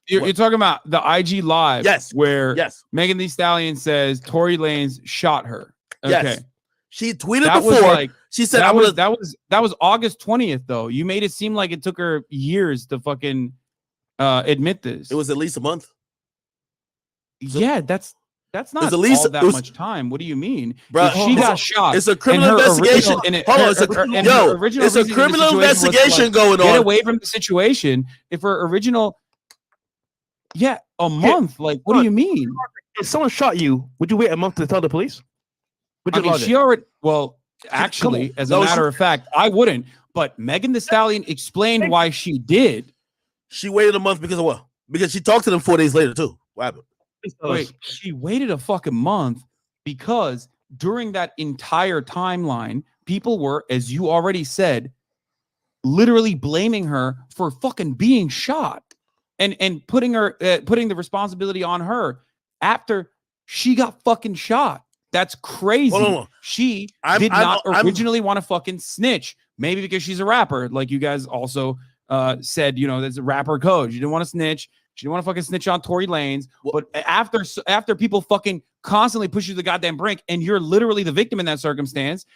You're talking about the IG live, where yes, Megan Thee Stallion says Tory Lanez shot her. Okay, yes. She tweeted that before. She said that was August 20th though. You made it seem like it took her years to fucking admit this. It was at least a month. Yeah, that's not at least all that much time. What do you mean? Bro, she got shot. It's a criminal investigation. It's a criminal investigation going on. Get away from the situation. If her original, a month. Like, what do you mean? If someone shot you, would you wait a month to tell the police? I mean, she already. Well, actually, as a matter of fact, I wouldn't. But Megan Thee Stallion explained why she did. She waited a month because of what? Because she talked to them 4 days later too. What happened? Wait, she waited a fucking month because during that entire timeline, people were, as you already said, literally blaming her for fucking being shot and putting the responsibility on her after she got fucking shot. That's crazy. Hold on. She did not originally want to fucking snitch. Maybe because she's a rapper, like you guys also said, there's a rapper code. She didn't want to snitch. She didn't want to fucking snitch on Tory Lanez. But after people fucking constantly push you to the goddamn brink and you're literally the victim in that circumstance,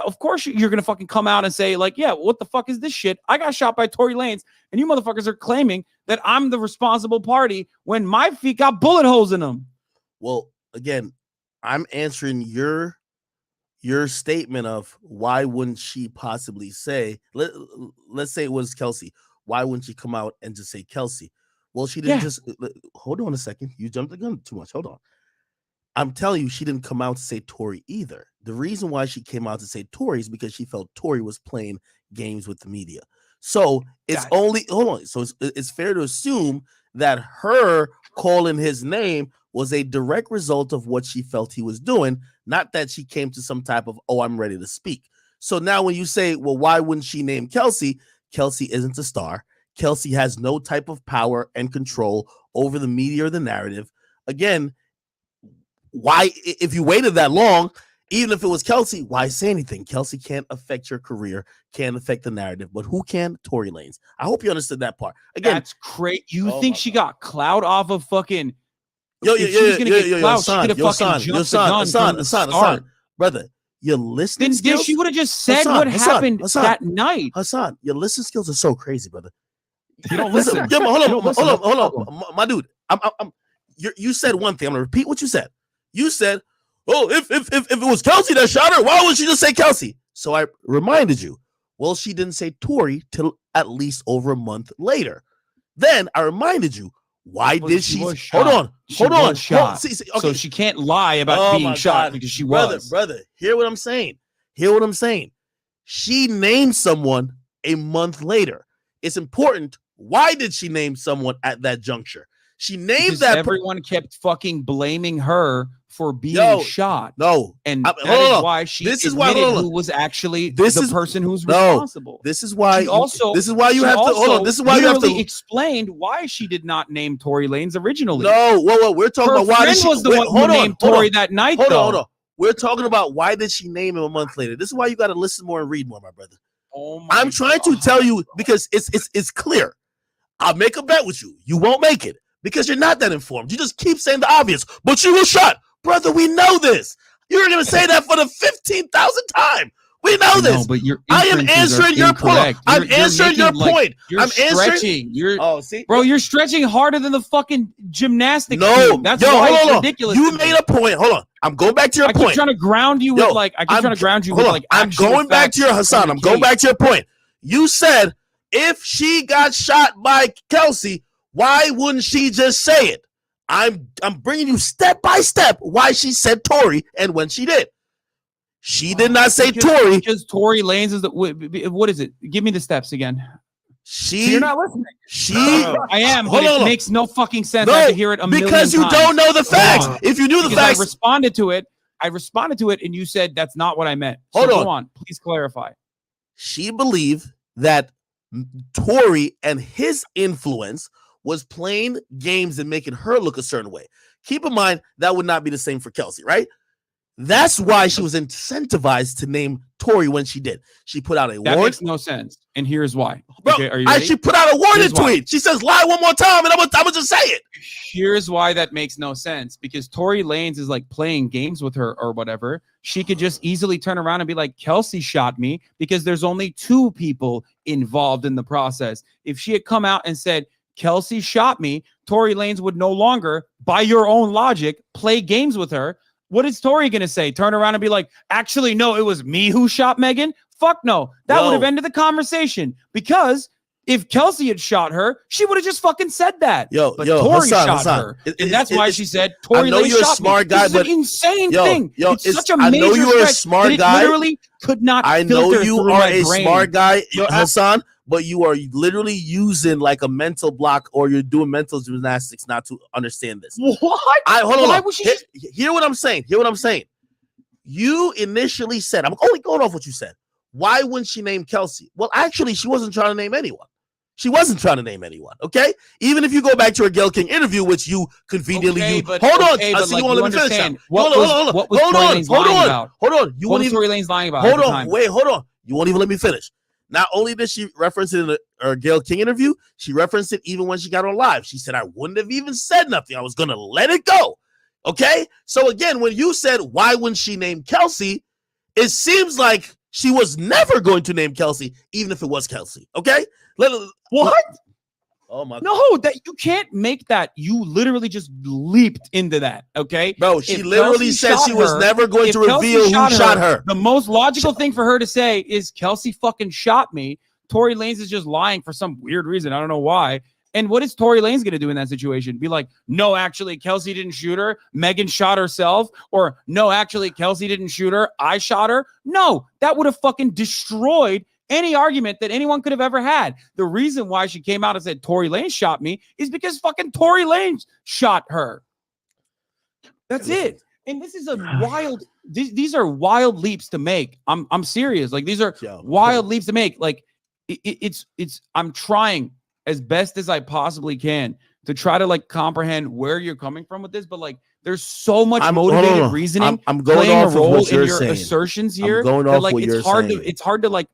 of course you're going to fucking come out and say like, what the fuck is this shit? I got shot by Tory Lanez and you motherfuckers are claiming that I'm the responsible party when my feet got bullet holes in them. Well, again, I'm answering your statement of why wouldn't she possibly say, let's say it was Kelsey. Why wouldn't she come out and just say Kelsey? Well, she didn't just hold on a second. You jumped the gun too much. Hold on. I'm telling you, she didn't come out to say Tory either. The reason why she came out to say Tory is because she felt Tory was playing games with the media. So it's So it's fair to assume that her calling his name was a direct result of what she felt he was doing, not that she came to some type of, I'm ready to speak. So now when you say, well, why wouldn't she name Kelsey? Kelsey isn't a star. Kelsey has no type of power and control over the media or the narrative. Again, why, if you waited that long, even if it was Kelsey, why say anything? Kelsey can't affect your career, can't affect the narrative, but who can? Tory Lanez. I hope you understood that part. Again, that's crazy. You think she got clout off of fucking... Hassan, brother, your listening skills. She would have just said what happened that night. Hassan, your listening skills are so crazy, brother. You don't listen. Hold on, my dude. You said one thing. I'm gonna repeat what you said. You said, if it was Kelsey that shot her, why would she just say Kelsey? So I reminded you. Well, she didn't say Tory till at least over a month later. Then I reminded you. Why did she? Hold on. See, okay. So she can't lie about being shot because she was. Brother, hear what I'm saying. She named someone a month later. It's important. Why did she name someone at that juncture? She named because everyone kept fucking blaming her for being shot. No, and that is why she admitted who was actually the person who's responsible. This is why. This is why you have to explained why she did not name Tory Lanez originally. No, whoa, we're talking about why she was the one who named Tory that night. Hold on. We're talking about why did she name him a month later. This is why you got to listen more and read more, my brother. I'm trying to tell you because it's clear. I'll make a bet with you. You won't make it because you're not that informed. You just keep saying the obvious, but you were shot. Brother, we know this. You're going to say that for the 15,000th time. We know this. But I am answering your point. I'm answering your point. You're stretching. Bro, you're stretching harder than the fucking gymnastics. No, that's why it's ridiculous. You made a point. Hold on. I'm going back to your point. I keep trying to ground you with like. I'm going back to your Hassan. I'm going back to your point. You said if she got shot by Kelsey, why wouldn't she just say it? I'm bringing you step by step why she said Tory and when she did. She did not say Tory because Tory Lanez is the what is it? Give me the steps again. You're not listening. I am. Hold but on. It makes no fucking sense. I have to hear it because you times. Don't know the facts. If you knew the facts, I responded to it, and you said that's not what I meant. So Hold on. Please clarify. She believed that Tory and his influence was playing games and making her look a certain way. Keep in mind, that would not be the same for Kelsey, right? That's why she was incentivized to name Tory when she did. She put out a warning. That makes no sense. And here's why. Bro, okay, are you ready? She put out a warning tweet. She says, lie one more time, and I'm gonna just say it. Here's why that makes no sense. Because Tory Lanez is like playing games with her or whatever. She could just easily turn around and be like, Kelsey shot me, because there's only two people involved in the process. If she had come out and said, Kelsey shot me, Tory Lanez would no longer, by your own logic, play games with her. What is Tory going to say? Turn around and be like, actually, no, it was me who shot Megan? Fuck no. That would have ended the conversation. Because if Kelsey had shot her, she would have just fucking said that. But Tory shot her. And that's why she said, Tory Lanez you're shot a smart me. guy, This is an insane thing. It's such a major I know you're a stretch smart that guy. It literally could not I know filter you through are my a brain. smart guy, Hassan, but you are literally using like a mental block, or you're doing mental gymnastics not to understand this. What? Hold on. Hear what I'm saying. You initially said, I'm only going off what you said. Why wouldn't she name Kelsey? Well, actually, she wasn't trying to name anyone. Okay? Even if you go back to her Gayle King interview, which you conveniently use. Hold on. I see you won't let me finish now. Hold on. What was Tory Lanez lying about? Hold on. What was Tory Lanez lying about? Hold on. Wait, hold on. You won't even let me finish. Not only did she reference it in her Gayle King interview, she referenced it even when she got on live. She said, I wouldn't have even said nothing. I was going to let it go. Okay? So again, when you said, why wouldn't she name Kelsey? It seems like she was never going to name Kelsey, even if it was Kelsey. Okay? What? Oh my God. No, that you can't make that. You literally just leaped into that. Okay, bro. She literally said she was never going to reveal who shot her. The most logical thing for her to say is Kelsey fucking shot me. Tory Lanez is just lying for some weird reason. I don't know why. And what is Tory Lanez going to do in that situation? Be like, no, actually, Kelsey didn't shoot her. Megan shot herself. Or no, actually, Kelsey didn't shoot her. I shot her. No, that would have fucking destroyed any argument that anyone could have ever had. The reason why she came out and said Tory Lanez shot me is because fucking Tory Lanez shot her. That's it. And this is a wild, these are wild leaps to make. I'm serious. Like, these are wild leaps to make. Like, it's I'm trying as best as I possibly can to try to like comprehend where you're coming from with this, but like there's so much motivated reasoning I'm going playing off a role of what you're in your saying. assertions here. I'm going that, off like what you're saying. it's hard to like,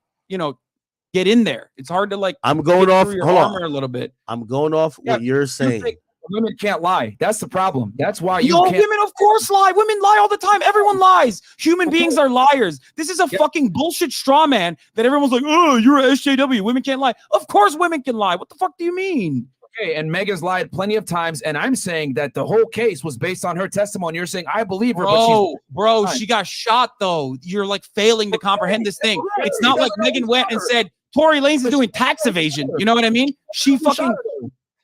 get in there. It's hard to like I'm going off your armor a little bit. I'm going off what you're saying. Women can't lie. That's the problem. That's why women of course lie. Women lie all the time. Everyone lies. Human beings are liars. This is a fucking bullshit straw man that everyone's like, oh, you're a SJW. Women can't lie. Of course women can lie. What the fuck do you mean? Okay, and Megan's lied plenty of times, and I'm saying that the whole case was based on her testimony. You're saying I believe her, but she got shot though. You're like failing to comprehend this thing. It's not like Megan went and said Tory Lanez is doing tax evasion. You know what I mean?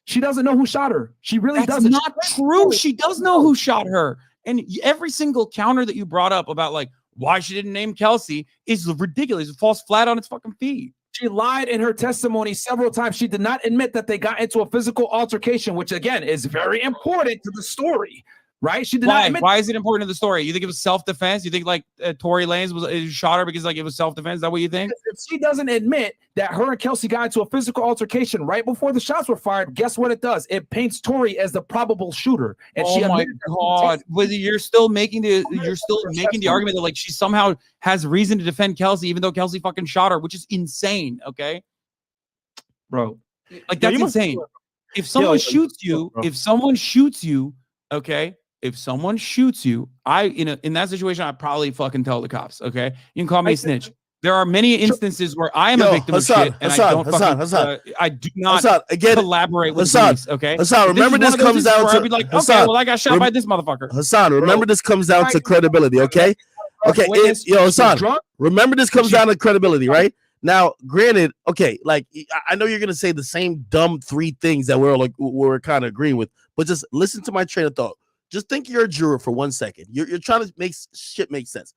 She doesn't know who shot her. She really doesn't. That's not true. She does know who shot her. And every single counter that you brought up about like why she didn't name Kelsey is ridiculous. It falls flat on its fucking feet. She lied in her testimony several times. She did not admit that they got into a physical altercation, which again is very important to the story. right? She did not admit. Why is it important to the story? You think it was self-defense? You think like Tory Lanez shot her because like it was self-defense? Is that what you think? If she doesn't admit that her and Kelsey got into a physical altercation right before the shots were fired, guess what it does? It paints Tory as the probable shooter. And oh my God! But you're still making the argument that like she somehow has reason to defend Kelsey, even though Kelsey fucking shot her, which is insane. Okay, bro, like that's insane. If someone shoots you, okay. If someone shoots you, in that situation, I'd probably fucking tell the cops. Okay, you can call me a snitch. There are many instances where I am a victim of shit, and I do not collaborate with the police. Okay, Hassan, remember this comes down to I'd be like, okay, well, I got shot by this motherfucker. Hassan, remember this comes down to credibility. Okay, Hassan, remember this comes down to credibility, right? Now, granted, okay, like I know you're gonna say the same dumb 3 things that we're kind of agreeing with, but just listen to my train of thought. Just think you're a juror for 1 second. You're trying to make shit make sense.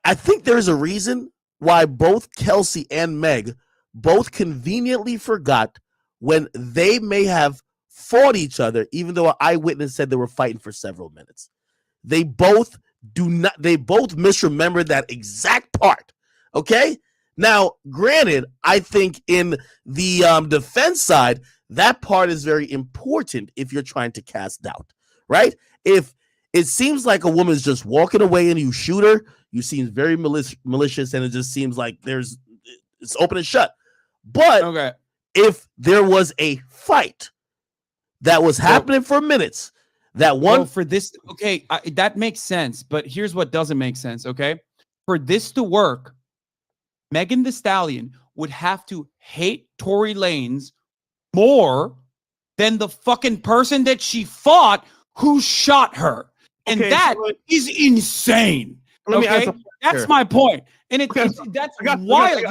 I think there's a reason why both Kelsey and Meg both conveniently forgot when they may have fought each other, even though an eyewitness said they were fighting for several minutes. They both misremembered that exact part. Okay? Now, granted, I think in the defense side, that part is very important if you're trying to cast doubt. Right? If it seems like a woman's just walking away and you shoot her, you seem very malicious, and it just seems like it's open and shut. But if there was a fight that was happening for minutes, for this, that makes sense. But here's what doesn't make sense. Okay, for this to work, Megan Thee Stallion would have to hate Tory Lanez more than the fucking person that she fought who shot her. And that is insane. That's my point. And that's wild.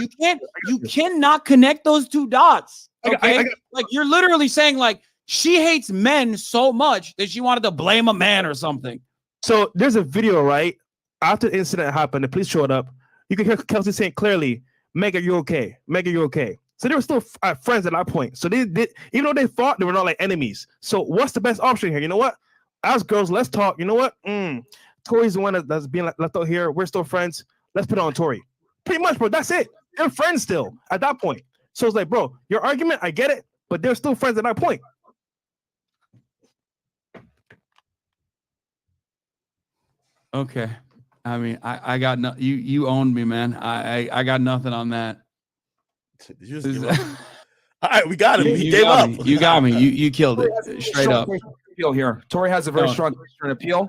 You cannot connect those 2 dots. Okay. Like you're literally saying like she hates men so much that she wanted to blame a man or something. So there's a video, right? After the incident happened, the police showed up. You can hear Kelsey saying clearly, Megan, you're okay. Megan, you're okay. So they were still friends at that point. So they even though they fought, they were not like enemies. So what's the best option here? You know what? As girls, let's talk. You know what? Tory's the one that's being left out here. We're still friends. Let's put on Tory. Pretty much, bro. That's it. They're friends still at that point. So it's like, bro, your argument, I get it, but they're still friends at that point. Okay. I mean, I got no. You owned me, man. I got nothing on that. All right, we got him. He gave up. You got me. You killed it straight up. Appeal here. Tory has a very strong appeal,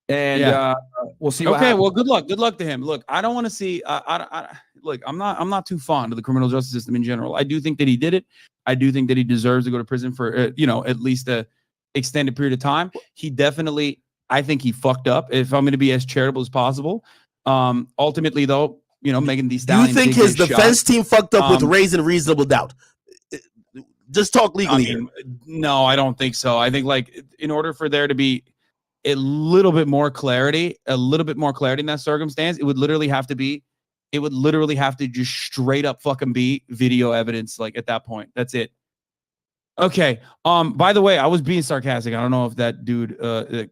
and we'll see. Okay, well, good luck. Good luck to him. Look, I don't want to see. Look, I'm not too fond of the criminal justice system in general. I do think that he did it. I do think that he deserves to go to prison for at least a extended period of time. He definitely. I think he fucked up. If I'm going to be as charitable as possible, ultimately though, Megan Thee Stallion. You think his defense team fucked up with raising reasonable doubt? Just talk legally. No, I don't think so. I think like in order for there to be a little bit more clarity in that circumstance, it would literally have to just straight up fucking be video evidence. Like at that point, that's it. Okay. By the way, I was being sarcastic. I don't know if that dude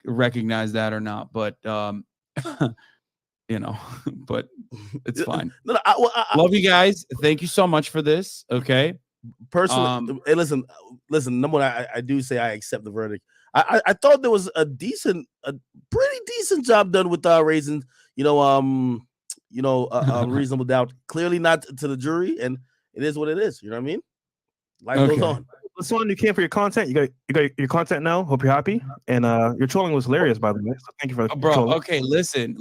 recognized that or not, but but it's fine. Love you guys. Thank you so much for this. Okay. Personally, hey, listen. Number one, I do say I accept the verdict. I thought there was a pretty decent job done with raising, reasonable doubt. Clearly not to the jury, and it is what it is. You know what I mean? Life goes on. Listen, you came for your content. You got your content now. Hope you're happy. And your trolling was hilarious, by the way. So thank you for trolling. Okay, listen.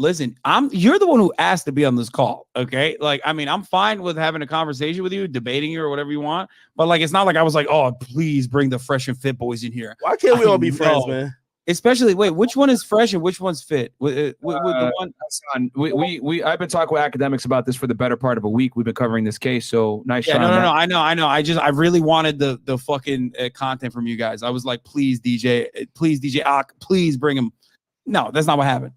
You're the one who asked to be on this call. Okay, like I mean, I'm fine with having a conversation with you, debating you or whatever you want. But like, it's not like I was like, oh, please bring the fresh and fit boys in here. Why can't we all be friends, man? Especially, wait, which one is fresh and which one's fit? With the one, I've been talking with Akademiks about this for the better part of a week. We've been covering this case, so nice. Yeah, no, I know. I really wanted the fucking content from you guys. I was like, please, DJ, please bring him. No, that's not what happened.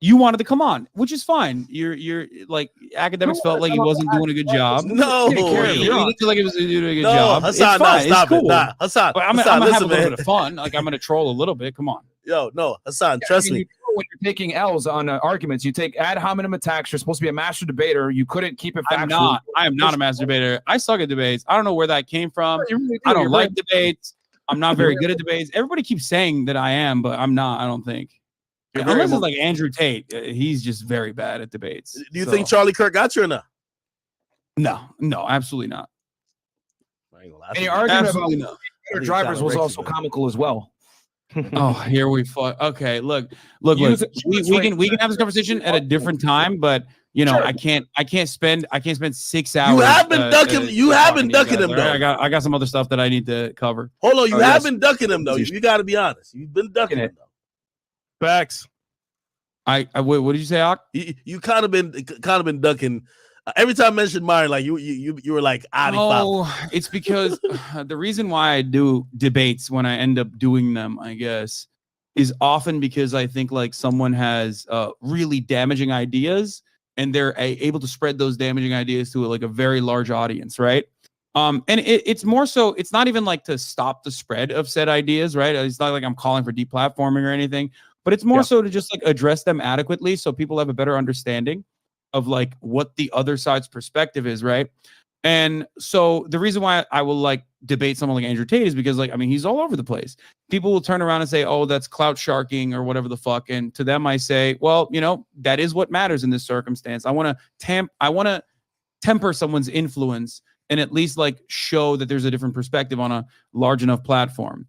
You wanted to come on, which is fine. You're like Akademiks felt like he wasn't doing a good job. No, he didn't feel like he was doing a good job. Hassan, it's fine. Stop it's cool. it. Nah, Hassan, but I'm gonna have a little bit of fun. Like I'm gonna troll a little bit. Come on. Yo, no, Hassan, trust me. When you're taking L's on arguments, you take ad hominem attacks. You're supposed to be a master debater. You couldn't keep it factual. I am not a master debater. I suck at debates. I don't know where that came from. Really I don't like debates. I'm not very good at debates. Everybody keeps saying that I am, but I'm not. I don't think. Unless it's like Andrew Tate, he's just very bad at debates. Do you think Charlie Kirk got you or not? No, absolutely not. And your argument about drivers was also comical as well. Oh, here we fought. Okay, look. We can have this conversation at a different time, but you know, I can't spend 6 hours. You have been ducking. You have been ducking him though. I got some other stuff that I need to cover. Hold on, you have been ducking him though. You got to be honest. You've been ducking him though. Facts. What did you say, Ak? You kind of been ducking. Every time I mentioned Myron, like you were like, it's because the reason why I do debates when I end up doing them, I guess, is often because I think like someone has really damaging ideas and they're able to spread those damaging ideas to like a very large audience, right? And it's more so, it's not even like to stop the spread of said ideas, right? It's not like I'm calling for deplatforming or anything, but it's more so to just like address them adequately so people have a better understanding of like what the other side's perspective is, right? And so the reason why I will like debate someone like Andrew Tate is because like, I mean, he's all over the place. People will turn around and say, oh, that's clout sharking or whatever the fuck. And to them, I say, well, you know, that is what matters in this circumstance. I want to temper someone's influence and at least like show that there's a different perspective on a large enough platform.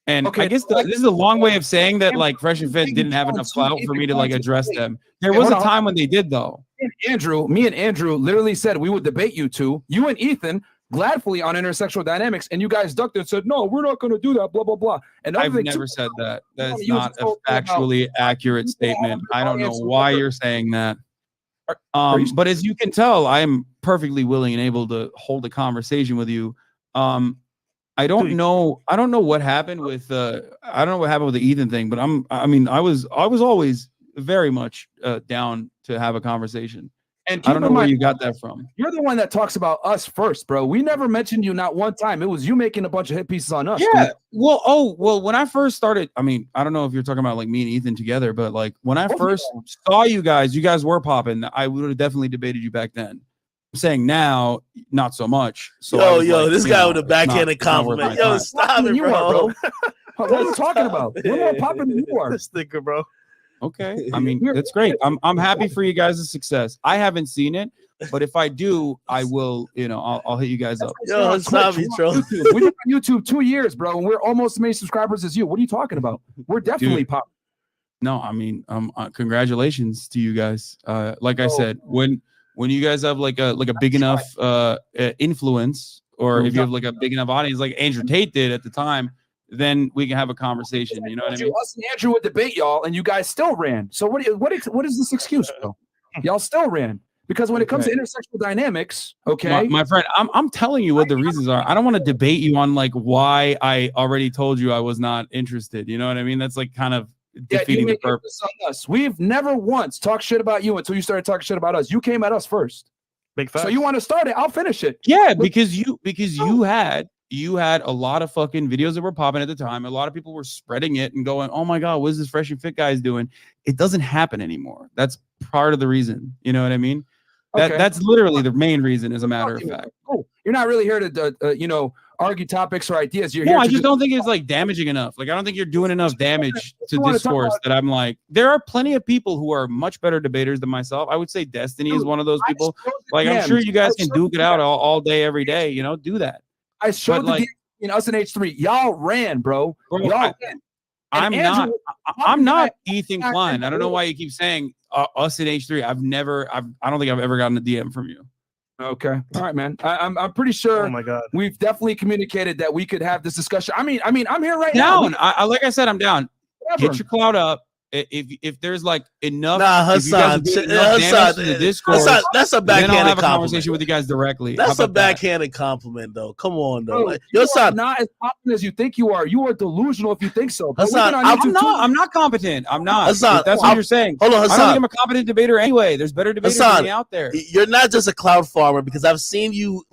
And I guess this is a long way of saying that like Fresh and Fit didn't have enough clout for me to like address them. There was a time when they did though. Me and Andrew literally said we would debate you two, you and Ethan, gladfully on intersexual dynamics, and you guys ducked it and said, no, we're not going to do that, blah, blah, blah. And I've never said that. That is not a factually accurate statement. I don't know why you're saying that. But as you can tell, I am perfectly willing and able to hold a conversation with you. I don't know what happened with the Ethan thing, but I was always very much down to have a conversation. And I don't know where you got that from. You're the one that talks about us first, bro. We never mentioned you not one time. It was you making a bunch of hit pieces on us. Yeah. Dude. Well, when I first started, I mean, I don't know if you're talking about like me and Ethan together, but like when I first saw you guys were popping. I would have definitely debated you back then. I'm saying now, not so much. So this guy with a backhanded compliment. Yo, stop it, bro. What are you talking about? We're more popping than you are. This thinker, bro. Okay, I mean that's great. I'm happy for you guys' success. I haven't seen it, but if I do, I will. You know, I'll hit you guys up. Yo, stop me, bro. We've been on YouTube 2 years, bro, and we're almost as many subscribers as you. What are you talking about? We're definitely popping. No, I mean, congratulations to you guys. Like I said, when you guys have like a big enough influence, or if you have like a big enough audience, like Andrew Tate did at the time, then we can have a conversation. You know what I mean? Us and Andrew would debate y'all, and you guys still ran. So what is this excuse, bro? Y'all still ran because when it comes to intersexual dynamics, my friend, I'm telling you what the reasons are. I don't want to debate you on like why I already told you I was not interested. You know what I mean? That's like kind of defeating the purpose. On us. We've never once talked shit about you until you started talking shit about us. You came at us first. Big fact. So you want to start it? I'll finish it. Yeah, because you had a lot of fucking videos that were popping at the time. A lot of people were spreading it and going, oh my God, what is this Fresh and Fit guys doing? It doesn't happen anymore. That's part of the reason. You know what I mean? That's literally the main reason, as a matter of fact. Cool. You're not really here to, argue topics or ideas. You're here. I just don't think it's like damaging enough. Like, I don't think you're doing enough damage to discourse that I'm like, there are plenty of people who are much better debaters than myself. I would say Destiny is one of those people. Like, I'm sure you guys can duke it out all day, every day, do that. I showed the DM in us and H3. Y'all ran, bro. Y'all ran. I'm not Ethan Klein. I don't know why you keep saying us and H3. I don't think I've ever gotten a DM from you. Okay. All right, man. I'm pretty sure. Oh my God. We've definitely communicated that we could have this discussion. I mean, I'm here right now. Down. Like I said, I'm down. Whatever. Get your clout up. If there's like enough, Hassan, Hassan, that's a backhanded compliment. Then I'll have a conversation with you guys directly. That's a backhanded compliment, though. Come on, though. Bro, your son, not as competent as you think you are. You are delusional if you think so. Hassan, I'm not competent. I'm not. Hassan, that's what you're saying. Hold on, Hassan. I don't think I'm a competent debater anyway. There's better debaters than me out there. You're not just a cloud farmer, because I've seen you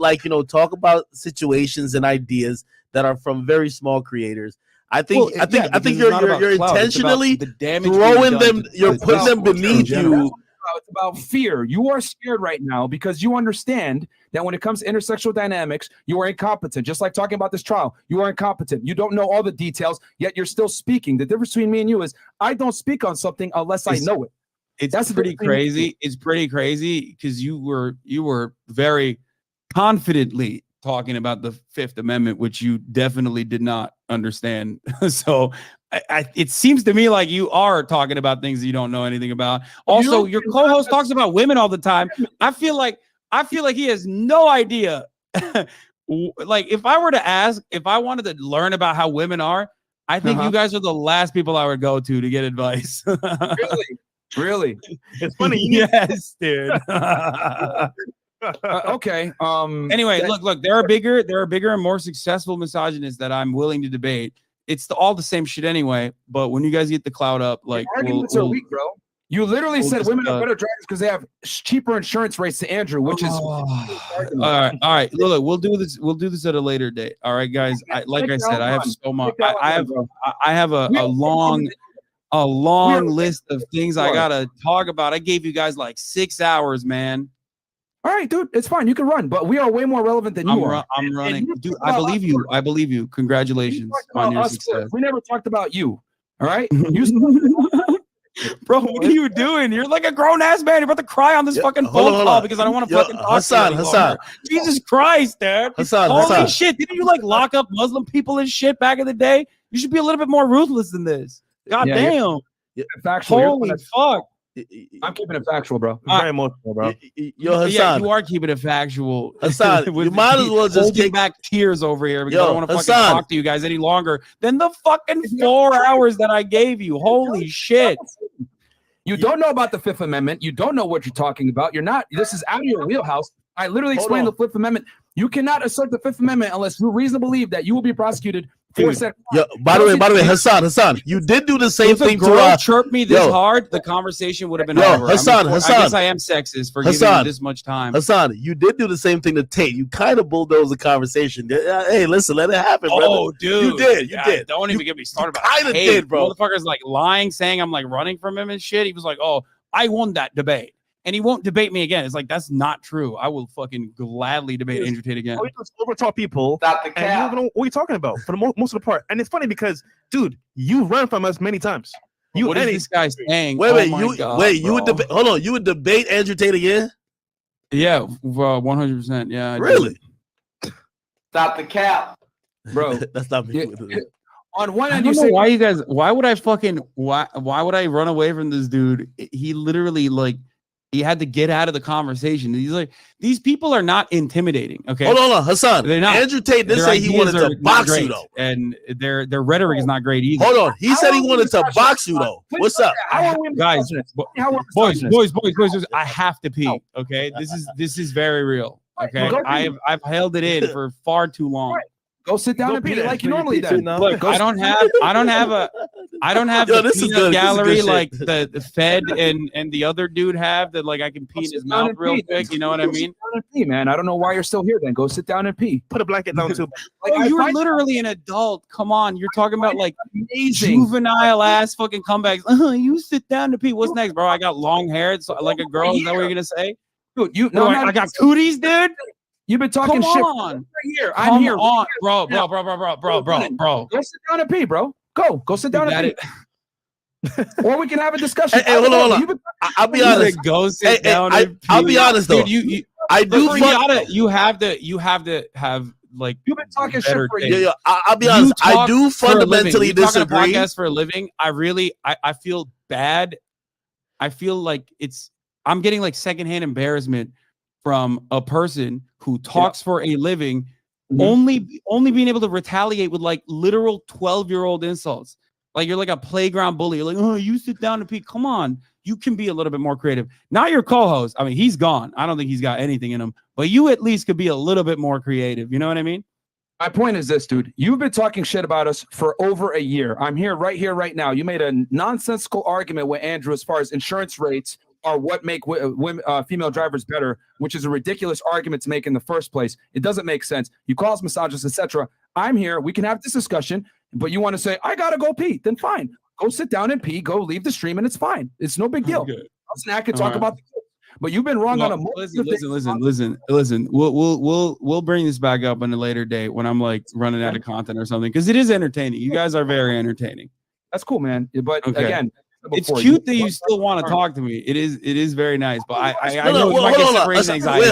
talk about situations and ideas that are from very small creators. I think you're intentionally throwing them. You're putting them beneath you. It's about fear. You are scared right now because you understand that when it comes to intersexual dynamics, you are incompetent. Just like talking about this trial, you are incompetent. You don't know all the details, yet you're still speaking. The difference between me and you is I don't speak on something unless I know it. That's pretty crazy. It's pretty crazy because you were very confidently talking about the Fifth Amendment, which you definitely did not understand. So it seems to me like you are talking about things that you don't know anything about. Also, your co-host talks about women all the time. I feel like he has no idea. Like if I wanted to learn about how women are, I think you guys are the last people I would go to get advice. Really? It's funny. Yes, dude. Okay. Anyway, look. There are bigger and more successful misogynists that I'm willing to debate. It's all the same shit anyway. But when you guys get the cloud up, like arguments are weak, bro. You literally said women are better drivers because they have cheaper insurance rates to Andrew, which is all right. Look, we'll do this. We'll do this at a later date. All right, guys. Like I said, I have so much. I have a long list of things I gotta talk about. I gave you guys like 6 hours, man. All right, dude, it's fine. You can run, but we are way more relevant than you are. I'm running. Dude, I believe you. I believe you. Congratulations on your success. We never talked about you. All right? Bro, what are you doing? You're like a grown-ass man. You're about to cry on this fucking phone call because I don't want to fucking talk to you Hassan. Jesus Christ, dude. Holy shit. Didn't you like lock up Muslim people and shit back in the day? You should be a little bit more ruthless than this. God damn. Holy fuck. I'm keeping it factual, bro. Very emotional, bro. Yo, Hassan. Yeah, you are keeping it factual. Hassan, you might as well just get back tears over here because I don't want to fucking talk to you guys any longer than the fucking 4 hours that I gave you. Holy shit. You don't know about the Fifth Amendment. You don't know what you're talking about. You're not. This is out of your wheelhouse. I literally explained the Fifth Amendment. You cannot assert the Fifth Amendment unless you reasonably believe that you will be prosecuted. By the way, Hassan, you did do the same thing to girl chirp me this hard, the conversation would have been over. Hassan, I guess I am sexist for giving you this much time. Hassan, you did do the same thing to Tate. You kind of bulldozed the conversation. Hey, listen, let it happen, brother. Oh, dude, you did. Don't even get me started about kind of did, bro. Motherfucker's like lying, saying I'm like running from him and shit. He was like, "Oh, I won that debate." And he won't debate me again. It's like, that's not true. I will fucking gladly debate Andrew Tate again. We just overtalk people. And you don't know what you're talking about for the most of the part. And it's funny because, dude, you run from us many times. What is this guy saying? You would debate. Hold on, you would debate Andrew Tate again? Yeah, 100%. Yeah, really. Stop the cap, bro. That's not me. On one end, you say why you guys? Why would I would I run away from this dude? He literally he had to get out of the conversation. He's like, these people are not intimidating. Okay, hold on, Hassan. They're not. Andrew Tate did say he wanted to box you though, and their rhetoric is not great either. Hold on, he said he wanted to box you though. What's up, guys? Boys, I have to pee. Okay, this is very real. Okay, I've held it in for far too long. Go sit down and pee like you normally do. Look, I don't have the peanut gallery like the Fed and the other dude have that like I can pee in his mouth real quick. You know what I mean? Pee, man. I don't know why you're still here. Then go sit down and pee. Put a blanket down too. You're literally an adult. Come on, you're talking about like juvenile ass fucking comebacks. You sit down to pee. What's next, bro? I got long hair, so like a girl. Is that what you're gonna say? Dude, I got cooties, dude. You've been talking shit right here. I'm here, bro. Go sit down and pee, bro. Go sit down and pee. Or we can have a discussion. Hey, hold on. I'll be honest. Go sit down and pee. I'll be honest though. Dude, you have to have like you've been talking shit for years. I'll be honest. I do fundamentally disagree. You talk on a podcast for a living. I feel bad. I feel like I'm getting like secondhand embarrassment from a person who talks for a living, only being able to retaliate with like literal 12-year-old insults. Like you're like a playground bully. You're like, oh, you sit down and pee. Come on. You can be a little bit more creative. Not your co-host. I mean, he's gone. I don't think he's got anything in him, but you at least could be a little bit more creative. You know what I mean? My point is this, dude. You've been talking shit about us for over a year. I'm here, right now. You made a nonsensical argument with Andrew as far as insurance rates are what make female drivers better, which is a ridiculous argument to make in the first place. It doesn't make sense. You call us misogynists, etc. I'm here. We can have this discussion. but you want to say, I gotta go pee, then fine. Go sit down and pee, go leave the stream, and it's fine. It's no big deal. Okay. Us and I could talk about the kids. But you've been wrong on a listen. We'll bring this back up on a later date when I'm like running out of content or something, because it is entertaining. You guys are very entertaining. That's cool, man. But again, it's cute that you still want to talk to me. It is very nice. But I know you might get separated anxiety.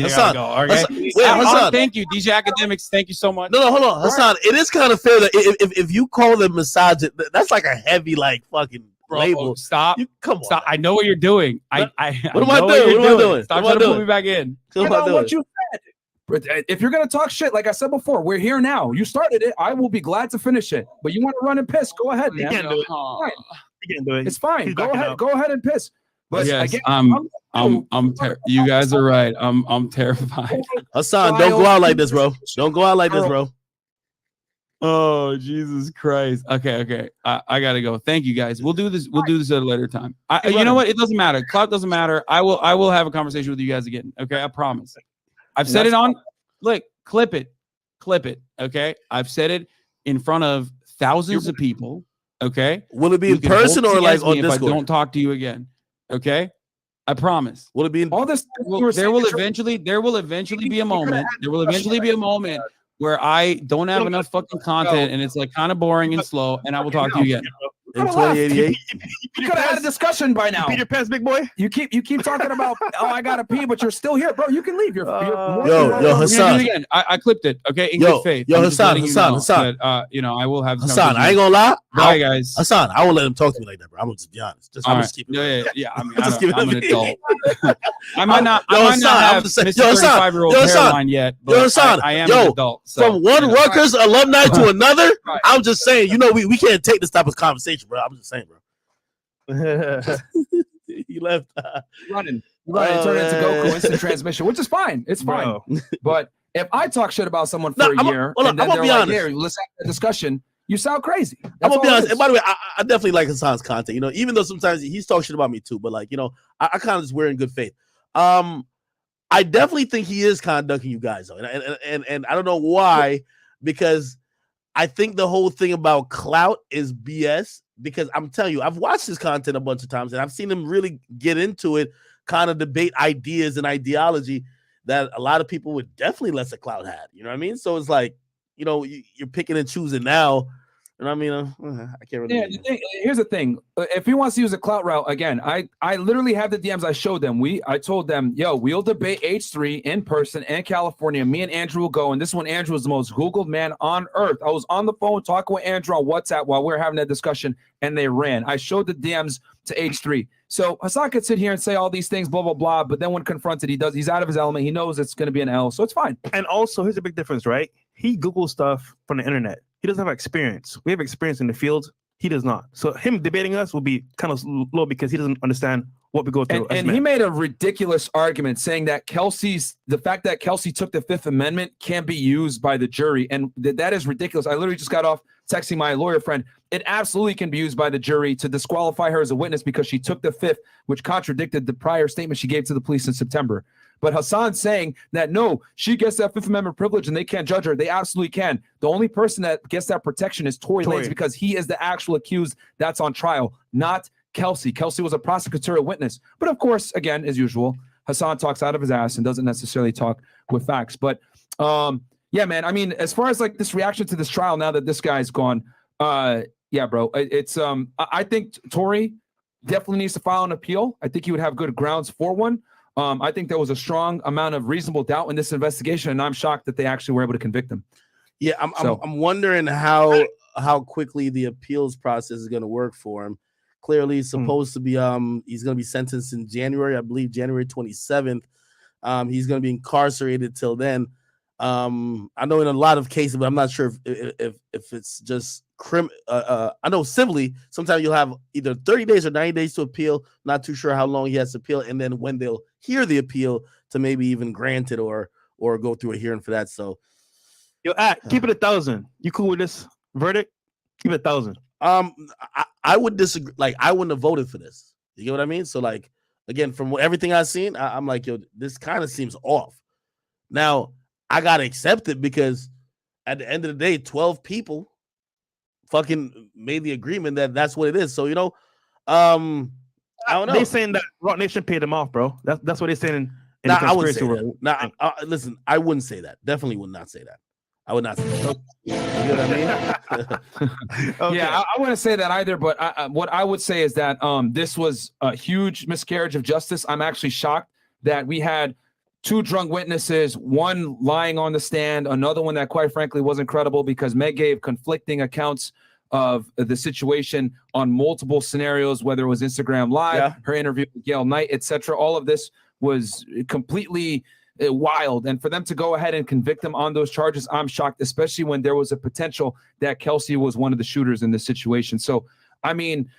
Hassan, thank you, DJ Akademiks. Thank you so much. No, hold on, Hassan. It is kind of fair that if you call them misogynist, that's like a heavy fucking label. Stop. Come on. Stop. I know what you're doing. What am I doing? Stop trying to put me back in. What you said. If you're gonna talk shit, like I said before, we're here now. You started it. I will be glad to finish it. But you want to run and piss? Go ahead, man. You can't do it. It's fine. Go ahead and piss. But yes, again, you guys are right. I'm terrified. Hassan, don't go out like this, bro. Don't go out like this, bro. Oh, Jesus Christ. Okay. I gotta go. Thank you, guys. We'll do this at a later time. You know what? It doesn't matter. Clout doesn't matter. I will have a conversation with you guys again. Okay, I promise. I've said it on. Look, clip it. Okay, I've said it in front of thousands of people. Okay. Will it be in person or like on Discord? If I don't talk to you again. Okay. I promise. Will it be in all this? There will eventually be a moment. There will eventually be a moment where I don't have enough fucking content and it's like kind of boring and slow, and I will talk to you again. In 2088, you could have had a discussion by now. Peter Pan's big boy. You keep talking about I gotta pee, but you're still here, bro. You can leave. You're yo, Hassan. Again. I clipped it. Okay, in good faith. Hassan. I will have Hassan. I ain't gonna lie. Bye, guys. Hassan, I won't let him talk to me like that, bro. I'm gonna just be honest. I'm just keep it. Yeah. I mean, I'm an adult. I might not have Mr. 35-year-old hairline yet, but I am an adult. From one Rutgers alumni to another, I'm just saying. We can't take this type of conversation, bro. I'm just saying, bro. He left. Running, turn into Goku instant transmission, which is fine. It's fine. But if I talk shit about someone for a year, and then they're like, "Here, let's have a discussion," you sound crazy. I'm gonna be honest. And by the way, I definitely like Hassan's content. Even though sometimes he's talking shit about me too, but I kind of just wear in good faith. I definitely think he is kind of dunking you guys though, and I don't know why, because I think the whole thing about clout is BS. Because I'm telling you, I've watched his content a bunch of times and I've seen him really get into it, kind of debate ideas and ideology that a lot of people would definitely less a clout had. You know what I mean? So it's like, you're picking and choosing now. And I mean, I can't really. Yeah, here's the thing. If he wants to use a clout route, again, I literally have the DMs. I showed them. I told them, yo, we'll debate H3 in person in California. Me and Andrew will go. And this one, Andrew was the most Googled man on earth. I was on the phone talking with Andrew on WhatsApp while we were having that discussion, and they ran. I showed the DMs to H3. So Hassan could sit here and say all these things, blah, blah, blah. But then when confronted, he's out of his element. He knows it's going to be an L. So it's fine. And also, here's a big difference, right? He Googles stuff from the internet. He doesn't have experience. We have experience in the field. He does not. So him debating us will be kind of low because he doesn't understand what we go through. And he made a ridiculous argument saying that the fact that Kelsey took the Fifth Amendment can't be used by the jury. And that is ridiculous. I literally just got off texting my lawyer friend. It absolutely can be used by the jury to disqualify her as a witness because she took the Fifth, which contradicted the prior statement she gave to the police in September. But Hassan's saying that, no, she gets that Fifth Amendment privilege and they can't judge her. They absolutely can. The only person that gets that protection is Tory Lanez because he is the actual accused that's on trial, not Kelsey. Kelsey was a prosecutorial witness. But of course, again, as usual, Hassan talks out of his ass and doesn't necessarily talk with facts. But yeah, man, I mean, as far as like this reaction to this trial now that this guy's gone, yeah, bro, it's I think Tory definitely needs to file an appeal. I think he would have good grounds for one. I think there was a strong amount of reasonable doubt in this investigation, and I'm shocked that they actually were able to convict him. Yeah, I'm wondering how quickly the appeals process is going to work for him. Clearly, he's supposed to be he's going to be sentenced in January, I believe January 27th. He's going to be incarcerated till then. I know in a lot of cases, but I'm not sure if it's just I know civilly, sometimes you'll have either 30 days or 90 days to appeal. Not too sure how long he has to appeal, and then when they'll hear the appeal to maybe even grant it or go through a hearing for that. So, keep it 1,000. You cool with this verdict? Keep it 1,000. I would disagree. Like, I wouldn't have voted for this. You get what I mean? So, like, again, from everything I've seen, I'm like, yo, this kind of seems off. Now, I gotta accept it because at the end of the day, 12 people fucking made the agreement that that's what it is. So, I don't know. They saying that Rock Nation paid them off, bro. That's what they're saying in Nah, the I wouldn't conspiracy say world. that. Nah, listen, I wouldn't say that. Definitely would not say that. I would not say that. You know what I mean? Okay. Yeah, I wouldn't say that either. But what I would say is that this was a huge miscarriage of justice. I'm actually shocked that we had 2 drunk witnesses, one lying on the stand, another one that quite frankly wasn't credible because Meg gave conflicting accounts of the situation on multiple scenarios, whether it was Instagram Live, her interview with Gail Knight, etc. All of this was completely wild. And for them to go ahead and convict them on those charges, I'm shocked, especially when there was a potential that Kelsey was one of the shooters in this situation. So, I mean,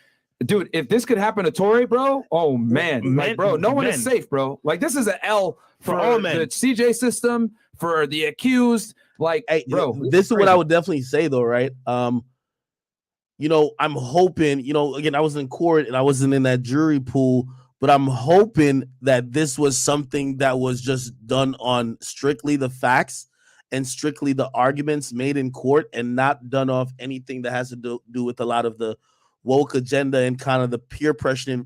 dude, if this could happen to Tory, bro, oh man, like, bro, no one is safe, bro. Like, this is an L for all men. the CJ system, for the accused. Like, hey, bro, this is what I would definitely say though, right? I'm hoping, again, I was in court and I wasn't in that jury pool, but I'm hoping that this was something that was just done on strictly the facts and strictly the arguments made in court and not done off anything that has to do with a lot of the woke agenda and kind of the peer pressure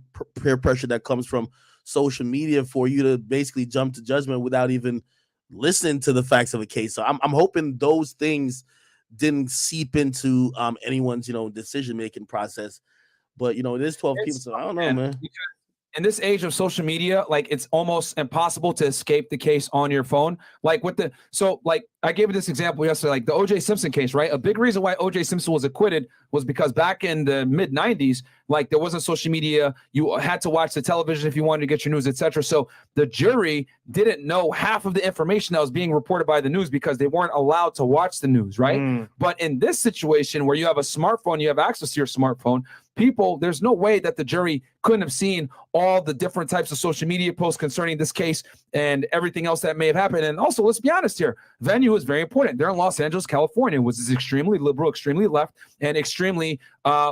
that comes from social media for you to basically jump to judgment without even listening to the facts of a case. So I'm hoping those things didn't seep into anyone's decision making process. But it is 12 people, so I don't know, man. In this age of social media, like, it's almost impossible to escape the case on your phone. Like I gave this example yesterday, like the O.J. Simpson case, right? A big reason why O.J. Simpson was acquitted was because back in the mid 90s, like, there wasn't social media. You had to watch the television if you wanted to get your news, etc. So the jury didn't know half of the information that was being reported by the news because they weren't allowed to watch the news, right? But in this situation where you have a smartphone, you have access to your smartphone, there's no way that the jury couldn't have seen all the different types of social media posts concerning this case and everything else that may have happened. And also, let's be honest here, venue is very important. They're in Los Angeles, California, which is extremely liberal, extremely left, and extremely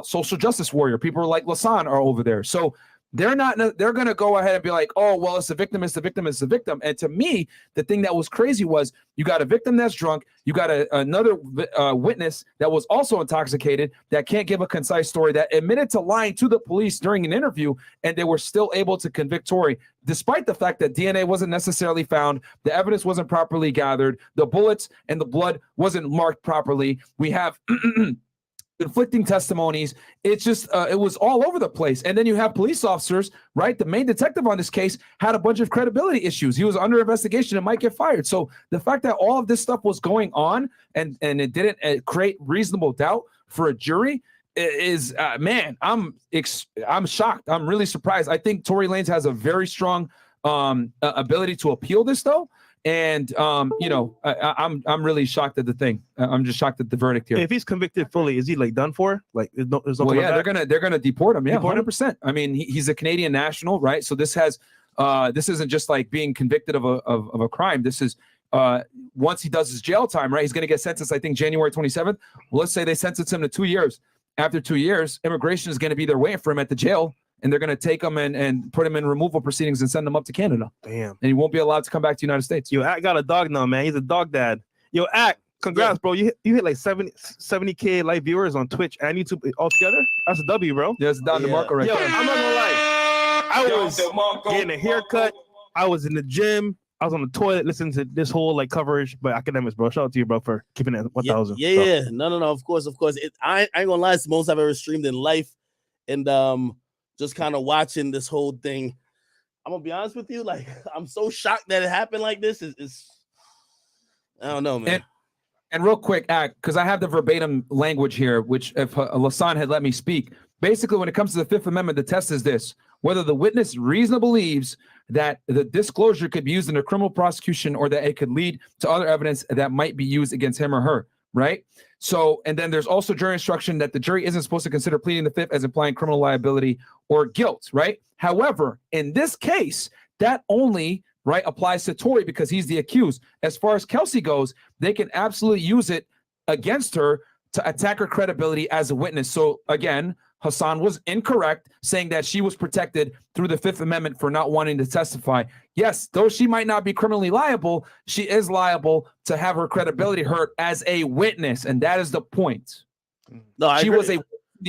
social justice warrior. People like Lasan are over there. So they're going to go ahead and be like, oh, well, it's the victim, it's the victim, it's the victim. And to me, the thing that was crazy was you got a victim that's drunk, you got another witness that was also intoxicated, that can't give a concise story, that admitted to lying to the police during an interview, and they were still able to convict Tory, despite the fact that DNA wasn't necessarily found, the evidence wasn't properly gathered, the bullets and the blood wasn't marked properly. We have conflicting testimonies. It's just, it was all over the place. And then you have police officers, right? The main detective on this case had a bunch of credibility issues. He was under investigation and might get fired. So the fact that all of this stuff was going on and it didn't create reasonable doubt for a jury is, man, I'm shocked. I'm really surprised. I think Tory Lanez has a very strong ability to appeal this though. And I'm really shocked at the thing. I'm just shocked at the verdict here. If he's convicted fully, is he like done for? Like, there's no well, yeah, back? they're gonna deport him. Yeah, Deport him? 100%. I mean, he's a Canadian national, right? So this isn't just like being convicted of a crime. This is once he does his jail time, right? He's gonna get sentenced, I think, January 27th. Well, let's say they sentence him to 2 years. After 2 years, immigration is going to be there waiting for him at the jail, and they're going to take him and put him in removal proceedings and send him up to Canada. Damn. And he won't be allowed to come back to the United States. Yo, Act got a dog now, man. He's a dog dad. Yo, Act, congrats, bro. You hit like 70K live viewers on Twitch and YouTube altogether. That's a W, bro. Yeah, it's down to Marco right Yo, there. I'm not gonna lie. I was getting a haircut. I was in the gym. I was on the toilet listening to this whole like coverage by Akademiks, bro. Shout out to you, bro, for keeping it 1,000. Yeah. No. Of course. I ain't gonna lie. It's the most I've ever streamed in life, and just kind of watching this whole thing. I'm gonna be honest with you. Like, I'm so shocked that it happened like this. It's I don't know, man. And real quick, because I have the verbatim language here, which if Lasan had let me speak, basically when it comes to the Fifth Amendment, the test is this: whether the witness reasonably believes that the disclosure could be used in a criminal prosecution or that it could lead to other evidence that might be used against him or her, right? So, and then there's also jury instruction that the jury isn't supposed to consider pleading the fifth as implying criminal liability or guilt, right? However, in this case, that only applies to Tory because he's the accused. As far as Kelsey goes, they can absolutely use it against her to attack her credibility as a witness. So again, Hassan was incorrect saying that she was protected through the Fifth Amendment for not wanting to testify. Yes, though she might not be criminally liable, she is liable to have her credibility hurt as a witness, and that is the point. No, she was the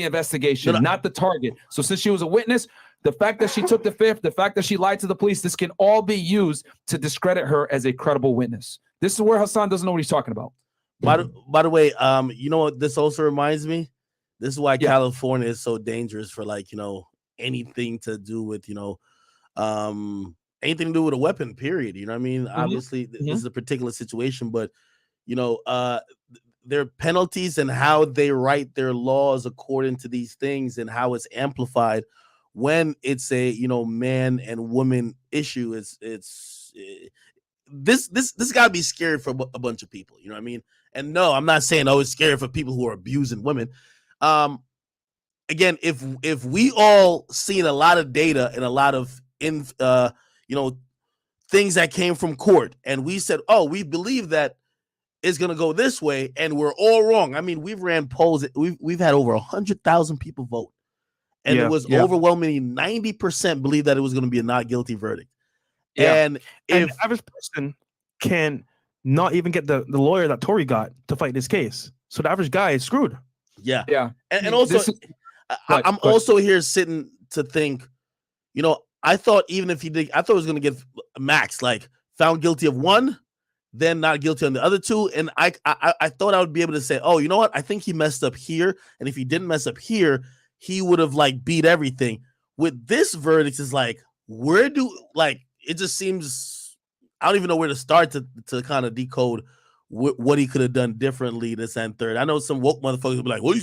investigation, not the target. So since she was a witness, the fact that she took the fifth, the fact that she lied to the police, this can all be used to discredit her as a credible witness. This is where Hassan doesn't know what he's talking about. By the way, you know what this also reminds me? This is why California is so dangerous for, like, you know, anything to do with, you know, anything to do with a weapon, period. You know what I mean? Obviously, this is a particular situation, but, you know, their penalties and how they write their laws according to these things and how it's amplified when it's a, you know, man and woman issue. This got to be scary for a bunch of people. You know what I mean? And no, I'm not saying it's scary for people who are abusing women. Again, if we all seen a lot of data and a lot of you know, things that came from court, and we said, oh, we believe that it's gonna go this way, and we're all wrong. I mean, we've ran polls. We've had over 100,000 people vote, and it was overwhelmingly 90% believe that it was going to be a not guilty verdict. And if the average person can not even get the lawyer that Tory got to fight this case, so the average guy is screwed. And also, I'm also here sitting to think, you know, I thought even if he did, I thought it was going to get max, like found guilty of one, then not guilty on the other two. And I thought I would be able to say, oh, you know what? I think he messed up here. And if he didn't mess up here, he would have like beat everything. With this verdict, is like, it just seems, I don't even know where to start to kind of decode what he could have done differently this and third. I know some woke motherfuckers will be like, well,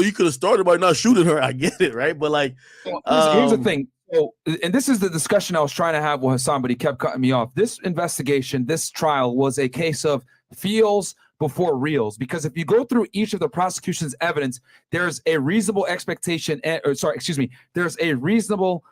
you could have started by not shooting her. I get it, right? But like, here's the thing. So, and this is the discussion I was trying to have with Hassan, but he kept cutting me off. This investigation, this trial was a case of feels before reals, because if you go through each of the prosecution's evidence, there's a reasonable expectation, there's a reasonable,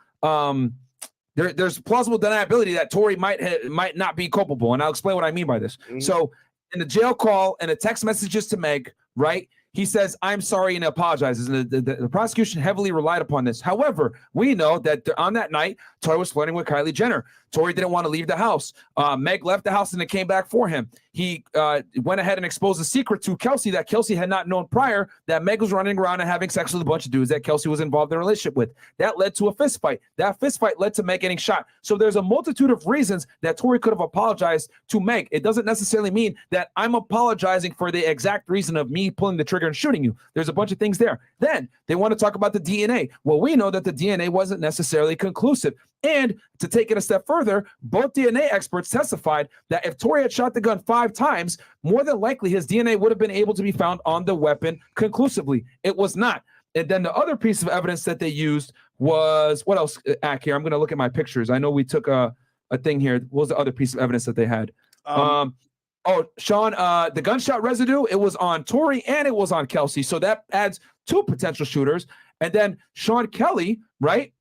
there's plausible deniability that Tory might not be culpable. And I'll explain what I mean by this. So in the jail call and the text messages to Meg, right? He says, I'm sorry, and apologizes. And the prosecution heavily relied upon this. However, we know that on that night, Tory was flirting with Kylie Jenner. Tory didn't want to leave the house. Meg left the house and it came back for him. He went ahead and exposed a secret to Kelsey that Kelsey had not known prior, that Meg was running around and having sex with a bunch of dudes that Kelsey was involved in a relationship with. That led to a fist fight. That fist fight led to Meg getting shot. So there's a multitude of reasons that Tory could have apologized to Meg. It doesn't necessarily mean that I'm apologizing for the exact reason of me pulling the trigger and shooting you. There's a bunch of things there. Then they want to talk about the DNA. Well, we know that the DNA wasn't necessarily conclusive. And to take it a step further, both DNA experts testified that if Tory had shot the gun 5 times, more than likely his DNA would have been able to be found on the weapon conclusively. It was not. And then the other piece of evidence that they used was, what else, Ak, here? I'm going to look at my pictures. I know we took a thing here. What was the other piece of evidence that they had? Sean, the gunshot residue, it was on Tory and it was on Kelsey. So that adds 2 potential shooters. And then Sean Kelly, right?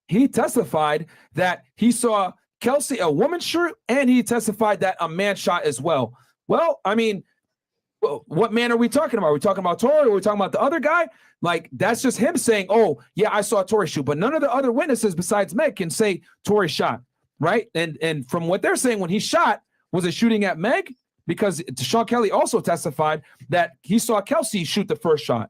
He testified that he saw Kelsey, a woman shoot, and he testified that a man shot as well. Well, I mean, what man are we talking about? Are we talking about Tory? Or are we talking about the other guy? Like, that's just him saying, oh, yeah, I saw Tory shoot. But none of the other witnesses besides Meg can say Tory shot, right? And from what they're saying, when he shot, was it shooting at Meg? Because Sean Kelly also testified that he saw Kelsey shoot the first shot.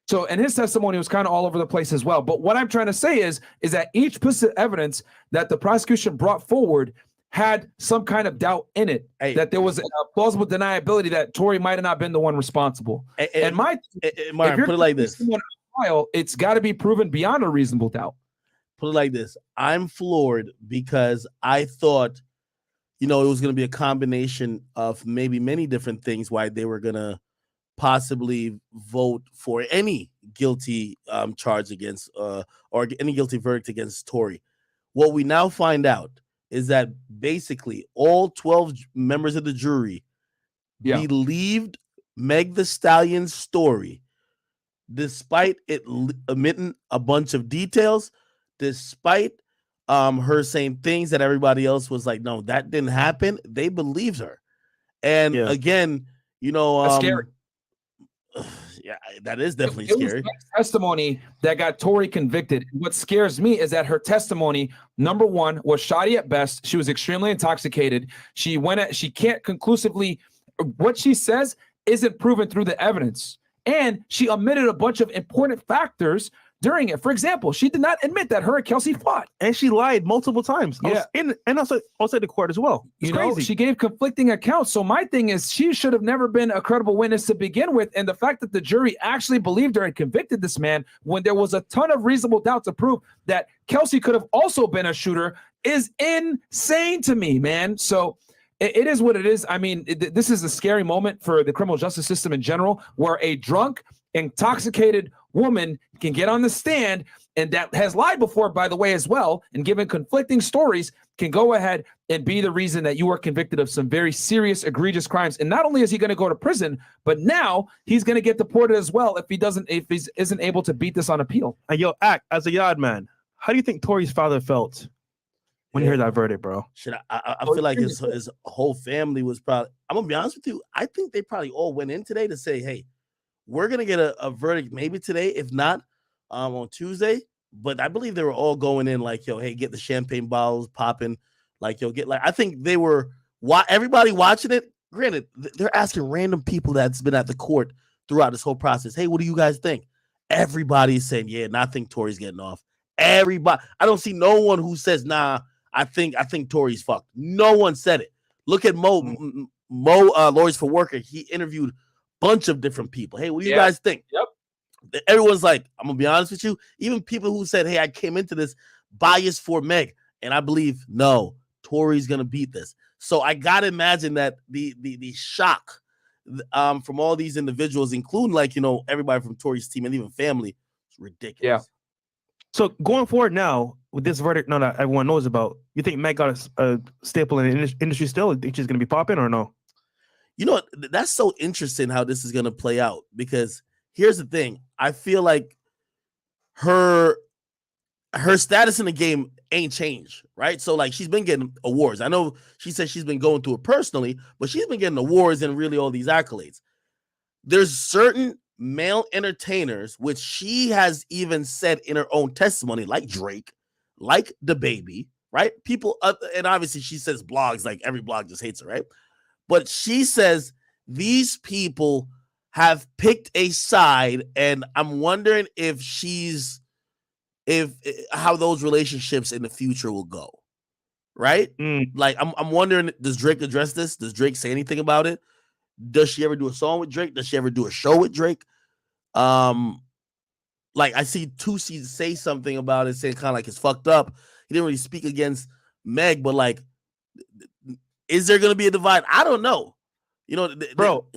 So, and his testimony was kind of all over the place as well. But what I'm trying to say is that each piece of evidence that the prosecution brought forward had some kind of doubt in it, that there was a plausible deniability that Tory might have not been the one responsible. And Mark, put it like this: trial, it's got to be proven beyond a reasonable doubt. Put it like this: I'm floored because I thought, you know, it was going to be a combination of maybe many different things why they were going to possibly vote for any guilty charge against or any guilty verdict against Tory. What we now find out is that basically all 12 members of the jury believed Meg Thee Stallion's story, despite it omitting a bunch of details, despite her saying things that everybody else was like, no, that didn't happen. They believed her. And again, you know, that's scary. Yeah, that is definitely scary. It was testimony that got Tory convicted. What scares me is that her testimony, number one, was shoddy at best. She was extremely intoxicated. She can't conclusively, what she says isn't proven through the evidence. And she omitted a bunch of important factors during it. For example, she did not admit that her and Kelsey fought. And she lied multiple times. Yeah. And also the court as well. It's crazy. She gave conflicting accounts. So my thing is she should have never been a credible witness to begin with. And the fact that the jury actually believed her and convicted this man when there was a ton of reasonable doubt to prove that Kelsey could have also been a shooter is insane to me, man. So it is what it is. I mean, this is a scary moment for the criminal justice system in general, where a drunk, intoxicated woman can get on the stand, and that has lied before, by the way, as well, and given conflicting stories, can go ahead and be the reason that you are convicted of some very serious, egregious crimes. And not only is he going to go to prison, but now he's going to get deported as well if he isn't able to beat this on appeal. And yo, as a yard man, how do you think Tory's father felt when he heard that verdict, bro? Shit, I feel like his whole family was probably, I'm gonna be honest with you, I think they probably all went in today to say, hey, we're gonna get a verdict maybe today, if not on Tuesday. But I believe they were all going in like, yo, hey, get the champagne bottles popping, like, yo, get, like, I think they were everybody watching it. Granted, they're asking random people that's been at the court throughout this whole process, hey, what do you guys think? Everybody's saying, yeah, and I think Tory's getting off. Everybody, I don't see no one who says, nah, I think Tory's fucked. No one said it. Look at Mo Lawyers for Worker. He interviewed a bunch of different people. Hey, what do you guys think? Yep. Everyone's like, I'm gonna be honest with you. Even people who said, hey, I came into this biased for Meg, and I believe no, Tory's gonna beat this. So I gotta imagine that the shock from all these individuals, including like, you know, everybody from Tory's team and even family, is ridiculous. Yeah. So going forward now with this verdict, no, that everyone knows about, you think Meg got a staple in the industry still? You think she's going to be popping or no? You know, that's so interesting how this is going to play out, because here's the thing. I feel like her status in the game ain't changed, right? So like she's been getting awards. I know she said she's been going through it personally, but she's been getting awards and really all these accolades. There's certain male entertainers, which she has even said in her own testimony, like Drake, like DaBaby, right? People, and obviously she says blogs, like every blog just hates her, right? But she says these people have picked a side, and I'm wondering if how those relationships in the future will go, right? Like I'm wondering, does Drake address this? Does Drake say anything about it? Does she ever do a song with Drake? Does she ever do a show with Drake? Like I see Tusi say something about it, saying kind of like it's fucked up. He didn't really speak against Meg, but like, is there gonna be a divide? I don't know. You know, bro.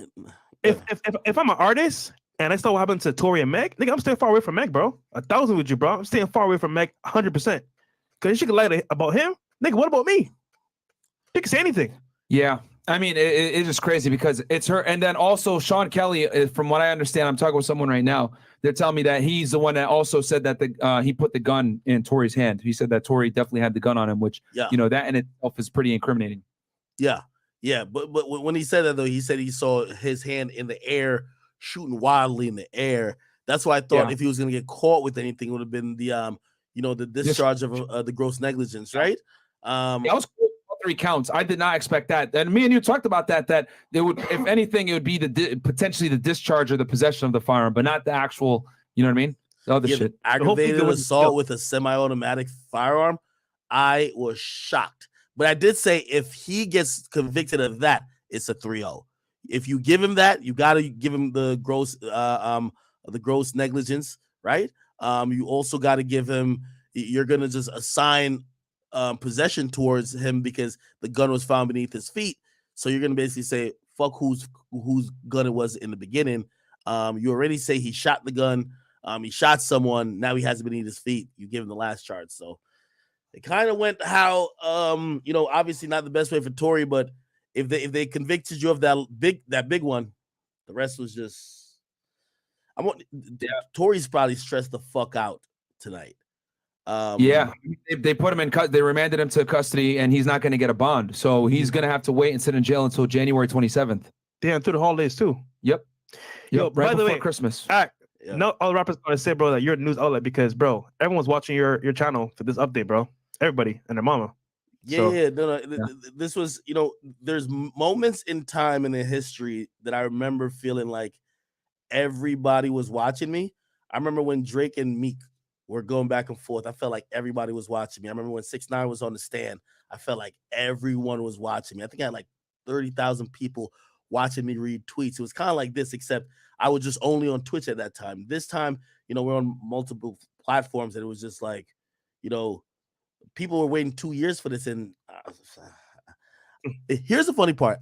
If I'm an artist and I saw what happened to Tory and Meg, nigga, I'm staying far away from Meg, bro. 1,000 with you, bro. I'm staying far away from Meg 100%. Because she can lie about him. Nigga, what about me? She can say anything. Yeah. I mean, it is crazy because it's her. And then also Sean Kelly, from what I understand, I'm talking with someone right now. They're telling me that he's the one that also said that he put the gun in Tory's hand. He said that Tory definitely had the gun on him, which, you know, that in itself is pretty incriminating. Yeah. Yeah. But when he said that, though, he said he saw his hand in the air, shooting wildly in the air. That's why I thought if he was going to get caught with anything, it would have been the, you know, the discharge of the gross negligence, right? That was cool. 3 counts. I did not expect that. And me and you talked about that they would, if anything, it would be potentially the discharge or the possession of the firearm, but not the actual, you know what I mean? The other shit. Aggravated assault with a semi-automatic firearm. I was shocked. But I did say if he gets convicted of that, it's a 3-0. If you give him that, you got to give him the gross negligence, right? You also got to give him, you're going to just assign possession towards him because the gun was found beneath his feet. So you're going to basically say, fuck whose gun it was in the beginning. You already say he shot the gun. He shot someone. Now he has it beneath his feet. You give him the last charge. So it kind of went how, you know, obviously not the best way for Tory, but if they convicted you of that big one, the rest was just, Tory's probably stressed the fuck out tonight. They put him in they remanded him to custody, and he's not going to get a bond, so he's going to have to wait and sit in jail until January 27th. Damn, through the holidays too. Yep. Yo, right by the before way, Christmas. No, all the rappers gonna say, bro, that you're a news outlet because, bro, everyone's watching your channel for this update, bro. Everybody and their mama. This was, you know, there's moments in time in the history that I remember feeling like everybody was watching me. I remember when Drake and Meek were going back and forth. I felt like everybody was watching me. I remember when 6ix9ine was on the stand. I felt like everyone was watching me. I think I had like 30,000 people watching me read tweets. It was kind of like this, except I was just only on Twitch at that time. This time, you know, we're on multiple platforms, and it was just like, you know, people were waiting 2 years for this. And here's the funny part.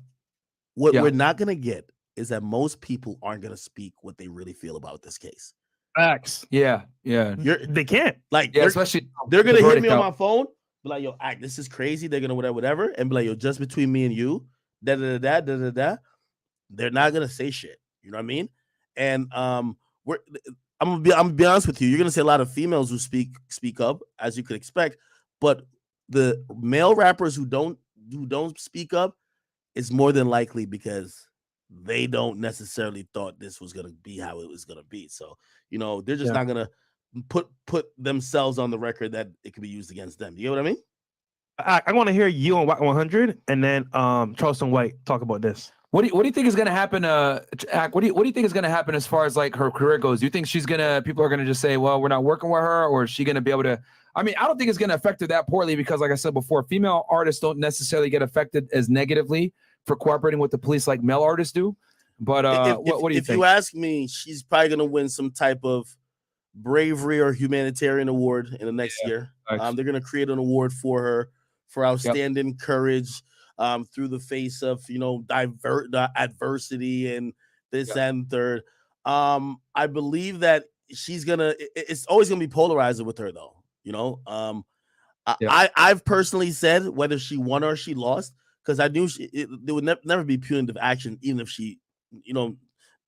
What we're not going to get is that most people aren't going to speak what they really feel about this case. Facts. Yeah. They can't. Like, especially they're going to hit me on out. my phone, be like, yo, this is crazy. They're going to whatever, and be like, yo, just between me and you, da-da-da-da-da-da. They're not going to say shit. You know what I mean? And I'm gonna be honest with you. You're gonna see a lot of females who speak up, as you could expect, but the male rappers who don't speak up is more than likely because they don't necessarily thought this was gonna be how it was gonna be. So, you know, they're just not gonna put themselves on the record that it could be used against them. You know what I mean? I want to hear you on Watt 100 and then Charleston White talk about this. What do you think is going to happen? What do you think is going to happen as far as like her career goes? Do you think people are going to just say, well, we're not working with her, or is she going to be able to? I mean, I don't think it's going to affect her that poorly because, like I said before, female artists don't necessarily get affected as negatively for cooperating with the police like male artists do. But what do you think? If you ask me, she's probably going to win some type of bravery or humanitarian award in the next year. They're going to create an award for her for outstanding courage. Through the face of, you know, adversity and this and third. I believe that it's always gonna be polarizing with her though. You know, I've personally said whether she won or she lost, because I knew there would never be punitive action, even if she, you know,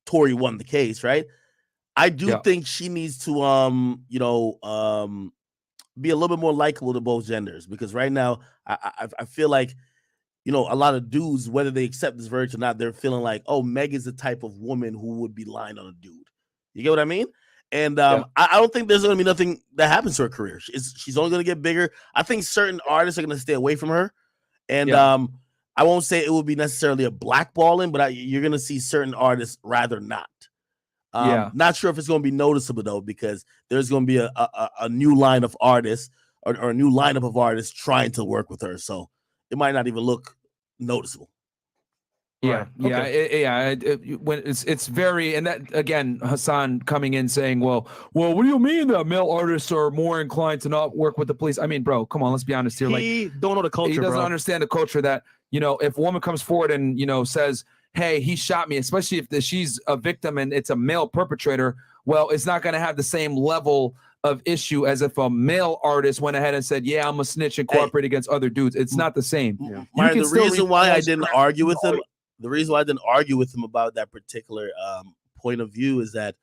Tory won the case, right? I do think she needs to, be a little bit more likable to both genders, because right now I feel like, you know, a lot of dudes, whether they accept this verdict or not, they're feeling like, oh, Meg is the type of woman who would be lying on a dude. You get what I mean? And I don't think there's going to be nothing that happens to her career. She's only going to get bigger. I think certain artists are going to stay away from her. And I won't say it will be necessarily a blackballing, but you're going to see certain artists rather not. Not sure if it's going to be noticeable, though, because there's going to be a new line of artists or a new lineup of artists trying to work with her. So it might not even look noticeable. When it's very, and that again, Hassan coming in saying, well, what do you mean that male artists are more inclined to not work with the police? I mean, bro, come on, let's be honest here. He don't know the culture. He doesn't understand the culture that, you know, if a woman comes forward and, you know, says, hey, he shot me, especially if she's a victim and it's a male perpetrator, well, it's not going to have the same level of issue as if a male artist went ahead and said, yeah, I'm a snitch and cooperate against other dudes. It's not the same. The reason why I didn't argue with him, about that particular point of view is that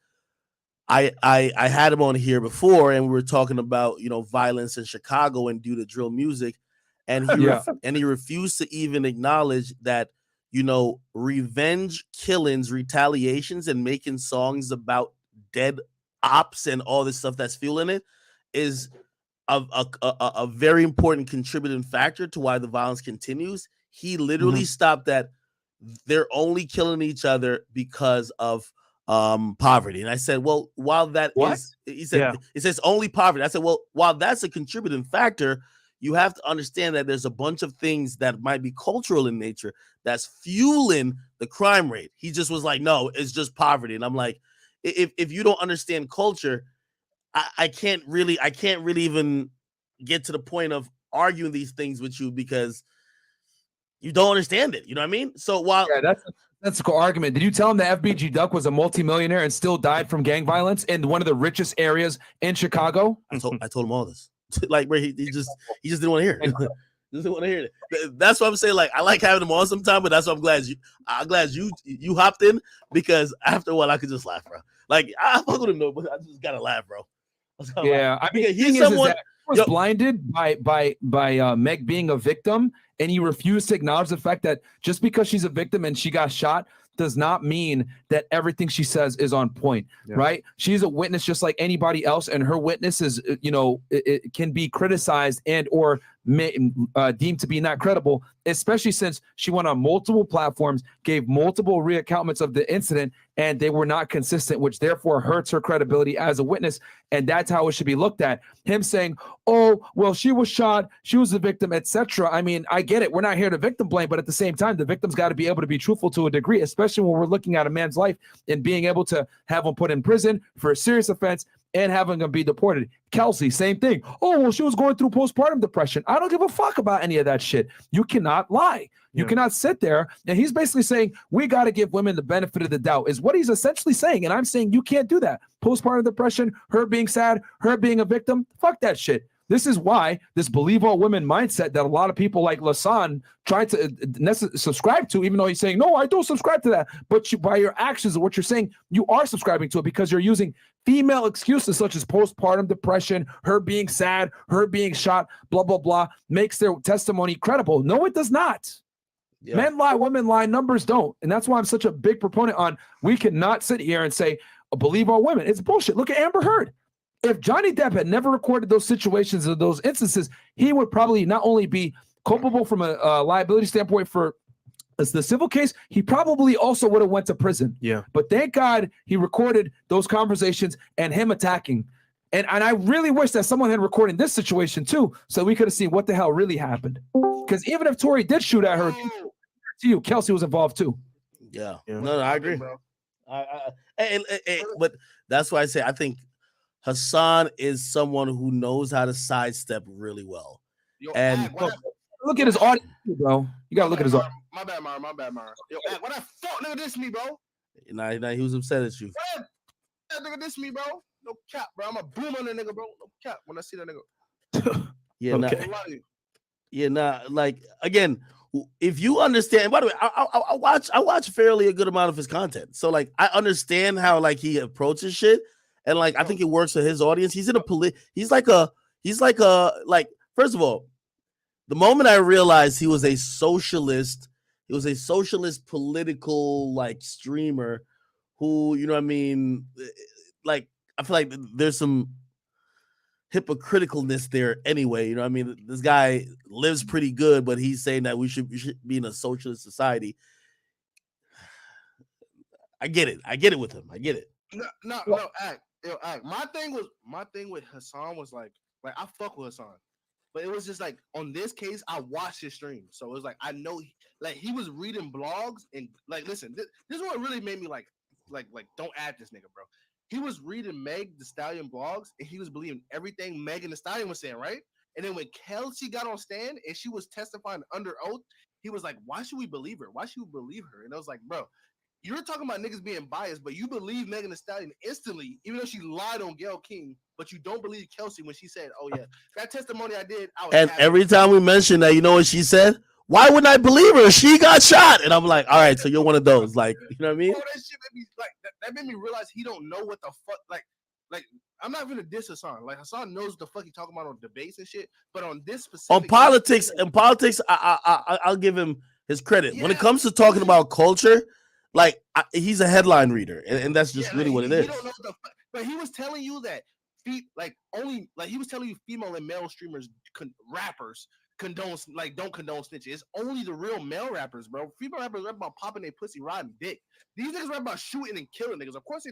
I had him on here before and we were talking about, you know, violence in Chicago and due to drill music, and he refused to even acknowledge that, you know, revenge killings, retaliations, and making songs about dead ops and all this stuff that's fueling it is a very important contributing factor to why the violence continues. He literally stopped that. They're only killing each other because of poverty. And I said, well, while that is, he said, it says only poverty. I said, well, while that's a contributing factor, you have to understand that there's a bunch of things that might be cultural in nature that's fueling the crime rate. He just was like, no, it's just poverty. And I'm like, if you don't understand culture, I can't really even get to the point of arguing these things with you because you don't understand it. You know what I mean? So while that's a cool argument. Did you tell him that FBG Duck was a multimillionaire and still died from gang violence in one of the richest areas in Chicago? I told him all this. Like, where he just didn't want to hear it. Just didn't want to hear it. That's what I'm saying. Like, I like having him on sometime, but that's what I'm glad you hopped in, because after a while I could just laugh, bro. Like, I fuck with him though, but I just gotta laugh, bro. I mean, he's someone was blinded by Meg being a victim, and he refused to acknowledge the fact that just because she's a victim and she got shot does not mean that everything she says is on point, right? She's a witness just like anybody else, and her witness is, you know, it can be criticized and or deemed to be not credible, especially since she went on multiple platforms, gave multiple reaccountments of the incident, and they were not consistent, which therefore hurts her credibility as a witness. And that's how it should be looked at. Him saying, oh, well, she was shot, she was the victim, etc. I mean, I get it. We're not here to victim blame, but at the same time, the victim's got to be able to be truthful to a degree, especially when we're looking at a man's life and being able to have him put in prison for a serious offense and having them be deported. Kelsey, same thing. Oh, well, she was going through postpartum depression. I don't give a fuck about any of that shit. You cannot lie. You cannot sit there. And he's basically saying, we got to give women the benefit of the doubt, is what he's essentially saying. And I'm saying you can't do that. Postpartum depression, her being sad, her being a victim, fuck that shit. This is why this believe all women mindset that a lot of people like Lasan try to subscribe to, even though he's saying, no, I don't subscribe to that. But by your actions and what you're saying, you are subscribing to it because you're using female excuses such as postpartum depression, her being sad, her being shot, blah, blah, blah, makes their testimony credible. No, it does not. Yeah. Men lie, women lie, numbers don't. And that's why I'm such a big proponent on we cannot sit here and say, believe all women. It's bullshit. Look at Amber Heard. If Johnny Depp had never recorded those situations or those instances, he would probably not only be culpable from a liability standpoint for the civil case, he probably also would have went to prison. Yeah. But thank God he recorded those conversations and him attacking. And I really wish that someone had recorded this situation too, so we could have seen what the hell really happened. Because even if Tory did shoot at her, to you, Kelsey was involved too. Yeah. No, I agree. But that's why I say I think Hassan is someone who knows how to sidestep really well. And look at his audience, bro. You gotta look at his audience. My bad, Myron. Yo, what the fuck nigga diss me, bro? Nah, he was upset at you. That nigga diss me, bro. No cap, bro. I'm a boom on that nigga, bro. No cap when I see that nigga. Yeah, okay. Like again, if you understand, by the way, I watch fairly a good amount of his content. So like I understand how like he approaches shit. And like I think it works for his audience. He's like first of all, the moment I realized he was a socialist political like streamer who, you know what I mean, like I feel like there's some hypocriticalness there anyway. You know what I mean? This guy lives pretty good, but he's saying that we should be in a socialist society. I get it with him. I get it. No, act. My thing with Hassan was like I fuck with Hassan, but it was just like on this case I watched his stream, so it was like I know he was reading blogs and like listen, this is what really made me like don't add this nigga, bro. He was reading Meg Thee Stallion blogs and he was believing everything Megan Thee Stallion was saying, right? And then when Kelsey got on stand and she was testifying under oath, he was like, why should we believe her? Why should we believe her? And I was like, bro, you're talking about niggas being biased, but you believe Megan Thee Stallion instantly, even though she lied on Gayle King, but you don't believe Kelsey when she said, oh yeah, that testimony I did. And every time we mention that, you know what she said? Why wouldn't I believe her? She got shot. And I'm like, all right, so you're one of those. Like, you know what I mean? Oh, that shit made me, like, that made me realize he don't know what the fuck, like I'm not gonna diss Hassan. Like Hassan knows what the fuck he talking about on debates and shit, but on this specific on politics, I'll give him his credit. Yeah. When it comes to talking about culture, like he's a headline reader, and that's just really what it is. Don't know but he was telling you that, he was telling you female and male streamers, rappers don't condone snitching. It's only the real male rappers, bro. Female rappers rap about popping their pussy, riding dick. These niggas rap about shooting and killing niggas. Of course,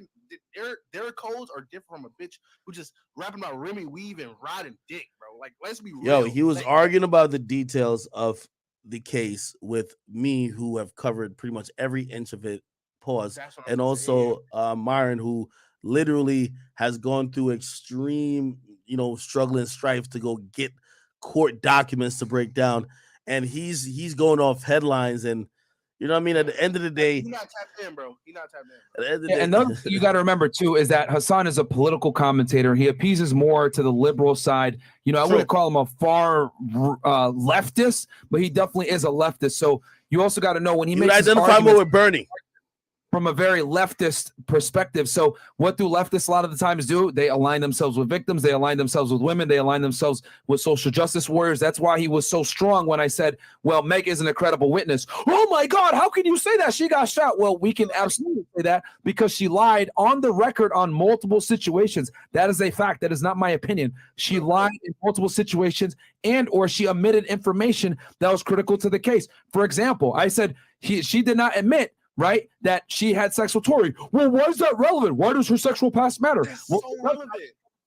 their codes are different from a bitch who just rapping about Remy Weave and riding dick, bro. Like, let's be real. Yo, he was arguing about the details of the case with me, who have covered pretty much every inch of it. Pause. And also Myron, who literally has gone through extreme, struggle and strife to go get court documents to break down, and he's going off headlines, and you know what I mean. At the end of the day, he's not tapped in, bro. He's not tapped in. At the end of the day, and another thing you got to remember too is that Hassan is a political commentator. He appeases more to the liberal side. I wouldn't call him a far leftist, but he definitely is a leftist. So you also got to know when he makes identify more with Bernie. from a very leftist perspective. So what do leftists a lot of the times do? They align themselves with victims. They align themselves with women. They align themselves with social justice warriors. That's why he was so strong when I said, well, Meg isn't a credible witness. Oh my God, how can you say that? She got shot. Well, we can absolutely say that because she lied on the record on multiple situations. That is a fact. That is not my opinion. She lied in multiple situations and or she omitted information that was critical to the case. For example, I said she did not admit, right, that she had sex with Tory. Well, why is that relevant? Why does her sexual past matter? Well,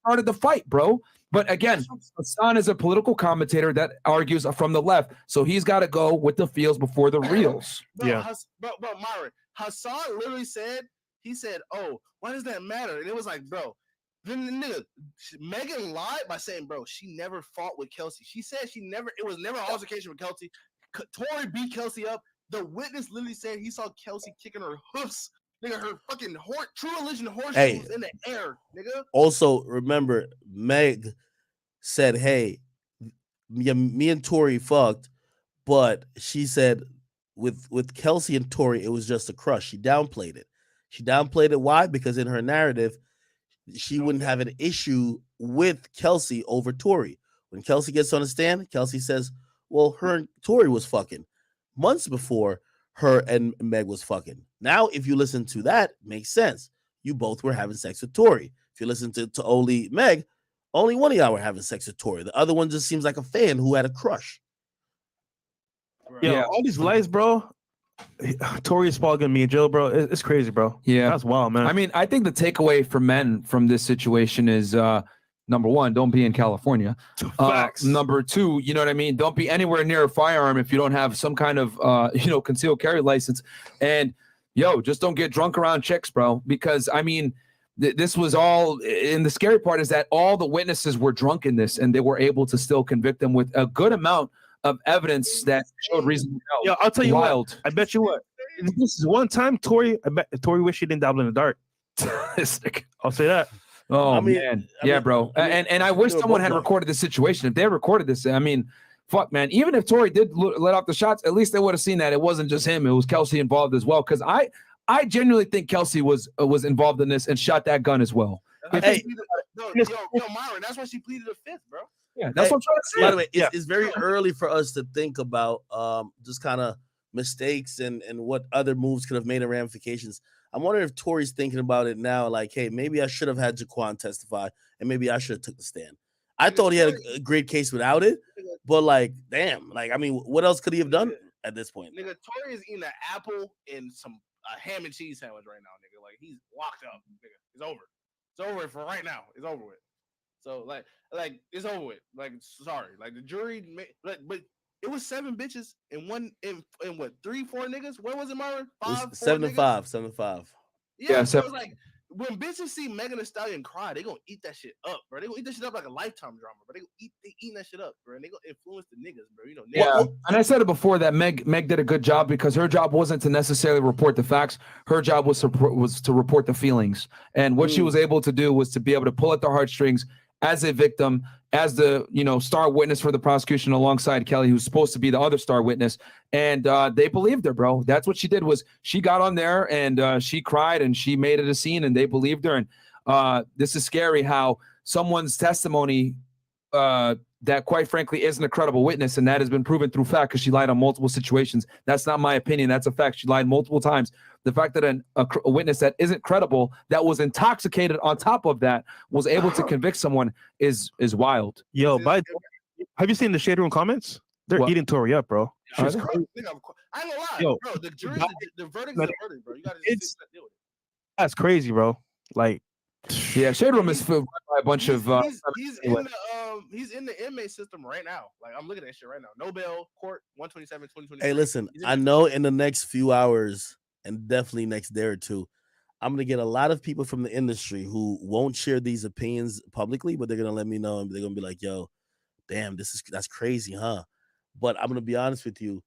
started the fight, bro. But again, Hassan is a political commentator that argues from the left, so he's got to go with the feels before the reals. Bro, Myron, Hassan literally said, oh, why does that matter? And it was like, bro, then the nigga, Megan lied by saying, bro, she never fought with Kelsey. She said it was never an altercation with Kelsey. Tory beat Kelsey up. The witness literally said he saw Kelsey kicking her hoofs, nigga, her fucking True Religion horseshoes in the air, nigga. Also, remember, Meg said, hey, me and Tory fucked, but she said with Kelsey and Tory, it was just a crush. She downplayed it. She downplayed it. Why? Because in her narrative, she wouldn't have an issue with Kelsey over Tory. When Kelsey gets on the stand, Kelsey says, well, her and Tory was fucking months before her and Meg was fucking. Now, if you listen to that, makes sense. You both were having sex with Tory. If you listen to only Meg, only one of y'all were having sex with Tory. The other one just seems like a fan who had a crush. Yeah, all these lies, bro. Tory is probably gonna be in jail, bro. It's crazy, bro. Yeah, that's wild, man. I mean, I think the takeaway for men from this situation is number one, don't be in California. Number two, you know what I mean? Don't be anywhere near a firearm if you don't have some kind of concealed carry license. And just don't get drunk around chicks, bro. Because I mean, this was all, and the scary part is that all the witnesses were drunk in this, and they were able to still convict them with a good amount of evidence that showed reason. Yeah, I'll tell you what. I bet you what. This is one time Tory. I bet Tory wish he didn't dabble in the dark. I'll say that. Oh man, bro. And I wish someone had recorded this situation. If they recorded this, I mean, fuck, man. Even if Tory did let off the shots, at least they would have seen that it wasn't just him. It was Kelsey involved as well. Because I genuinely think Kelsey was involved in this and shot that gun as well. Myron, that's why she pleaded the fifth, bro. Yeah, that's what I'm trying to say. By the way, it's very early for us to think about just kind of mistakes and what other moves could have made and ramifications. I'm wondering if Tory's thinking about it now, like, hey, maybe I should have had Jaquan testify, and maybe I should have took the stand. I thought he had a great case without it, but like, damn, like, I mean, what else could he have done at this point? Nigga, Tory is eating an apple and some ham and cheese sandwich right now, nigga. Like, he's locked up, nigga. It's over. It's over for right now. It's over with. So like it's over with. Like, sorry, like the jury, but it was 7 bitches and one in what 3-4 niggas. What was it, Myron? 7 and 5, 7 and 5. Yeah, so it's like when bitches see Megan Thee Stallion cry, they gonna eat that shit up, bro. They gonna eat that shit up like a Lifetime drama, bro. They eating that shit up, bro. And they gonna influence the niggas, bro. You know. Yeah, and I said it before that Meg did a good job because her job wasn't to necessarily report the facts. Her job was to report the feelings, and what she was able to do was to be able to pull at the heartstrings as a victim, as the star witness for the prosecution alongside Kelly, who's supposed to be the other star witness, and they believed her, bro. That's what she did. Was she got on there and she cried and she made it a scene, and they believed her. And this is scary how someone's testimony that quite frankly isn't a credible witness, and that has been proven through fact because she lied on multiple situations. That's not my opinion. That's a fact. She lied multiple times. The fact that a witness that isn't credible, that was intoxicated on top of that, was able to convict someone is wild. Yo, have you seen the Shade Room comments? They're eating Tory up, bro. Shit's crazy. I ain't gonna lie, bro. The jury, the verdict's the verdict, bro. You gotta just deal with it. That's crazy, bro. Like, yeah, Shade Room is filled by a bunch of. He's in the inmate system right now. Like, I'm looking at that shit right now. Nobel Court 127, 2020. Hey, listen, I know in the next few hours and definitely next day or two, I'm gonna get a lot of people from the industry who won't share these opinions publicly, but they're gonna let me know and they're gonna be like, "Yo, damn, that's crazy, huh?" But I'm gonna be honest with you.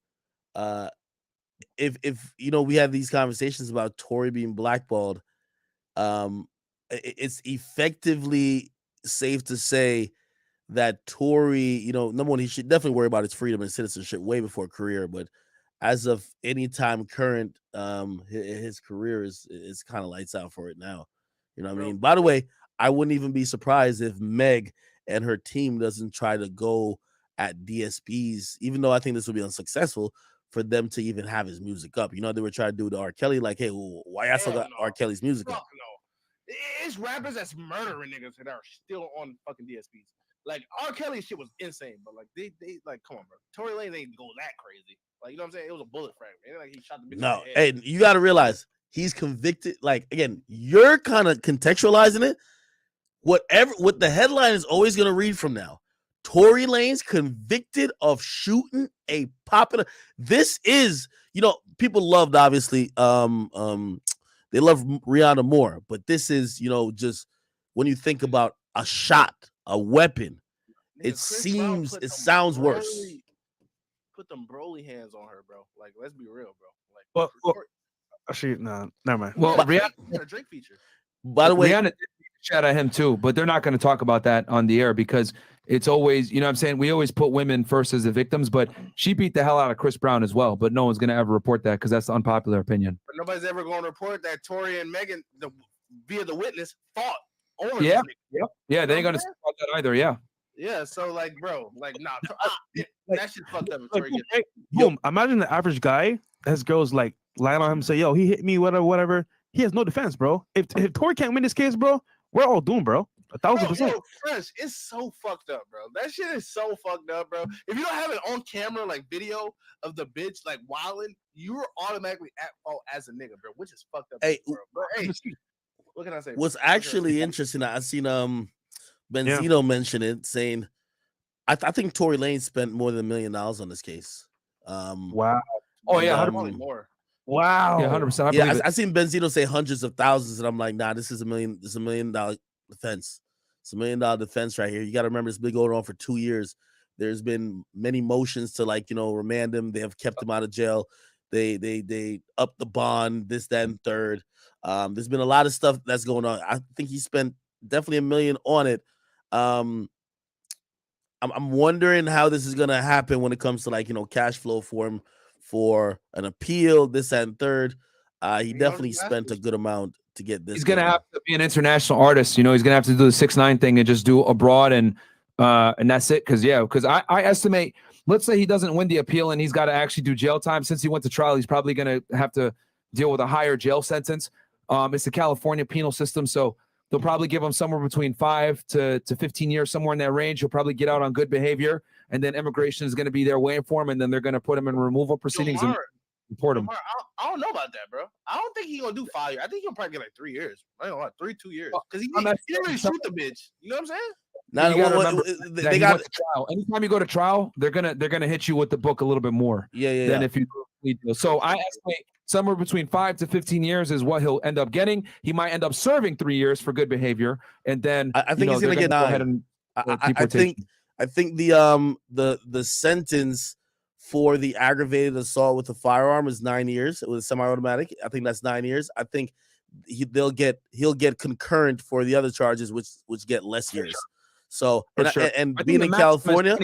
If we have these conversations about Tory being blackballed, it's effectively safe to say that Tory, number one, he should definitely worry about his freedom and citizenship way before career. But as of any time current, his career is kind of lights out for it now. You know what I mean? By the way, I wouldn't even be surprised if Meg and her team doesn't try to go at DSPs, even though I think this would be unsuccessful for them to even have his music up. You know, they were trying to do the R. Kelly, like, hey, well, why y'all still got R. Kelly's music up? Fuck no. It's rappers that's murdering niggas that are still on fucking DSPs. Like R. Kelly shit was insane, but like they like, come on, bro. Tory Lanez ain't go that crazy. Like, you know what I'm saying? It was a bullet fragment. It ain't like he shot the bitch No, in the head. hey, you got to realize he's convicted. Like, again, you're kind of contextualizing it. What the headline is always going to read from now: Tory Lanez convicted of shooting a popular. This is, you know, people loved, obviously, they love Rihanna more, but this is, you know, just when you think about a shot, a weapon, it sounds worse. Put them Broly hands on her, bro. Like, let's be real, bro. Like, Well, actually, no, never mind. Well, Rihanna a Drake feature. By the way, Rihanna did shout at him too, but they're not going to talk about that on the air because it's always, you know what I'm saying? We always put women first as the victims, but she beat the hell out of Chris Brown as well, but no one's going to ever report that because that's the unpopular opinion. But nobody's ever going to report that Tory and Megan, via the witness, fought over Yeah. this nigga. Yeah, they ain't going to talk about that either. Yeah. Yeah, so like, bro, like, nah, that shit fucked up. Like, boom, imagine the average guy, his girls like lying on him, say, yo, he hit me, whatever. He has no defense, bro. If Tory can't win this case, bro, we're all doomed, bro. 1,000%. Yo, Fresh, it's so fucked up, bro. That shit is so fucked up, bro. If you don't have it on camera, like video of the bitch like wilding, you're automatically at fault as a nigga, bro, which is fucked up. Hey, bro. But, hey, what can I say? What's bro? actually interesting, I seen Benzino mention it, saying, I think Tory Lanez spent more than $1 million on this case. Wow. Oh yeah, probably more. Wow. Yeah, 100%. Yeah, I seen Benzino say hundreds of thousands, and I'm like, nah, this is $1 million defense. It's $1 million defense right here. You got to remember, it's been going on for 2 years. There's been many motions to, like, you know, remand him. They have kept him out of jail. They upped the bond, this, that, and third. There's been a lot of stuff that's going on. I think he spent definitely $1 million on it. I'm wondering how this is gonna happen when it comes to, like, you know, cash flow for him for an appeal, this, that, and third. He definitely spent a good amount to get this. He's gonna have to be an international artist. You know, he's gonna have to do the 6ix9ine thing and just do abroad and that's it. Because I estimate, let's say he doesn't win the appeal and he's got to actually do jail time. Since he went to trial, he's probably gonna have to deal with a higher jail sentence. It's the California penal system, so they'll probably give him somewhere between 5 to 15 years, somewhere in that range. He'll probably get out on good behavior, and then immigration is going to be there waiting for him, and then they're going to put him in removal proceedings and deport him. I don't know about that, bro. I don't think he's gonna do 5 years. I think he'll probably get like 3 years. I don't know, 2 years. Because he didn't really shoot the bitch. You know what I'm saying? Now, you gotta remember that he went to trial. Anytime you go to trial, they're gonna hit you with the book a little bit more. Than if you do a deal. So I estimate somewhere between 5 to 15 years is what he'll end up getting. He might end up serving 3 years for good behavior, and then I think he's gonna get 9. I think the sentence for the aggravated assault with a firearm is 9 years. It was semi-automatic. I think that's 9 years. I think he'll get concurrent for the other charges, which get less years. So and being in California,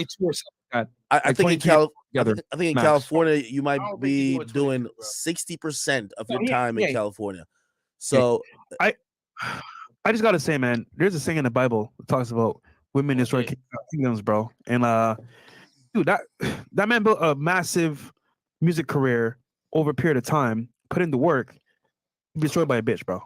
I think in California you might be doing 60% of your time in California. So I just gotta say, man, there's a saying in the Bible that talks about women destroy kingdoms, bro. And dude, that man built a massive music career over a period of time, put in the work, destroyed by a bitch, bro.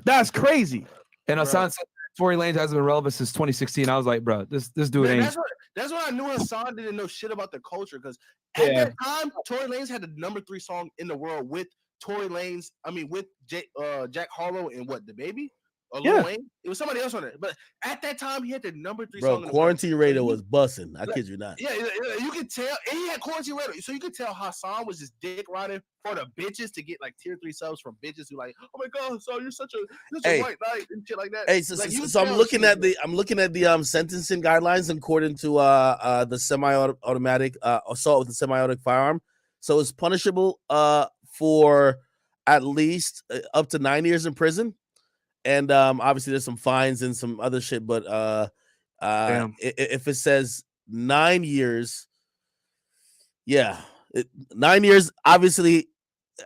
That's crazy. And Hassan said Tory Lanez hasn't been relevant since 2016. I was like, bro, this dude ain't. That's what I knew. Hassan didn't know shit about the culture, because at that time, Tory Lanez had the #3 song in the world with with Jack Harlow and what, the baby? Or Lil Wayne? It was somebody else on it. But at that time, he had the #3 song. Bro, Quarantine Radio was bussing. I kid you not. Yeah, you could tell. And he had Quarantine Radio. So you could tell Hassan was just dick riding for the bitches to get like tier 3 subs from bitches who like, oh my God, so you're such a white knight and shit like that. Hey, so I'm looking at the sentencing guidelines according to the semi-automatic assault with a semi-automatic firearm. So it's punishable for at least up to 9 years in prison. And obviously there's some fines and some other shit, but if it says 9 years, yeah, 9 years. Obviously,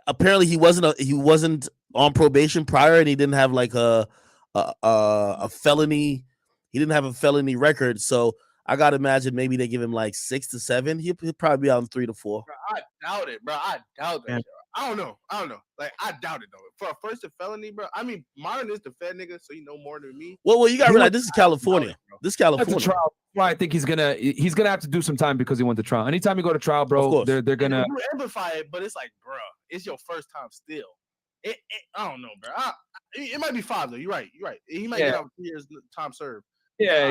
apparently he wasn't on probation prior, and he didn't have like a felony. He didn't have a felony record, so I gotta imagine maybe they give him like 6 to 7. He'll probably be out in 3 to 4. Bro, I doubt it, bro. I doubt that. Yeah. Shit. I don't know. Like, I doubt it though. For a first felony, bro. I mean, Martin is the Fed nigga, so you know more than me. Well, you got to realize this is California. This is That's California. a trial. Why I think he's gonna have to do some time because he went to trial. Anytime you go to trial, bro, they're gonna You amplify it, but it's like, bro, it's your first time still. I don't know, bro. It might be 5 though. You're right. He might get out 3 years time served. Yeah.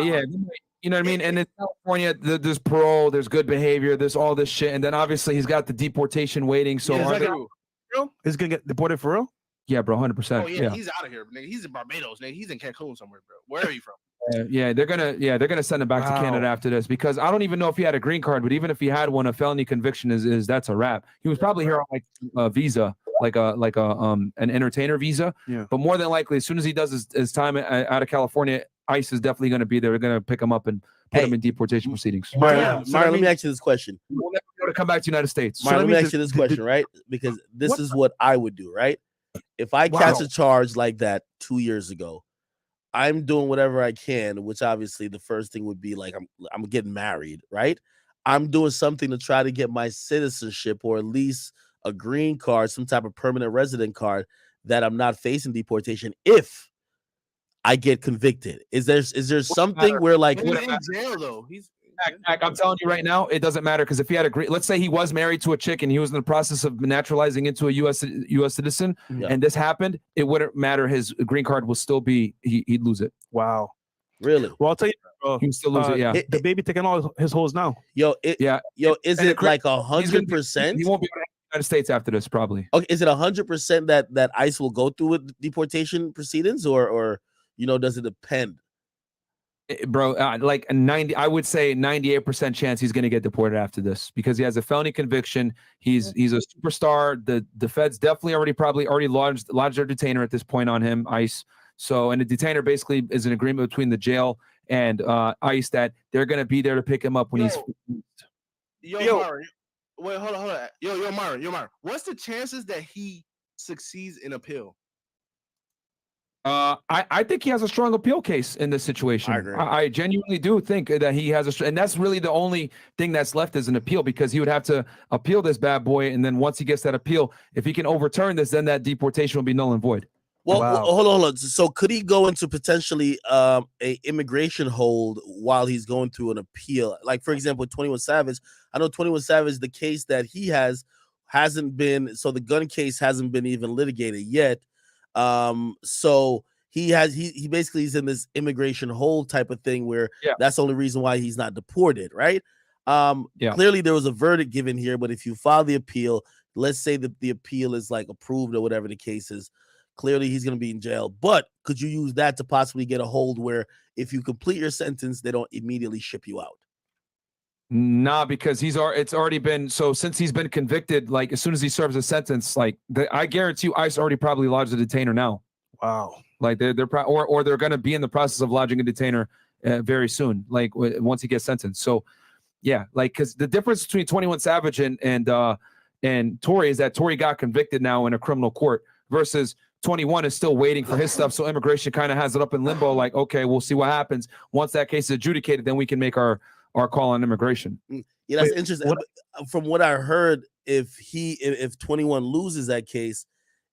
You know what I mean? And in California, there's parole, there's good behavior, there's all this shit, and then obviously he's got the deportation waiting. So he's gonna get deported for real? Yeah, bro, 100%. Oh yeah, he's out of here, nigga. He's in Barbados, nigga. He's in Cancun somewhere, bro. Where are you from? They're gonna send him back to Canada after this because I don't even know if he had a green card, but even if he had one, a felony conviction is that's a wrap. He was probably here on like a visa, like an entertainer visa. Yeah. But more than likely, as soon as he does his time out of California, ICE is definitely going to be there. They're going to pick him up and put him in deportation proceedings. Mario, let me ask you this question. We'll never be able to come back to the United States. Mario, let me ask you this question, right? Because this is what I would do, right? If I catch a charge like that 2 years ago, I'm doing whatever I can, which obviously the first thing would be like I'm getting married, right? I'm doing something to try to get my citizenship or at least a green card, some type of permanent resident card that I'm not facing deportation if I get convicted. Is there something where like he's in jail though? I'm telling you right now, it doesn't matter because if he had a green, let's say he was married to a chick and he was in the process of naturalizing into a U.S. citizen, and this happened, it wouldn't matter. His green card will still be he'd lose it. Wow, really? Well, I'll tell you, bro, he can still lose it. Yeah, the baby taking all his holes now. Is it like 100%? He won't be in the United States after this, probably. Okay, is it 100% that ICE will go through with deportation proceedings, or does it depend? Bro, like a 90, I would say 98% chance he's going to get deported after this because he has a felony conviction. He's a superstar. The feds definitely probably already lodged their detainer at this point on him, ICE. So, and the detainer basically is an agreement between the jail and ICE that they're going to be there to pick him up when he's. Mara, wait, hold on. Yo, Mara. What's the chances that he succeeds in appeal? I think he has a strong appeal case in this situation. I agree. I genuinely do think that he has and that's really the only thing that's left is an appeal because he would have to appeal this bad boy, and then once he gets that appeal, if he can overturn this, then that deportation will be null and void. Well, hold on. So could he go into potentially a immigration hold while he's going through an appeal? Like for example, 21 Savage. I know 21 Savage, the case that he hasn't been. So the gun case hasn't been even litigated yet. So he basically is in this immigration hold type of thing where that's the only reason why he's not deported, right? Clearly there was a verdict given here, but if you file the appeal, let's say that the appeal is like approved or whatever the case is, clearly he's going to be in jail. But could you use that to possibly get a hold where if you complete your sentence, they don't immediately ship you out? Nah, because it's already been so since he's been convicted. Like as soon as he serves a sentence, I guarantee you, ICE already probably lodged a detainer now. Wow, like they're or they're going to be in the process of lodging a detainer very soon. Like once he gets sentenced. So yeah, like because the difference between 21 Savage and Tory is that Tory got convicted now in a criminal court versus 21 is still waiting for his stuff. So immigration kind of has it up in limbo. Like okay, we'll see what happens once that case is adjudicated. Then we can make our call on immigration. Yeah, that's interesting. From what I heard, if 21 loses that case,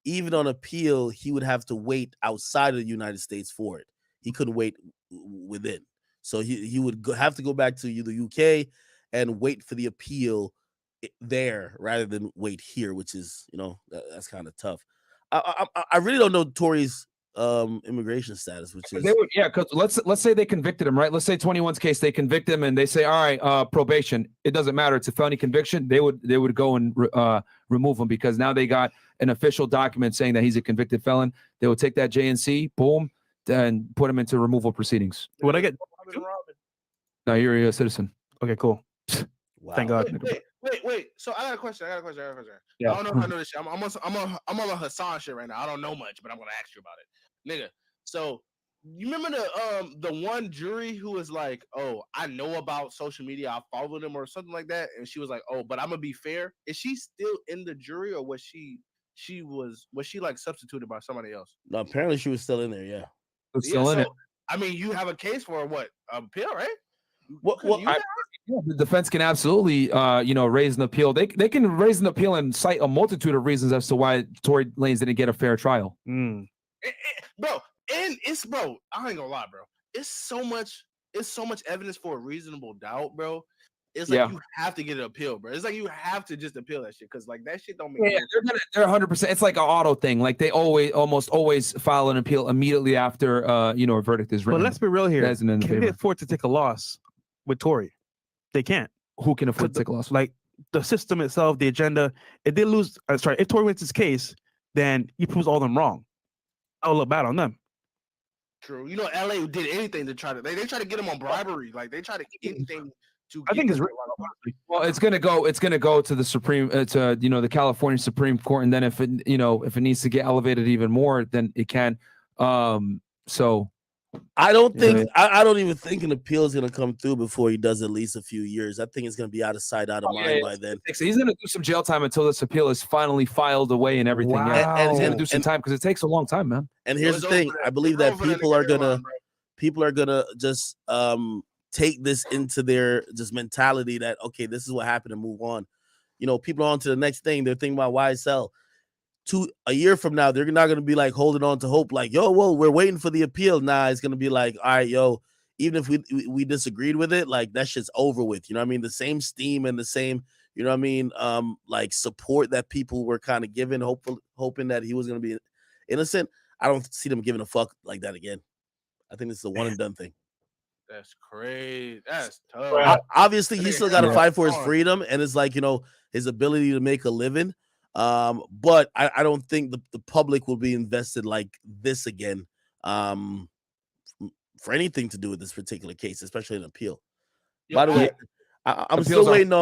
even on appeal, he would have to wait outside of the United States for it. He couldn't wait within. So he would have to go back to the UK and wait for the appeal there rather than wait here, which is, that's kind of tough. I really don't know Tory's immigration status, which is because let's say they convicted him, right? Let's say 21's case, they convict him and they say, all right, probation. It doesn't matter. It's a felony conviction. They would go and remove him because now they got an official document saying that he's a convicted felon. They would take that JNC, boom, and put him into removal proceedings. Would I get? No, you're a citizen. Okay, cool. Wow. Thank God. Wait. So I got a question. Yeah. I don't know if I know this shit. I'm on a Hassan shit right now. I don't know much, but I'm gonna ask you about it, nigga. So You remember the one jury who was like, "Oh, I know about social media. I follow them or something like that," and she was like, "Oh, but I'm gonna be fair." Is she still in the jury, or was she like substituted by somebody else? No, apparently she was still in there. Yeah. Yeah. So I mean, you have a case for what appeal, right? The defense can absolutely, raise an appeal. They can raise an appeal and cite a multitude of reasons as to why Tory Lanez didn't get a fair trial. Bro, and I ain't gonna lie, bro. It's so much evidence for a reasonable doubt, bro. It's like you have to get an appeal, bro. It's like you have to just appeal that shit because like that shit don't make sense. They're 100%. It's like an auto thing. Like they almost always file an appeal immediately after a verdict is written. But let's be real here. Can they afford to take a loss with Tory? They can't. Who can afford to take a loss? Like the system itself, the agenda. If they lose, if Tory wins his case, then he proves all them wrong. I'll look bad on them. True. You know, LA did anything to try to they try to get him on bribery. Like they try to get anything to. I think it's well, it's gonna go to the Supreme to the California Supreme Court, and then if it needs to get elevated even more, then it can. So I don't think I don't even think an appeal is gonna come through before he does at least a few years. I think it's gonna be out of sight, out of mind by then. So he's gonna do some jail time until this appeal is finally filed away and everything. Wow. Yeah, and he's gonna do some time because it takes a long time, man. And here's the thing: I believe that people are gonna just take this into their just mentality that okay, this is what happened and move on. People are on to the next thing. They're thinking about YSL. A year from now, they're not going to be like holding on to hope, like, yo, whoa, we're waiting for the appeal. Nah, it's going to be like, all right, yo, even if we disagreed with it, like that shit's over with. You know what I mean? The same steam and the same, you know what I mean? Like support that people were kind of giving, hoping that he was going to be innocent. I don't see them giving a fuck like that again. I think this is a one and done thing. That's crazy. That's tough. Obviously, he still got to fight for his freedom and it's like, his ability to make a living. But I don't think the public will be invested like this again for anything to do with this particular case, especially an appeal. By the way, I'm still waiting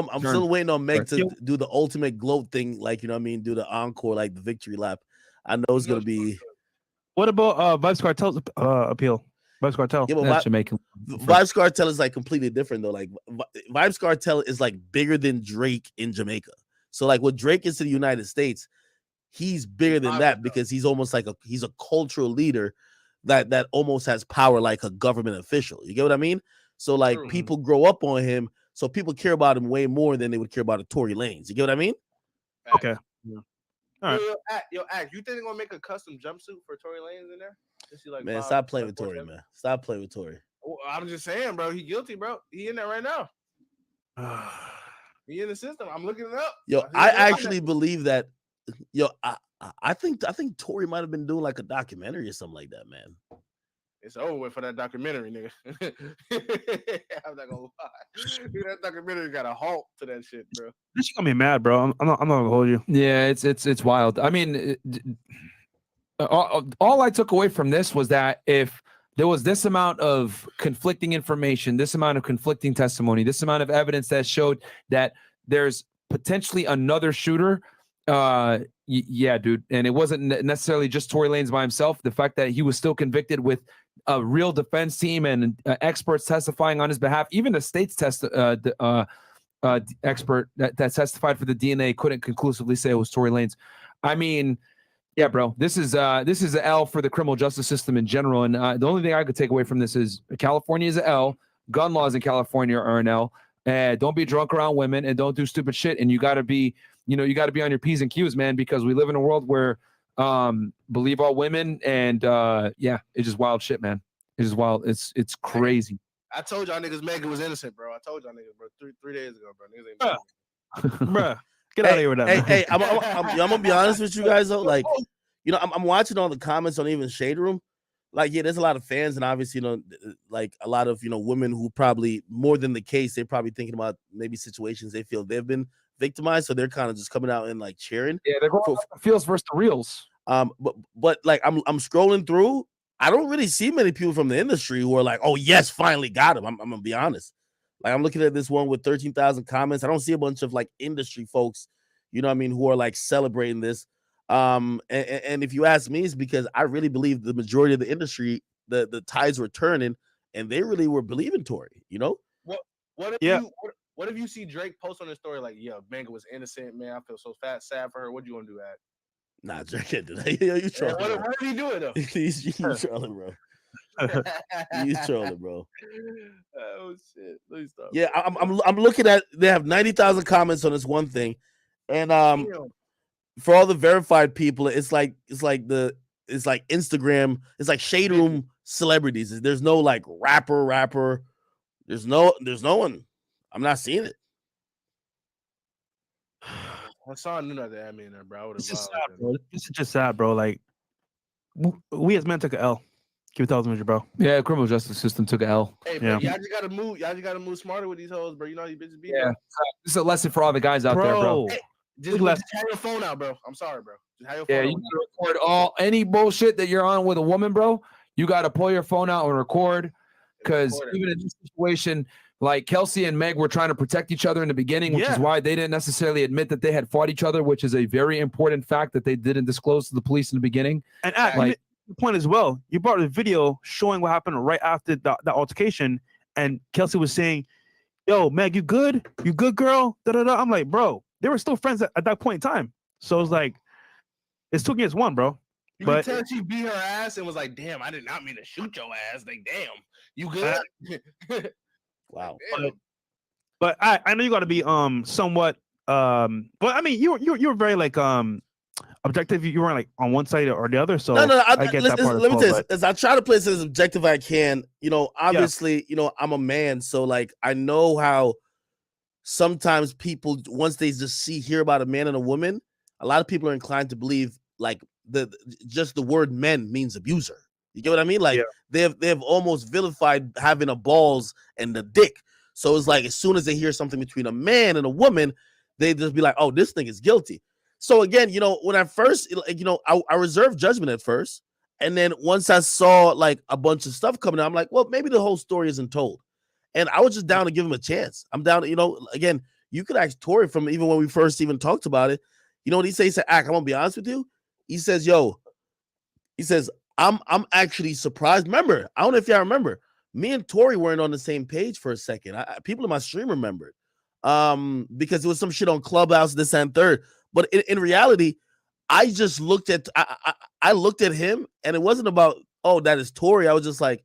on Meg to do the ultimate gloat thing, like do the encore, like the victory lap. I know it's gonna be. What about Vibes Cartel's appeal? Vibes Cartel. Yeah, but Vibes Cartel is like completely different though. Like Vibes Cartel is like bigger than Drake in Jamaica. So like what Drake is to the United States, he's bigger than that because he's almost like he's a cultural leader that almost has power like a government official. You get what I mean? So like people grow up on him, so people care about him way more than they would care about a Tory Lanez. You get what I mean? Okay. Yeah. All right. Yo, you think they're gonna make a custom jumpsuit for Tory Lanez in there? Man, stop playing with Tory, man. Stop playing with Tory. Well, I'm just saying, bro. He guilty, bro. He in there right now. He in the system. I'm looking it up. Yo, I actually believe that. Yo, I think Tory might have been doing like a documentary or something like that, man. It's over with for that documentary, nigga. I'm not gonna lie. That documentary got a halt to that shit, bro. This gonna be mad, bro. I'm not gonna hold you. Yeah, it's wild. I mean, all I took away from this was that if there was this amount of conflicting information, this amount of conflicting testimony, this amount of evidence that showed that there's potentially another shooter. Yeah, dude. And it wasn't necessarily just Tory Lanez by himself. The fact that he was still convicted with a real defense team and experts testifying on his behalf, even the state's expert that testified for the DNA couldn't conclusively say it was Tory Lanez. I mean, yeah, bro, this is an L for the criminal justice system in general. And the only thing I could take away from this is California is an L. Gun laws in California are an L. Don't be drunk around women and don't do stupid shit. And you got to be, on your P's and Q's, man, because we live in a world where believe all women. And yeah, it's just wild shit, man. It's just wild. It's crazy. I told y'all niggas Megan was innocent, bro. I told y'all niggas, bro, 3 days ago, bro. Niggas ain't bruh. Get out of here with that. Hey, I'm gonna be honest with you guys though. Like, I'm watching all the comments on even Shade Room. Like, yeah, there's a lot of fans, and obviously, like a lot of women who probably more than the case, they're probably thinking about maybe situations they feel they've been victimized, so they're kind of just coming out and like cheering. Yeah, they're going for feels versus the reals. But like I'm scrolling through, I don't really see many people from the industry who are like, oh yes, finally got him. I'm gonna be honest. Like I'm looking at this one with 13,000 comments. I don't see a bunch of like industry folks, who are like celebrating this. And if you ask me, it's because I really believe the majority of the industry the tides were turning, and they really were believing Tory. You know. What if you see Drake post on his story like, "Yeah, Manga was innocent, man. I feel so sad for her." What you gonna do, Ak? Nah, Drake can't do that. You trolling. What did he do it though? He's trolling, bro. He's trolling, bro. Oh shit! Let me stop. Yeah, I'm looking at. They have 90,000 comments on this one thing, and for all the verified people, it's like Instagram. It's like shade room celebrities. There's no like rapper. There's no one. I'm not seeing it. I saw another admin there, bro. It's just sad, bro. This is just sad, bro. Like we as men took an L. Keep it 1,000, bro. Yeah, criminal justice system took an L. Hey, bro, y'all just gotta move. Y'all just gotta move smarter with these hoes, bro. You know how these bitches be. Yeah, bro. this is a lesson for all the guys out there, bro. Hey, just have your phone out, bro. I'm sorry, bro. Just have your phone Yeah, out. you gotta record any bullshit that you're on with a woman, bro. You gotta pull your phone out and record, because even in this situation, like Kelsey and Meg were trying to protect each other in the beginning, which is why they didn't necessarily admit that they had fought each other, which is a very important fact that they didn't disclose to the police in the beginning. And the point as well, you brought a video showing what happened right after the altercation, and Kelsey was saying, "Yo, Meg, you good? You good, girl?" I'm like, bro, they were still friends at that point in time. So it's like, it's 2 against 1, bro. You But can tell she beat her ass and was like, "Damn, I did not mean to shoot your ass." Like, damn, you good? Wow. But I know you got to be somewhat but I mean you were very like objective. You weren't like on one side or the other. So No. I get that part. Let me tell you, as I try to play this as objective I can. You know, obviously, you know, I'm a man, so like I know how sometimes people, once they just hear about a man and a woman, a lot of people are inclined to believe like just the word men means abuser. You get what I mean? Like they've almost vilified having a balls and the dick. So it's like as soon as they hear something between a man and a woman, they just be like, "Oh, this thing is guilty." So again, you know, when I first, you know, I reserved judgment at first, and then once I saw like a bunch of stuff coming out, I'm like, well, maybe the whole story isn't told, and I was just down to give him a chance. I'm down to, you know, again, you could ask Tory from even when we first even talked about it. You know what he said? He said, "Ak, I'm gonna be honest with you." He says, I'm actually surprised. Remember, I don't know if y'all remember, me and Tory weren't on the same page for a second. People in my stream remembered, because it was some shit on Clubhouse, this and third. But in reality, I just looked at I looked at him, and it wasn't about, oh, that is Tory. I was just like,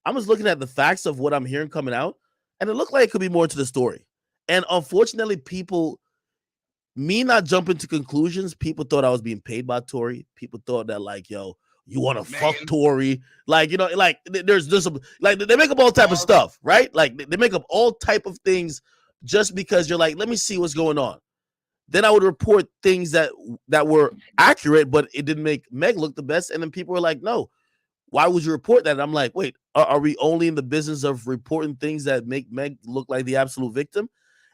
I'm just looking at the facts of what I'm hearing coming out, and it looked like it could be more to the story. And unfortunately, me not jumping to conclusions, people thought I was being paid by Tory. People thought that like, yo, you want to fuck Tory, like, you know, like there's this, like they make up all type of stuff, right? Like they make up all type of things just because you're like, let me see what's going on. Then I would report things that were accurate, but it didn't make Meg look the best. And then people were like, no, why would you report that? And I'm like, wait, are we only in the business of reporting things that make Meg look like the absolute victim?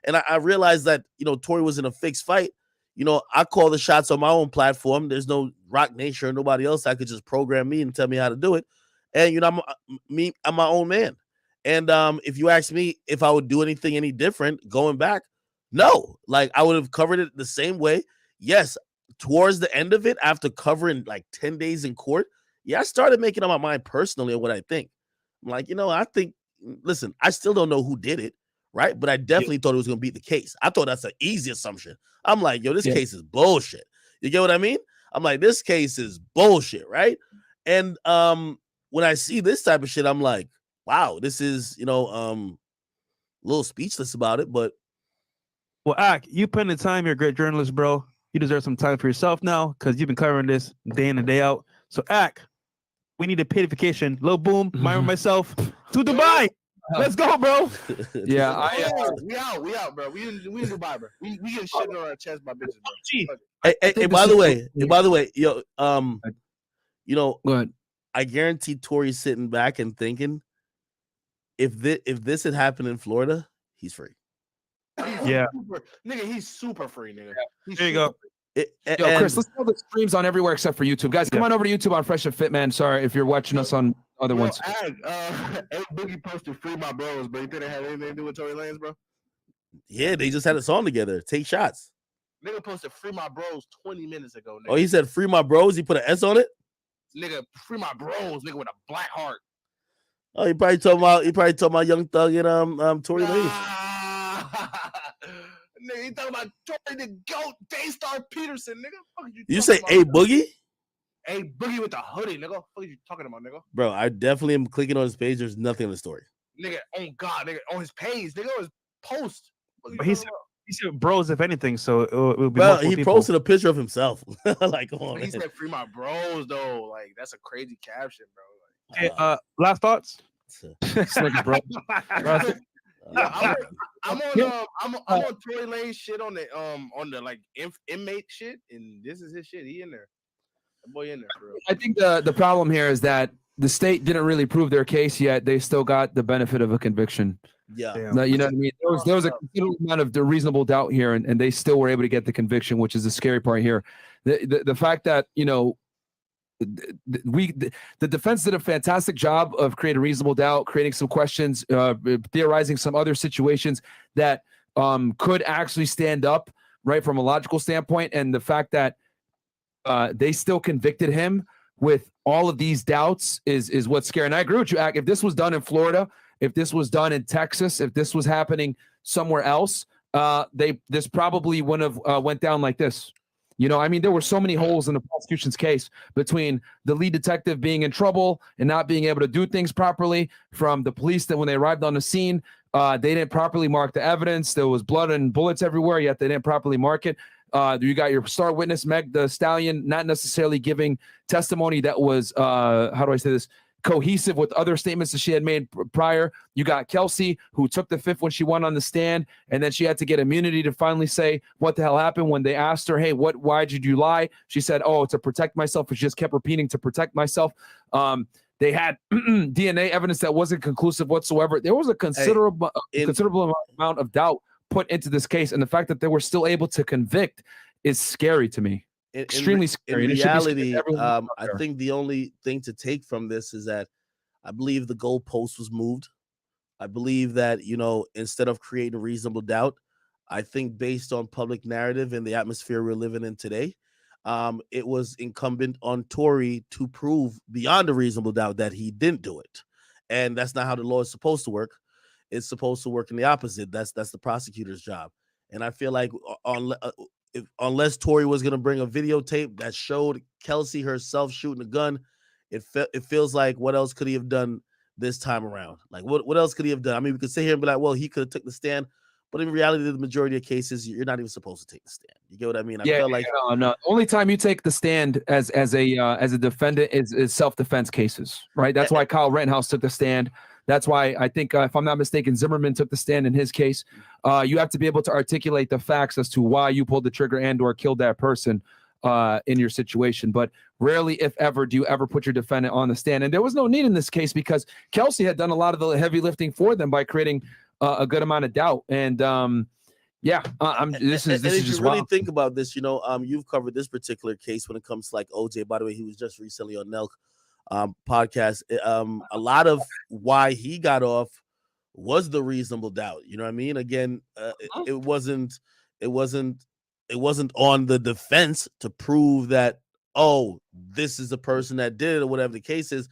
And I realized that, you know, Tory was in a fixed fight. You know, I call the shots on my own platform. There's no Rock Nation or nobody else that could just program me and tell me how to do it. And, you know, I'm my own man. And if you ask me if I would do anything any different going back, no. Like I would have covered it the same way. Yes, towards the end of it, after covering like 10 days in court, I started making up my mind personally on what I think. I'm like, you know, I think, listen, I still don't know who did it, right? But I definitely thought it was going to be the case. I thought that's an easy assumption. I'm like, yo, this case is bullshit. You get what I mean? I'm like, this case is bullshit, right? And when I see this type of shit, I'm like, wow, this is, you know, a little speechless about it, but. Well, Ak, you put in the time. You're a great journalist, bro. You deserve some time for yourself now because you've been covering this day in and day out. So, Ak, we need a paid Lil Boom, myself, to Dubai. Let's go, bro. Yeah, we out, bro. We in Dubai, bro. We getting shit on our chest by bitches, bro. Hey, by the way, yo, you know, I guarantee Tory's sitting back and thinking, if this had happened in Florida, he's free. He's super free, nigga. There you go. Yo, Chris, let's tell the streams on everywhere except for YouTube. Guys, come on over to YouTube on Fresh and Fit, man. Sorry if you're watching us on other ones. Boogie posted "Free My Bros," but you think it had anything to do with Tory Lanez, bro? Yeah, they just had a song together. Take shots. Nigga posted "Free My Bros" 20 minutes ago. Nigga. Oh, he said "Free My Bros." He put an S on it. Nigga, "Free My Bros," nigga, with a black heart. Oh, you probably talking about Young Thug and Tory Lanez. Nigga, you talking about Tory the GOAT, Daystar Peterson, nigga? Fuck You say A Boogie? A Boogie with the hoodie, nigga. What are you talking about, nigga? Bro, I definitely am clicking on his page. There's nothing in the story. Nigga, on God, nigga, on his page, nigga, on his post. But he said bros, if anything, so it will be. Well, multiple he people. posted a picture of himself. Like, come on, He man. said free my bros though. Like that's a crazy caption, bro. Okay, last thoughts. bro. Yeah, I'm on Tory Lanez shit on the like inmate shit, and this is his shit. He in there. That boy in there, bro. I think the problem here is that the state didn't really prove their case yet. They still got the benefit of a conviction. Yeah. Now, you know what I mean? There was a considerable amount of the reasonable doubt here, and they still were able to get the conviction, which is the scary part here. The fact that, you know, the defense did a fantastic job of creating reasonable doubt, creating some questions, theorizing some other situations that could actually stand up, right, from a logical standpoint. And the fact that they still convicted him with all of these doubts is what's scary. And I agree with you, Ak. If this was done in Florida, if this was done in Texas, if this was happening somewhere else, this probably wouldn't have went down like this. You know, I mean, there were so many holes in the prosecution's case between the lead detective being in trouble and not being able to do things properly, from the police that when they arrived on the scene, they didn't properly mark the evidence. There was blood and bullets everywhere, yet they didn't properly mark it. You got your star witness, Meg the Stallion, not necessarily giving testimony that was, how do I say this, cohesive with other statements that she had made prior. You got Kelsey, who took the fifth when she went on the stand, and then she had to get immunity to finally say what the hell happened when they asked her, hey, why did you lie? She said, oh, to protect myself. She just kept repeating, to protect myself. They had DNA evidence that wasn't conclusive whatsoever. There was a considerable amount of doubt put into this case, and the fact that they were still able to convict is scary to me. Extremely scary. In And it should be scary reality, to everyone out I there. think the only thing to take from this is that I believe the goalpost was moved. I believe that, you know, instead of creating reasonable doubt, I think based on public narrative and the atmosphere we're living in today, it was incumbent on Tory to prove beyond a reasonable doubt that he didn't do it. And that's not how the law is supposed to work. It's supposed to work in the opposite. That's the prosecutor's job. And I feel like unless Tory was going to bring a videotape that showed Kelsey herself shooting a gun, it feels like what else could he have done this time around? Like what else could he have done? I mean, we could sit here and be like, well, he could have took the stand, but in reality, the majority of cases, you're not even supposed to take the stand. You get what I mean? I feel like no. Only time you take the stand as a defendant is self-defense cases, right? That's why Kyle Rittenhouse took the stand. That's why I think, if I'm not mistaken, Zimmerman took the stand in his case. You have to be able to articulate the facts as to why you pulled the trigger and or killed that person in your situation. But rarely, if ever, do you ever put your defendant on the stand. And there was no need in this case because Kelsey had done a lot of the heavy lifting for them by creating a good amount of doubt. And this is if just you really wild. think about this, you know, you've covered this particular case when it comes to like OJ. By the way, he was just recently on Nelk podcast. A lot of why he got off was the reasonable doubt. You know what I mean? Again, it wasn't on the defense to prove that, oh, this is the person that did it or whatever the case is.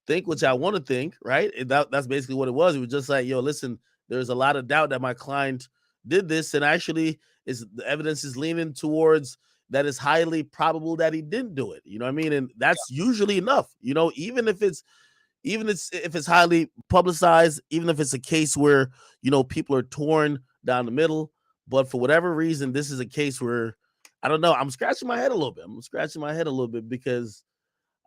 Think what y'all want to think, right? That's basically what it was. It was just like, yo, listen, there's a lot of doubt that my client did this, and actually the evidence is leaning towards that it's highly probable that he didn't do it. You know what I mean? And that's usually enough. You know, even if it's highly publicized, even if it's a case where, you know, people are torn down the middle, but for whatever reason, this is a case where I don't know. I'm scratching my head a little bit because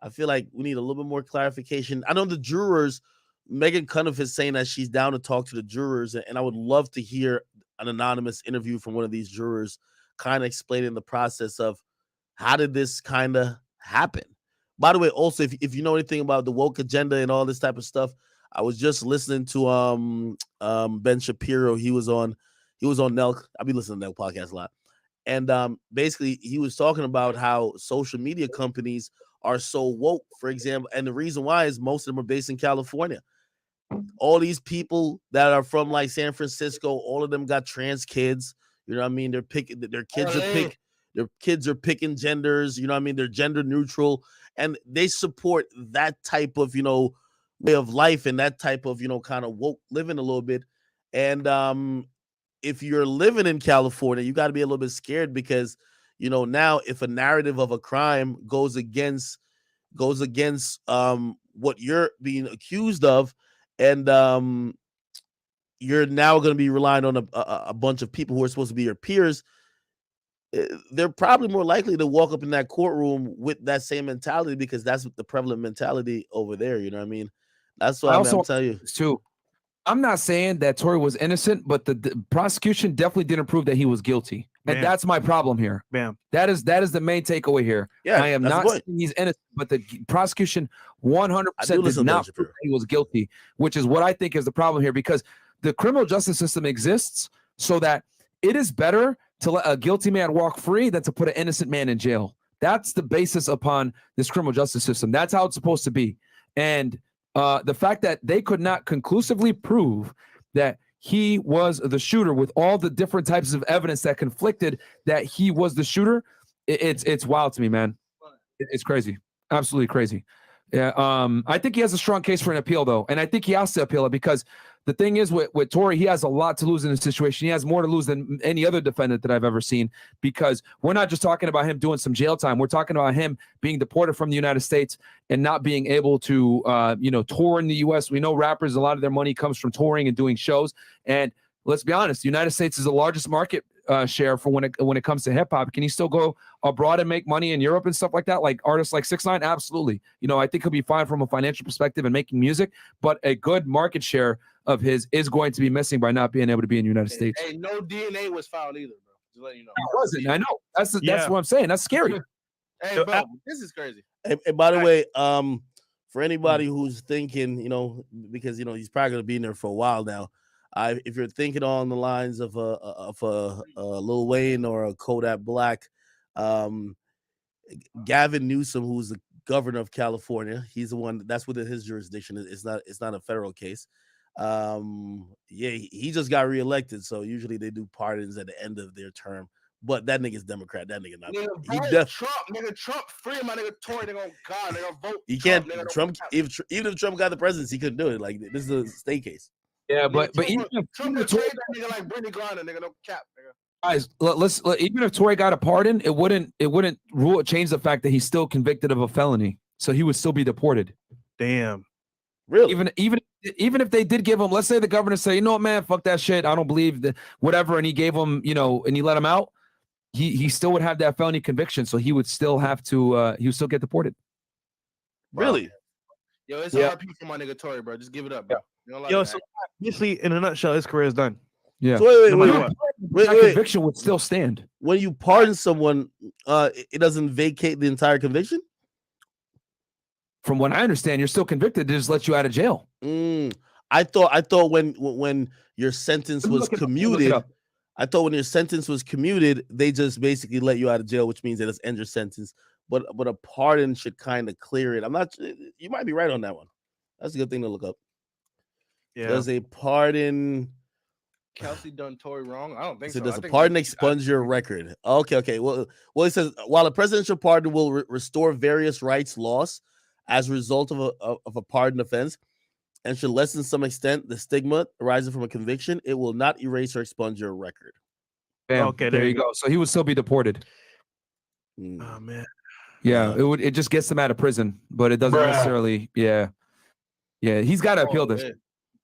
I feel like we need a little bit more clarification. I know the jurors, Megan Cunniff is saying that she's down to talk to the jurors, and I would love to hear an anonymous interview from one of these jurors kind of explaining the process of how did this kind of happen. By the way, also, if you know anything about the woke agenda and all this type of stuff, I was just listening to Ben Shapiro. He was on Nelk. I'll be listening to that podcast a lot. And basically, he was talking about how social media companies are so woke, for example. And the reason why is most of them are based in California. All these people that are from like San Francisco, all of them got trans kids. You know what I mean? Their kids are picking genders. You know what I mean? They're gender neutral, and they support that type of, you know, way of life and that type of, kind of woke living a little bit. And if you're living in California, you got to be a little bit scared because, now if a narrative of a crime goes against what you're being accused of, and you're now going to be relying on a bunch of people who are supposed to be your peers, they're probably more likely to walk up in that courtroom with that same mentality because that's the prevalent mentality over there. You know what I mean? That's what I'm telling you. Too. I'm not saying that Tory was innocent, but the prosecution definitely didn't prove that he was guilty. And that's my problem here. Bam. That is the main takeaway here. Yeah, I am not saying he's innocent, but the prosecution 100% did not prove that he was guilty, which is what I think is the problem here, because the criminal justice system exists so that it is better to let a guilty man walk free than to put an innocent man in jail. That's the basis upon this criminal justice system. That's how it's supposed to be. And the fact that they could not conclusively prove that he was the shooter with all the different types of evidence that conflicted that he was the shooter, it's wild to me, man. It's crazy. Absolutely crazy. Yeah. I think he has a strong case for an appeal, though. And I think he has to appeal it because the thing is with Tory, he has a lot to lose in this situation. He has more to lose than any other defendant that I've ever seen, because we're not just talking about him doing some jail time. We're talking about him being deported from the United States and not being able to, tour in the U.S. We know rappers, a lot of their money comes from touring and doing shows. And let's be honest, the United States is the largest market share for when it comes to hip hop. Can he still go abroad and make money in Europe and stuff like that? Like artists like 6ix9ine? Absolutely. I think he'll be fine from a financial perspective and making music, but a good market share of his is going to be missing by not being able to be in the United States. Hey, no DNA was found either, bro. Just letting you know. It wasn't. I know. That's what I'm saying. That's scary. Hey, bro, this is crazy. And by the way, for anybody who's thinking, because he's probably gonna be in there for a while now. If you're thinking on the lines of a Lil Wayne or a Kodak Black, Gavin Newsom, who's the governor of California, he's the one that's within his jurisdiction. It's not a federal case. He just got reelected, so usually they do pardons at the end of their term. But that nigga's Democrat. That nigga not. Trump free my nigga Tory. They gonna vote. He can't. Trump, even if Trump got the presidency, he couldn't do it. Like, this is a state case. Yeah, but even Trump could trade that nigga like Brittany Griner, nigga, no cap, nigga. Guys, even if Tory got a pardon, it wouldn't change the fact that he's still convicted of a felony, so he would still be deported. Damn. Really? Even if they did give him, let's say the governor say, you know what, man, fuck that shit, I don't believe that, whatever, and he gave him, and he let him out, he still would have that felony conviction, so he would still have to, he would still get deported. Really? Yo, it's a RP for my nigga Tory, bro. Just give it up, bro. So obviously, in a nutshell, his career is done. Yeah. So wait. Conviction would still stand. When you pardon someone, it doesn't vacate the entire conviction? From what I understand, you're still convicted. They just let you out of jail. I thought when your sentence was commuted, they just basically let you out of jail, which means they just end your sentence. But a pardon should kind of clear it. I'm not. You might be right on that one. That's a good thing to look up. Yeah. Does a pardon? Kelsey done Tory wrong? I don't think so. So Does a pardon expunge your record? Okay. Well, it says while a presidential pardon will restore various rights lost as a result of a pardon offense, and should lessen to some extent the stigma arising from a conviction, it will not erase or expunge your record. Bam. Okay, there you go. So he would still be deported. Oh man. Yeah, it just gets him out of prison, but it doesn't necessarily. Yeah. He's got to appeal this.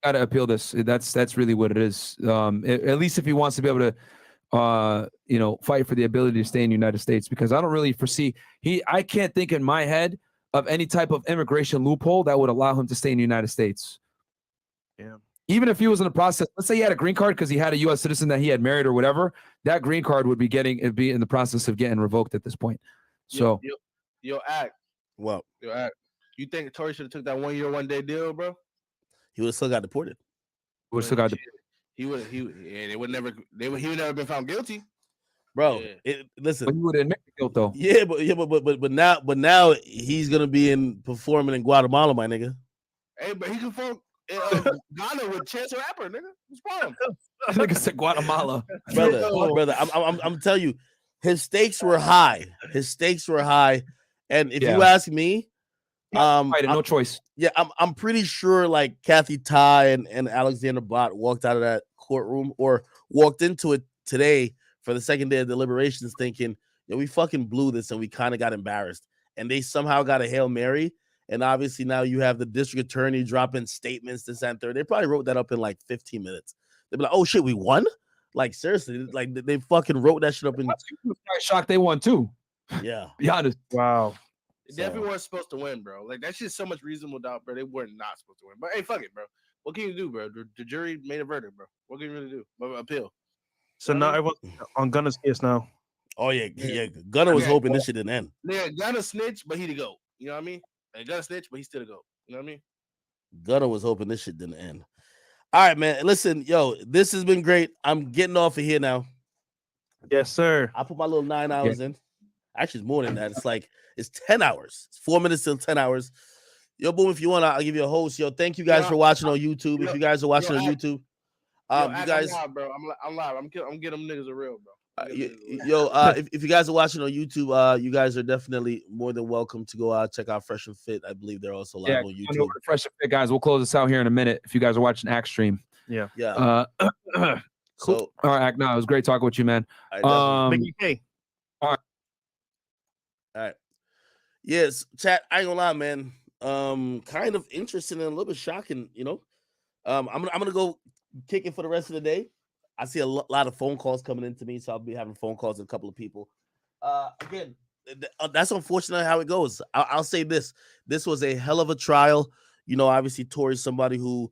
Got to appeal this. That's really what it is. At least if he wants to be able to, fight for the ability to stay in the United States, because I don't really foresee I can't think in my head of any type of immigration loophole that would allow him to stay in the United States. Yeah. Even if he was in the process, let's say he had a green card because he had a U.S. citizen that he had married or whatever, that green card would be in the process of getting revoked at this point. So, Act. Well, Act. You think Tory should have took that 1 year, 1 day deal, bro? He would have still got deported. He would never been found guilty. Bro, listen. But he would admit the guilt, though. Yeah, but now he's gonna be performing in Guatemala, my nigga. Hey, but he can perform Ghana with Chance the Rapper, nigga. What's wrong? Nigga said Guatemala, brother. I'm telling you, his stakes were high. And if you ask me, No choice. Yeah, I'm pretty sure like Kathy Ty and Alexander Bott walked out of that courtroom or walked into it today for the second day of deliberations thinking, yeah, we fucking blew this and we kind of got embarrassed. And they somehow got a Hail Mary. And obviously now you have the district attorney dropping statements this and third. They probably wrote that up in like 15 minutes. They'd be like, oh shit, we won? Like seriously, like they fucking wrote that shit up in shocked they won too. Yeah. Be honest. Wow. They definitely weren't supposed to win, bro. Like that's just so much reasonable doubt, bro. They were not supposed to win. But hey, fuck it, bro. What can you do, bro? The jury made a verdict, bro. What can you really do? Appeal. So now everyone's on Gunner's case now. Oh yeah. Gunner was hoping this shit didn't end. Yeah, Gunner snitch, but he the GOAT. You know what I mean? Like, Gunner snitch, but he's still the GOAT. You know what I mean? Gunner was hoping this shit didn't end. All right, man. Listen, yo, this has been great. I'm getting off of here now. Yes, sir. I put my little 9 hours in. Actually, it's more than that. It's 10 hours. It's 4 minutes till 10 hours. Yo, boom, if you want, I'll give you a host. Yo, thank you guys for watching on YouTube. If you guys are watching on YouTube, you guys, I'm live, bro. I'm live. I'm getting them niggas a real, bro. If you guys are watching on YouTube, you guys are definitely more than welcome to go check out Fresh and Fit. I believe they're also live on YouTube. Fresh and Fit, guys. We'll close this out here in a minute. If you guys are watching Act Stream, yeah. Cool. So, all right, no, it was great talking with you, man. Big all right. Yes, chat. I ain't gonna lie, man. Kind of interesting and a little bit shocking, you know. I'm gonna go kick it for the rest of the day. I see a lot of phone calls coming into me, so I'll be having phone calls with a couple of people. Again, that's unfortunately how it goes. I'll say this: this was a hell of a trial. You know, obviously Tory's somebody who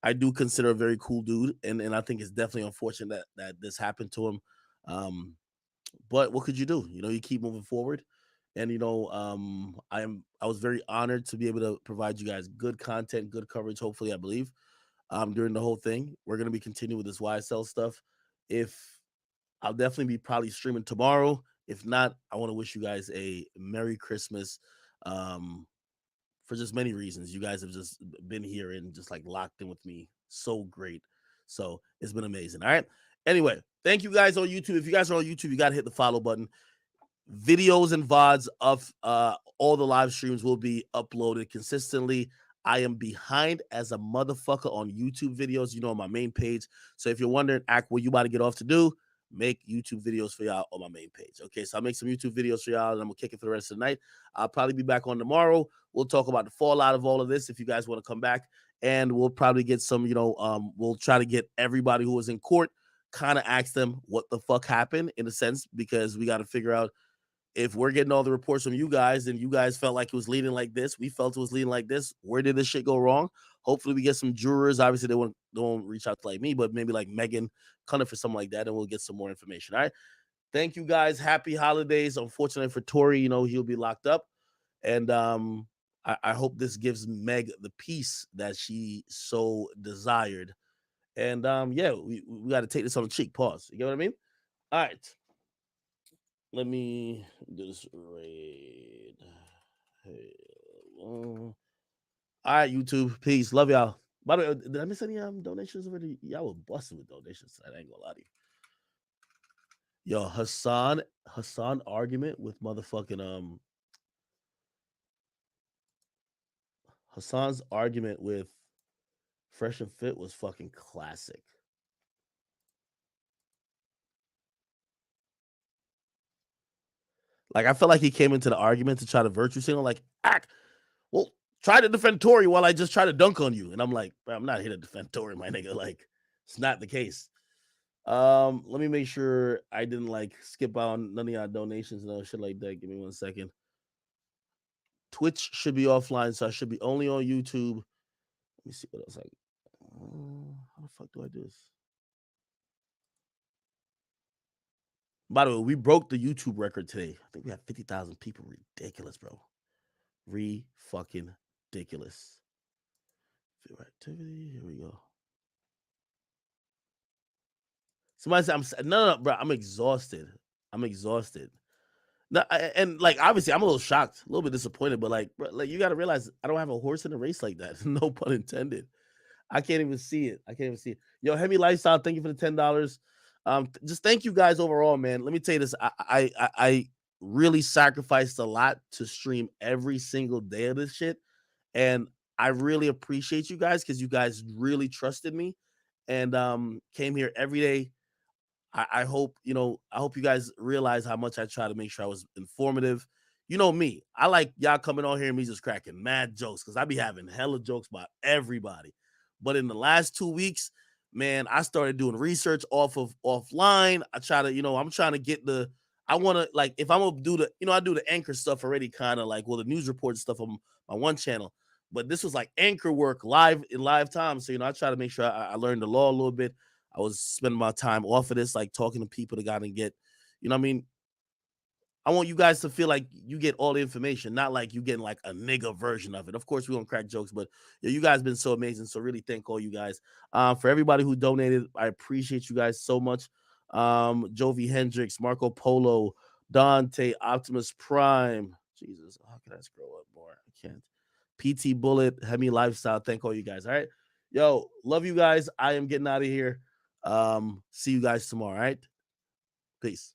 I do consider a very cool dude, and I think it's definitely unfortunate that this happened to him. But what could you do? You know, you keep moving forward. And you know, I was very honored to be able to provide you guys good content, good coverage. Hopefully, I believe during the whole thing, we're gonna be continuing with this YSL stuff. If I'll definitely be probably streaming tomorrow. If not, I want to wish you guys a Merry Christmas. For just many reasons, you guys have just been here and just like locked in with me. So great. So it's been amazing. All right. Anyway, thank you guys on YouTube. If you guys are on YouTube, you gotta hit the follow button. Videos and VODs of all the live streams will be uploaded consistently. I am behind as a motherfucker on YouTube videos, you know, on my main page. So if you're wondering, what you about to get off to do, make YouTube videos for y'all on my main page. Okay, so I'll make some YouTube videos for y'all, and I'm gonna kick it for the rest of the night. I'll probably be back on tomorrow. We'll talk about the fallout of all of this if you guys want to come back, and we'll probably get some, you know, we'll try to get everybody who was in court, kind of ask them what the fuck happened in a sense, because we got to figure out if we're getting all the reports from you guys and you guys felt like it was leading like this, we felt it was leading like this, where did this shit go wrong? Hopefully we get some jurors. Obviously they won't reach out to like me, but maybe like Megan, kind of for something like that, and we'll get some more information. All right. Thank you guys. Happy holidays. Unfortunately for Tory, you know, he'll be locked up. And I hope this gives Meg the peace that she so desired. And yeah, we got to take this on the cheek. Pause. You get what I mean? All right. Let me do this raid. Hey, all right, YouTube. Peace. Love y'all. By the way, did I miss any donations already? Y'all were busting with donations. I ain't gonna lie to you. Yo, Hassan argument with motherfucking Hassan's argument with Fresh and Fit was fucking classic. Like, I felt like he came into the argument to try to virtue signal, like, well, try to defend Tory while I just try to dunk on you. And I'm like, bro, I'm not here to defend Tory, my nigga. Like, it's not the case. Let me make sure I didn't like skip out on none of y'all donations and all shit like that. Give me 1 second. Twitch should be offline, so I should be only on YouTube. Let me see what else how the fuck do I do this? By the way, we broke the YouTube record today. I think we have 50,000 people. Ridiculous, bro. Fucking ridiculous. View activity. Here we go. Somebody said, no, bro. I'm exhausted. No, and like obviously, I'm a little shocked, a little bit disappointed, but like, bro, like you got to realize I don't have a horse in a race like that. No pun intended. I can't even see it. Yo, Hemi Lifestyle, thank you for the $10. Just thank you guys overall, man. Let me tell you this. really sacrificed a lot to stream every single day of this shit. And I really appreciate you guys because you guys really trusted me and came here every day. I hope, I hope you guys realize how much I try to make sure I was informative. You know me. I like y'all coming on here and me just cracking mad jokes because I be having hella jokes about everybody. But in the last 2 weeks, man, I started doing research offline. I try to, I'm trying to get I want to, like, if I'm going to do I do the anchor stuff already, kind of like, the news report stuff on my one channel. But this was like anchor work in live time. So, I try to make sure I learned the law a little bit. I was spending my time off of this, like talking to people that got to get, what I mean? I want you guys to feel like you get all the information, not like you getting like a nigga version of it. Of course, we don't crack jokes, but you guys been so amazing. So really thank all you guys. For everybody who donated, I appreciate you guys so much. Jovi Hendricks, Marco Polo, Dante, Optimus Prime. Jesus, how can I scroll up more? I can't. PT Bullet, Hemi Lifestyle. Thank all you guys. All right. Yo, love you guys. I am getting out of here. See you guys tomorrow. All right. Peace.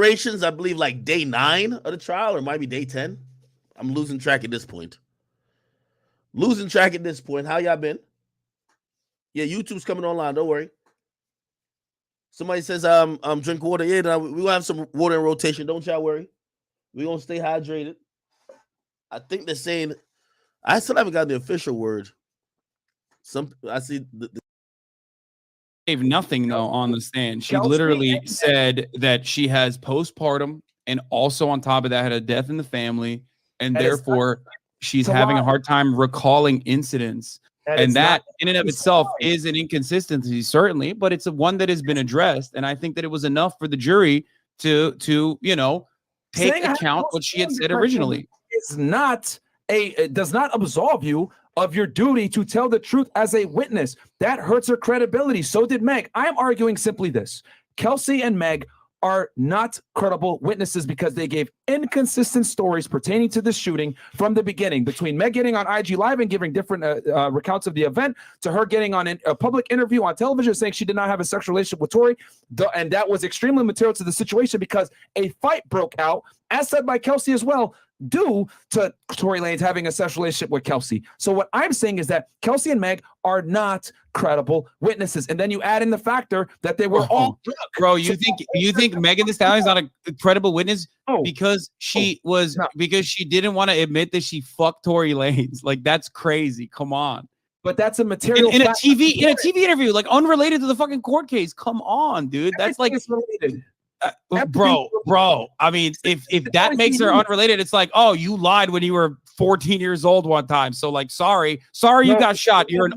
I believe like day 9 of the trial, or might be day 10. I'm losing track at this point. How y'all been? Yeah, YouTube's coming online. Don't worry. Somebody says drink water. Yeah, we gonna have some water in rotation. Don't y'all worry. We gonna stay hydrated. I think they're saying. I still haven't got the official word. I see gave nothing though on the stand. She literally said that she has postpartum and also on top of that had a death in the family, and therefore she's having a hard time recalling incidents. And that in and of itself is an inconsistency, certainly, but it's one that has been addressed. And I think that it was enough for the jury to take account what she had said originally. It's not it does not absolve you of your duty to tell the truth as a witness. That hurts her credibility. So did Meg. I am arguing simply this. Kelsey and Meg are not credible witnesses because they gave inconsistent stories pertaining to the shooting from the beginning, between Meg getting on IG Live and giving different recounts of the event, to her getting on a public interview on television saying she did not have a sexual relationship with Tory. And that was extremely material to the situation because a fight broke out, as said by Kelsey as well, due to Tory Lanez having a sexual relationship with Kelsey. So what I'm saying is that Kelsey and Meg are not credible witnesses. And then you add in the factor that they were all drunk. Bro, you think Megan Thee Stallion is not a credible witness because she didn't want to admit that she fucked Tory Lanez? Like, that's crazy. Come on. But that's a material in a TV interview, like unrelated to the fucking court case. Come on, dude. That's like related. Bro. I mean, if that makes her unrelated, it's like, oh, you lied when you were 14 years old one time. So like, sorry, you got shot. You're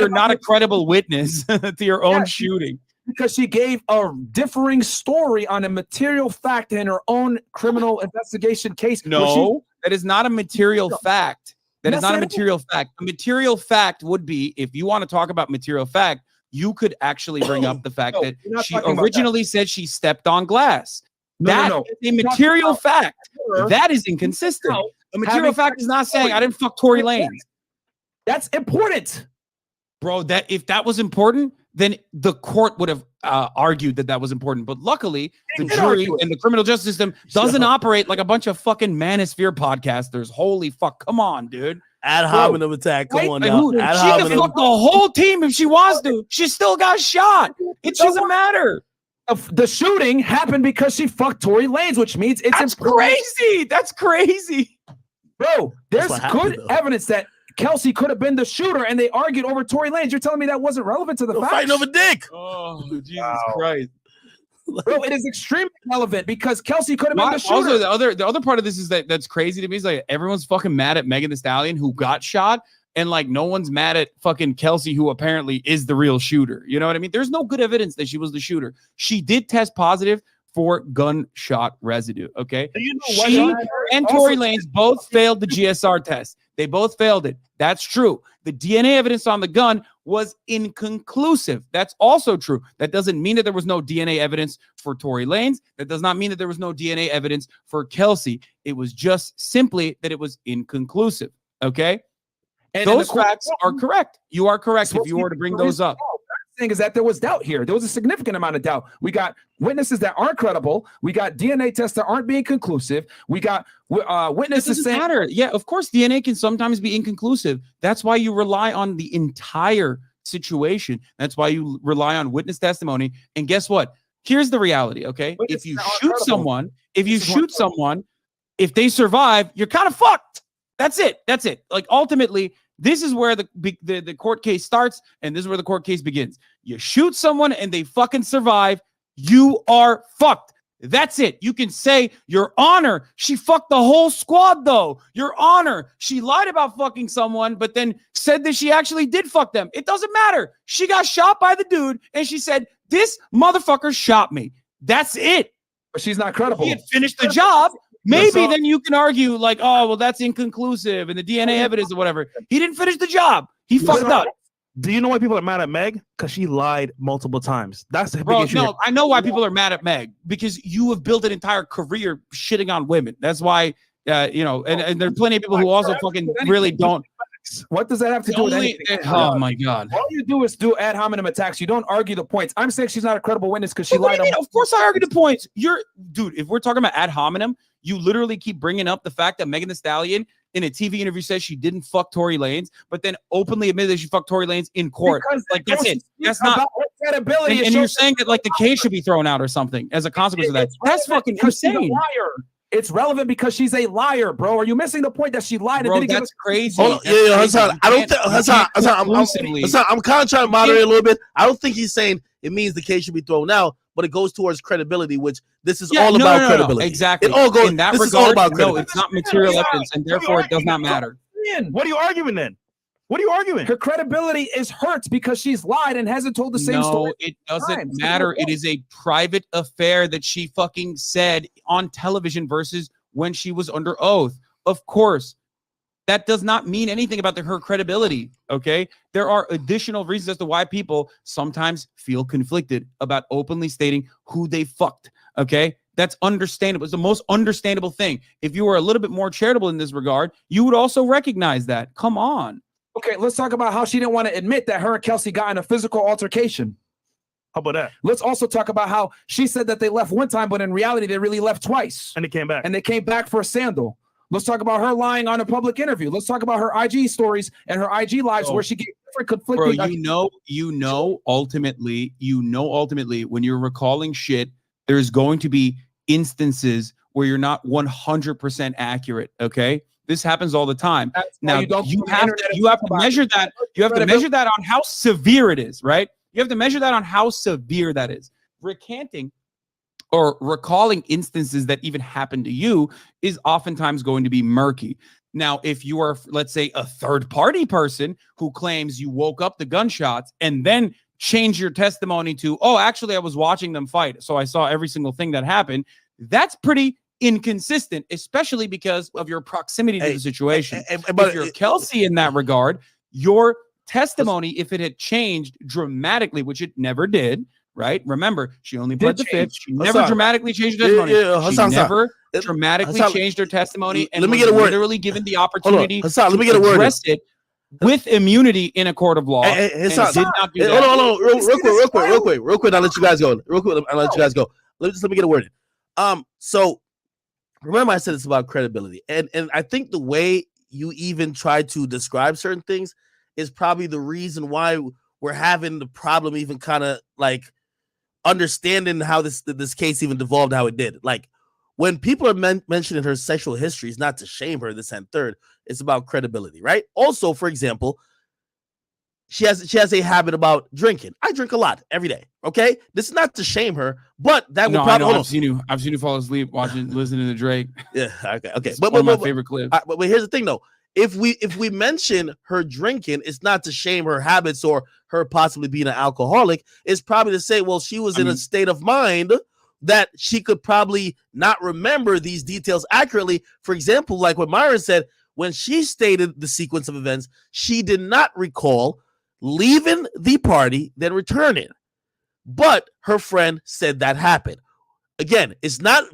not a credible witness to your own shooting. Because she gave a differing story on a material fact in her own criminal investigation case. No, that is not a material fact. That is not a material fact. A material fact would be, if you want to talk about material fact, you could actually bring up the fact that she originally said she stepped on glass. That is a material fact. That is inconsistent. A material fact is not saying I didn't fuck Tory Lanez. That's important. Bro, that if that was important, then the court would have argued that was important. But luckily, the jury and the criminal justice system doesn't operate like a bunch of fucking manosphere podcasters. Holy fuck. Come on, dude. Ad hominem attack. Come on now. She can fuck the whole team if she wants to. She still got shot. It doesn't matter. The shooting happened because she fucked Tory Lanez, which means it's crazy. That's crazy. Bro, there's what happened, good though. evidence that Kelsey could have been the shooter, and they argued over Tory Lanez. You're telling me that wasn't relevant to the facts? Fighting over dick. Oh, Jesus Christ. Bro, it is extremely relevant because Kelsey could have been the shooter. Also, the other part of this is that's crazy to me is like everyone's fucking mad at Megan Thee Stallion who got shot, and like no one's mad at fucking Kelsey who apparently is the real shooter. You know what I mean? There's no good evidence that she was the shooter. She did test positive for gunshot residue. Okay, You know what? she and Tory Lanez both failed the GSR test. They both failed it. That's true. The DNA evidence on the gun was inconclusive. That's also true. That doesn't mean that there was no DNA evidence for Tory Lanez. That does not mean that there was no DNA evidence for Kelsey. It was just simply that it was inconclusive. Okay? And those facts are correct. You are correct if you were to bring those up. Thing is that there was doubt here. There was a significant amount of doubt. We got witnesses that aren't credible. We got DNA tests that aren't being conclusive. We got witnesses saying, matter. Yeah, of course, DNA can sometimes be inconclusive. That's why you rely on the entire situation. That's why you rely on witness testimony. And guess what? Here's the reality. Okay, if you shoot someone, if they survive, you're kind of fucked. That's it. That's it. Like ultimately, this is where the court case starts, and this is where the court case begins. You shoot someone and they fucking survive, you are fucked. That's it. You can say, Your Honor, she fucked the whole squad, though. Your Honor, she lied about fucking someone, but then said that she actually did fuck them. It doesn't matter. She got shot by the dude, and she said, this motherfucker shot me. That's it. But she's not credible. He had finished the job. Maybe then you can argue like, oh, well, that's inconclusive and the DNA evidence or whatever. He didn't finish the job. He fucked up. Do you know why people are mad at Meg? Because she lied multiple times. That's the big issue. No, I know why people are mad at Meg, because you have built an entire career shitting on women. That's why, and there are plenty of people who also fucking really don't. What does that have to do with anything? Oh my God. All you do is do ad hominem attacks. You don't argue the points. I'm saying she's not a credible witness because she lied. Of course I argue the points. Dude, if we're talking about ad hominem, you literally keep bringing up the fact that Megan Thee Stallion in a TV interview says she didn't fuck Tory Lanez, but then openly admitted that she fucked Tory Lanez in court. Because like that's it. That's not credibility. And you're saying that like the case should be thrown out or something as a consequence of that. That's fucking insane. It's relevant because she's a liar, bro. Are you missing the point that she lied? Bro, and didn't that's crazy. Hassan, I don't think Hassan, I'm kind of trying to moderate a little bit. I don't think he's saying it means the case should be thrown out, but it goes towards credibility, which this is all about credibility. Exactly. It all goes in that this regard. is all about credibility. No, it's not material evidence, and therefore it does not matter. What are you arguing then? What are you arguing? Her credibility is hurt because she's lied and hasn't told the same story. No, it doesn't matter. It is a private affair that she fucking said on television versus when she was under oath. Of course, that does not mean anything about her credibility, okay? There are additional reasons as to why people sometimes feel conflicted about openly stating who they fucked, okay? That's understandable. It's the most understandable thing. If you were a little bit more charitable in this regard, you would also recognize that. Come on. Okay, let's talk about how she didn't want to admit that her and Kelsey got in a physical altercation. How about that? Let's also talk about how she said that they left one time, but in reality, they really left twice. And they came back. And they came back for a sandal. Let's talk about her lying on a public interview. Let's talk about her IG stories and her IG lives where she gave different conflicting. Bro, ultimately, when you're recalling shit, there's going to be instances where you're not 100% accurate, okay? This happens all the time. Now, you have to measure that. You have to measure that on how severe it is, right? You have to measure that on how severe that is. Recanting or recalling instances that even happened to you is oftentimes going to be murky. Now, if you are, let's say, a third-party person who claims you woke up the gunshots and then change your testimony to, oh, actually, I was watching them fight, so I saw every single thing that happened, that's pretty inconsistent, especially because of your proximity to the situation. If you're Kelsey in that regard, your testimony, if it had changed dramatically, which it never did, right? Remember, she only pled the fifth. She never dramatically changed her testimony. She never dramatically changed her testimony and was literally given the opportunity to address it with immunity in a court of law. Hold on, real quick. I'll let you guys go. Let me get a word in. So remember I said it's about credibility. And I think the way you even try to describe certain things is probably the reason why we're having the problem even kind of like understanding how this case even devolved how it did. Like when people are mentioning her sexual history, it's not to shame her, this and third. It's about credibility, right? Also, for example, she has a habit about drinking. I drink a lot every day. Okay, this is not to shame her, but that would probably. I've seen you fall asleep listening to Drake. Yeah, okay. It's one of my favorite clips. But here's the thing, though. If we mention her drinking, it's not to shame her habits or her possibly being an alcoholic. It's probably to say, well, she was in a state of mind that she could probably not remember these details accurately. For example, like what Myron said, when she stated the sequence of events, she did not recall leaving the party, then returning. But her friend said that happened. Again, it's not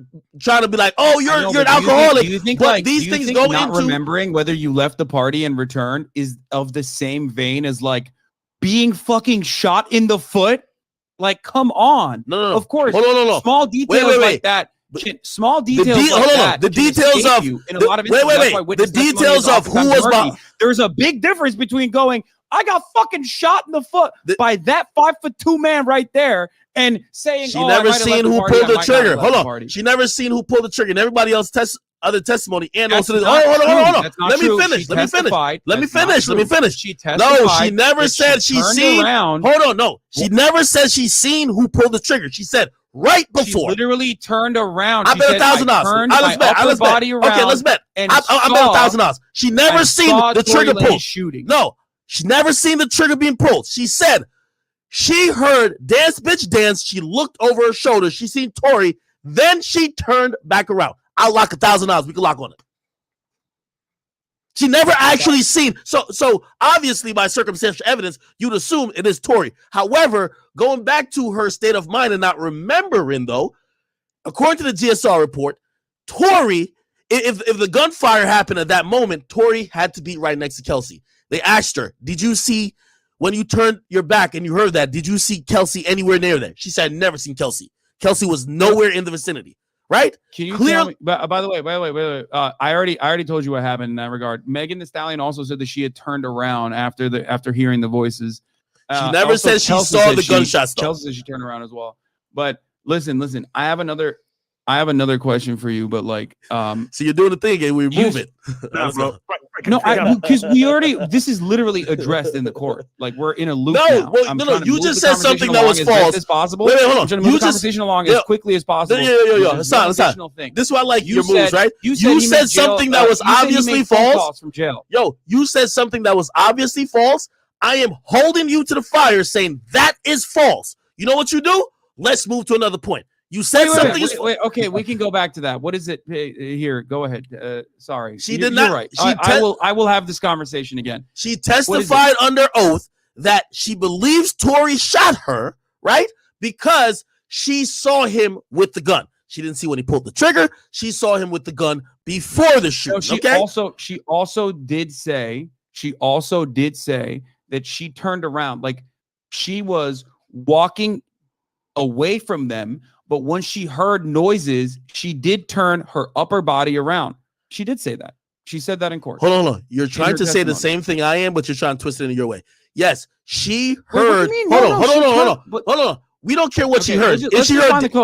trying to be like, oh, you're an alcoholic. Do you think but these things go not into remembering whether you left the party and returned is of the same vein as like being fucking shot in the foot? Like, come on. No. Of course. No. Small details like that. Small details like that. The details of you in a lot of instances. The details of who was behind. There's a big difference between going, I got fucking shot in the foot by that 5'2" man right there, and saying she never seen who pulled the trigger. Hold on, she never seen who pulled the trigger. And everybody else other testimony and also. Hold on. Let me finish. She testified. No, she never said she seen. Hold on, no, she never said she seen who pulled the trigger. She said right before. She literally turned around. I bet $1,000. Let's bet. Okay, let's bet. I bet $1,000. She never seen the trigger pulled. No. She never seen the trigger being pulled. She said she heard dance, bitch, dance. She looked over her shoulder. She seen Tory. Then she turned back around. I'll lock $1,000. We can lock on it. She never actually seen. So obviously by circumstantial evidence, you'd assume it is Tory. However, going back to her state of mind and not remembering though, according to the GSR report, Tory, if the gunfire happened at that moment, Tory had to be right next to Kelsey. They asked her, did you see, when you turned your back and you heard that, did you see Kelsey anywhere near there? She said, never seen Kelsey. Kelsey was nowhere in the vicinity, right? Can you tell me, by the way, I already told you what happened in that regard. Megan Thee Stallion also said that she had turned around after hearing the voices. She never said she saw the gunshots, though. Chelsea said she turned around as well. But listen, I have another question for you, but like, so you're doing the thing and we move it. No, because we already, this is literally addressed in the court. Like we're in a loop now. No, you just said something that was false. As possible. Wait, hold on. I'm trying to move the conversation along as quickly as possible. It's not. This is why I like your moves, right? You said something that was obviously false from jail. Yo, you said something that was obviously false. I am holding you to the fire saying that is false. You know what you do? Let's move to another point. You said something. Wait, okay, we can go back to that. What is it here? Go ahead. Sorry, she did not. You're right. I will have this conversation again. She testified under oath that she believes Tory shot her, right? Because she saw him with the gun. She didn't see when he pulled the trigger. She saw him with the gun before the shoot. No, she also did say that she turned around, like she was walking away from them. But when she heard noises, she did turn her upper body around. She did say that. She said that in court. Hold on. You're trying to say the same thing I am, but you're trying to twist it in your way. Yes, she heard. Hold on. We don't care what she heard. If she heard dance,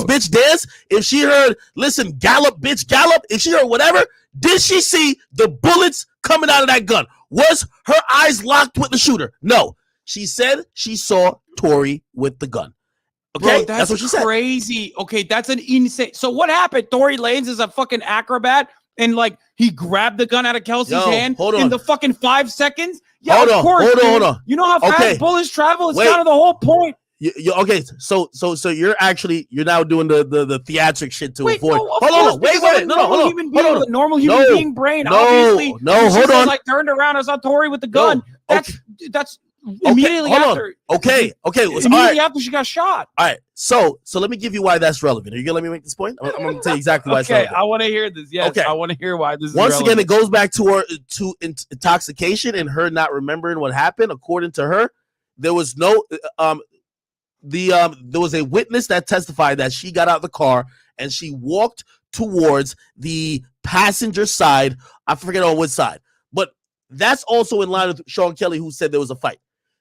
bitch, dance. If she heard, listen, gallop, bitch, gallop. If she heard whatever, did she see the bullets coming out of that gun? Was her eyes locked with the shooter? No. She said she saw Tory with the gun. Okay, bro, that's what she said. Crazy. Okay, that's an insane. So what happened? Tory Lanez is a fucking acrobat, and like he grabbed the gun out of Kelsey's hand in the fucking 5 seconds. Yeah, hold on. You know how fast bullets travel? It's kind of the whole point. Okay, so you're now doing the theatric shit to avoid. No, hold on. Wait. No. Normal human being brain. Obviously, hold on. Like turned around and saw Tory with the gun. That's immediately after. Okay. Immediately after she got shot. All right. So let me give you why that's relevant. Are you gonna let me make this point? I'm gonna tell you exactly why. It's relevant. I want to hear this. Yes. Okay. I want to hear why this is Once relevant. again, it goes back to intoxication and her not remembering what happened. According to her, there was no there was a witness that testified that she got out of the car and she walked towards the passenger side. I forget on which side, but that's also in line with Sean Kelly, who said there was a fight.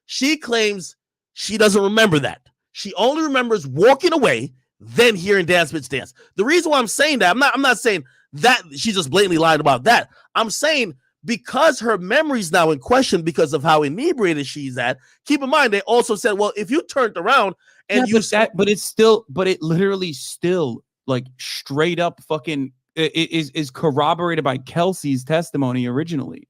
She claims she doesn't remember that. She only remembers walking away, then hearing dance bitch dance. The reason why I'm saying that, I'm not saying that she just blatantly lied about that. I'm saying because her memory's now in question because of how inebriated she's at. Keep in mind, they also said, well, if you turned around and but it literally still like straight up fucking is corroborated by Kelsey's testimony originally.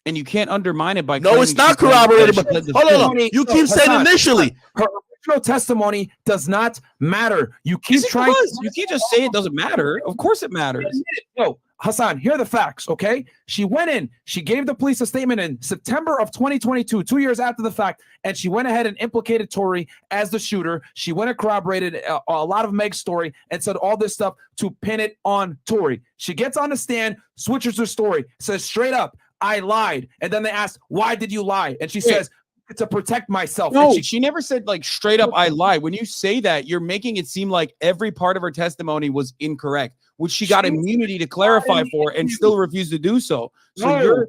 And you can't undermine it by no, it's not corroborated. But hold on, you keep saying initially her original testimony does not matter. You keep trying. You can't just say it doesn't matter. Of course it matters. No, Hassan, here are the facts. Okay, she went in. She gave the police a statement in September of 2022, 2 years after the fact, and she went ahead and implicated Tory as the shooter. She went and corroborated a lot of Meg's story and said all this stuff to pin it on Tory. She gets on the stand, switches her story, says straight up, I lied. And then they asked, why did you lie? And she says, to protect myself. No, and she never said like straight up, I lied. When you say that, you're making it seem like every part of her testimony was incorrect, which she got immunity to clarify for and still refused to do so. So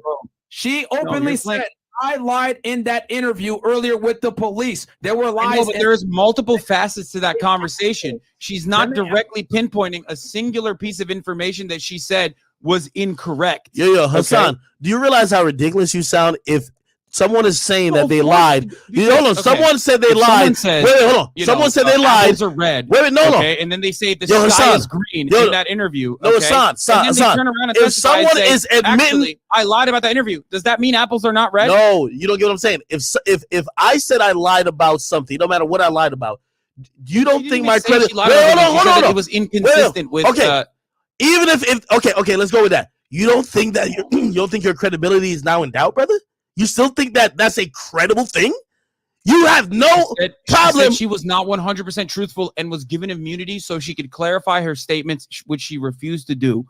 she openly said, I lied in that interview earlier with the police. There were lies. Know, but there's multiple facets to that conversation. She's not directly pinpointing a singular piece of information that she said was incorrect. Yo, Hassan, do you realize how ridiculous you sound if someone is saying that they lied? Hold on, someone said they lied. Wait, hold on. Someone said they lied. Apples are red. Wait, no. And then they say the sky is green in that interview. No, Hassan. And then they turn around and if someone is admitting, actually, I lied about that interview. Does that mean apples are not red? No, you don't get what I'm saying. If I said I lied about something, no matter what I lied about, you don't think my credit? Hold on. It was inconsistent with. Okay, even if okay, let's go with that. You don't think that you don't think your credibility is now in doubt, brother? You still think that that's a credible thing? You have no problem. She was not 100% truthful and was given immunity so she could clarify her statements, which she refused to do.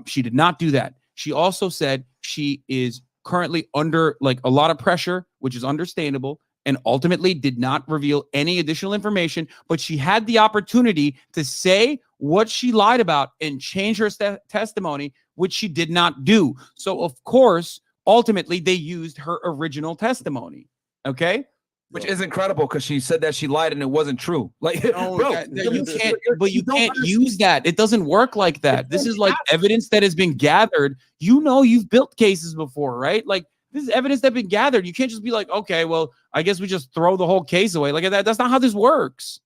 She did not do that. She also said she is currently under like a lot of pressure, which is understandable, and ultimately did not reveal any additional information. But she had the opportunity to say what she lied about and change her testimony, which she did not do. So, of course, ultimately, they used her original testimony. Okay, which is incredible because she said that she lied and it wasn't true. Like, bro, you can't use that. It doesn't work like that. This is like evidence that has been gathered. You know, you've built cases before, right? Like, this is evidence that's been gathered. You can't just be like, okay, well, I guess we just throw the whole case away. Like that. That's not how this works.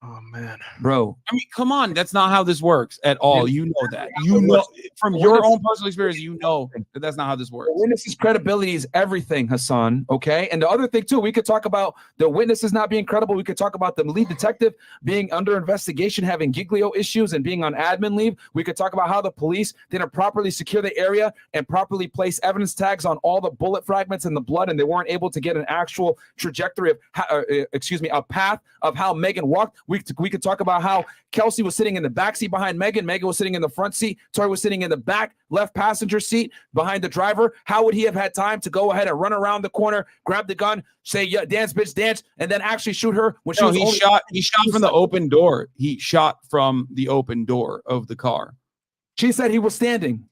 Oh man, bro. I mean, come on. That's not how this works at all. You know that. You know from your own personal experience. You know that that's not how this works. The witness's credibility is everything, Hassan. Okay, and the other thing too, we could talk about the witnesses not being credible. We could talk about the lead detective being under investigation, having giglio issues, and being on admin leave. We could talk about how the police didn't properly secure the area and properly place evidence tags on all the bullet fragments and the blood, and they weren't able to get an actual trajectory of, a path of how Megan walked. We could talk about how Kelsey was sitting in the back seat behind Megan. Megan was sitting in the front seat. Tory was sitting in the back left passenger seat behind the driver. How would he have had time to go ahead and run around the corner, grab the gun, say, yeah, dance, bitch, dance, and then actually shoot her when she was he shot from the open door. He shot from the open door of the car. She said he was standing.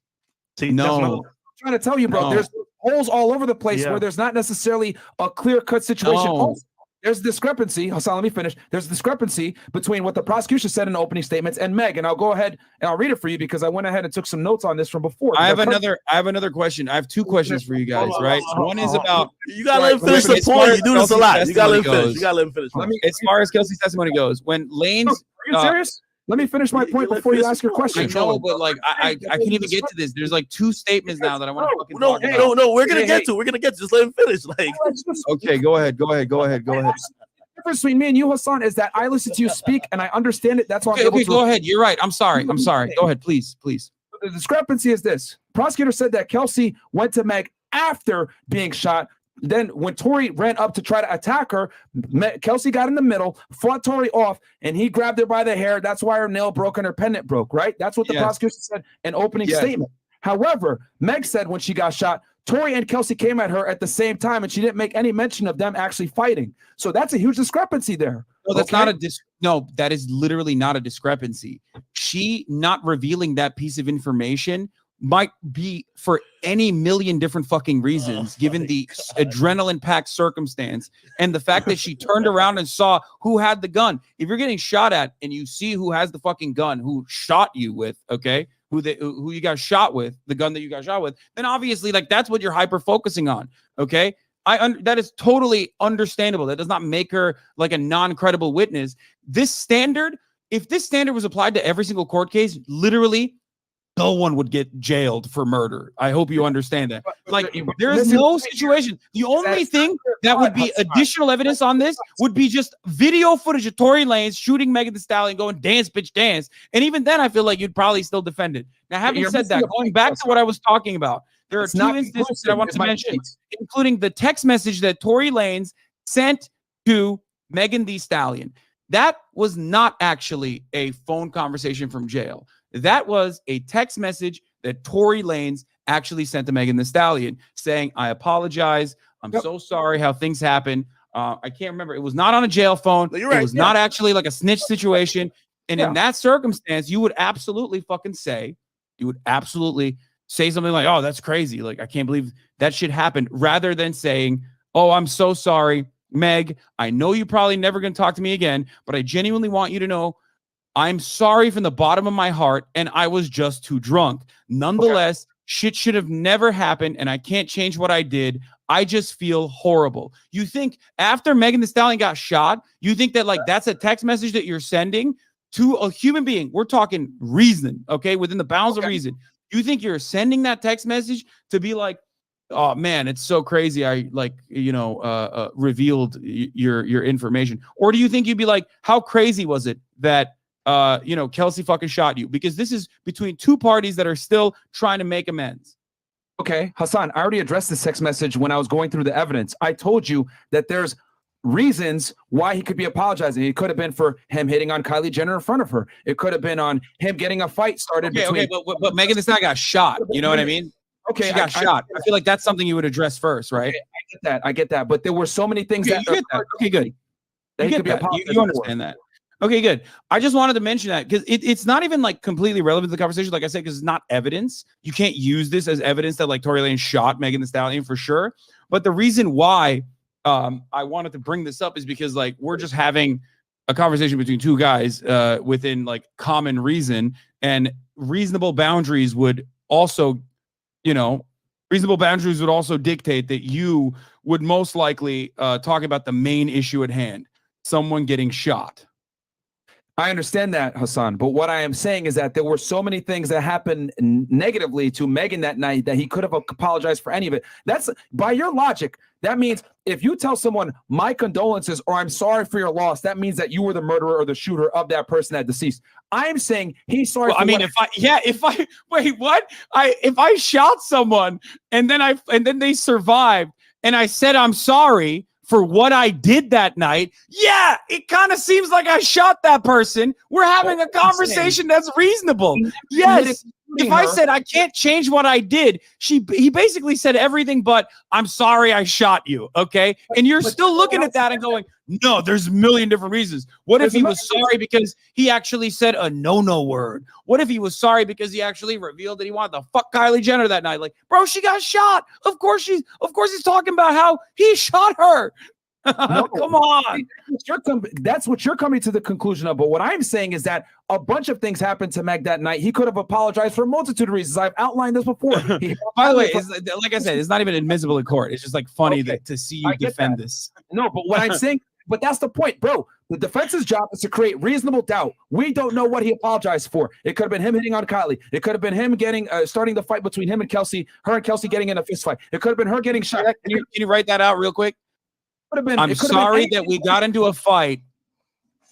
See, no. I'm trying to tell you, bro, there's holes all over the place where there's not necessarily a clear-cut situation. Also, there's discrepancy. Hassan, let me finish. There's a discrepancy between what the prosecution said in the opening statements and Meg. And I'll go ahead and I'll read it for you because I went ahead and took some notes on this from before. I have another question. I have two questions for you guys, right? One is about you gotta let him finish the point. You do this a lot. You gotta let him finish. You gotta let him finish. As far as Kelsey's testimony goes, when Lanez, are you serious? Let me finish my point before you ask your question. I know, but like I can't even get to this. There's like two statements now that I want to fucking talk about. No, we're gonna get to. We're gonna get to. Just let him finish. Like, okay, go ahead. The difference between me and you, Hassan, is that I listen to you speak and I understand it. That's why I'm able to. Go ahead. You're right. I'm sorry. Go ahead, please. The discrepancy is this. Prosecutor said that Kelsey went to Meg after being shot. Then when Tory ran up to try to attack her, Kelsey got in the middle, fought Tory off, and he grabbed her by the hair. That's why her nail broke and her pendant broke, right? That's what the prosecution said in opening statement. However, Meg said when she got shot, Tory and Kelsey came at her at the same time, and she didn't make any mention of them actually fighting. So that's a huge discrepancy there. No, that's not no, that is literally not a discrepancy. She not revealing that piece of information might be for any million different fucking reasons, given the adrenaline-packed circumstance and the fact that she turned around and saw who had the gun. If you're getting shot at and you see who has the fucking gun, who shot you with, okay, who you got shot with, the gun that you got shot with, then obviously like that's what you're hyper focusing on, okay? That is totally understandable. That does not make her like a non-credible witness. This standard, if this standard was applied to every single court case, literally no one would get jailed for murder. I hope you understand that. Like, there is no situation. The only thing that would be additional evidence on this would be just video footage of Tory Lanez shooting Megan Thee Stallion, going, dance, bitch, dance. And even then, I feel like you'd probably still defend it. Now, having said that, going back to what I was talking about, there are two instances that I want to mention, including the text message that Tory Lanez sent to Megan Thee Stallion. That was not actually a phone conversation from jail. That was a text message that Tory Lanez actually sent to Megan Thee Stallion saying, I apologize. I'm so sorry how things happen. I can't remember. It was not on a jail phone. It was not actually like a snitch situation. And in that circumstance, you would absolutely fucking say, something like, oh, that's crazy. Like, I can't believe that shit happened, rather than saying, oh, I'm so sorry, Meg. I know you're probably never going to talk to me again, but I genuinely want you to know I'm sorry from the bottom of my heart, and I was just too drunk. Nonetheless, shit should have never happened, and I can't change what I did. I just feel horrible. You think after Megan Thee Stallion got shot, you think that like that's a text message that you're sending to a human being? We're talking reason, okay? Within the bounds of reason. You think you're sending that text message to be like, oh man, it's so crazy. I like, revealed your information. Or do you think you'd be like, how crazy was it that Kelsey fucking shot you? Because this is between two parties that are still trying to make amends. Okay, Hassan, I already addressed this text message when I was going through the evidence. I told you that there's reasons why he could be apologizing. It could have been for him hitting on Kylie Jenner in front of her. It could have been on him getting a fight started. But Megan Thee Stallion got shot. You know what I mean? Okay, she got shot. I feel like that's something you would address first, right? Okay, I get that. But there were so many things that. Okay, good. You understand that. Okay, good. I just wanted to mention that because it's not even like completely relevant to the conversation, like I said, because it's not evidence. You can't use this as evidence that like Tory Lanez shot Megan Thee Stallion for sure. But the reason why I wanted to bring this up is because like we're just having a conversation between two guys within like common reason, and reasonable boundaries would also, dictate that you would most likely talk about the main issue at hand, someone getting shot. I understand that, Hassan, but what I am saying is that there were so many things that happened negatively to Megan that night that he could have apologized for any of it. That's, by your logic, that means if you tell someone my condolences or I'm sorry for your loss, that means that you were the murderer or the shooter of that person that deceased. I'm saying he's sorry. Well, if I shot someone and then they survived and I said I'm sorry for what I did that night, yeah, it kind of seems like I shot that person. We're having a conversation that's reasonable. Yes. If I said I can't change what I did, he basically said everything but I'm sorry I shot you, okay? And you're still looking at that and going, no, there's a million different reasons. What if he was sorry because he actually said a no word? What if he was sorry because he actually revealed that he wanted to fuck Kylie Jenner that night? Like, bro, she got shot. Of course he's talking about how he shot her. No, come on. That's what you're coming to the conclusion of. But what I'm saying is that a bunch of things happened to Meg that night. He could have apologized for a multitude of reasons. I've outlined this before. By the way, like I said, it's not even admissible in court. It's just like funny to see you defend this. No, but what I'm saying, but that's the point, bro. The defense's job is to create reasonable doubt. We don't know what he apologized for. It could have been him hitting on Kylie. It could have been him starting the fight between him and Kelsey, her and Kelsey getting in a fist fight. It could have been her getting shot. Can you write that out real quick? I'm sorry that we got into a fight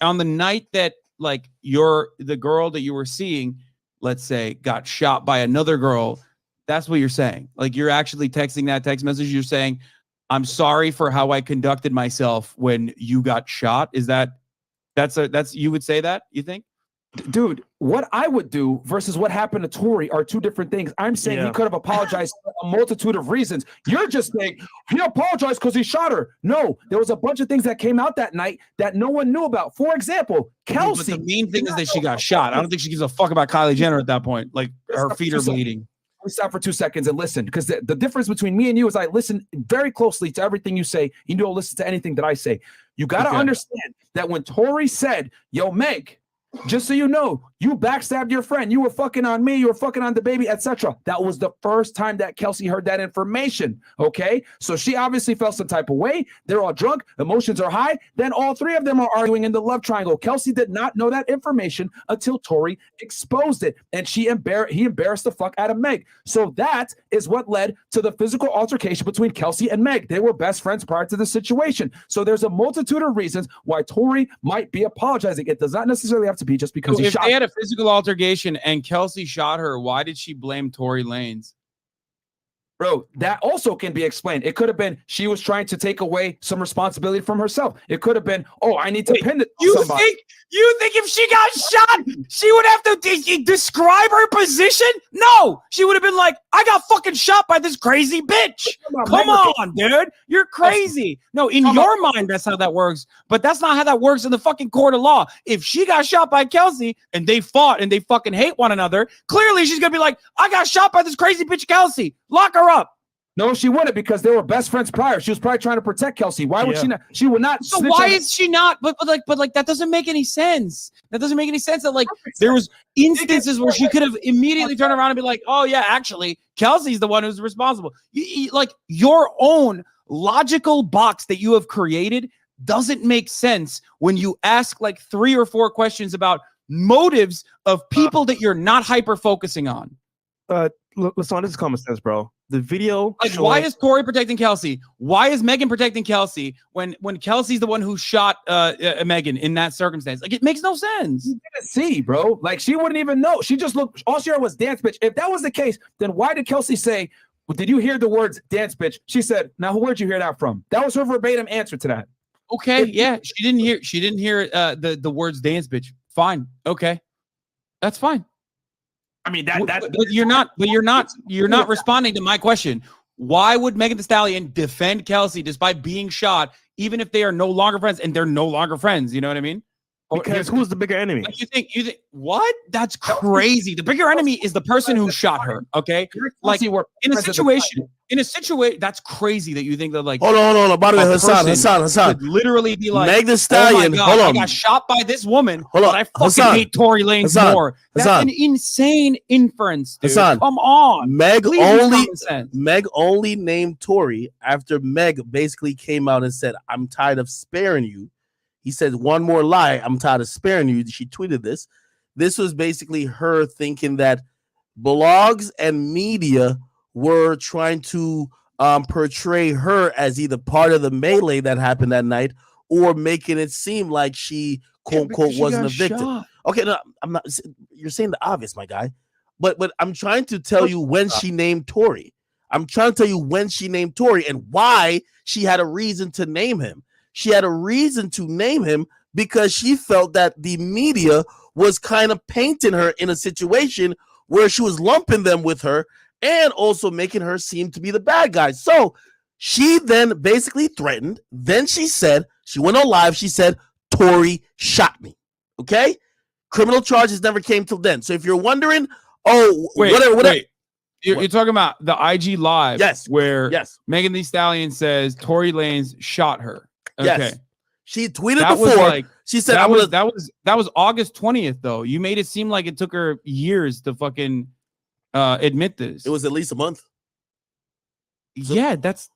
on the night that like the girl that you were seeing, let's say, got shot by another girl. That's what you're saying. Like you're actually texting that text message. You're saying, I'm sorry for how I conducted myself when you got shot. Is that's you would say that, you think? Dude, what I would do versus what happened to Tory are two different things. I'm saying he could have apologized for a multitude of reasons. You're just saying he apologized because he shot her. No, there was a bunch of things that came out that night that no one knew about. For example, Kelsey. But the main thing is that she got shot. I don't think she gives a fuck about Kylie Jenner at that point. Like her feet are bleeding. stop for 2 seconds and listen, because the difference between me and you is I listen very closely to everything you say. You don't listen to anything that I say. You got to understand that when Tory said, yo, Meg, just so you know, you backstabbed your friend. You were fucking on me. You were fucking on the baby, etc. That was the first time that Kelsey heard that information. Okay, so she obviously felt some type of way. They're all drunk. Emotions are high. Then all three of them are arguing in the love triangle. Kelsey did not know that information until Tory exposed it, and he embarrassed the fuck out of Meg. So that is what led to the physical altercation between Kelsey and Meg. They were best friends prior to the situation. So there's a multitude of reasons why Tory might be apologizing. It does not necessarily have to be just because he if shot they had a physical altercation and Kelsey shot her, why did she blame Tory Lanez? Bro, that also can be explained. It could have been she was trying to take away some responsibility from herself. It could have been, oh, I need to pin it on somebody. You think if she got shot, she would have to describe her position? No, she would have been like, I got fucking shot by this crazy bitch. Come on, dude. You're crazy. No, in your mind, that's how that works. But that's not how that works in the fucking court of law. If she got shot by Kelsey and they fought and they fucking hate one another, clearly she's going to be like, I got shot by this crazy bitch Kelsey. Lock her up. No, she wouldn't, because they were best friends prior. She was probably trying to protect Kelsey. Why would she not? She would not. So why is she not? But like that doesn't make any sense. That doesn't make any sense. That like there was instances where she could have immediately turned around and be like, oh yeah, actually Kelsey's the one who's responsible. Like your own logical box that you have created doesn't make sense when you ask like 3 or 4 questions about motives of people that you're not hyper focusing on. Listen, this is common sense, bro. The video, like, why is Tory protecting Kelsey? Why is Megan protecting Kelsey when Kelsey's the one who shot Megan in that circumstance? Like, it makes no sense. You didn't see, bro. Like, she wouldn't even know. She just looked. All she heard was dance bitch. If that was the case, then why did Kelsey say, well, did you hear the words dance bitch? She said, now where'd you hear that from? That was her verbatim answer to that. Okay, yeah, she didn't hear the words dance bitch. Fine, okay, that's fine. I mean but you're not responding to my question. Why would Megan Thee Stallion defend Kelsey despite being shot, even if they are no longer friends? And they're no longer friends. You know what I mean? Because who's the bigger enemy? Like you think what? That's crazy. The bigger enemy is the person who shot her. Okay, like in a situation, that's crazy that you think that like. Hold on. By the way, Hassan, could literally be like, Meg Thee Stallion. Oh my God, hold on, I got shot by this woman. Hold on, but I fucking hate Tory Lanez more. That's an insane inference, dude. Hassan, come on. Meg only named Tory after Meg basically came out and said, "I'm tired of sparing you." He said, one more lie, I'm tired of sparing you. She tweeted this. This was basically her thinking that blogs and media were trying to portray her as either part of the melee that happened that night or making it seem like she, quote, unquote, wasn't a victim. Shot. Okay, no, I'm not. You're saying the obvious, my guy. But I'm trying to tell you when she named Tory. I'm trying to tell you when she named Tory and why she had a reason to name him. She had a reason to name him because she felt that the media was kind of painting her in a situation where she was lumping them with her and also making her seem to be the bad guy. So she then basically threatened. Then she said, she went on live. She said, Tory shot me. Okay? Criminal charges never came till then. So if you're wondering, whatever. Wait. You're talking about the IG live, where yes, Megan Thee Stallion says Tory Lanez shot her. Okay. Yes. She tweeted that before. She said that was August 20th though. You made it seem like it took her years to fucking admit this. It was at least a month. Yeah, that's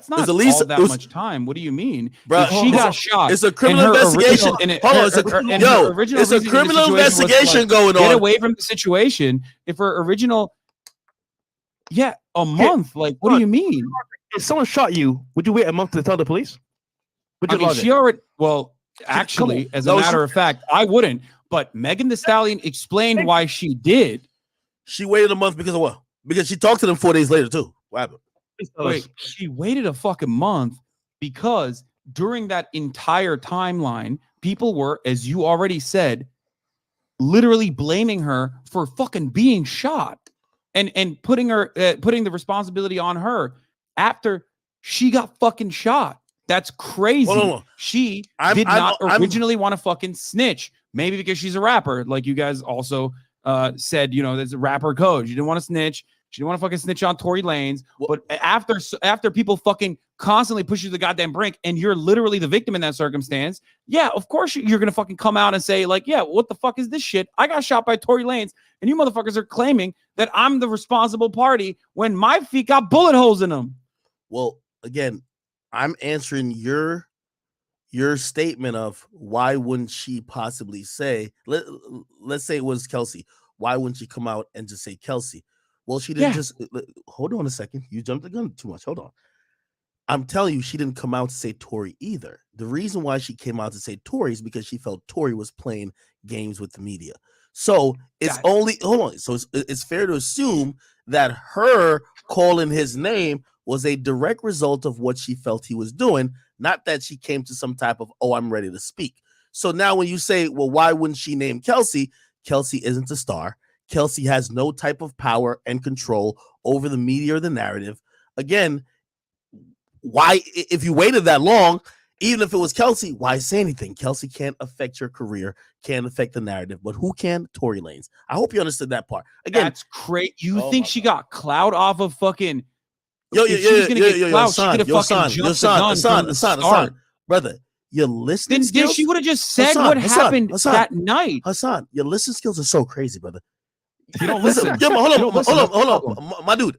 not at least that much time. What do you mean? Bro, she got shot. It's a criminal investigation. It's a criminal investigation going on. Get away from the situation. If her original a month. Like, what do you mean? If someone shot you, would you wait a month to tell the police? She already. Well, actually, as a matter of fact, I wouldn't. But Megan Thee Stallion explained why she did. She waited a month because of what? Because she talked to them 4 days later too. What happened? Wait, she waited a fucking month because during that entire timeline, people were, as you already said, literally blaming her for fucking being shot and putting the responsibility on her after she got fucking shot. That's crazy. No. She did not originally want to fucking snitch. Maybe because she's a rapper, like you guys also said, there's a rapper code. She didn't want to snitch. She didn't want to fucking snitch on Tory Lanez. But after people fucking constantly push you to the goddamn brink, and you're literally the victim in that circumstance, yeah, of course you're gonna fucking come out and say like, yeah, what the fuck is this shit? I got shot by Tory Lanez, and you motherfuckers are claiming that I'm the responsible party when my feet got bullet holes in them. Well, again, I'm answering your statement of why wouldn't she possibly say, let's say it was Kelsey. Why wouldn't she come out and just say Kelsey? Well, she didn't just hold on a second. You jumped the gun too much. Hold on. I'm telling you, she didn't come out to say Tory either. The reason why she came out to say Tory is because she felt Tory was playing games with the media. So it's hold on. So it's fair to assume that her calling his name was a direct result of what she felt he was doing, not that she came to some type of, oh, I'm ready to speak. So now when you say, well, why wouldn't she name Kelsey? Kelsey isn't a star. Kelsey has no type of power and control over the media or the narrative. Again, why, if you waited that long, even if it was Kelsey, why say anything? Kelsey can't affect your career, can't affect the narrative, but who can? Tory Lanez. I hope you understood that part. Again, that's great. You think she got clout off of fucking? Yo, son, brother, your listening skills. She would have just said what happened that night. Hassan, your listening skills are so crazy, brother. You don't listen. Hold on, my dude.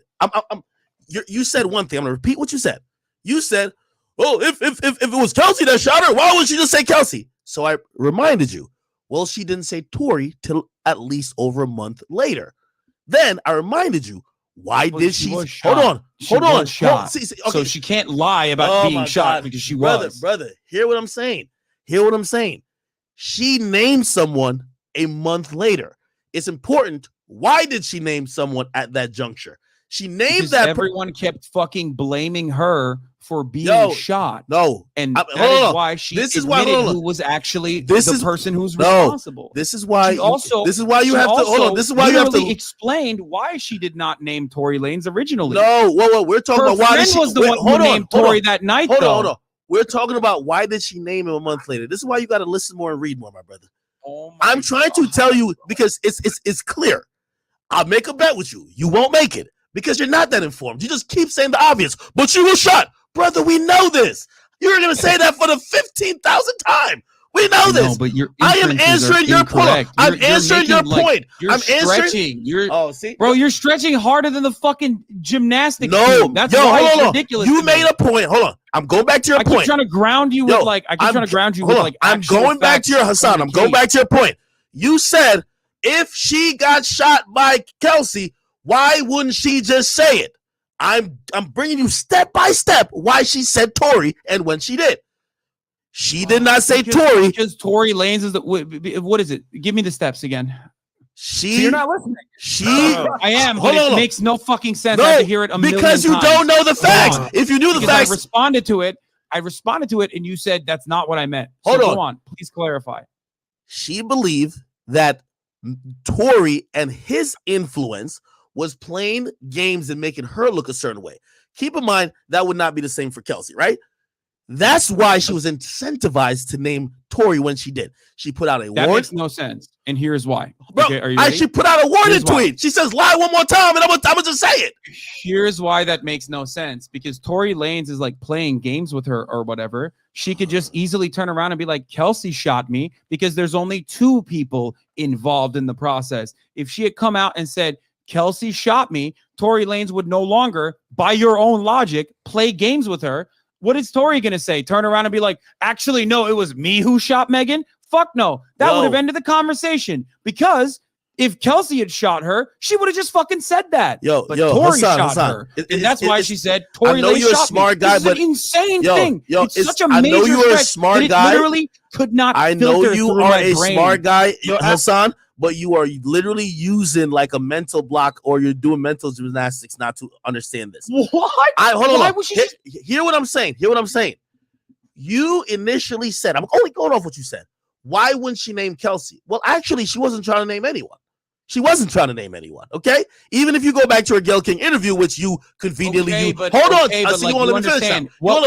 You said one thing. I'm gonna repeat what you said. You said, "Oh, if it was Kelsey that shot her, why would she just say Kelsey?" So I reminded you. Well, she didn't say Tory till at least over a month later. Then I reminded you. Why did she? Hold on. Shot. So she can't lie about being shot because she was. Brother, hear what I'm saying. She named someone a month later. It's important. Why did she name someone at that juncture? She named because that everyone kept fucking blaming her for being shot. No, and that is why she admitted who was actually the person who's responsible. This is why. This is why you have to explained why she did not name Tory Lanez originally. No, whoa, we're talking about why she was the one who named Tory that night. Hold on. We're talking about why did she name him a month later. This is why you got to listen more and read more, my brother. I'm trying to tell you because it's clear. I'll make a bet with you. You won't make it because you're not that informed. You just keep saying the obvious. But she was shot. Brother, we know this. You're going to say that for the 15,000th time. We know this. But I am answering your point. I'm answering your point. I'm stretching. Bro, you're stretching harder than the fucking gymnastics. No, that's why it's ridiculous. You made a point. Hold on. I'm going back to your point. I keep trying to ground you with I'm going back to your Hassan. I'm going back to your point. You said if she got shot by Kelsey, why wouldn't she just say it? I'm bringing you step by step why she said Tory and when she did. She did not say Tory. Because Tory Lanez is what is it? Give me the steps again. So you're not listening. I am, but it makes no fucking sense. I have to hear it a million times. Because you don't know the facts. If you knew the facts. I responded to it, and you said that's not what I meant. Go on. Please clarify. She believed that Tory and his influence was playing games and making her look a certain way. Keep in mind, that would not be the same for Kelsey, right? That's why she was incentivized to name Tory when she did. She put out a warning. That makes no sense. And here's why. Bro, okay, are you ready? She put out a warning tweet. She says, lie one more time, and I'm gonna just say it. Here's why that makes no sense. Because Tory Lanez is like playing games with her or whatever. She could just easily turn around and be like, Kelsey shot me, because there's only two people involved in the process. If she had come out and said, Kelsey shot me, Tory Lanez would no longer, by your own logic, play games with her. What is Tory going to say? Turn around and be like, actually, no, it was me who shot Megan? Fuck no. That would have ended the conversation. Because if Kelsey had shot her, she would have just fucking said that. But Tory shot her. And that's why she said, Tory Lanez you're shot a smart guy, this is an insane thing. It's such a major I know you're a smart guy. Literally could not I know you are a brain. Smart guy, Hassan, but you are literally using like a mental block, or you're doing mental gymnastics not to understand this. What? Hold on. Hear what I'm saying. You initially said, I'm only going off what you said. Why wouldn't she name Kelsey? Well, actually, she wasn't trying to name anyone. Okay? Even if you go back to her Gayle King interview, which you conveniently hold on. I see you want to finish. Hold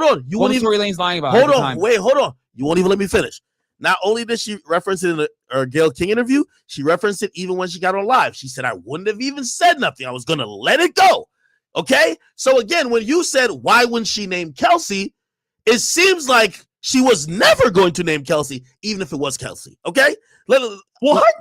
on. You won't even Hold on. You won't even let me finish. Not only did she reference it in her Gayle King interview, she referenced it even when she got on live. She said, I wouldn't have even said nothing. I was going to let it go. Okay? So again, when you said, why wouldn't she name Kelsey? It seems like she was never going to name Kelsey, even if it was Kelsey. Okay? What?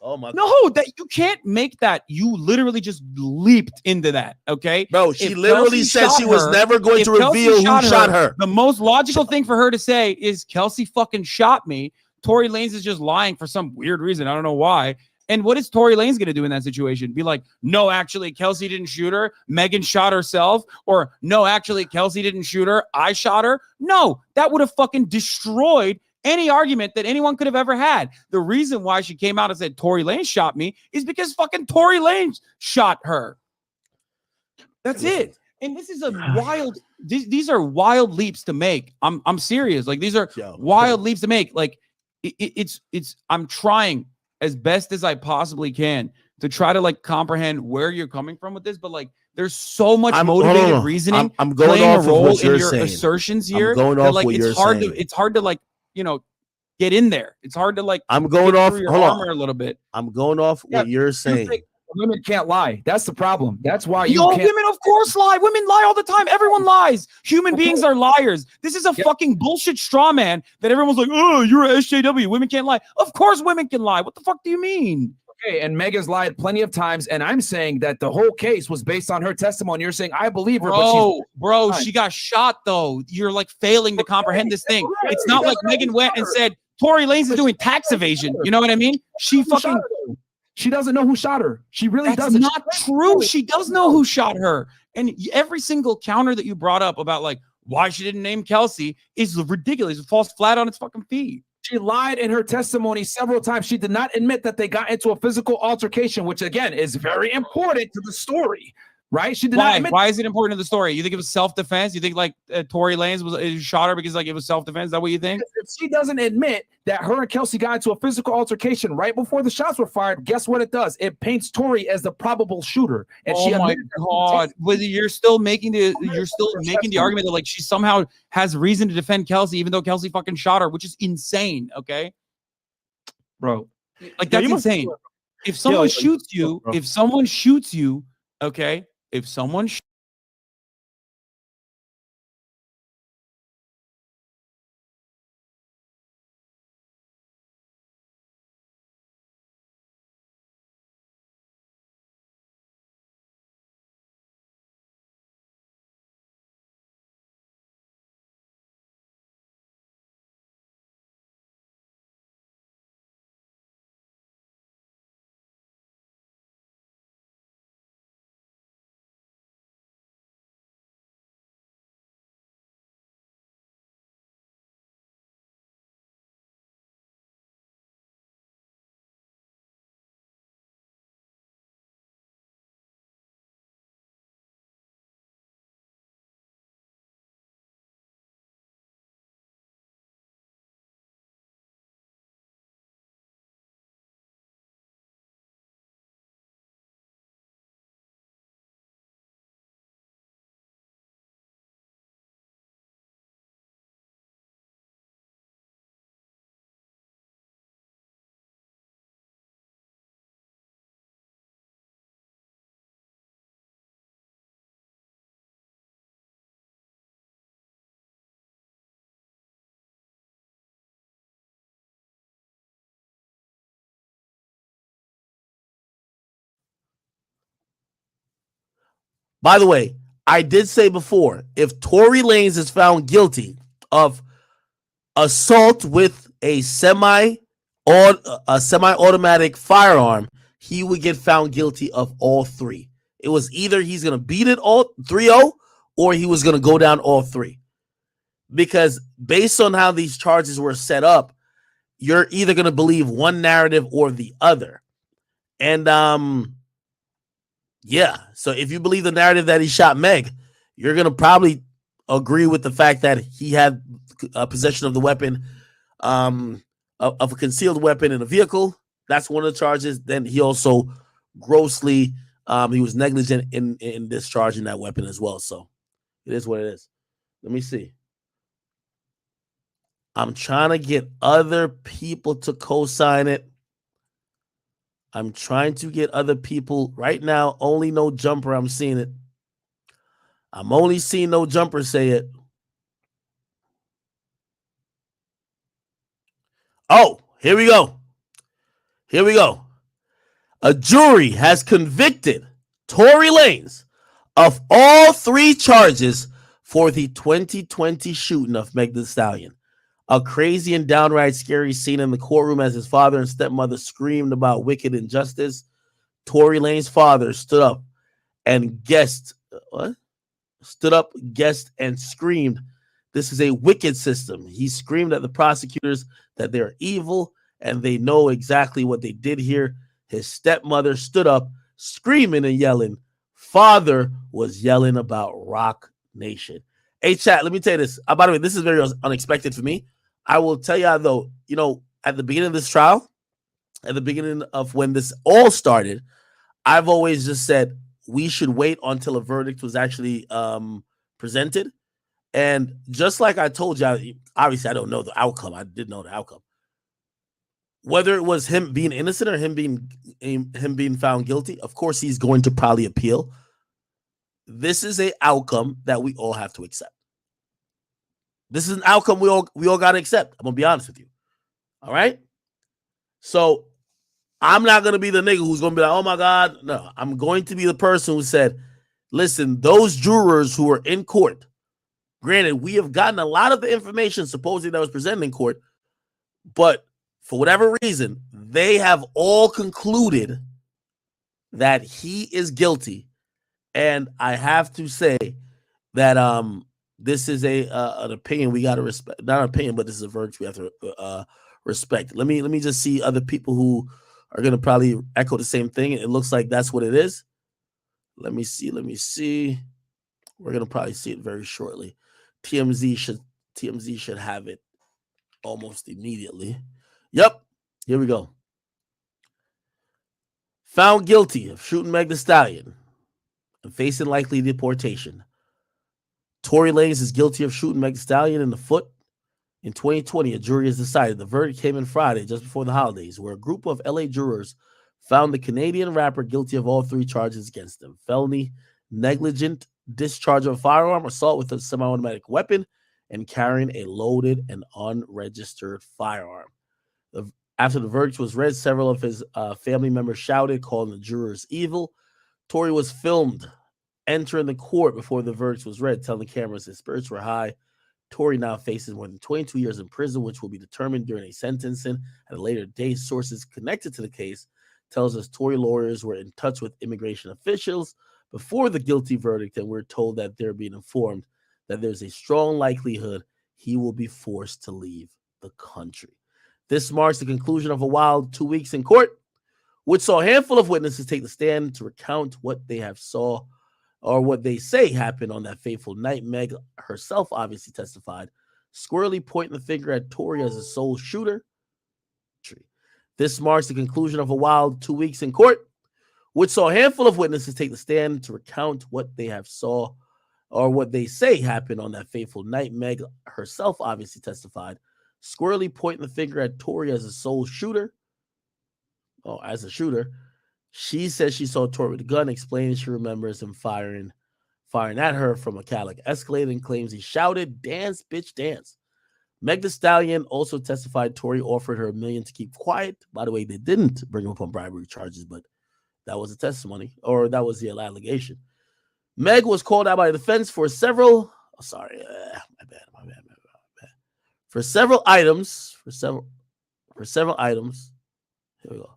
Oh my No, that you can't make that. You literally just leaped into that. Okay, bro. She literally said she was never going to reveal who shot her. The most logical thing for her to say is Kelsey fucking shot me. Tory Lanez is just lying for some weird reason. I don't know why. And what is Tory Lanez going to do in that situation? Be like, no, actually, Kelsey didn't shoot her. Megan shot herself. Or no, actually, Kelsey didn't shoot her. I shot her. No, that would have fucking destroyed any argument that anyone could have ever had. The reason why she came out and said Tory Lanez shot me is because fucking Tory Lanez shot her. That's it. And this is a wild. These are wild leaps to make. I'm serious. Like these are wild leaps to make. Like it's. I'm trying as best as I possibly can to try to like comprehend where you're coming from with this, but like there's so much motivated reasoning. I'm going playing off a role of what you're in your saying. assertions here. I'm going that, off like what it's you're hard saying. to. It's hard to like get in there. It's hard to like. I'm going get off. through your Hold armor on. a little bit. I'm going off what you're saying. Women can't lie. That's the problem. That's why you No, can't. women of course lie. Women lie all the time. Everyone lies. Human beings are liars. This is a fucking bullshit straw man that everyone's like, oh, you're a SJW. Women can't lie. Of course women can lie. What the fuck do you mean? Okay, and Megan's lied plenty of times, and I'm saying that the whole case was based on her testimony. You're saying I believe her, Bro, she got shot though. You're like failing to comprehend this thing. It's not like Megan went and said Tory Lanez is doing tax evasion. You know what I mean? She fucking. She doesn't know who shot her. She really doesn't. That's not true. She does know who shot her. And every single counter that you brought up about like why she didn't name Kelsey is ridiculous. It falls flat on its fucking feet. She lied in her testimony several times. She did not admit that they got into a physical altercation, which again is very important to the story, right? She did not admit. Why is it important to the story? You think it was self-defense? You think like Tory Lanez was shot her because like it was self-defense? Is that what you think? If she doesn't admit that her and Kelsey got into a physical altercation right before the shots were fired, guess what it does? It paints Tory as the probable shooter. And oh my god! Whether you're still making the argument that like she somehow has reason to defend Kelsey, even though Kelsey fucking shot her, which is insane. Okay, bro, like that's insane. If someone shoots you, okay, if someone. By the way, I did say before, if Tory Lanez is found guilty of assault with a semi-automatic firearm, he would get found guilty of all three. It was either he's going to beat it all 3-0 or he was going to go down all three. Because based on how these charges were set up, you're either going to believe one narrative or the other. And yeah, so if you believe the narrative that he shot Meg, you're going to probably agree with the fact that he had possession of the weapon, of a concealed weapon in a vehicle. That's one of the charges. Then he also grossly, he was negligent in discharging that weapon as well. So it is what it is. Let me see. I'm trying to get other people to co-sign it. I'm trying to get other people right now. Only No Jumper. I'm seeing it. I'm only seeing No Jumper say it. Oh, here we go. Here we go. A jury has convicted Tory Lanez of all 3 charges for the 2020 shooting of Meg Thee Stallion. A crazy and downright scary scene in the courtroom as his father and stepmother screamed about wicked injustice. Tory Lanez's father stood up, guessed, and screamed, "This is a wicked system." He screamed at the prosecutors that they're evil and they know exactly what they did here. His stepmother stood up, screaming and yelling. Father was yelling about Rock Nation. Hey, chat, let me tell you this. By the way, this is very unexpected for me. I will tell you though, at the beginning of this trial, at the beginning of when this all started, I've always just said we should wait until a verdict was actually presented. And just like I told you, obviously I don't know the outcome. I didn't know the outcome. Whether it was him being innocent or him being found guilty, of course he's going to probably appeal. This is an outcome that we all have to accept. This is an outcome we all got to accept. I'm gonna be honest with you. All right. So I'm not gonna be the nigga who's gonna be like, oh my God. No, I'm going to be the person who said, listen, those jurors who are in court, granted, we have gotten a lot of the information supposedly that was presented in court, but for whatever reason, they have all concluded that he is guilty. And I have to say that this is an opinion we got to respect. Not an opinion, but this is a verdict we have to respect. Let me just see other people who are going to probably echo the same thing. It looks like that's what it is. Let me see. We're going to probably see it very shortly. TMZ should have it almost immediately. Yep. Here we go. Found guilty of shooting Meg Thee Stallion and facing likely deportation. Tory Lanez is guilty of shooting Meg Thee Stallion in the foot. In 2020, a jury has decided. The verdict came in Friday, just before the holidays, where a group of LA jurors found the Canadian rapper guilty of all 3 charges against him: felony, negligent discharge of a firearm, assault with a semi-automatic weapon, and carrying a loaded and unregistered firearm. After the verdict was read, several of his family members shouted, calling the jurors evil. Tory was filmed entering the court before the verdict was read, telling the cameras his spirits were high. Tory now faces more than 22 years in prison, which will be determined during a sentencing at a later date. Sources connected to the case tells us Tory lawyers were in touch with immigration officials before the guilty verdict, and we're told that they're being informed that there's a strong likelihood he will be forced to leave the country. This marks the conclusion of a wild 2 weeks in court, which saw a handful of witnesses take the stand to recount what they have saw or what they say happened on that fateful night. Meg herself obviously testified, squarely pointing the finger at Tory as a sole shooter. This marks the conclusion of a wild 2 weeks in court, which saw a handful of witnesses take the stand to recount what they have saw or what they say happened on that fateful night. Meg herself obviously testified, squarely pointing the finger at Tory as a sole shooter. Oh, as a shooter. She says she saw Tory with a gun, explaining she remembers him firing at her from a Cadillac Escalade, and claims he shouted, "Dance, bitch, dance." Meg Thee Stallion also testified Tory offered her $1 million to keep quiet. By the way, they didn't bring him up on bribery charges, but that was a testimony, or that was the allegation. Meg was called out by the defense for several. Oh, sorry, my bad. For several items. Here we go.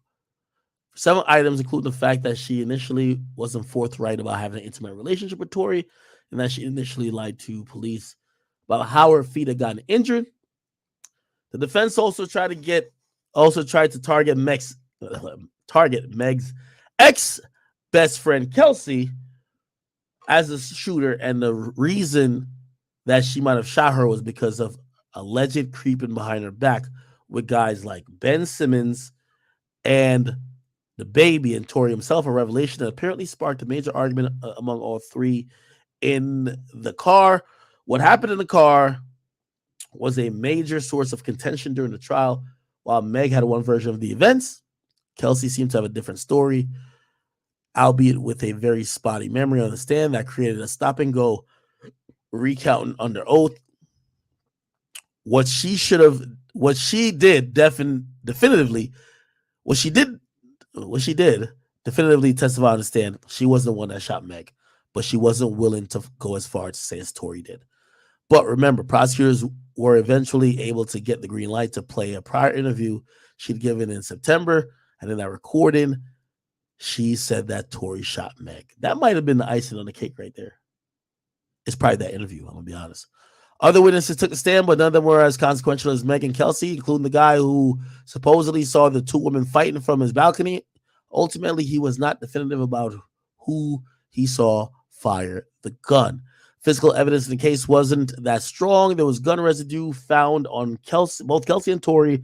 For several items, including the fact that she initially wasn't forthright about having an intimate relationship with Tory, and that she initially lied to police about how her feet had gotten injured. The defense also tried to target Meg's ex-best friend Kelsey as a shooter, and the reason that she might have shot her was because of alleged creeping behind her back with guys like Ben Simmons and the baby and Tory himself, a revelation that apparently sparked a major argument among all 3 in the car. What happened in the car was a major source of contention during the trial. While Meg had one version of the events, Kelsey seemed to have a different story, albeit with a very spotty memory on the stand that created a stop-and-go recounting under oath. What she did definitively testify on the stand. She wasn't the one that shot Meg, but she wasn't willing to go as far as to say as Tory did. But remember, prosecutors were eventually able to get the green light to play a prior interview she'd given in September, and in that recording, she said that Tory shot Meg. That might have been the icing on the cake right there. It's probably that interview, I'm going to be honest. Other witnesses took the stand, but none of them were as consequential as Meg and Kelsey, including the guy who supposedly saw the two women fighting from his balcony. Ultimately, he was not definitive about who he saw fire the gun. Physical evidence in the case wasn't that strong. There was gun residue found on both Kelsey and Tory,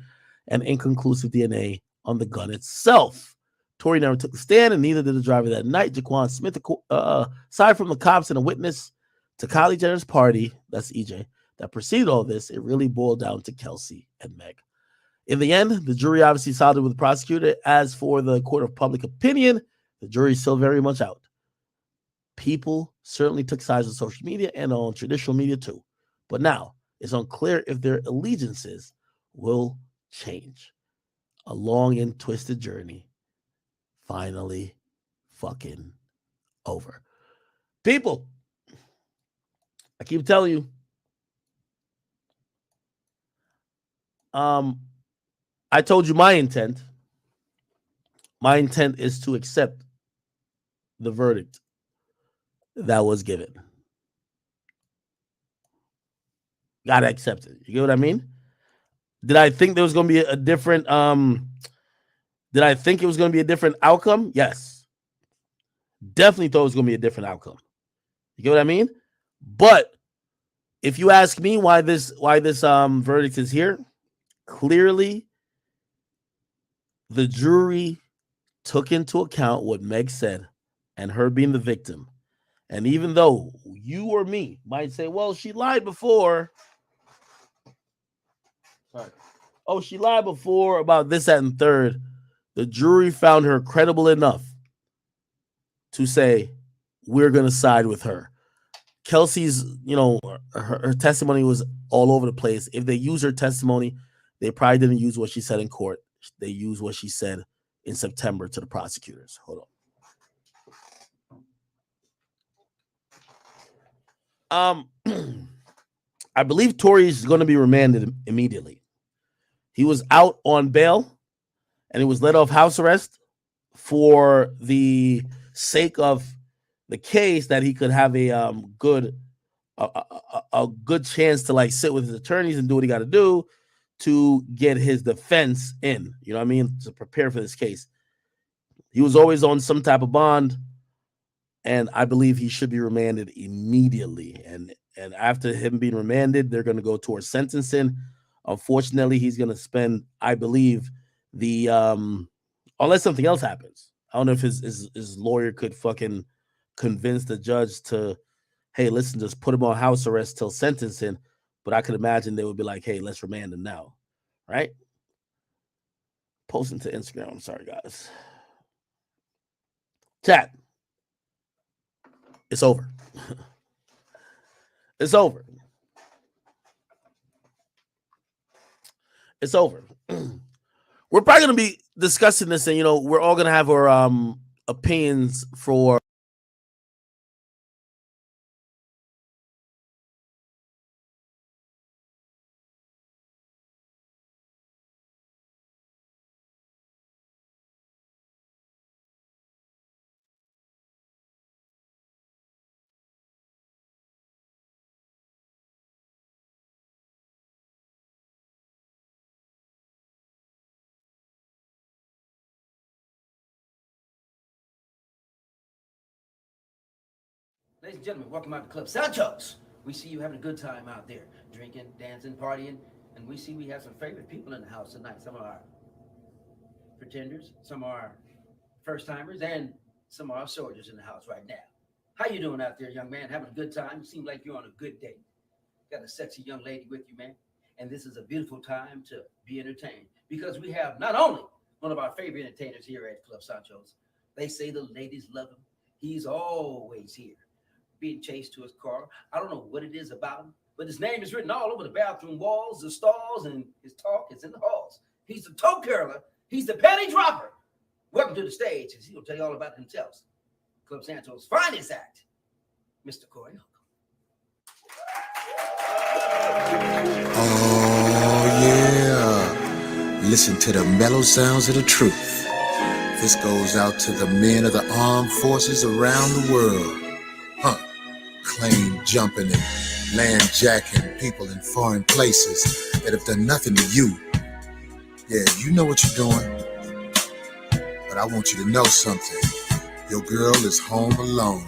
and inconclusive DNA on the gun itself. Tory never took the stand, and neither did the driver that night. Jaquan Smith, aside from the cops and a witness to Kylie Jenner's party, that's EJ, that preceded all this, it really boiled down to Kelsey and Meg. In the end, the jury obviously sided with the prosecutor. As for the court of public opinion, the jury is still very much out. People certainly took sides on social media and on traditional media too. But now it's unclear if their allegiances will change. A long and twisted journey finally fucking over. People, I keep telling you, I told you my intent. My intent is to accept the verdict that was given. Gotta accept it. You get what I mean? Did I think there was going to be a different did I think it was going to be a different outcome? Yes. Definitely thought it was going to be a different outcome. You get what I mean? But if you ask me why this verdict is here, clearly the jury took into account what Meg said and her being the victim. And even though you or me might say, well, she lied before. Sorry. Oh, she lied before about this, that, and third. The jury found her credible enough to say, we're going to side with her. Kelsey's, her testimony was all over the place. If they use her testimony, they probably didn't use what she said in court. They used what she said in September to the prosecutors. Hold on. I believe Tory is going to be remanded immediately. He was out on bail and he was let off house arrest for the sake of the case, that he could have a good chance to sit with his attorneys and do what he got to do to get his defense in. You know what I mean? To prepare for this case. He was always on some type of bond, and I believe he should be remanded immediately. And after him being remanded, they're going to go towards sentencing. Unfortunately, he's going to spend, I believe, unless something else happens. I don't know if his lawyer could fucking convince the judge to, hey, listen, just put him on house arrest till sentencing. But I could imagine they would be like, hey, let's remand him now. Right? Posting to Instagram. I'm sorry, guys. Chat. It's over. It's over. It's over. We're probably going to be discussing this, and we're all going to have our opinions for Ladies and gentlemen, welcome out to Club Santos. We see you having a good time out there, drinking, dancing, partying, and we see we have some favorite people in the house tonight. Some of our pretenders, some of our first-timers, and some of our soldiers in the house right now. How you doing out there, young man? Having a good time? You seem like you're on a good date. Got a sexy young lady with you, man. And this is a beautiful time to be entertained because we have not only one of our favorite entertainers here at Club Sancho's. They say the ladies love him. He's always here, being chased to his car. I don't know what it is about him, but his name is written all over the bathroom walls, the stalls, and his talk is in the halls. He's the toe curler. He's the penny dropper. Welcome to the stage, because he'll tell you all about himself. Club Sancho's finest act, Mr. Corey. Oh, yeah. Listen to the mellow sounds of the truth. This goes out to the men of the armed forces around the world. Claim jumping and land jacking people in foreign places that have done nothing to you. Yeah, you know what you're doing. But I want you to know something. Your girl is home alone.